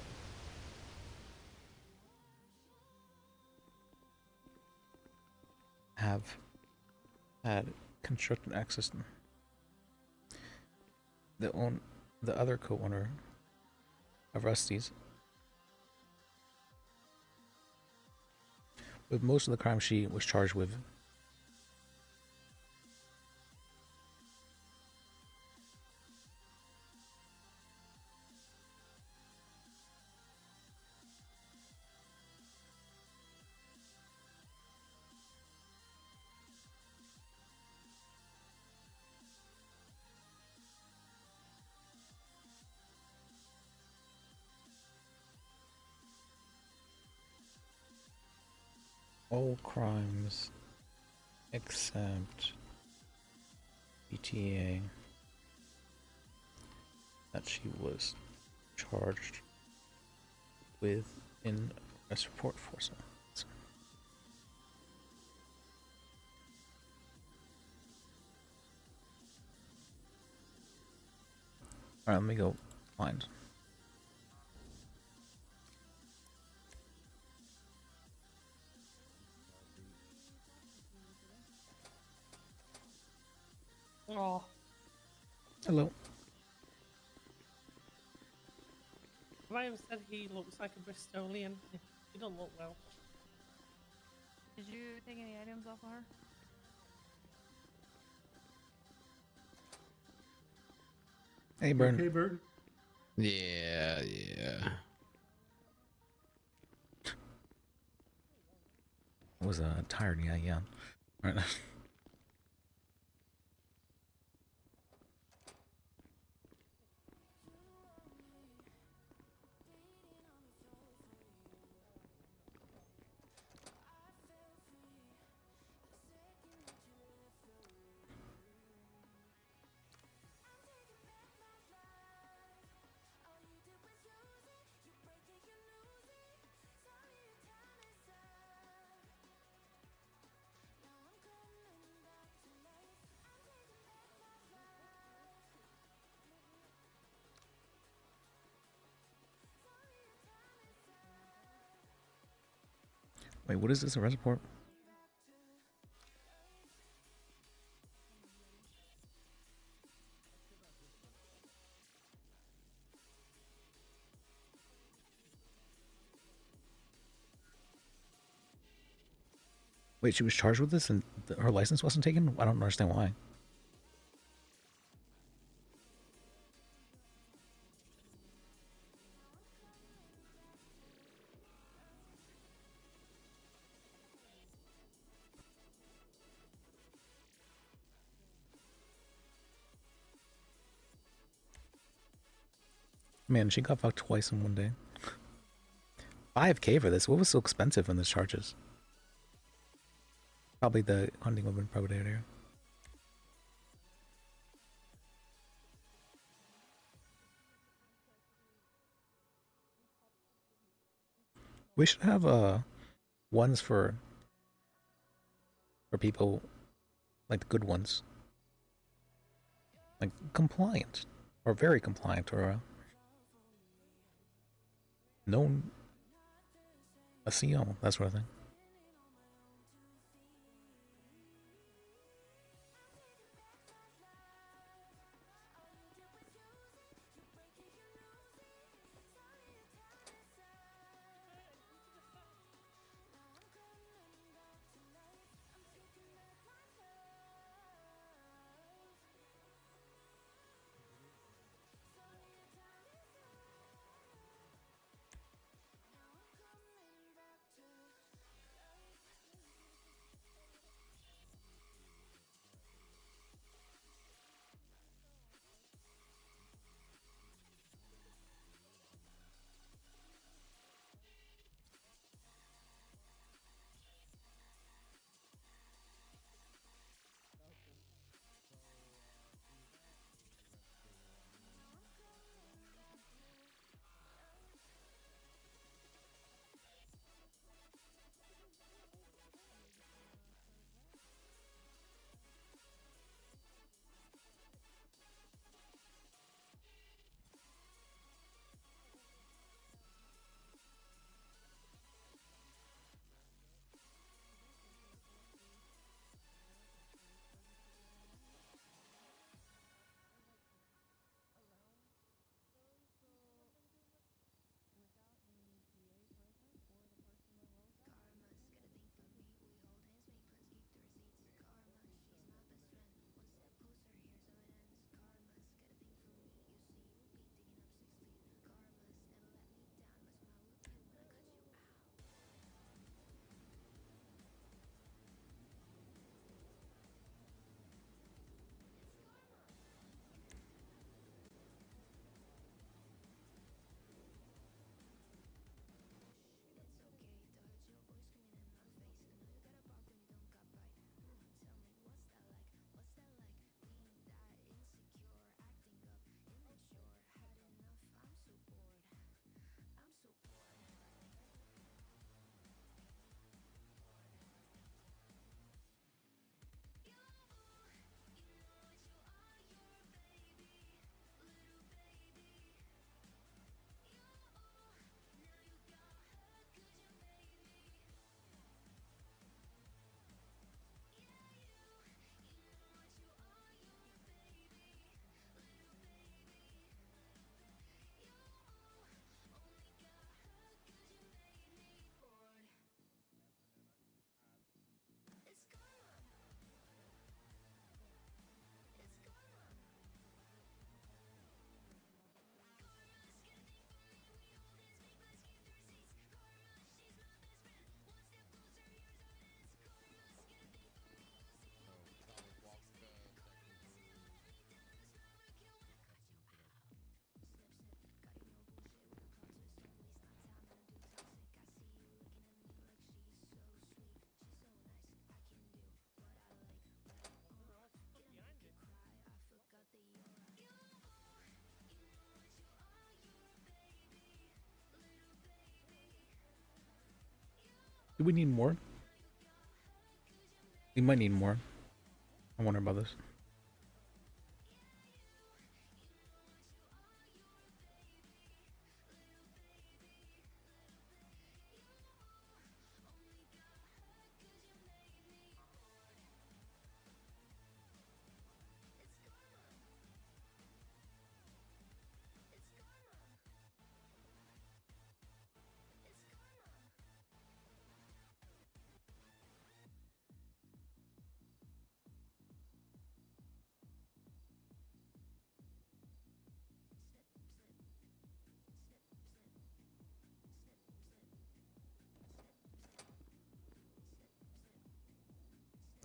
Have had constructed access. The other co-owner of Rusty's, with most of the crime she was charged with. All crimes except BTA that she was charged with in arrest report for. So. Alright, let me go find. Hello. Ryan said he looks like a Bristolian. He don't look well. Did you take any items off of her? Hey, You Burn. okay, Bird? Yeah, yeah. I was tired. Yeah. All right. Wait, what is this? A reservoir? Wait, she was charged with this and her license wasn't taken? I don't understand why. Man, she got fucked twice in one day. 5K for this? What was so expensive in the charges? Probably the hunting of an predator. We should have ones for people like the good ones, like compliant or very compliant or known a CO, that sort of thing. Do we need more? We might need more. I wonder about this.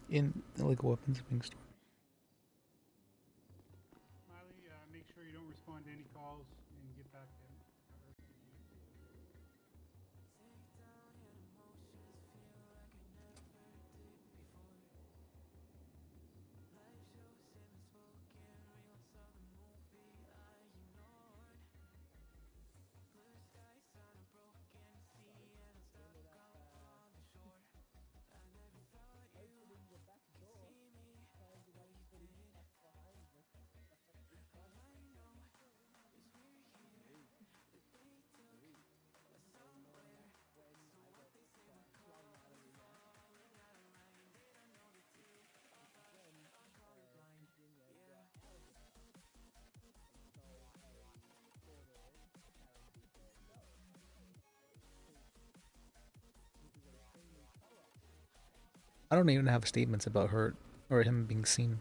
In illegal weapons being stored. Miley, make sure you don't respond to any calls and get back to him. I don't even have statements about her or him being seen.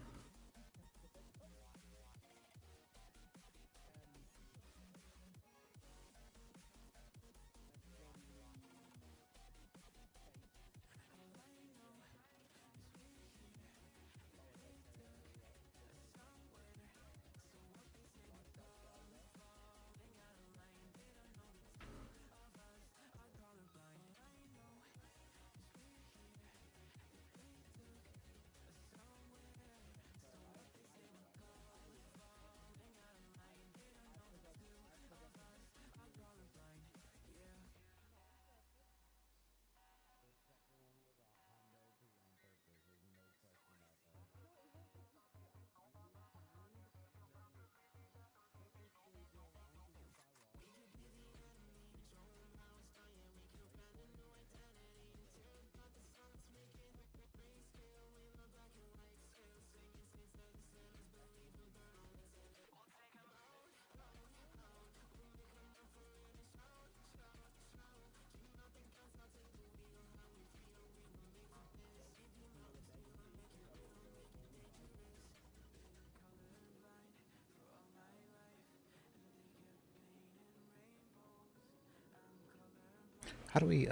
How do we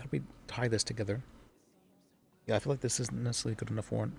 tie this together? Yeah, I feel like this isn't necessarily good enough warrant.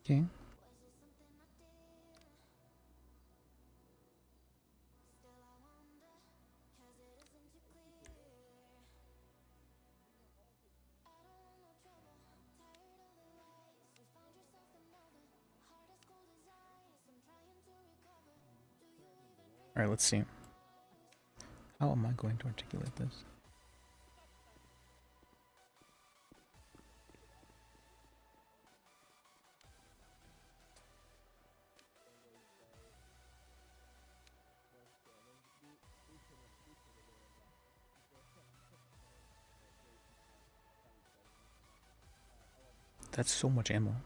Okay. Alright, let's see. How am I going to articulate this? That's so much ammo.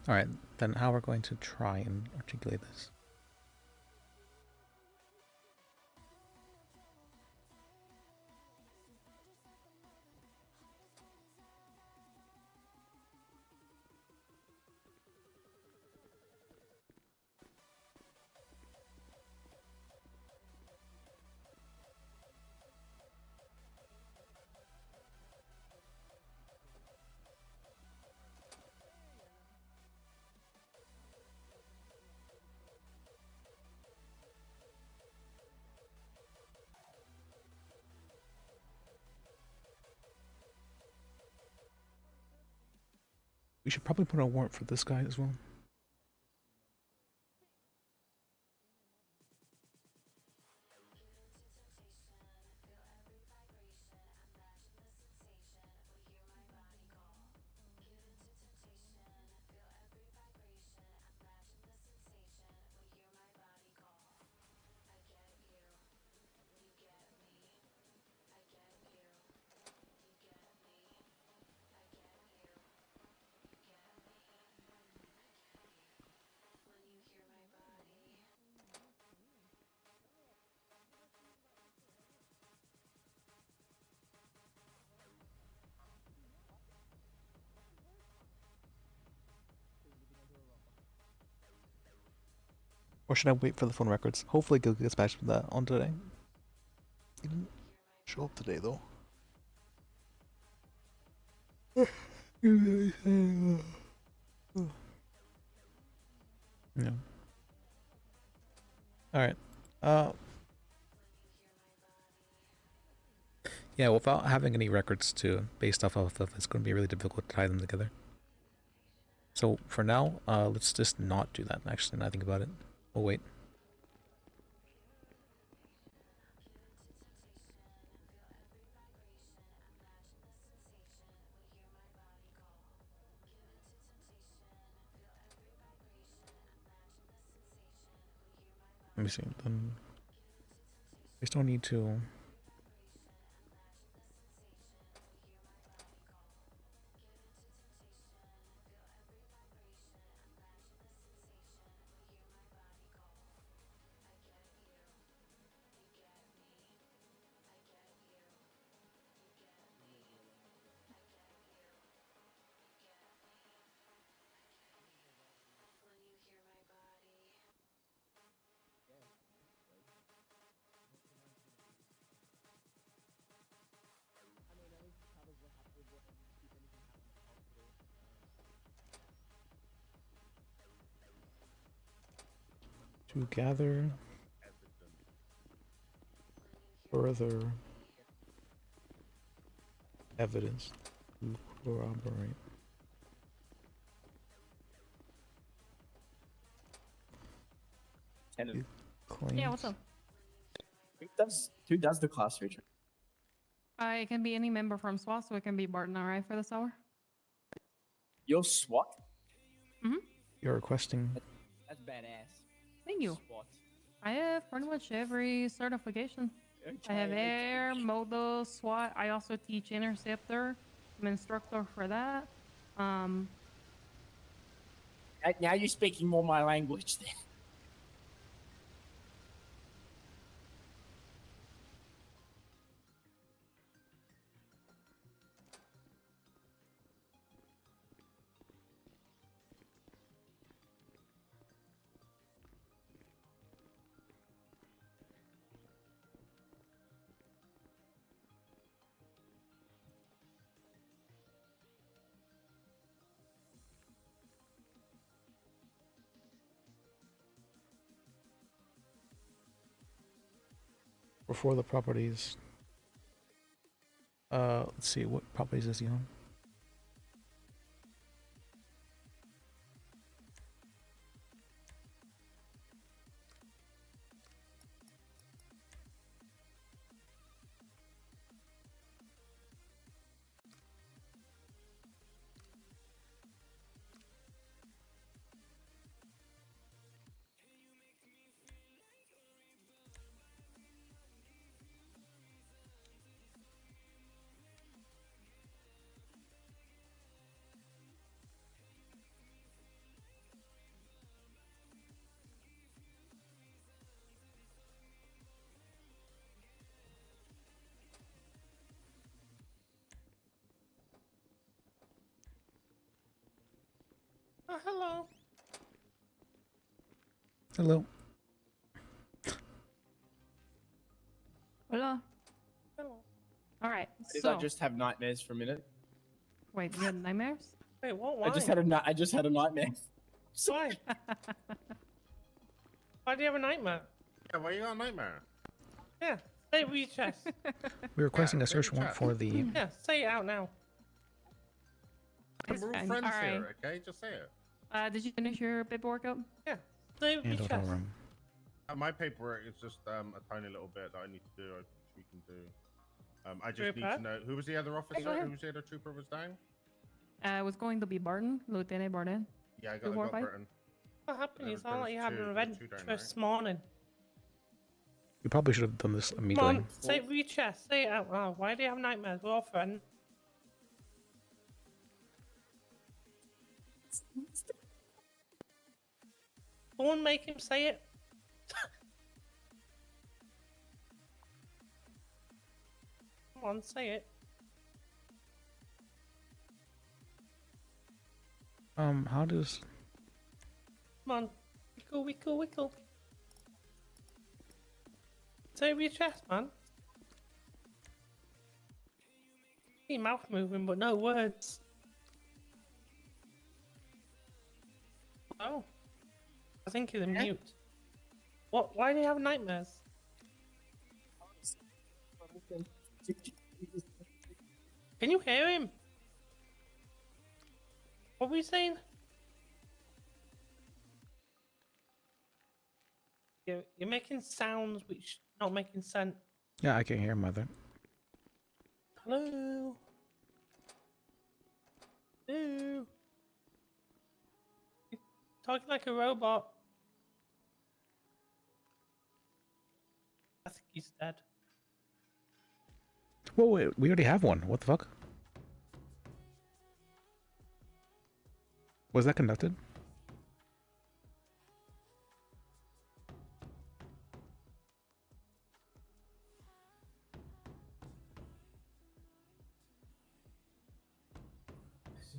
Alright, then how we're going to try and articulate this. We should probably put a warrant for this guy as well. Or should I wait for the phone records? Hopefully Gil gets back with that on today. He didn't show up today though. Yeah. Alright. Yeah, without having any records to based off of, it's going to be really difficult to tie them together. So for now, let's just not do that. Actually, now I think about it, we'll wait. Let me see. Then we still need to. To gather further evidence to corroborate. Claims. Yeah, what's up? Who does the class feature? It can be any member from SWAT, so it can be Barton, alright, for this hour. You're SWAT? You're requesting. That's badass. Thank you. SWAT. I have pretty much every certification. Okay, I have okay. air, modal, SWAT. I also teach interceptor. I'm an instructor for that. Now you're speaking more my language then. Before the properties. Let's see, what properties is he on? Oh, hello. Hello. Hola. Hello. Alright, Did so. I just have nightmares for a minute? Wait, you had nightmares? Wait, what? Why? I just had a nightmare. Why? Why do you have a nightmare? Yeah, why you got a nightmare? Yeah, say it with your chest. We're requesting a search warrant for the. Yeah, say it out now. We're all fine. friends Alright. here, okay? Just say it. Did you finish your paperwork up? Yeah, say it with And your hotel chest. room. My paperwork is just a tiny little bit that I need to do. We can do. I just need Prepare? to know who was the other go officer. ahead. Who was the other trooper was down? It was going to be Barton, Lieutenant Barton. Yeah, I got 245? Burton. What happened? You There sound was like you had two- an there was event two down, this morning. We probably should have done this Come immediately. on, say it with your chest. Say it out loud. Why do you have nightmares? We're all friends. Go on, make him say it. Come on, say it. How does. Come on. Wiggle, wiggle, wiggle. Say it with your chest, man. Your mouth moving, but no words. Oh. I think he's in mute. What? Why do you have nightmares? Can you hear him? What were you saying? You're making sounds which not making sense. Yeah, I can hear mother. Hello? Hello? You're talking like a robot. I think he's dead. Whoa, wait, we already have one. What the fuck? Was that conducted?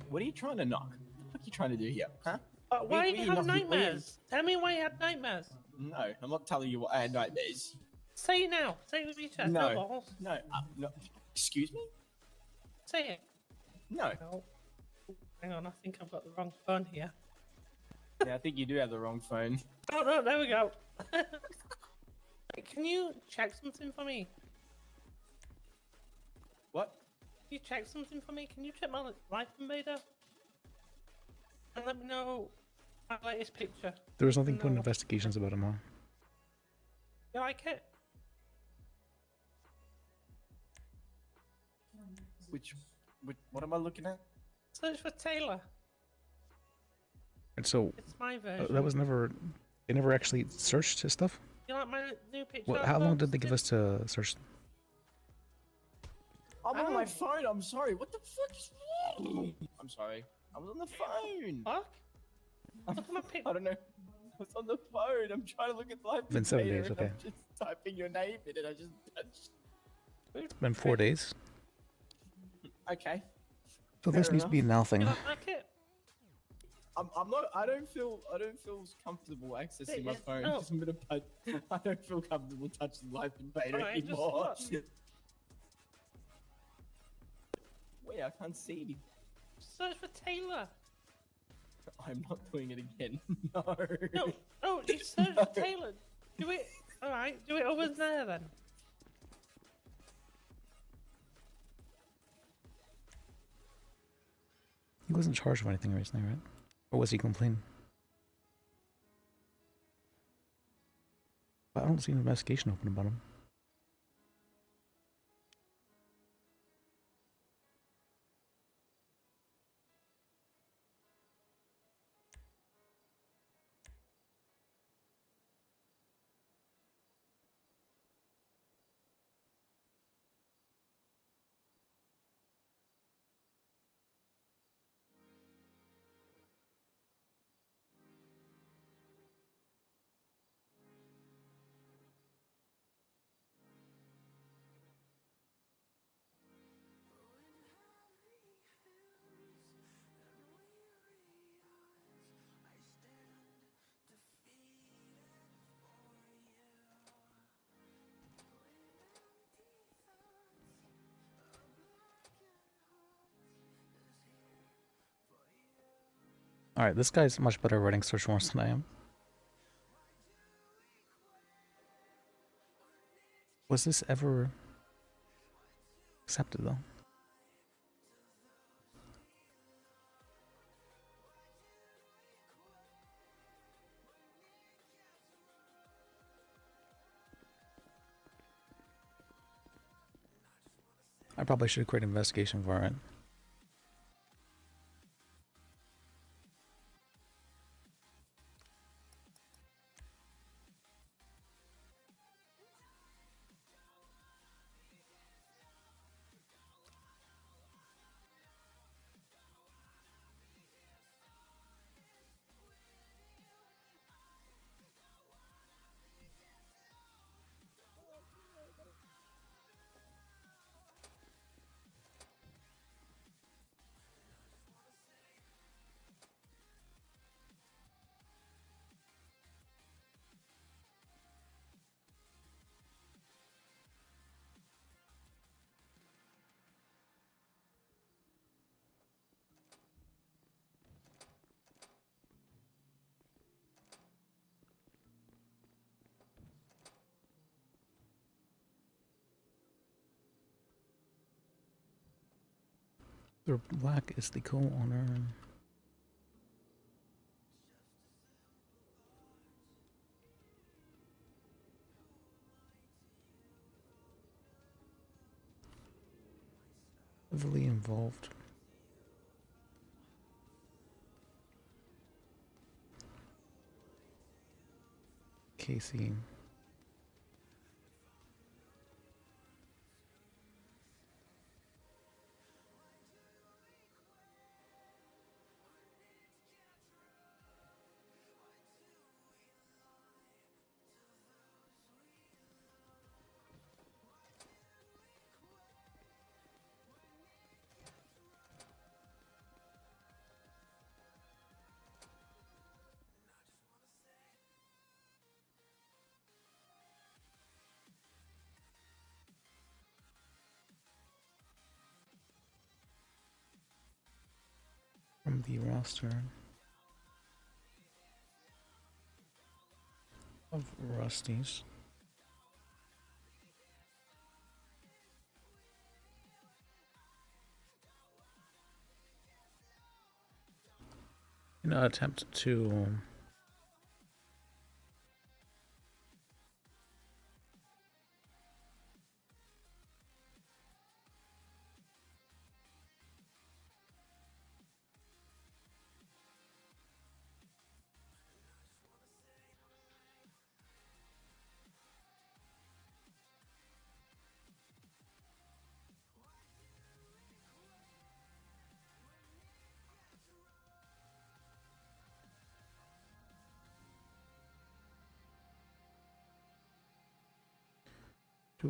What are you trying to knock? What are you trying to do here, huh? Why We- do you we have knock- we- nightmares? Tell me why you had nightmares. No, I'm not telling you what I had nightmares. Say it now. Say it with your chest. No. balls. No. Excuse me? Say it. No. Oh, hang on, I think I've got the wrong phone here. Yeah, I think you do have the wrong phone. Oh no, there we go. Hey, can you check something for me? What? you check something for me? Can you check my life invader? And let me know my latest picture. There was nothing put in No. investigations about him, huh? You like it? Which, what am I looking at? Search for Taylor. And so It's my version. that was never. They never actually searched his stuff. You like my new picture? Well, I how long did they posted? give us to search? I'm on my phone. I'm sorry. What the fuck is wrong? I'm sorry. I was on the phone. Fuck? Look at my pic. I don't know. I was on the phone. I'm trying to look at life. Been 7 Invader days, and okay. I'm just typing your name in and I just touched. It's been 4 days. Okay. So this Fair needs to be now thing. You don't like it? I'm not. I don't feel comfortable accessing my phone no. because I'm gonna punch. I don't feel comfortable touching Life Invader Alright, just anymore. look. Wait, I can't see anything. Search for Taylor. I'm not doing it again. No. No, you search for Taylor. Do it. Alright, do it over there then. He wasn't charged with anything recently, right? Or was he complaining? But I don't see an investigation open about him. Alright, this guy's much better at writing search warrants than I am. Was this ever accepted, though? I probably should create an investigation for it. Their black is the co-owner. Heavily involved. Casey. From the roster of Rusties. Attempt to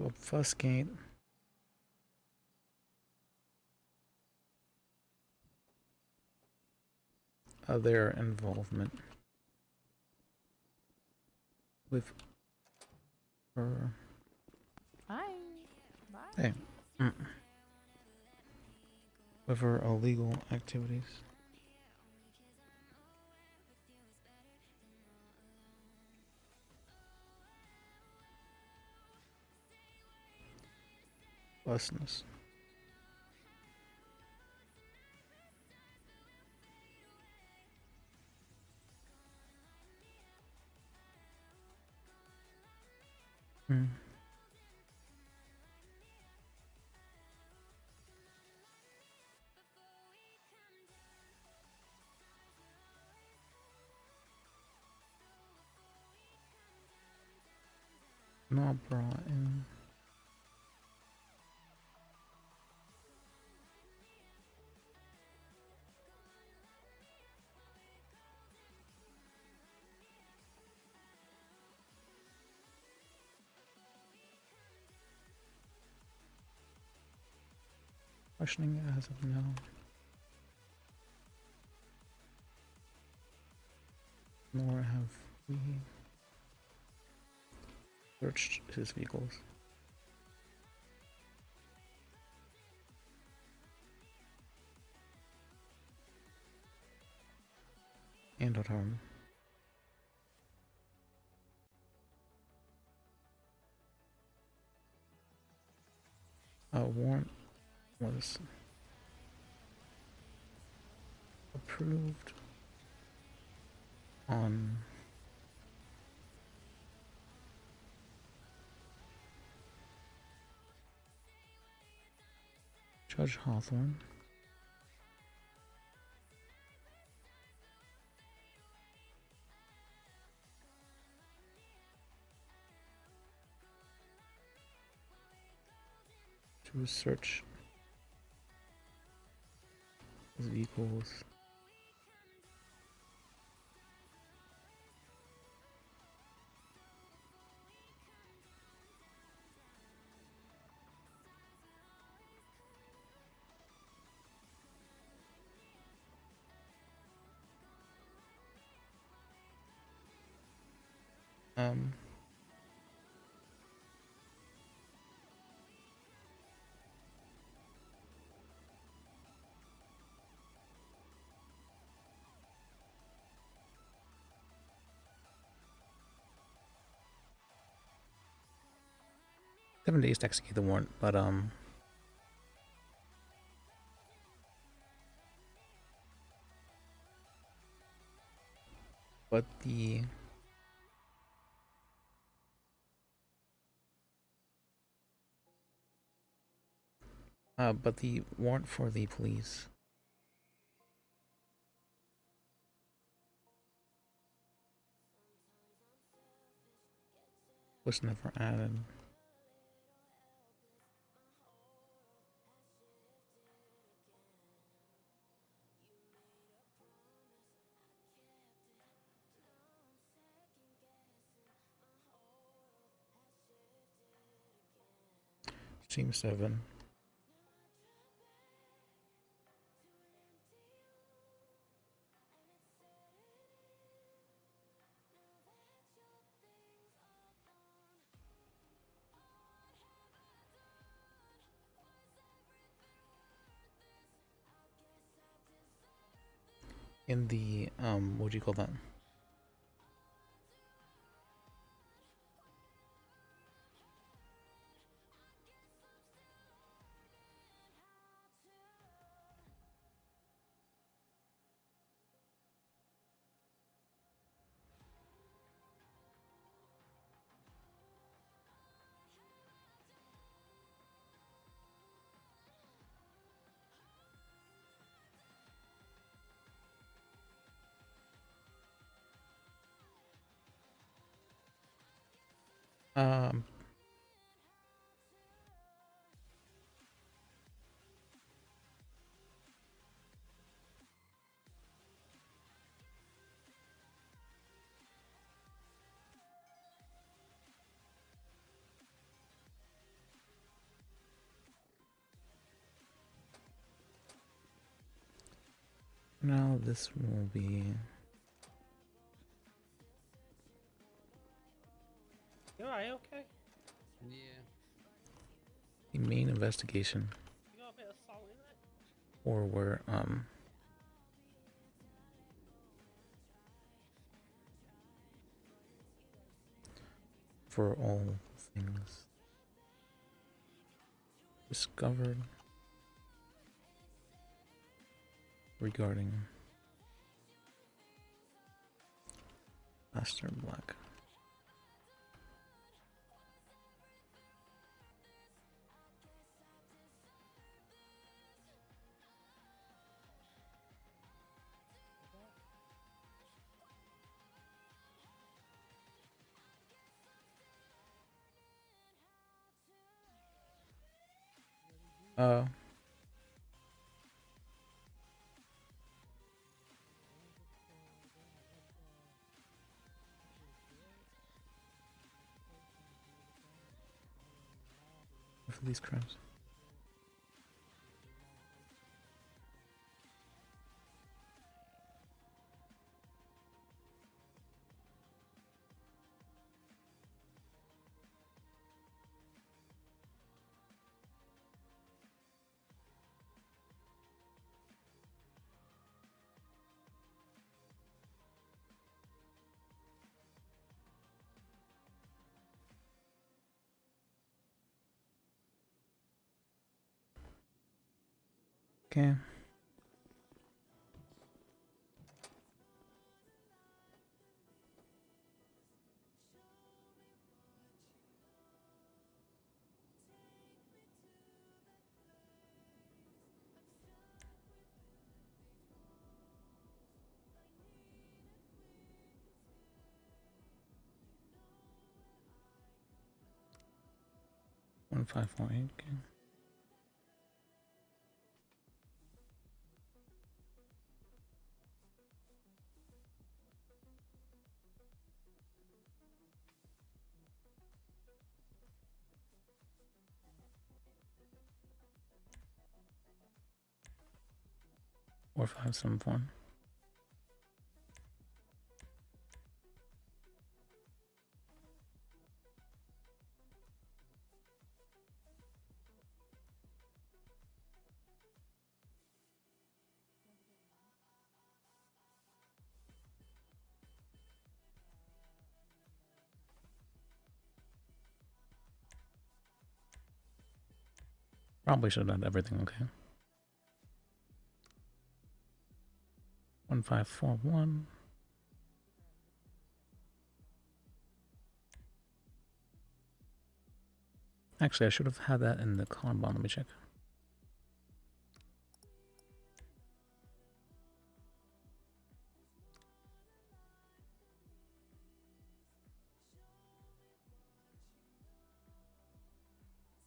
obfuscate their involvement with her. Bye. Bye. Hey. With her illegal activities. Busness. Not brought in. Questioning as of now. Nor have we searched his vehicles. And at home. A warrant was approved on Judge Hawthorne. To search his vehicles. Um, 7 days to execute the warrant, but the warrant for the police was never added. Team 7. In the what do you call that? Um. Now this will be. You alright? Okay. Yeah. The main investigation, You got a bit of salt in it. or where for all things discovered regarding Master Black. Uh, for these crimes. Okay. One 548. Okay. Or 574. Probably should have done everything okay. 1541. Actually, I should have had that in the column bond. Let me check.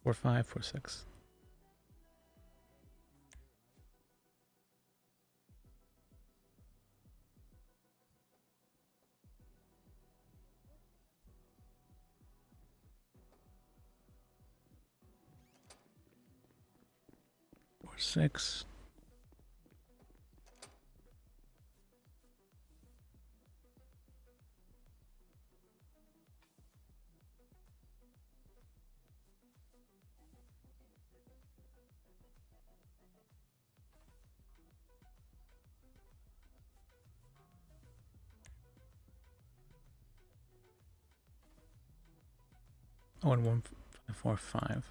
Four five, 4 6. Four 6. Oh, and 1545.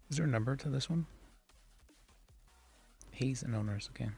Is there a number to this one? Hayes and owners, okay.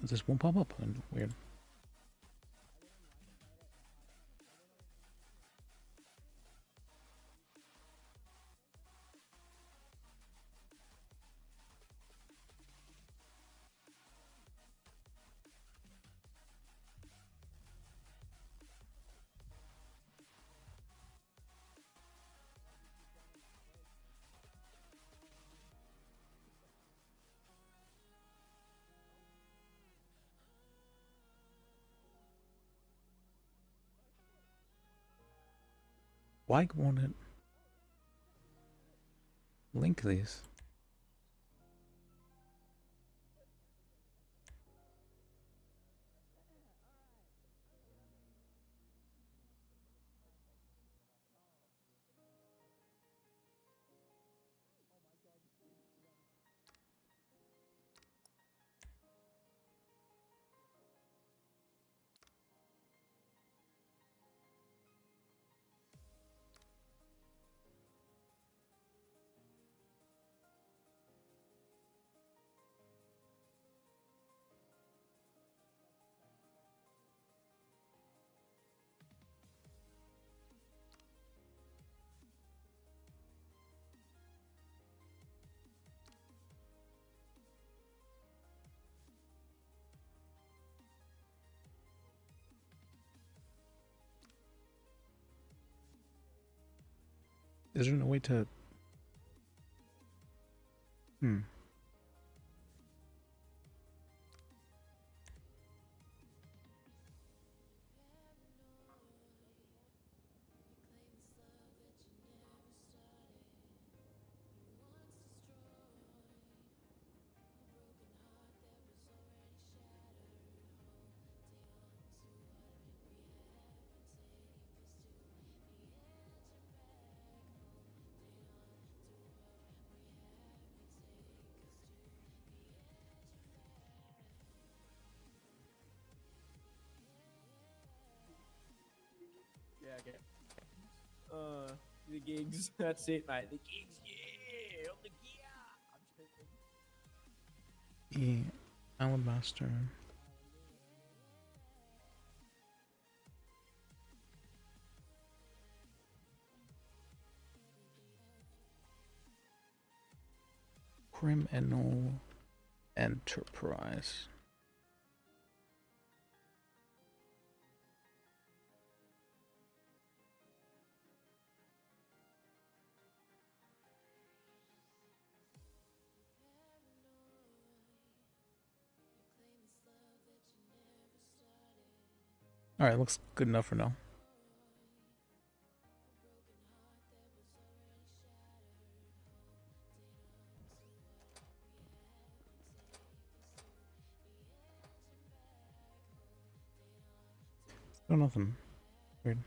This won't pop up. And weird. Why won't it link these? Is there no way to... Yeah, okay. The gigs. That's it, mate. The gigs, yeah! On the gear! I'm tripping. Alabaster. Criminal Enterprise. Alright, looks good enough for now. Still nothing. Weird.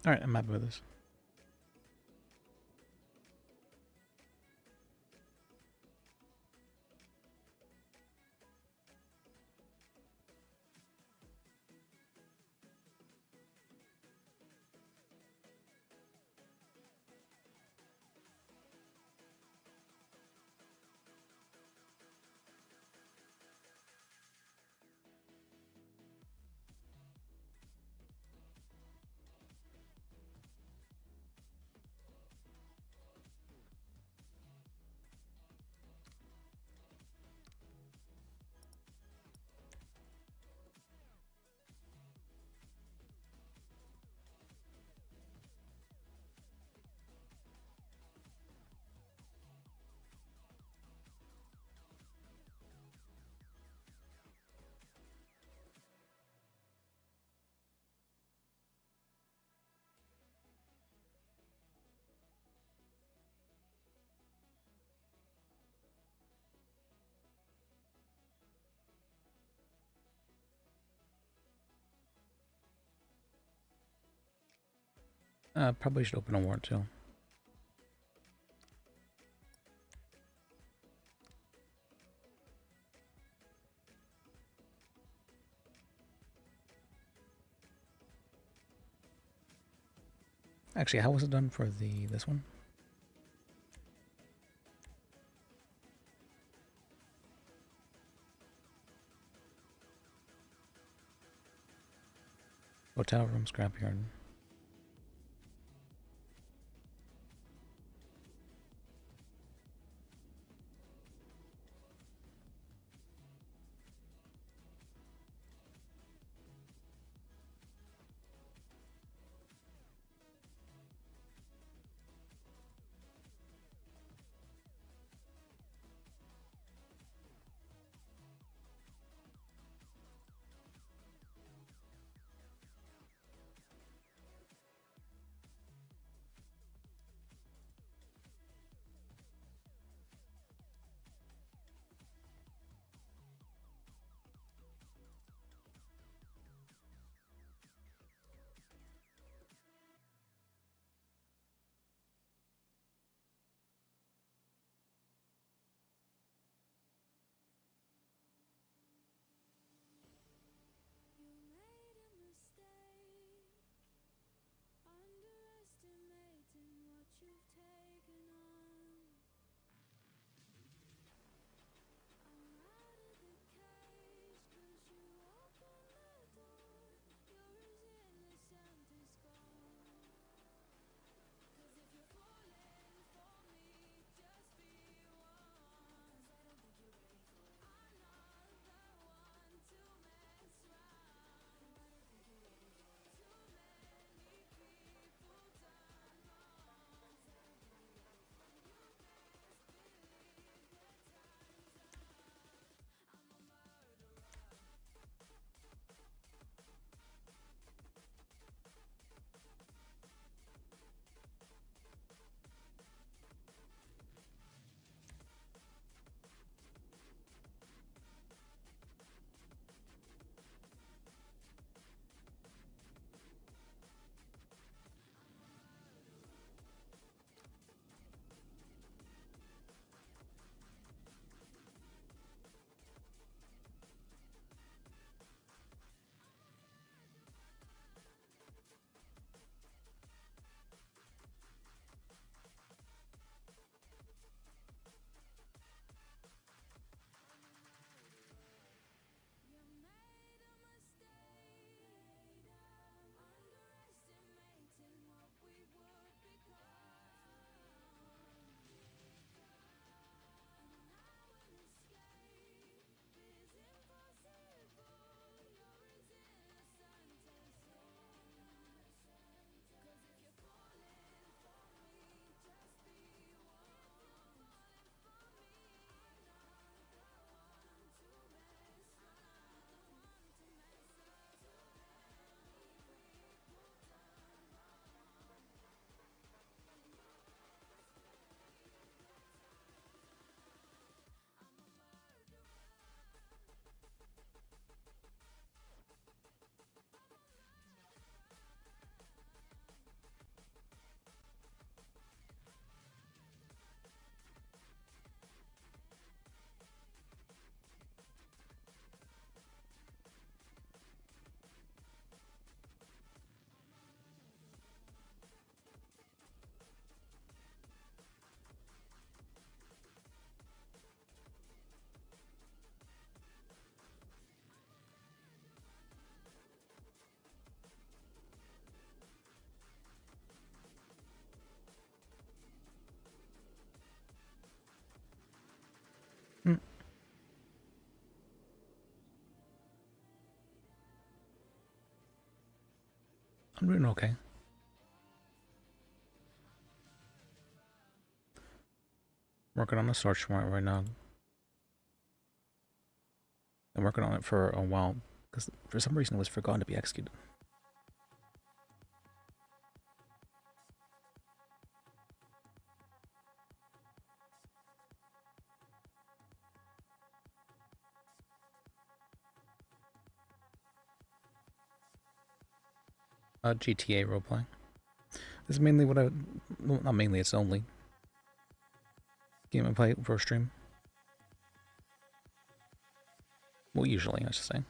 All right, I'm happy with this. Probably should open a warrant too. Actually, how was it done for this one? Hotel room, scrapyard. I'm doing okay. Working on a search warrant right now. I'm working on it for a while because for some reason it was forgotten to be executed. GTA roleplay. This is mainly what I, well, not mainly, it's only game I play for stream. Well, usually, I should say.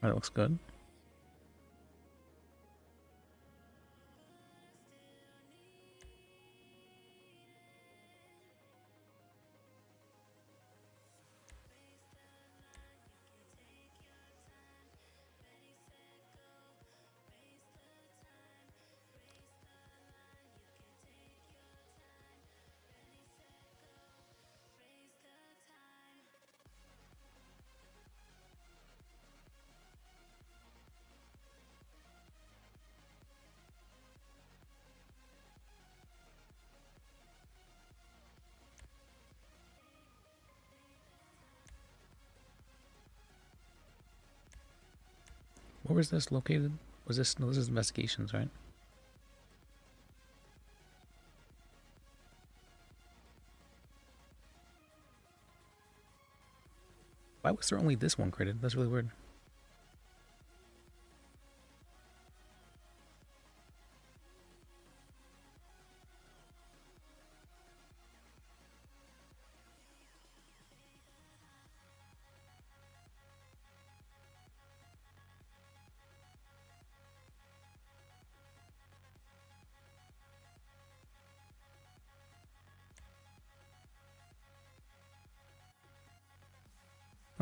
That looks good. Where was this located? Was this, no, this is investigations, right? Why was there only this one created? That's really weird.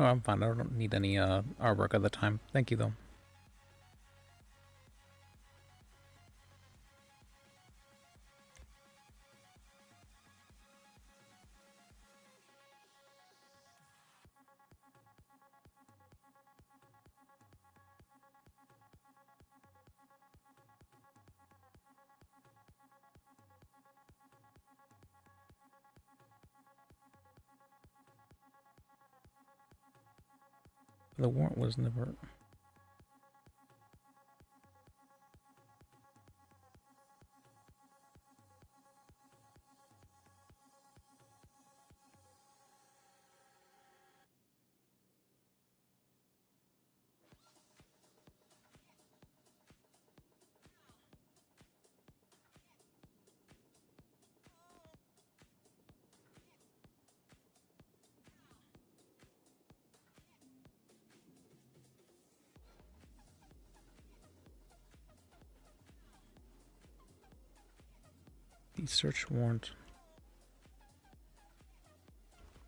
Oh, I'm fine. I don't need any artwork at the time. Thank you, though. The warrant was never... The search warrant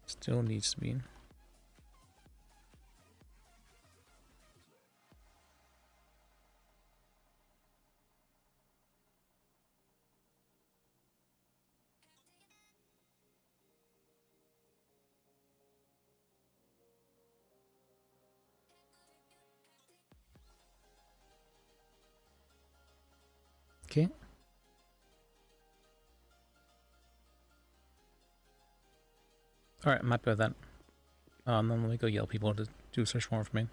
still needs to be. Okay. Alright, I'm happy with that. Then let me go yell people to do a search warrant for me.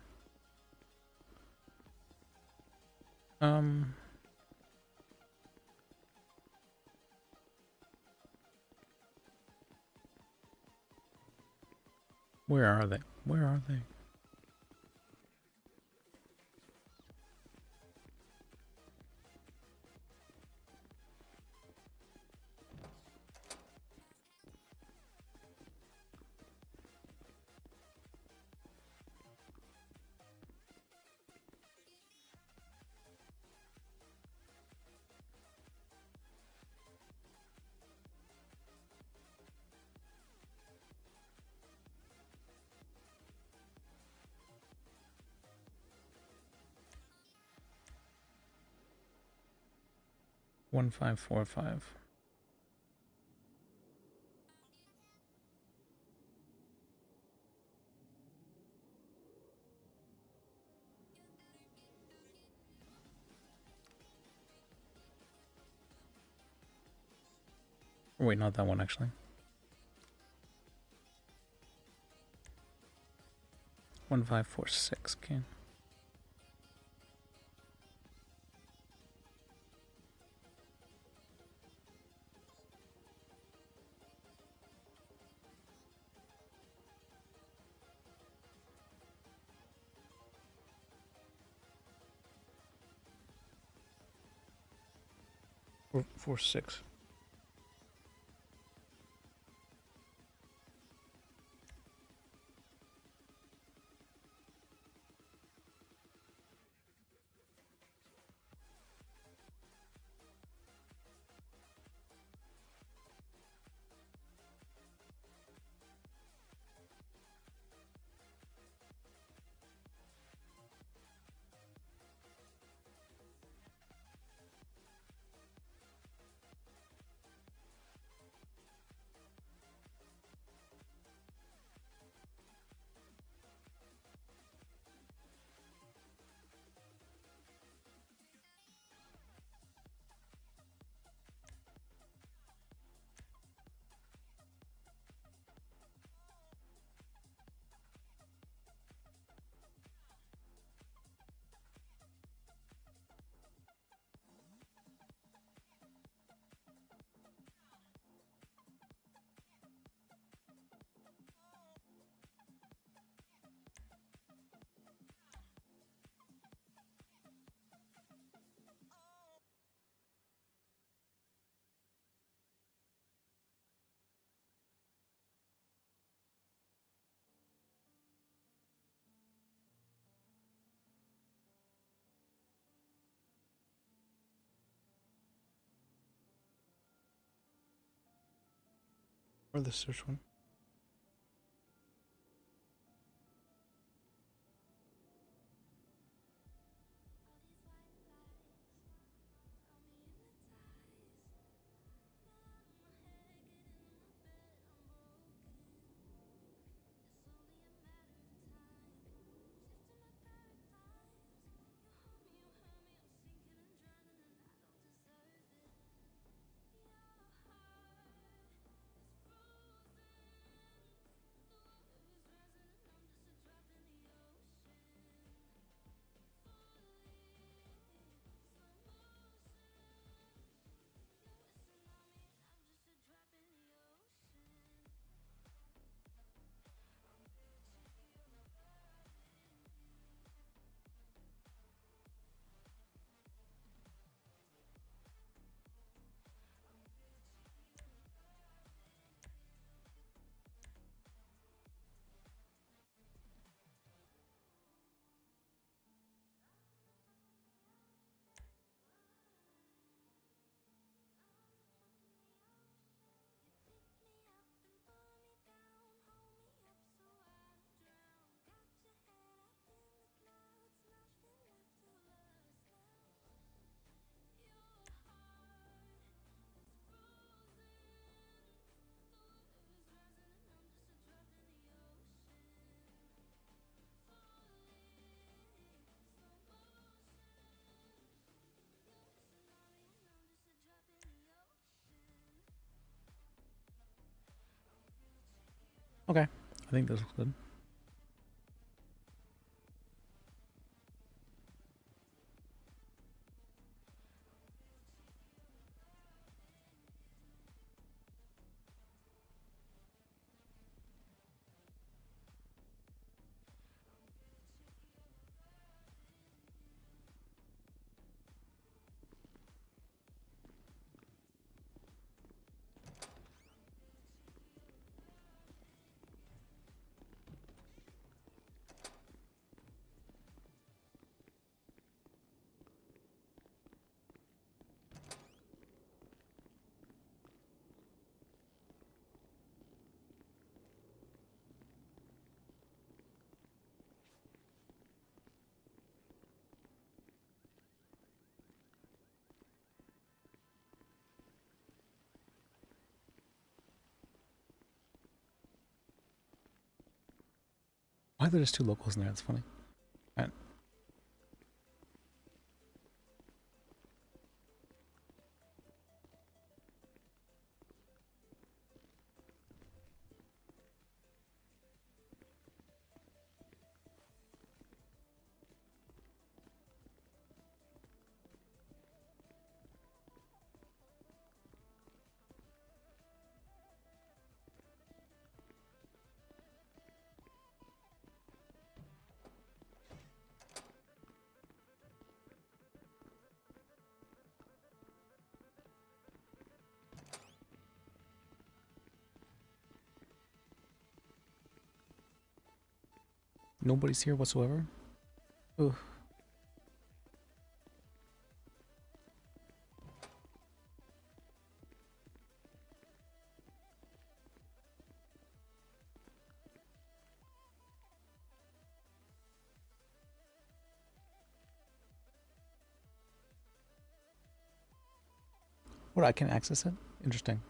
Where are they? Where are they? One 545. Wait, not that one actually. 1546. Okay. Four, 6. Or the search one. Okay, I think this looks good. Why are there just two locals in there? That's funny. Alright. Nobody's here whatsoever. Ugh. What, I can access it? Interesting.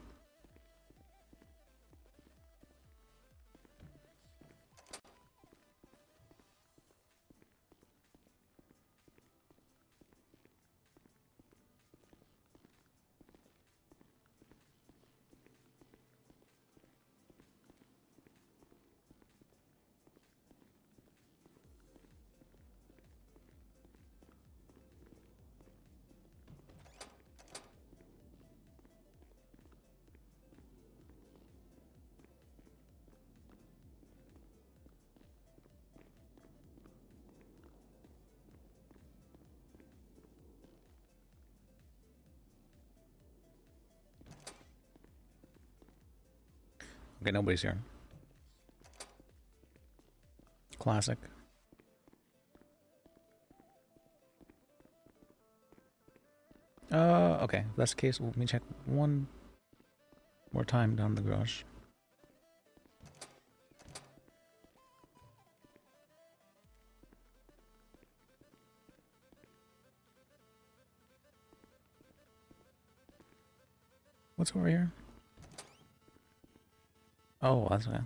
Okay, nobody's here. Classic. Okay. If that's the case, let me check one more time down the garage. What's over here? Oh, that's okay.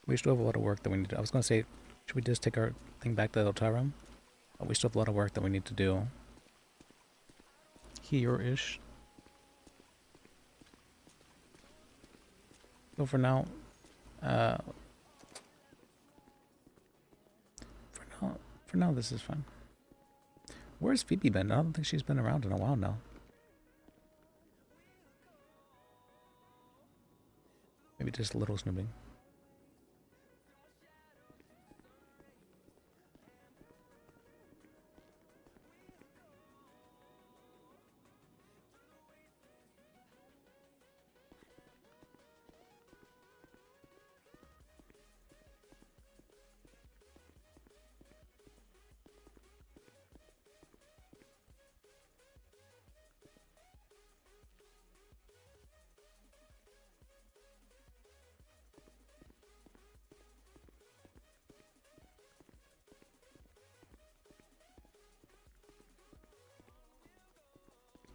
We still have a lot of work that we need to do. I was going to say, should we just take our thing back to the hotel room? We still have a lot of work that we need to do. Here-ish. So for now, for now this is fine. Where's Phoebe been? I don't think she's been around in a while now. Maybe just a little snooping.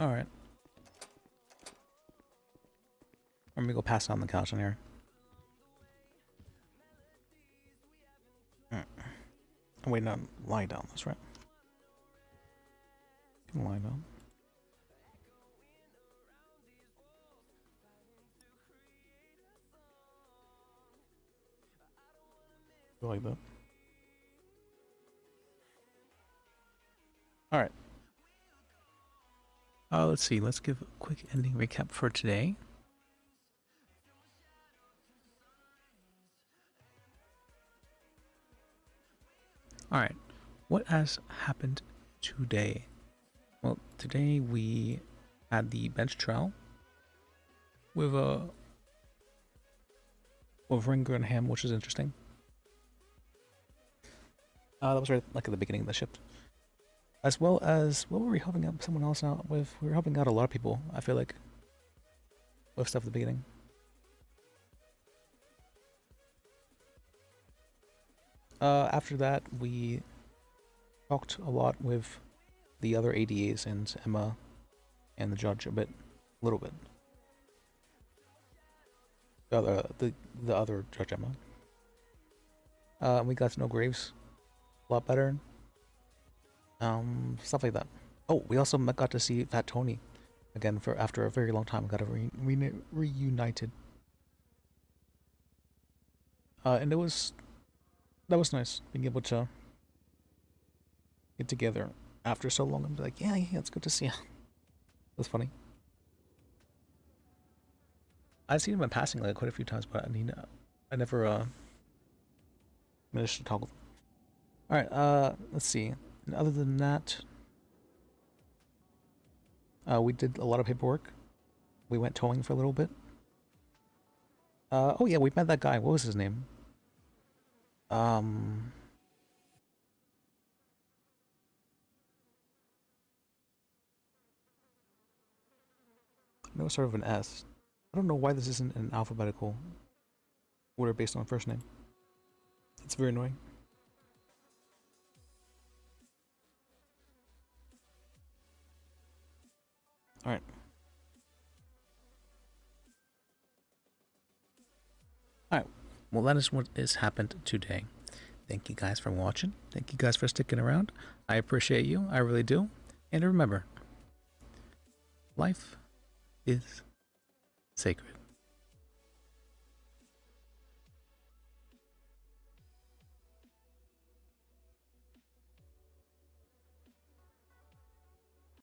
Alright. Let me go pass out on the couch in here. Oh, wait, no, lie down, that's right. You can lie down. Like that. Alright. Let's see, let's give a quick ending recap for today. Alright, what has happened today? Well, today we had the bench trial with Ringer and Ham, which is interesting. That was right like at the beginning of the shift. As well as, what were we helping out someone else out with? We were helping out a lot of people, I feel like, with stuff at the beginning. After that, we talked a lot with the other ADAs and Emma and the judge a little bit. The other Judge Emma. We got to know Graves a lot better. Stuff like that. Oh, we also got to see Fat Tony again after a very long time. Got reunited. And that was nice being able to get together after so long and be like, yeah, it's good to see you. That's funny. I've seen him in passing like quite a few times, but I mean, I never managed to talk with him. Alright, let's see. And other than that, we did a lot of paperwork. We went towing for a little bit. Oh yeah, we met that guy. What was his name? I know it's sort of an S. I don't know why this isn't an alphabetical order based on first name. It's very annoying. Alright. Alright. Well, that is what has happened today. Thank you guys for watching. Thank you guys for sticking around. I appreciate you. I really do. And remember, life is sacred.